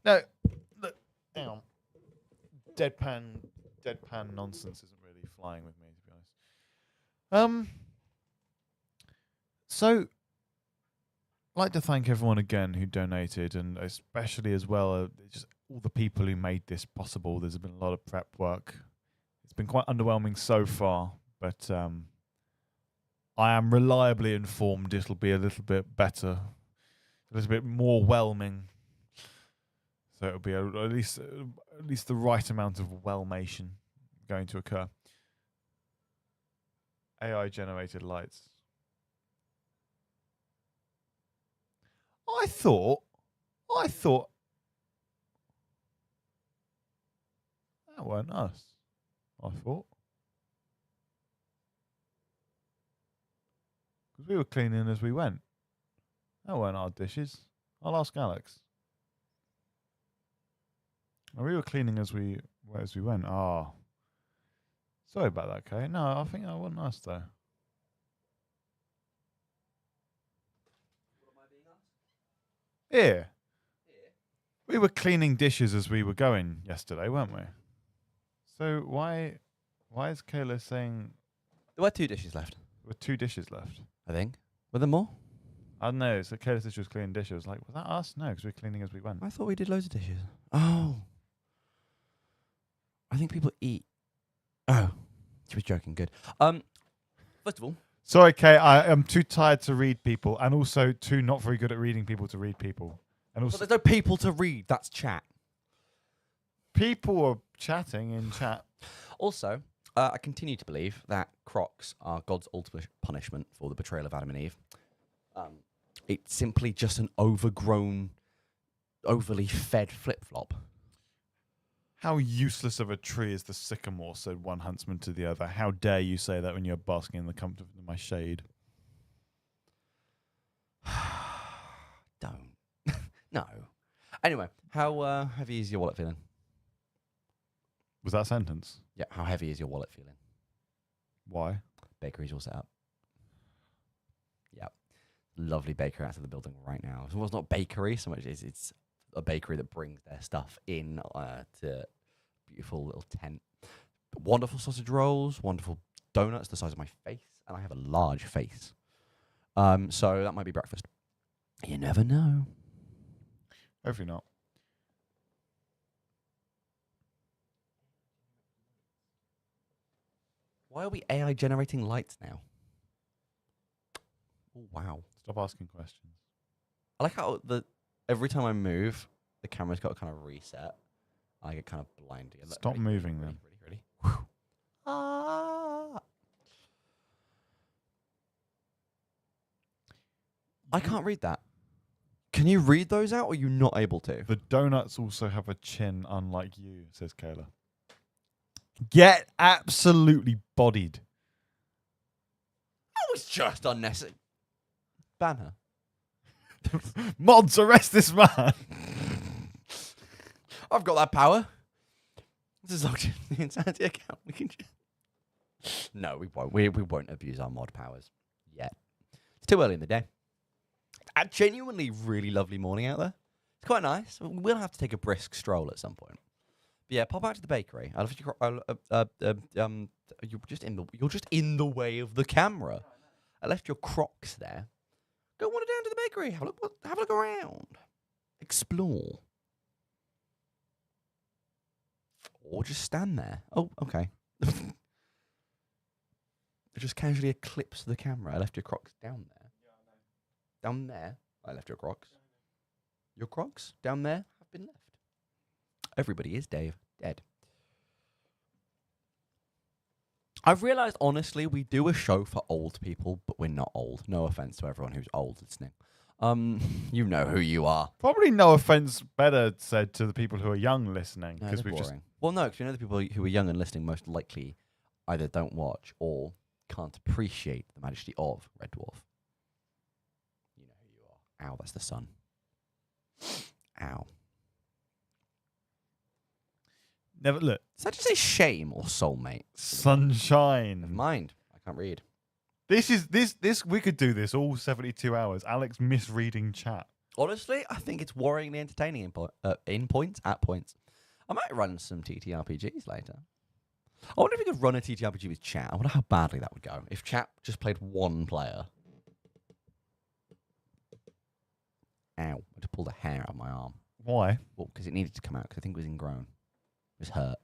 No, look, hang on. Deadpan nonsense isn't really flying with me, to be honest. So, I'd like to thank everyone again who donated, and especially as well just all the people who made this possible. There's been a lot of prep work. It's been quite underwhelming so far, but I am reliably informed it'll be a little bit better, a little bit more whelming. So it'll be at least the right amount of whelmation going to occur. AI generated lights. I thought that weren't us. I thought. Because we were cleaning as we went. That weren't our dishes. I'll ask Alex. Oh, we were cleaning as we went. Oh. Sorry about that, Kay. No, I think that wasn't us, though. Yeah. We were cleaning dishes as we were going yesterday, weren't we? So why is Kayla saying There were 2 dishes left, there were 2 dishes left? I think. Were there more? I don't know. So Kayla said she was cleaning dishes. I was like, was that us? No, because we were cleaning as we went. I thought we did loads of dishes. Oh. I think people eat. Oh. She was joking. Good. First of all. Sorry, Kay. I am too tired to read people, and also too not very good at reading people to read people. And also, But there's no people to read. That's chat. people are chatting in chat. Also, I continue to believe that Crocs are God's ultimate punishment for the betrayal of Adam and Eve. It's simply just an overgrown, overly fed flip-flop. How useless of a tree is the sycamore, said one huntsman to the other. How dare you say that when you're basking in the comfort of my shade? Don't. No. Anyway, how heavy is your wallet feeling? Was that a sentence? Yeah, how heavy is your wallet feeling? Why? Bakery's all set up. Yep. Lovely bakery out of the building right now. Well, it's not bakery so much as it's a bakery that brings their stuff in to a beautiful little tent. Wonderful sausage rolls, wonderful donuts the size of my face, and I have a large face. So that might be breakfast. You never know. Hopefully not. Why are we AI generating lights now? Oh, wow. Stop asking questions. I like how every time I move, the camera's got to kind of reset. I get kind of blinded. Look, Stop moving ready, then. Ready. Whew. Ah. I can't read that. Can you read those out, or are you not able to? The donuts also have a chin, unlike you, says Kayla. Get absolutely bodied. That was just unnecessary. Ban her. Mods, arrest this man. I've got that power. This is logged in the Insanity account. We can just... No, we won't. We won't abuse our mod powers yet. It's too early in the day. A genuinely really lovely morning out there. It's quite nice. We'll have to take a brisk stroll at some point. But yeah, pop out to the bakery. You're just in the way of the camera. I left your Crocs there. Go wander down to the bakery. Have a look around. Explore. Or just stand there. Oh, okay. Just casually eclipse the camera. I left your Crocs down there. Down there, I left your Crocs. Your Crocs down there have been left. Everybody is, Dave, dead. I've realised, honestly, we do a show for old people, but we're not old. No offence to everyone who's old listening. You know who you are. Probably no offense better said to the people who are young listening. No, Because they're we've just boring. Well, no, because you know the people who are young and listening most likely either don't watch or can't appreciate the majesty of Red Dwarf. You know who you are. Ow, that's the sun. Ow. never look. Does that just say shame or soulmate? Sunshine. Never mind. I can't read. This we could do this all 72 hours. Alex misreading chat. Honestly, I think it's worryingly entertaining at points. I might run some TTRPGs later. I wonder if we could run a TTRPG with chat. I wonder how badly that would go if chat just played one player. Ow. I just pulled a hair out of my arm. Why? Well, because it needed to come out, because I think it was ingrown. It was hurt.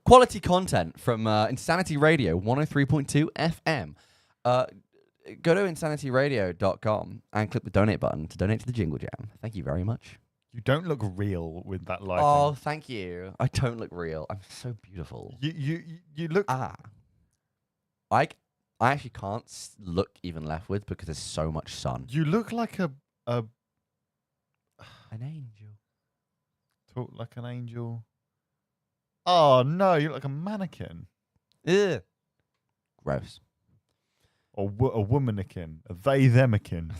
Quality content from Insanity Radio 103.2 FM. Go to insanityradio.com and click the donate button to donate to the Jingle Jam. Thank you very much. You don't look real with that lighting. Oh, thank you. I don't look real. I'm so beautiful. You look. I actually can't look even leftwards because there's so much sun. You look like an angel. Talk like an angel. Oh no, you look like a mannequin. Ugh. Gross. Or a womanikin. A they-themikin.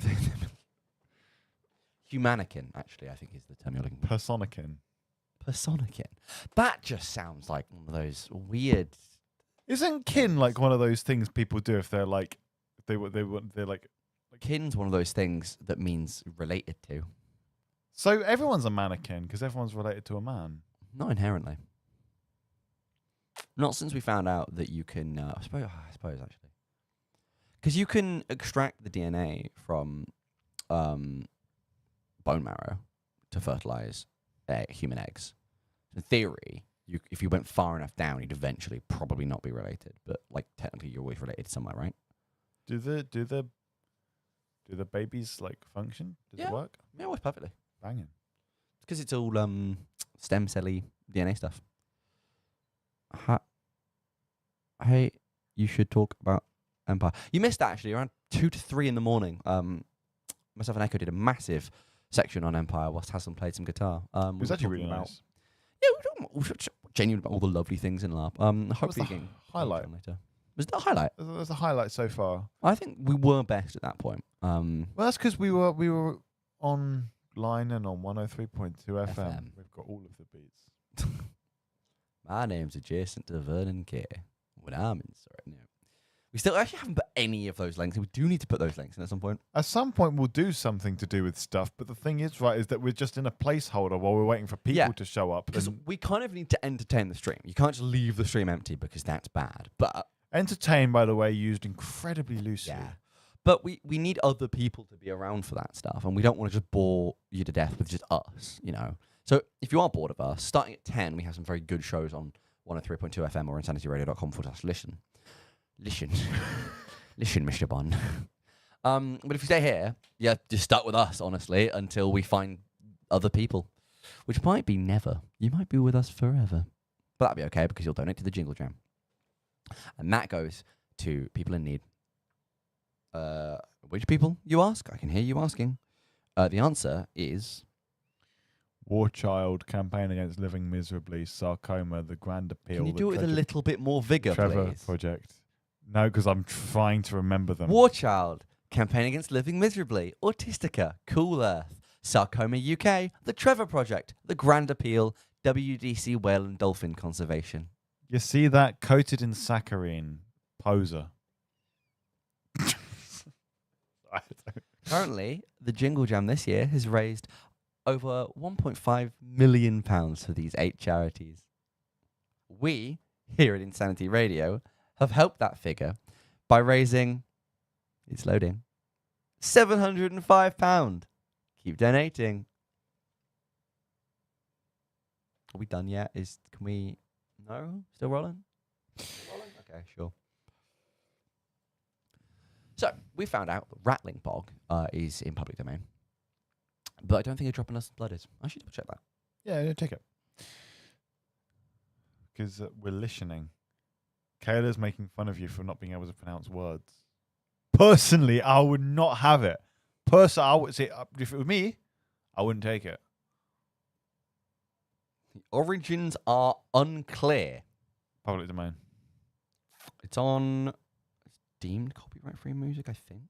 Humanikin, actually, I think is the term you're looking for. Personikin. Personikin. That just sounds like one of those weird. Isn't kin like one of those things people do if they're like they're like Kin's one of those things that means related to. So everyone's a mannequin because everyone's related to a man. Not inherently. Not since we found out that you can. I suppose actually, because you can extract the DNA from bone marrow to fertilize human eggs. In theory, if you went far enough down, you'd eventually probably not be related. But like technically, you're always related somewhere, right? Do the babies like function? Does it work? Yeah, it works perfectly. Banging. Because it's all stem cell-y DNA stuff. Hey, you should talk about Empire. You missed that actually around 2 to 3 in the morning. Myself and Echo did a massive section on Empire whilst Hassan played some guitar. It was actually really nice. Yeah, we were talking genuine about all the lovely things in LARP. Hopefully, the highlight later. Was that a highlight? It was the highlight so far. I think we were best at that point. Well, that's because we were online and on 103.2 FM. We've got all of the beats. My name's adjacent to Vernon K. When I'm in Surrey. No. We still actually haven't put any of those links. We do need to put those links in at some point. At some point, we'll do something to do with stuff. But the thing is, right, is that we're just in a placeholder while we're waiting for people to show up. Because we kind of need to entertain the stream. You can't just leave the stream empty because that's bad. But entertain, by the way, used incredibly loosely. Yeah. But we need other people to be around for that stuff. And we don't want to just bore you to death with just us, you know. So if you are bored of us, starting at 10, we have some very good shows on 103.2 FM or insanityradio.com/listen. Listen, Mr. Bond. But if you stay here, just stuck with us, honestly, until we find other people, which might be never. You might be with us forever. But that'll be okay because you'll donate to the Jingle Jam. And that goes to people in need. Which people, you ask? I can hear you asking. The answer is... War Child, Campaign Against Living Miserably, Sarcoma, The Grand Appeal. Can you do it with a little bit more vigour, Trevor please? Project. No, because I'm trying to remember them. War Child, Campaign Against Living Miserably, Autistica, Cool Earth, Sarcoma UK, The Trevor Project, The Grand Appeal, WDC Whale and Dolphin Conservation. You see that? Coated in saccharine. Poser. Currently, the Jingle Jam this year has raised over £1.5 million for these 8 charities. We, here at Insanity Radio, have helped that figure by raising, it's loading, £705. Keep donating. Are we done yet? Can we? No? Still rolling? Okay, sure. So, we found out that Rattling Bog is in public domain. But I don't think a drop in us blood is. I should double check that. Yeah, take it. Because we're listening. Kayla's making fun of you for not being able to pronounce words. Personally, I would not have it. I would say, if it was me, I wouldn't take it. The origins are unclear. Public domain. It's deemed copyright-free music, I think.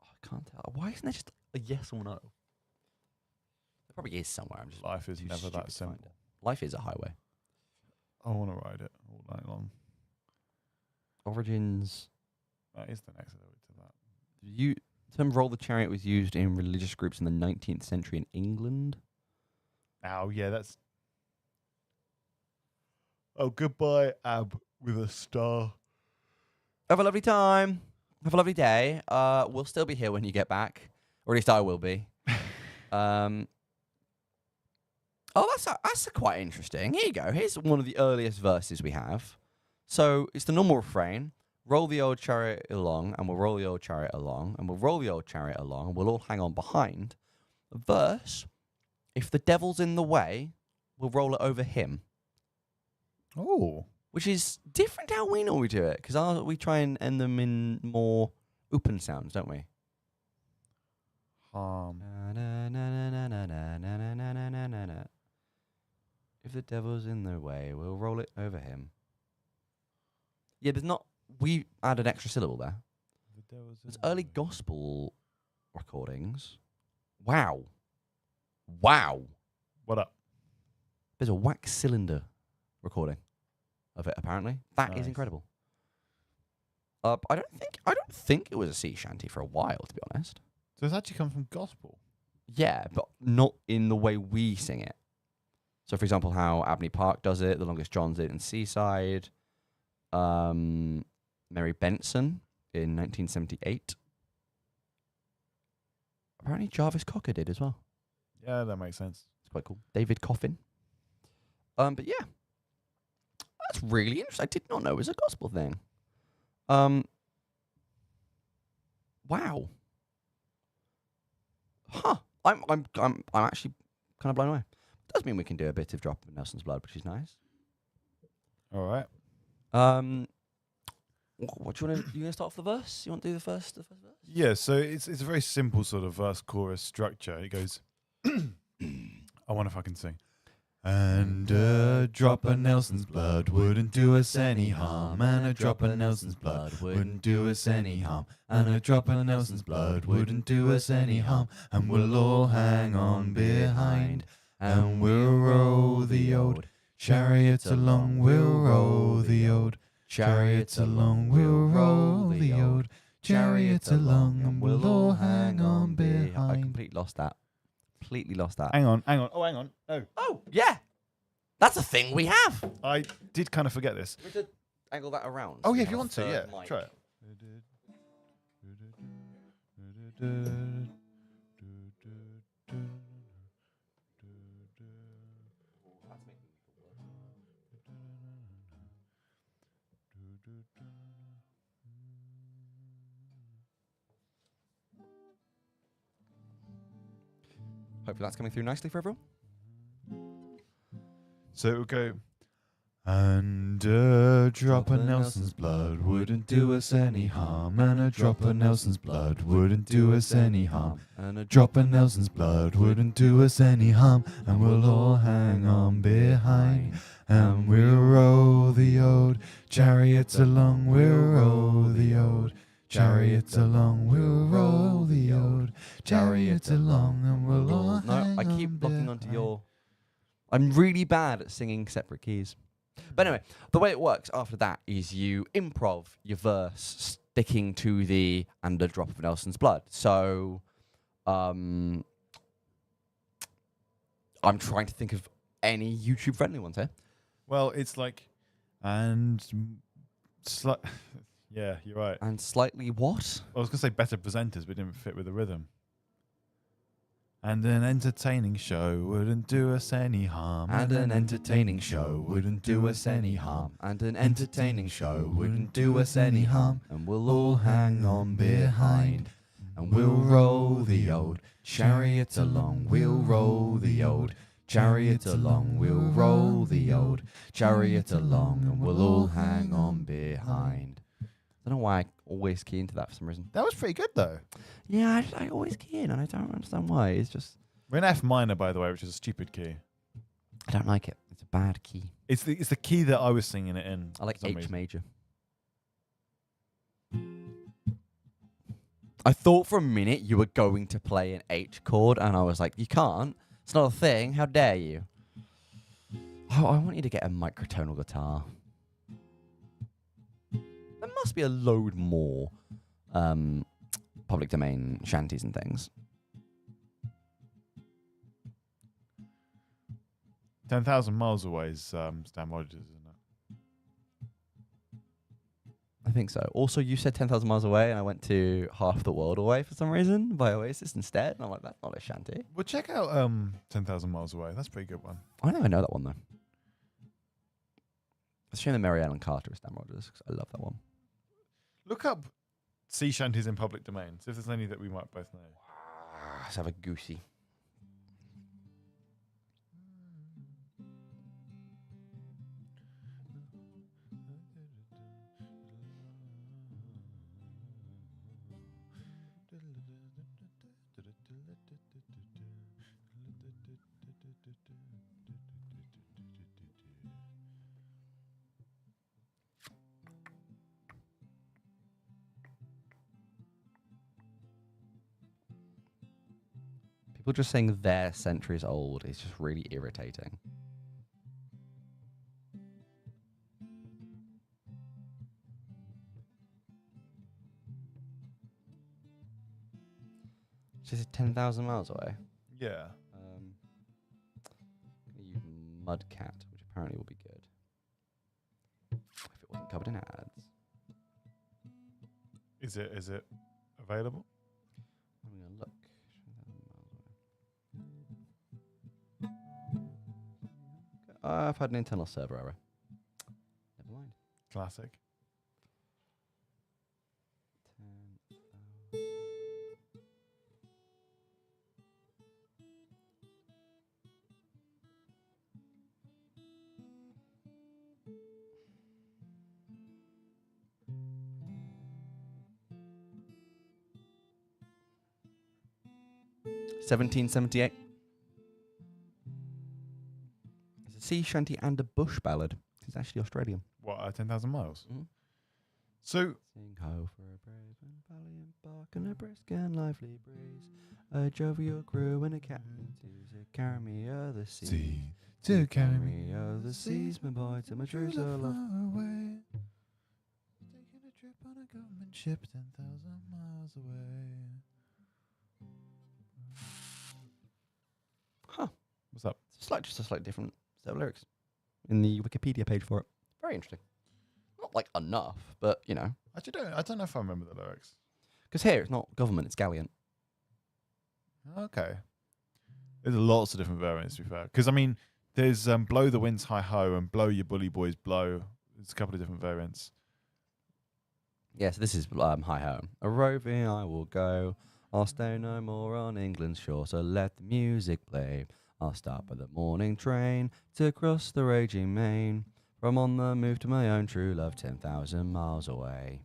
I can't tell. Why isn't there just a yes or no? There probably is somewhere. Life is never that simple. Life is a highway. I want to ride it all night long. Origins. That is the next level to that. The term roll the chariot was used in religious groups in the 19th century in England. Oh, yeah, that's... Oh, goodbye, Ab, with a star. Have a lovely time. Have a lovely day. We'll still be here when you get back. Or at least I will be. That's quite interesting. Here you go. Here's one of the earliest verses we have. So it's the normal refrain. Roll the old chariot along, and we'll roll the old chariot along, and we'll roll the old chariot along, and we'll all hang on behind. The verse, if the devil's in the way, we'll roll it over him. Oh. Which is different to how we normally do it, because we try and end them in more open sounds, don't we? If the devil's in the way, we'll roll it over him. Yeah, there's not... We add an extra syllable there. There's early gospel recordings. Wow. What up? There's a wax cylinder recording of it, apparently. That is incredible. I don't think it was a sea shanty for a while, to be honest. So it's actually come from gospel? Yeah, but not in the way we sing it. So, for example, how Abney Park does it, The Longest John's it in Seaside. Mary Benson in 1978. Apparently Jarvis Cocker did as well. Yeah, that makes sense. It's quite cool. David Coffin. But yeah, that's really interesting. I did not know it was a gospel thing. Wow. Huh. I'm actually kind of blown away. Does mean we can do a bit of Drop of Nelson's Blood, which is nice. All right. What do you want to? You gonna start off the verse? You want to do the first verse? Yeah, so it's a very simple sort of verse chorus structure. It goes, I wonder if I can sing. And a drop of Nelson's blood wouldn't do us any harm. And a drop of Nelson's blood wouldn't do us any harm. And a drop of Nelson's blood wouldn't do us any harm. And we'll all hang on behind. And we'll row the old chariot along. We'll row the old chariot along. We'll row the old chariot along. And we'll all hang on behind. I completely lost that. Completely lost that. Hang on. Oh, hang on. Oh, yeah. That's a thing we have. I did kind of forget this. We have to angle that around. Oh, so yeah, we if you have want to, a yeah. third mic. Try it. Hopefully that's coming through nicely for everyone. So it would go. And a drop of Nelson's blood wouldn't do us any harm. And a drop of Nelson's blood wouldn't do us any harm. And a drop of Nelson's blood wouldn't do us any harm. And we'll all hang on behind. And we'll row the old chariots along. We'll row the old chariots along. We'll row the old chariots along. And we'll all hang No, I keep on locking onto behind. your... I'm really bad at singing separate keys. But anyway, the way it works after that is you improv your verse sticking to the and a drop of Nelson's blood. So I'm trying to think of any YouTube friendly ones here. Well, it's like, and yeah, you're right. And slightly what? I was going to say better presenters, but it didn't fit with the rhythm. And an entertaining show wouldn't do us any harm. And an entertaining show wouldn't do us any harm. And an entertaining show wouldn't do us any harm. And we'll all hang on behind. And we'll roll the old chariot along. We'll roll the old chariot along. We'll roll the old chariot along. And we'll all hang on behind. I don't know why I always key into that for some reason. That was pretty good, though. Yeah, I always key in, and I don't understand why. It's just... We're in F minor, by the way, which is a stupid key. I don't like it. It's a bad key. It's the key that I was singing it in. I like for some H reason. major. I thought for a minute you were going to play an H chord, and I was like, you can't. It's not a thing. How dare you? Oh, I want you to get a microtonal guitar. There must be a load more public domain shanties and things. 10,000 miles away is Stan Rogers, isn't it? I think so. Also, you said 10,000 miles away, and I went to Half the World Away for some reason by Oasis instead. And I'm like, that's not a shanty. Well, check out 10,000 Miles Away. That's a pretty good one. I don't even know that one, though. It's a shame that Mary Ellen Carter is Stan Rogers, because I love that one. Look up sea shanties in public domain. See if there's any that we might both know. Let's have a goosey. People just saying they're centuries old is just really irritating. Just 10,000 miles away. Yeah. I'm going to use Mudcat, which apparently will be good. If it wasn't covered in ads. Is it available? Having a look. I've had an internal server error. Never mind. Classic. 10, 1778. It's a sea shanty and a bush ballad. It's actually Australian. What, 10,000 miles? Mhm. So, Sing ho for a brave and valiant bark and a brisk and lively breeze. A jovial crew and a captain to carry me o'er the sea. sea to carry me o'er the seas, my boy, to my true soul love. away. Taking a trip on a government ship 10,000 miles away. Huh. What's up? It's just a slightly different set of lyrics in the Wikipedia page for it. Very interesting. Not like enough, but you know. I don't know if I remember the lyrics. Because here it's not government, it's galleon. Okay. There's lots of different variants, to be fair. Because, I mean, there's Blow the Winds High Ho and Blow Your Bully Boys Blow. There's a couple of different variants. Yeah, so this is Hi Ho. A roving I will go. I'll stay no more on England's shore, so let the music play. I'll start by the morning train to cross the raging main. From on the move to my own true love 10,000 miles away.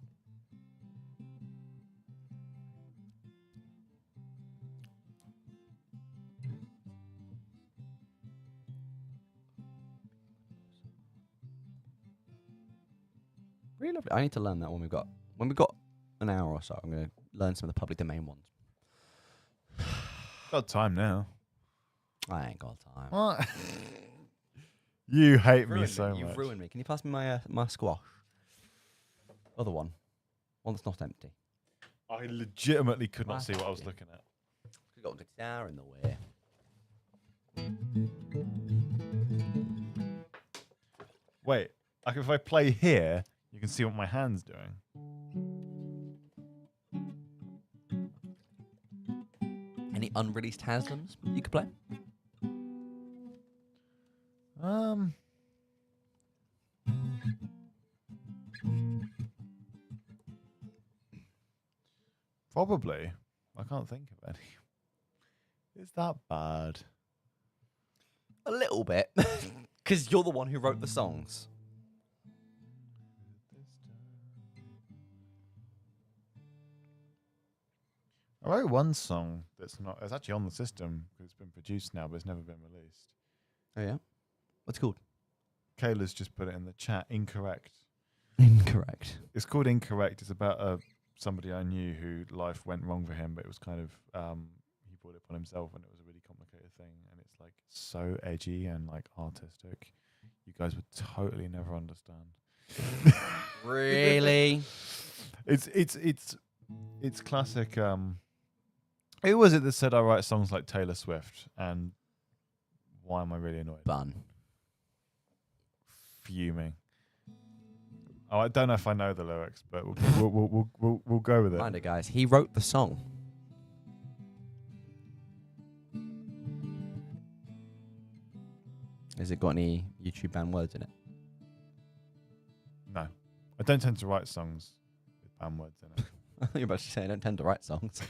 Really lovely. I need to learn that when we've got an hour or so. I'm going to learn some of the public domain ones. Got time now. I ain't got time. What? You hate me Ruined so much. You've ruined me. Can you pass me my my squash? Other one. One that's not empty. I legitimately could not Ah, see what I was yeah. looking at. We've got a guitar in the way. Wait, like if I play here, you can see what my hand's doing. Any unreleased Haslam's you could play? Probably. I can't think of any. Is that bad? A little bit. Because you're the one who wrote the songs. I wrote one song that's not. It's actually on the system because it's been produced now, but it's never been released. Oh, yeah? What's it called? Kayla's just put it in the chat. Incorrect. Incorrect. It's called Incorrect. It's about somebody I knew who life went wrong for him, but it was kind of he brought it upon himself, and it was a really complicated thing. And it's like so edgy and like artistic. You guys would totally never understand. Really? It's classic. Who was it that said I write songs like Taylor Swift? And why am I really annoyed? Bun. Fuming. Oh, I don't know if I know the lyrics, but we'll go with it. Mind it, guys. He wrote the song. Has it got any YouTube banned words in it? No, I don't tend to write songs with banned words in it. I thought you were about to say I don't tend to write songs.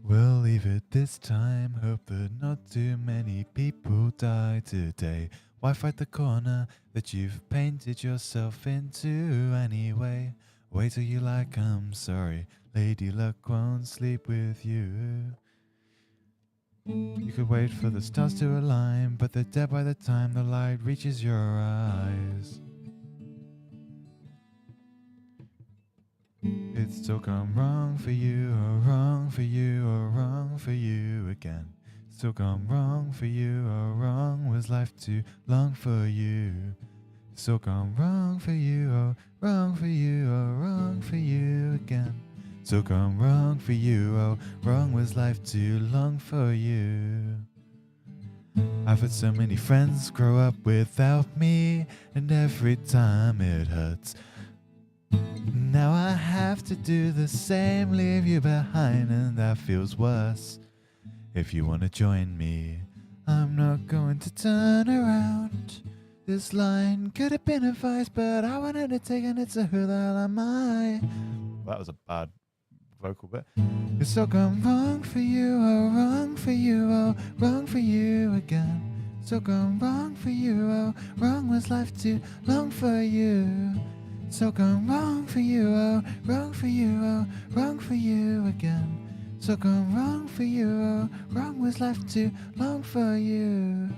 We'll leave it this time. Hope that not too many people die today. Why fight the corner that you've painted yourself into anyway? Wait till you like, I'm sorry. Lady Luck won't sleep with you. You could wait for the stars to align, but they're dead by the time the light reaches your eyes. It's still gone wrong for you, or wrong for you, or wrong for you again. Still gone wrong for you, or wrong was life too long for you. Still gone wrong for you, or wrong for you, or wrong for you again. So gone wrong for you, oh, wrong was life too long for you. I've had so many friends grow up without me, and every time it hurts. Now I have to do the same, leave you behind, and that feels worse. If you wanna join me, I'm not going to turn around. This line could have been advice, but I wanted to take it, so who the hell am I? That was a bad vocal bit. It's all gone wrong for you, oh, wrong for you, oh, wrong for you again. So gone wrong for you, oh, wrong was life too long for you. So gone wrong for you, oh, wrong for you, oh, wrong for you again. So gone wrong for you, oh, wrong was life too long for you.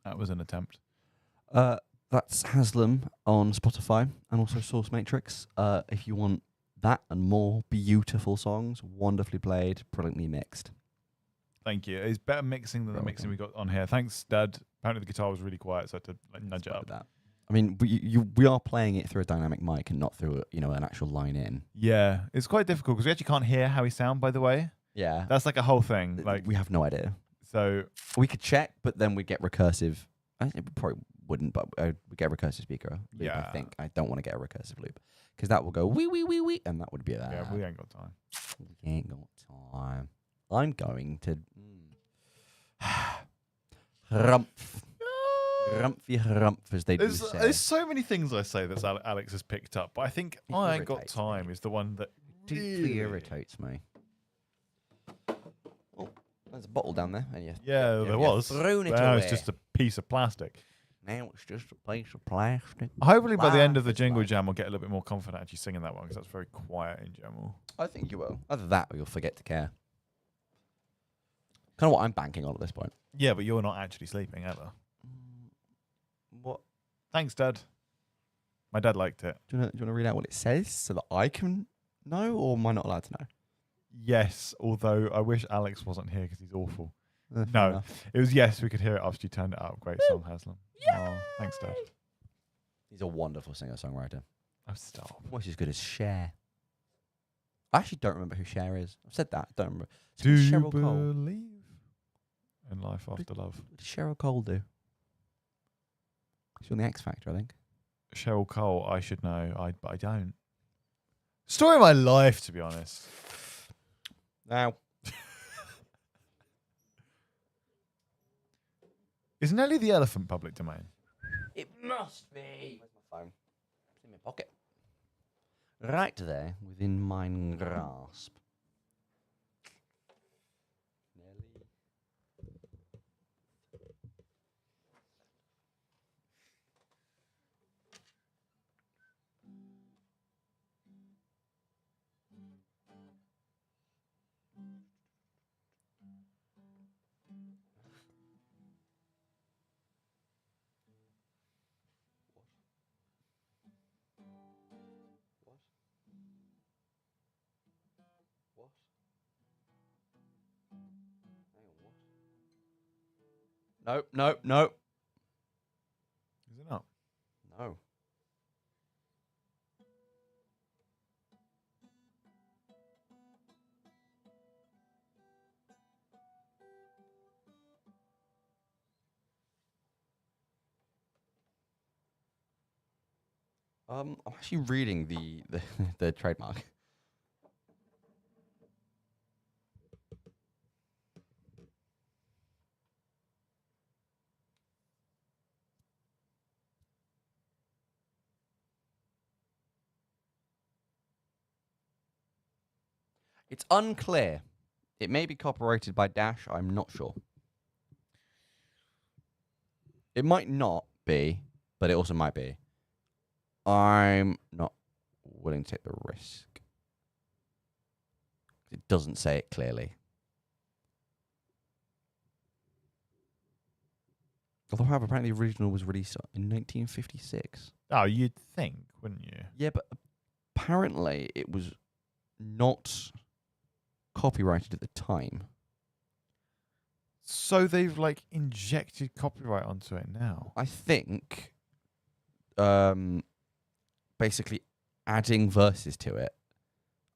That was an attempt. That's Haslam on Spotify and also Source Matrix. If you want that and more beautiful songs, wonderfully played, brilliantly mixed. Thank you. It's better mixing than the mixing we got on here. Thanks, Dad. Apparently the guitar was really quiet, so I had to nudge it up. That. I mean, we are playing it through a dynamic mic and not through an actual line in. Yeah, it's quite difficult because we actually can't hear how we sound. By the way, yeah, that's like a whole thing. Like we have no idea. So we could check, but then we get recursive. I probably wouldn't, but we get a recursive speaker loop. Yeah, I think I don't want to get a recursive loop because that will go wee wee wee wee, and that would be that. Yeah, we ain't got time. We ain't got time. I'm going to rumph. Rumphy rumph, as they do say. There's so many things I say that Alex has picked up, but I think It I ain't got irritates time is the one that deeply irritates me. Oh, there's a bottle down there. And there was. Thrown it now away. it's just a piece of plastic. Now it's just a piece of plastic. Hopefully by the end of the Jingle Jam, I'll get a little bit more confident actually singing that one because that's very quiet in general. I think you will. Either that or you'll forget to care. Kind of what I'm banking on at this point. Yeah, but you're not actually sleeping ever. What? Thanks, Dad. My dad liked it. Do you want to read out what it says so that I can know, or am I not allowed to know? Yes, although I wish Alex wasn't here because he's awful. Fair No, enough. it was yes. We could hear it after you turned it up. Great song, Haslam. Oh, thanks, Dad. He's a wonderful singer-songwriter. Oh, stop. Almost as good as Cher. I actually don't remember who Cher is. I've said that. I don't remember. Do you Cheryl Cole. believe in life after love? What did Cheryl Cole do? She's on the X Factor, I think. Cheryl Cole, I should know, but I don't. Story of my life, to be honest. Now. Is Nelly the Elephant public domain? It must be. Where's my phone? It's in my pocket. Right there, within mine grasp. Nelly. What? Hang on, what? Nope, nope, nope. Is it not? No. I'm actually reading the trademark. It's unclear. It may be copyrighted by Dash. I'm not sure. It might not be, but it also might be. I'm not willing to take the risk. It doesn't say it clearly. Although, however, apparently the original was released in 1956. Oh, you'd think, wouldn't you? Yeah, but apparently it was not copyrighted at the time. So they've like injected copyright onto it now. I think basically adding verses to it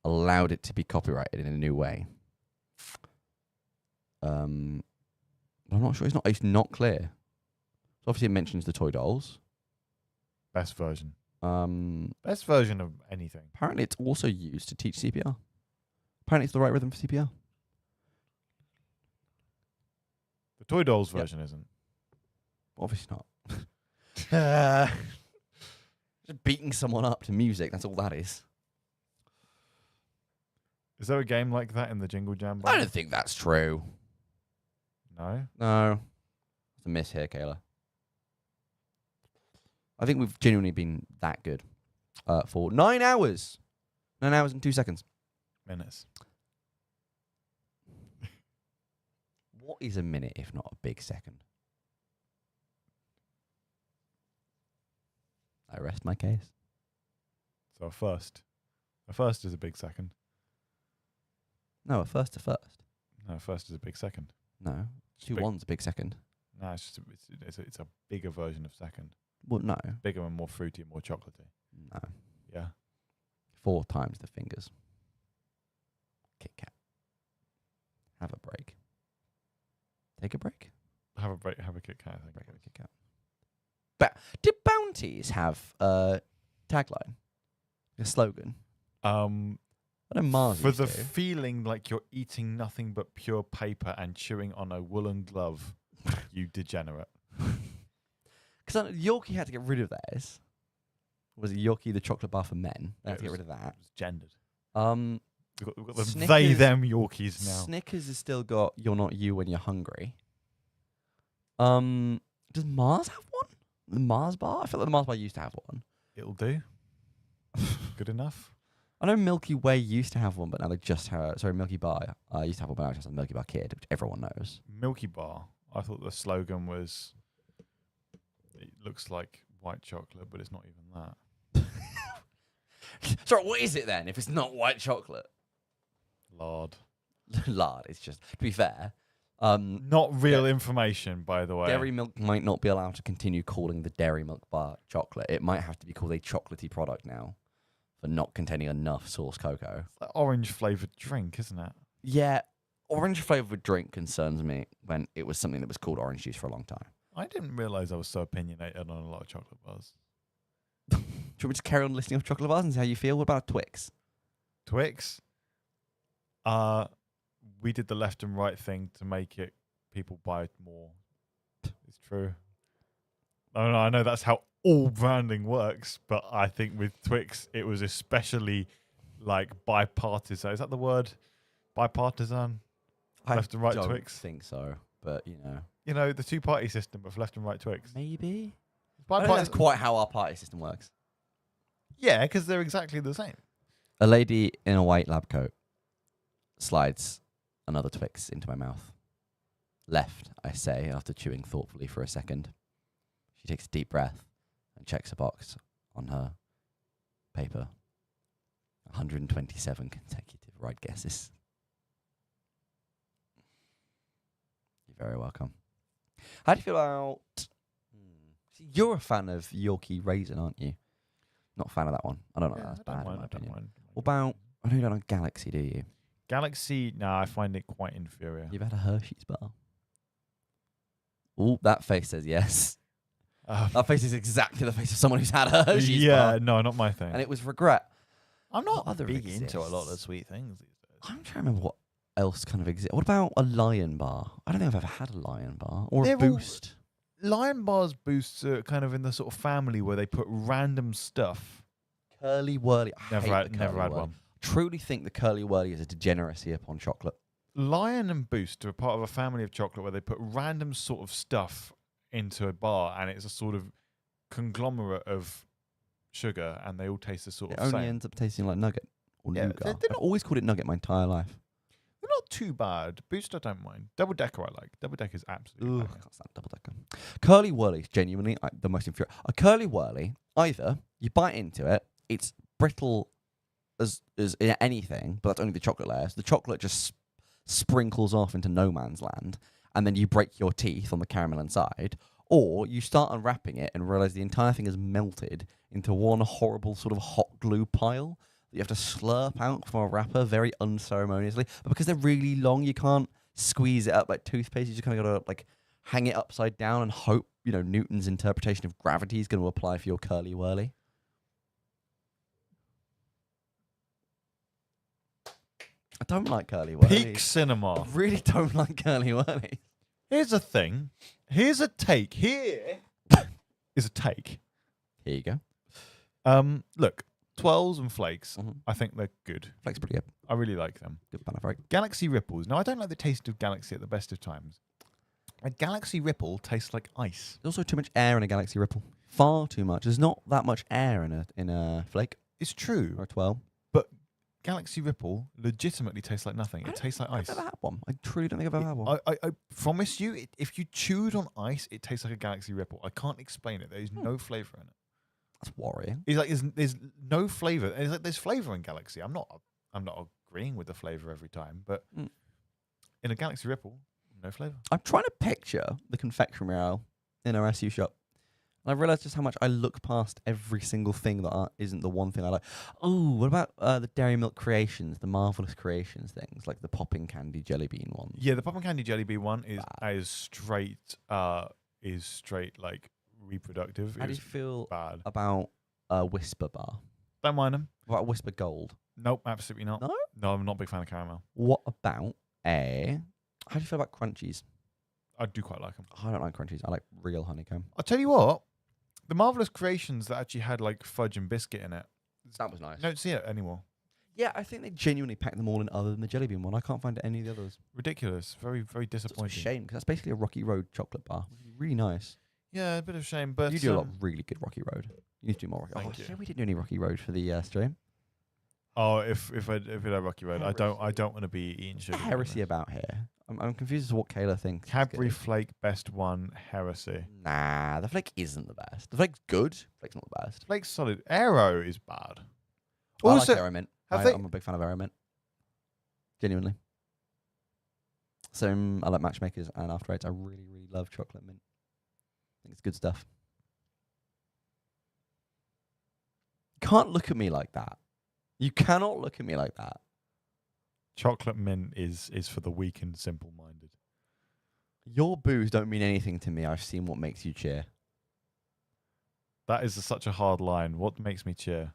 allowed it to be copyrighted in a new way. I'm not sure. It's not clear. So obviously it mentions the toy dolls. Best version. Best version of anything. Apparently it's also used to teach CPR. Apparently it's the right rhythm for CPR. The toy dolls version isn't. Obviously not. Just beating someone up to music, that's all that is. Is there a game like that in the Jingle Jam? I don't think that's true. No? No. It's a miss here, Kayla. I think we've genuinely been that good for 9 hours. 9 hours and 2 seconds. Minutes. What is a minute if not a big second? I rest my case. So a first. A first is a big second. No, a first to first. No, a first is a big second. No. It's big. 2-1's a big second. No, it's just it's a bigger version of second. Well, no. Bigger and more fruity and more chocolatey. No. Yeah. 4 times the fingers. Kit Kat. Have a break. Take a break. Have a break. Have a Kit Kat. I think. Break, have a Kit Kat. Do bounties have a tagline? A slogan? I know Mars For used the to. feeling like you're eating nothing but pure paper and chewing on a woolen glove, you degenerate. Because Yorkie had to get rid of theirs. Was it Yorkie the chocolate bar for men? They had to get rid of that. It was gendered. We've got the Snickers- they, them Yorkies now. Snickers has still got "You're not you when you're hungry." Does Mars have one? The Mars bar? I feel like the Mars bar used to have one. It'll do. Good enough. I know Milky Way used to have one, but now they just have. Sorry, Milky Bar. Used to have one, but now it's just a Milky Bar Kid, which everyone knows. Milky Bar. I thought the slogan was, it looks like white chocolate, but it's not even that. Sorry, what is it then? If it's not white chocolate, Lard. lard. It's just to be fair. Not real information, by the way. Dairy Milk might not be allowed to continue calling the Dairy Milk Bar chocolate. It might have to be called a chocolatey product now for not containing enough source cocoa. It's like orange flavoured drink, isn't it? Yeah, orange flavoured drink concerns me when it was something that was called orange juice for a long time. I didn't realise I was so opinionated on a lot of chocolate bars. Do you want me to carry on listing off chocolate bars and see how you feel? What about a Twix? Twix. We did the left and right thing to make it people buy more. It's true. I know that's how all branding works, but I think with Twix it was especially like bipartisan. Is that the word? Bipartisan? Left and right I don't Twix? think so, but You know, the two-party system of left and right Twix. maybe. I don't think that's quite how our party system works. Yeah, because they're exactly the same. A lady in a white lab coat slides another Twix into my mouth. Left, I say, after chewing thoughtfully for a second. She takes a deep breath and checks a box on her paper. 127 consecutive right guesses. You're very welcome. How do you feel about... See, you're a fan of Yorkie Raisin, aren't you? Not a fan of that one. I don't know. That's bad in my opinion. What about... I know you don't like Galaxy, do you? Galaxy, I find it quite inferior. You've had a Hershey's bar. Oh, that face says yes. That face is exactly the face of someone who's had a Hershey's bar. Yeah, no, not my thing. And it was regret. I'm not What other big into a lot of exists? sweet things these days. I'm trying to remember what else kind of exists. What about a Lion bar? I don't think I've ever had a Lion bar. Or They're a all- Boost. Lion Bar's boosts are kind of in the sort of family where they put random stuff. Curly Whirly. I Never hate had, the never Curly had Whirly. one. Truly think the Curly Whirly is a degeneracy upon chocolate. Lion and Boost are part of a family of chocolate where they put random sort of stuff into a bar, and it's a sort of conglomerate of sugar, and they all taste the sort It of only same. ends up tasting like nugget or Yeah, nougat. they're I've always called it nugget my entire life. They're not not too bad. Boost, I don't mind. Double decker, I like. Double decker is absolutely Ooh, I banging. can't stand double decker. Curly whirly is genuinely the most infuriating. A curly whirly, either you bite into it, it's brittle as anything, but that's only the chocolate layer. So the chocolate just sprinkles off into no man's land, and then you break your teeth on the caramel inside. Or you start unwrapping it and realize the entire thing has melted into one horrible sort of hot glue pile that you have to slurp out from a wrapper very unceremoniously. But because they're really long, you can't squeeze it up like toothpaste. You just kind of got to like hang it upside down and hope, Newton's interpretation of gravity is going to apply for your curly whirly. I don't like curly whirlies. Peak cinema. I really don't like curly whirlies. Here's a thing. Here's a take. Here is a take. Here you go. Look, twirls and flakes. Mhm. I think they're good. Flakes pretty good. I really like them. Good banner, very. Galaxy Ripples. Now, I don't like the taste of Galaxy at the best of times. A Galaxy Ripple tastes like ice. There's also too much air in a Galaxy Ripple. Far too much. There's not that much air in a flake It's true, or a twirl. but Galaxy Ripple legitimately tastes like nothing. It tastes like ice. I've never had one. I truly don't think I've ever had one. I promise you, if you chewed on ice, it tastes like a Galaxy Ripple. I can't explain it. There's no flavour in it. That's worrying. It's like there's no flavour. It's like there's flavour in Galaxy. I'm not agreeing with the flavour every time, but in a Galaxy Ripple, no flavour. I'm trying to picture the confectionery aisle in our SU shop. And I realised just how much I look past every single thing that isn't the one thing I like. Oh, what about the Dairy Milk Creations, the Marvellous Creations things, like the popping candy jelly bean ones? Yeah, the Pop and Candy Jelly Bean one is straight like reproductive. How do you feel bad? about Whisper Bar? Don't mind them. What about Whisper Gold? Nope, absolutely not. No? No, I'm not a big fan of caramel. What about how do you feel about Crunchies? I do quite like them. I don't like Crunchies. I like real honeycomb. I'll tell you what, the Marvellous Creations that actually had like fudge and biscuit in it, That was nice. you don't see it anymore. Yeah, I think they genuinely packed them all in other than the jelly bean one. I can't find any of the others. Ridiculous. Very, very It's a disappointing. shame because that's basically a Rocky Road chocolate bar. Really nice. Yeah, a bit of shame, but You do a lot of really good Rocky Road. You need to do more Rocky. Thank you. Shame we didn't do any Rocky Road for the stream. Oh, if it had Rocky Road, I don't want to be eating What's sugar. the heresy about here? I'm confused as to what Kayla thinks. is Cadbury good. Flake best one heresy. Nah, the flake isn't the best. The flake's good. Flake's not the best. Flake's solid. Aero is bad. I Also, like Aeromint. have they- I'm a big fan of Aeromint. Genuinely. So I like Matchmakers and After Eights. I really, really love chocolate mint. I think it's good stuff. You can't look at me like that. You cannot look at me like that. Chocolate mint is for the weak and simple-minded. Your boos don't mean anything to me. I've seen what makes you cheer. That is such a hard line. What makes me cheer?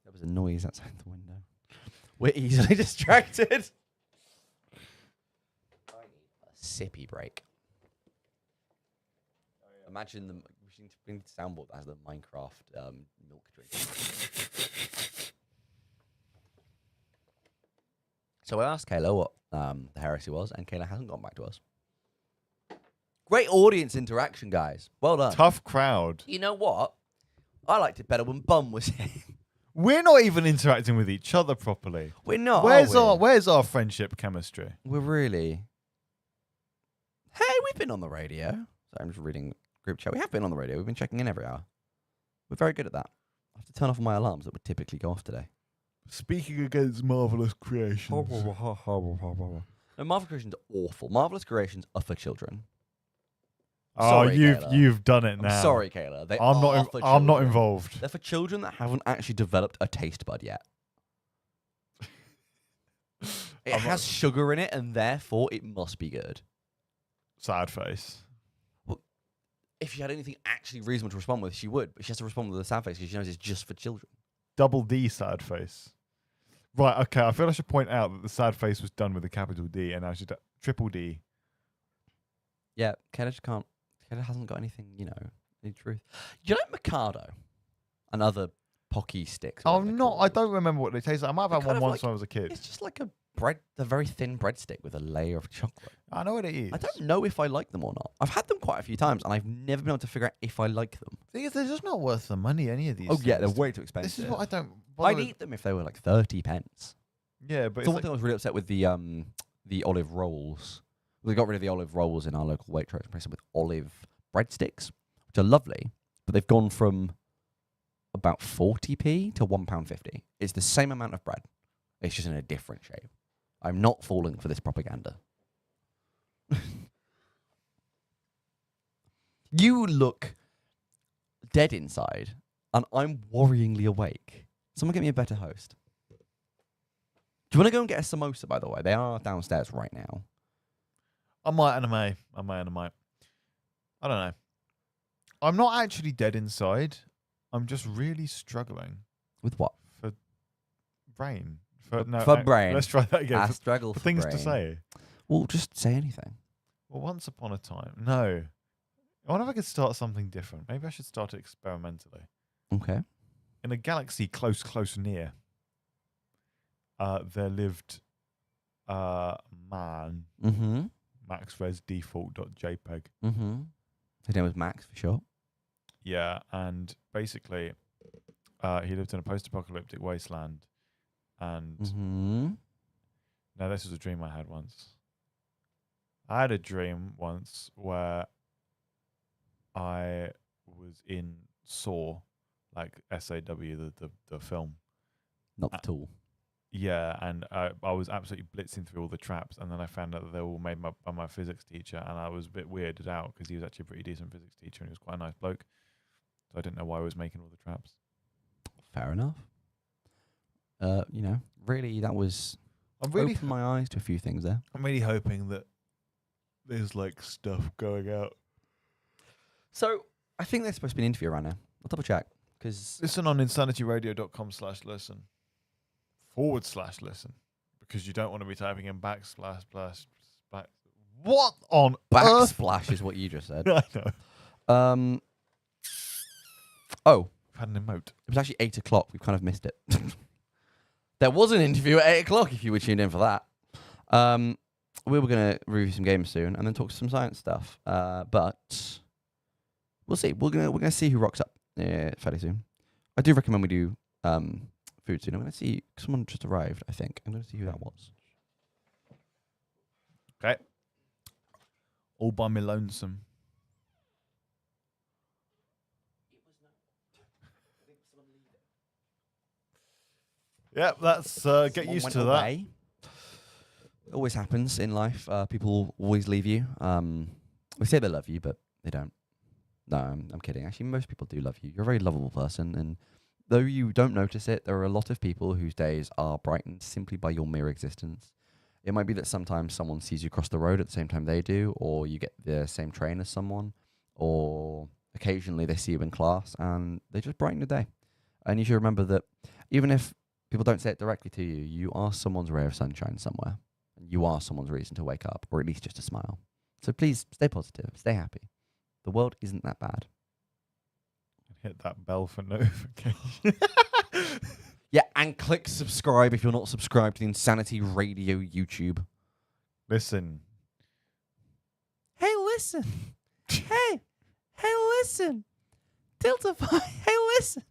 There was a noise outside the window. We're easily distracted. I need a sippy break. Imagine the soundboard that has the Minecraft milk drink. So I asked Kayla what the heresy was, and Kayla hasn't gone back to us. Great audience interaction, guys. Well done. Tough crowd. You know what? I liked it better when Bum was here. We're not even interacting with each other properly. We're not. Where's our friendship chemistry? We're really. Hey, we've been on the radio. So I'm just reading group chat. We have been on the radio. We've been checking in every hour. We're very good at that. I have to turn off my alarms that would typically go off today. Speaking against Marvellous Creations. No, Marvel Creations are awful. Marvelous Creations are for children. Oh, Sorry, Kayla. you've done it now. I'm sorry, Kayla. They I'm are not. for I'm not children. involved. They're for children that haven't actually developed a taste bud yet. It has sugar in it, and therefore it must be good. Sad face. If she had anything actually reasonable to respond with, she would. But she has to respond with a sad face because she knows it's just for children. Double D sad face. Right. Okay. I feel I should point out that the sad face was done with a capital D, and I should triple D. Yeah, Kayla just can't. Kayla hasn't got anything, any truth. Do you like Mikado? And other Pocky sticks. Oh, no. I don't remember what they taste like. I might have had one once like, when I was a kid. It's just like a very thin breadstick with a layer of chocolate. I know what it is. I don't know if I like them or not. I've had them quite a few times, and I've never been able to figure out if I like them. The thing is, they're just not worth the money, any of these Oh, yeah, they're things. way too expensive. This is what I don't... I'd eat them if they were like 30 pence. Yeah, but So it's one thing I was really upset with the olive rolls. They got rid of the olive rolls in our local Waitrose and replaced them with olive breadsticks, which are lovely, but they've gone from about 40p to £1.50. It's the same amount of bread. It's just in a different shape. I'm not falling for this propaganda. You look dead inside, and I'm worryingly awake. Someone get me a better host. Do you want to go and get a samosa, by the way? They are downstairs right now. I might. I don't know. I'm not actually dead inside. I'm just really struggling. With what? For brain. For brain. Let's try that again. I struggle for for things brain. to say. Well, just say anything. Well, once upon a time. No. I wonder if I could start something different. Maybe I should start it experimentally. Okay. In a galaxy close near, there lived a man, Mm-hmm. maxresdefault.jpg. Mm-hmm. His name was Max, for sure. Yeah, and basically, he lived in a post-apocalyptic wasteland. And Mm-hmm. now this was a dream I had once. I had a dream once where I was in Saw, like SAW, the film. Not the tool. Yeah, and I was absolutely blitzing through all the traps, and then I found out that they were all made by my physics teacher, and I was a bit weirded out because he was actually a pretty decent physics teacher, and he was quite a nice bloke. So I didn't know why I was making all the traps. Fair enough. Really, that was... I'm really opened my eyes to a few things there. I'm really hoping that there's like stuff going out. So, I think there's supposed to be an interview around now. I'll double check, because... Listen on insanityradio.com/listen/listen, because you don't want to be typing in backslash. What on earth? Backsplash is what you just said. I know. Oh, I've had an emote. it was actually 8 o'clock. We've kind of missed it. There was an interview at 8 o'clock if you were tuned in for that. We were going to review some games soon and then talk some science stuff. But we'll see. We're gonna see who rocks up fairly soon. I do recommend we do food soon. I'm going to see someone just arrived, I think. I'm going to see who that was. Okay. All by me lonesome. Yep, that's get Someone used went to away. It always happens in life. People always leave you. They say they love you, but they don't. No, I'm kidding. Actually, most people do love you. You're a very lovable person, and though you don't notice it, there are a lot of people whose days are brightened simply by your mere existence. It might be that sometimes someone sees you cross the road at the same time they do, or you get the same train as someone, or occasionally they see you in class and they just brighten your day. And you should remember that even if people don't say it directly to you, you are someone's ray of sunshine somewhere. And you are someone's reason to wake up, or at least just a smile. So please stay positive, stay happy. The world isn't that bad. Hit that bell for notification. Yeah, and click subscribe if you're not subscribed to the Insanity Radio YouTube. Listen. Hey, listen. hey, listen. Tiltify, hey, listen.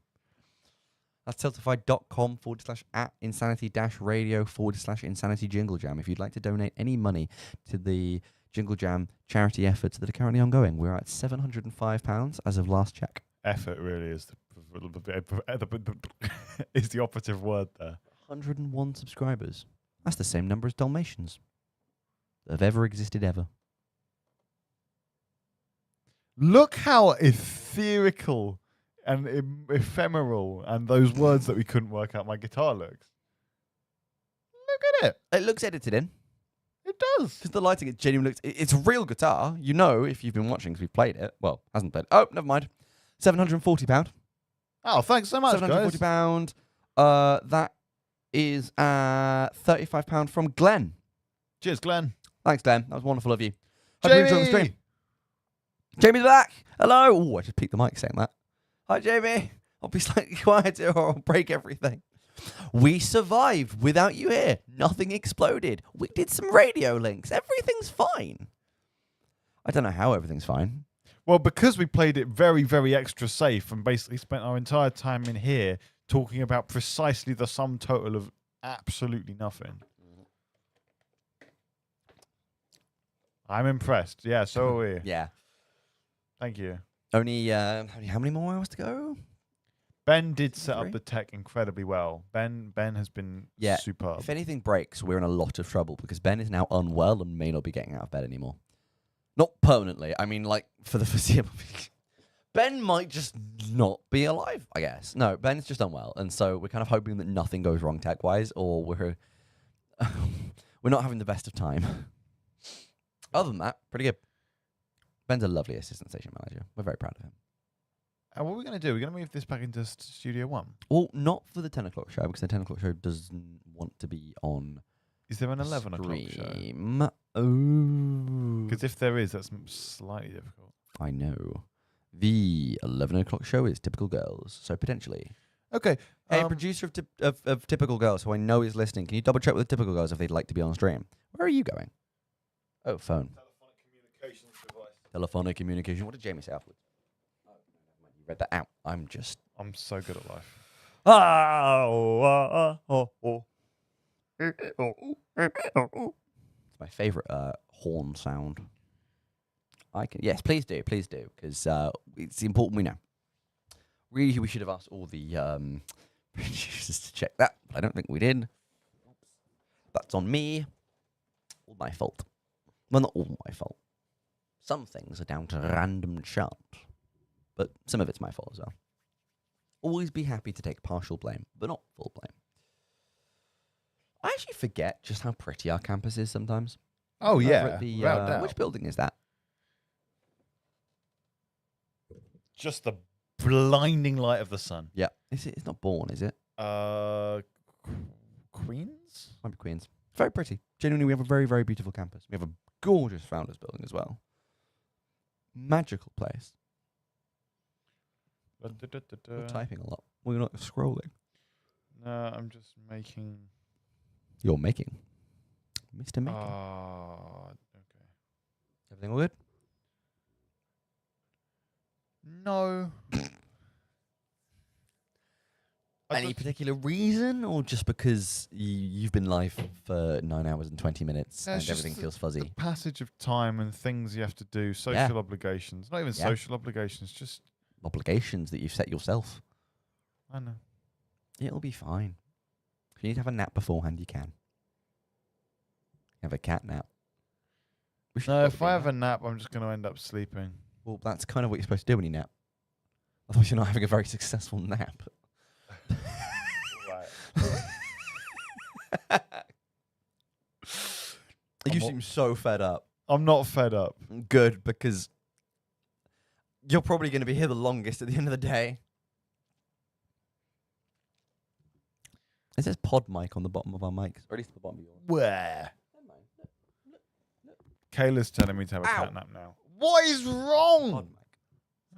That's tiltify.com/@insanity-radio/insanity Jingle Jam. If you'd like to donate any money to the Jingle Jam charity efforts that are currently ongoing, we're at £705 as of last check. Effort really is is the operative word there. 101 subscribers. That's the same number as Dalmatians that have ever existed ever. Look how etherical and ephemeral and those words that we couldn't work out my guitar looks. Look at it. It looks edited in. It does. Because the lighting, it genuinely looks... It's a real guitar. You know if you've been watching because we've played it. Well, hasn't played. Oh, never mind. £740. Oh, thanks so much, guys. £740. That is £35 from Glenn. Cheers, Glenn. Thanks, Glenn. That was wonderful of you. Hope you enjoyed the stream. Jamie's back. Hello. Oh, I just peeked the mic saying that. Hi, Jamie. I'll be slightly quieter or I'll break everything. We survived without you here. Nothing exploded. We did some radio links. Everything's fine. I don't know how everything's fine. Well, because we played it very, very extra safe and basically spent our entire time in here talking about precisely the sum total of absolutely nothing. I'm impressed. Yeah, so are we. Yeah. Thank you. Only how many more hours to go? Ben did set up Three? the tech incredibly well. Ben has been Yeah. superb. If anything breaks, we're in a lot of trouble because Ben is now unwell and may not be getting out of bed anymore. Not permanently. I mean, like, for the foreseeable future. Ben might just not be alive, I guess. No, Ben's just unwell. And so we're kind of hoping that nothing goes wrong tech-wise, or we're not having the best of time. Other than that, pretty good. Ben's a lovely assistant station manager. We're very proud of him. And what are we going to do? We're going to move this back into Studio 1. Well, not for the 10 o'clock show, because the 10 o'clock show doesn't want to be on Is there an 11 o'clock show? stream. Oh. Because if there is, that's slightly difficult. I know. The 11 o'clock show is Typical Girls, so potentially. Okay. Hey, producer of Typical Girls, who I know is listening, can you double check with the Typical Girls if they'd like to be on stream? Where are you going? Oh, phone. Telephonic communications device. Telephonic communication. What did Jamie say afterwards? Oh, no, never mind. You read that out. I'm so good at life. It's my favorite horn sound. Yes, please do, because it's important we know. Really, we should have asked all the producers to check that, but I don't think we did. That's on me. All my fault. Well, not all my fault. Some things are down to random chance, but some of it's my fault as well. Always be happy to take partial blame, but not full blame. I actually forget just how pretty our campus is sometimes. Oh, Over yeah. at the, without doubt. which building is that? Just the blinding light of the sun. Yeah. It's not Bourne, is it? Queens? Might be Queens. Very pretty. Genuinely, we have a very, very beautiful campus. We have a gorgeous Founders building as well. Magical place. We're typing a lot. We're not scrolling. No, I'm just making... You're making. Mr. Maker. Okay. Everything all good? No. Any particular reason, or just because you've been live for 9 hours and 20 minutes Yeah, and it's just everything feels fuzzy? The passage of time and things you have to do, social obligations. Not even social obligations, just... Obligations that you've set yourself. I know. It'll be fine. If you need to have a nap beforehand, you can. Have a cat nap. No, if I have a nap, I'm just going to end up sleeping. Well, that's kind of what you're supposed to do when you nap. Otherwise, you're not having a very successful nap. You seem so fed up. I'm not fed up. Good, because you're probably going to be here the longest at the end of the day. It says pod mic on the bottom of our mics, or at least the bottom of yours. Where? Kayla's telling me to have a Ow. cat nap now. What is wrong? Pod mic.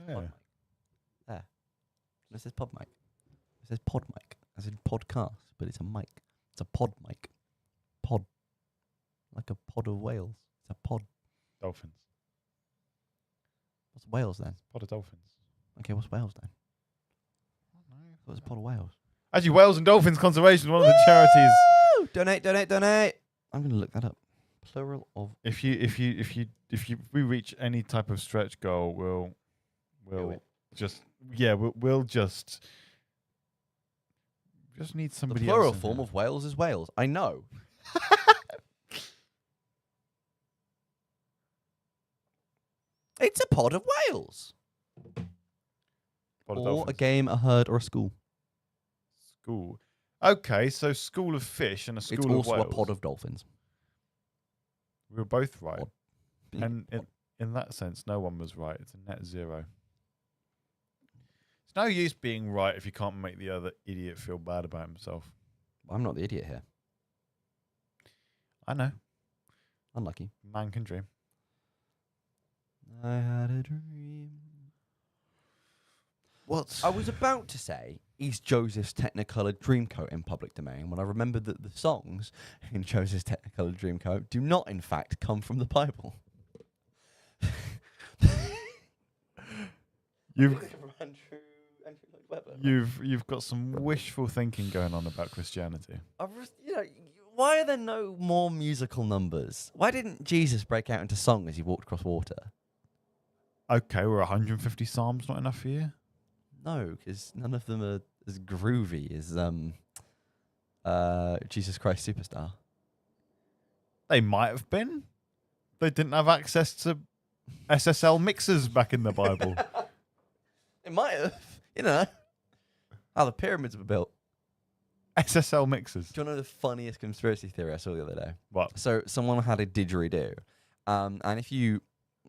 Yeah. Pod mic. There. It says pod mic. It says pod mic. As in podcast, but it's a mic. It's a pod mic. Pod. Like a pod of whales. It's a pod. Dolphins. What's whales then? Pod of dolphins. Okay, what's whales then? What's a pod of whales? Actually, Whales and Dolphins Conservation, one of the charities. Woo! Donate. I'm going to look that up. Plural of. If we reach any type of stretch goal, we'll just need The somebody plural else in form there. of whales is whales. I know. It's a pod of whales. Pod of Or a dolphins. game, a herd, or a school. School. Okay, so school of fish and a school It's of also whales. a pod of dolphins. We were both right. Pod. And in that sense, no one was right. It's a net zero. It's no use being right if you can't make the other idiot feel bad about himself. I'm not the idiot here. I know. Unlucky. Man can dream. I had a dream. What? I was about to say, is Joseph's Technicolor Dreamcoat in public domain when I remembered that the songs in Joseph's Technicolor Dreamcoat do not, in fact, come from the Bible. You've got some wishful thinking going on about Christianity. Why are there no more musical numbers? Why didn't Jesus break out into song as he walked across water? Okay, we're 150 psalms not enough for you? No, because none of them are as groovy as Jesus Christ Superstar. They might have been. They didn't have access to SSL mixers back in the Bible. It might have. You know how the pyramids were built. SSL mixers. Do you want to know the funniest conspiracy theory I saw the other day? What? So someone had a didgeridoo, and if you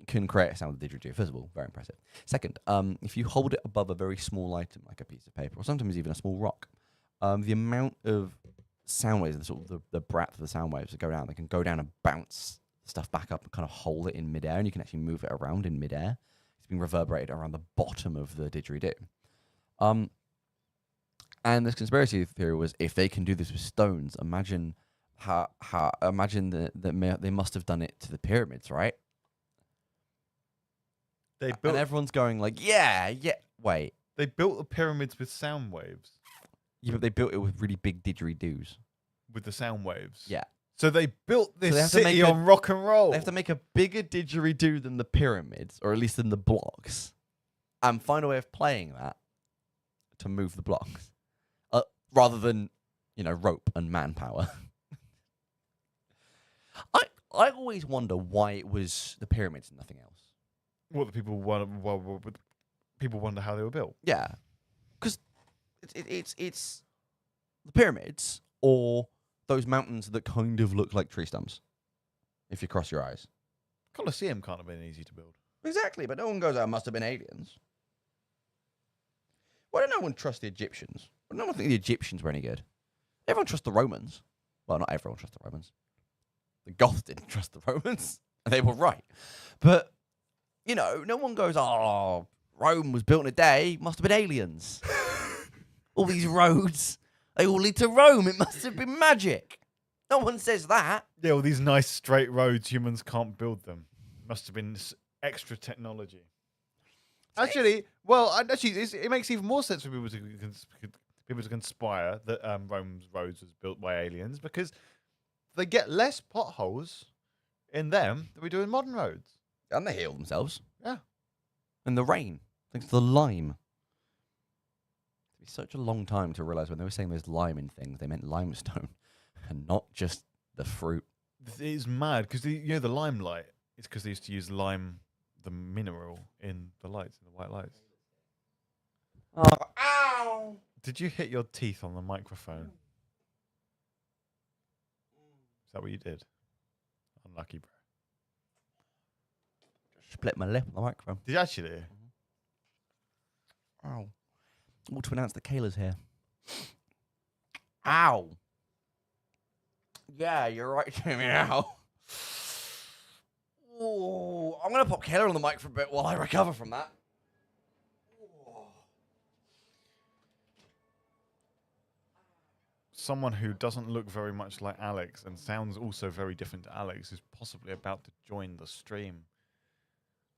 can create a sound with a didgeridoo, first of all, very impressive. Second, if you hold it above a very small item like a piece of paper or sometimes even a small rock, the amount of sound waves, the breadth of the sound waves that go down, they can go down and bounce stuff back up and kind of hold it in midair, and you can actually move it around in midair. It's being reverberated around the bottom of the didgeridoo. And this conspiracy theory was, if they can do this with stones, imagine that they must have done it to the pyramids, right? And everyone's going like, yeah. Wait, they built the pyramids with sound waves. Yeah, but they built it with really big didgeridoos. With the sound waves. Yeah. So they built this city on rock and roll. They have to make a bigger didgeridoo than the pyramids, or at least than the blocks, and find a way of playing that to move the blocks. Rather than, rope and manpower. I always wonder why it was the pyramids and nothing else. What the people wonder how they were built. Yeah, because it's the pyramids or those mountains that kind of look like tree stumps. If you cross your eyes, Colosseum can't have been easy to build. Exactly, but no one goes, "That must have been aliens." Why don't no one trust the Egyptians? Why don't no one think the Egyptians were any good? Everyone trusts the Romans. Well, not everyone trusts the Romans. The Goths didn't trust the Romans. And they were right. But, no one goes, "Oh, Rome was built in a day. Must have been aliens." All these roads, they all lead to Rome. It must have been magic. No one says that. Yeah, all these nice straight roads, humans can't build them. Must have been extra technology. Actually, it makes even more sense for people to conspire that Rome's roads was built by aliens, because they get less potholes in them than we do in modern roads. And they heal themselves. Yeah. And the rain, thanks to the lime. It's such a long time to realise when they were saying there's lime in things, they meant limestone and not just the fruit. It is mad, because the limelight, it's because they used to use lime, the mineral, in the lights, in the white lights. Oh, ow! Did you hit your teeth on the microphone? Is that what you did? Unlucky, bro. Split my lip on the microphone. Did you actually? Mm-hmm. Ow. All to announce that Kayla's here. Ow. Yeah, you're right, Jamie. Ow. Ooh, I'm going to pop Kayla on the mic for a bit while I recover from that. Someone who doesn't look very much like Alex and sounds also very different to Alex is possibly about to join the stream.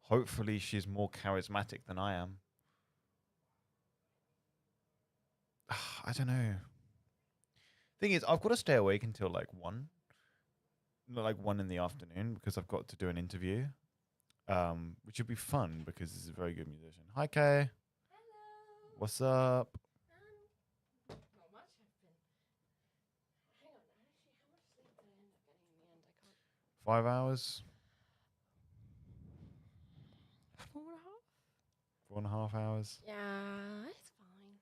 Hopefully she's more charismatic than I am. I don't know. Thing is, I've got to stay awake until like 1. Not like 1 in the afternoon, because I've got to do an interview. Which would be fun because this is a very good musician. Hi, Kay. Hello. What's up? Not much. Hang on. Actually, how much sleep did I end up getting in the end? I can't. 5 hours. 4.5. 4.5 hours. Yeah, it's fine.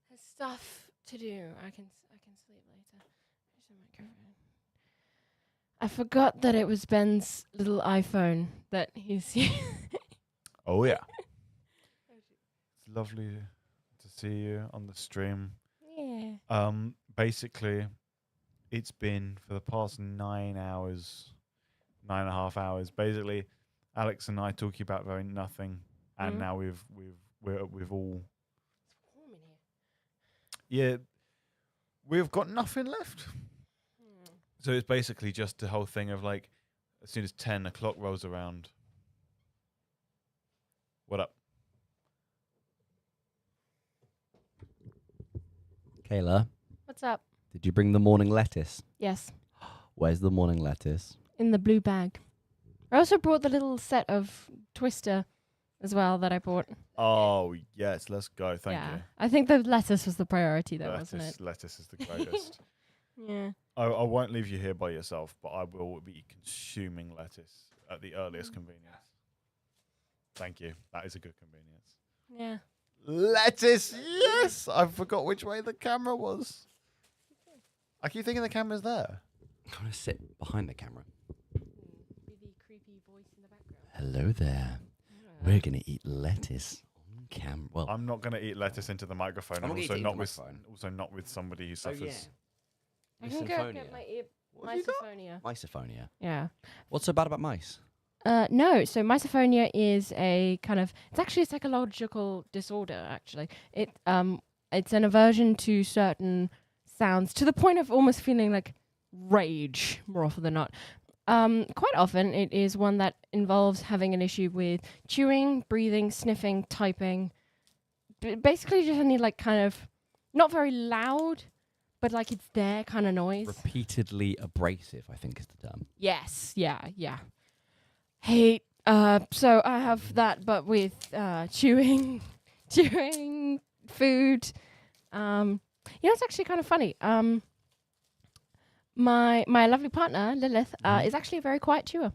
There's stuff to do. I can sleep later. Where's the microphone? I forgot that it was Ben's little iPhone that he's using. Oh yeah. It's lovely to see you on the stream. Yeah. Basically, it's been for the past 9 hours, 9.5 hours. Basically, Alex and I talking about very nothing, and now we've all. It's warm in here. Yeah, we've got nothing left. So it's basically just the whole thing of like, as soon as 10 o'clock rolls around. What up? Kayla, What's up? did you bring the morning lettuce? Yes, Where's the morning lettuce? in the blue bag. I also brought the little set of Twister as well that I bought. Oh, yes, let's go. Thank yeah. you. I think the lettuce was the priority though, wasn't it? Lettuce is the greatest. Yeah. I won't leave you here by yourself, but I will be consuming lettuce at the earliest convenience. Thank you. That is a good convenience. Yeah. Lettuce, yes! I forgot which way the camera was. I keep thinking the camera's there. I'm going to sit behind the camera. With the creepy voice in the background. Hello there. We're going to eat lettuce on camera. Well, I'm not going to eat lettuce into the microphone, I'm and not also eating not into with the microphone. also not with somebody who suffers. I can go get my misophonia. Misophonia. Yeah. What's so bad about mice? No, so misophonia is a kind of, it's actually a psychological disorder, actually. It's an aversion to certain sounds to the point of almost feeling like rage more often than not. Quite often it is one that involves having an issue with chewing, breathing, sniffing, typing. Basically just any like kind of, not very loud, but like it's there kind of noise. Repeatedly abrasive, I think is the term. Yes, yeah. Hey, so I have that, but with chewing, food. It's actually kind of funny. My lovely partner Lilith is actually a very quiet chewer.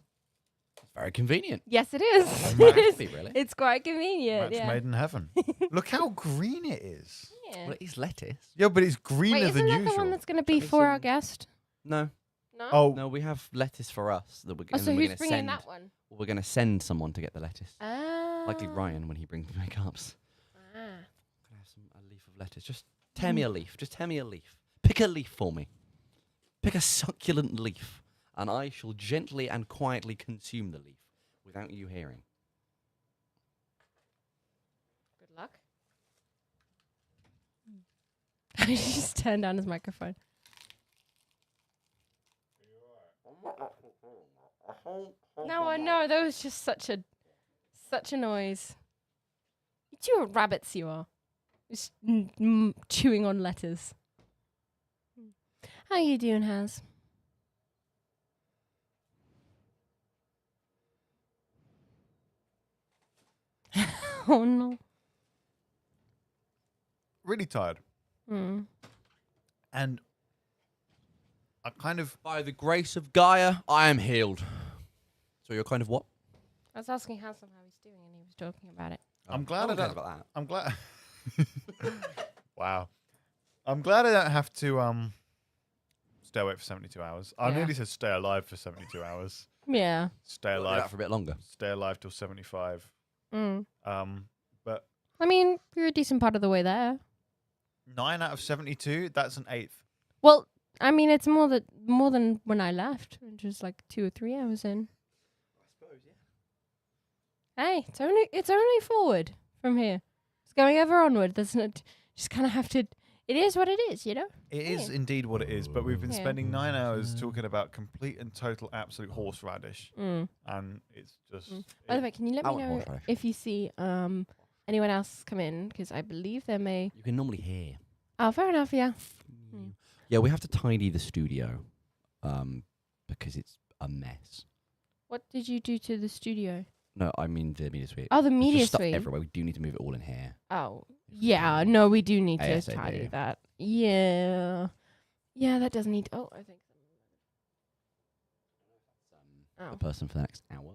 Very convenient. Yes, it is. Might have to be, really. It's quite convenient. Match Yeah. made in heaven. Look how green it is. Yeah. Well, it is lettuce. Yeah, but it's greener Wait, than isn't that usual. the one that's going to be That for means our guest? No. No. Oh, No, we have lettuce for us. That we're, Oh, and so then we're who's gonna bringing send, that one? Well, we're going to send someone to get the lettuce. Likely Ah. Ryan when he brings the makeups. Ah. Can I have a leaf of lettuce? Just tear me a leaf. Just tear me a leaf. Pick a leaf for me. Pick a succulent leaf, and I shall gently and quietly consume the leaf without you hearing. Good luck. He just turned down his microphone. No, I know. That was just such a noise. You are rabbits, you are. Just chewing on letters. How you doing, Haz? Oh no. really tired. Mm. And I kind of... By the grace of Gaia, I am healed. So you're kind of what? I was asking Handsome how he's doing, and he was talking about it. I'm glad no I one cares don't... about that. I'm glad... Wow. I'm glad I don't have to stay awake for 72 hours. I Yeah. nearly said stay alive for 72 hours. Yeah. Stay We'll do alive that for a bit longer. Stay alive till 75. Mm. But I mean, you're a decent part of the way there. 9 out of 72, that's an eighth. Well, I mean, it's more than when I left, which was like 2 or 3 hours in. I suppose, yeah. Hey, it's only forward from here. It's going ever onward. There's not just kind of have to. It is what it is, you know. It is Yeah. indeed what it is, but we've been Yeah. spending 9 hours talking about complete and total absolute horseradish, Mm. and it's just... By the way, can you let I me want know horseradish. if you see anyone else come in? Because I believe there may. You can normally hear. Oh, fair enough. Yeah. Yeah, we have to tidy the studio because it's a mess. What did you do to the studio? No, I mean the media suite. Oh, the There's media just stuff suite. everywhere. We do need to move it all in here. Oh, yeah. No, we do need to ASAP. tidy that. Yeah. Yeah, that does need. Oh, I think. The Oh, person for the next hour.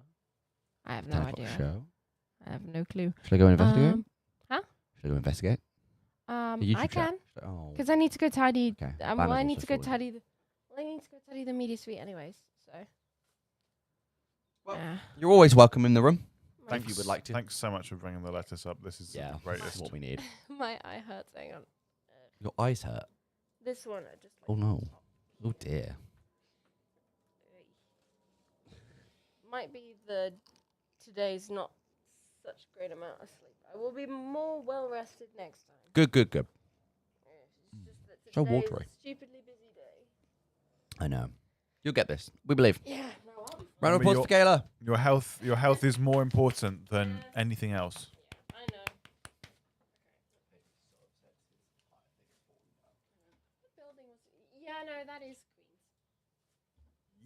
I have 10 no o'clock idea. show. I have no clue. Should I go investigate? Huh? Should I go investigate? A I YouTube chat? can, Should I- Oh, because I need to go tidy. okay. Well, Banner's I need also to go forward. tidy. I need to go tidy the media suite, anyways. So. Well, Yeah. You're always welcome in the room. Thanks, If you would like to. Thanks so much for bringing the lettuce up. This is Yeah, the that's greatest. what we need. My eye hurts. Hang on. Your eyes hurt. This one, I just. Oh no. Oh dear. Might be today's not such great amount of sleep. I will be more well rested next time. Good. It's just that So today is watery. a stupidly busy day. I know. You'll get this. We believe. Yeah, no, I'll be Round of Remember applause for Kayla. Your health is more important than anything else. I know.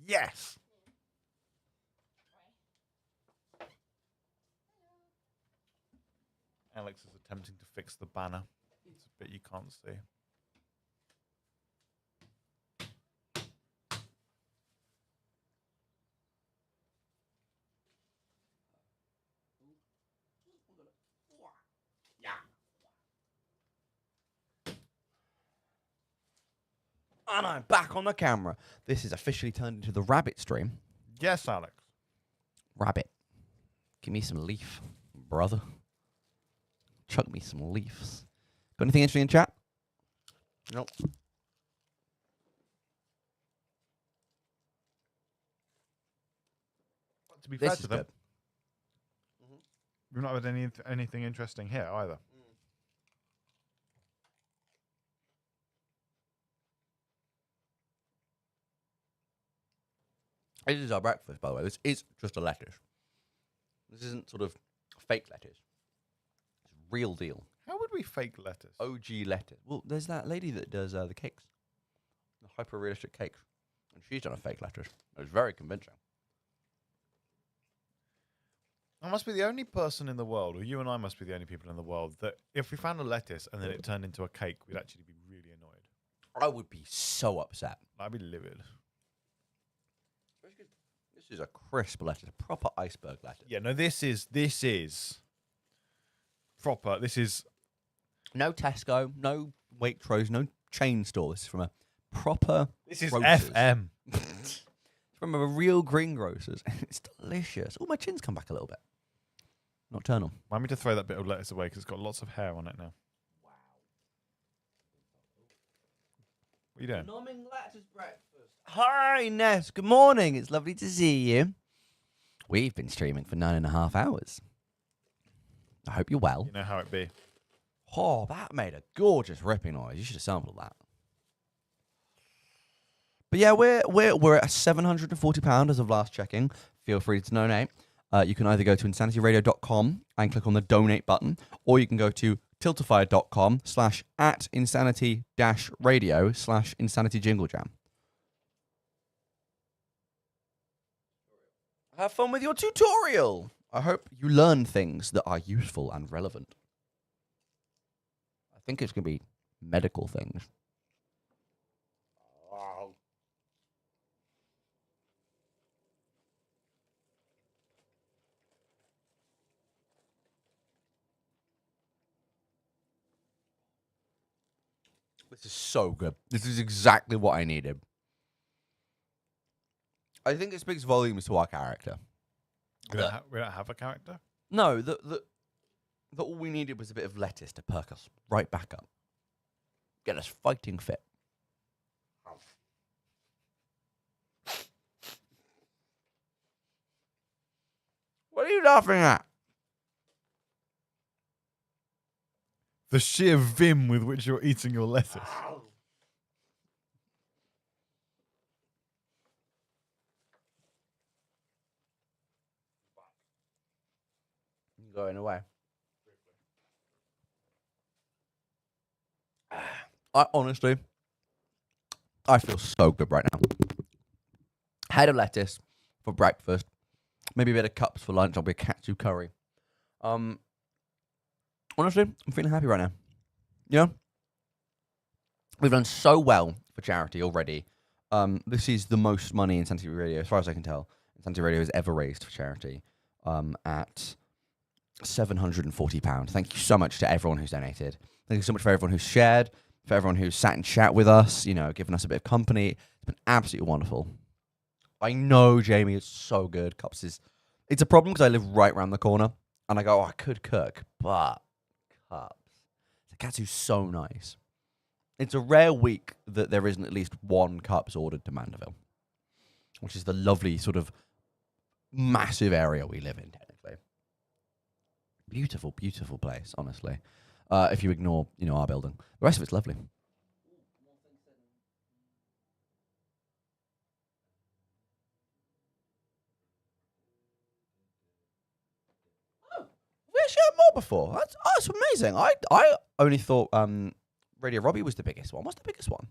Yes. Alex is attempting to fix the banner. It's a bit you can't see. And I'm back on the camera. This is officially turned into the rabbit stream. Yes, Alex. Rabbit. Give me some leaf, brother. Chuck me some leaves. Got anything interesting in chat? Nope. To be fair This to is them, good. we've not had anything interesting here either. This is our breakfast, by the way. This is just a lettuce. This isn't sort of fake lettuce. It's real deal. How would we fake lettuce? OG lettuce. Well, there's that lady that does the cakes. The hyper-realistic cakes. And she's done a fake lettuce. It was very convincing. I must be the only person in the world, or you and I must be the only people in the world, that if we found a lettuce and then it turned into a cake, we'd actually be really annoyed. I would be so upset. I'd be livid. This is a crisp lettuce, proper iceberg lettuce. Yeah, no, this is proper. This is No Tesco, no Waitrose, no chain store. This is from a proper. this is grocers. FM. It's from a real greengrocers. It's delicious. Oh, my chin's come back a little bit. Nocturnal. Remind me to throw that bit of lettuce away because it's got lots of hair on it now. Wow. What are you doing? Nomming lettuce breakfast. Hi, Ness. Good morning. It's lovely to see you. We've been streaming for 9.5 hours. I hope you're well. You know how it be. Oh, that made a gorgeous ripping noise. You should have sampled that. But yeah, we're at £740 as of last checking. Feel free to donate. You can either go to insanityradio.com and click on the donate button, or you can go to tiltified.com/@insanity-radio/insanity jingle jam. Have fun with your tutorial. I hope you learn things that are useful and relevant. I think it's going to be medical things. This is so good. This is exactly what I needed. I think it speaks volumes to our character. We don't have a character? No, that all we needed was a bit of lettuce to perk us right back up. Get us fighting fit. What are you laughing at? The sheer vim with which you're eating your lettuce. Going away. I honestly feel so good right now. Head of lettuce for breakfast. Maybe a bit of cups for lunch. I'll be a katsu curry. Honestly, I'm feeling happy right now. Yeah? We've done so well for charity already. This is the most money Insanity Radio, as far as I can tell, Insanity Radio has ever raised for charity at £740. Thank you so much to everyone who's donated. Thank you so much for everyone who's shared, for everyone who's sat in chat with us, giving us a bit of company. It's been absolutely wonderful. I know, Jamie, it's so good. Cups is... It's a problem because I live right around the corner, and I go, I could cook, but Cups. The katsu's so nice. It's a rare week that there isn't at least one Cups ordered to Mandeville, which is the lovely sort of massive area we live in, technically. Beautiful, beautiful place, honestly. If you ignore, our building. The rest of it's lovely. We actually had more before. That's amazing. I only thought Radio Robbie was the biggest one. What's the biggest one?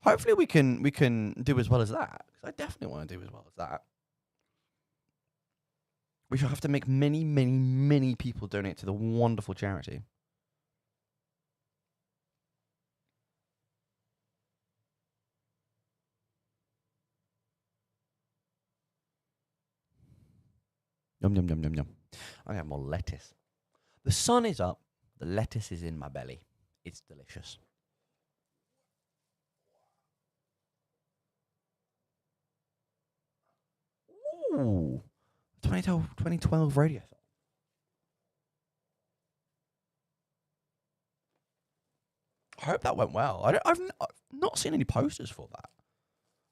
Hopefully we can do as well as that. 'Cause I definitely want to do as well as that. We shall have to make many, many, many people donate to the wonderful charity. Yum, yum, yum, yum, yum. I have more lettuce. The sun is up. The lettuce is in my belly. It's delicious. Ooh. 2012 radio. I hope that went well. I've not seen any posters for that.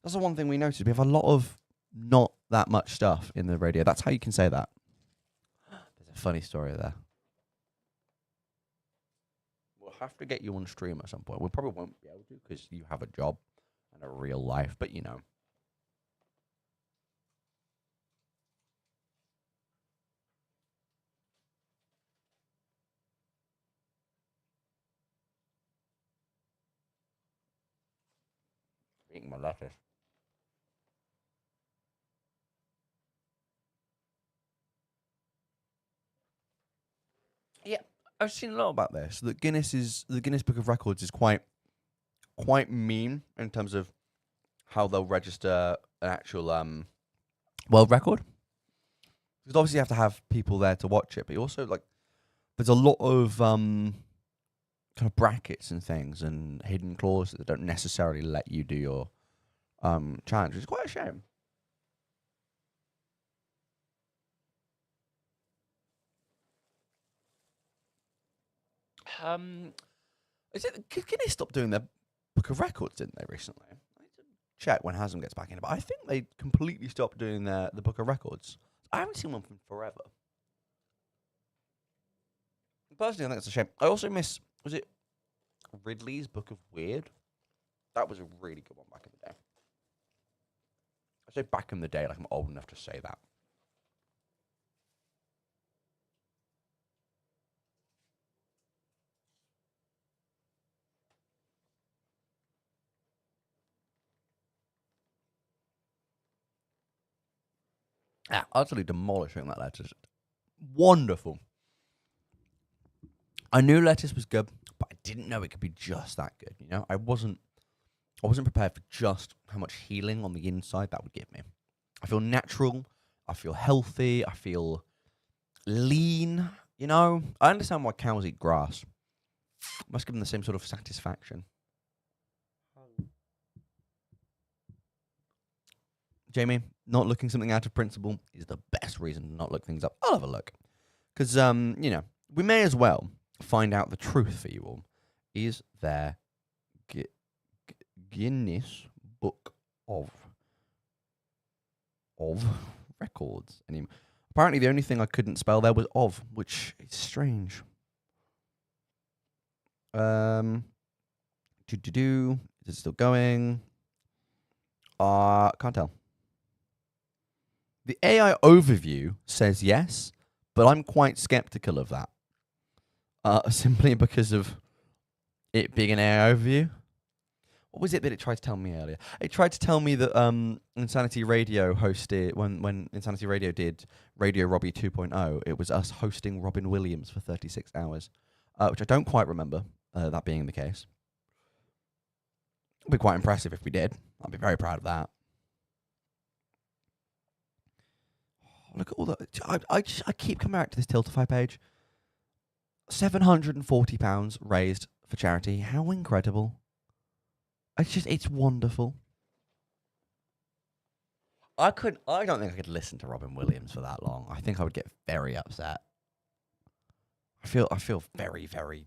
That's the one thing we noticed. We have a lot of not that much stuff in the radio. That's how you can say that. There's a funny story there. We'll have to get you on stream at some point. We probably won't be able to because you have a job and a real life, but you know. Eating my lettuce. Yeah, I've seen a lot about this. The Guinness Book of Records is quite mean in terms of how they'll register an actual world record. Because obviously you have to have people there to watch it, but you also there's a lot of kind of brackets and things and hidden clauses that don't necessarily let you do your challenge, which is quite a shame. Is it Guinness stopped doing their Book of Records, didn't they, recently? I need to check when Haslam gets back in, but I think they completely stopped doing the Book of Records. I haven't seen one from forever. Personally, I think it's a shame. I also miss, was it Ridley's Book of Weird? That was a really good one back in the day. I say back in the day, like I'm old enough to say that. Yeah, utterly demolishing that lettuce. Wonderful. I knew lettuce was good, but I didn't know it could be just that good. You know, I wasn't prepared for just how much healing on the inside that would give me. I feel natural. I feel healthy. I feel lean. You know, I understand why cows eat grass. Must give them the same sort of satisfaction. Jamie, not looking something out of principle is the best reason to not look things up. I'll have a look. Because, you know, we may as well find out the truth for you all. Is there Guinness Book of Records anymore? Apparently the only thing I couldn't spell there was of, which is strange. Is it still going? Can't tell. The AI overview says yes, but I'm quite skeptical of that. Simply because of it being an AI overview. What was it that it tried to tell me earlier? It tried to tell me that Insanity Radio hosted, when Insanity Radio did Radio Robbie 2.0, it was us hosting Robin Williams for 36 hours, which I don't quite remember that being the case. It'd be quite impressive if we did. I'd be very proud of that. Look at all that. I keep coming back to this Tiltify page. £740 raised for charity. How incredible. It's wonderful. I don't think I could listen to Robin Williams for that long. I think I would get very upset. I feel very, very,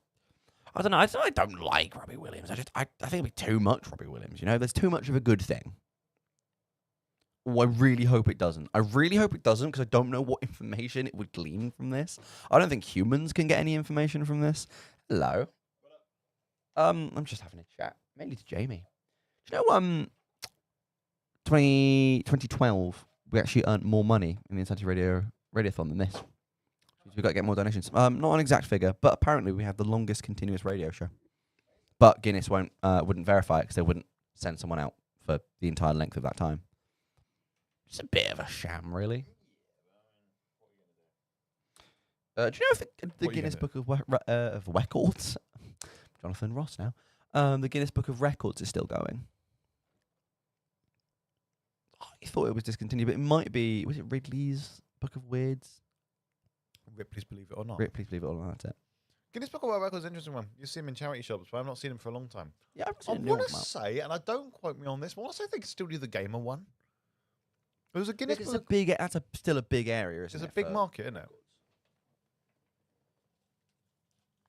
I don't know. I don't like Robbie Williams. I think it'd be too much Robbie Williams. You know, there's too much of a good thing. Oh, I really hope it doesn't. I really hope it doesn't because I don't know what information it would glean from this. I don't think humans can get any information from this. Hello. I'm just having a chat. Mainly to Jamie. Do you know, 2012, we actually earned more money in the Insanity Radiothon than this. We've got to get more donations. Not an exact figure, but apparently we have the longest continuous radio show. But Guinness wouldn't verify it because they wouldn't send someone out for the entire length of that time. It's a bit of a sham, really. Do you know if the Guinness Book of Records, Jonathan Ross now, the Guinness Book of Records is still going? I thought it was discontinued, but it might be. Was it Ridley's Book of Weirds? Ripley's Believe It or Not. Ripley's Believe It or Not, that's it. Guinness Book of World Records is an interesting one. You see them in charity shops, but I've not seen them for a long time. Yeah, I want to say, and I don't quote me on this, but I want to say they could still do the gamer one. There was a Guinness Book. That's still a big area, isn't it? It's a big market, isn't it?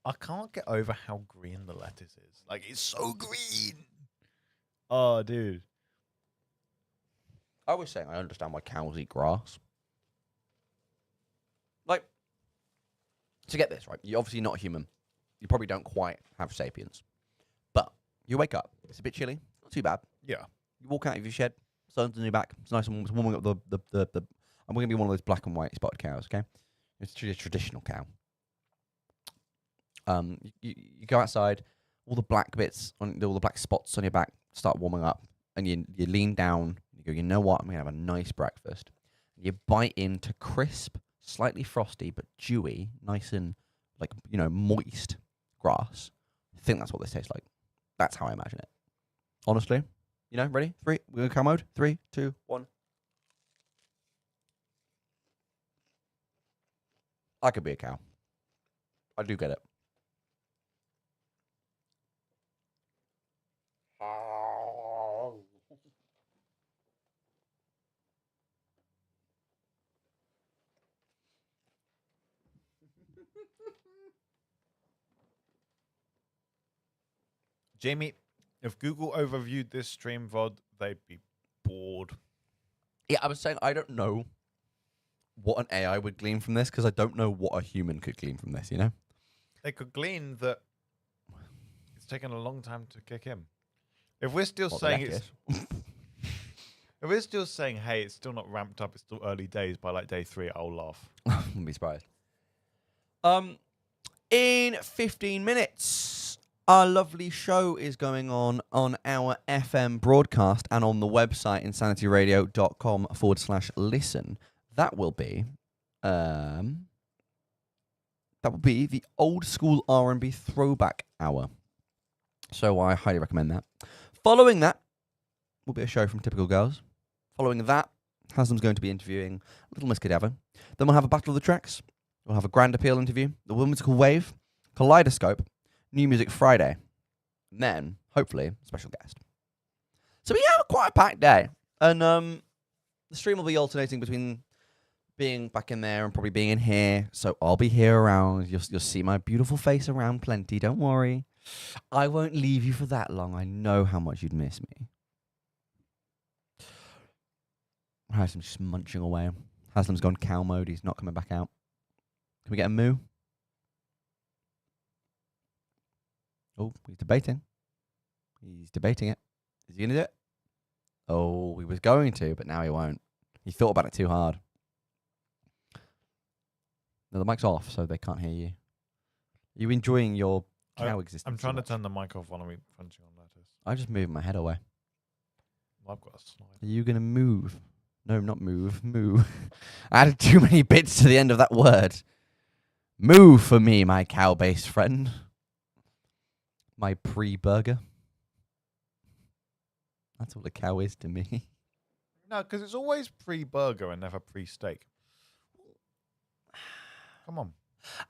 I can't get over how green the lettuce is. Like, it's so green. Oh, dude. I was saying I understand why cows eat grass. Like, to get this, right? You're obviously not a human. You probably don't quite have sapiens. But you wake up. It's a bit chilly. Not too bad. Yeah. You walk out of your shed. Sun's on your back. It's nice and warm. It's warming up the I'm going to be one of those black and white spotted cows, okay? It's a traditional cow. You go outside, all the black bits, all the black spots on your back start warming up, and you lean down, you go, you know what, I'm going to have a nice breakfast. You bite into crisp, slightly frosty, but dewy, nice and, like, moist grass. I think that's what this tastes like. That's how I imagine it. Honestly. Ready? We're going to cow mode. 3, 2, 1. I could be a cow. I do get it. Jamie, if Google overviewed this stream VOD, they'd be bored. Yeah, I was saying I don't know what an AI would glean from this because I don't know what a human could glean from this, They could glean that it's taken a long time to kick in. If we're still saying it's... If we're still saying, hey, it's still not ramped up, it's still early days, by like day 3, I'll laugh. I wouldn't be surprised. In 15 minutes, our lovely show is going on our FM broadcast and on the website insanityradio.com/listen. That will be the old school R&B throwback hour. So I highly recommend that. Following that will be a show from Typical Girls. Following that, Haslam's going to be interviewing Little Miss Cadaver. Then we'll have a Battle of the Tracks. We'll have a Grand Appeal interview, the Whimsical Wave, Kaleidoscope, New Music Friday, and then, hopefully, a special guest. So we have quite a packed day. And the stream will be alternating between being back in there and probably being in here. So I'll be here around. You'll see my beautiful face around plenty. Don't worry. I won't leave you for that long. I know how much you'd miss me. Haslam's just munching away. Haslam's gone cow mode. He's not coming back out. Can we get a moo? Oh, he's debating. He's debating it. Is he going to do it? Oh, he was going to, but now he won't. He thought about it too hard. No, the mic's off, so they can't hear you. Are you enjoying your cow existence? I'm trying to turn the mic off while I'm crunching on lettuce. I just moved my head away. I've got a slide. Are you going to move? No, not move. Moo. I added too many bits to the end of that word. Moo for me, my cow-based friend. My pre-burger. That's what a cow is to me. No, because it's always pre-burger and never pre-steak. Come on.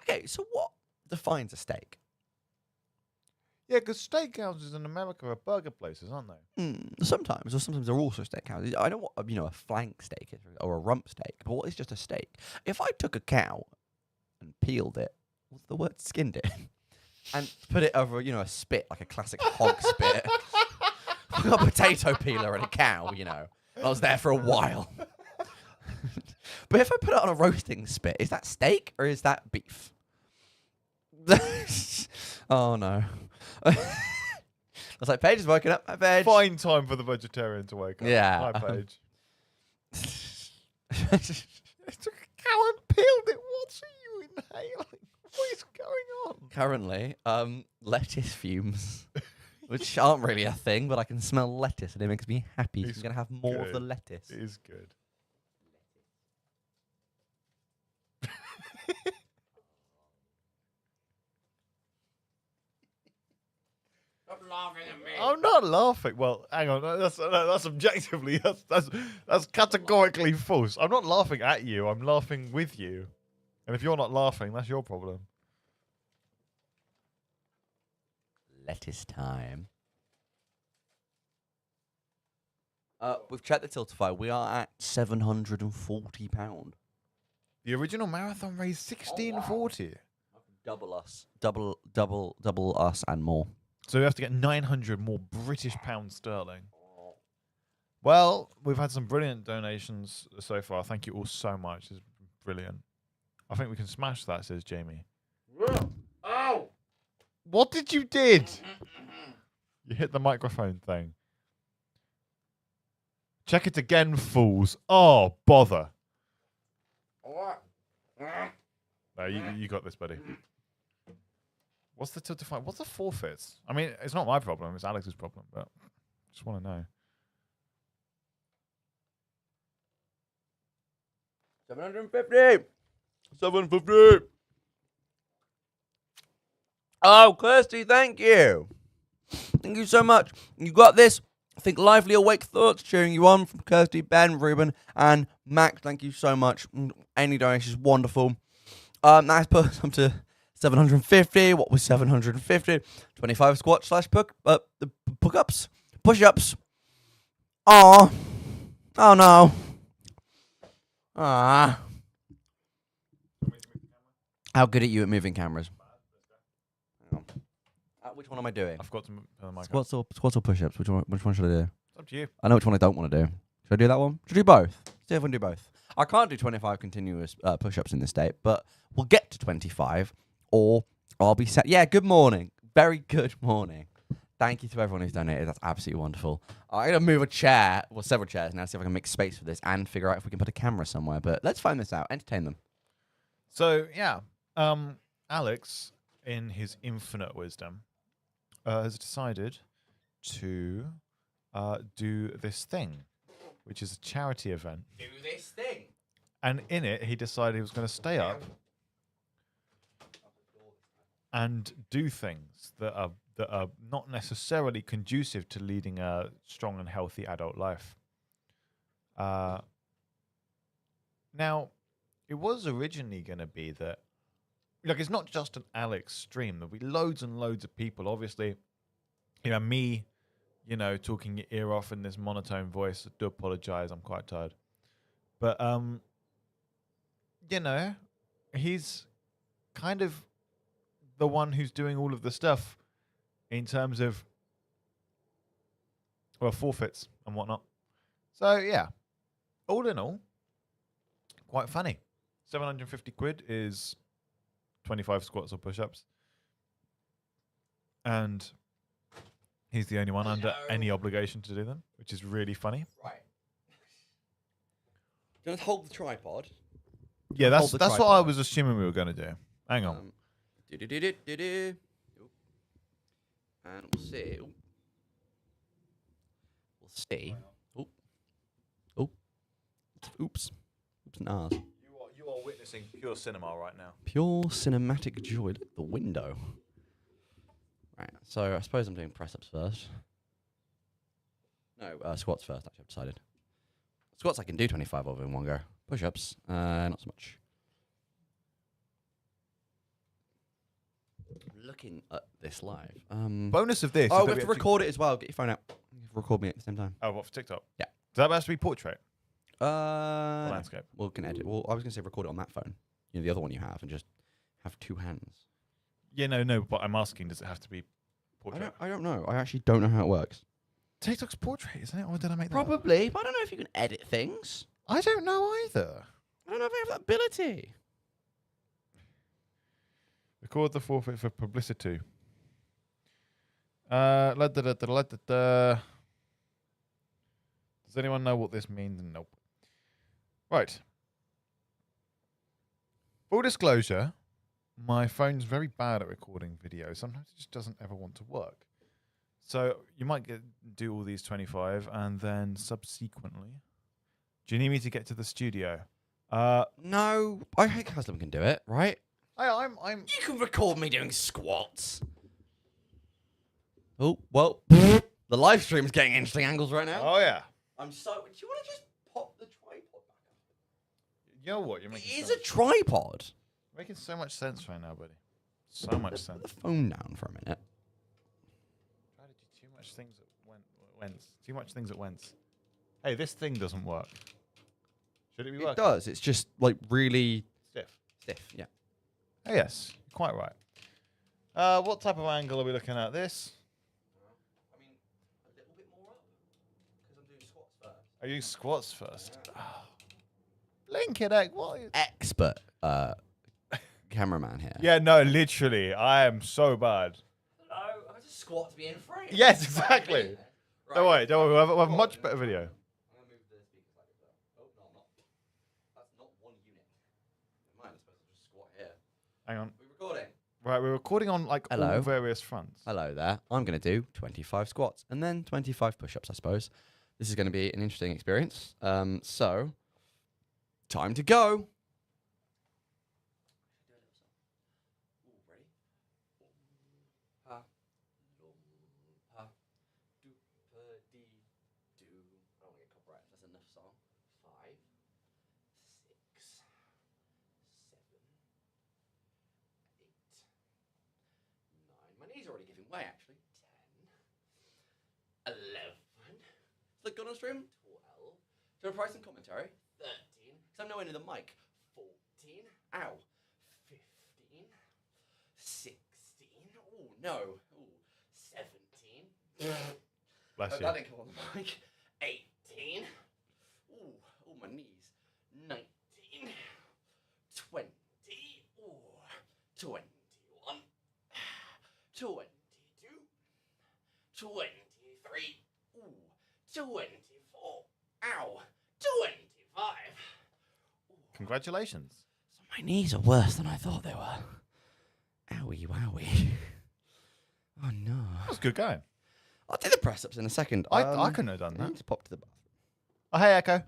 Okay, so what defines a steak? Yeah, because steakhouses in America are burger places, aren't they? Sometimes they're also steakhouses. I know what a flank steak is or a rump steak, but what is just a steak? If I took a cow and peeled it, what's the word? Skinned it, and put it over a spit, like a classic hog spit, a potato peeler and a cow, I was there for a while. But if I put it on a roasting spit, is that steak or is that beef? Oh no. I was like, Paige is woken up. Hi, Paige. Fine time for the vegetarian to wake up. Yeah. Hi, Paige. I took a cow and peeled it. What are you inhaling? What is going on? Currently, lettuce fumes. which aren't really a thing, but I can smell lettuce and it makes me happy. It's I'm going to have more of the good. lettuce. It is good. Stop laughing at me. I'm not laughing. Well, hang on. That's objectively. That's categorically false. I'm not laughing at you. I'm laughing with you. And if you're not laughing, that's your problem. Lettuce time. We've checked the Tiltify. We are at £740. The original marathon raised 1640. Double us. Double us and more. So we have to get 900 more British pounds sterling. Well, we've had some brilliant donations so far. Thank you all so much. It's brilliant. I think we can smash that, says Jamie. Ow! What did you did? You hit the microphone thing. Check it again, fools. Oh, bother. No, you got this, buddy. What's the Tiltify? What's the forfeits? I mean, it's not my problem. It's Alex's problem, but I just want to know. 750. 750. Oh, Kirsty, thank you. Thank you so much. You got this. I think lively, awake thoughts cheering you on from Kirsty, Ben, Ruben, and Max. Thank you so much. Any donations, wonderful. That's put us up to 750. What was 750? 25 squats / push-ups. Push-ups. Oh no. Ah. How good are you at moving cameras? Which one am I doing? I forgot to move the mic. Squats or push-ups? Which one should I do? It's up to you. I know which one I don't want to do. Should I do that one? Should I do both? See if I can do both. I can't do 25 continuous push-ups in this state, but we'll get to 25, or I'll be set. Yeah, good morning. Very good morning. Thank you to everyone who's donated. That's absolutely wonderful. I'm going to move a chair, well, several chairs now, see if I can make space for this and figure out if we can put a camera somewhere. But let's find this out. Entertain them. So, yeah. Alex, in his infinite wisdom, has decided to do this thing, which is a charity event. Do this thing. And in it, he decided he was going to stay up and do things that are not necessarily conducive to leading a strong and healthy adult life. Now, it was originally going to be that, look, it's not just an Alex stream. There'll be loads and loads of people. Obviously, me, talking your ear off in this monotone voice. I do apologize. I'm quite tired. But, he's kind of the one who's doing all of the stuff in terms of, forfeits and whatnot. So, yeah, all in all, quite funny. 750 quid is 25 squats or push-ups. And he's the only one under any obligation to do them, which is really funny. Right. Do you want to hold the tripod? Yeah, that's what I was assuming we were going to do. Hang on. And we'll see. We'll see. Oops and ahs. You are witnessing pure cinema right now. Pure cinematic joy. Look at the window. Right, so I suppose I'm doing press-ups first. No, squats first, actually, I've decided. Squats I can do 25 of in one go. Push-ups, not so much. Looking at this live. Bonus of this. Oh, we have to record it as well. Get your phone out. You have to record me at the same time. Oh, what, for TikTok? Yeah. Does that have to be portrait? Or landscape? Well, can edit. Well, I was going to say record it on that phone. The other one you have, and just have two hands. Yeah, no, but I'm asking, does it have to be portrait? I don't know. I actually don't know how it works. TikTok's portrait, isn't it? Or did I make that up? Probably, but I don't know if you can edit things. I don't know either. I don't know if I have that ability. Record the forfeit for publicity. Does anyone know what this means? Nope. Right. Full disclosure, my phone's very bad at recording video. Sometimes it just doesn't ever want to work. So you might do all these 25, and then subsequently, do you need me to get to the studio? No, I think Haslam can do it, right? I'm. You can record me doing squats. Oh, well, the live stream's getting interesting angles right now. Oh yeah. Do you want to just pop the tripod back up? You know what? You're It making is so a tripod. making so much sense right now, buddy. So much sense. Put the phone down for a minute. Try to do too much things at once. Too much things at once. Hey, this thing doesn't work. Should it be It working? does. It's just like really Stiff. Yeah. Oh, yes, you're quite right. What type of angle are we looking at? This? I mean, a little bit more up because I'm doing squats first. Are you squats first? Oh. Lincoln egg, what? Expert cameraman here. Yeah, no, literally, I am so bad. No, I just squat to be in frame. Yes, exactly. Right. Don't worry, we'll have a much better video. I'm gonna move the speaker slightly though. Oh no, I'm not. That's not one unit. Never mind, I suppose I'll just squat here. Hang on. We're recording. Right, we're recording on like Hello. all various fronts. Hello there. I'm gonna do 25 squats and then 25 push-ups, I suppose. This is gonna be an interesting experience. So time to go. My knees are already giving way, actually. 10, 11. So the gun stream, 12. Do I price some commentary? 13. Because I'm nowhere near the mic. 14. Ow. 15. 16. Oh, no. Ooh. 17. Bless you. That didn't come on the mic. 18. Ooh. Oh, my knees. 19. 20. Ooh. 21. 22, 23, ooh, 24, ow, 25. Ooh. Congratulations. So my knees are worse than I thought they were. Owie, wowie. Oh no. That was good going. I'll do the press ups in a second. I couldn't have done I that. need to pop to the bathroom. Oh, hey, Echo.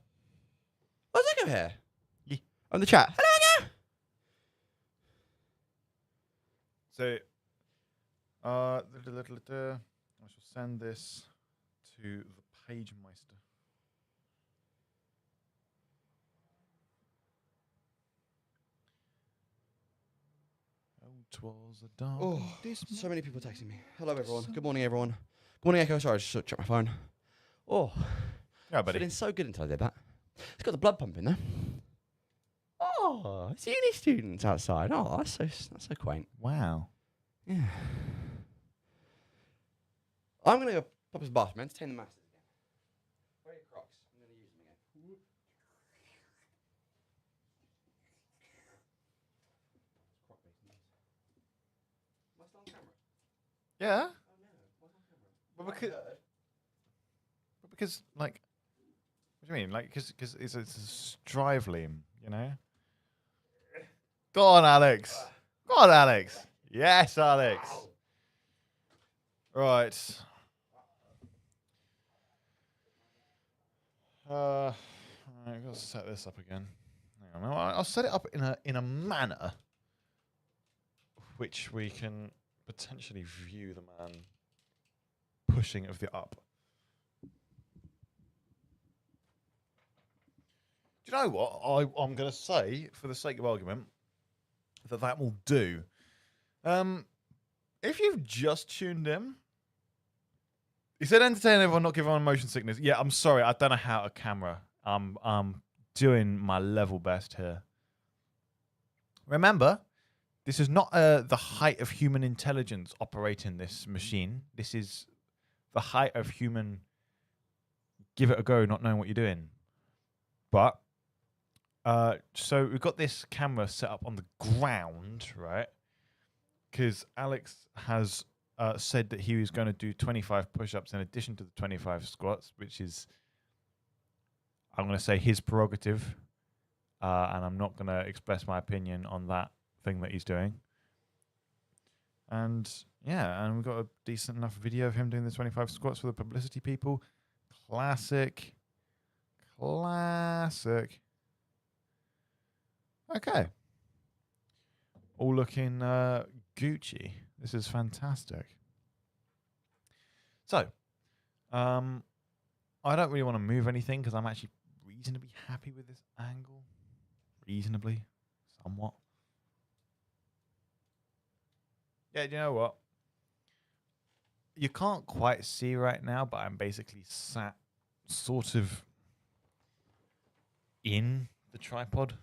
What's Echo here? Yeah. On the chat. Hello, Echo. So, I shall send this to the page meister. Oh, 'twas a dark Oh, dismal. so many people texting me. Hello, everyone. Good morning, everyone. Good morning, Echo. Sorry, I just checked my phone. Oh, Yeah, buddy. feeling so good until I did that. It's got the blood pumping there. Oh, it's uni students outside. Oh, that's so quaint. Wow. Yeah. I'm gonna go pop his bathroom, entertain the masses again. Where are your Crocs? I'm gonna use them again. Croc-based news. Am I still on camera? Yeah. Oh no, what's on camera? But because, like, what do you mean? Like, because it's a Strivelium, you know? Go on, Alex. Go on, Alex. Yes, Alex. Right. Right, I've got to set this up again. Hang on, I'll set it up in a manner which we can potentially view the man pushing of the up. Do you know what? I'm going to say, for the sake of argument, that will do. If you've just tuned in, he said entertain everyone, not give everyone motion sickness. Yeah, I'm sorry, I don't know how to camera. I'm doing my level best here. Remember, this is not the height of human intelligence operating this machine. This is the height of human give it a go, not knowing what you're doing. But, so we've got this camera set up on the ground, right? Because Alex has said that he was going to do 25 push-ups in addition to the 25 squats, which is, I'm going to say, his prerogative. And I'm not going to express my opinion on that thing that he's doing. And yeah, and we've got a decent enough video of him doing the 25 squats for the publicity people. Classic. Okay. All looking Gucci. This is fantastic. So, I don't really want to move anything because I'm actually reasonably happy with this angle. Reasonably. Somewhat. Yeah, do you know what? You can't quite see right now, but I'm basically sat sort of in the tripod.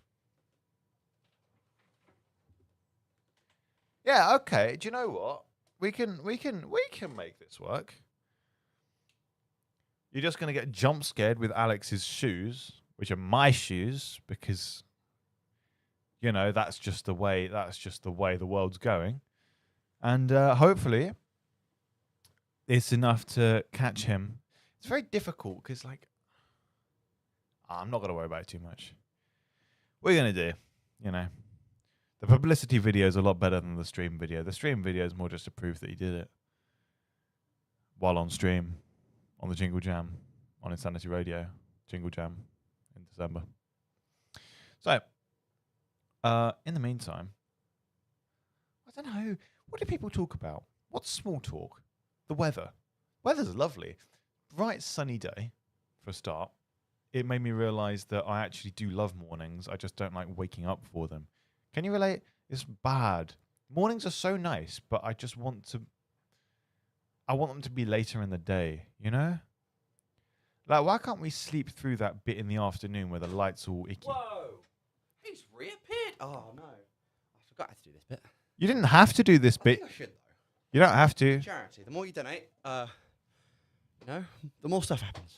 Yeah, okay. Do you know what? We can make this work. You're just gonna get jump scared with Alex's shoes, which are my shoes, because you know that's just the way the world's going. And hopefully it's enough to catch him. It's very difficult because I'm not gonna worry about it too much. What are you gonna do? You know. The publicity video is a lot better than the stream video. The stream video is more just to prove that he did it while on stream on the Jingle Jam on Insanity Radio. Jingle Jam in December. So, in the meantime, I don't know. What do people talk about? What's small talk? The weather. Weather's lovely. Bright sunny day for a start. It made me realise that I actually do love mornings. I just don't like waking up for them. Can you relate? It's bad. Mornings are so nice, but I want them to be later in the day, you know? Like, why can't we sleep through that bit in the afternoon where the light's all icky? Whoa! He's reappeared. Oh no, I forgot how to do this bit. You didn't have to do this I bit. think I should though. You don't have to. Charity. The more you donate, the more stuff happens.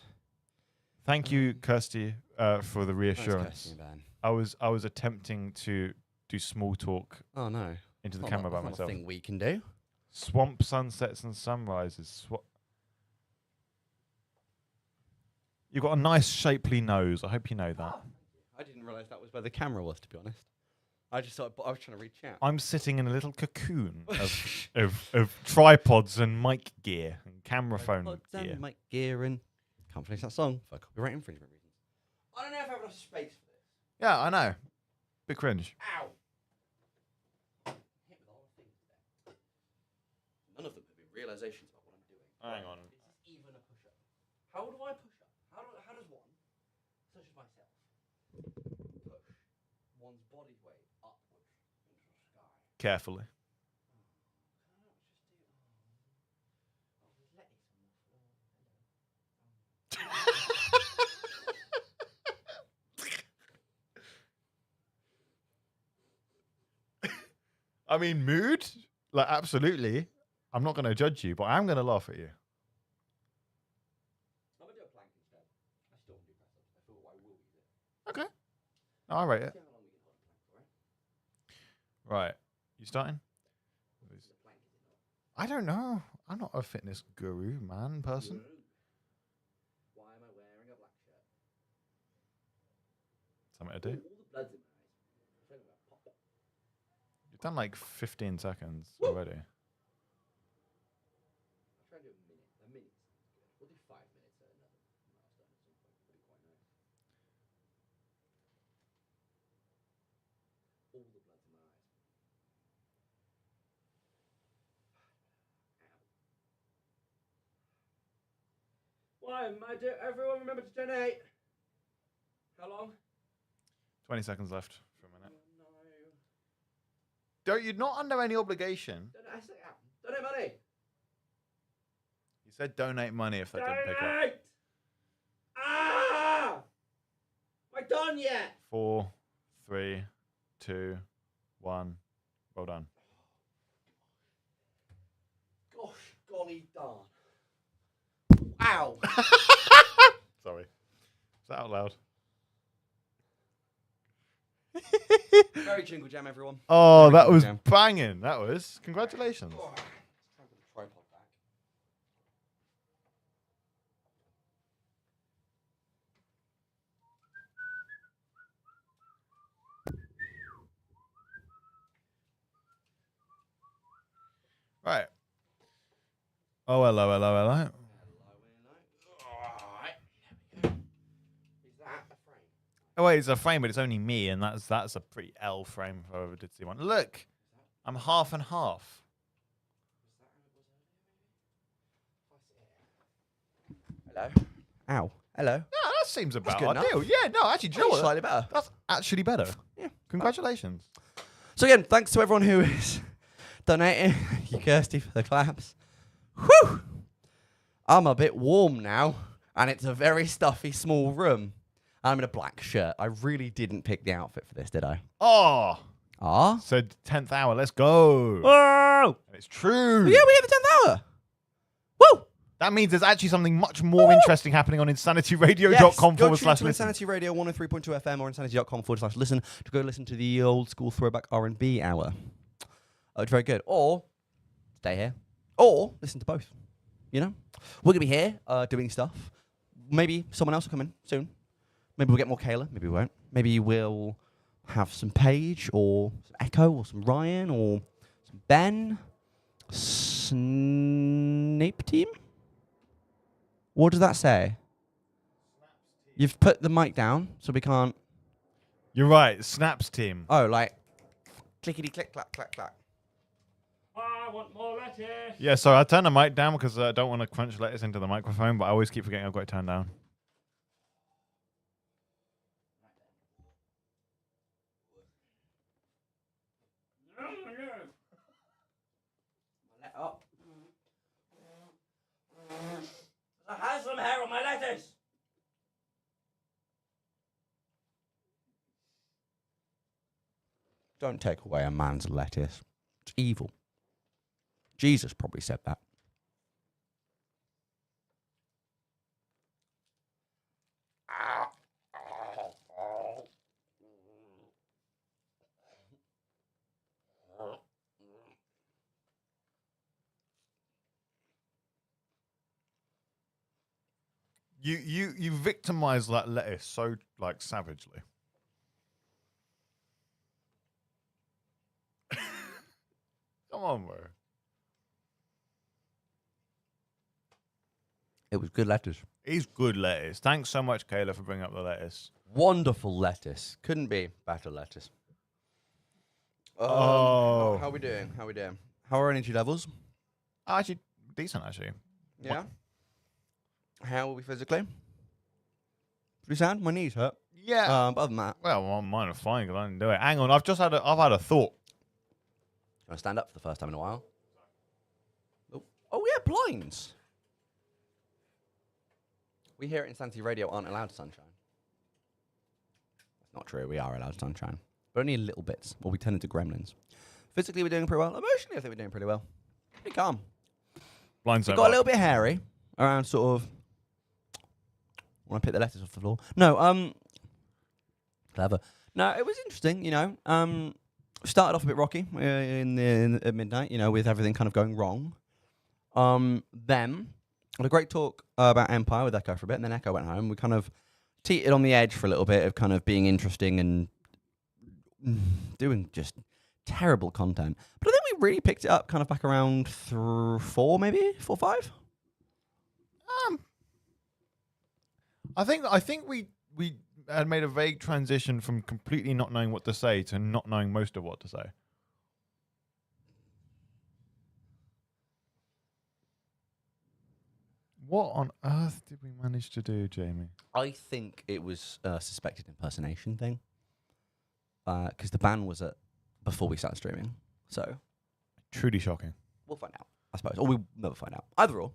Thank you, Kirsty, for the reassurance. Kirsty, Ben. I was attempting to do small talk Oh no. into the Not camera that- by that's not myself. a thing we can do. Swamp sunsets and sunrises. You've got a nice shapely nose. I hope you know that. I didn't realise that was where the camera was, to be honest. I just thought I was trying to reach out. I'm sitting in a little cocoon of tripods and mic gear and camera phone Pods gear. and mic gear and can't finish that song for copyright infringement reasons. I don't know if I have enough space for this. Yeah, I know. Bit cringe. Ow! Hit with all the things there. None of them have been realizations about what I'm doing. Hang on. This is even a push-up. How do I push up? How does one, such as myself, push one's body weight upwards into the sky? Carefully. I mean, mood? Like, absolutely. I'm not going to judge you, but I'm going to laugh at you. I'm gonna do a plank instead. I still want to do press-ups. I feel I will use it. Okay. All right. See how long we can hold a plank for, right? Right. You starting? It's a plank, is it not? I don't know. I'm not a fitness guru, man, person. Why am I wearing a black shirt? Something to do. All the blood's in my eyes. I feel like I'm gonna pop. You've done like 15 seconds already. I'll try and do a minute. A minute's good. We'll do 5 minutes at another milestone at some point. That'd be quite nice. All the blood's in my eyes. Why am I everyone remember to donate? How long? 20 seconds left for a minute. No. Don't, you're not under any obligation. Donate money. You said donate money if that didn't pick up. Donate! Ah! Am I done yet? 4, 3, 2, 1. Well done. Gosh, golly darn. Ow! Sorry. Is that out loud? Very Jingle Jam, everyone. Oh, Very that was Jingle banging. That was. Congratulations. Oh, let's try and put the tripod back. Oh, hello, hello, hello. Oh wait, it's a frame, but it's only me, and that's a pretty L frame if I ever did see one. Look, I'm half and half. Hello. Ow. Hello. No, that seems about good ideal. enough. Yeah, no, actually, do you know what? Slightly better. That's actually better. Yeah. Congratulations. So again, thanks to everyone who is donating. You Kirsty for the claps. Whew! I'm a bit warm now, and it's a very stuffy, small room. I'm in a black shirt. I really didn't pick the outfit for this, did I? Oh. Ah? So 10th hour, let's go. Oh! And it's true. Yeah, we have the 10th hour. Woo! That means there's actually something much more interesting happening on insanityradio.com Go /listen. to Insanity Radio 103.2 FM or insanity.com/listen to go listen to the old school throwback R&B hour. It's very good. Or stay here. Or listen to both. You know? We're going to be here doing stuff. Maybe someone else will come in soon. Maybe we'll get more Kayla. Maybe we won't. Maybe we'll have some Paige or some Echo or some Ryan or some Ben. Snape team? What does that say? You've put the mic down, so we can't... You're right, Snaps team. Oh, like... Clickety click, clack, clack, clack. I want more lettuce. Yeah, so I turned the mic down because I don't want to crunch letters into the microphone, but I always keep forgetting I've got it turned down. Let up. I have some hair on my lettuce. Don't take away a man's lettuce. It's evil. Jesus probably said that. You victimize that lettuce so like savagely. Come on, bro. It was good lettuce. He's good lettuce. Thanks so much, Kayla, for bringing up the lettuce. Wonderful lettuce. Couldn't be better lettuce. Oh. How are we doing? How are our energy levels? Actually, decent, actually. Yeah. How are we physically? Pretty sound. My knees hurt. Yeah. But other than that, Well, mine are fine because I didn't do it. Hang on, I've had a thought. I stand up for the first time in a while. Oh yeah, blinds. We here at Insanity Radio aren't allowed sunshine. That's not true. We are allowed sunshine, but only little bits. Or we turn into gremlins. Physically, we're doing pretty well. Emotionally, I think we're doing pretty well. Pretty calm. Blinds It don't got a work. little bit hairy around sort of when I picked the letters off the floor. No, clever. No, it was interesting. You know, started off a bit rocky at midnight. You know, with everything kind of going wrong. Then had a great talk about Empire with Echo for a bit, and then Echo went home. We kind of teetered on the edge for a little bit of kind of being interesting and doing just terrible content. But I think we really picked it up kind of back around 4, maybe 4, 5. I think we had made a vague transition from completely not knowing what to say to not knowing most of what to say. What on earth did we manage to do, Jamie? I think it was a suspected impersonation thing. Because the ban was before we started streaming. So Truly shocking. we'll find out, I suppose. Or we'll never find out. Either or.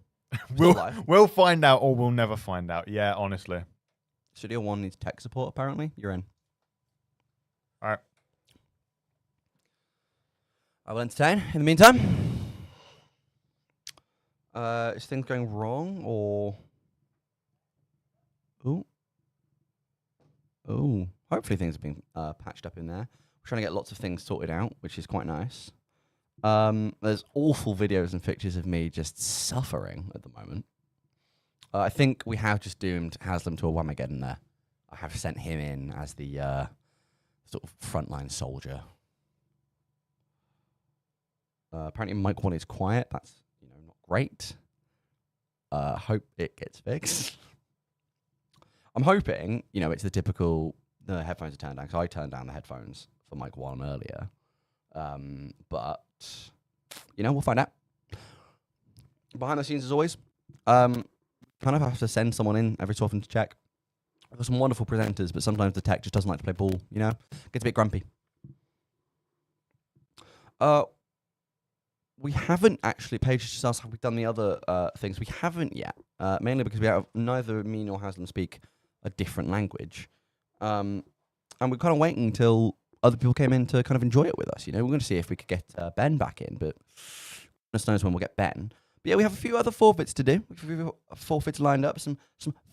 We'll find out or we'll never find out. Yeah, honestly. Studio One needs tech support, apparently. You're in. All right. I will entertain. In the meantime, is things going wrong or? Ooh. Hopefully things have been patched up in there. We're trying to get lots of things sorted out, which is quite nice. There's awful videos and pictures of me just suffering at the moment. I think we have just doomed Haslam to a Whamageddon there. I have sent him in as the sort of frontline soldier. Apparently Mike 1 is quiet. That's not great. Hope it gets fixed. I'm hoping, it's the typical, the headphones are turned down, because I turned down the headphones for Mic 1 earlier. But, we'll find out. Behind the scenes, as always, kind of have to send someone in every so often to check. We've got some wonderful presenters, but sometimes the tech just doesn't like to play ball, Gets a bit grumpy. We haven't actually, Paige just asked have we done the other things. We haven't yet, mainly because neither me nor Haslam speak a different language. And we're kind of waiting until other people came in to kind of enjoy it with us. We're going to see if we could get Ben back in, but goodness knows when we'll get Ben. But yeah, we have a few other forfeits to do. We have a few forfeits lined up, some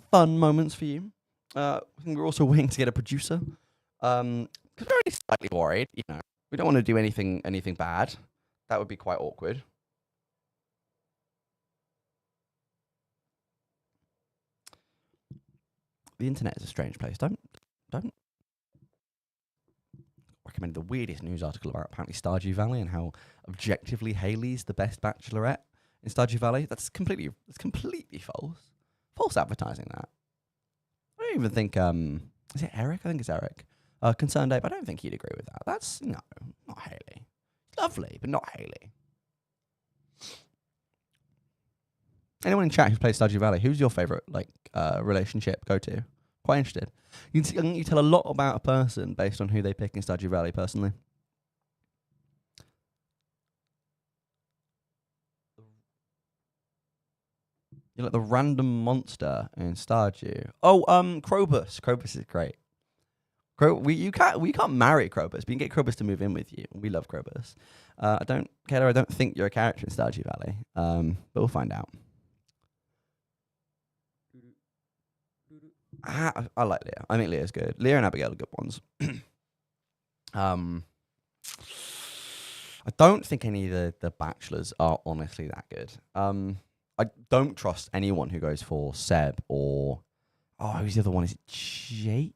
fun moments for you. I think we're also waiting to get a producer. Because we're already slightly worried, We don't want to do anything bad. That would be quite awkward. The internet is a strange place. Don't recommend the weirdest news article about apparently Stardew Valley and how objectively Hayley's the best bachelorette in Stardew Valley. That's completely false. False advertising that. I don't even think is it Eric? I think it's Eric. Concerned Ape, I don't think he'd agree with that. That's not Hayley. Lovely, but not Hayley. Anyone in chat who's played Stardew Valley, who's your favourite relationship go-to? Quite interested. You tell a lot about a person based on who they pick in Stardew Valley, personally. You're like the random monster in Stardew. Oh, Krobus. Krobus is great. We can't marry Krobus, but you can get Krobus to move in with you. We love Krobus. I don't think you're a character in Stardew Valley, but we'll find out. I like Leah. I think Leah's good. Leah and Abigail are good ones. I don't think any of the bachelors are honestly that good. I don't trust anyone who goes for Seb or who's the other one? Is it Jake?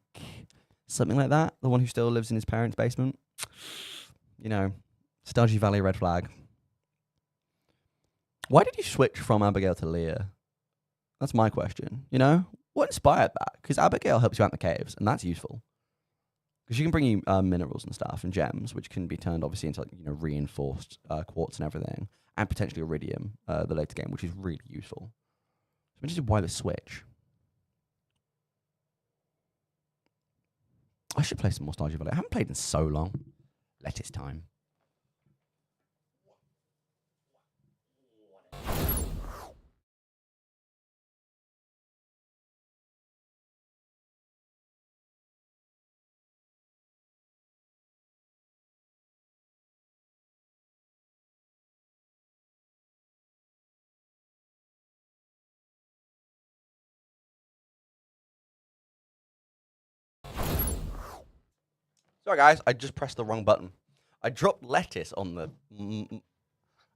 Something like that. The one who still lives in his parents' basement. Stardew Valley red flag. Why did you switch from Abigail to Leah? That's my question. What inspired that? Because Abigail helps you out in the caves, and that's useful. Because she can bring you minerals and stuff and gems, which can be turned obviously into reinforced quartz and everything, and potentially iridium the later game, which is really useful. I'm interested why the switch. I should play some more Stardew Valley. I haven't played in so long. Let it's time. Sorry, guys. I just pressed the wrong button. I dropped lettuce on the.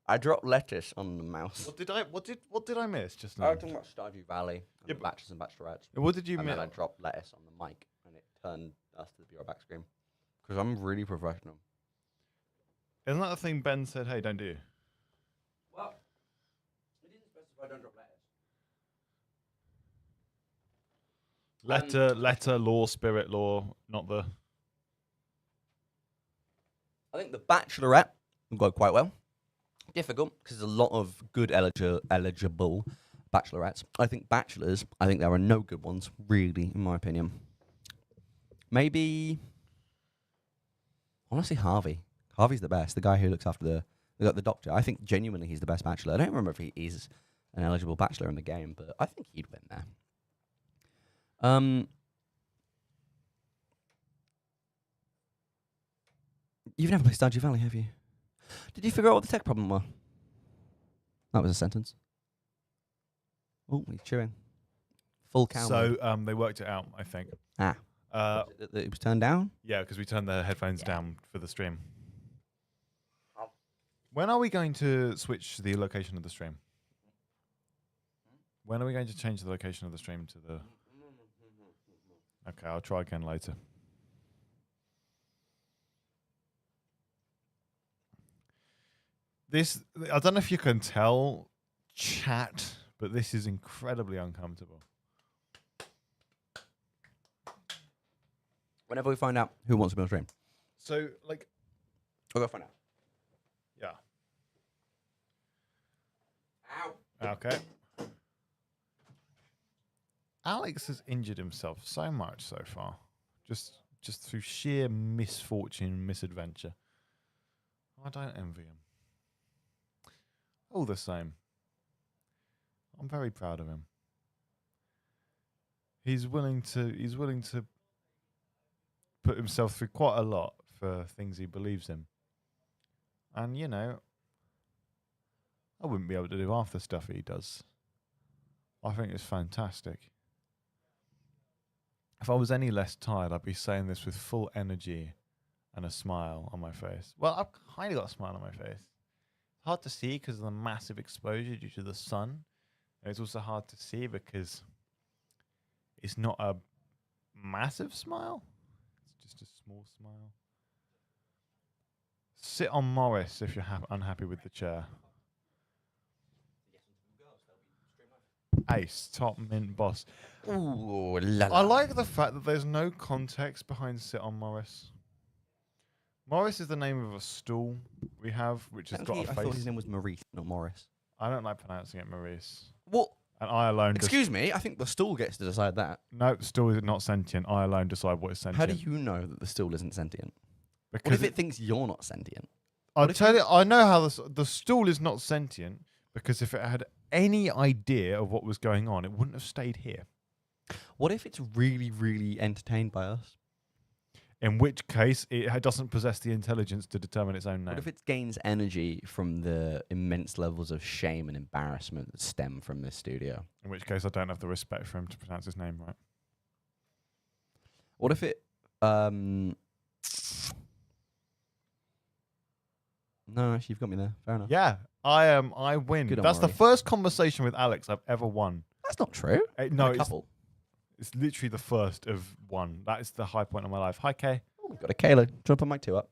Mouse. What did I miss just now? I was talking about Stardew Valley, and bachelors and bachelorettes. What did you miss? miss? And then I dropped lettuce on the mic, and it turned us to the Bureau back screen. Because I'm really professional. Isn't that the thing Ben said? Hey, don't do. Well, we didn't specify don't drop lettuce. Letter, law, spirit, law, not the. I think the Bachelorette will go quite well. Difficult, because there's a lot of good eligible Bachelorettes. I think Bachelors, there are no good ones, really, in my opinion. Maybe, honestly, Harvey. Harvey's the best, the guy who looks after the doctor. I think genuinely he's the best Bachelor. I don't remember if he is an eligible Bachelor in the game, but I think he'd win there. You've never played Stardew Valley, have you? Did you figure out what the tech problem was? That was a sentence. Oh, he's chewing. Full cow. So they worked it out, I think. It was turned down? Yeah, because we turned the headphones down for the stream. When are we going to switch the location of the stream? When are we going to change the location of the stream to the... Okay, I'll try again later. I don't know if you can tell, chat, but this is incredibly uncomfortable. Whenever we find out who wants to be on stream, So, like, I'll go find out. yeah. Ow. Okay. Alex has injured himself so much so far, just through sheer misfortune and misadventure. I don't envy him. All the same, I'm very proud of him. He's willing to put himself through quite a lot for things he believes in. And you know, I wouldn't be able to do half the stuff he does. I think it's fantastic. If I was any less tired, I'd be saying this with full energy and a smile on my face. Well, I've kind of got a smile on my face. It's hard to see because of the massive exposure due to the sun. And it's also hard to see because it's not a massive smile. It's just a small smile. Sit on Morris if you're unhappy with the chair. Ace, top mint boss. Ooh, la I like the fact that there's no context behind Sit on Morris. Morris is the name of a stool we have, which has got a I thought his face. name was Maurice, not Morris. I don't like pronouncing it Maurice. What? And I alone... Excuse me, I think the stool gets to decide that. No, the stool is not sentient. I alone decide what is sentient. How do you know that the stool isn't sentient? What Because if it thinks you're not sentient? I'll tell you, I know how the stool is not sentient because if it had any idea of what was going on, it wouldn't have stayed here. What if it's really, really entertained by us? In which case, it doesn't possess the intelligence to determine its own name. What if it gains energy from the immense levels of shame and embarrassment that stem from this studio? In which case, I don't have the respect for him to pronounce his name right. What if it... No, actually, you've got me there. Fair enough. Yeah, I win. Good on That's the Maurice. first conversation with Alex I've ever won. That's not true. No, A it's couple. It's literally the first of one. That is the high point of my life. Hi, Kay. Oh, we've got a Kayla. Do you want to put mic 2 up?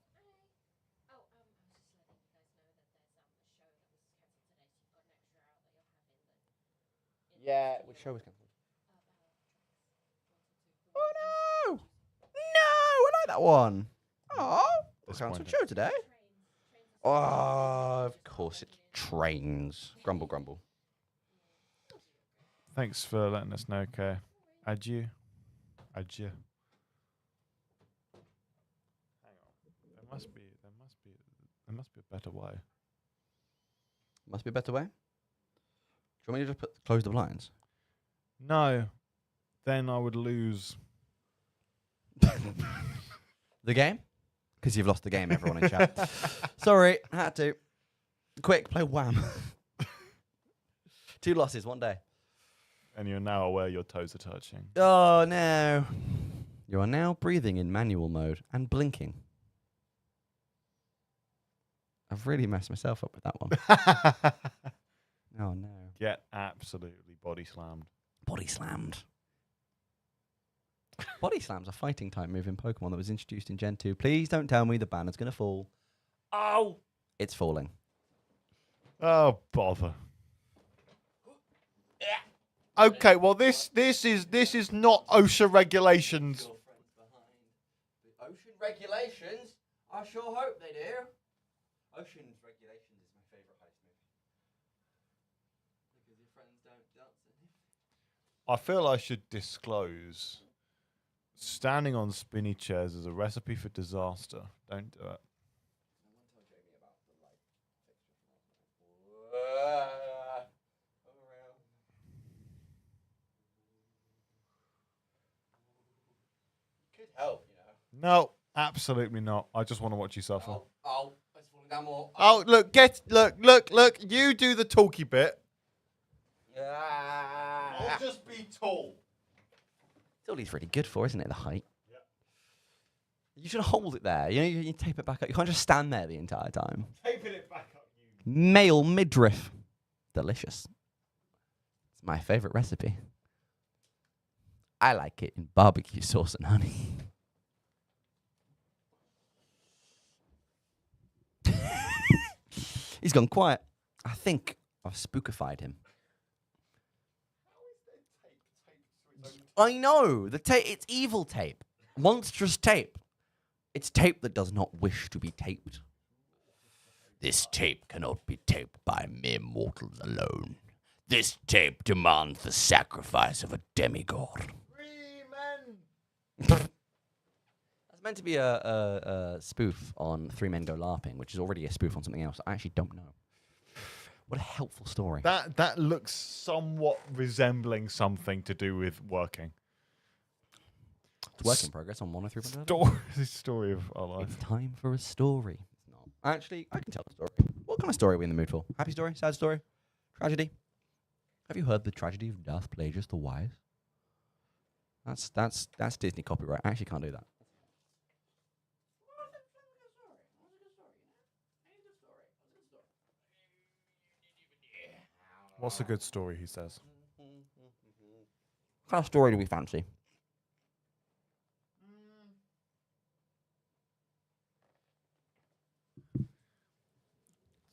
Yeah, which show was cancelled? Oh no! No, I like that one. Oh, cancelled show today. Oh, of course it's trains. Grumble, grumble. Thanks for letting us know, Kay. Adieu. Adieu. Hang on. There must be a better way. Must be a better way. Do you want me to just close the blinds? No. Then I would lose. The game? Because you've lost the game, everyone in chat. Sorry, had to. Quick, play Wham. 2 losses, 1 day. And you're now aware your toes are touching. Oh, no. You are now breathing in manual mode and blinking. I've really messed myself up with that one. Oh, no. Get absolutely body slammed. Body slammed. Body slam's a fighting type move in Pokemon that was introduced in Gen 2. Please don't tell me the banner's going to fall. Oh! It's falling. Oh, bother. Okay, well this is not OSHA regulations. Ocean regulations? I sure hope they do. Ocean's regulations is my favourite heist movie. Because your friends don't dance. I feel I should disclose standing on spinny chairs is a recipe for disaster. Don't do it. Could help, you know. No, absolutely not. I just want to watch you suffer. Oh, it's falling down more. Oh, look, look. You do the talky bit. I'll just be tall. It's all he's really good for, isn't it? The height. Yeah. You should hold it there. You know, you tape it back up. You can't just stand there the entire time. Taping it back up, you. Male midriff. Delicious. It's my favourite recipe. I like it in barbecue sauce and honey. He's gone quiet. I think I've spookified him. I know. It's evil tape. Monstrous tape. It's tape that does not wish to be taped. This tape cannot be taped by mere mortals alone. This tape demands the sacrifice of a demigod. That's meant to be a spoof on Three Men Go LARPing, which is already a spoof on something else. I actually don't know. What a helpful story. That looks somewhat resembling something to do with working. It's work in progress on 103. Story of our life. It's time for a story. It's not. Actually, I can tell a story. What kind of story are we in the mood for? Happy story? Sad story? Tragedy? Have you heard the tragedy of Darth Plagueis the Wise? That's Disney copyright. I actually can't do that. What's a good story, he says? What kind of story do we fancy?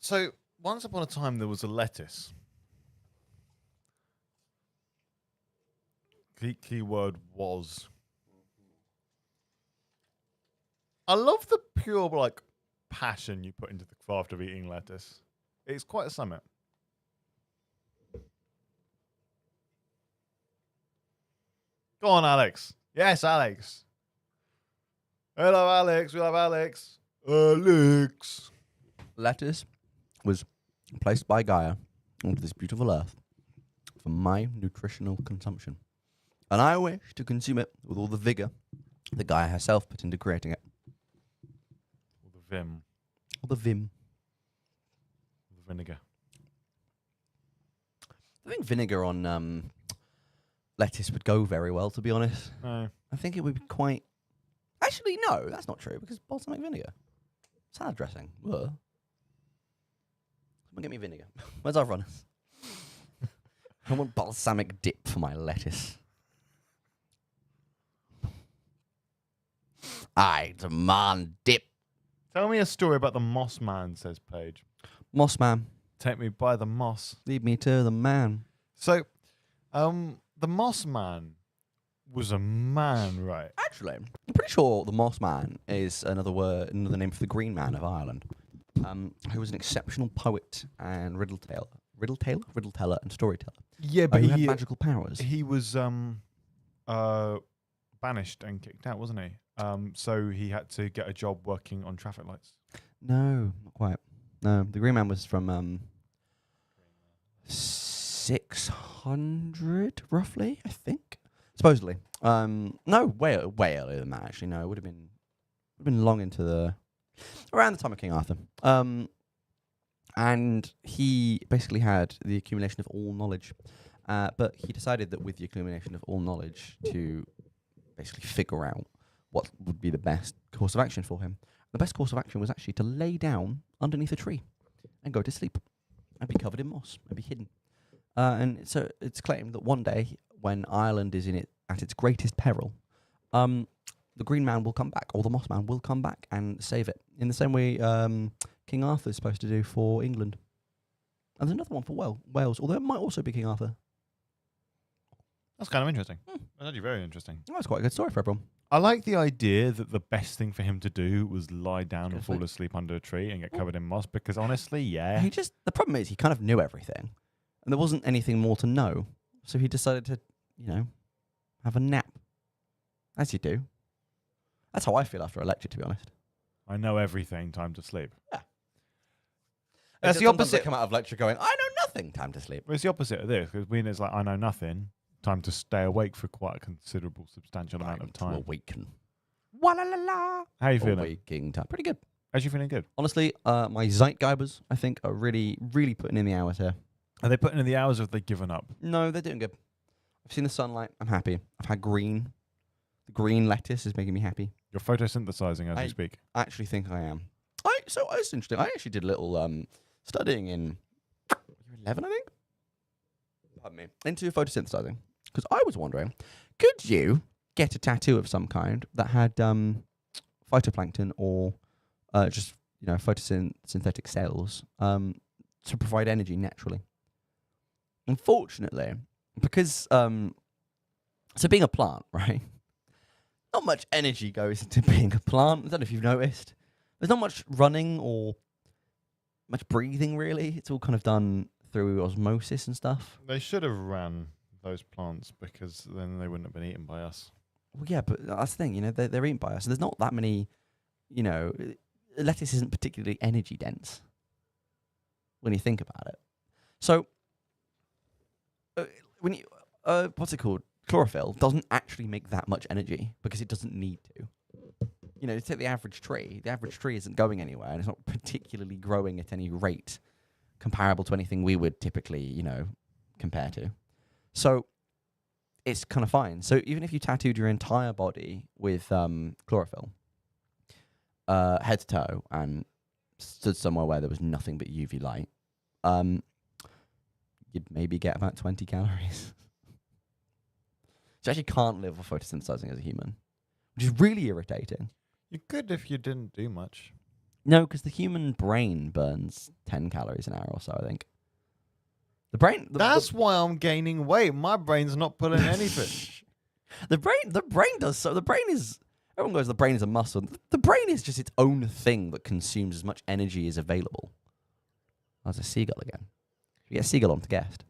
So, once upon a time, there was a lettuce. Key word was. I love the pure, passion you put into the craft of eating lettuce. It's quite a summit. Go on, Alex. Yes, Alex. Hello, Alex. We love Alex. Alex. Lettuce was placed by Gaia onto this beautiful earth for my nutritional consumption. And I wish to consume it with all the vigor that Gaia herself put into creating it. All the vim. All the vim. The vinegar. I think vinegar on lettuce would go very well, to be honest. No. I think it would be quite... Actually, no, that's not true, because balsamic vinegar. Salad dressing. Ugh. Someone get me vinegar. Where's our runners? I want balsamic dip for my lettuce. I demand dip. Tell me a story about the Moss Man, says Paige. Moss man. Take me by the moss. Lead me to the man. So, the Moss Man was a man, right? Actually, I'm pretty sure the Moss Man is another name for the Green Man of Ireland, who was an exceptional poet and riddle teller, and storyteller. Yeah, but who had magical powers. He was banished and kicked out, wasn't he? So he had to get a job working on traffic lights. No, not quite. No, the Green Man was from 600, roughly, I think. Supposedly. No, way earlier than that, actually. No, it would have been long into around the time of King Arthur. And he basically had the accumulation of all knowledge. But he decided that with the accumulation of all knowledge to basically figure out what would be the best course of action for him. The best course of action was actually to lay down underneath a tree and go to sleep and be covered in moss and be hidden. And so it's claimed that one day, when Ireland is at its greatest peril, the Green Man will come back, or the Moss Man will come back and save it, in the same way King Arthur is supposed to do for England. And there's another one for Wales, although it might also be King Arthur. That's kind of interesting. That's actually very interesting. That's quite a good story for everyone. I like the idea that the best thing for him to do was lie down and fall asleep under a tree and get covered in moss, because honestly, yeah. The problem is he kind of knew everything, and there wasn't anything more to know, so he decided to, have a nap. As you do. That's how I feel after a lecture, to be honest. I know everything, time to sleep. Yeah. That's the opposite. I come out of lecture going, I know nothing, time to sleep. Well, it's the opposite of this, because when it's like, I know nothing, time to stay awake for quite a considerable, substantial amount of time. Awaken. Wa-la-la-la. How are you feeling? Awaking time. Pretty good. Are you feeling good? Honestly, my Zeitgeibers, I think, are really, really putting in the hours here. Are they putting in the hours, or have they given up? No, they're doing good. I've seen the sunlight. I'm happy. I've had green. The green lettuce is making me happy. You're photosynthesizing as you speak. I actually think I am. So it's interesting. I actually did a little studying in year 11, I think. Pardon me. Into photosynthesizing. Because I was wondering, could you get a tattoo of some kind that had phytoplankton or just photosynthetic cells to provide energy naturally? Unfortunately, because So being a plant, right? Not much energy goes into being a plant. I don't know if you've noticed. There's not much running or much breathing, really. It's all kind of done through osmosis and stuff. They should have ran those plants because then they wouldn't have been eaten by us. Well, yeah, but that's the thing, you know, they're eaten by us. There's not that many, you know, lettuce isn't particularly energy dense when you think about it. So, when you, what's it called? Chlorophyll doesn't actually make that much energy because it doesn't need to. You know, take the average tree isn't going anywhere and it's not particularly growing at any rate comparable to anything we would typically, you know, compare to. So it's kind of fine. So even if you tattooed your entire body with chlorophyll, head to toe, and stood somewhere where there was nothing but UV light, you'd maybe get about 20 calories. So you actually can't live off photosynthesizing as a human, which is really irritating. You could if you didn't do much. No, because the human brain burns 10 calories an hour or so, I think. The brain... That's why I'm gaining weight. My brain's not pulling anything. The brain does so. The brain is... Everyone goes, the brain is a muscle. The brain is just its own thing that consumes as much energy as available. Oh, there's a seagull again. We get a seagull on to guest.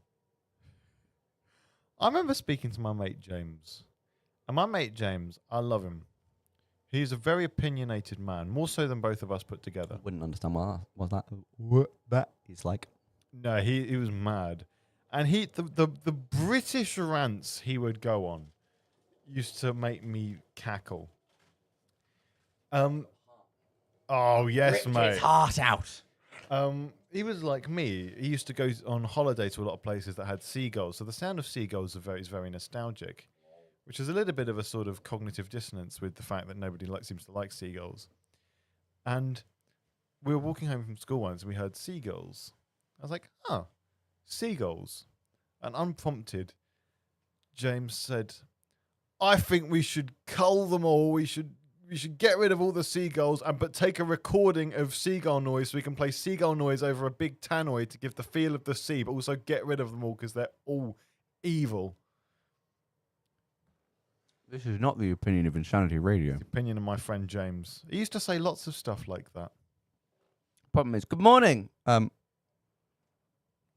I remember speaking to my mate James. And my mate James, I love him. He's a very opinionated man, more so than both of us put together. I wouldn't understand what that is like. No, he was mad. And the British rants he would go on used to make me cackle. Oh yes, Ripped mate. his heart out. He was like me. He used to go on holiday to a lot of places that had seagulls. So the sound of seagulls is very nostalgic, which is a little bit of a sort of cognitive dissonance with the fact that nobody seems to like seagulls. And we were walking home from school once and we heard seagulls. I was like, oh, seagulls. And unprompted, James said, I think we should cull them all. We should get rid of all the seagulls but take a recording of seagull noise so we can play seagull noise over a big tannoy to give the feel of the sea, but also get rid of them all because they're all evil. This is not the opinion of Insanity Radio. The opinion of my friend James. He used to say lots of stuff like that. Problem is, good morning.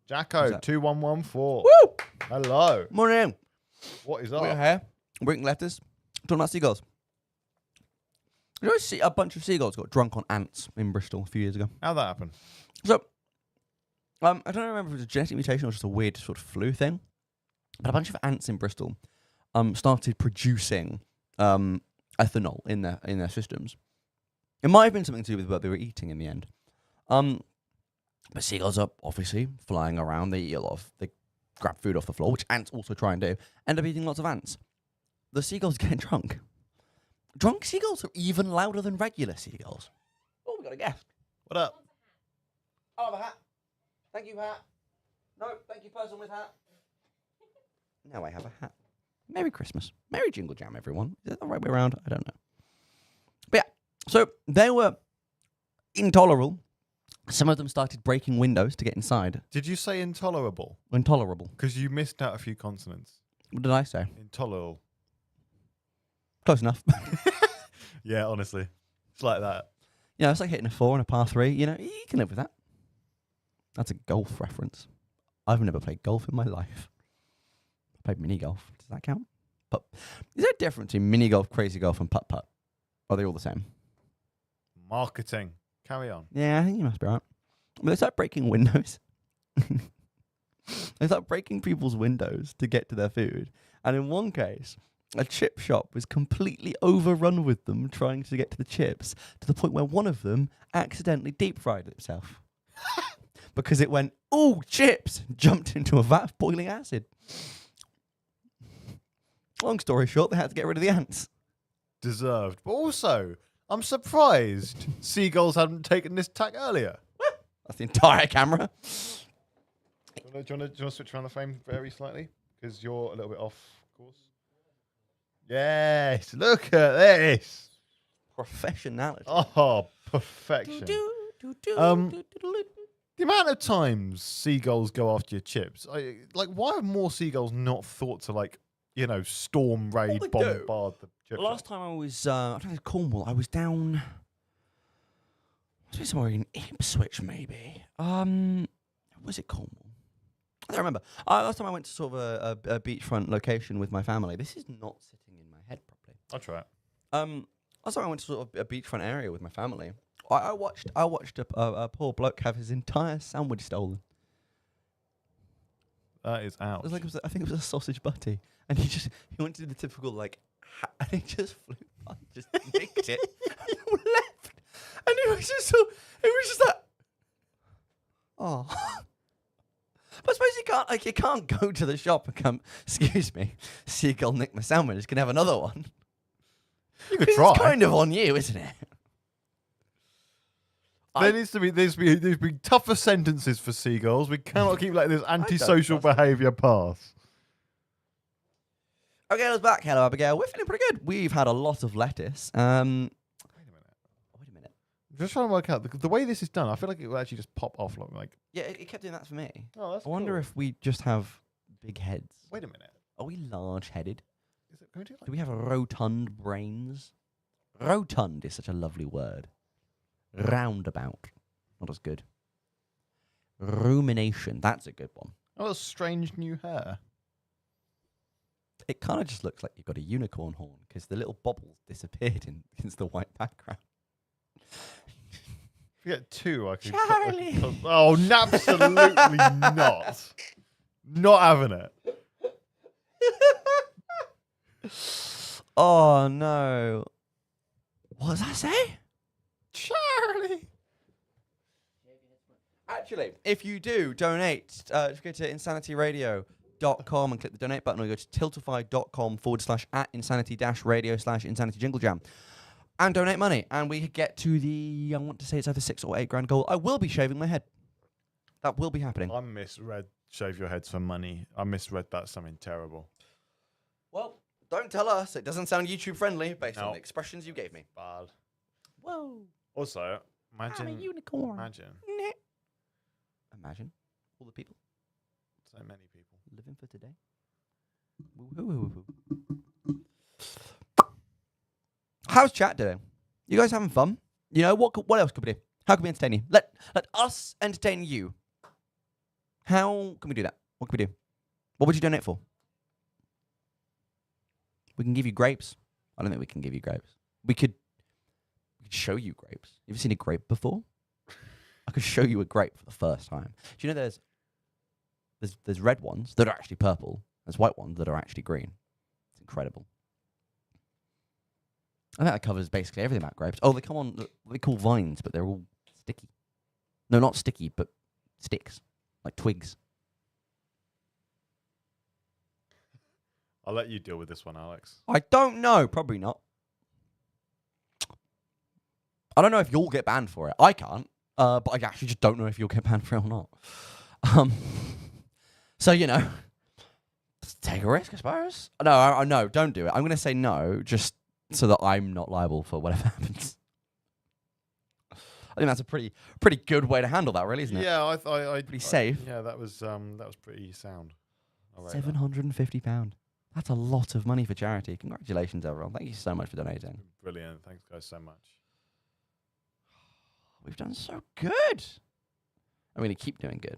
Jacko 2114. Woo! Hello. Morning. What is We're up? here. Breaking letters. Talking about seagulls. You know, a bunch of seagulls got drunk on ants in Bristol a few years ago. How'd that happen? So, I don't remember if it was a genetic mutation or just a weird sort of flu thing, but a bunch of ants in Bristol started producing ethanol in their systems. It might have been something to do with what they were eating in the end. But seagulls are obviously flying around. They eat a lot they grab food off the floor, which ants also try and do. End up eating lots of ants. The seagulls get drunk. Drunk seagulls are even louder than regular seagulls. Oh, we got a guest. What up? I'll have a hat. Thank you, hat. No, thank you, person with hat. Now I have a hat. Merry Christmas. Merry Jingle Jam, everyone. Is that the right way around? I don't know. But yeah, so they were intolerable. Some of them started breaking windows to get inside. Did you say intolerable? Intolerable. Because you missed out a few consonants. What did I say? Intolerable. Close enough. Yeah, honestly. It's like that. You know, it's like hitting a 4 and a par 3. You know, you can live with that. That's a golf reference. I've never played golf in my life. I played mini golf. Does that count? But is there a difference between mini golf, crazy golf, and putt-putt? Are they all the same? Marketing. Carry on. Yeah, I think you must be right. But they start breaking windows. They start breaking people's windows to get to their food. And in one case, a chip shop was completely overrun with them trying to get to the chips, to the point where one of them accidentally deep fried itself. Because it went, ooh, chips, jumped into a vat of boiling acid. Long story short, they had to get rid of the ants. Deserved. But also, I'm surprised seagulls hadn't taken this tack earlier. That's the entire camera. Do you want to switch around the frame very slightly? Because you're a little bit off course. Yes, look at this. Professionality. Oh, perfection. The amount of times seagulls go after your chips, why have more seagulls not thought to storm raid, they do. bombard the chip Last shop. time I was, I don't know, Cornwall. I was down. Somewhere in Ipswich, maybe. Was it Cornwall? I don't remember. Last time I went to sort of a beachfront location with my family. This is not sitting in my head properly. I'll try it. Last time I went to sort of a beachfront area with my family. I watched a poor bloke have his entire sandwich stolen. That is out. It was like I think it was a sausage butty, and he went to do the typical and he just flew by, just nicked it, and left, and it was just like, oh. But I suppose you can't go to the shop and come, excuse me, seagull nicked my sandwich. Can I have another one? You could try. It's kind of on you, isn't it? There needs to be tougher sentences for seagulls. We cannot keep letting this antisocial behaviour pass. Okay, let's back. Hello, Abigail. We're feeling pretty good. We've had a lot of lettuce. Wait a minute. I'm just trying to work out the way this is done. I feel like it will actually just pop off. Yeah, it kept doing that for me. Oh, that's I wonder if we just have big heads. Wait a minute. Are we large-headed? Is it going to Do we have rotund brains? Rotund is such a lovely word. Roundabout. Not as good. Rumination. That's a good one. Oh, that's strange new hair. It kind of just looks like you've got a unicorn horn because the little bobbles disappeared against the white background. If you get two, I could. Charlie! Oh, absolutely not. Not having it. Oh, no. What does that say? Charlie. Actually, if you do donate, if you go to insanityradio.com and click the donate button, or you go to tiltify.com/@insanity-radio/insanity jingle jam and donate money, and we get to the, I want to say it's either 6 or 8 grand goal. I will be shaving my head. That will be happening. I misread shave your heads for money. I misread that something terrible. Well, don't tell us. It doesn't sound YouTube friendly based on No. the expressions you gave me. Bad. Whoa. Also, imagine. I'm a unicorn. Imagine all the people. So many people. Living for today. Woo-hoo-hoo-hoo. How's chat doing? You guys having fun? You know, what else could we do? How can we entertain you? Let us entertain you. How can we do that? What can we do? What would you donate for? We can give you grapes. I don't think we can give you grapes. We could show you grapes. You ever seen a grape before? I could show you a grape for the first time. Do you know there's red ones that are actually purple. There's white ones that are actually green. It's incredible. I think that covers basically everything about grapes. Oh, they come on, they call vines, but they're all sticky. No, not sticky, but sticks, like twigs. I'll let you deal with this one, Alex. I don't know. Probably not. I don't know if you'll get banned for it. I can't. But I actually just don't know if you'll get banned for it or not. So, you know, take a risk, I suppose. No, no, don't do it. I'm going to say no, just so that I'm not liable for whatever happens. I think that's a pretty good way to handle that, really, isn't it? Yeah, I pretty safe. Yeah, that was pretty sound. £750. That's a lot of money for charity. Congratulations, everyone. Thank you so much for donating. Brilliant. Thanks, guys, so much. We've done so good. I'm going to keep doing good.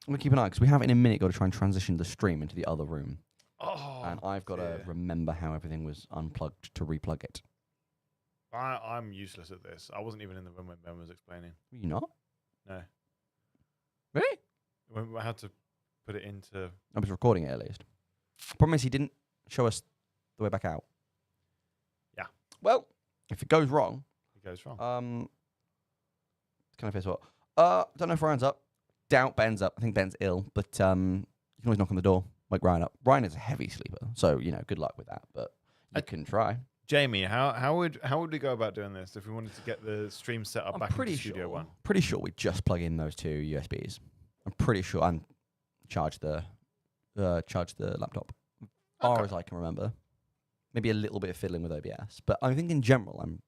I'm going to keep an eye, because we have in a minute got to try and transition the stream into the other room. Oh, and I've got to remember how everything was unplugged to replug it. I'm useless at this. I wasn't even in the room when Ben was explaining. Were you not? No. Really? When I had to put it into... I was recording it at least. Problem is he didn't show us the way back out. Yeah. Well, if it goes wrong... It goes wrong. It's kind of his fault. Don't know if Ryan's up. Doubt Ben's up. I think Ben's ill, but you can always knock on the door. Wake Ryan up. Ryan is a heavy sleeper, so, you know, good luck with that, but you can try. Jamie, how would we go about doing this if we wanted to get the stream set up back into Studio One? Pretty sure we just plug in those two USBs. I'm pretty sure, and charge the laptop. As far as I can remember. Maybe a little bit of fiddling with OBS, but I think in general I'm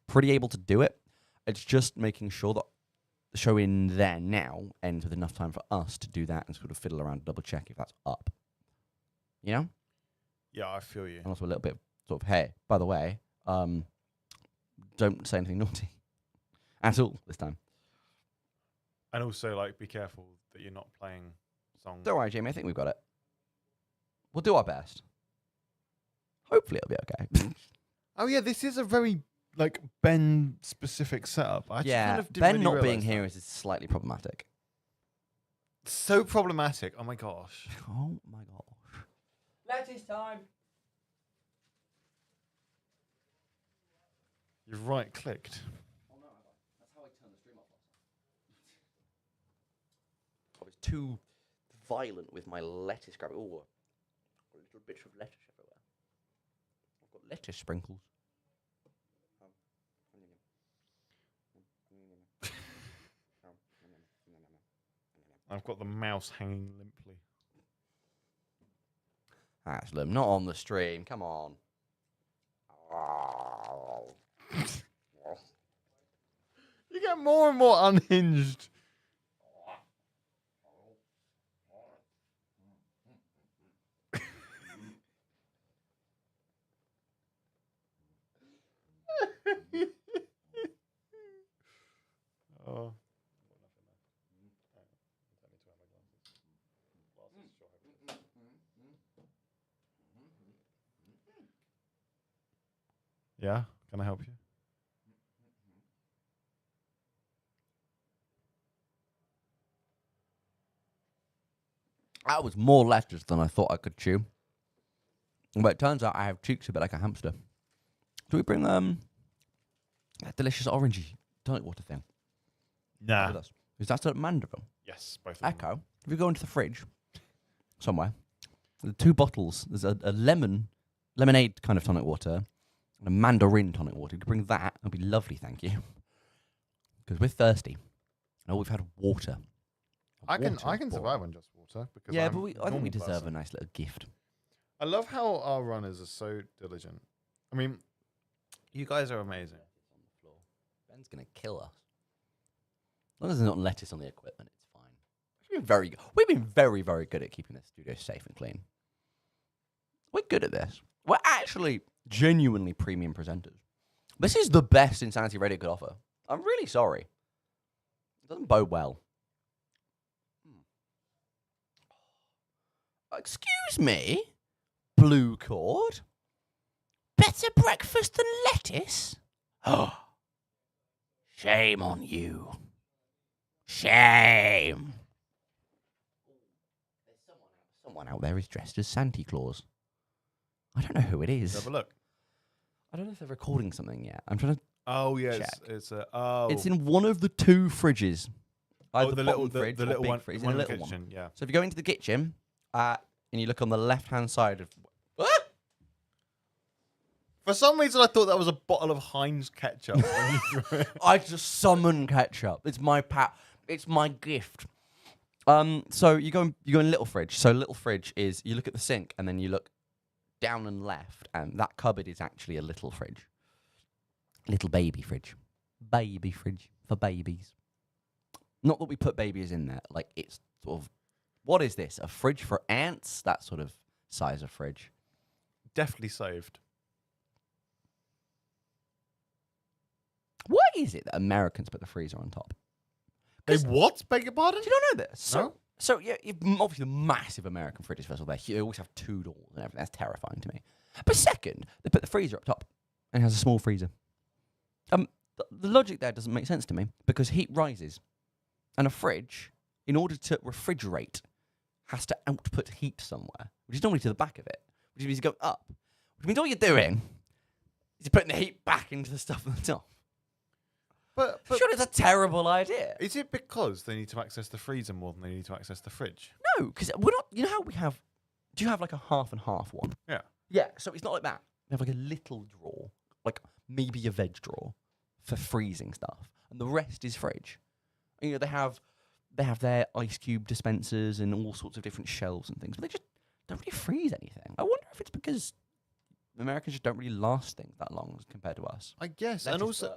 pretty able to do it. It's just making sure that the show in there now ends with enough time for us to do that and sort of fiddle around, double check if that's up. You know? Yeah, I feel you. And also a little bit of sort of, hey, by the way, don't say anything naughty at all this time. And also, like, be careful that you're not playing songs. Don't worry, Jamie. I think we've got it. We'll do our best. Hopefully it'll be okay. Oh, yeah, this is a very, like, Ben-specific setup. I just kind of didn't Ben really not realise being that. here is slightly problematic. So problematic. Oh, my gosh. Oh, my gosh. Lettuce time. You've right-clicked. Oh, no, that's how I turned the stream off last time. I was too violent with my lettuce grabbing. Oh, little bits of lettuce everywhere. I've got lettuce sprinkles. I've got the mouse hanging limply. Aslam, not on the stream. Come on. You get more and more unhinged. Oh. Yeah, can I help you? That was more lettuce than I thought I could chew. But it turns out I have cheeks a bit like a hamster. Do we bring that delicious orangey tonic water thing Nah. with us? Is that still at Mandeville? Yes, both of them. Echo, if you go into the fridge somewhere, the 2 bottles, there's a lemonade kind of tonic water and a mandarin tonic water. You could bring that. That'd be lovely, thank you. Because we're thirsty. And all we've had water. I can Water. survive on just water because Yeah, I'm but a I think we normal deserve person. a nice little gift. I love how our runners are so diligent. I mean, you guys are amazing. Ben's going to kill us. As long as there's not lettuce on the equipment, it's fine. We've been very, very good at keeping the studio safe and clean. We're good at this. We're actually genuinely premium presenters. This is the best Insanity Radio could offer. I'm really sorry. It doesn't bode well. Excuse me, Blue Cord? Better breakfast than lettuce? Oh, shame on you. Shame. Someone out there is dressed as Santa Claus. I don't know who it is. Have a look. I don't know if they're recording something yet. I'm trying to. Oh yeah, check. it's It's in one of the 2 fridges. Either the bottom little fridge the or little big one, fridge. It's one in a in the little kitchen. one. Yeah. So if you go into the kitchen and you look on the left-hand side of. For some reason, I thought that was a bottle of Heinz ketchup. When you threw it. I just summon ketchup. It's my It's my gift. So you go in little fridge. So little fridge is you look at the sink and then you look down and left, and that cupboard is actually a little fridge. Little baby fridge. Baby fridge for babies. Not that we put babies in there. Like, it's sort of, what is this? A fridge for ants? That sort of size of fridge. Definitely saved. Why is it that Americans put the freezer on top? They what? Beg your pardon? Do you not know this? No. So yeah, obviously the massive American fridges, first of all, they always have 2 doors and everything. That's terrifying to me. But second, they put the freezer up top and it has a small freezer. The logic there doesn't make sense to me because heat rises. And a fridge, in order to refrigerate, has to output heat somewhere, which is normally to the back of it, which means you go up. Which means all you're doing is you're putting the heat back into the stuff on the top. But Sure, it's a terrible idea. is it because they need to access the freezer more than they need to access the fridge? No, because we're not. You know how we have? Do you have like a half and half one? Yeah. Yeah. So it's not like that. We have like a little drawer, like maybe a veg drawer, for freezing stuff, and the rest is fridge. And, you know, they have their ice cube dispensers and all sorts of different shelves and things, but they just don't really freeze anything. I wonder if it's because Americans just don't really last things that long compared to us. I guess, That and is also,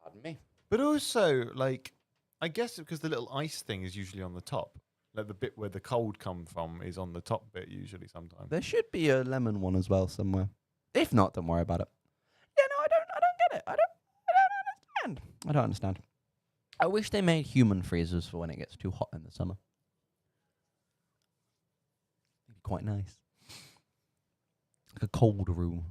pardon me. but also, like, I guess because the little ice thing is usually on the top, like the bit where the cold come from is on the top bit usually sometimes. There should be a lemon one as well somewhere. If not, don't worry about it. Yeah, no, I don't get it. I don't understand. I wish they made human freezers for when it gets too hot in the summer. It'd be quite nice. Like a cold room.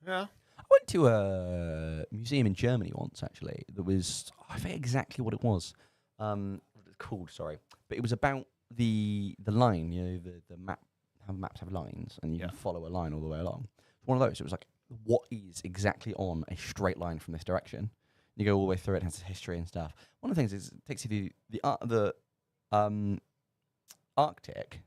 Yeah. I went to a museum in Germany once, actually. That was, I forget exactly what it was. What it's called, sorry. But it was about the line, you know, the map, how maps have lines, and you can follow a line all the way along. One of those, it was like, what is exactly on a straight line from this direction? You go all the way through it, it has history and stuff. One of the things is it takes you to the Arctic.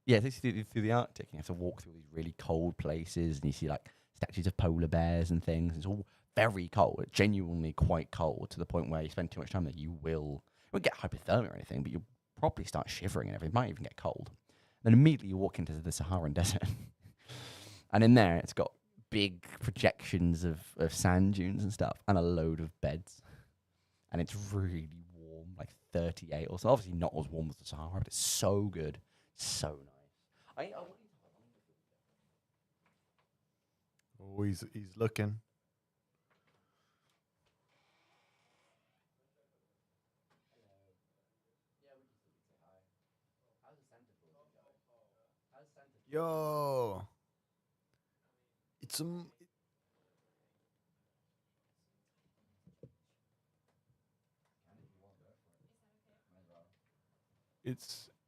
Yeah, it takes you through the Arctic. You have to walk through these really cold places, and you see like statues of polar bears and things. It's all very cold, genuinely quite cold, to the point where you spend too much time there, you won't get hypothermia or anything, but you'll probably start shivering and everything. Might even get cold. Then immediately you walk into the Saharan desert, and in there it's got big projections of sand dunes and stuff, and a load of beds, and it's really warm, like 38 or so. Obviously not as warm as the Sahara, but it's so good, so nice. Oh, he's looking. Yo, it's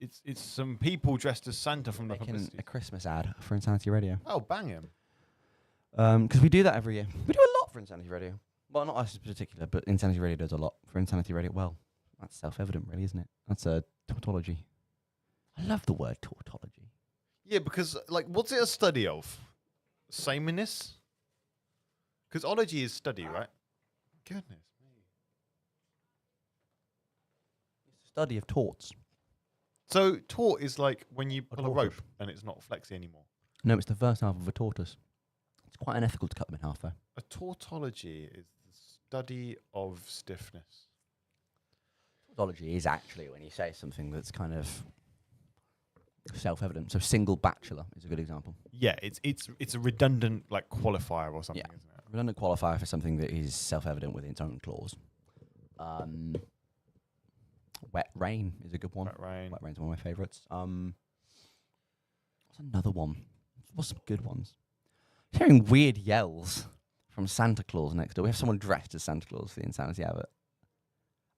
it's some people dressed as Santa from the Making publicity. a Christmas ad for Insanity Radio. Oh, bang him! Because we do that every year. We do a lot for Insanity Radio. Well, not us in particular, but Insanity Radio does a lot for Insanity Radio. Well, that's self-evident, really, isn't it? That's a tautology. I love the word tautology. Yeah, because like, what's it a study of? Sameness? Because ology is study, right? Goodness me. It's a study of torts. So taut is like when you pull a tortoise. rope and it's not flexy anymore. No, it's the first half of a tortoise. It's quite unethical to cut them in half, though. A tautology is the study of stiffness. Tautology is actually when you say something that's kind of self-evident. So single bachelor is a good example. Yeah, it's a redundant like qualifier or something, Yeah. isn't it? Redundant qualifier for something that is self-evident within its own clause. Wet rain is a good one. Wet rain. Wet rain's one of my favourites. What's another one? What's some good ones? Hearing weird yells from Santa Claus next door. We have someone dressed as Santa Claus for the Insanity Advert.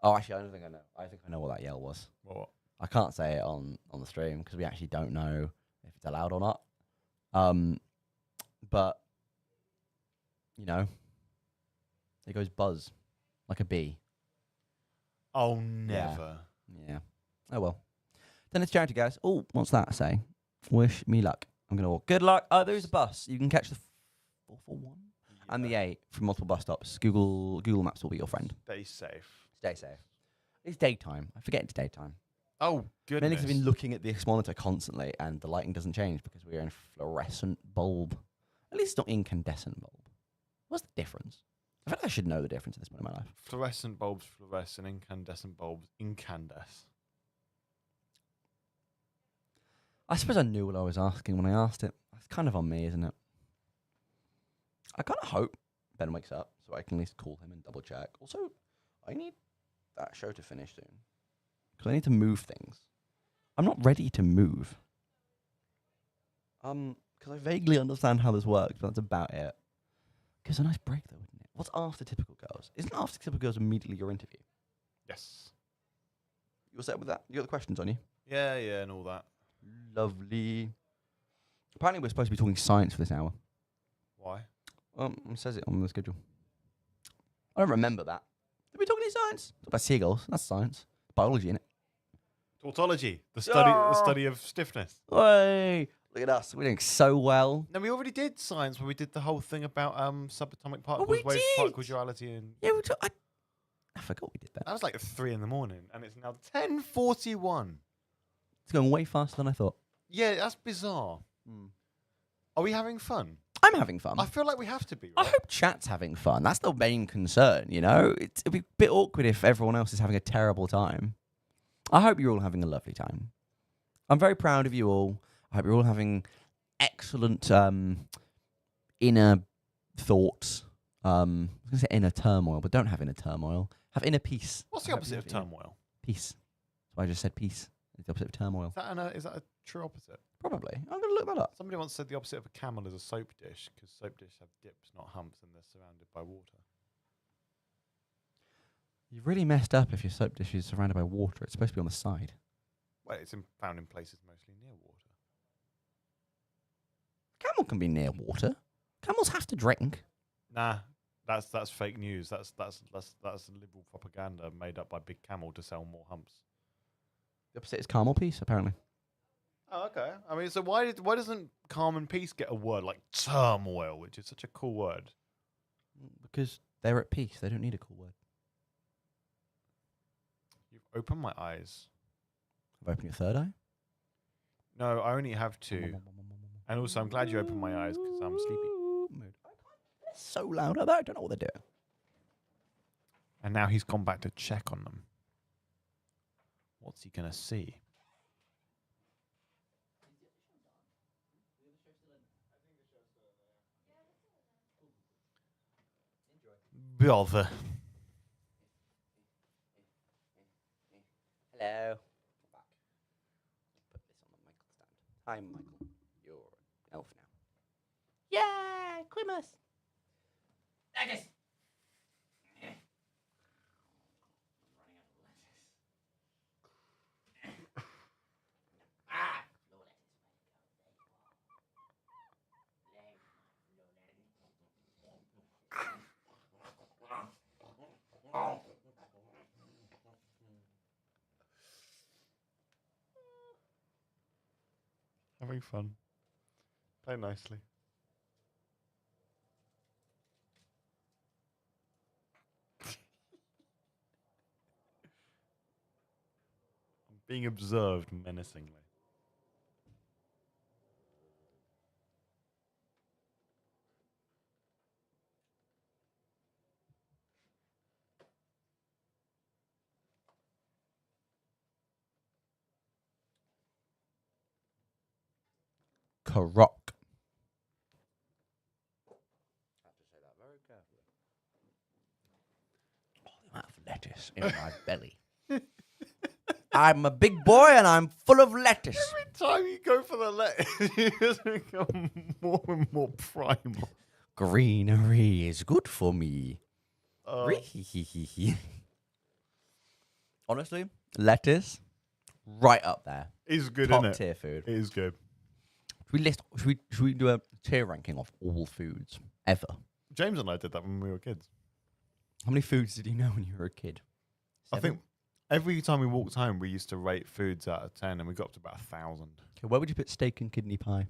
Oh, actually, I don't think I know. I think I know what that yell was. What? I can't say it on the stream because we actually don't know if it's allowed or not. But you know, it goes buzz like a bee. Oh, never. Yeah. Oh well. Then it's charity, guys. Oh, what's that say? Wish me luck. I'm gonna walk. Good luck. There is a bus. You can catch the 441 and the 8 from multiple bus stops. Google Maps will be your friend. Stay safe. Stay safe. It's daytime. I forget it's daytime. Oh, goodness. Many have been looking at this monitor constantly, and the lighting doesn't change because we're in a fluorescent bulb. At least it's not incandescent bulb. What's the difference? I feel like I should know the difference at this point in my life. Fluorescent bulbs fluoresce and incandescent bulbs incandesce. I suppose I knew what I was asking when I asked it. It's kind of on me, isn't it? I kind of hope Ben wakes up so I can at least call him and double check. Also, I need that show to finish soon because I need to move things. I'm not ready to move. Because I vaguely understand how this works, but that's about it. Gives a nice break though, wouldn't it? What's after Typical Girls? Isn't after Typical Girls immediately your interview? Yes. You all set with that? You got the questions on you? Yeah, and all that. Lovely. Apparently we're supposed to be talking science for this hour. Why? It says it on the schedule. I don't remember that. Did we talk any science? Talk about seagulls. That's science. Biology, innit? Tautology, the study of stiffness. Hey, look at us. We're doing so well. No, we already did science when we did the whole thing about subatomic particles, we wave did. particle duality, and Yeah, I forgot we did that. that was like 3 in the morning, and it's now 10:41. It's going way faster than I thought. Yeah, that's bizarre. Are we having fun? I'm having fun. I feel like we have to be. I Right? hope chat's having fun. That's the main concern, you know? It'd be a bit awkward if everyone else is having a terrible time. I hope you're all having a lovely time. I'm very proud of you all. I hope you're all having excellent inner thoughts. I was going to say inner turmoil, but don't have inner turmoil. Have inner peace. What's the opposite of turmoil? Peace. So I just said peace. It's the opposite of turmoil. Is that a true opposite? Probably. I'm going to look that up. Somebody once said the opposite of a camel is a soap dish, because soap dishes have dips, not humps, and they're surrounded by water. You've really messed up if your soap dish is surrounded by water. It's supposed to be on the side. Well, it's found in places mostly near water. Camel can be near water. Camels have to drink. Nah, that's fake news. That's liberal propaganda made up by Big Camel to sell more humps. The opposite is calm or peace, apparently. Oh, okay. I mean, so why doesn't calm and peace get a word like turmoil, which is such a cool word? Because they're at peace. They don't need a cool word. You've opened my eyes. Have opened your third eye? No, I only have two. And also, I'm glad you opened my eyes because I'm sleepy. They're so loud out there. I don't know what they're doing. And now he's gone back to check on them. What's he going to see? Bother. Hello. Put this on the Michael stand. Hi, Michael. You're an elf now. Yeah, Christmas. Lettuce. Having fun. Play nicely. I'm being observed menacingly. Croc. I have to say that very carefully. Oh, the amount of lettuce in my belly. I'm a big boy and I'm full of lettuce. Every time you go for the lettuce, you just become more and more primal. Greenery is good for me. Honestly, lettuce, right up there. Is good, Top isn't it? tier food. It is good. Should we do a tier ranking of all foods ever? James and I did that when we were kids. How many foods did you know when you were a kid? 7? I think every time we walked home, we used to rate foods out of 10, and we got up to about 1,000. Okay, where would you put steak and kidney pie?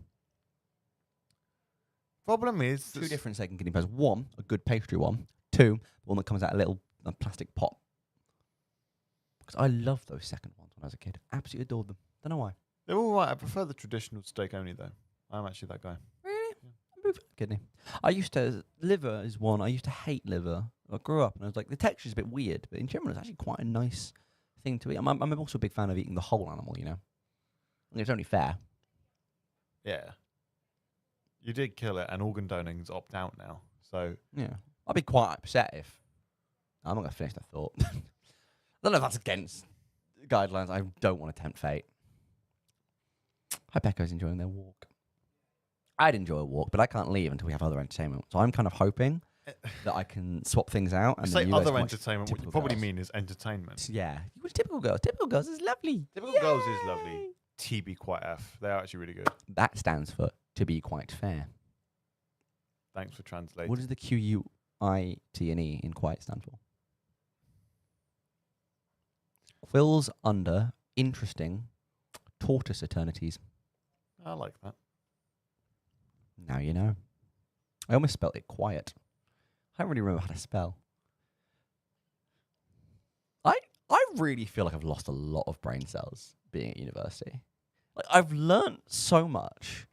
Problem is, Two different steak and kidney pies. One, a good pastry one. Two, the one that comes out a little plastic pot. Because I loved those second ones when I was a kid. Absolutely adored them. Don't know why. they're all right. I prefer the traditional steak only, though. I'm actually that guy. Really? Yeah. Kidney. I used to, liver is one. I used to hate liver. I grew up and I was like, the texture's a bit weird, but in general, it's actually quite a nice thing to eat. I'm also a big fan of eating the whole animal, you know? And it's only fair. Yeah. You did kill it, and organ doning's opt out now. So Yeah. I'd be quite upset if... I'm not going to finish that thought. I don't know if that's against guidelines. I don't want to tempt fate. I hope Echo's enjoying their walk. I'd enjoy a walk, but I can't leave until we have other entertainment. So I'm kind of hoping that I can swap things out. And say then you guys other can watch entertainment. What you Typical probably Girls. mean is entertainment. Yeah. Typical Girls. Typical Girls is lovely. Typical Girls is lovely. TB Quite F. They're actually really good. That stands for To Be Quite Fair. Thanks for translating. What does the QUITNE in quite stand for? Quills under interesting tortoise eternities. I like that. Now you know. I almost spelt it quiet. I don't really remember how to spell. I really feel like I've lost a lot of brain cells being at university. Like, I've learnt so much,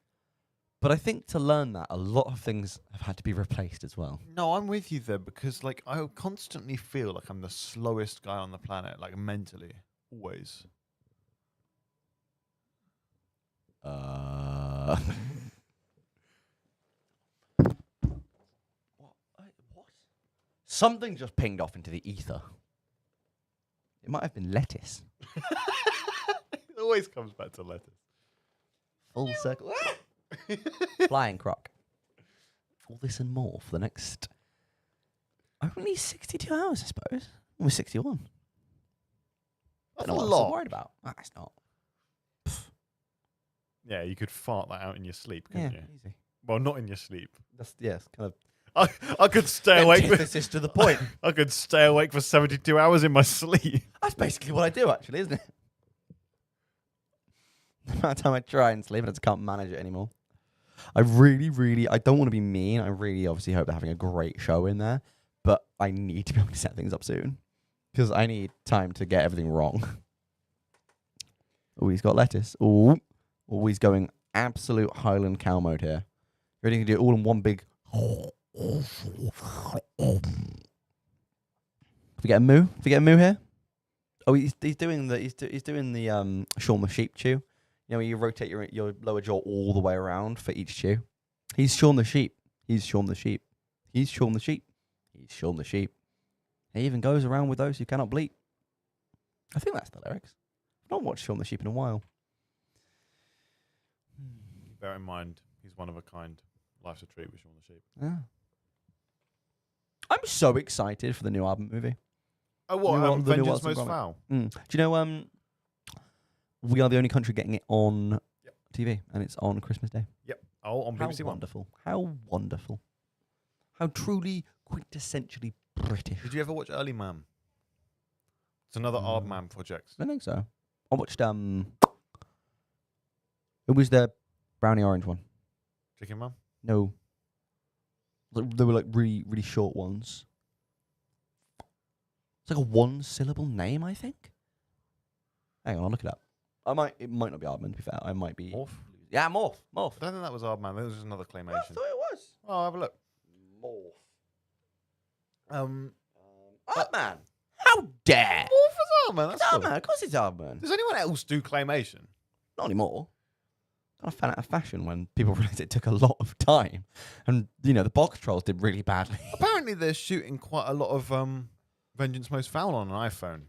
but I think to learn that, a lot of things have had to be replaced as well. No, I'm with you there because, like, I constantly feel like I'm the slowest guy on the planet, like mentally, always. What? Something just pinged off into the ether. It might have been lettuce. It always comes back to lettuce. Full circle. Flying croc. All this and more for the next only 62 hours, I suppose. Almost 61. That's I a don't know what lot. I'm so worried about. It's not. Yeah, you could fart that out in your sleep, couldn't you? Easy. Well, not in your sleep. That's kind of I could stay awake. antithesis to the point. I could stay awake for 72 hours in my sleep. That's basically what I do, actually, isn't it? The amount of time I try and sleep, I just can't manage it anymore. I really, I don't want to be mean. I really obviously hope they're having a great show in there, but I need to be able to set things up soon because I need time to get everything wrong. Oh, he's got lettuce. Oh, he's going absolute Highland cow mode here. Ready to do it all in one big. If we get a moo? If we get a moo here? Oh, he's doing the Shaun the Sheep chew. You know, where you rotate your lower jaw all the way around for each chew. He's Shaun the Sheep. He's Shaun the Sheep. He's Shaun the Sheep. He's Shaun the Sheep. He even goes around with those who cannot bleat. I think that's the lyrics. I've not watched Shaun the Sheep in a while. Bear in mind, he's one of a kind. Life's a treat with Shaun the Sheep. Yeah. I'm so excited for the new album movie. Oh, what? The new Vengeance Watson Most Gromit. Foul? Do you know, we are the only country getting it on TV, and it's on Christmas Day. Yep. Oh, on BBC One. Wonderful. How wonderful. How truly quintessentially British. Did you ever watch Early Man? It's another Aardman project. I don't think so. I watched, it was the brownie orange one. Chicken Man? No. They were like really, really short ones. It's like a one-syllable name, I think. Hang on, I'll look it up. It might not be Aardman, to be fair. I might be... Morph? Yeah, Morph. I don't think that was Aardman. That was just another claymation. I thought it was. Oh, I'll have a look. Morph. Aardman. How dare! Morph is Aardman. It's That's cool. Aardman. Of course it's Aardman. Does anyone else do claymation? Not anymore. I found out of fashion when people realised it took a lot of time. And, you know, the box trolls did really badly. Apparently they're shooting quite a lot of Vengeance Most Foul on an iPhone.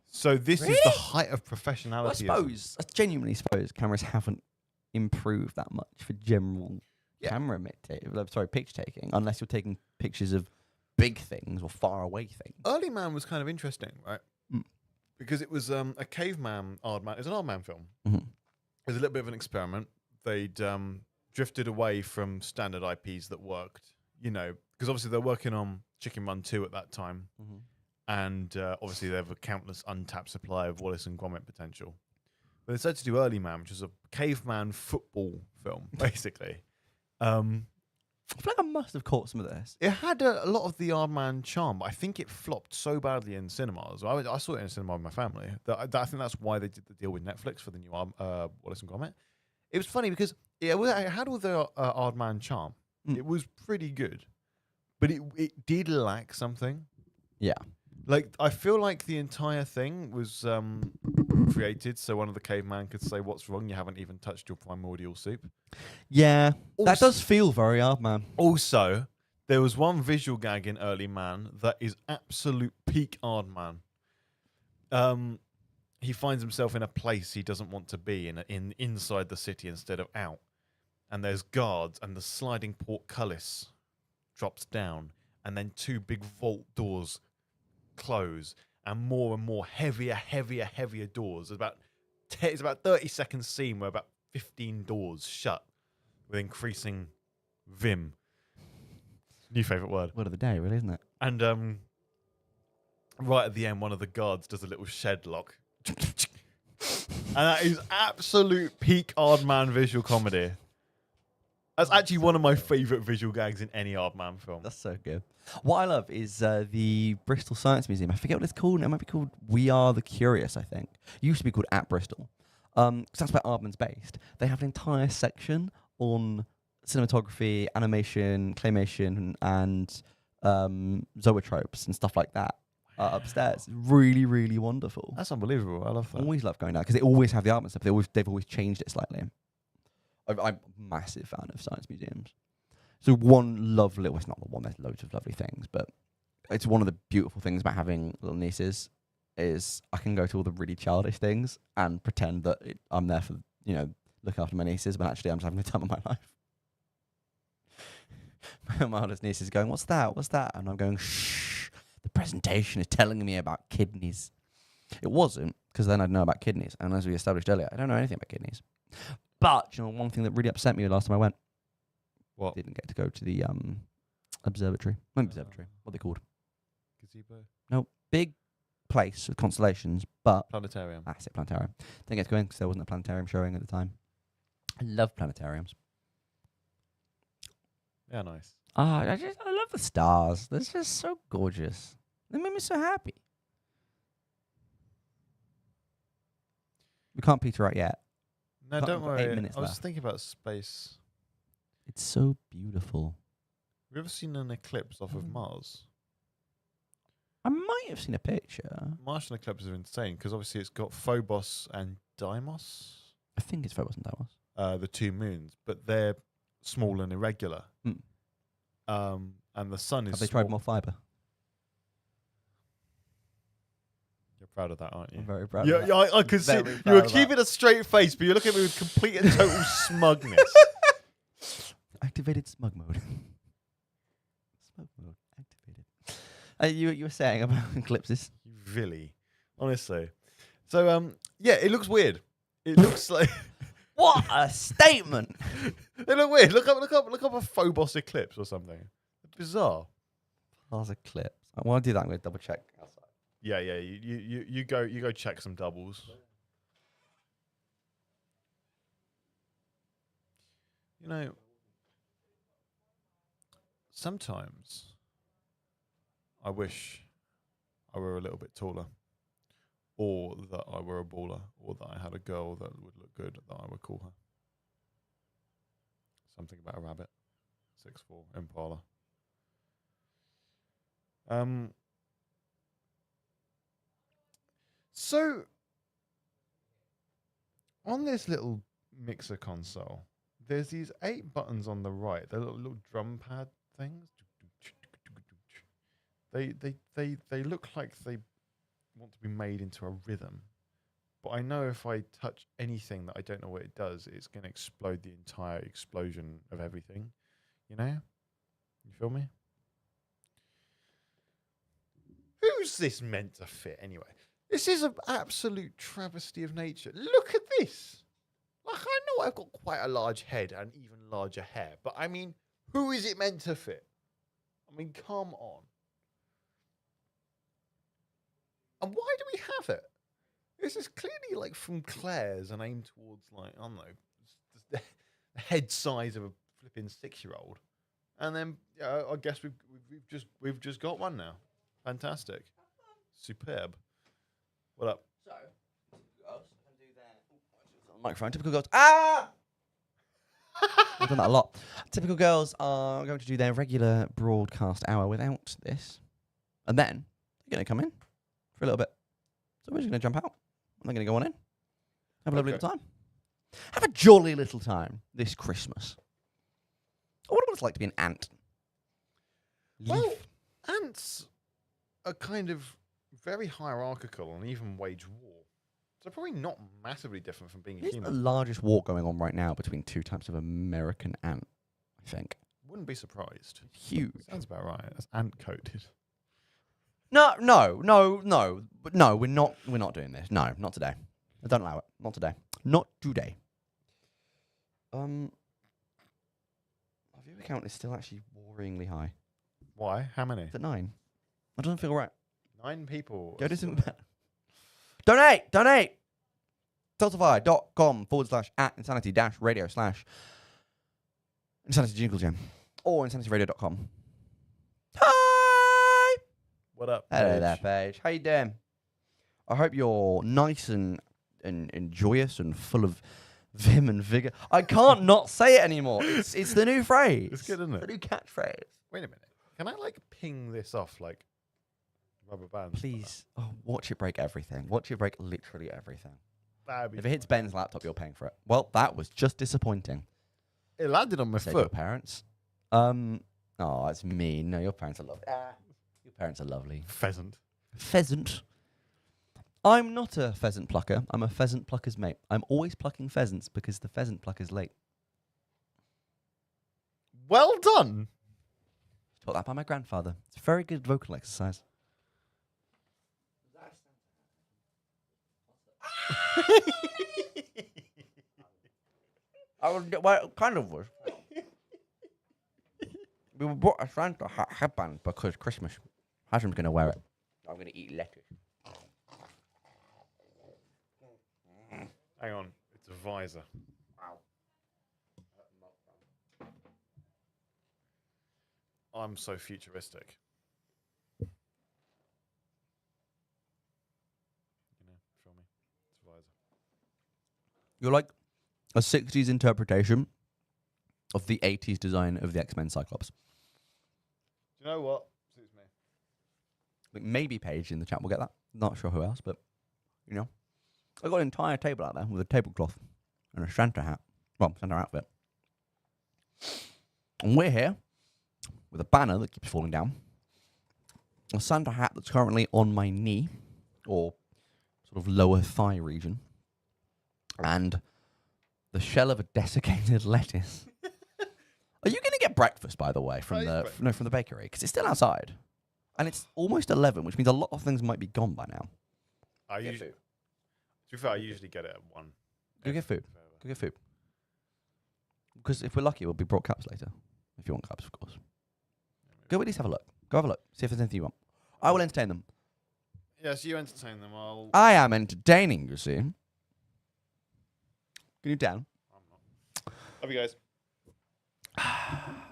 So this is Really? the height of professionality. Well, I genuinely suppose cameras haven't improved that much for general picture taking, unless you're taking pictures of big things or far away things. Early Man was kind of interesting, right? Mm. Because it was a caveman Aardman. It was an Aardman film. Mm-hmm. It was a little bit of an experiment. They'd drifted away from standard IPs that worked, you know, because obviously they're working on Chicken Run 2 at that time. Mm-hmm. And obviously they have a countless untapped supply of Wallace and Gromit potential. But they decided to do Early Man, which is a caveman football film, basically. I feel like I must have caught some of this. It had a lot of the Aardman charm, but I think it flopped so badly in cinemas. I saw it in a cinema with my family. I think that's why they did the deal with Netflix for the new Wallace and Gromit. It was funny because it had all the Aardman charm. Mm. It was pretty good, but it did lack something. Yeah. Like, I feel like the entire thing was created so one of the caveman could say, "What's wrong? You haven't even touched your primordial soup." Yeah, that Also- does feel very Aardman. Also, there was one visual gag in Early Man that is absolute peak Aardman. He finds himself in a place he doesn't want to be in inside the city instead of out. And there's guards, and the sliding portcullis drops down, and then two big vault doors close, and more heavier doors. It's about 30 seconds scene where about 15 doors shut with increasing vim. New favourite word. Word of the day, really, isn't it? And right at the end, one of the guards does a little shed lock. And that is absolute peak Aardman visual comedy. That's actually one of my favourite visual gags in any Aardman film. That's so good. What I love is the Bristol Science Museum. I forget what it's called. It might be called We Are the Curious, I think. It used to be called At Bristol. Because that's where Aardman's based. They have an entire section on cinematography, animation, claymation, and zoetropes and stuff like that upstairs. Really, really wonderful. That's unbelievable. I love that. Always love going down because they always have the Aardman stuff. They've always changed it slightly. I'm a massive fan of science museums. So one lovely, well, it's not the one, there's loads of lovely things, but it's one of the beautiful things about having little nieces is I can go to all the really childish things and pretend that I'm there for, looking after my nieces, but actually I'm just having the time of my life. My oldest niece is going, what's that? What's that? And I'm going, shh, the presentation is telling me about kidneys. It wasn't, because then I'd know about kidneys. And as we established earlier, I don't know anything about kidneys. But, one thing that really upset me last time I went, What? Didn't get to go to the observatory. Not observatory. What are they called? Gazebo? No, big place with constellations, but... Planetarium. That's it, planetarium. Didn't get to go in because there wasn't a planetarium showing at the time. I love planetariums. Yeah, nice. I love the stars. They're just so gorgeous. They make me so happy. We can't peter out yet. No, Got don't about worry. 8 minutes I was left. thinking about space. It's so beautiful. Have you ever seen an eclipse off of Mars? I might have seen a picture. Martian eclipses are insane because obviously it's got Phobos and Deimos, I think it's Phobos and Deimos. the two moons, but they're small and irregular. And the sun is. Have they tried more fibre? You're proud of that, aren't you? I'm very proud Yeah, of that. I could see Very you proud were of that. keeping a straight face, but you're looking at me with complete and total smugness. Activated smug mode. Smug mode activated. You were saying about eclipses. Really, honestly. So yeah, it looks weird. It looks like What a statement! they look weird. Look up a Phobos eclipse or something. Bizarre. Mars eclipse. While I do that, I'm going to double check outside. Yeah. You go check some doubles. Sometimes I wish I were a little bit taller, or that I were a baller, or that I had a girl that would look good that I would call her. Something about a rabbit. 6'4" Impala. So on this little mixer console, there's these 8 buttons on the right. They're little drum pad things. They look like they want to be made into a rhythm. But I know if I touch anything that I don't know what it does, it's going to explode the entire explosion of everything. You know? You feel me? Who's this meant to fit anyway? This is an absolute travesty of nature. Look at this. Like, I know I've got quite a large head and even larger hair, but I mean, who is it meant to fit? I mean, come on. And why do we have it? This is clearly like from Claire's and aimed towards, like, I don't know, the head size of a flipping 6-year-old. And then I guess we've just got one now. Fantastic. Superb. What up? So, girls can do their microphone. Typical girls. Ah! I've done that a lot. Typical girls are going to do their regular broadcast hour without this. And then they're going to come in for a little bit. So we're just going to jump out. And they're going to go on in. Have a lovely little time. Have a jolly little time this Christmas. I wonder what it's like to be an ant. Well, ants are kind of very hierarchical and even wage war. So probably not massively different from being a It's the human. largest war going on right now between 2 types of American ant, I think. Wouldn't be surprised. Huge. Sounds about right. That's ant coated. No, we're not doing this. No, not today. I don't allow it. Not today. Not today. My viewer count is still actually worryingly high. Why? How many? It's at 9. That doesn't feel right. 9 people. Go do something better. Donate! Totalfy.com/@insanity-radio/insanity Jingle Jam or insanityradio.com. Hi! What up? Hello Paige? there, Paige. How you doing? I hope you're nice and joyous and full of vim and vigor. I can't not say it anymore. It's the new phrase. It's good, isn't it? The new catchphrase. Wait a minute. Can I like ping this off like rubber bands? Please, watch it break everything. Watch it break literally everything. That'd be If it hits Ben's laptop, you're paying for it. Well, that was just disappointing. It landed on my Said your foot. parents. Oh, that's mean. No, your parents are lovely. Your parents are lovely. Pheasant. Pheasant. I'm not a pheasant plucker. I'm a pheasant plucker's mate. I'm always plucking pheasants because the pheasant plucker's late. Well done. Taught that by my grandfather. It's a very good vocal exercise. Well, it kind of was. We bought a Santa headband because Christmas. Hashim's going to wear it. I'm going to eat lettuce. Hang on. It's a visor. I'm so futuristic. You know, feel me? It's a visor. You're like a 60s interpretation of the 80s design of the X-Men Cyclops. Do you know what? Suits me. I think maybe Paige in the chat will get that. Not sure who else, but, you know. I got an entire table out there with a tablecloth and a Santa hat. Well, Santa outfit. And we're here with a banner that keeps falling down. A Santa hat that's currently on my knee, or sort of lower thigh region. And the shell of a desiccated lettuce. Are you going to get breakfast, by the way, from from the bakery? Because it's still outside. And it's almost 11, which means a lot of things might be gone by now. To be fair, I usually get it at 1. Go get food. Go get food. Because if we're lucky, we'll be brought cups later. If you want cups, of course. Go at least have a look. Go have a look. See if there's anything you want. I will entertain them. Yes, you entertain them. I am entertaining, you see. Can you down? Love you guys.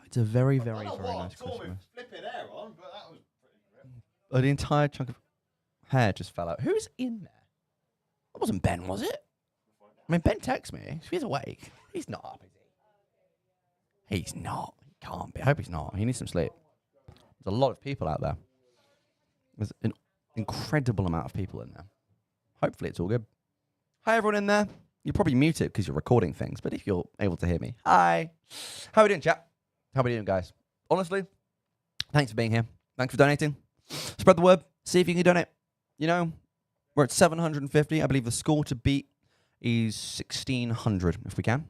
It's a very, very, very nice Christmas. Flipping hair on, but that was pretty grim. Oh, the entire chunk of hair just fell out. Who's in there? That wasn't Ben, was it? I mean, Ben texted me. He's awake. He's not up, is he? He's not. He can't be. I hope he's not. He needs some sleep. There's a lot of people out there. There's an incredible amount of people in there. Hopefully it's all good. Hi, everyone in there. You're probably muted because you're recording things, but if you're able to hear me, hi. How are we doing, chat? How are we doing, guys? Honestly, thanks for being here. Thanks for donating. Spread the word. See if you can donate. You know, we're at 750. I believe the score to beat is 1,600, if we can.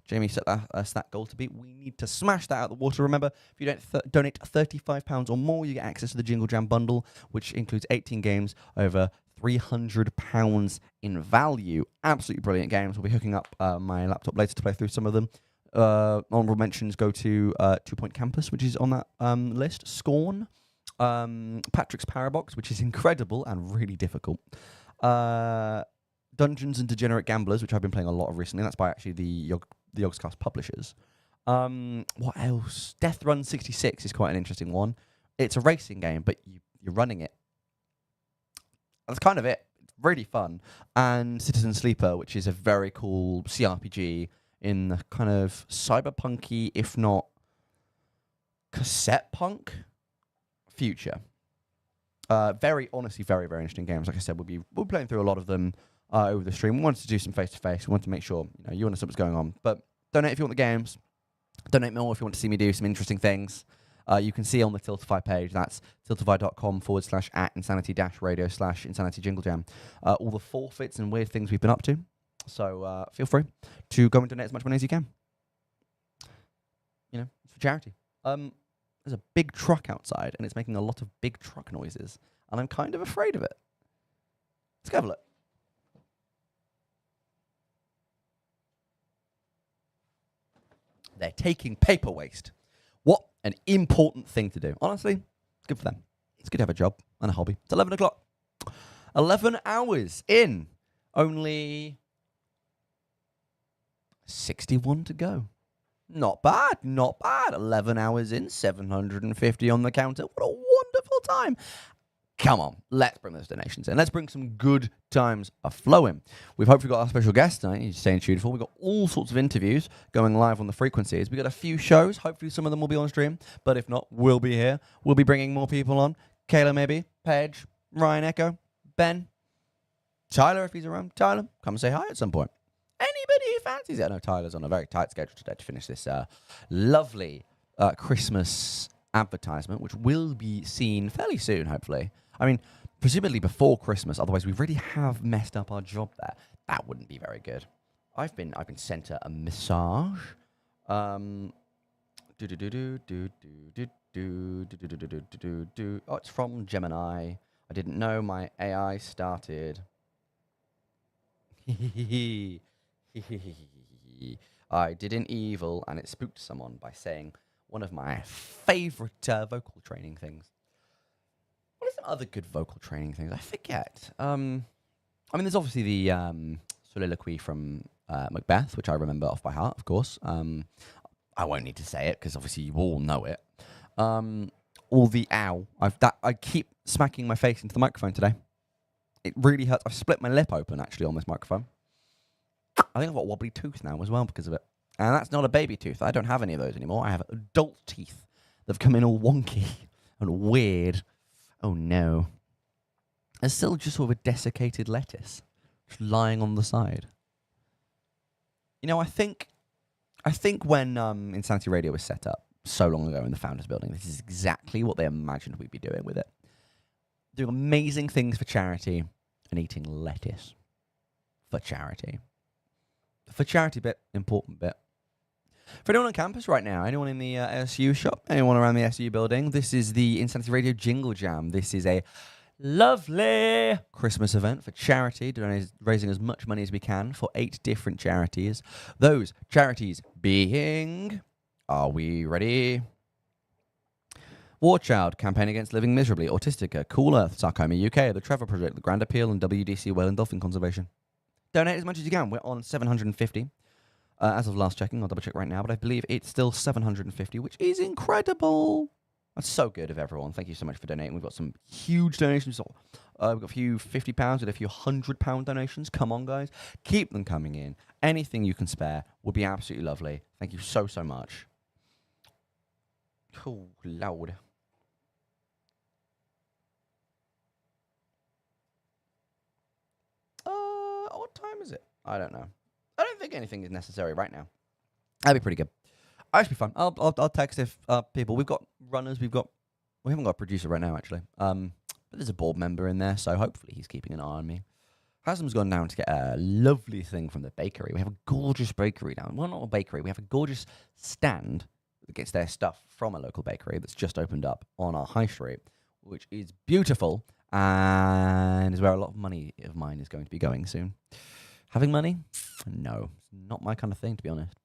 Jamie set that goal to beat. We need to smash that out of the water. Remember, if you don't donate £35 or more, you get access to the Jingle Jam bundle, which includes 18 games over £300 in value. Absolutely brilliant games. We'll be hooking up my laptop later to play through some of them. Honorable mentions go to 2 Point Campus, which is on that list. Scorn. Patrick's Parabox, which is incredible and really difficult. Dungeons and Degenerate Gamblers, which I've been playing a lot of recently. That's by actually the Yogscast publishers. What else? Death Run 66 is quite an interesting one. It's a racing game, but you're running it. That's kind of it. It's really fun. And Citizen Sleeper, which is a very cool CRPG in the kind of cyberpunky, if not cassette punk future. Very honestly, very, very interesting games. Like I said, we'll be playing through a lot of them over the stream. We wanted to do some face-to-face. We wanted to make sure you understand what's going on. But donate if you want the games. Donate more if you want to see me do some interesting things. You can see on the Tiltify page, that's tiltify.com/@insanity-radio/insanity jingle jam, all the forfeits and weird things we've been up to. So feel free to go and donate as much money as you can. You know, it's for charity. There's a big truck outside, and it's making a lot of big truck noises, and I'm kind of afraid of it. Let's go have a look. They're taking paper waste. What an important thing to do. Honestly, it's good for them. It's good to have a job and a hobby. It's 11 o'clock. 11 hours in. Only 61 to go. Not bad, not bad. 11 hours in, 750 on the counter. What a wonderful time. Come on, let's bring those donations in. Let's bring some good times a-flowing. We've hopefully got our special guest tonight. He's staying tuned for. We've got all sorts of interviews going live on the frequencies. We've got a few shows. Hopefully some of them will be on stream. But if not, we'll be here. We'll be bringing more people on. Kayla maybe, Paige, Ryan Echo, Ben, Tyler if he's around. Tyler, come say hi at some point. Anybody who fancies it? I know Tyler's on a very tight schedule today to finish this lovely Christmas advertisement, which will be seen fairly soon, hopefully. I mean, presumably before Christmas, otherwise we really have messed up our job there. That wouldn't be very good. I've been sent a massage. Oh, it's from Gemini. I didn't know my AI started. I did an evil and it spooked someone by saying one of my favorite vocal training things. What are some other good vocal training things? I forget. I mean, there's obviously the soliloquy from Macbeth, which I remember off by heart, of course. I won't need to say it because obviously you all know it. Or the ow. I keep smacking my face into the microphone today. It really hurts. I've split my lip open, actually, on this microphone. I think I've got a wobbly tooth now as well because of it. And that's not a baby tooth. I don't have any of those anymore. I have adult teeth that have come in all wonky and weird. Oh, no. There's still just sort of a desiccated lettuce just lying on the side. You know, I think when Insanity Radio was set up so long ago in the Founders Building, this is exactly what they imagined we'd be doing with it. Doing amazing things for charity and eating lettuce for charity. For charity bit, important bit. For anyone on campus right now, anyone in the SU shop, anyone around the SU building, this is the Insanity Radio Jingle Jam. This is a lovely Christmas event for charity, raising as much money as we can for 8 different charities. Those charities being... Are we ready? War Child, Campaign Against Living Miserably, Autistica, Cool Earth, Sarcoma UK, The Trevor Project, The Grand Appeal, and WDC Whale and Dolphin Conservation. Donate as much as you can. We're on 750. As of last checking, I'll double check right now, but I believe it's still 750, which is incredible. That's so good of everyone. Thank you so much for donating. We've got some huge donations. We've got a few £50 and a few £100 donations. Come on, guys. Keep them coming in. Anything you can spare would be absolutely lovely. Thank you so, so much. Oh, Lord. What time is it? I don't know. I don't think anything is necessary right now. That'd be pretty good. That should be fun. I'll text if people. We've got runners. We haven't got a producer right now, actually. But there's a board member in there, so hopefully he's keeping an eye on me. Haslam's gone down to get a lovely thing from the bakery. We have a gorgeous bakery down. Well, not a bakery. We have a gorgeous stand that gets their stuff from a local bakery that's just opened up on our high street, which is beautiful and is where a lot of money of mine is going to be going soon. Having money? No. Not my kind of thing, to be honest.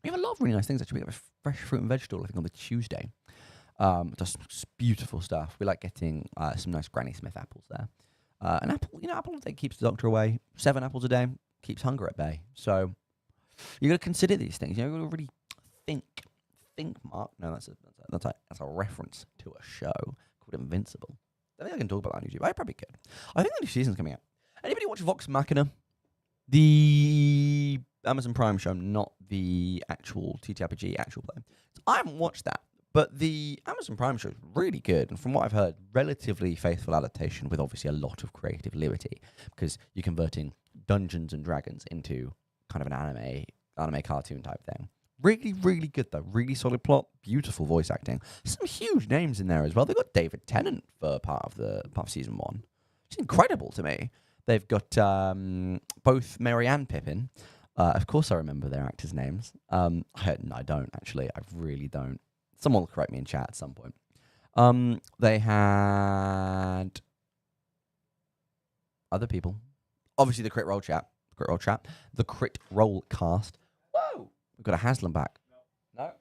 We have a lot of really nice things, actually. We have a fresh fruit and veg stall, I think, on the Tuesday. Just beautiful stuff. We like getting some nice Granny Smith apples there. An apple, apple a day keeps the doctor away. 7 apples a day keeps hunger at bay. So you got to consider these things. You got to really think, Mark. No, that's a reference to a show called Invincible. I think I can talk about that on YouTube. I probably could. I think the new season's coming out. Anybody watch Vox Machina? The Amazon Prime show, not the actual TTRPG actual play. So I haven't watched that, but the Amazon Prime show is really good, and from what I've heard, relatively faithful adaptation with obviously a lot of creative liberty, because you're converting Dungeons and Dragons into kind of an anime cartoon type thing. Really, really good though. Really solid plot, beautiful voice acting. Some huge names in there as well. They've got David Tennant for part of season 1. It's incredible to me. They've got both Mary and Pippin. Of course, I remember their actors' names. I don't actually. I really don't. Someone will correct me in chat at some point. They had other people. Obviously, the Crit Roll chat. The Crit Roll cast. Whoa! We've got a Haslam back. No.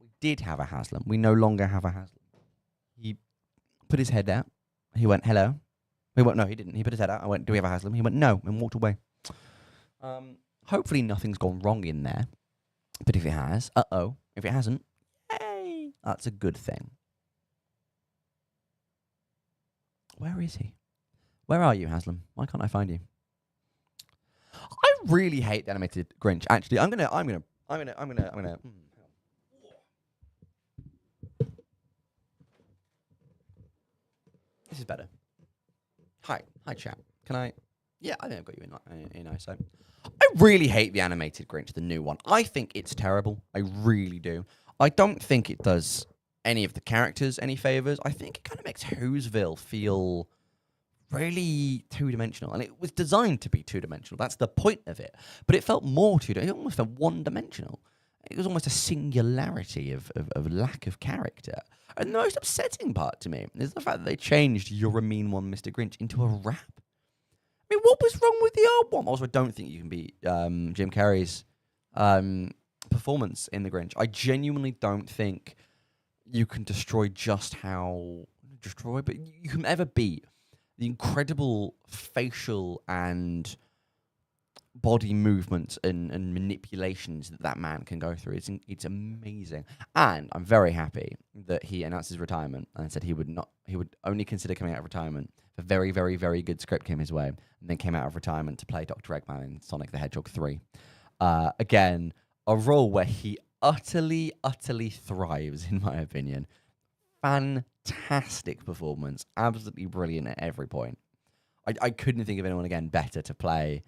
We did have a Haslam. We no longer have a Haslam. He put his head out. He went, hello. We went, no, he didn't. He put his head out. I went, do we have a Haslam? He went, no, and walked away. Hopefully nothing's gone wrong in there. But if it has, if it hasn't, yay, that's a good thing. Where is he? Where are you, Haslam? Why can't I find you? I really hate the animated Grinch. Actually, I'm gonna. This is better. Hi, chat. Can I? Yeah, I think I've got you in eyesight. I really hate the animated Grinch, the new one. I think it's terrible. I really do. I don't think it does any of the characters any favors. I think it kind of makes Whoville feel really two-dimensional, and it was designed to be two-dimensional. That's the point of it. But it felt more two-dimensional. It almost felt one-dimensional. It was almost a singularity of lack of character. And the most upsetting part to me is the fact that they changed "You're a Mean One, Mr. Grinch" into a rap. I mean, what was wrong with the old one? Also, I don't think you can beat Jim Carrey's performance in The Grinch. I genuinely don't think you can but you can ever beat the incredible facial and body movements and manipulations that man can go through. It's amazing. And I'm very happy that he announced his retirement and said he would only consider coming out of retirement if a very, very, very good script came his way, and then came out of retirement to play Dr. Eggman in Sonic the Hedgehog 3. Again, a role where he utterly, utterly thrives, in my opinion. Fantastic performance. Absolutely brilliant at every point. I couldn't think of anyone, again, better to play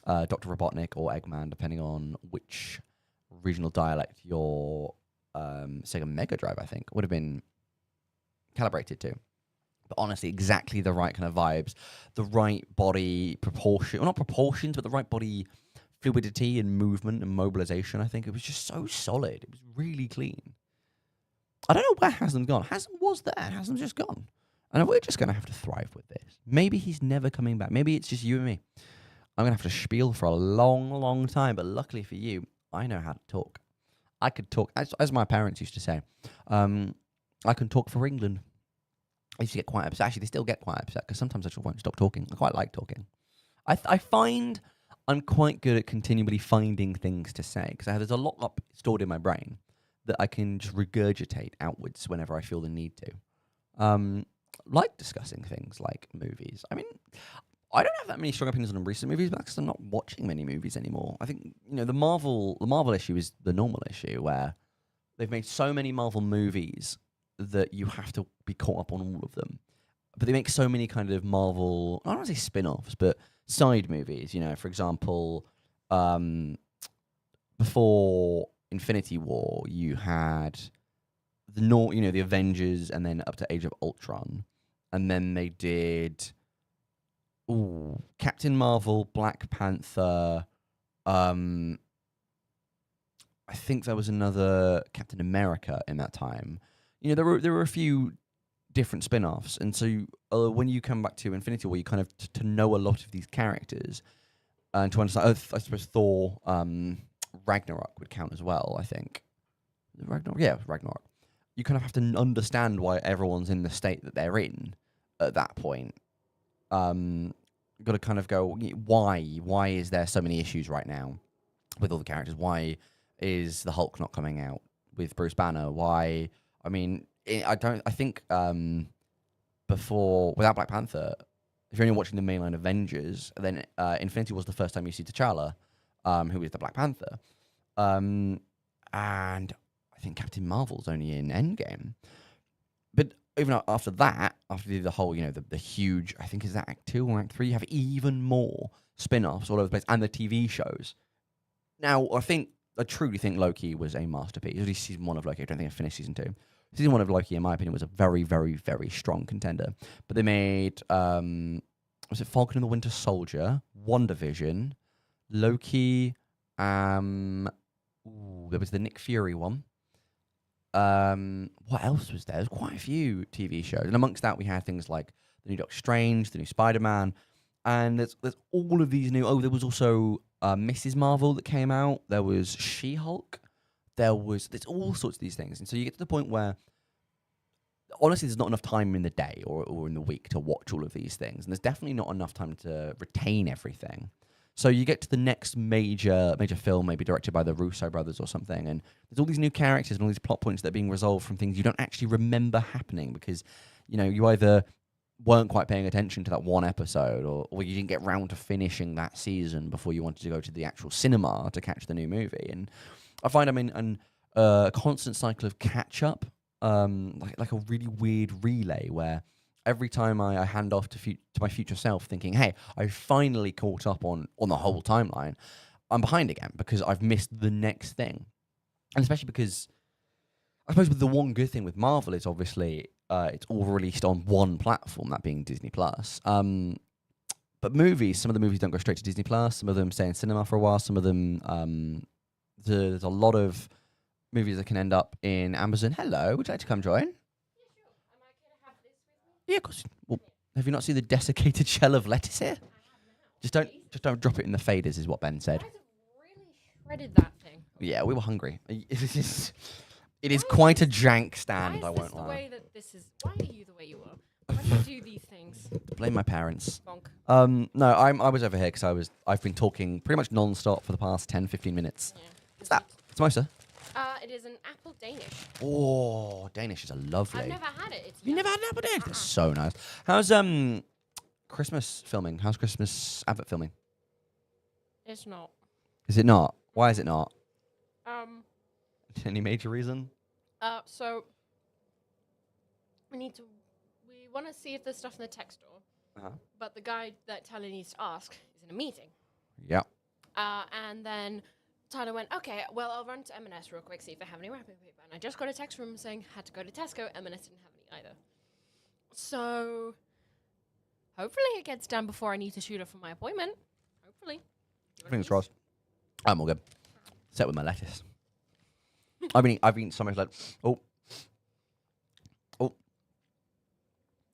Dr. Robotnik or Eggman, depending on which regional dialect your Sega Mega Drive, I think, would have been calibrated to. But honestly, exactly the right kind of vibes, the right body proportion, well, not proportions, but the right body fluidity and movement and mobilization. I think it was just so solid. It was really clean. I don't know where Haslam's gone. Haslam was there. Haslam's just gone. And we're just going to have to thrive with this. Maybe he's never coming back. Maybe it's just you and me. I'm going to have to spiel for a long, long time. But luckily for you, I know how to talk. I could talk, as my parents used to say, I can talk for England. I used to get quite upset. Actually, they still get quite upset because sometimes I just won't stop talking. I quite like talking. I find I'm quite good at continually finding things to say because there's a lot up stored in my brain that I can just regurgitate outwards whenever I feel the need to. Like discussing things like movies. I mean, I don't have that many strong opinions on recent movies, but because I'm not watching many movies anymore. I think, the Marvel issue is the normal issue where they've made so many Marvel movies that you have to be caught up on all of them. But they make so many kind of Marvel, I don't want to say spin-offs, but side movies. For example, before Infinity War, you had the Avengers, and then up to Age of Ultron, and then they did Captain Marvel, Black Panther. I think there was another Captain America in that time. There were a few different spin-offs, and so when you come back to Infinity War, you kind of to know a lot of these characters and to understand. I suppose Thor, Ragnarok would count as well. I think Ragnarok. You kind of have to understand why everyone's in the state that they're in at that point. You've got to kind of go, why is there so many issues right now with all the characters? Why is the Hulk not coming out with Bruce Banner? Why? I mean, I think without Black Panther, if you're only watching the mainline Avengers, then Infinity was the first time you see T'Challa, who is the Black Panther. And I think Captain Marvel's only in Endgame. But even after that, after the whole, the huge, I think is that Act 2 or Act 3, you have even more spin-offs all over the place and the TV shows. Now, I truly think Loki was a masterpiece. At least season 1 of Loki. I don't think I finished season 2. Season 1 of Loki, in my opinion, was a very, very, very strong contender. But they made, was it Falcon and the Winter Soldier, WandaVision, Loki, there was the Nick Fury one. What else was there? There's quite a few TV shows. And amongst that, we had things like the new Doctor Strange, the new Spider-Man, and there's all of these new... there was also Mrs. Marvel that came out. There was She-Hulk. There's all sorts of these things. And so you get to the point where, honestly, there's not enough time in the day or in the week to watch all of these things. And there's definitely not enough time to retain everything. So you get to the next major film, maybe directed by the Russo brothers or something, and there's all these new characters and all these plot points that are being resolved from things you don't actually remember happening because, you either weren't quite paying attention to that one episode or you didn't get round to finishing that season before you wanted to go to the actual cinema to catch the new movie. And I find I'm in a constant cycle of catch-up, like a really weird relay where every time I hand off to my future self thinking, hey, I finally caught up on the whole timeline, I'm behind again because I've missed the next thing. And especially because I suppose the one good thing with Marvel is obviously it's all released on one platform, that being Disney Plus. But movies, some of the movies don't go straight to Disney Plus. Some of them stay in cinema for a while. Some of them, there's a lot of movies that can end up in Amazon. Hello, would you like to come join? Yeah, of course. Well, have you not seen the desiccated shell of lettuce here? Just don't drop it in the faders, is what Ben said. You guys have really shredded that thing. Yeah, we were hungry. It is quite a jank stand. Why I is this won't the lie. way that this is? Why are you the way you are? Why do you do these things? Blame my parents. Bonk. No, I was over here because I've been talking pretty much non-stop for the past 10, 15 minutes. Yeah. What's that? Samosa? It is an apple Danish. Oh, Danish is a lovely. I've never had it. It's You never had an apple Danish? It's so nice. How's Christmas filming? How's Christmas advert filming? It's not. Is it not? Why is it not? Um. Any major reason? So we want to see if there's stuff in the tech store, but the guy that Tyler needs to ask is in a meeting. Yeah. And then Tyler went, okay, well, I'll run to M&S real quick, see if they have any wrapping paper. And I just got a text from him saying had to go to Tesco. M&S didn't have any either. So hopefully it gets done before I need to shoot off for my appointment. Hopefully. Fingers crossed. I'm all good. Set with my lettuce. I've been so much like, oh.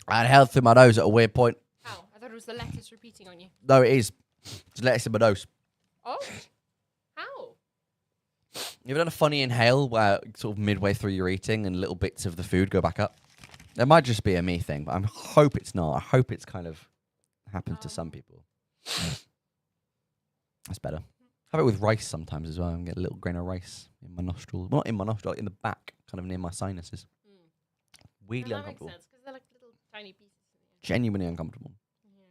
I had held through my nose at a weird point. Ow, I thought it was the lettuce repeating on you. No, it is. It's lettuce in my nose. Oh, how? You ever done a funny inhale where sort of midway through you're eating and little bits of the food go back up? It might just be a me thing, but I hope it's not. I hope it's kind of happens to some people. That's better. I have it with rice sometimes as well. I get a little grain of rice in my nostrils. Well, not in my nostril, in the back, kind of near my sinuses. Weirdly That makes uncomfortable. sense, because they're like little tiny pieces. Genuinely uncomfortable. Yeah.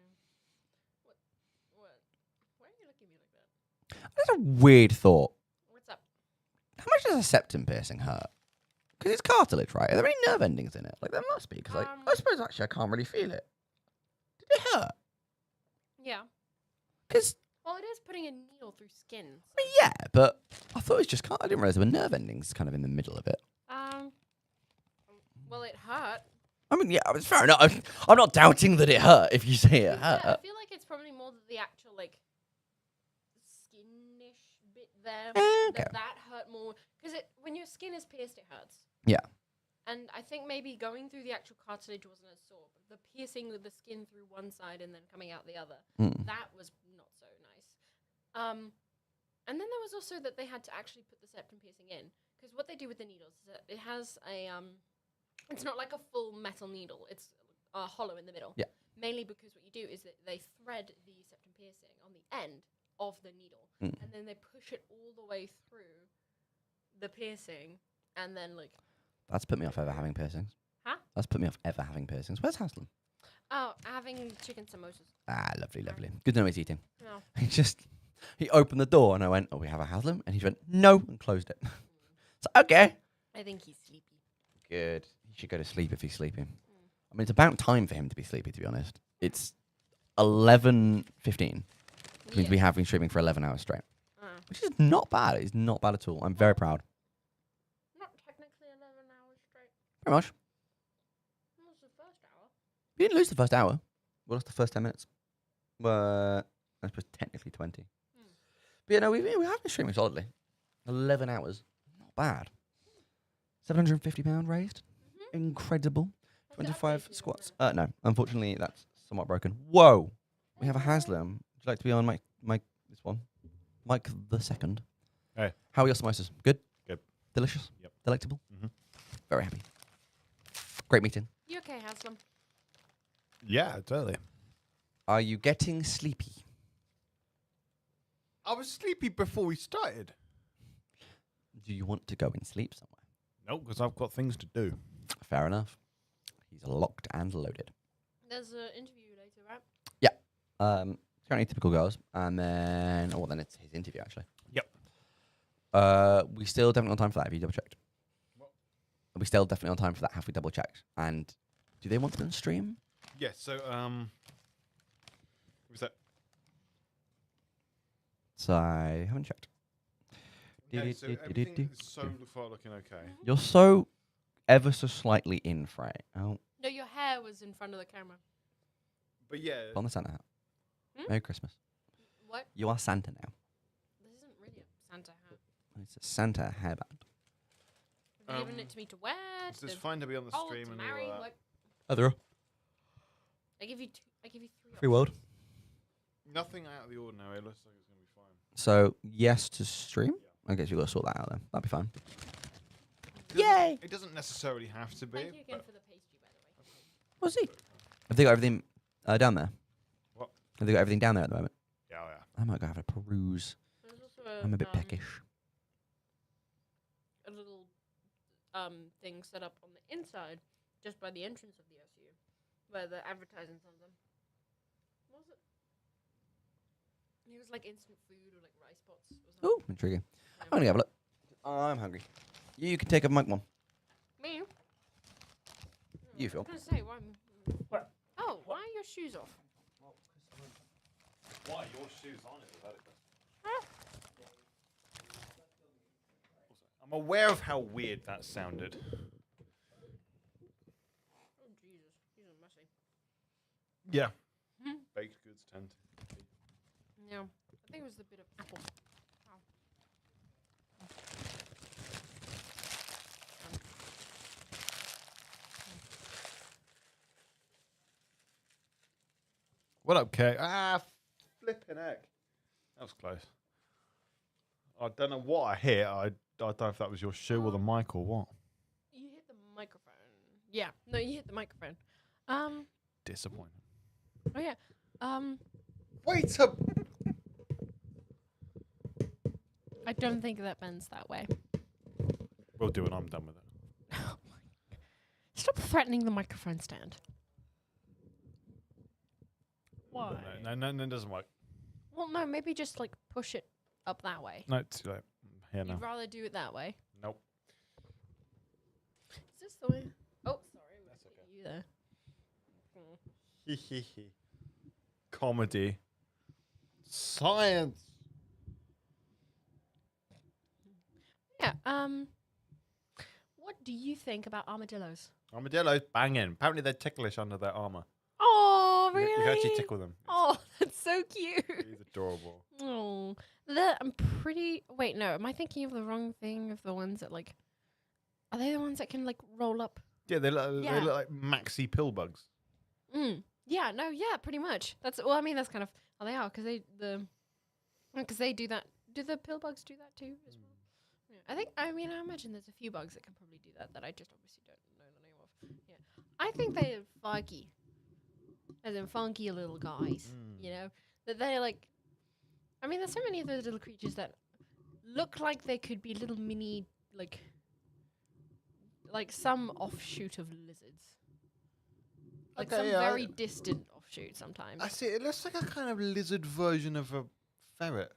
What? Why are you looking at me like that? That's a weird thought. What's up? How much does a septum piercing hurt? Because it's cartilage, right? Are there any nerve endings in it? Like, there must be. Because I suppose actually I can't really feel it. Did it hurt? Yeah. Because, Well, it is putting a needle through skin. I mean, yeah, but I thought it was just, I didn't realize there were nerve endings kind of in the middle of it. Well, it hurt. I mean, yeah, it's fair enough. I'm not doubting that it hurt if you say it hurt. Yeah, I feel like it's probably more the actual, like, skinish bit there. Okay. That hurt more. Because when your skin is pierced, it hurts. Yeah. And I think maybe going through the actual cartilage wasn't as sore. But the piercing with the skin through one side and then coming out the other, that was not so nice. And then there was also that they had to actually put the septum piercing in. Because what they do with the needles is that it has a... it's not like a full metal needle. It's hollow in the middle. Yeah. Mainly because what you do is that they thread the septum piercing on the end of the needle. And then they push it all the way through the piercing. And then, like... That's put me off ever having piercings. Huh? That's put me off ever having piercings. Where's Haslam? Oh, having chicken samosas. Ah, lovely, lovely. Good to know he's eating. No. He opened the door and I went, oh, we have a Haslam? And he went, no, and closed it. So, okay. I think he's sleepy. Good. He should go to sleep if he's sleeping. I mean, it's about time for him to be sleepy, to be honest. It's 11:15, which means we have been streaming for 11 hours straight, which is not bad. It's not bad at all. I'm very proud. Not technically 11 hours straight. Pretty much. What was the first hour? We didn't lose the first hour. We lost the first 10 minutes. I suppose technically 20. But yeah, no, we have been streaming solidly. 11 hours. Not bad. £750 raised. Incredible. 25 squats. No, unfortunately, that's somewhat broken. Whoa. We have a Haslam. Would you like to be on this one? Mike the second. Hey. How are your samosas? Good? Good. Delicious? Yep. Delectable? Mhm. Very happy. Great meeting. You okay, Haslam? Yeah, totally. Are you getting sleepy? I was sleepy before we started. Do you want to go and sleep somewhere? No, because I've got things to do. Fair enough. He's locked and loaded. There's an interview later, right? Yeah. Currently typical girls, and then then it's his interview actually. Yep. We still definitely on time for that. Have you double checked? What? Are we still definitely on time for that? Have we double checked? And do they want to go and stream? Yes. So was that? I haven't checked. Okay, so everything is so far looking okay. You're so ever so slightly in, Frey. Oh, No, your hair was in front of the camera. But yeah, put on the Santa hat. Hmm? Merry Christmas. What? You are Santa now. This isn't really a Santa hat. It's a Santa hairband. Have you given it to me to wear? it's just fine to be on the stream to and marry? all that. What? Other I give you two. I give you three. free world. Nothing out of the ordinary. It looks like it's going to be fine. So yes to stream. I guess you got to sort that out then. That'd be fine. Yay! It doesn't necessarily have to be. Thank you again but for the pastry, by the way. What's he? Have they got everything down there? What? Have they got everything down there at the moment? Yeah, yeah. I might go have a peruse. There's also I'm a bit peckish. A little thing set up on the inside, just by the entrance of the SU, where the advertisements on them. What was it? It was like instant food or like rice pots. Or something. Ooh, intriguing. I'm gonna have a look. I'm hungry. You can take a mic one. Me? You, I Phil. was gonna say why. Oh, why are your shoes off? Why your shoes on is about it. I'm aware of how weird that sounded. Oh Jesus, these are messy. Yeah. Baked goods tend to. Yeah, I think it was the bit of apple. Ow. What up, Kay? Flipping heck. That was close. I don't know what I hit. I don't know if that was your shoe or the mic or what. You hit the microphone. Yeah, no, you hit the microphone. Disappointing. Oh yeah. Wait up. I don't think that bends that way. We'll do it. I'm done with it. Oh my. Stop threatening the microphone stand. Why? No, it doesn't work. Well, no, maybe just like push it up that way. No, it's too late. Here now. You'd rather do it that way. Nope. Is this the way? Oh, sorry. That's okay. You there. Comedy. Science. Yeah. What do you think about armadillos? Armadillos banging. Apparently they're ticklish under their armor. Oh, really? You can actually tickle them. Oh, that's so cute. He's adorable. Oh, I'm pretty. Wait, no. Am I thinking of the wrong thing? Of the ones that like, are they the ones that can like roll up? Yeah, they look Yeah. like maxi pill bugs. Yeah. No. Yeah. Pretty much. That's. Well, I mean, that's kind of how they are because they do that. Do the pill bugs do that too as well? Yeah. I imagine there's a few bugs that can probably do that I just obviously don't know the name of. Yeah. I think they're funky. As in funky little guys, you know? That they're like... I mean, there's so many of those little creatures that look like they could be little mini, like some offshoot of lizards. Like Okay, some yeah, very distant offshoot sometimes. I see. It looks like a kind of lizard version of a ferret.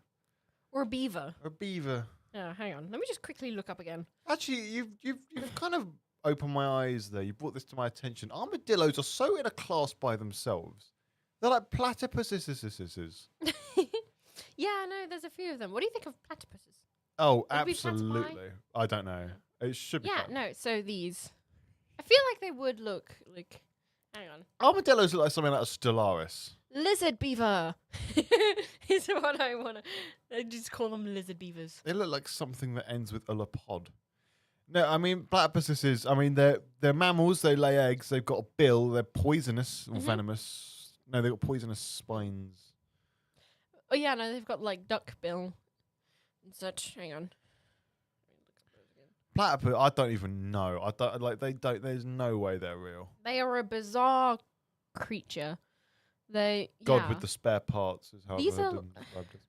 Or a beaver. Or a beaver. Yeah, hang on. Let me just quickly look up again. Actually, you've kind of opened my eyes there. You brought this to my attention. Armadillos are so in a class by themselves. They're like platypuses. Yeah, no, there's a few of them. What do you think of platypuses? Oh, Would be absolutely. platypi? I don't know. It should be. Yeah, fun. no, so these. I feel like they would look like... Hang on. Armadillos look like something like a Stellaris. Lizard beaver is what I want to... I just call them lizard beavers. They look like something that ends with ulapod. No, I mean, platypuses, they're mammals. They lay eggs. They've got a bill. They're poisonous or venomous. No, they've got poisonous spines. Oh, yeah, no, they've got, like, duck bill and such. Hang on. Platypus, I don't even know. There's no way they're real. They are a bizarre creature. God with the spare parts is how These they've are- been described as.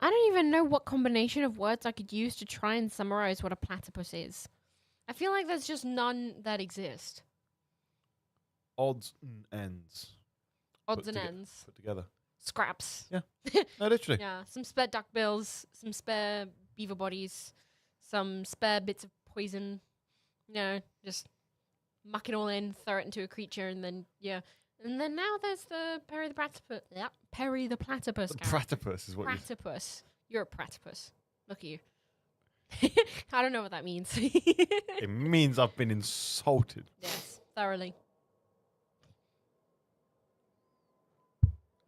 I don't even know what combination of words I could use to try and summarize what a platypus is. I feel like there's just none that exist. Odds and ends. Odds Put and toge- ends. Put together. Scraps. Yeah. No, literally. Yeah, some spare duck bills, some spare beaver bodies, some spare bits of poison. You know, just muck it all in, throw it into a creature, and then, yeah. And then now there's the Perry the Platypus. Yeah, Perry the Platypus. The character. platypus is what you... Platypus. You're a platypus. Look at you. I don't know what that means. It means I've been insulted. Yes, thoroughly.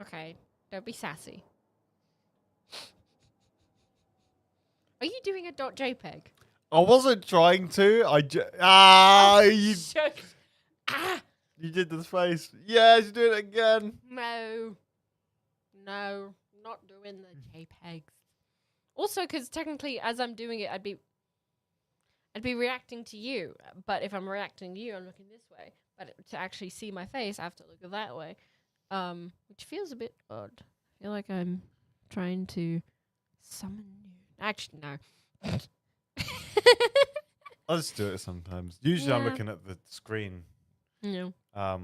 Okay, don't be sassy. Are you doing a .jpeg? I wasn't trying to. You Shucks. Ah! you did the face. Yes, you do it again. No. No, not doing the JPEGs. Also, because technically, as I'm doing it, I'd be reacting to you. But if I'm reacting to you, I'm looking this way. But to actually see my face, I have to look that way. Which feels a bit odd. I feel like I'm trying to summon you. Actually, no. I just do it sometimes. Usually I'm Yeah. looking at the screen. No. I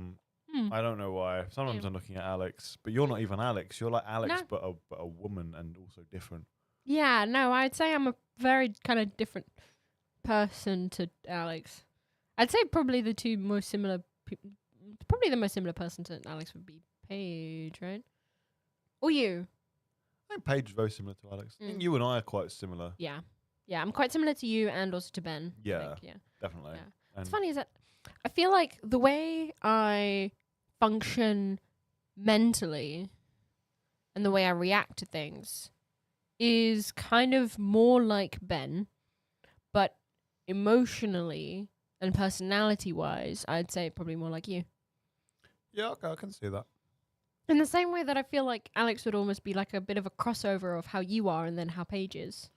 don't know why. Sometimes I'm looking at Alex, but you're not even Alex. You're like Alex, No. but a woman and also different. Yeah, no, I'd say I'm a very kind of different person to Alex. I'd say probably the two most similar probably the most similar person to Alex would be Paige, right? Or you. I think Paige is very similar to Alex. I think Mm. you and I are quite similar. Yeah. Yeah, I'm quite similar to you and also to Ben. I Yeah. think, yeah. Definitely. Yeah. And What's funny is that I feel like the way I function mentally and the way I react to things is kind of more like Ben, but emotionally and personality-wise, I'd say probably more like you. Yeah, okay, I can see that. In the same way that I feel like Alex would almost be like a bit of a crossover of how you are and then how Paige is.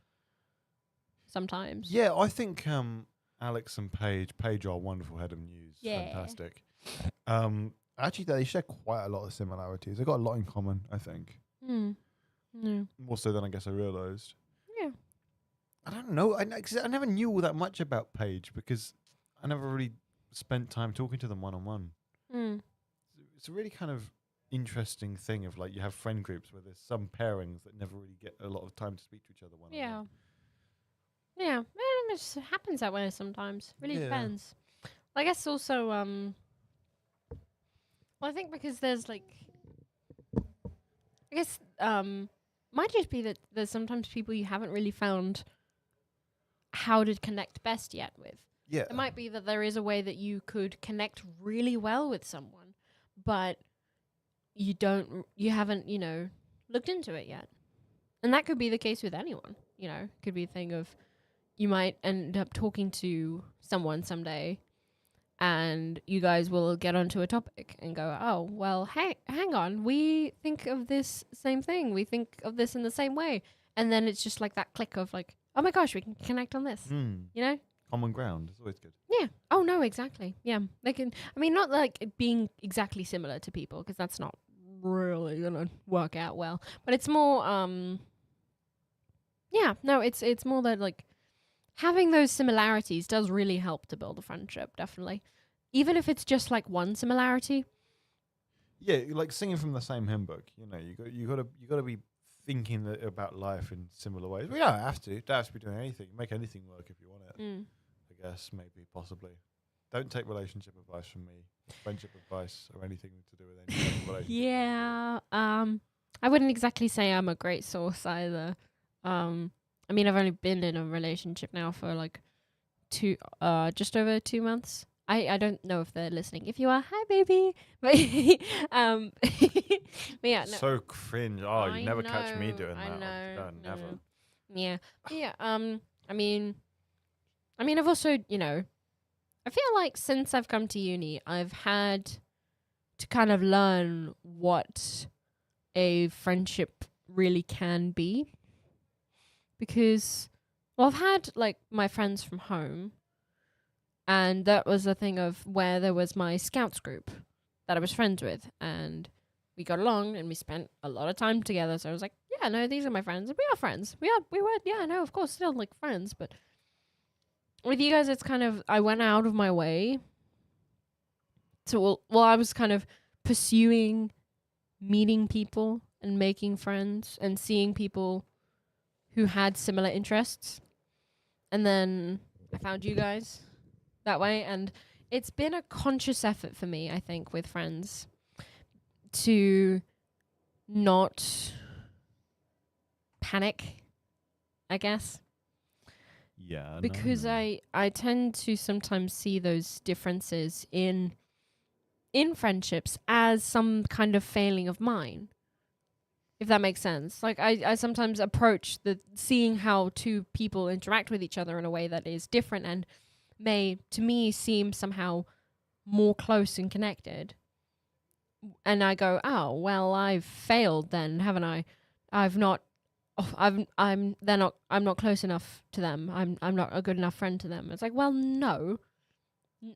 Sometimes. Yeah, I think Alex and Paige are a wonderful head of news. Yeah. Fantastic. Actually, they share quite a lot of similarities. They've got a lot in common, I think. No. More so than I guess I realised. Yeah. I don't know. I never knew all that much about Paige because I never really spent time talking to them one-on-one. It's a really kind of interesting thing of like you have friend groups where there's some pairings that never really get a lot of time to speak to each other one-on-one. Yeah. Yeah. It just happens that way sometimes. Really Yeah. depends. I guess also, well, I think because there's like, I guess, might just be that there's sometimes people you haven't really found how to connect best yet with. Yeah. It might be that there is a way that you could connect really well with someone, but you haven't, looked into it yet. And that could be the case with anyone, It could be a thing of you might end up talking to someone someday and you guys will get onto a topic and go, oh, well, hey, hang on. We think of this same thing. We think of this in the same way. And then it's just like that click of like, oh my gosh, we can connect on this, Common ground. It's always good. Yeah. Oh, no, exactly. Yeah. They can, not like it being exactly similar to people because that's not really going to work out well. But it's more, it's more that like having those similarities does really help to build a friendship, definitely. Even if it's just like one similarity. Yeah, like singing from the same hymn book. You got to be thinking about life in similar ways. We don't have to. Don't have to be doing anything. Make anything work if you want it. I guess, maybe, possibly. Don't take relationship advice from me. Friendship advice or anything to do with any kind of relationship. Yeah. I wouldn't exactly say I'm a great source either. I've only been in a relationship now for like just over 2 months. I don't know if they're listening. If you are, hi baby. But but yeah, no. So cringe. Oh, you never catch me know, doing that. I know. Never. Yeah. Yeah. I've also, I feel like since I've come to uni, I've had to kind of learn what a friendship really can be. Because, well, I've had, like, my friends from home, and that was a thing of where there was my scouts group that I was friends with, and we got along, and we spent a lot of time together, so I was like, yeah, no, these are my friends, and we are friends. We were, yeah, no, of course, still, like, friends, but with you guys, it's kind of, I went out of my way to, I was kind of pursuing meeting people and making friends and seeing people who had similar interests. And then I found you guys that way. And it's been a conscious effort for me, I think, with friends. to not panic, I guess. Yeah. Because I tend to sometimes see those differences in friendships as some kind of failing of mine. If that makes sense. Like I sometimes approach seeing how two people interact with each other in a way that is different and may to me seem somehow more close and connected. And I go, oh well, I've failed then, haven't I? I'm not close enough to them. I'm not a good enough friend to them. It's like, well, no,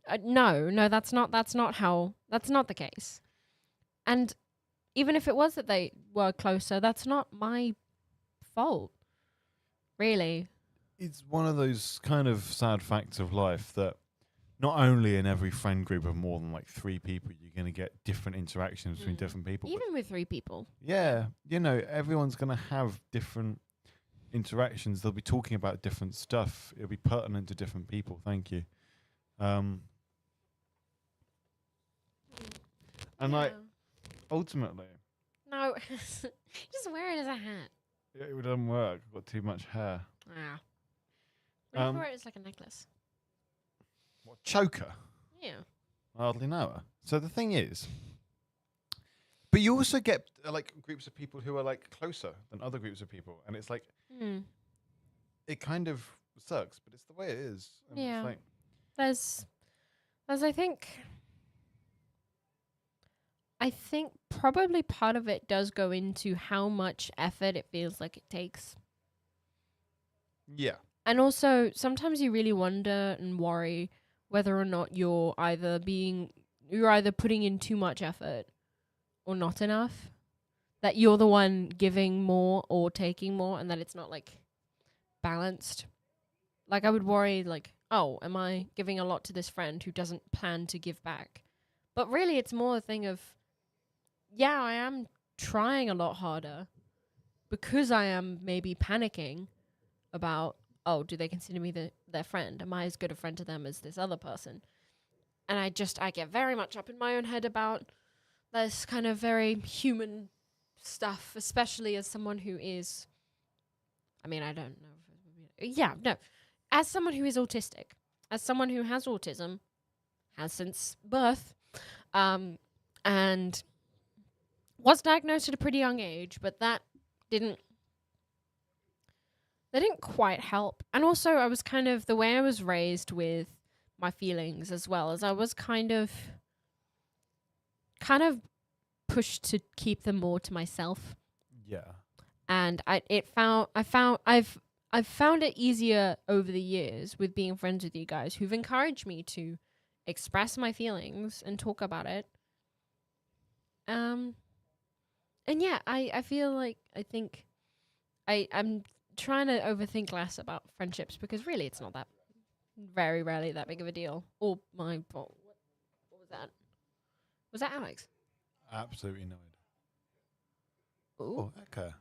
that's not the case. And even if it was that they were closer, that's not my fault, really. It's one of those kind of sad facts of life that not only in every friend group of more than like 3 people, you're going to get different interactions between different people. Even with 3 people. Yeah. Everyone's going to have different interactions. They'll be talking about different stuff. It'll be pertinent to different people. Thank you. And like, ultimately. No, just wear it as a hat. It doesn't work. I've got too much hair. Ah. Maybe wear it as like a necklace. What, choker? Yeah. I hardly know her. So the thing is, but you also get like groups of people who are like closer than other groups of people, and it's like, it kind of sucks, but it's the way it is. And yeah. It's like, there's I think probably part of it does go into how much effort it feels like it takes. Yeah. And also, sometimes you really wonder and worry whether or not you're either putting in too much effort or not enough. That you're the one giving more or taking more, and that it's not like balanced. Like I would worry, like, oh, am I giving a lot to this friend who doesn't plan to give back? But really, it's more a thing of, yeah, I am trying a lot harder because I am maybe panicking about, oh, do they consider me their friend? Am I as good a friend to them as this other person? And I get very much up in my own head about this kind of very human stuff, especially as someone who is, I mean, I don't know. Yeah, no. As someone who is autistic, as someone who has autism, has since birth, and was diagnosed at a pretty young age, but that didn't quite help. And also I was kind of, the way I was raised with my feelings as well, as I was kind of pushed to keep them more to myself. Yeah. And I've found it easier over the years with being friends with you guys who've encouraged me to express my feelings and talk about it. And yeah, I feel like I'm trying to overthink less about friendships because really it's not that very rarely that big of a deal. Or what was that? Was that Alex? Absolutely no idea. Ooh. Oh, Echo.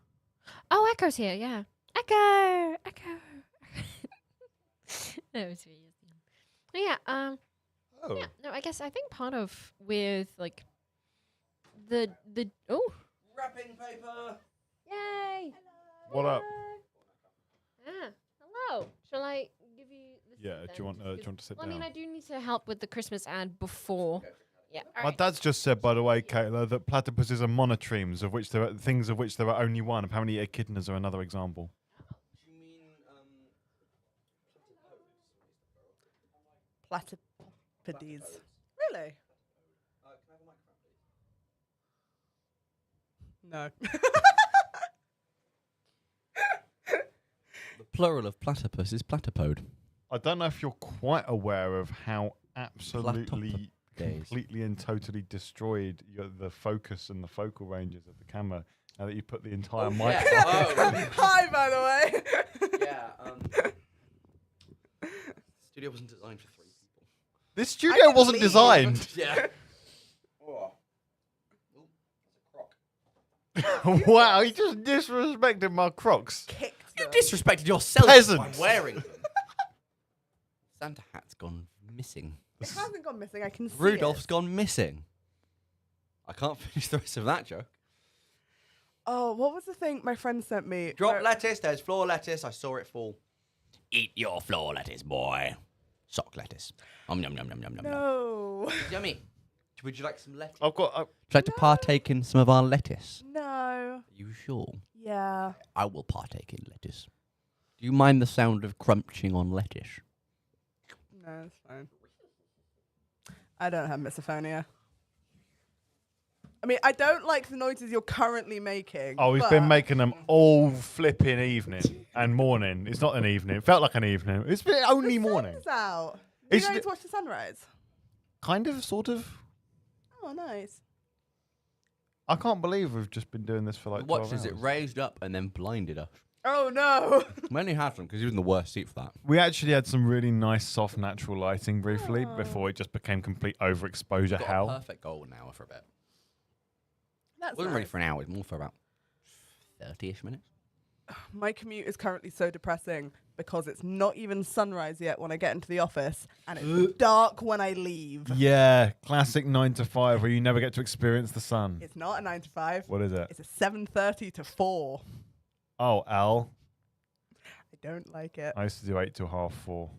Oh, Echo's here, yeah. Echo. No, it's really yeah. Oh. Yeah, no, I think part of with like the Wrapping paper. Yay! What up? Yeah. Hello. Shall I give you this? Yeah, do you want to sit well, down? I mean, I do need to help with the Christmas ad before. Yeah. All My right. dad's just said, by the way, Kayla, that platypuses are monotremes, of which there are only one. Apparently, echidnas are another example. Do you mean Platypides. Really? can I have a microphone, please? No. The plural of platypus is platypode. I don't know if you're quite aware of how absolutely, completely and totally destroyed the focus and the focal ranges of the camera now that you put the entire mic. Hi, by the way. Yeah. Studio wasn't designed for 3 people. This studio wasn't designed. Yeah. Oh. That's a croc. Wow, you just disrespected my Crocs. Kicked You them. disrespected yourself Peasant. by wearing them. Santa hat's gone missing. It hasn't gone missing. I can see Rudolph's it. gone missing. I can't finish the rest of that joke. Oh, what was the thing my friend sent me? Drop lettuce, there's floor lettuce. I saw it fall. Eat your floor lettuce, boy. Sock lettuce. Yum, yum, yum, yum, yum, yum. No. Yummy. Would you like some lettuce? I've got. Would you like to partake in some of our lettuce? No. Are you sure? Yeah. I will partake in lettuce. Do you mind the sound of crunching on lettuce? No, it's fine. I don't have misophonia. I mean, I don't like the noises you're currently making. Oh, we've been making them all flipping evening and morning. It's not an evening. It felt like an evening. It's been only morning. The sun's out. You It's going to watch the sunrise? Kind of, sort of. Oh, nice. I can't believe we've just been doing this for like 12 Watch as it hours. raised up and then blinded us. Oh, no. We only had some because he was in the worst seat for that. We actually had some really nice, soft, natural lighting briefly before it just became complete overexposure Got hell. a perfect golden hour for a bit. That's Wasn't nice. ready for an hour. It was more for about 30-ish minutes. My commute is currently so depressing because it's not even sunrise yet when I get into the office, and it's dark when I leave. Yeah, classic 9 to 5 where you never get to experience the sun. It's not a 9 to 5. What is it? It's a 7:30 to 4. Oh, Al. I don't like it. I used to do 8 till half 4.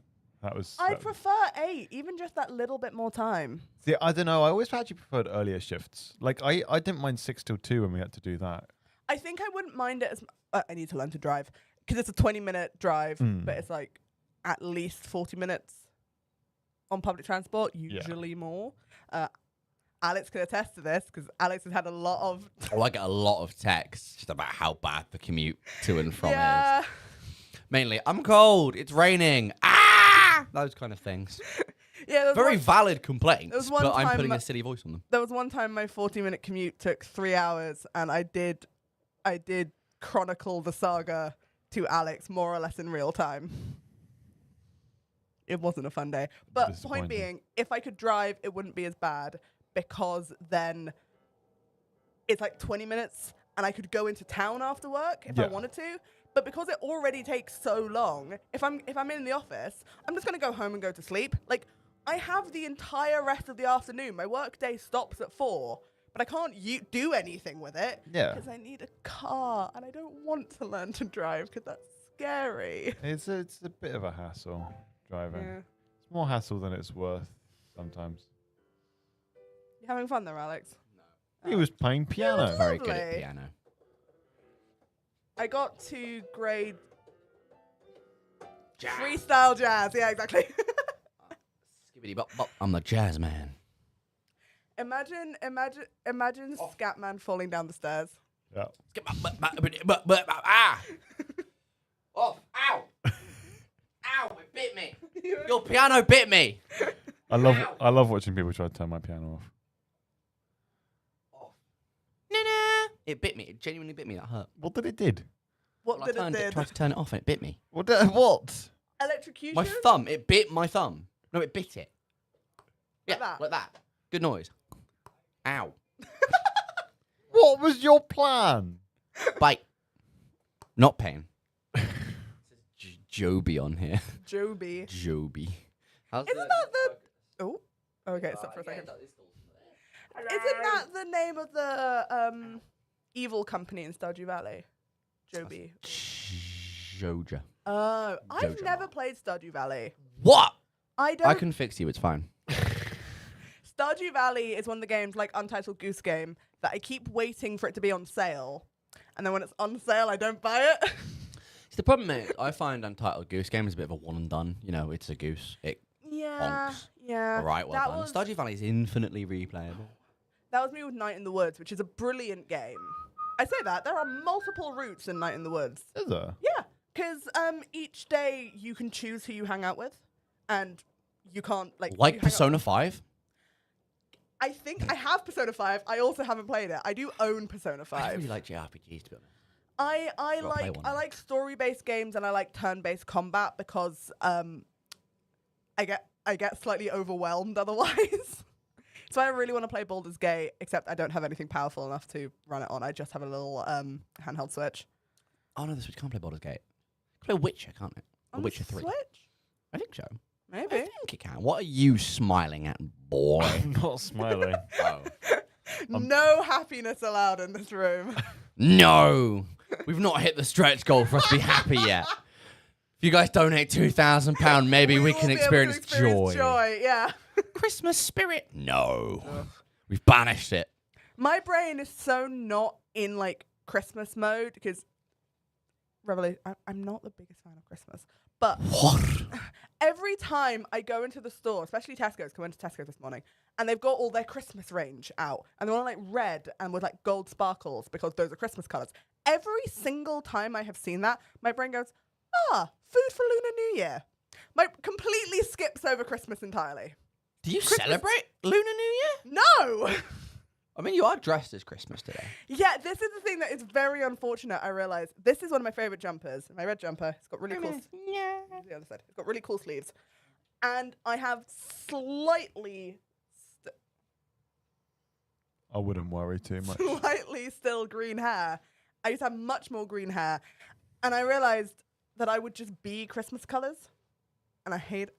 That was. I that- prefer 8, even just that little bit more time. See, I don't know. I always actually preferred earlier shifts. Like I didn't mind 6 till 2 when we had to do that. I think I wouldn't mind it as I need to learn to drive because it's a 20-minute drive, but it's like at least 40 minutes on public transport, usually more. Alex can attest to this because Alex has had a lot of. Oh, I get a lot of texts just about how bad the commute to and from Yeah. is. Mainly, I'm cold. It's raining. Ah, those kind of things. Yeah, there was Very one- valid complaints, there was one but I'm time putting a silly voice on them. There was one time my 40-minute commute took 3 hours, and I did chronicle the saga to Alex more or less in real time. It wasn't a fun day. But point Disappointing. being, if I could drive, it wouldn't be as bad because then it's like 20 minutes and I could go into town after work if I Yeah. wanted to. But because it already takes so long, if I'm in the office, I'm just going to go home and go to sleep. Like, I have the entire rest of the afternoon. My work day stops at 4, but I can't do anything with it Yeah. because I need a car and I don't want to learn to drive because that's scary. It's a bit of a hassle driving. Yeah. It's more hassle than it's worth sometimes. You having fun there, Alex? He was playing piano. Very good at Lovely. piano. I got to grade freestyle jazz. Yeah, exactly. Skibbity bop bop. I'm the jazz man. imagine Scatman falling down the stairs. Yeah. Ah! Oh, ow! Ow! It bit me. Your piano bit me. I love watching people try to turn my piano off. Na-na. It bit me. It genuinely bit me. That hurt. What did it did? What Well, did I it did? tried to turn it off and it bit me. What? Electrocution? My thumb. It bit my thumb. No, it bit it. Yeah, that? like that. Good noise. Ow. What was your plan? Bite. Not pain. Joby on here. Joby. Joby. Isn't that the... Oh, okay, stop for a second. Isn't that the name of the evil company in Stardew Valley? Joby. Joja. Oh, I've Jojo. never played Stardew Valley. What? I don't... I can fix you. It's fine. Stardew Valley is one of the games, like Untitled Goose Game, that I keep waiting for it to be on sale. And then when it's on sale, I don't buy it. See, the problem is, I find Untitled Goose Game is a bit of a one and done. You know, it's a goose. It Yeah, bonks. yeah. All right, well that done. Was, Stardew Valley is infinitely replayable. that was me with Night in the Woods, which is a brilliant game. I say that. There are multiple routes in Night in the Woods. Is there? Yeah, because each day you can choose who you hang out with, and you can't, like... Like you hang out- Persona 5? I think I have Persona 5. I also haven't played it. I do own Persona 5. I really like JRPGs, to be honest. I Gotta play like one I now. like story-based games and I like turn-based combat because I get slightly overwhelmed otherwise. So I really want to play Baldur's Gate, except I don't have anything powerful enough to run it on. I just have a little handheld Switch. Oh no, the Switch can't play Baldur's Gate. Can play Witcher, can't it? Or On the Witcher 3. Switch? I think so. I Maybe. think it can. What are you smiling at, boy? I'm not smiling. Oh. No happiness allowed in this room. No, we've not hit the stretch goal for us to be happy yet. If you guys donate £2,000, maybe we will can be able to experience experience joy. joy, yeah. Christmas spirit? No. We've banished it. My brain is so not in like Christmas mode because I'm not the biggest fan of Christmas. But What? every time I go into the store, especially Tesco's, I went to Tesco this morning, and they've got all their Christmas range out, and they're all like red and with like gold sparkles because those are Christmas colors. Every single time I have seen that, my brain goes, food for Lunar New Year. My completely skips over Christmas entirely. Do you celebrate Lunar New Year? No! I mean, you are dressed as Christmas today. Yeah, this is the thing that is very unfortunate. I realize this is one of my favorite jumpers. My red jumper. It's got really cool. The other side. It's got really cool sleeves, and I have slightly, I wouldn't worry too much. slightly still green hair. I used to have much more green hair, and I realized that I would just be Christmas colors, and I hate.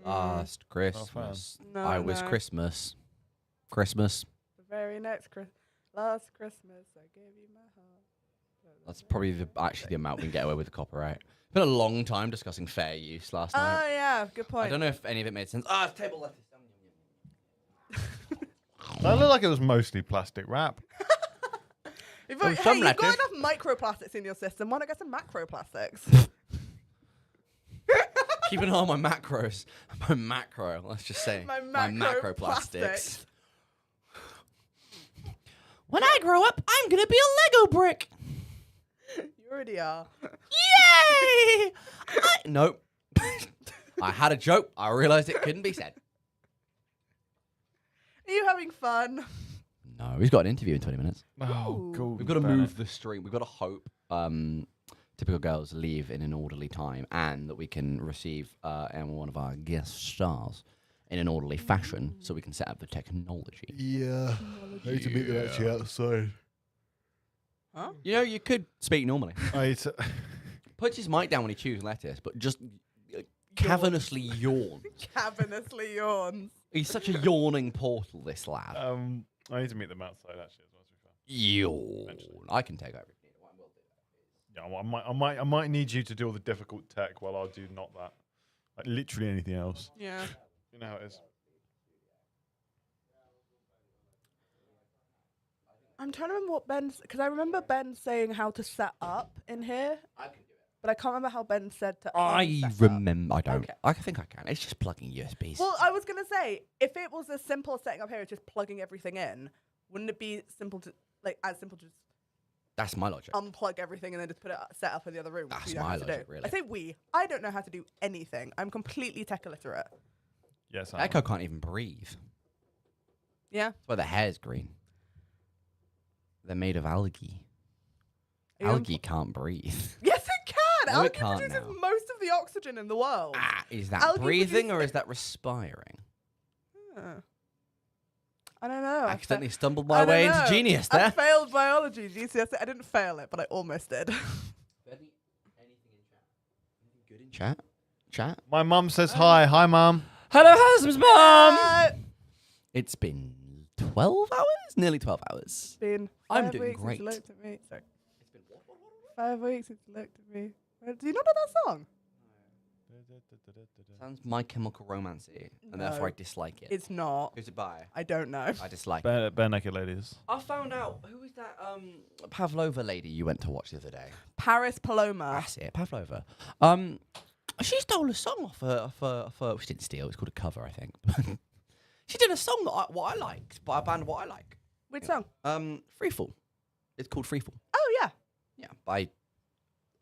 Last Christmas, No, I was no. Christmas. Christmas. The very next last Christmas, I gave you my heart. That's probably actually the amount we can get away with the copyright. It's been a long time discussing fair use last night. Oh yeah, good point. I don't know if any of it made sense. It's table lettuce. I look like it was mostly plastic wrap. You've Some got lettuce. enough microplastics in your system. Why not get some macroplastics? Keep an eye on my macros. My macro, let's just say. My macroplastics. When I grow up, I'm going to be a Lego brick. You already are. Yay! Nope. I had a joke. I realized it couldn't be said. Are you having fun? No, we've got an interview in 20 minutes. Oh, cool. We've got to move the stream. We've got to hope typical girls leave in an orderly time and that we can receive one of our guest stars in an orderly fashion so we can set up the technology. Yeah. I need to meet them actually outside. Huh? You know, you could speak normally. Puts Puts his mic down when he chews lettuce, but just cavernously yawn. Cavernously yawns. He's such a yawning portal, this lad. I need to meet them outside actually as well. Yawn. Eventually. I can take over. Yeah, I might need you to do all the difficult tech while I'll do not that. Like literally anything else. Yeah. You know how it is. I'm trying to remember what Ben's, because I remember Ben saying how to set up in here, but I can't remember how Ben said to. I unset up. remember. I don't. Okay. I think I can. It's just plugging USBs. Well, I was gonna say if it was as simple as setting up here as just plugging everything in, wouldn't it be simple to as simple to just That's my logic. unplug everything and then just put it set up in the other room? which That's we don't my have to logic, do. really. I say we. I don't know how to do anything. I'm completely tech illiterate. Yes. Echo can't even breathe. Yeah. That's why their hair's green. They're made of algae. Are you Algae can't breathe. Yes, it can. No, it Algae can't produces now. most of the oxygen in the world. Is that Algae breathing produce- or is that respiring? Huh. I don't know. Accidentally stumbled my way into genius I there. failed biology, GCSE. I didn't fail it, but I almost did. Anything good in chat? Chat? My mum says hi. Hi, mum. Hello, husband's mum! It's been 12 hours? Nearly 12 hours. It's been I'm 5 doing weeks great. since you looked at me. Sorry. 5 weeks since you looked at me. Do you not know that song? Sounds My Chemical Romance-y, and No. therefore I dislike it. It's not. Who's it by? I don't know. I dislike it. Bare naked ladies. I found out, who was that Pavlova lady you went to watch the other day? Paris Paloma. That's it, Pavlova. She stole a song off her, she didn't steal, it's called a cover, I think. She did a song that what I liked, by a band what I like. Which song? Freefall. It's called Freefall. Oh, yeah. Yeah, by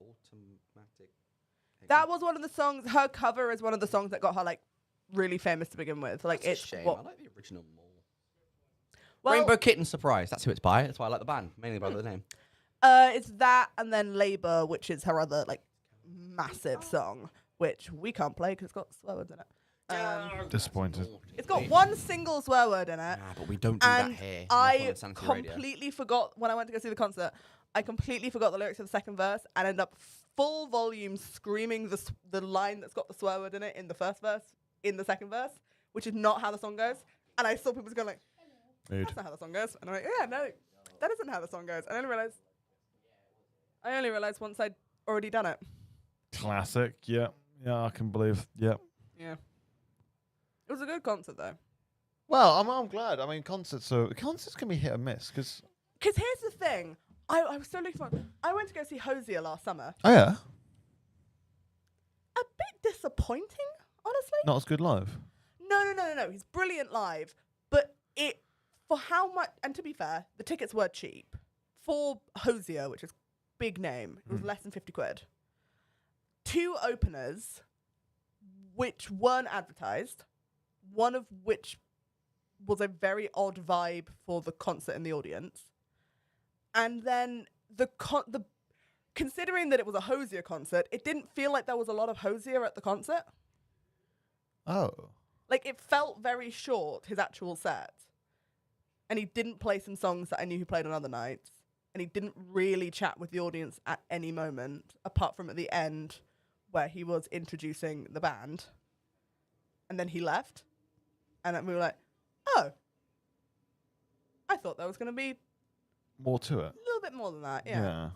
Automatic. That was one of the songs. Her cover is one of the songs that got her, like, really famous to begin with. Like, That's it's a shame. what. I like the original more. Well, Rainbow Kitten Surprise. That's who it's by. That's why I like the band, mainly by the name. It's that and then Labour, which is her other, like, massive song, which we can't play because it's got swear words in it. Disappointed. It's got one single swear word in it. Nah, but we don't do And that here. I Not on Sanity Radio. completely forgot, when I went to go see the concert, I completely forgot the lyrics of the second verse and ended up full volume screaming the line that's got the swear word in it in the first verse, in the second verse, which is not how the song goes. And I saw people just going like, Mood. That's not how the song goes. And I'm like, yeah, no, that isn't how the song goes. And I only realized once I'd already done it. Classic. Yeah. Yeah, I can believe. Yeah. Yeah. It was a good concert though. Well, I'm glad. I mean, concerts can be hit or miss because. Because here's the thing. I was so looking forward. I went to go see Hosier last summer. Oh yeah. A bit disappointing, honestly. Not as good live. No. He's brilliant live, but for how much? And to be fair, the tickets were cheap for Hosier, which is big name. It was less than 50 quid. 2 openers, which weren't advertised. One of which was a very odd vibe for the concert and the audience. And then considering that it was a Hosier concert, it didn't feel like there was a lot of Hosier at the concert. Oh. Like, it felt very short, his actual set. And he didn't play some songs that I knew he played on other nights. And he didn't really chat with the audience at any moment, apart from at the end, where he was introducing the band. And then he left. And we were like, oh. I thought there was going to be More to it. a little bit more than that, yeah.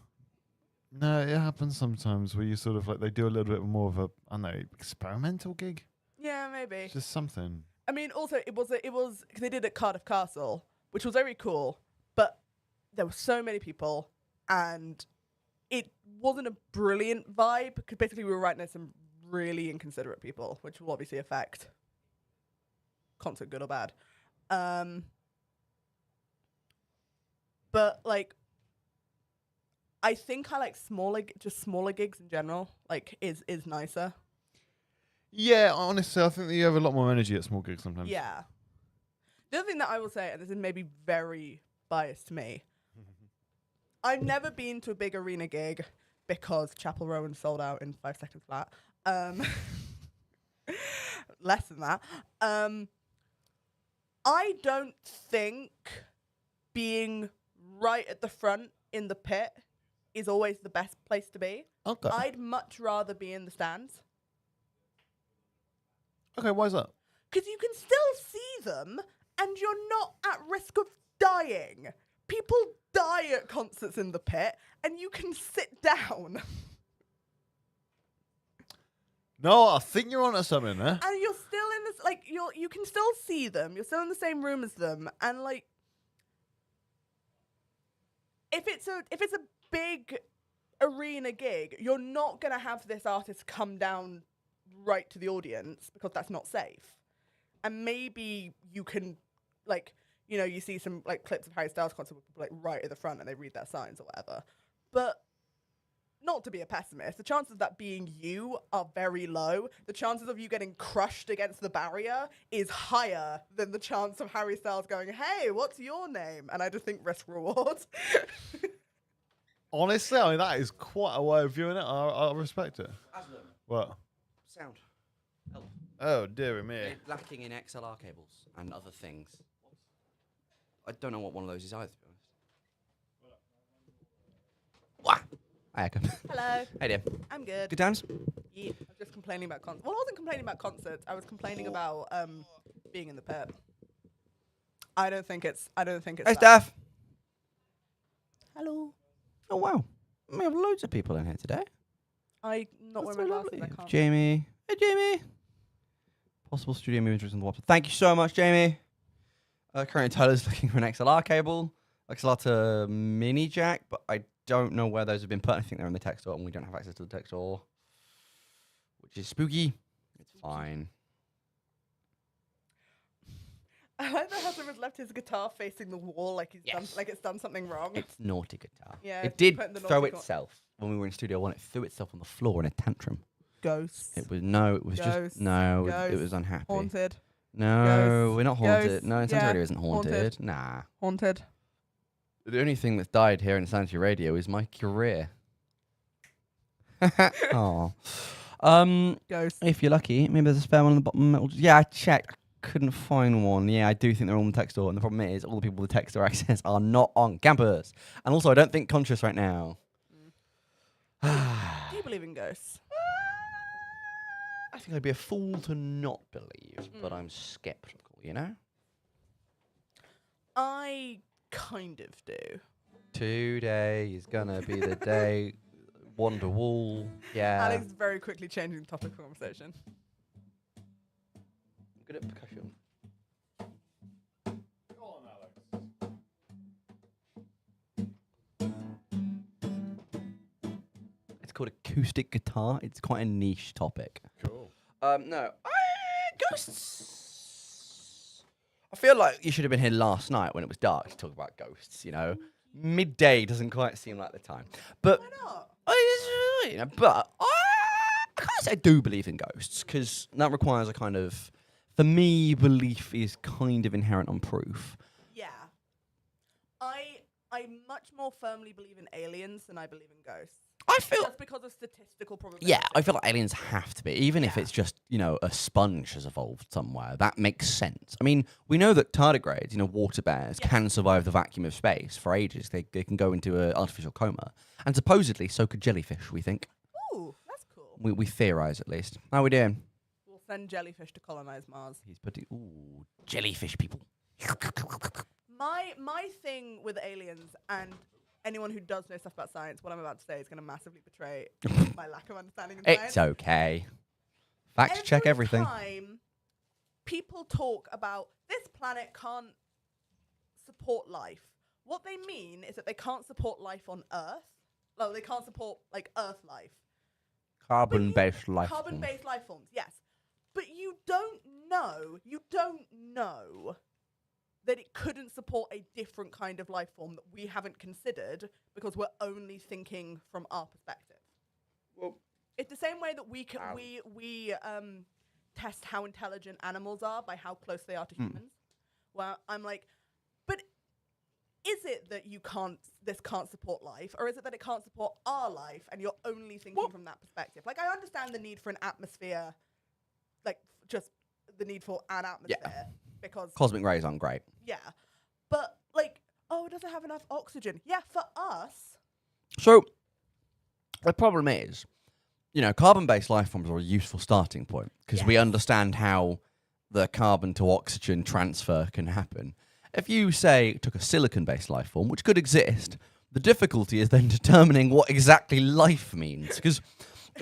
No, it happens sometimes where you sort of like they do a little bit more of a I don't know experimental gig. Yeah, maybe. It's just something. I mean, also it was because they did it at Cardiff Castle, which was very cool, but there were so many people, and it wasn't a brilliant vibe because basically we were right next to some really inconsiderate people, which will obviously affect concert, good or bad. But like, I think I like smaller gigs in general. Like, is nicer. Yeah, honestly, I think that you have a lot more energy at small gigs sometimes. Yeah. The other thing that I will say, and this is maybe very biased to me, I've never been to a big arena gig because Chapel Rowan sold out in 5 seconds flat. Less than that. I don't think being right at the front in the pit is always the best place to be. Okay. I'd much rather be in the stands. Okay, why is that? Because you can still see them and you're not at risk of dying. People die at concerts in the pit and you can sit down. No, I think you're onto something there. And you're still in this, like, you can still see them. You're still in the same room as them. And, like, if it's a big arena gig, you're not going to have this artist come down right to the audience because that's not safe. And maybe you can, like, you know, you see some, like, clips of Harry Styles concert with people, like, right at the front and they read their signs or whatever. But not to be a pessimist, the chances of that being you are very low. The chances of you getting crushed against the barrier is higher than the chance of Harry Styles going, hey, what's your name? And I just think risk reward. Honestly, I mean, that is quite a way of viewing it. I respect it. Aslam, What? sound. Help. Oh, dearie me. It's lacking in XLR cables and other things. I don't know what one of those is either, to be honest. What? Hi, Aka. Hello. Hey, dear. I'm good. Good times? Yeah. I was just complaining about concerts. Well, I wasn't complaining about concerts. I was complaining about being in the pit. I don't think it's Hey, that. Steph. Hello. Oh, wow. We have loads of people in here today. I'm not That's wearing my so glasses. I lovely. can't. Jamie. Hey, Jamie. Possible studio movies on the website. Thank you so much, Jamie. Currently, Tyler's looking for an XLR cable. XLR to mini jack, but I don't know where those have been put. I think they're in the tech store, and we don't have access to the tech store, which is spooky. It's fine. I like that Hassan has left his guitar facing the wall, like it's done something wrong. It's naughty guitar. Yeah, It did put in the throw naughty itself when we were in Studio One. It threw itself on the floor in a tantrum. Ghosts. It was no. It was Ghosts. just no. It Ghosts. was unhappy. Haunted. No, Ghosts. we're not haunted. Ghosts. No, Insanity Yeah. Radio isn't haunted. Haunted. Nah. Haunted. The only thing that's died here in Insanity Radio is my career. Oh. Ghosts. If you're lucky, maybe there's a spare one on the bottom. Yeah, I checked. Couldn't find one. Yeah, I do think they're all on the tech store. And the problem is, all the people with tech store access are not on campus. And also, I don't think Conscious right now. Do you believe in ghosts? I think I'd be a fool to not believe, but I'm skeptical, you know? I kind of do. Today is gonna be the day. Wonderwall. Yeah. Alex is very quickly changing the topic of conversation. I'm good at percussion. Go on, Alex. It's called acoustic guitar. It's quite a niche topic. Cool. No. Ghosts. I feel like you should have been here last night when it was dark to talk about ghosts, you know. Midday doesn't quite seem like the time. But Why not? but I can't say I do believe in ghosts, because that requires a kind of, for me, belief is kind of inherent on proof. Yeah. I much more firmly believe in aliens than I believe in ghosts. I feel... Just because of statistical probability. Yeah, I feel like aliens have to be, even if Yeah. it's just, a sponge has evolved somewhere. That makes sense. I mean, we know that tardigrades, water bears, can survive the vacuum of space for ages. They can go into an artificial coma. And supposedly, so could jellyfish, we think. Ooh, that's cool. We theorize, at least. How are we doing? We'll send jellyfish to colonize Mars. He's putting... Ooh, jellyfish people. My thing with aliens, and anyone who does know stuff about science, what I'm about to say is going to massively betray my lack of understanding in science. It's okay. Fact check everything. Every time people talk about this planet can't support life, what they mean is that they can't support life on Earth. No, they can't support, Earth life. Carbon-based life forms. Carbon-based life forms, yes. But you don't know that it couldn't support a different kind of life form that we haven't considered because we're only thinking from our perspective. Well, it's the same way that we test how intelligent animals are by how close they are to humans. Well, I'm like, but is it that this can't support life, or is it that it can't support our life and you're only thinking from that perspective? I understand the need for an atmosphere, just the need for an atmosphere because cosmic rays aren't great. Yeah, but does it have enough oxygen? Yeah, for us. So the problem is, carbon-based life forms are a useful starting point because we understand how the carbon to oxygen transfer can happen. If you, say, took a silicon-based life form, which could exist, the difficulty is then determining what exactly life means. Because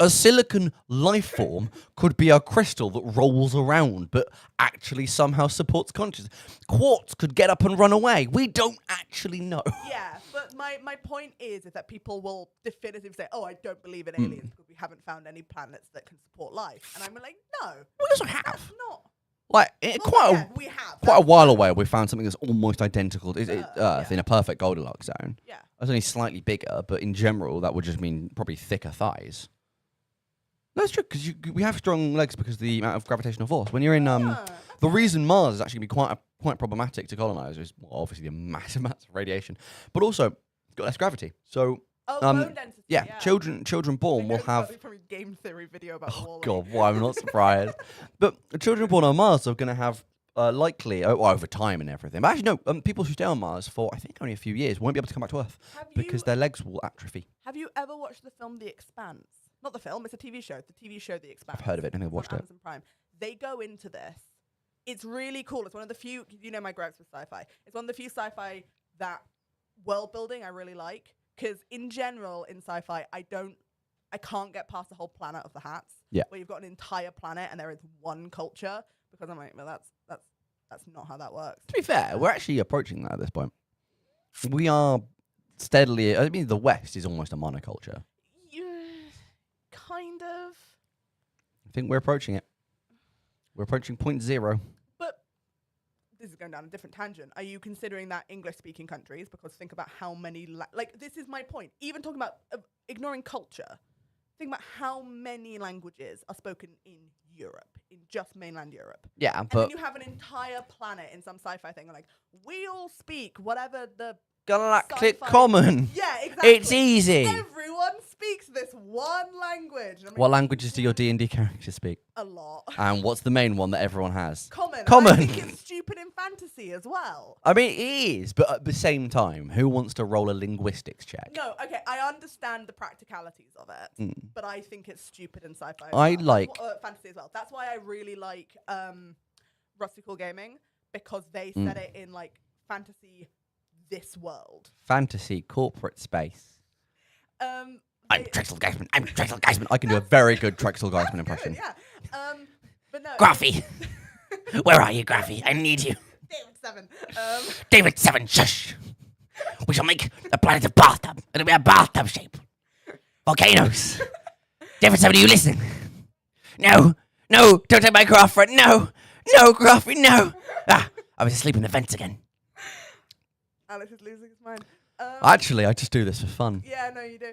a silicon life form could be a crystal that rolls around but actually somehow supports consciousness. Quartz could get up and run away. We don't actually know. Yeah, but my point is that people will definitively say, oh, I don't believe in aliens because we haven't found any planets that can support life. And I'm like, no. We also have. That's not. Quite a while away, we found something that's almost identical to Earth in a perfect Goldilocks zone. Yeah. That's only slightly bigger, but in general, that would just mean probably thicker thighs. That's true, because we have strong legs because of the amount of gravitational force. When you're in, the reason Mars is actually quite problematic to colonize is obviously the massive amounts of radiation, but also it's got less gravity. So, bone density. Yeah. children born will have. From a game theory video about Oh God, why I'm not surprised. But children born on Mars are going to have likely over time and everything. But actually, no. People who stay on Mars for I think only a few years won't be able to come back to Earth because their legs will atrophy. Have you ever watched the film The Expanse? Not the film, it's a TV show. The TV show The Expanse. I've heard of it. I think I've watched it. Amazon Prime. They go into this. It's really cool. It's one of the few, my gripes with sci-fi. It's one of the few sci-fi that world building I really like. Because in general, in sci-fi, I can't get past the whole Planet of the Hats. Yeah. Where you've got an entire planet and there is one culture. Because I'm like, well, that's not how that works. To be fair, we're actually approaching that at this point. We are steadily. I mean, the West is almost a monoculture. Kind of. I think we're approaching it. We're approaching 0.0. But this is going down a different tangent. Are you considering that English-speaking countries? Because think about how many... this is my point. Even talking about ignoring culture, think about how many languages are spoken in Europe, in just mainland Europe. Yeah, and but... then you have an entire planet in some sci-fi thing. We all speak whatever the... Galactic Common. Yeah, exactly. It's easy. Everyone speaks this one language. What languages do your D&D characters speak? A lot. And what's the main one that everyone has? Common. Common. I think it's stupid in fantasy as well. I mean, it is, but at the same time, who wants to roll a linguistics check? No, okay, I understand the practicalities of it, but I think it's stupid in sci-fi. I like fantasy as well. That's why I really like Rusty Core Gaming, because they set it in fantasy this world. Fantasy corporate space. Um, I'm Trexel Geisman. I'm Trexel Geisman. I can do a very good Trexel Geisman impression. yeah. But no. Graffy. Where are you, Graffy? I need you. David 7. David 7, shush. We shall make the planet a bathtub. It'll be a bathtub shape. Volcanoes. David 7, are you listening? No. No, don't take my girlfriend. No. No, girlfriend, no. Ah, I was asleep in the vents again. Alex is losing his mind. Actually, I just do this for fun. Yeah, no, you do.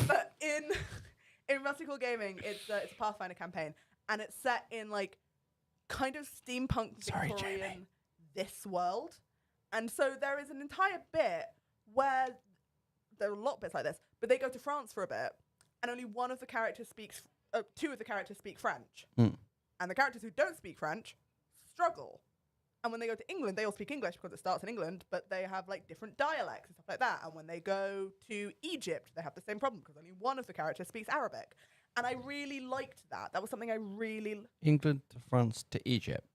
But in Rustical Gaming, it's a Pathfinder campaign, and it's set in like kind of steampunk Victorian this world, and so there is an entire bit where there are a lot of bits like this, but they go to France for a bit, and only one of the characters speaks. Two of the characters speak French, and the characters who don't speak French struggle. And when they go to England, they all speak English because it starts in England, but they have like different dialects and stuff like that. And when they go to Egypt, they have the same problem because only one of the characters speaks Arabic. And I really liked that. That was something I really... England to France to Egypt.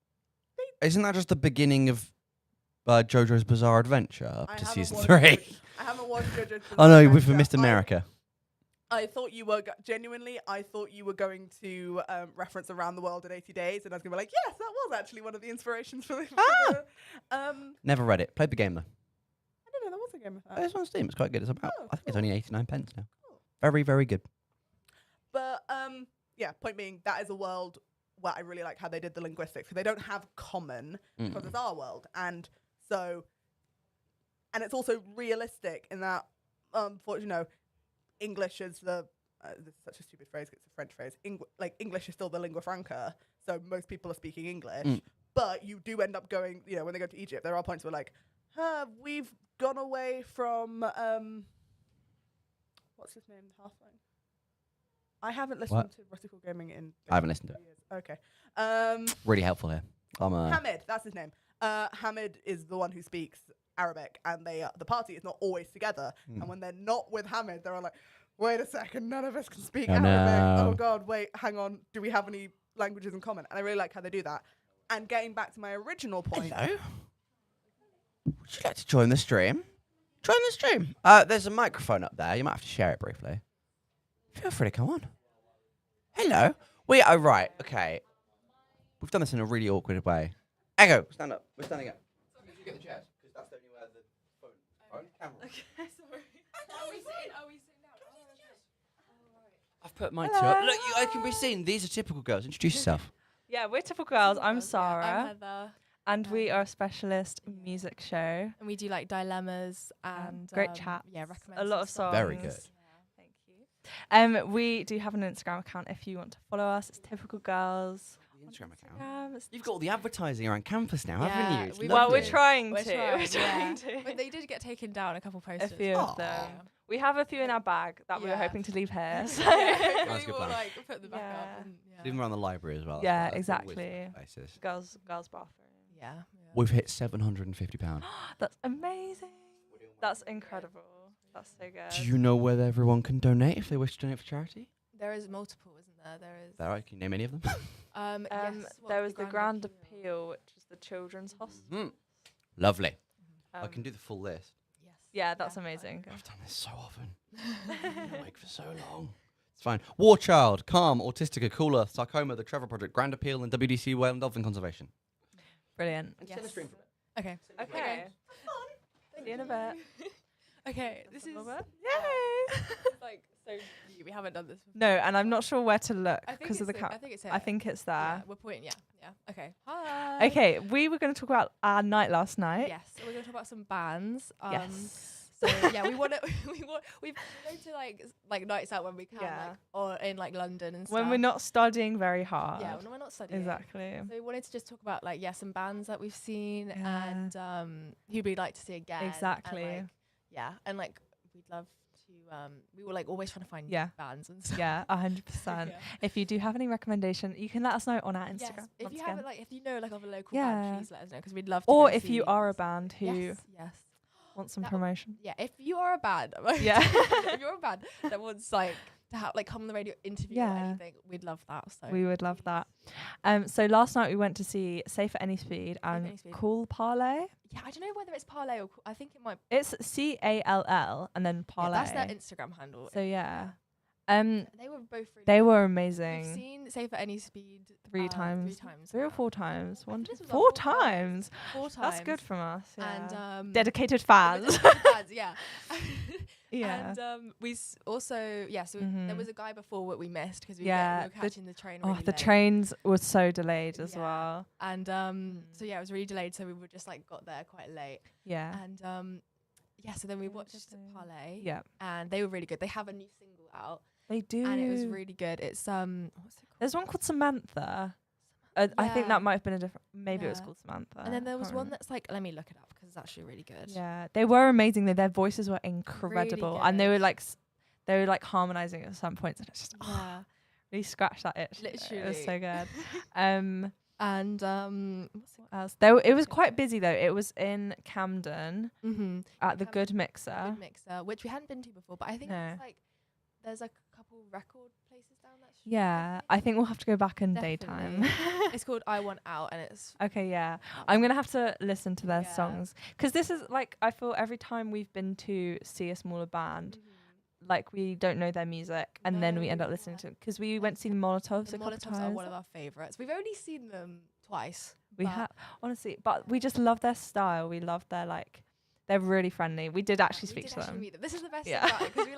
Isn't that just the beginning of JoJo's Bizarre Adventure up to season 3? I haven't watched JoJo's Bizarre Oh no, Adventure. with Mr. America. I thought you were genuinely. I thought you were going to reference Around the World in 80 Days, and I was going to be like, yes, that was actually one of the inspirations for the. Never read it. Played the game though. I didn't know there was a game of that. It's on Steam. It's quite good. It's about. Oh, I think it's cool. only 89 pence now. Cool. Very, very good. But yeah. Point being, that is a world where I really like how they did the linguistics. So they don't have common because it's our world, and so, and it's also realistic in that, English is the this is such a stupid phrase. It's a French phrase. English is still the lingua franca, so most people are speaking English. But you do end up going, when they go to Egypt, there are points where like, we've gone away from what's his name, the halfling. I haven't listened to Rustical Gaming in. I haven't listened to it. Years. Okay. Really helpful here. Hamid, that's his name. Hamid is the one who speaks Arabic, and the party is not always together. And when they're not with Hamid, they're all like, wait a second, none of us can speak Arabic. No. Oh God, wait, hang on. Do we have any languages in common? And I really like how they do that. And getting back to my original point. Hello. Would you like to join the stream? Join the stream. There's a microphone up there. You might have to share it briefly. Feel free to come on. Hello. We are right. Okay. We've done this in a really awkward way. Echo, stand up. We're standing up. You get the chairs, because that's the only way the phone camera. Okay, sorry. Are we sitting down? I've put my two up. Look, I can be seen. These are typical girls. Introduce yourself. Yeah, we're Typical Girls. I'm Sarah. I'm Heather. And we are a specialist music show. And we do like dilemmas and great chats. Yeah, recommend a lot of songs. Very good. Thank you. We do have an Instagram account if you want to follow us. It's Typical Girls. Instagram account. You've got all the advertising around campus now, Yeah, haven't you? It's Well, we're lovely. trying We're to. trying, We're trying yeah. to. But they did get taken down, a couple posters. A few of them. We have a few in our bag that we were Yeah. hoping to leave here. So. That's a good We'll plan. put them back up. And, Even around the library as well. Yeah, That's always exactly. good places. Girls' bathroom. Yeah. We've hit £750. That's amazing. That's incredible. That's so good. Do you know where everyone can donate if they wish to donate for charity? There is multiple, isn't there? There is. All right, can you name any of them? Yes, there was the Grand Appeal, which is the Children's Hospital. Lovely. I can do the full list. Yes. Yeah, that's amazing. I've done this so often. Like for so long. It's fine. War Child, Calm, Autistica, Cooler, Sarcoma, The Trevor Project, Grand Appeal, and WDC Whale and Dolphin Conservation. Brilliant. Yes. Okay. Okay. See you in a bit. Okay, this is Yay! like so. We haven't done this before. No, and I'm not sure where to look I think because of the I think it's here. I think it's there. Yeah, we're pointing. Yeah. Okay. Hi. Okay, we were going to talk about our night last night. Yes. So we're going to talk about some bands. Yes. So yeah, we've been to like nights out when we can, Yeah. like, or in like London and stuff. When we're not studying very hard. Yeah, when we're not studying. Exactly. So we wanted to just talk about like some bands that we've seen Yeah. and who we'd like to see again. Exactly. And, and we'd love to. We were like always trying to find new bands and stuff. Yeah, 100%. Yeah. If you do have any recommendation, you can let us know on our Instagram. Yes, if once you again. have if you know like of a local Yeah. band, please let us know because we'd love to. Or go if you see- are a band who yes. wants some That- promotion. Yeah, if you are a band, Yeah. if you're a band that wants like to have like come on the radio interview or Yeah. anything, we'd love that. So We would love that. So last night we went to see Safe at Any Speed and Any Speed. Cool Parlay. Yeah, I don't know whether it's Parlay or I think it might. It's CALL and then Yeah, Parlay. that's their Instagram handle. So yeah. They were both. Really They good. were We've amazing. seen Safe at Any Speed 3 times. 3 times. 3 or now. 4 times. I One, think this was our 4 4th times. 4 times. That's good from us. Yeah. And Dedicated fans. yeah. Yeah. And we also so there was a guy before what we missed because we Yeah, were the- catching the train. Oh, Really the late. trains were so delayed as Yeah. well. And so yeah, it was really delayed. So we were just like got there quite late. Yeah. And so then we Yeah, watched good day. Parlay. Yeah. And they were really good. They have a new single out, They do. and it was really good. It's what's it called? There's one called Samantha. I think Yeah. that might have been a different. Maybe it was Yeah. called Samantha. And then there was Can't one remember. that's like, let me look it up because it's actually really good. Yeah, they were amazing. Their voices were incredible, and they were good. like, they were like harmonizing at some points, and it's just Yeah. really scratched that itch. It was Literally. so good. And What else? It was quite busy though. It was in Camden at the Camden, Good Mixer. Good Mixer, which we hadn't been to before, but I think No. it's like there's like a couple record places down that street. Yeah, I think we'll have to go back in daytime. Definitely. It's called I Want Out, and it's Okay, yeah. I'm going to have to listen to their Yeah. songs. Because this is, like, I feel every time we've been to see a smaller band, like, we don't know their music, and then we end up listening to it. Because we went to see the Molotovs the a couple Molotovs times. are one of our favourites. We've only seen them twice. We but have, honestly, but we just love their style. We love their, like, they're really friendly. We did actually we speak did to actually them. meet them. This is the best Yeah. thing about it because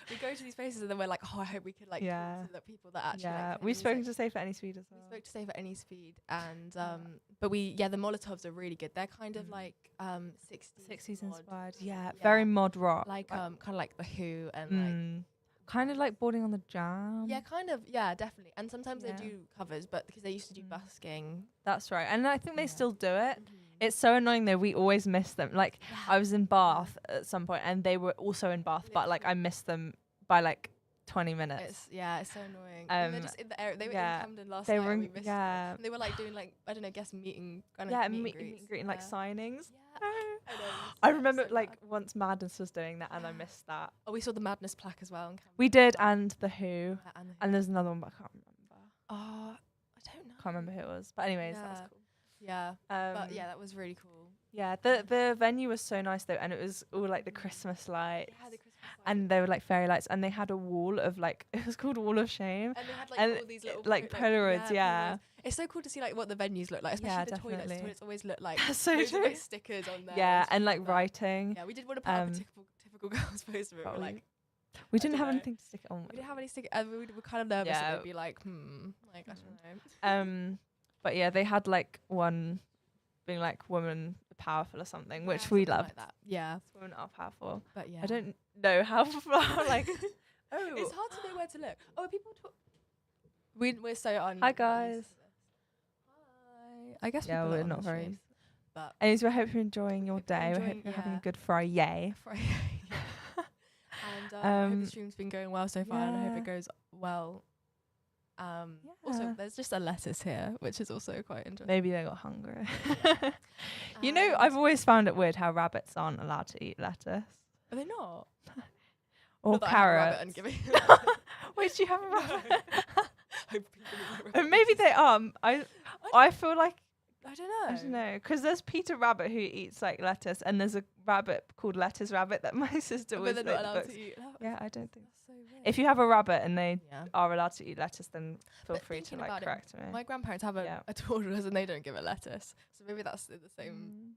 we go to these places and then we're like, oh, I hope we could like Yeah. talk to the people that actually. Yeah, like, we've spoken music. to Safe at Any Speed as We well. spoke to Save at Any Speed, and but the Molotovs are really good. They're kind of like 60s mod, inspired. Yeah, very mod rock. like kind of like the Who and kind of like Boarding on the Jam. yeah, kind of definitely. And sometimes Yeah. they do covers, but because they used to do busking. That's right. And I think they Yeah. still do it. It's so annoying though. We always miss them. Like I was in Bath at some point and they were also in Bath, but like I missed them by like 20 minutes. It's so annoying. And they're just in the area. They were in Camden last they night. were And in- we missed yeah. them. And they were like doing like I don't know, guess meeting kind of Yeah, meet meet and greet and yeah. like signings. Yeah. I know. I Yeah, remember so like bad. once Madness was doing that and I missed that. Oh, we saw the Madness plaque as well. In Camden. We did, and The Who. And the And there's another one, but I can't remember. I don't know. Can't remember who it was. But anyways, that was Yeah. cool. Yeah. But yeah, that was really cool. Yeah, the venue was so nice though, and it was all like the Christmas lights, They had the Christmas and they were like fairy lights, and they had a wall of like it was called Wall of Shame. and they had like and all these little like Polaroids, yeah. Polaroids. It's so cool to see like what the venues look like, especially Yeah, the toilets. The definitely. toilets always look like That's so loads of, true. like, stickers on there. Yeah, stuff and like that. writing. Yeah, we did want to put up a um, typical girls poster, but but we're we- like, We I didn't don't have know. anything to stick it on. we didn't have any stickers. We were kind of nervous that Yeah. they'd be like, like I don't know. But yeah, they had like one being like woman powerful or something, which Yeah, we something loved. like that. Yeah, Women are powerful. but yeah, I don't know how far like. Oh, It's hard to know where to look. Oh, are people talk. We're so on. Hi, guys. Hi. I guess Yeah, people we're are not on very. stream, but Anyways, we hope you're enjoying your Hope you're day. We hope enjoying- you're having a yeah. good Friday. Friday. yeah. And I hope the stream's been going well so far, and I hope yeah. it goes well. Also, Yeah. there's just a lettuce here, which is also quite interesting. Maybe they got hungry. You know, I've always found it weird how rabbits aren't allowed to eat lettuce Are they not? or Not that I have a rabbit carrots. and giving. Wait, do you have a rabbit? Hope people eat my rabbit. Maybe they are. I feel like I don't know. I don't know, because there's Peter Rabbit who eats like lettuce, and there's a rabbit called Lettuce Rabbit that my sister But was. they're not allowed to eat. Yeah, I don't think. That's so weird. If you have a rabbit and they Yeah. are allowed to eat lettuce, then feel But free to thinking like about it, correct me. My grandparents have Yeah. a tortoise and they don't give it lettuce, so maybe that's the same.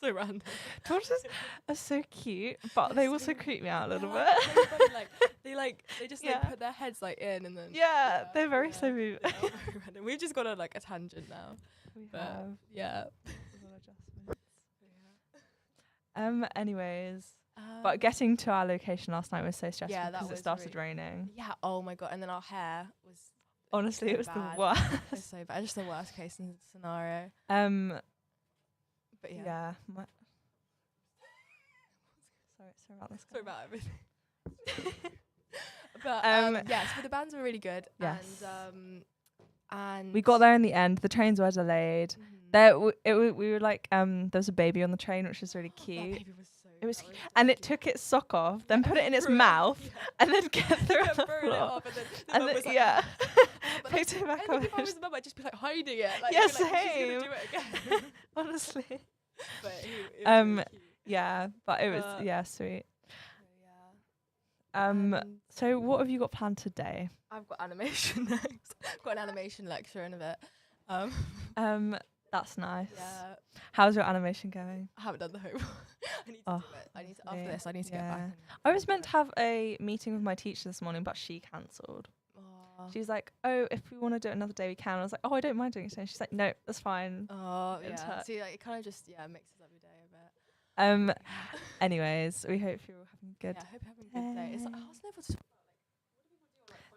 So random. Tortoises are so cute, but they They're also so- creep me out a little Yeah, bit. they're so funny, like they just Yeah. like put their heads like in and then. Yeah, they're very slow moving. they are very random. We've just got on like a tangent now. We But have yeah. little adjustments. Anyways, Um, but getting to our location last night was so stressful Yeah, that because it was started really- raining. Yeah. Oh my god. And then our hair was. Honestly, so it was bad. the worst. It was so bad. Just the worst case scenario. But But yeah. yeah. Sorry about this. Sorry guys. about everything. But yeah, so the bands were really good. Yes. And We got there in the end. The trains were delayed. Mhm. There, we were like, there was a baby on the train, which was really That cute. baby was so It was, and it took its sock off, then put it in its mouth, and then get through on the floor. And then, yeah, picked it back up. If I was the mum, I'd just be like hiding it. Like, Yeah, she's gonna same. do it again. Honestly. But it was really cute. Yeah, but it was sweet. Yeah. So what have you got planned today? I've got animation next. I've got an animation lecture in a bit. That's nice. Yeah. How's your animation going? I haven't done the homework. I need to do it. I need to, after this, I need to get back. I was meant to have a meeting with my teacher this morning, but she cancelled. She's like, "Oh, if we want to do it another day, we can." I was like, "Oh, I don't mind doing it today." She's like, "No, that's fine." Oh, yeah. See, like, it kind of just mixes up your day a bit. Anyways, we hope you're having a good. Yeah, I hope you're having a good day. It's like, how's level to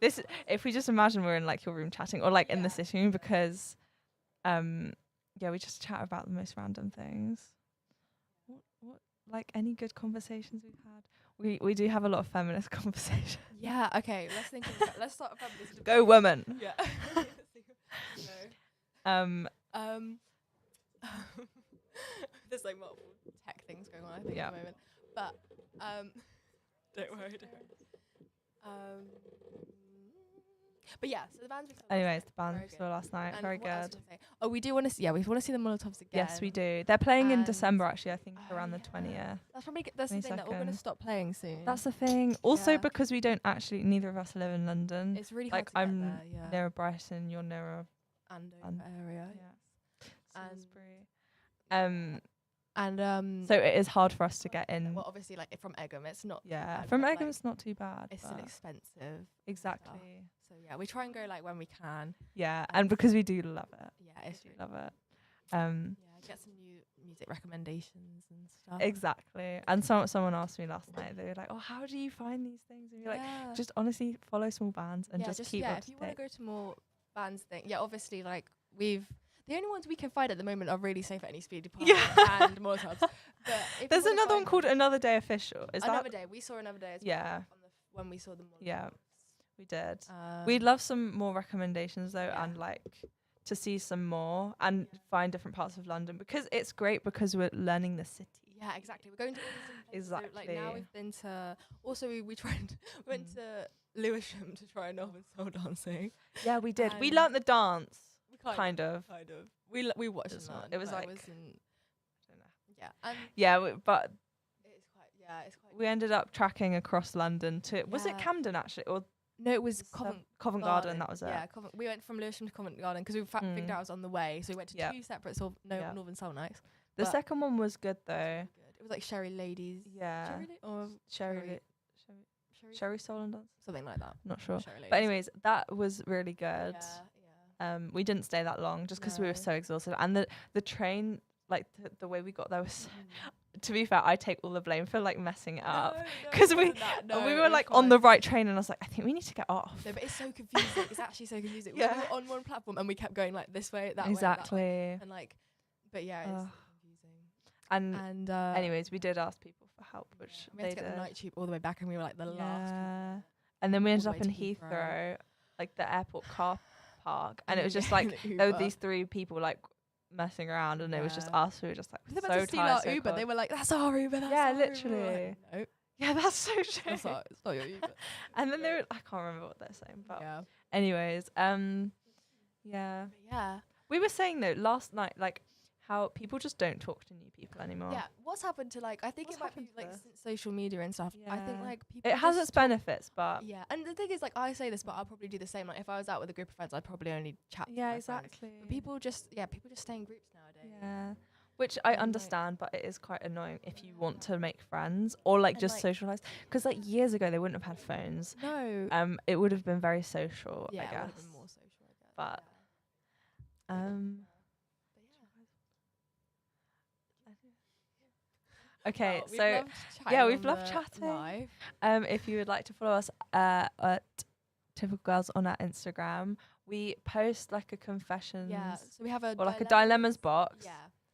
This, if we just imagine we're in like your room chatting, or like in the sitting room, because, we just chat about the most random things. What like any good conversations we've had? We do have a lot of feminist conversations. Yeah. Okay. Let's start a feminist. Go women. Yeah. There's like multiple tech things going on, I think, at the moment. But don't worry. But yeah, so the bands we saw. Anyways, the bands we saw last night, and very what else good. was I saying? Oh, we do want to see. Yeah, we want to see the Molotovs again. Yes, we do. They're playing in December, actually. I think around the 20th. That's probably that's the thing. They're all going to stop playing soon. That's the thing. Also, because we don't actually, neither of us live in London. It's really like hard to I'm get there, nearer Brighton, you're nearer Andover area. Yeah. Salisbury. So it is hard for us to get in. Well, obviously, like from Egham, it's not. Yeah, bad, from but, Egham, like, it's not too bad. It's still expensive. Exactly. So yeah, we try and go like when we can. Yeah, and because we do love it. Yeah, it's really love it. Yeah, get some new music recommendations and stuff. Exactly. And someone asked me last night. They were like, "Oh, how do you find these things?" And you're like, just honestly follow small bands and just keep up if to you want date. to go to more bands, obviously like the only ones we can find at the moment are really safe at any speed department and Molotovs. But there's another one called Another Day Official. Is Another that Day? We saw Another Day as well. When we saw the Molotovs. Yeah, we did. We'd love some more recommendations though, and like to see some more and find different parts of London, because it's great because we're learning the city. Yeah, exactly. We're going to all these exactly. So, like now we've been to. Also, we went to Lewisham to try Northern Soul dancing. Yeah, we did. We learnt the dance. Kind of. We watched it. It was like. I don't know. Yeah. But. It's quite. We ended up tracking across London to. Was it Camden actually, or? No, it was Covent Garden. That was it. Yeah, we went from Lewisham to Covent Garden because we figured out it was on the way, so we went to two separate Northern Soul nights. The second one was good though. It was like Sherry Ladies. Yeah. Sherry Soul and Dance. Something like that. Not sure. But anyways, that was really good. We didn't stay that long just because we were so exhausted, and the train, like the way we got there was. To be fair, I take all the blame for like messing it up because we were like on the right train, and I was like, I think we need to get off. No, but it's so confusing. It's actually so confusing. We were on one platform and we kept going like this way, that way, exactly. And like, but yeah, it's confusing. And anyways, we did ask people for help, which we had to get the night tube all the way back, and we were like the last. And then we ended up in Heathrow, like the airport car park, and it was just like there were these three people like messing around, and it was just us. We were just like so tired. Our Uber. They were like, "That's our Uber." That's our literally. Uber. Like, no. Yeah, that's so true. It's not your Uber. And then they were, I can't remember what they're saying, but anyways, we were saying though last night, like how people just don't talk to new people anymore. Yeah, what's happened to like? I think it might be like since social media and stuff. Yeah. I think like people. It has its benefits, but and the thing is, like I say this, but I'll probably do the same. Like if I was out with a group of friends, I'd probably only chat. Yeah, with exactly. But people just stay in groups nowadays. Yeah, which I understand, but it is quite annoying if you want to make friends or like just socialize. Because like years ago, they wouldn't have had phones. No. It would have been very social. Yeah, I guess. It would have been more social. I guess. But. Okay, so we've loved chatting. Live. If you would like to follow us at Typical Girls on our Instagram, we post like a confessions. Yeah, so we have a like a dilemmas box. Yeah.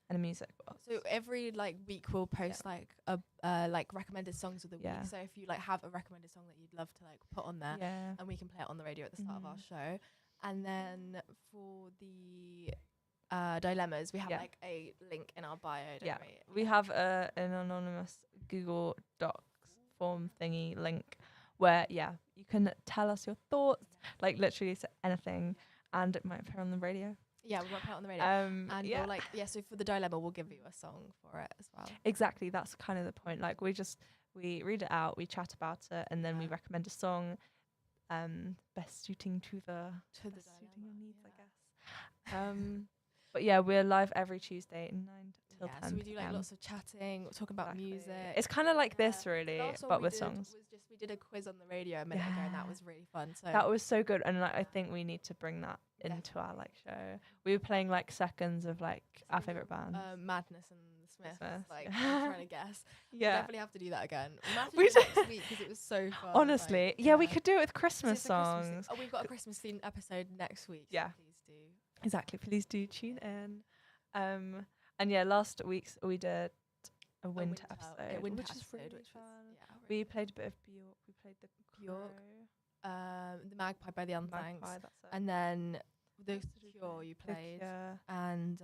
And a music box. So every like week we'll post like a like recommended songs of the week. So if you like have a recommended song that you'd love to like put on there, and we can play it on the radio at the start of our show. And then for the dilemmas, we have like a link in our bio. Don't we? We have an anonymous Google Docs form thingy link where you can tell us your thoughts, like literally anything, and it might appear on the radio. Yeah, we might put it on the radio. And we'll so for the dilemma, we'll give you a song for it as well. Exactly, that's kind of the point. Like we read it out, we chat about it, and then we recommend a song, best suiting to your needs, I guess. But yeah, we're live every Tuesday 9 till 10. So we do like lots of chatting, talking about music. It's kind of like this really, but with songs. We did a quiz on the radio a minute ago, and that was really fun. So that was so good, and like, I think we need to bring that into our like show. We were playing like seconds of like our favorite bands, Madness and the Smiths. Like I'm trying to guess. Yeah, we definitely have to do that again. We have to do it next week because it was so fun. Honestly, we could do it with Christmas songs. We've got a Christmas themed episode next week. Yeah, so please do. Exactly. Please do tune in. And last week we did a winter episode, which is really fun. We played a bit of Bjork. We played the Bjork, the Magpie by the Unthanks, and then the Cure you played, and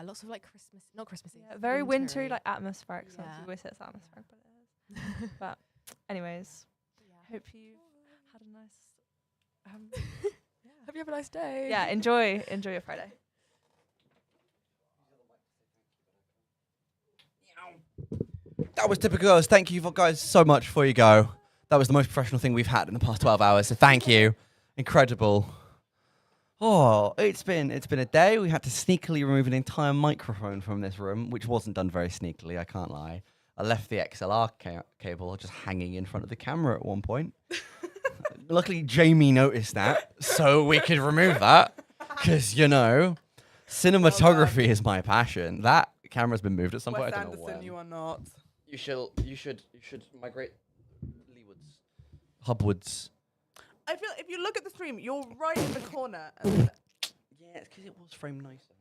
lots of like not Christmassy, very wintry, like atmospheric songs. You always say it's atmospheric, but it is. But anyways, hope you had a nice. Hope you have a nice day. Yeah, enjoy your Friday. That was Typical Girls. Thank you guys so much before you go. That was the most professional thing we've had in the past 12 hours. So thank you. Incredible. Oh, it's been a day. We had to sneakily remove an entire microphone from this room, which wasn't done very sneakily, I can't lie. I left the XLR cable just hanging in front of the camera at one point. Luckily, Jamie noticed that, so we could remove that. Because, cinematography is my passion. That camera's been moved at some point. I don't know when. You are not. You should migrate leewards, hubwards. I feel if you look at the stream, you're right in the corner. Yeah, it's because it was framed nicer.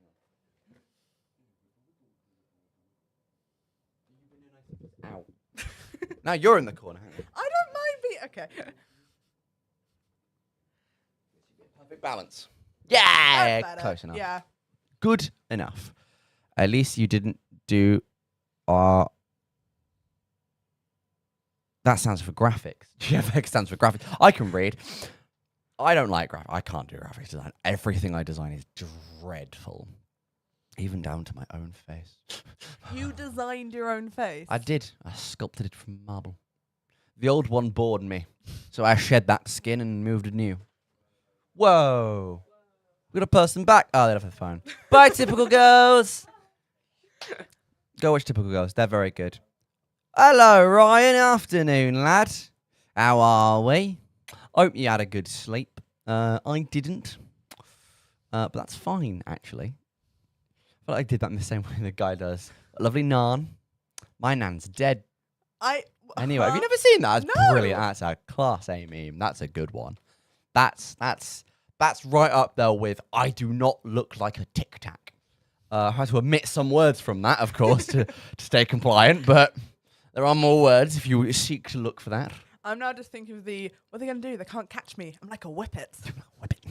Ow. Now you're in the corner. I don't mind being okay. Perfect balance. Yeah, close enough. Yeah. Good enough. At least you didn't do that stands for graphics. GFX stands for graphics. I can read. I don't like graphics. I can't do graphics design. Everything I design is dreadful. Even down to my own face. You designed your own face? I did. I sculpted it from marble. The old one bored me. So I shed that skin and moved a new. Whoa. We got a person back. Oh, they left the phone. Bye, Typical Girls. Go watch Typical Girls. They're very good. Hello, Ryan. Afternoon, lad. How are we? Hope you had a good sleep. I didn't. But that's fine, actually. I feel like I did that in the same way the guy does. A lovely nan. My nan's dead. Anyway, have you never seen that? That's brilliant. That's a class A meme. That's a good one. That's right up there with I do not look like a Tic Tac. I had to omit some words from that, of course, to stay compliant, but there are more words if you seek to look for that. I'm now just thinking of what are they going to do? They can't catch me. I'm like a whippet. Whippet.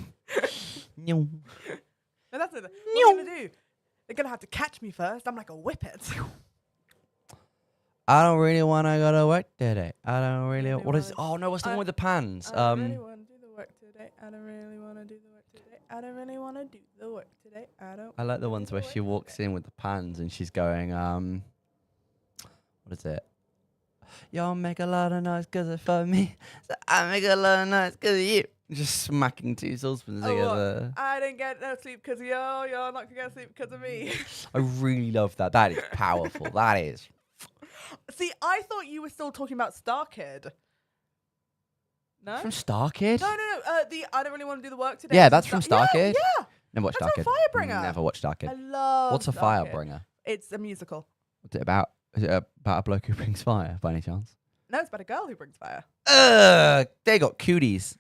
No. No, that's it. What are they going to do? They're going to have to catch me first. I'm like a whippet. I don't really want to go to work today. I don't really... Oh, no, what's the one with the pans? I don't really want to do the work today. I don't really want to do the work today. I don't really want to do the work today. I like the ones where she walks in with the pans and she's going, what is it? Y'all make a lot of noise because of for me. So I make a lot of noise because of you. Just smacking two saucepans together. I didn't get no sleep because of you. You're not going to get sleep because of me. I really love that. That is powerful. That is. See, I thought you were still talking about Star Kid. No? From Star Kid? No. The I don't really want to do the work today. Yeah, that's from Star Kid. Yeah. Never watched Star Kid. Firebringer. Never watched Star Kid. I love What's a Firebringer? It's a musical. What's it about? Is it about a bloke who brings fire, by any chance? No, it's about a girl who brings fire. They got cooties.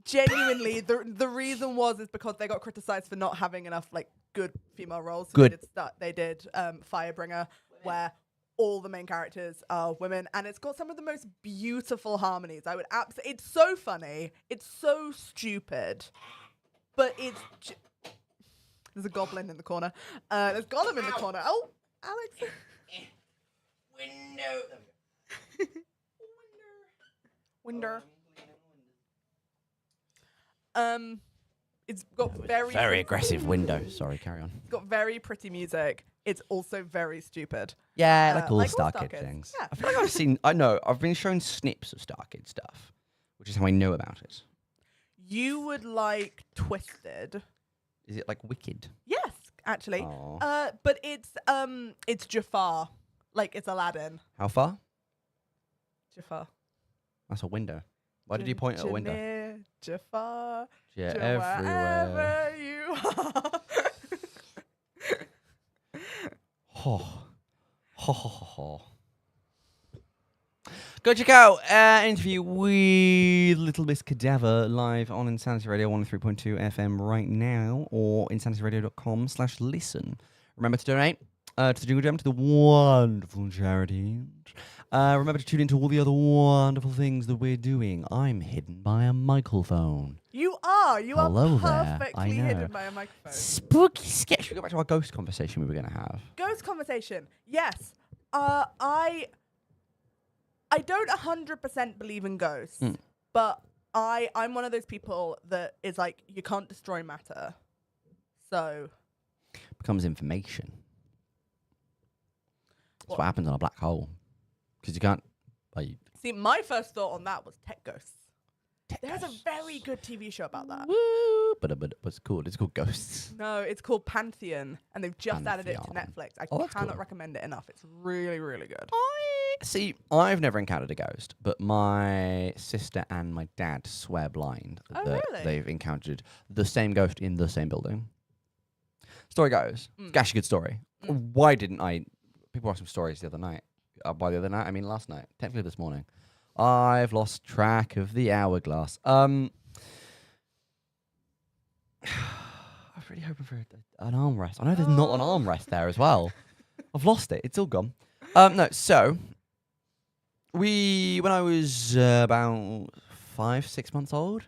Genuinely, the reason is because they got criticized for not having enough good female roles. So Good. They did Firebringer, where all the main characters are women, and it's got some of the most beautiful harmonies. It's so funny. It's so stupid, but it's. There's a goblin in the corner. There's Gollum in the corner. Oh, Alex. Window Winder. It's got Very aggressive window. Sorry, carry on. It's got very pretty music. It's also very stupid. Yeah, like all like Star all Star Kid Kids. things. Yeah. I feel like I've been shown snips of Star Kid stuff, which is how I know about it. You would like Twisted. Is it like Wicked? Yes, actually. Aw. But it's Jafar. Like it's Aladdin. How far? Jafar. That's a window. Why did you point at a window? Jafar. Yeah, Wherever everywhere. you are. Ho. Ho, ho, ho, ho. Go check out interview with Little Miss Cadaver live on Insanity Radio 103.2 FM right now, or insanityradio.com/listen. Remember to donate to the Jingle Jam, to the wonderful charity. Remember to tune into all the other wonderful things that we're doing. I'm hidden by a microphone. You are. You Hello are there. perfectly I know. hidden by a microphone. Spooky sketch. Should we go back to our ghost conversation we were going to have? Ghost conversation. Yes. I don't 100% believe in ghosts, but I'm one of those people that is like, you can't destroy matter. So Becomes information. That's what happens on a black hole. Because you can't. See, my first thought on that was tech ghosts. There's a very good TV show about that. Woo! But what's it called? It's called Ghosts. No, it's called Pantheon, and they've just added it to Pantheon. Netflix. I Oh, that's cannot cool. recommend it enough. It's really, really good. See, I've never encountered a ghost, but my sister and my dad swear blind Oh, that really? they've encountered the same ghost in the same building. Story goes, it's actually a good story. Why didn't I? People asked some stories the other night. By the other night, I mean last night. Technically this morning. I've lost track of the hourglass. I was really hoping for an armrest. I know there's not an armrest there as well. I've lost it. It's all gone. No, so when I was about 5-6 months old,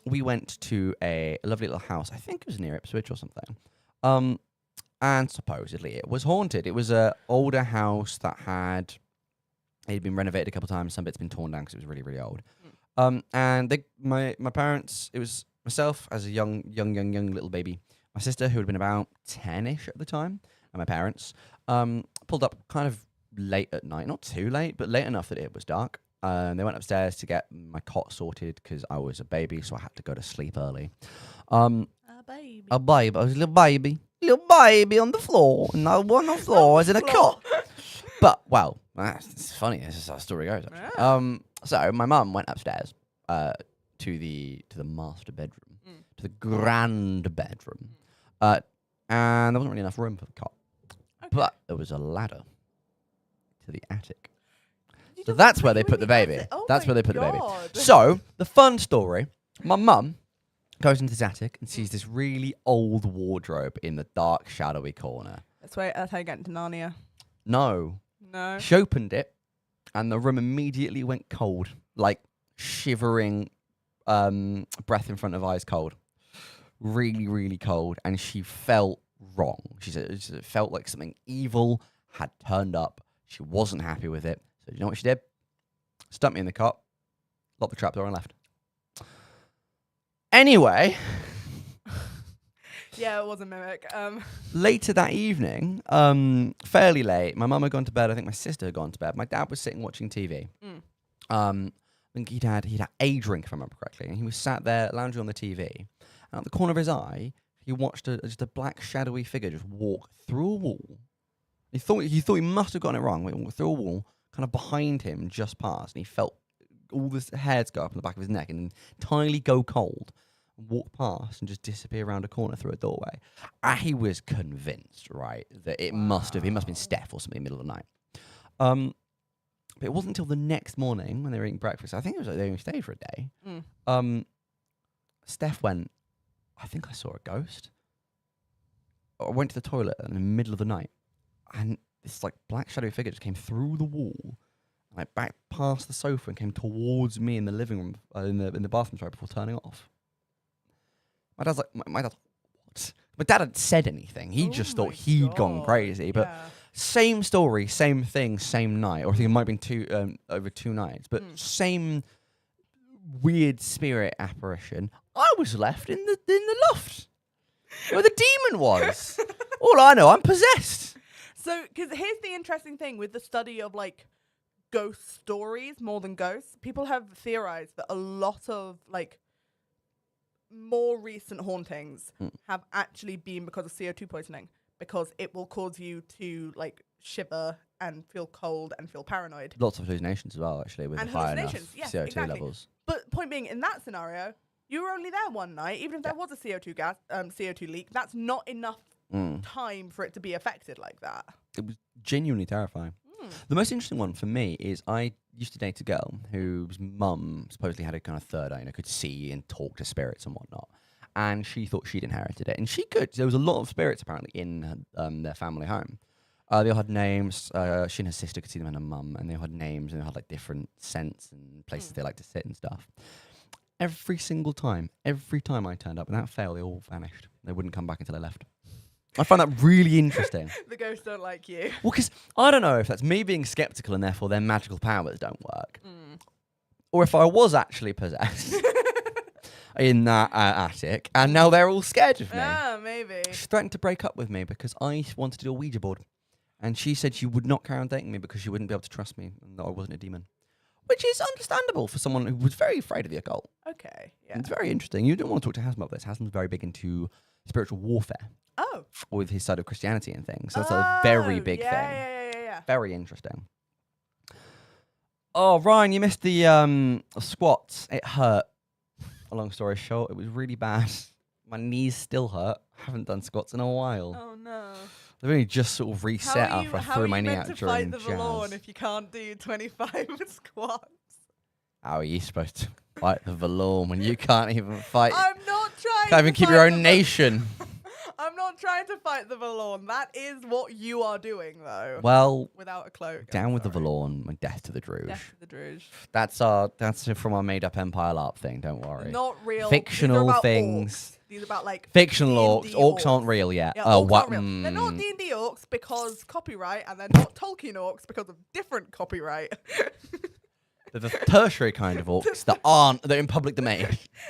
we went to a lovely little house. I think it was near Ipswich or something. And supposedly it was haunted. It was an older house that had been renovated a couple of times. Some bits been torn down because it was really, really old. And my parents, it was myself as a young little baby, my sister who had been about 10-ish at the time, and my parents pulled up kind of late at night, not too late, but late enough that it was dark. They went upstairs to get my cot sorted because I was a baby, so I had to go to sleep early. A baby. I was a little baby on the floor, and no one on the floor was in a cot. But, well, it's funny. This is how the story goes, actually. Yeah. So my mum went upstairs to the master bedroom, to the grand bedroom, and there wasn't really enough room for the cot. Okay. But there was a ladder to the attic. So that's where they put the baby. That's where they put the baby. So, the fun story, my mum goes into this attic and sees this really old wardrobe in the dark, shadowy corner. That's how you get into Narnia. No. She opened it, and the room immediately went cold, like shivering breath in front of eyes cold. Really, really cold, and she felt wrong. She said it felt like something evil had turned up. She wasn't happy with it. So you know what she did? Stumped me in the cot, locked the trapdoor, and left. Anyway... Yeah, it was a mimic. Later that evening, fairly late, my mum had gone to bed. I think my sister had gone to bed. My dad was sitting watching TV. I think he'd had a drink, if I remember correctly, and he was sat there lounging on the TV. And at the corner of his eye, he watched just a black shadowy figure just walk through a wall. He thought he must have gotten it wrong. Went through a wall, kind of behind him, just past, and he felt all the hairs go up on the back of his neck and entirely go cold. Walk past and just disappear around a corner through a doorway. He was convinced, right, that it must have been Steph or something in the middle of the night. But it wasn't until the next morning when they were eating breakfast. I think it was like they only stayed for a day. Steph went, I think I saw a ghost. I went to the toilet in the middle of the night, and this like black shadowy figure just came through the wall, like back past the sofa and came towards me in the living room, in the bathroom, sorry, before turning off. My dad's like, what? My dad hadn't said anything. He just thought he'd gone crazy. But Same story, same thing, same night. Or I think it might have been over 2 nights, but same weird spirit apparition. I was left in the loft where the demon was. All I know, I'm possessed. So, because here's the interesting thing with the study of like ghost stories more than ghosts, people have theorized that a lot of like more recent hauntings have actually been because of CO2 poisoning, because it will cause you to like shiver and feel cold and feel paranoid. Lots of hallucinations as well, actually, with high enough CO2 levels. But point being, in that scenario, you were only there one night. Even if there was a CO2 leak, that's not enough time for it to be affected like that. It was genuinely terrifying. The most interesting one for me is I used to date a girl whose mum supposedly had a kind of third eye and could see and talk to spirits and whatnot. And she thought she'd inherited it. And she could. There was a lot of spirits apparently in their family home. They all had names. She and her sister could see them and her mum. And they all had names and they had like different scents and places they liked to sit and stuff. Every single time, every time I turned up, without fail, they all vanished. They wouldn't come back until I left. I find that really interesting. The ghosts don't like you. Well, because I don't know if that's me being skeptical and therefore their magical powers don't work. Or if I was actually possessed in that attic and now they're all scared of me. Yeah, maybe. She threatened to break up with me because I wanted to do a Ouija board. And she said she would not carry on dating me because she wouldn't be able to trust me and that I wasn't a demon. Which is understandable for someone who was very afraid of the occult. Okay, yeah. It's very interesting. You don't want to talk to Hasm about this. Hasm's very big into spiritual warfare. Oh. With his side of Christianity and things. So that's a very big thing. Yeah. Very interesting. Oh, Ryan, you missed the squats. It hurt. A long story short, it was really bad. My knees still hurt. I haven't done squats in a while. Oh, no. They've only just sort of reset after I threw my knee out during jazz. How are you meant to fight the Valorn if you can't do 25 squats? How are you supposed to fight the Valorn when you can't even fight? I'm not trying Can't even keep your own nation. I'm not trying to fight the Valorn. That is what you are doing, though. Well, without a cloak. Down with the Valorn and death to the Druge. Death to the Druge. That's from our made-up Empire LARP thing. Don't worry. Not real. Fictional things. Orcs. These are about like fictional D&D orcs. Orcs aren't real yet. Yeah, orcs aren't real. They're not D&D orcs because copyright, and they're not Tolkien orcs because of different copyright. They're the tertiary kind of orcs that are in public domain.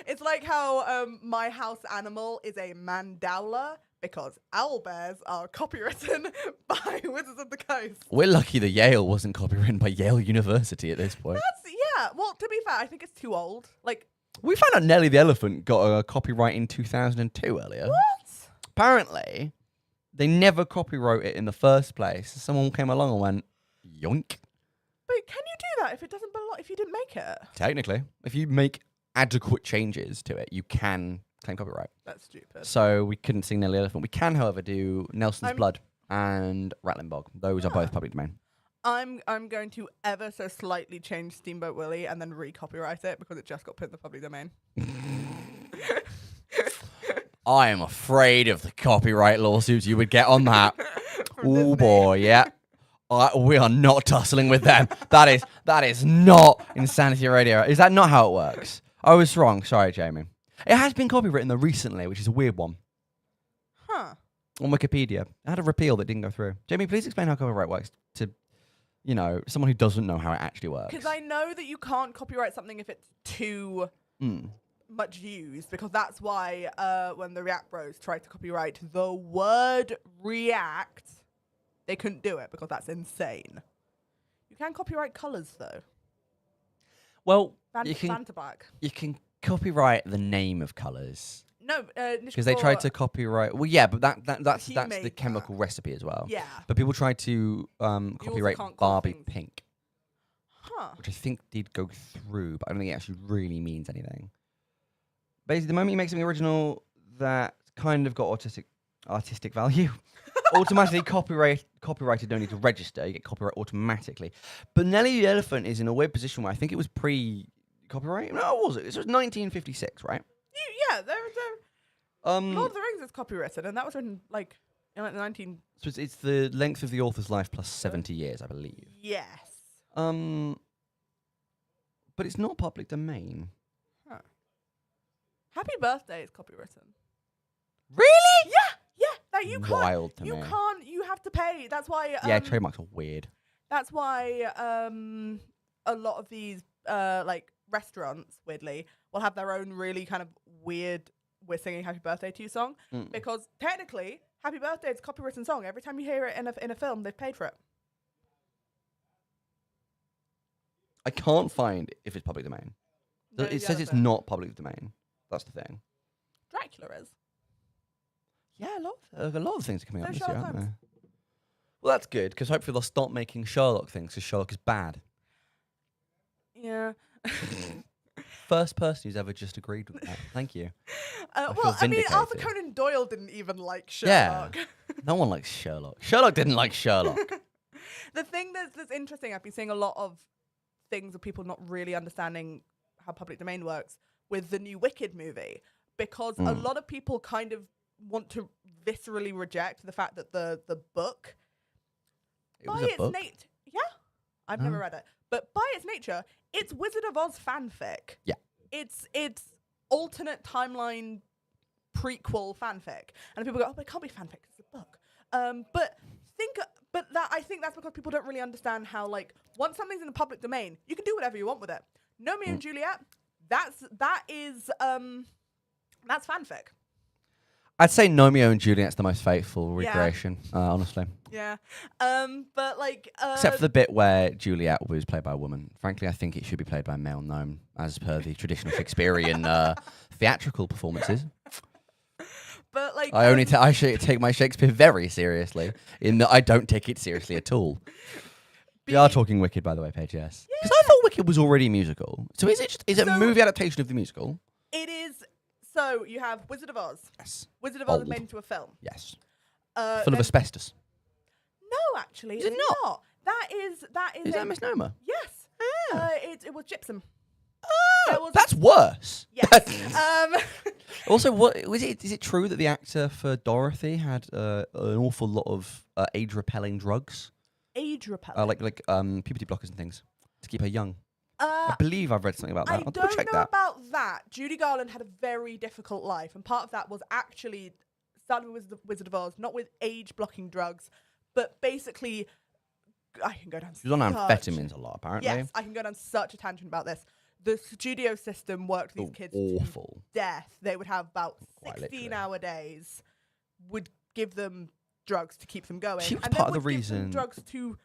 It's like how my house animal is a mandowla because owlbears are copywritten by Wizards of the Coast. We're lucky the Yale wasn't copywritten by Yale University at this point. Yeah. Well, to be fair, I think it's too old. Like, we found out Nelly the Elephant got a copyright in 2002 earlier. What? Apparently, they never copywrote it in the first place. Someone came along and went, yoink. But can you do that if it doesn't belong? If you didn't make it? Technically, if you make adequate changes to it, you can claim copyright. That's stupid. So we couldn't sing Nelly the Elephant. We can, however, do Nelson's Blood and Rattling Bog. Those are both public domain. I'm going to ever so slightly change Steamboat Willie and then re-copyright it because it just got put in the public domain. I am afraid of the copyright lawsuits you would get on that. Oh boy, yeah. We are not tussling with them. That is not Insanity Radio. Is that not how it works? I was wrong. Sorry, Jamie. It has been copywritten though recently, which is a weird one. Huh. On Wikipedia. It had a repeal that didn't go through. Jamie, please explain how copyright works to, someone who doesn't know how it actually works. Because I know that you can't copyright something if it's too much used, because that's why when the React Bros tried to copyright the word React, they couldn't do it because that's insane. You can copyright colours though. Well, You can copyright the name of colours. No, because they tried to copyright. Well, yeah, but that's the chemical recipe as well. Yeah. But people tried to copyright Barbie Pink, which I think did go through, but I don't think it actually really means anything. Basically, the moment you make something original that kind of got artistic value, automatically copyrighted, don't need to register. You get copyright automatically. But Nelly the Elephant is in a weird position where I think it was pre-copyright. No, was it? This was 1956, right? Yeah, Lord of the Rings is copywritten, and that was written like in like the 19. So it's the length of the author's life plus 70 years, I believe. Yes. But it's not public domain. Huh. Happy Birthday is copywritten. Really? Yeah. Like you wild to can't. me. You can't. You have to pay. That's why. Yeah, trademarks are weird. That's why a lot of these like restaurants, weirdly, will have their own really kind of weird "We're singing Happy Birthday to You" song because technically, Happy Birthday is a copywritten song. Every time you hear it in a film, they've paid for it. I can't find if it's public domain. No, It says it's not public domain. That's the thing. Dracula is. Yeah, a lot of things are coming up So this year, Sherlock aren't Holmes. there? Well, that's good because hopefully they'll stop making Sherlock things because Sherlock is bad. Yeah. First person who's ever just agreed with that. Thank you. Well, I mean, Arthur vindicated. Conan Doyle didn't even like Sherlock. Yeah. No one likes Sherlock. Sherlock didn't like Sherlock. The thing that's interesting, I've been seeing a lot of things of people not really understanding how public domain works with the new Wicked movie because a lot of people kind of want to viscerally reject the fact that the book, It was a book? yeah, I've never read it, but by its nature, it's Wizard of Oz fanfic. Yeah. It's alternate timeline prequel fanfic, and people go, "Oh, but it can't be fanfic; it's a book." I think that's because people don't really understand how, like, once something's in the public domain, you can do whatever you want with it. Romeo and Juliet, that's fanfic. I'd say Romeo and Juliet's the most faithful recreation, honestly. Yeah. But like Except for the bit where Juliet was played by a woman. Frankly, I think it should be played by a male gnome, as per the traditional Shakespearean theatrical performances. But like I take my Shakespeare very seriously, in that I don't take it seriously at all. We are talking Wicked, by the way, Paige, yes. Because I thought Wicked was already a musical. So is it a movie adaptation of the musical? it is. So you have Wizard of Oz. Yes. Wizard of Oz is Old. made into a film. Yes. Full of then- asbestos. No, actually, Is it it's not? That is Is that a misnomer? Yes. It was gypsum. Oh, that's worse. Yes. Also, what was it? Is it true that the actor for Dorothy had an awful lot of age-repelling drugs, Age repellent. like puberty blockers and things, to keep her young? I Uh, believe I've read something about that. I I'll don't double check know that. about that. Judy Garland had a very difficult life, and part of that was actually starting with the Wizard of Oz, not with age-blocking drugs, but basically, I can go down. She was on such- amphetamines a lot, apparently. Yes, I can go down such a tangent about this. The studio system worked these kids awful. to death. They would have about Quite 16-hour days, would give them drugs to keep them going. She was and part then of the would give them reason- drugs to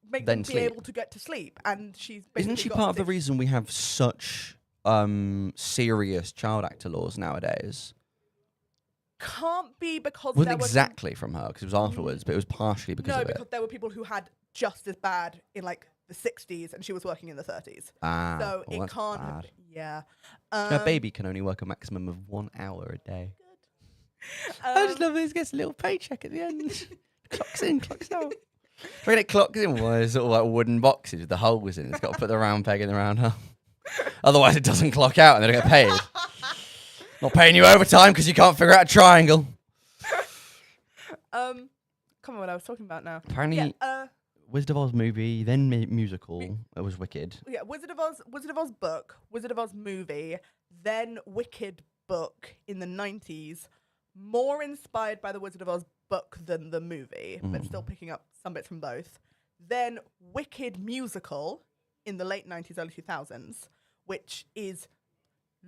make Then them be sleep. able to get to sleep. And she's Isn't basically she got part of the this- reason we have such serious child actor laws nowadays? Can't be because Wasn't there were exactly from her, because it was afterwards, but it was partially because no, of because it. there were people who had just as bad in like the 60s, and she was working in the 30s. Ah, So well, it that's can't. Have bad. been, yeah. Her baby can only work a maximum of 1 hour a day. Um, I just love this. Gets a little paycheck at the end. Clocks in, clocks out. When it clocks in, one of those sort of like wooden boxes with the holes in. It's got to put the round peg in the round hole. Otherwise, it doesn't clock out and they don't get paid. Not paying you overtime because you can't figure out a triangle. Come on, what I was talking about now. Apparently, Yeah, Wizard of Oz movie, then musical. It was Wicked. yeah, Wizard of Oz book, Wizard of Oz movie, then Wicked book in the 90s, more inspired by the Wizard of Oz book than the movie, but still picking up some bits from both. Then Wicked musical in the late 90s, early 2000s, which is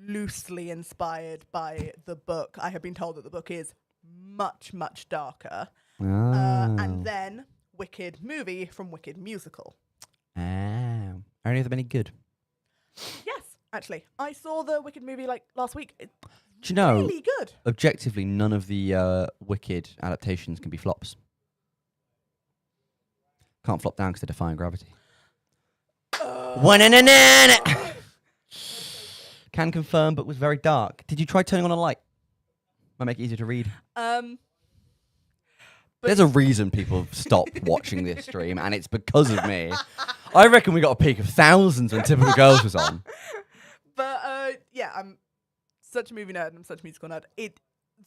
loosely inspired by the book. I have been told that the book is much, much darker. And then Wicked movie from Wicked musical. Are any of them any good? Yes, actually. I saw the Wicked movie like last week. It's Do you know, really good. objectively, none of the Wicked adaptations can be flops. Can't flop down because they're defying gravity. Can confirm, but was very dark. Did you try turning on a light? Might make it easier to read. There's a reason people stop watching this stream, and it's because of me. I reckon we got a peak of thousands when Typical Girls was on. But yeah, I'm such a movie nerd and I'm such a musical nerd.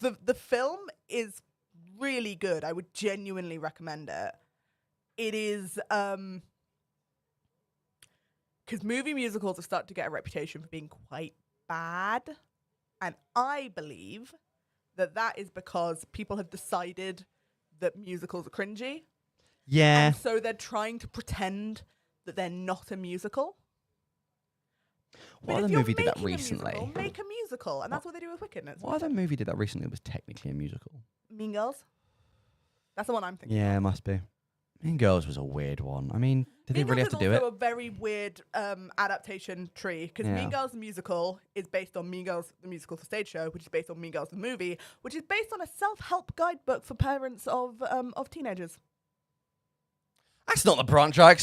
The film is really good. I would genuinely recommend it. It is because movie musicals have started to get a reputation for being quite bad, and I believe that is because people have decided that musicals are cringy. Yeah. And so they're trying to pretend that they're not a musical. What But other if movie you're did that making a recently? musical, make a musical, and that's what they do with Wicked. What other movie did that recently that was technically a musical? Mean Girls. That's the one I'm thinking. Yeah, it must be. Mean Girls was a weird one. I mean, did they really have to do it? Mean Girls is also a very weird adaptation tree, because Yeah. Mean Girls the musical is based on Mean Girls the musical for stage show, which is based on Mean Girls the movie, which is based on a self-help guidebook for parents of teenagers. That's not the branch I expected.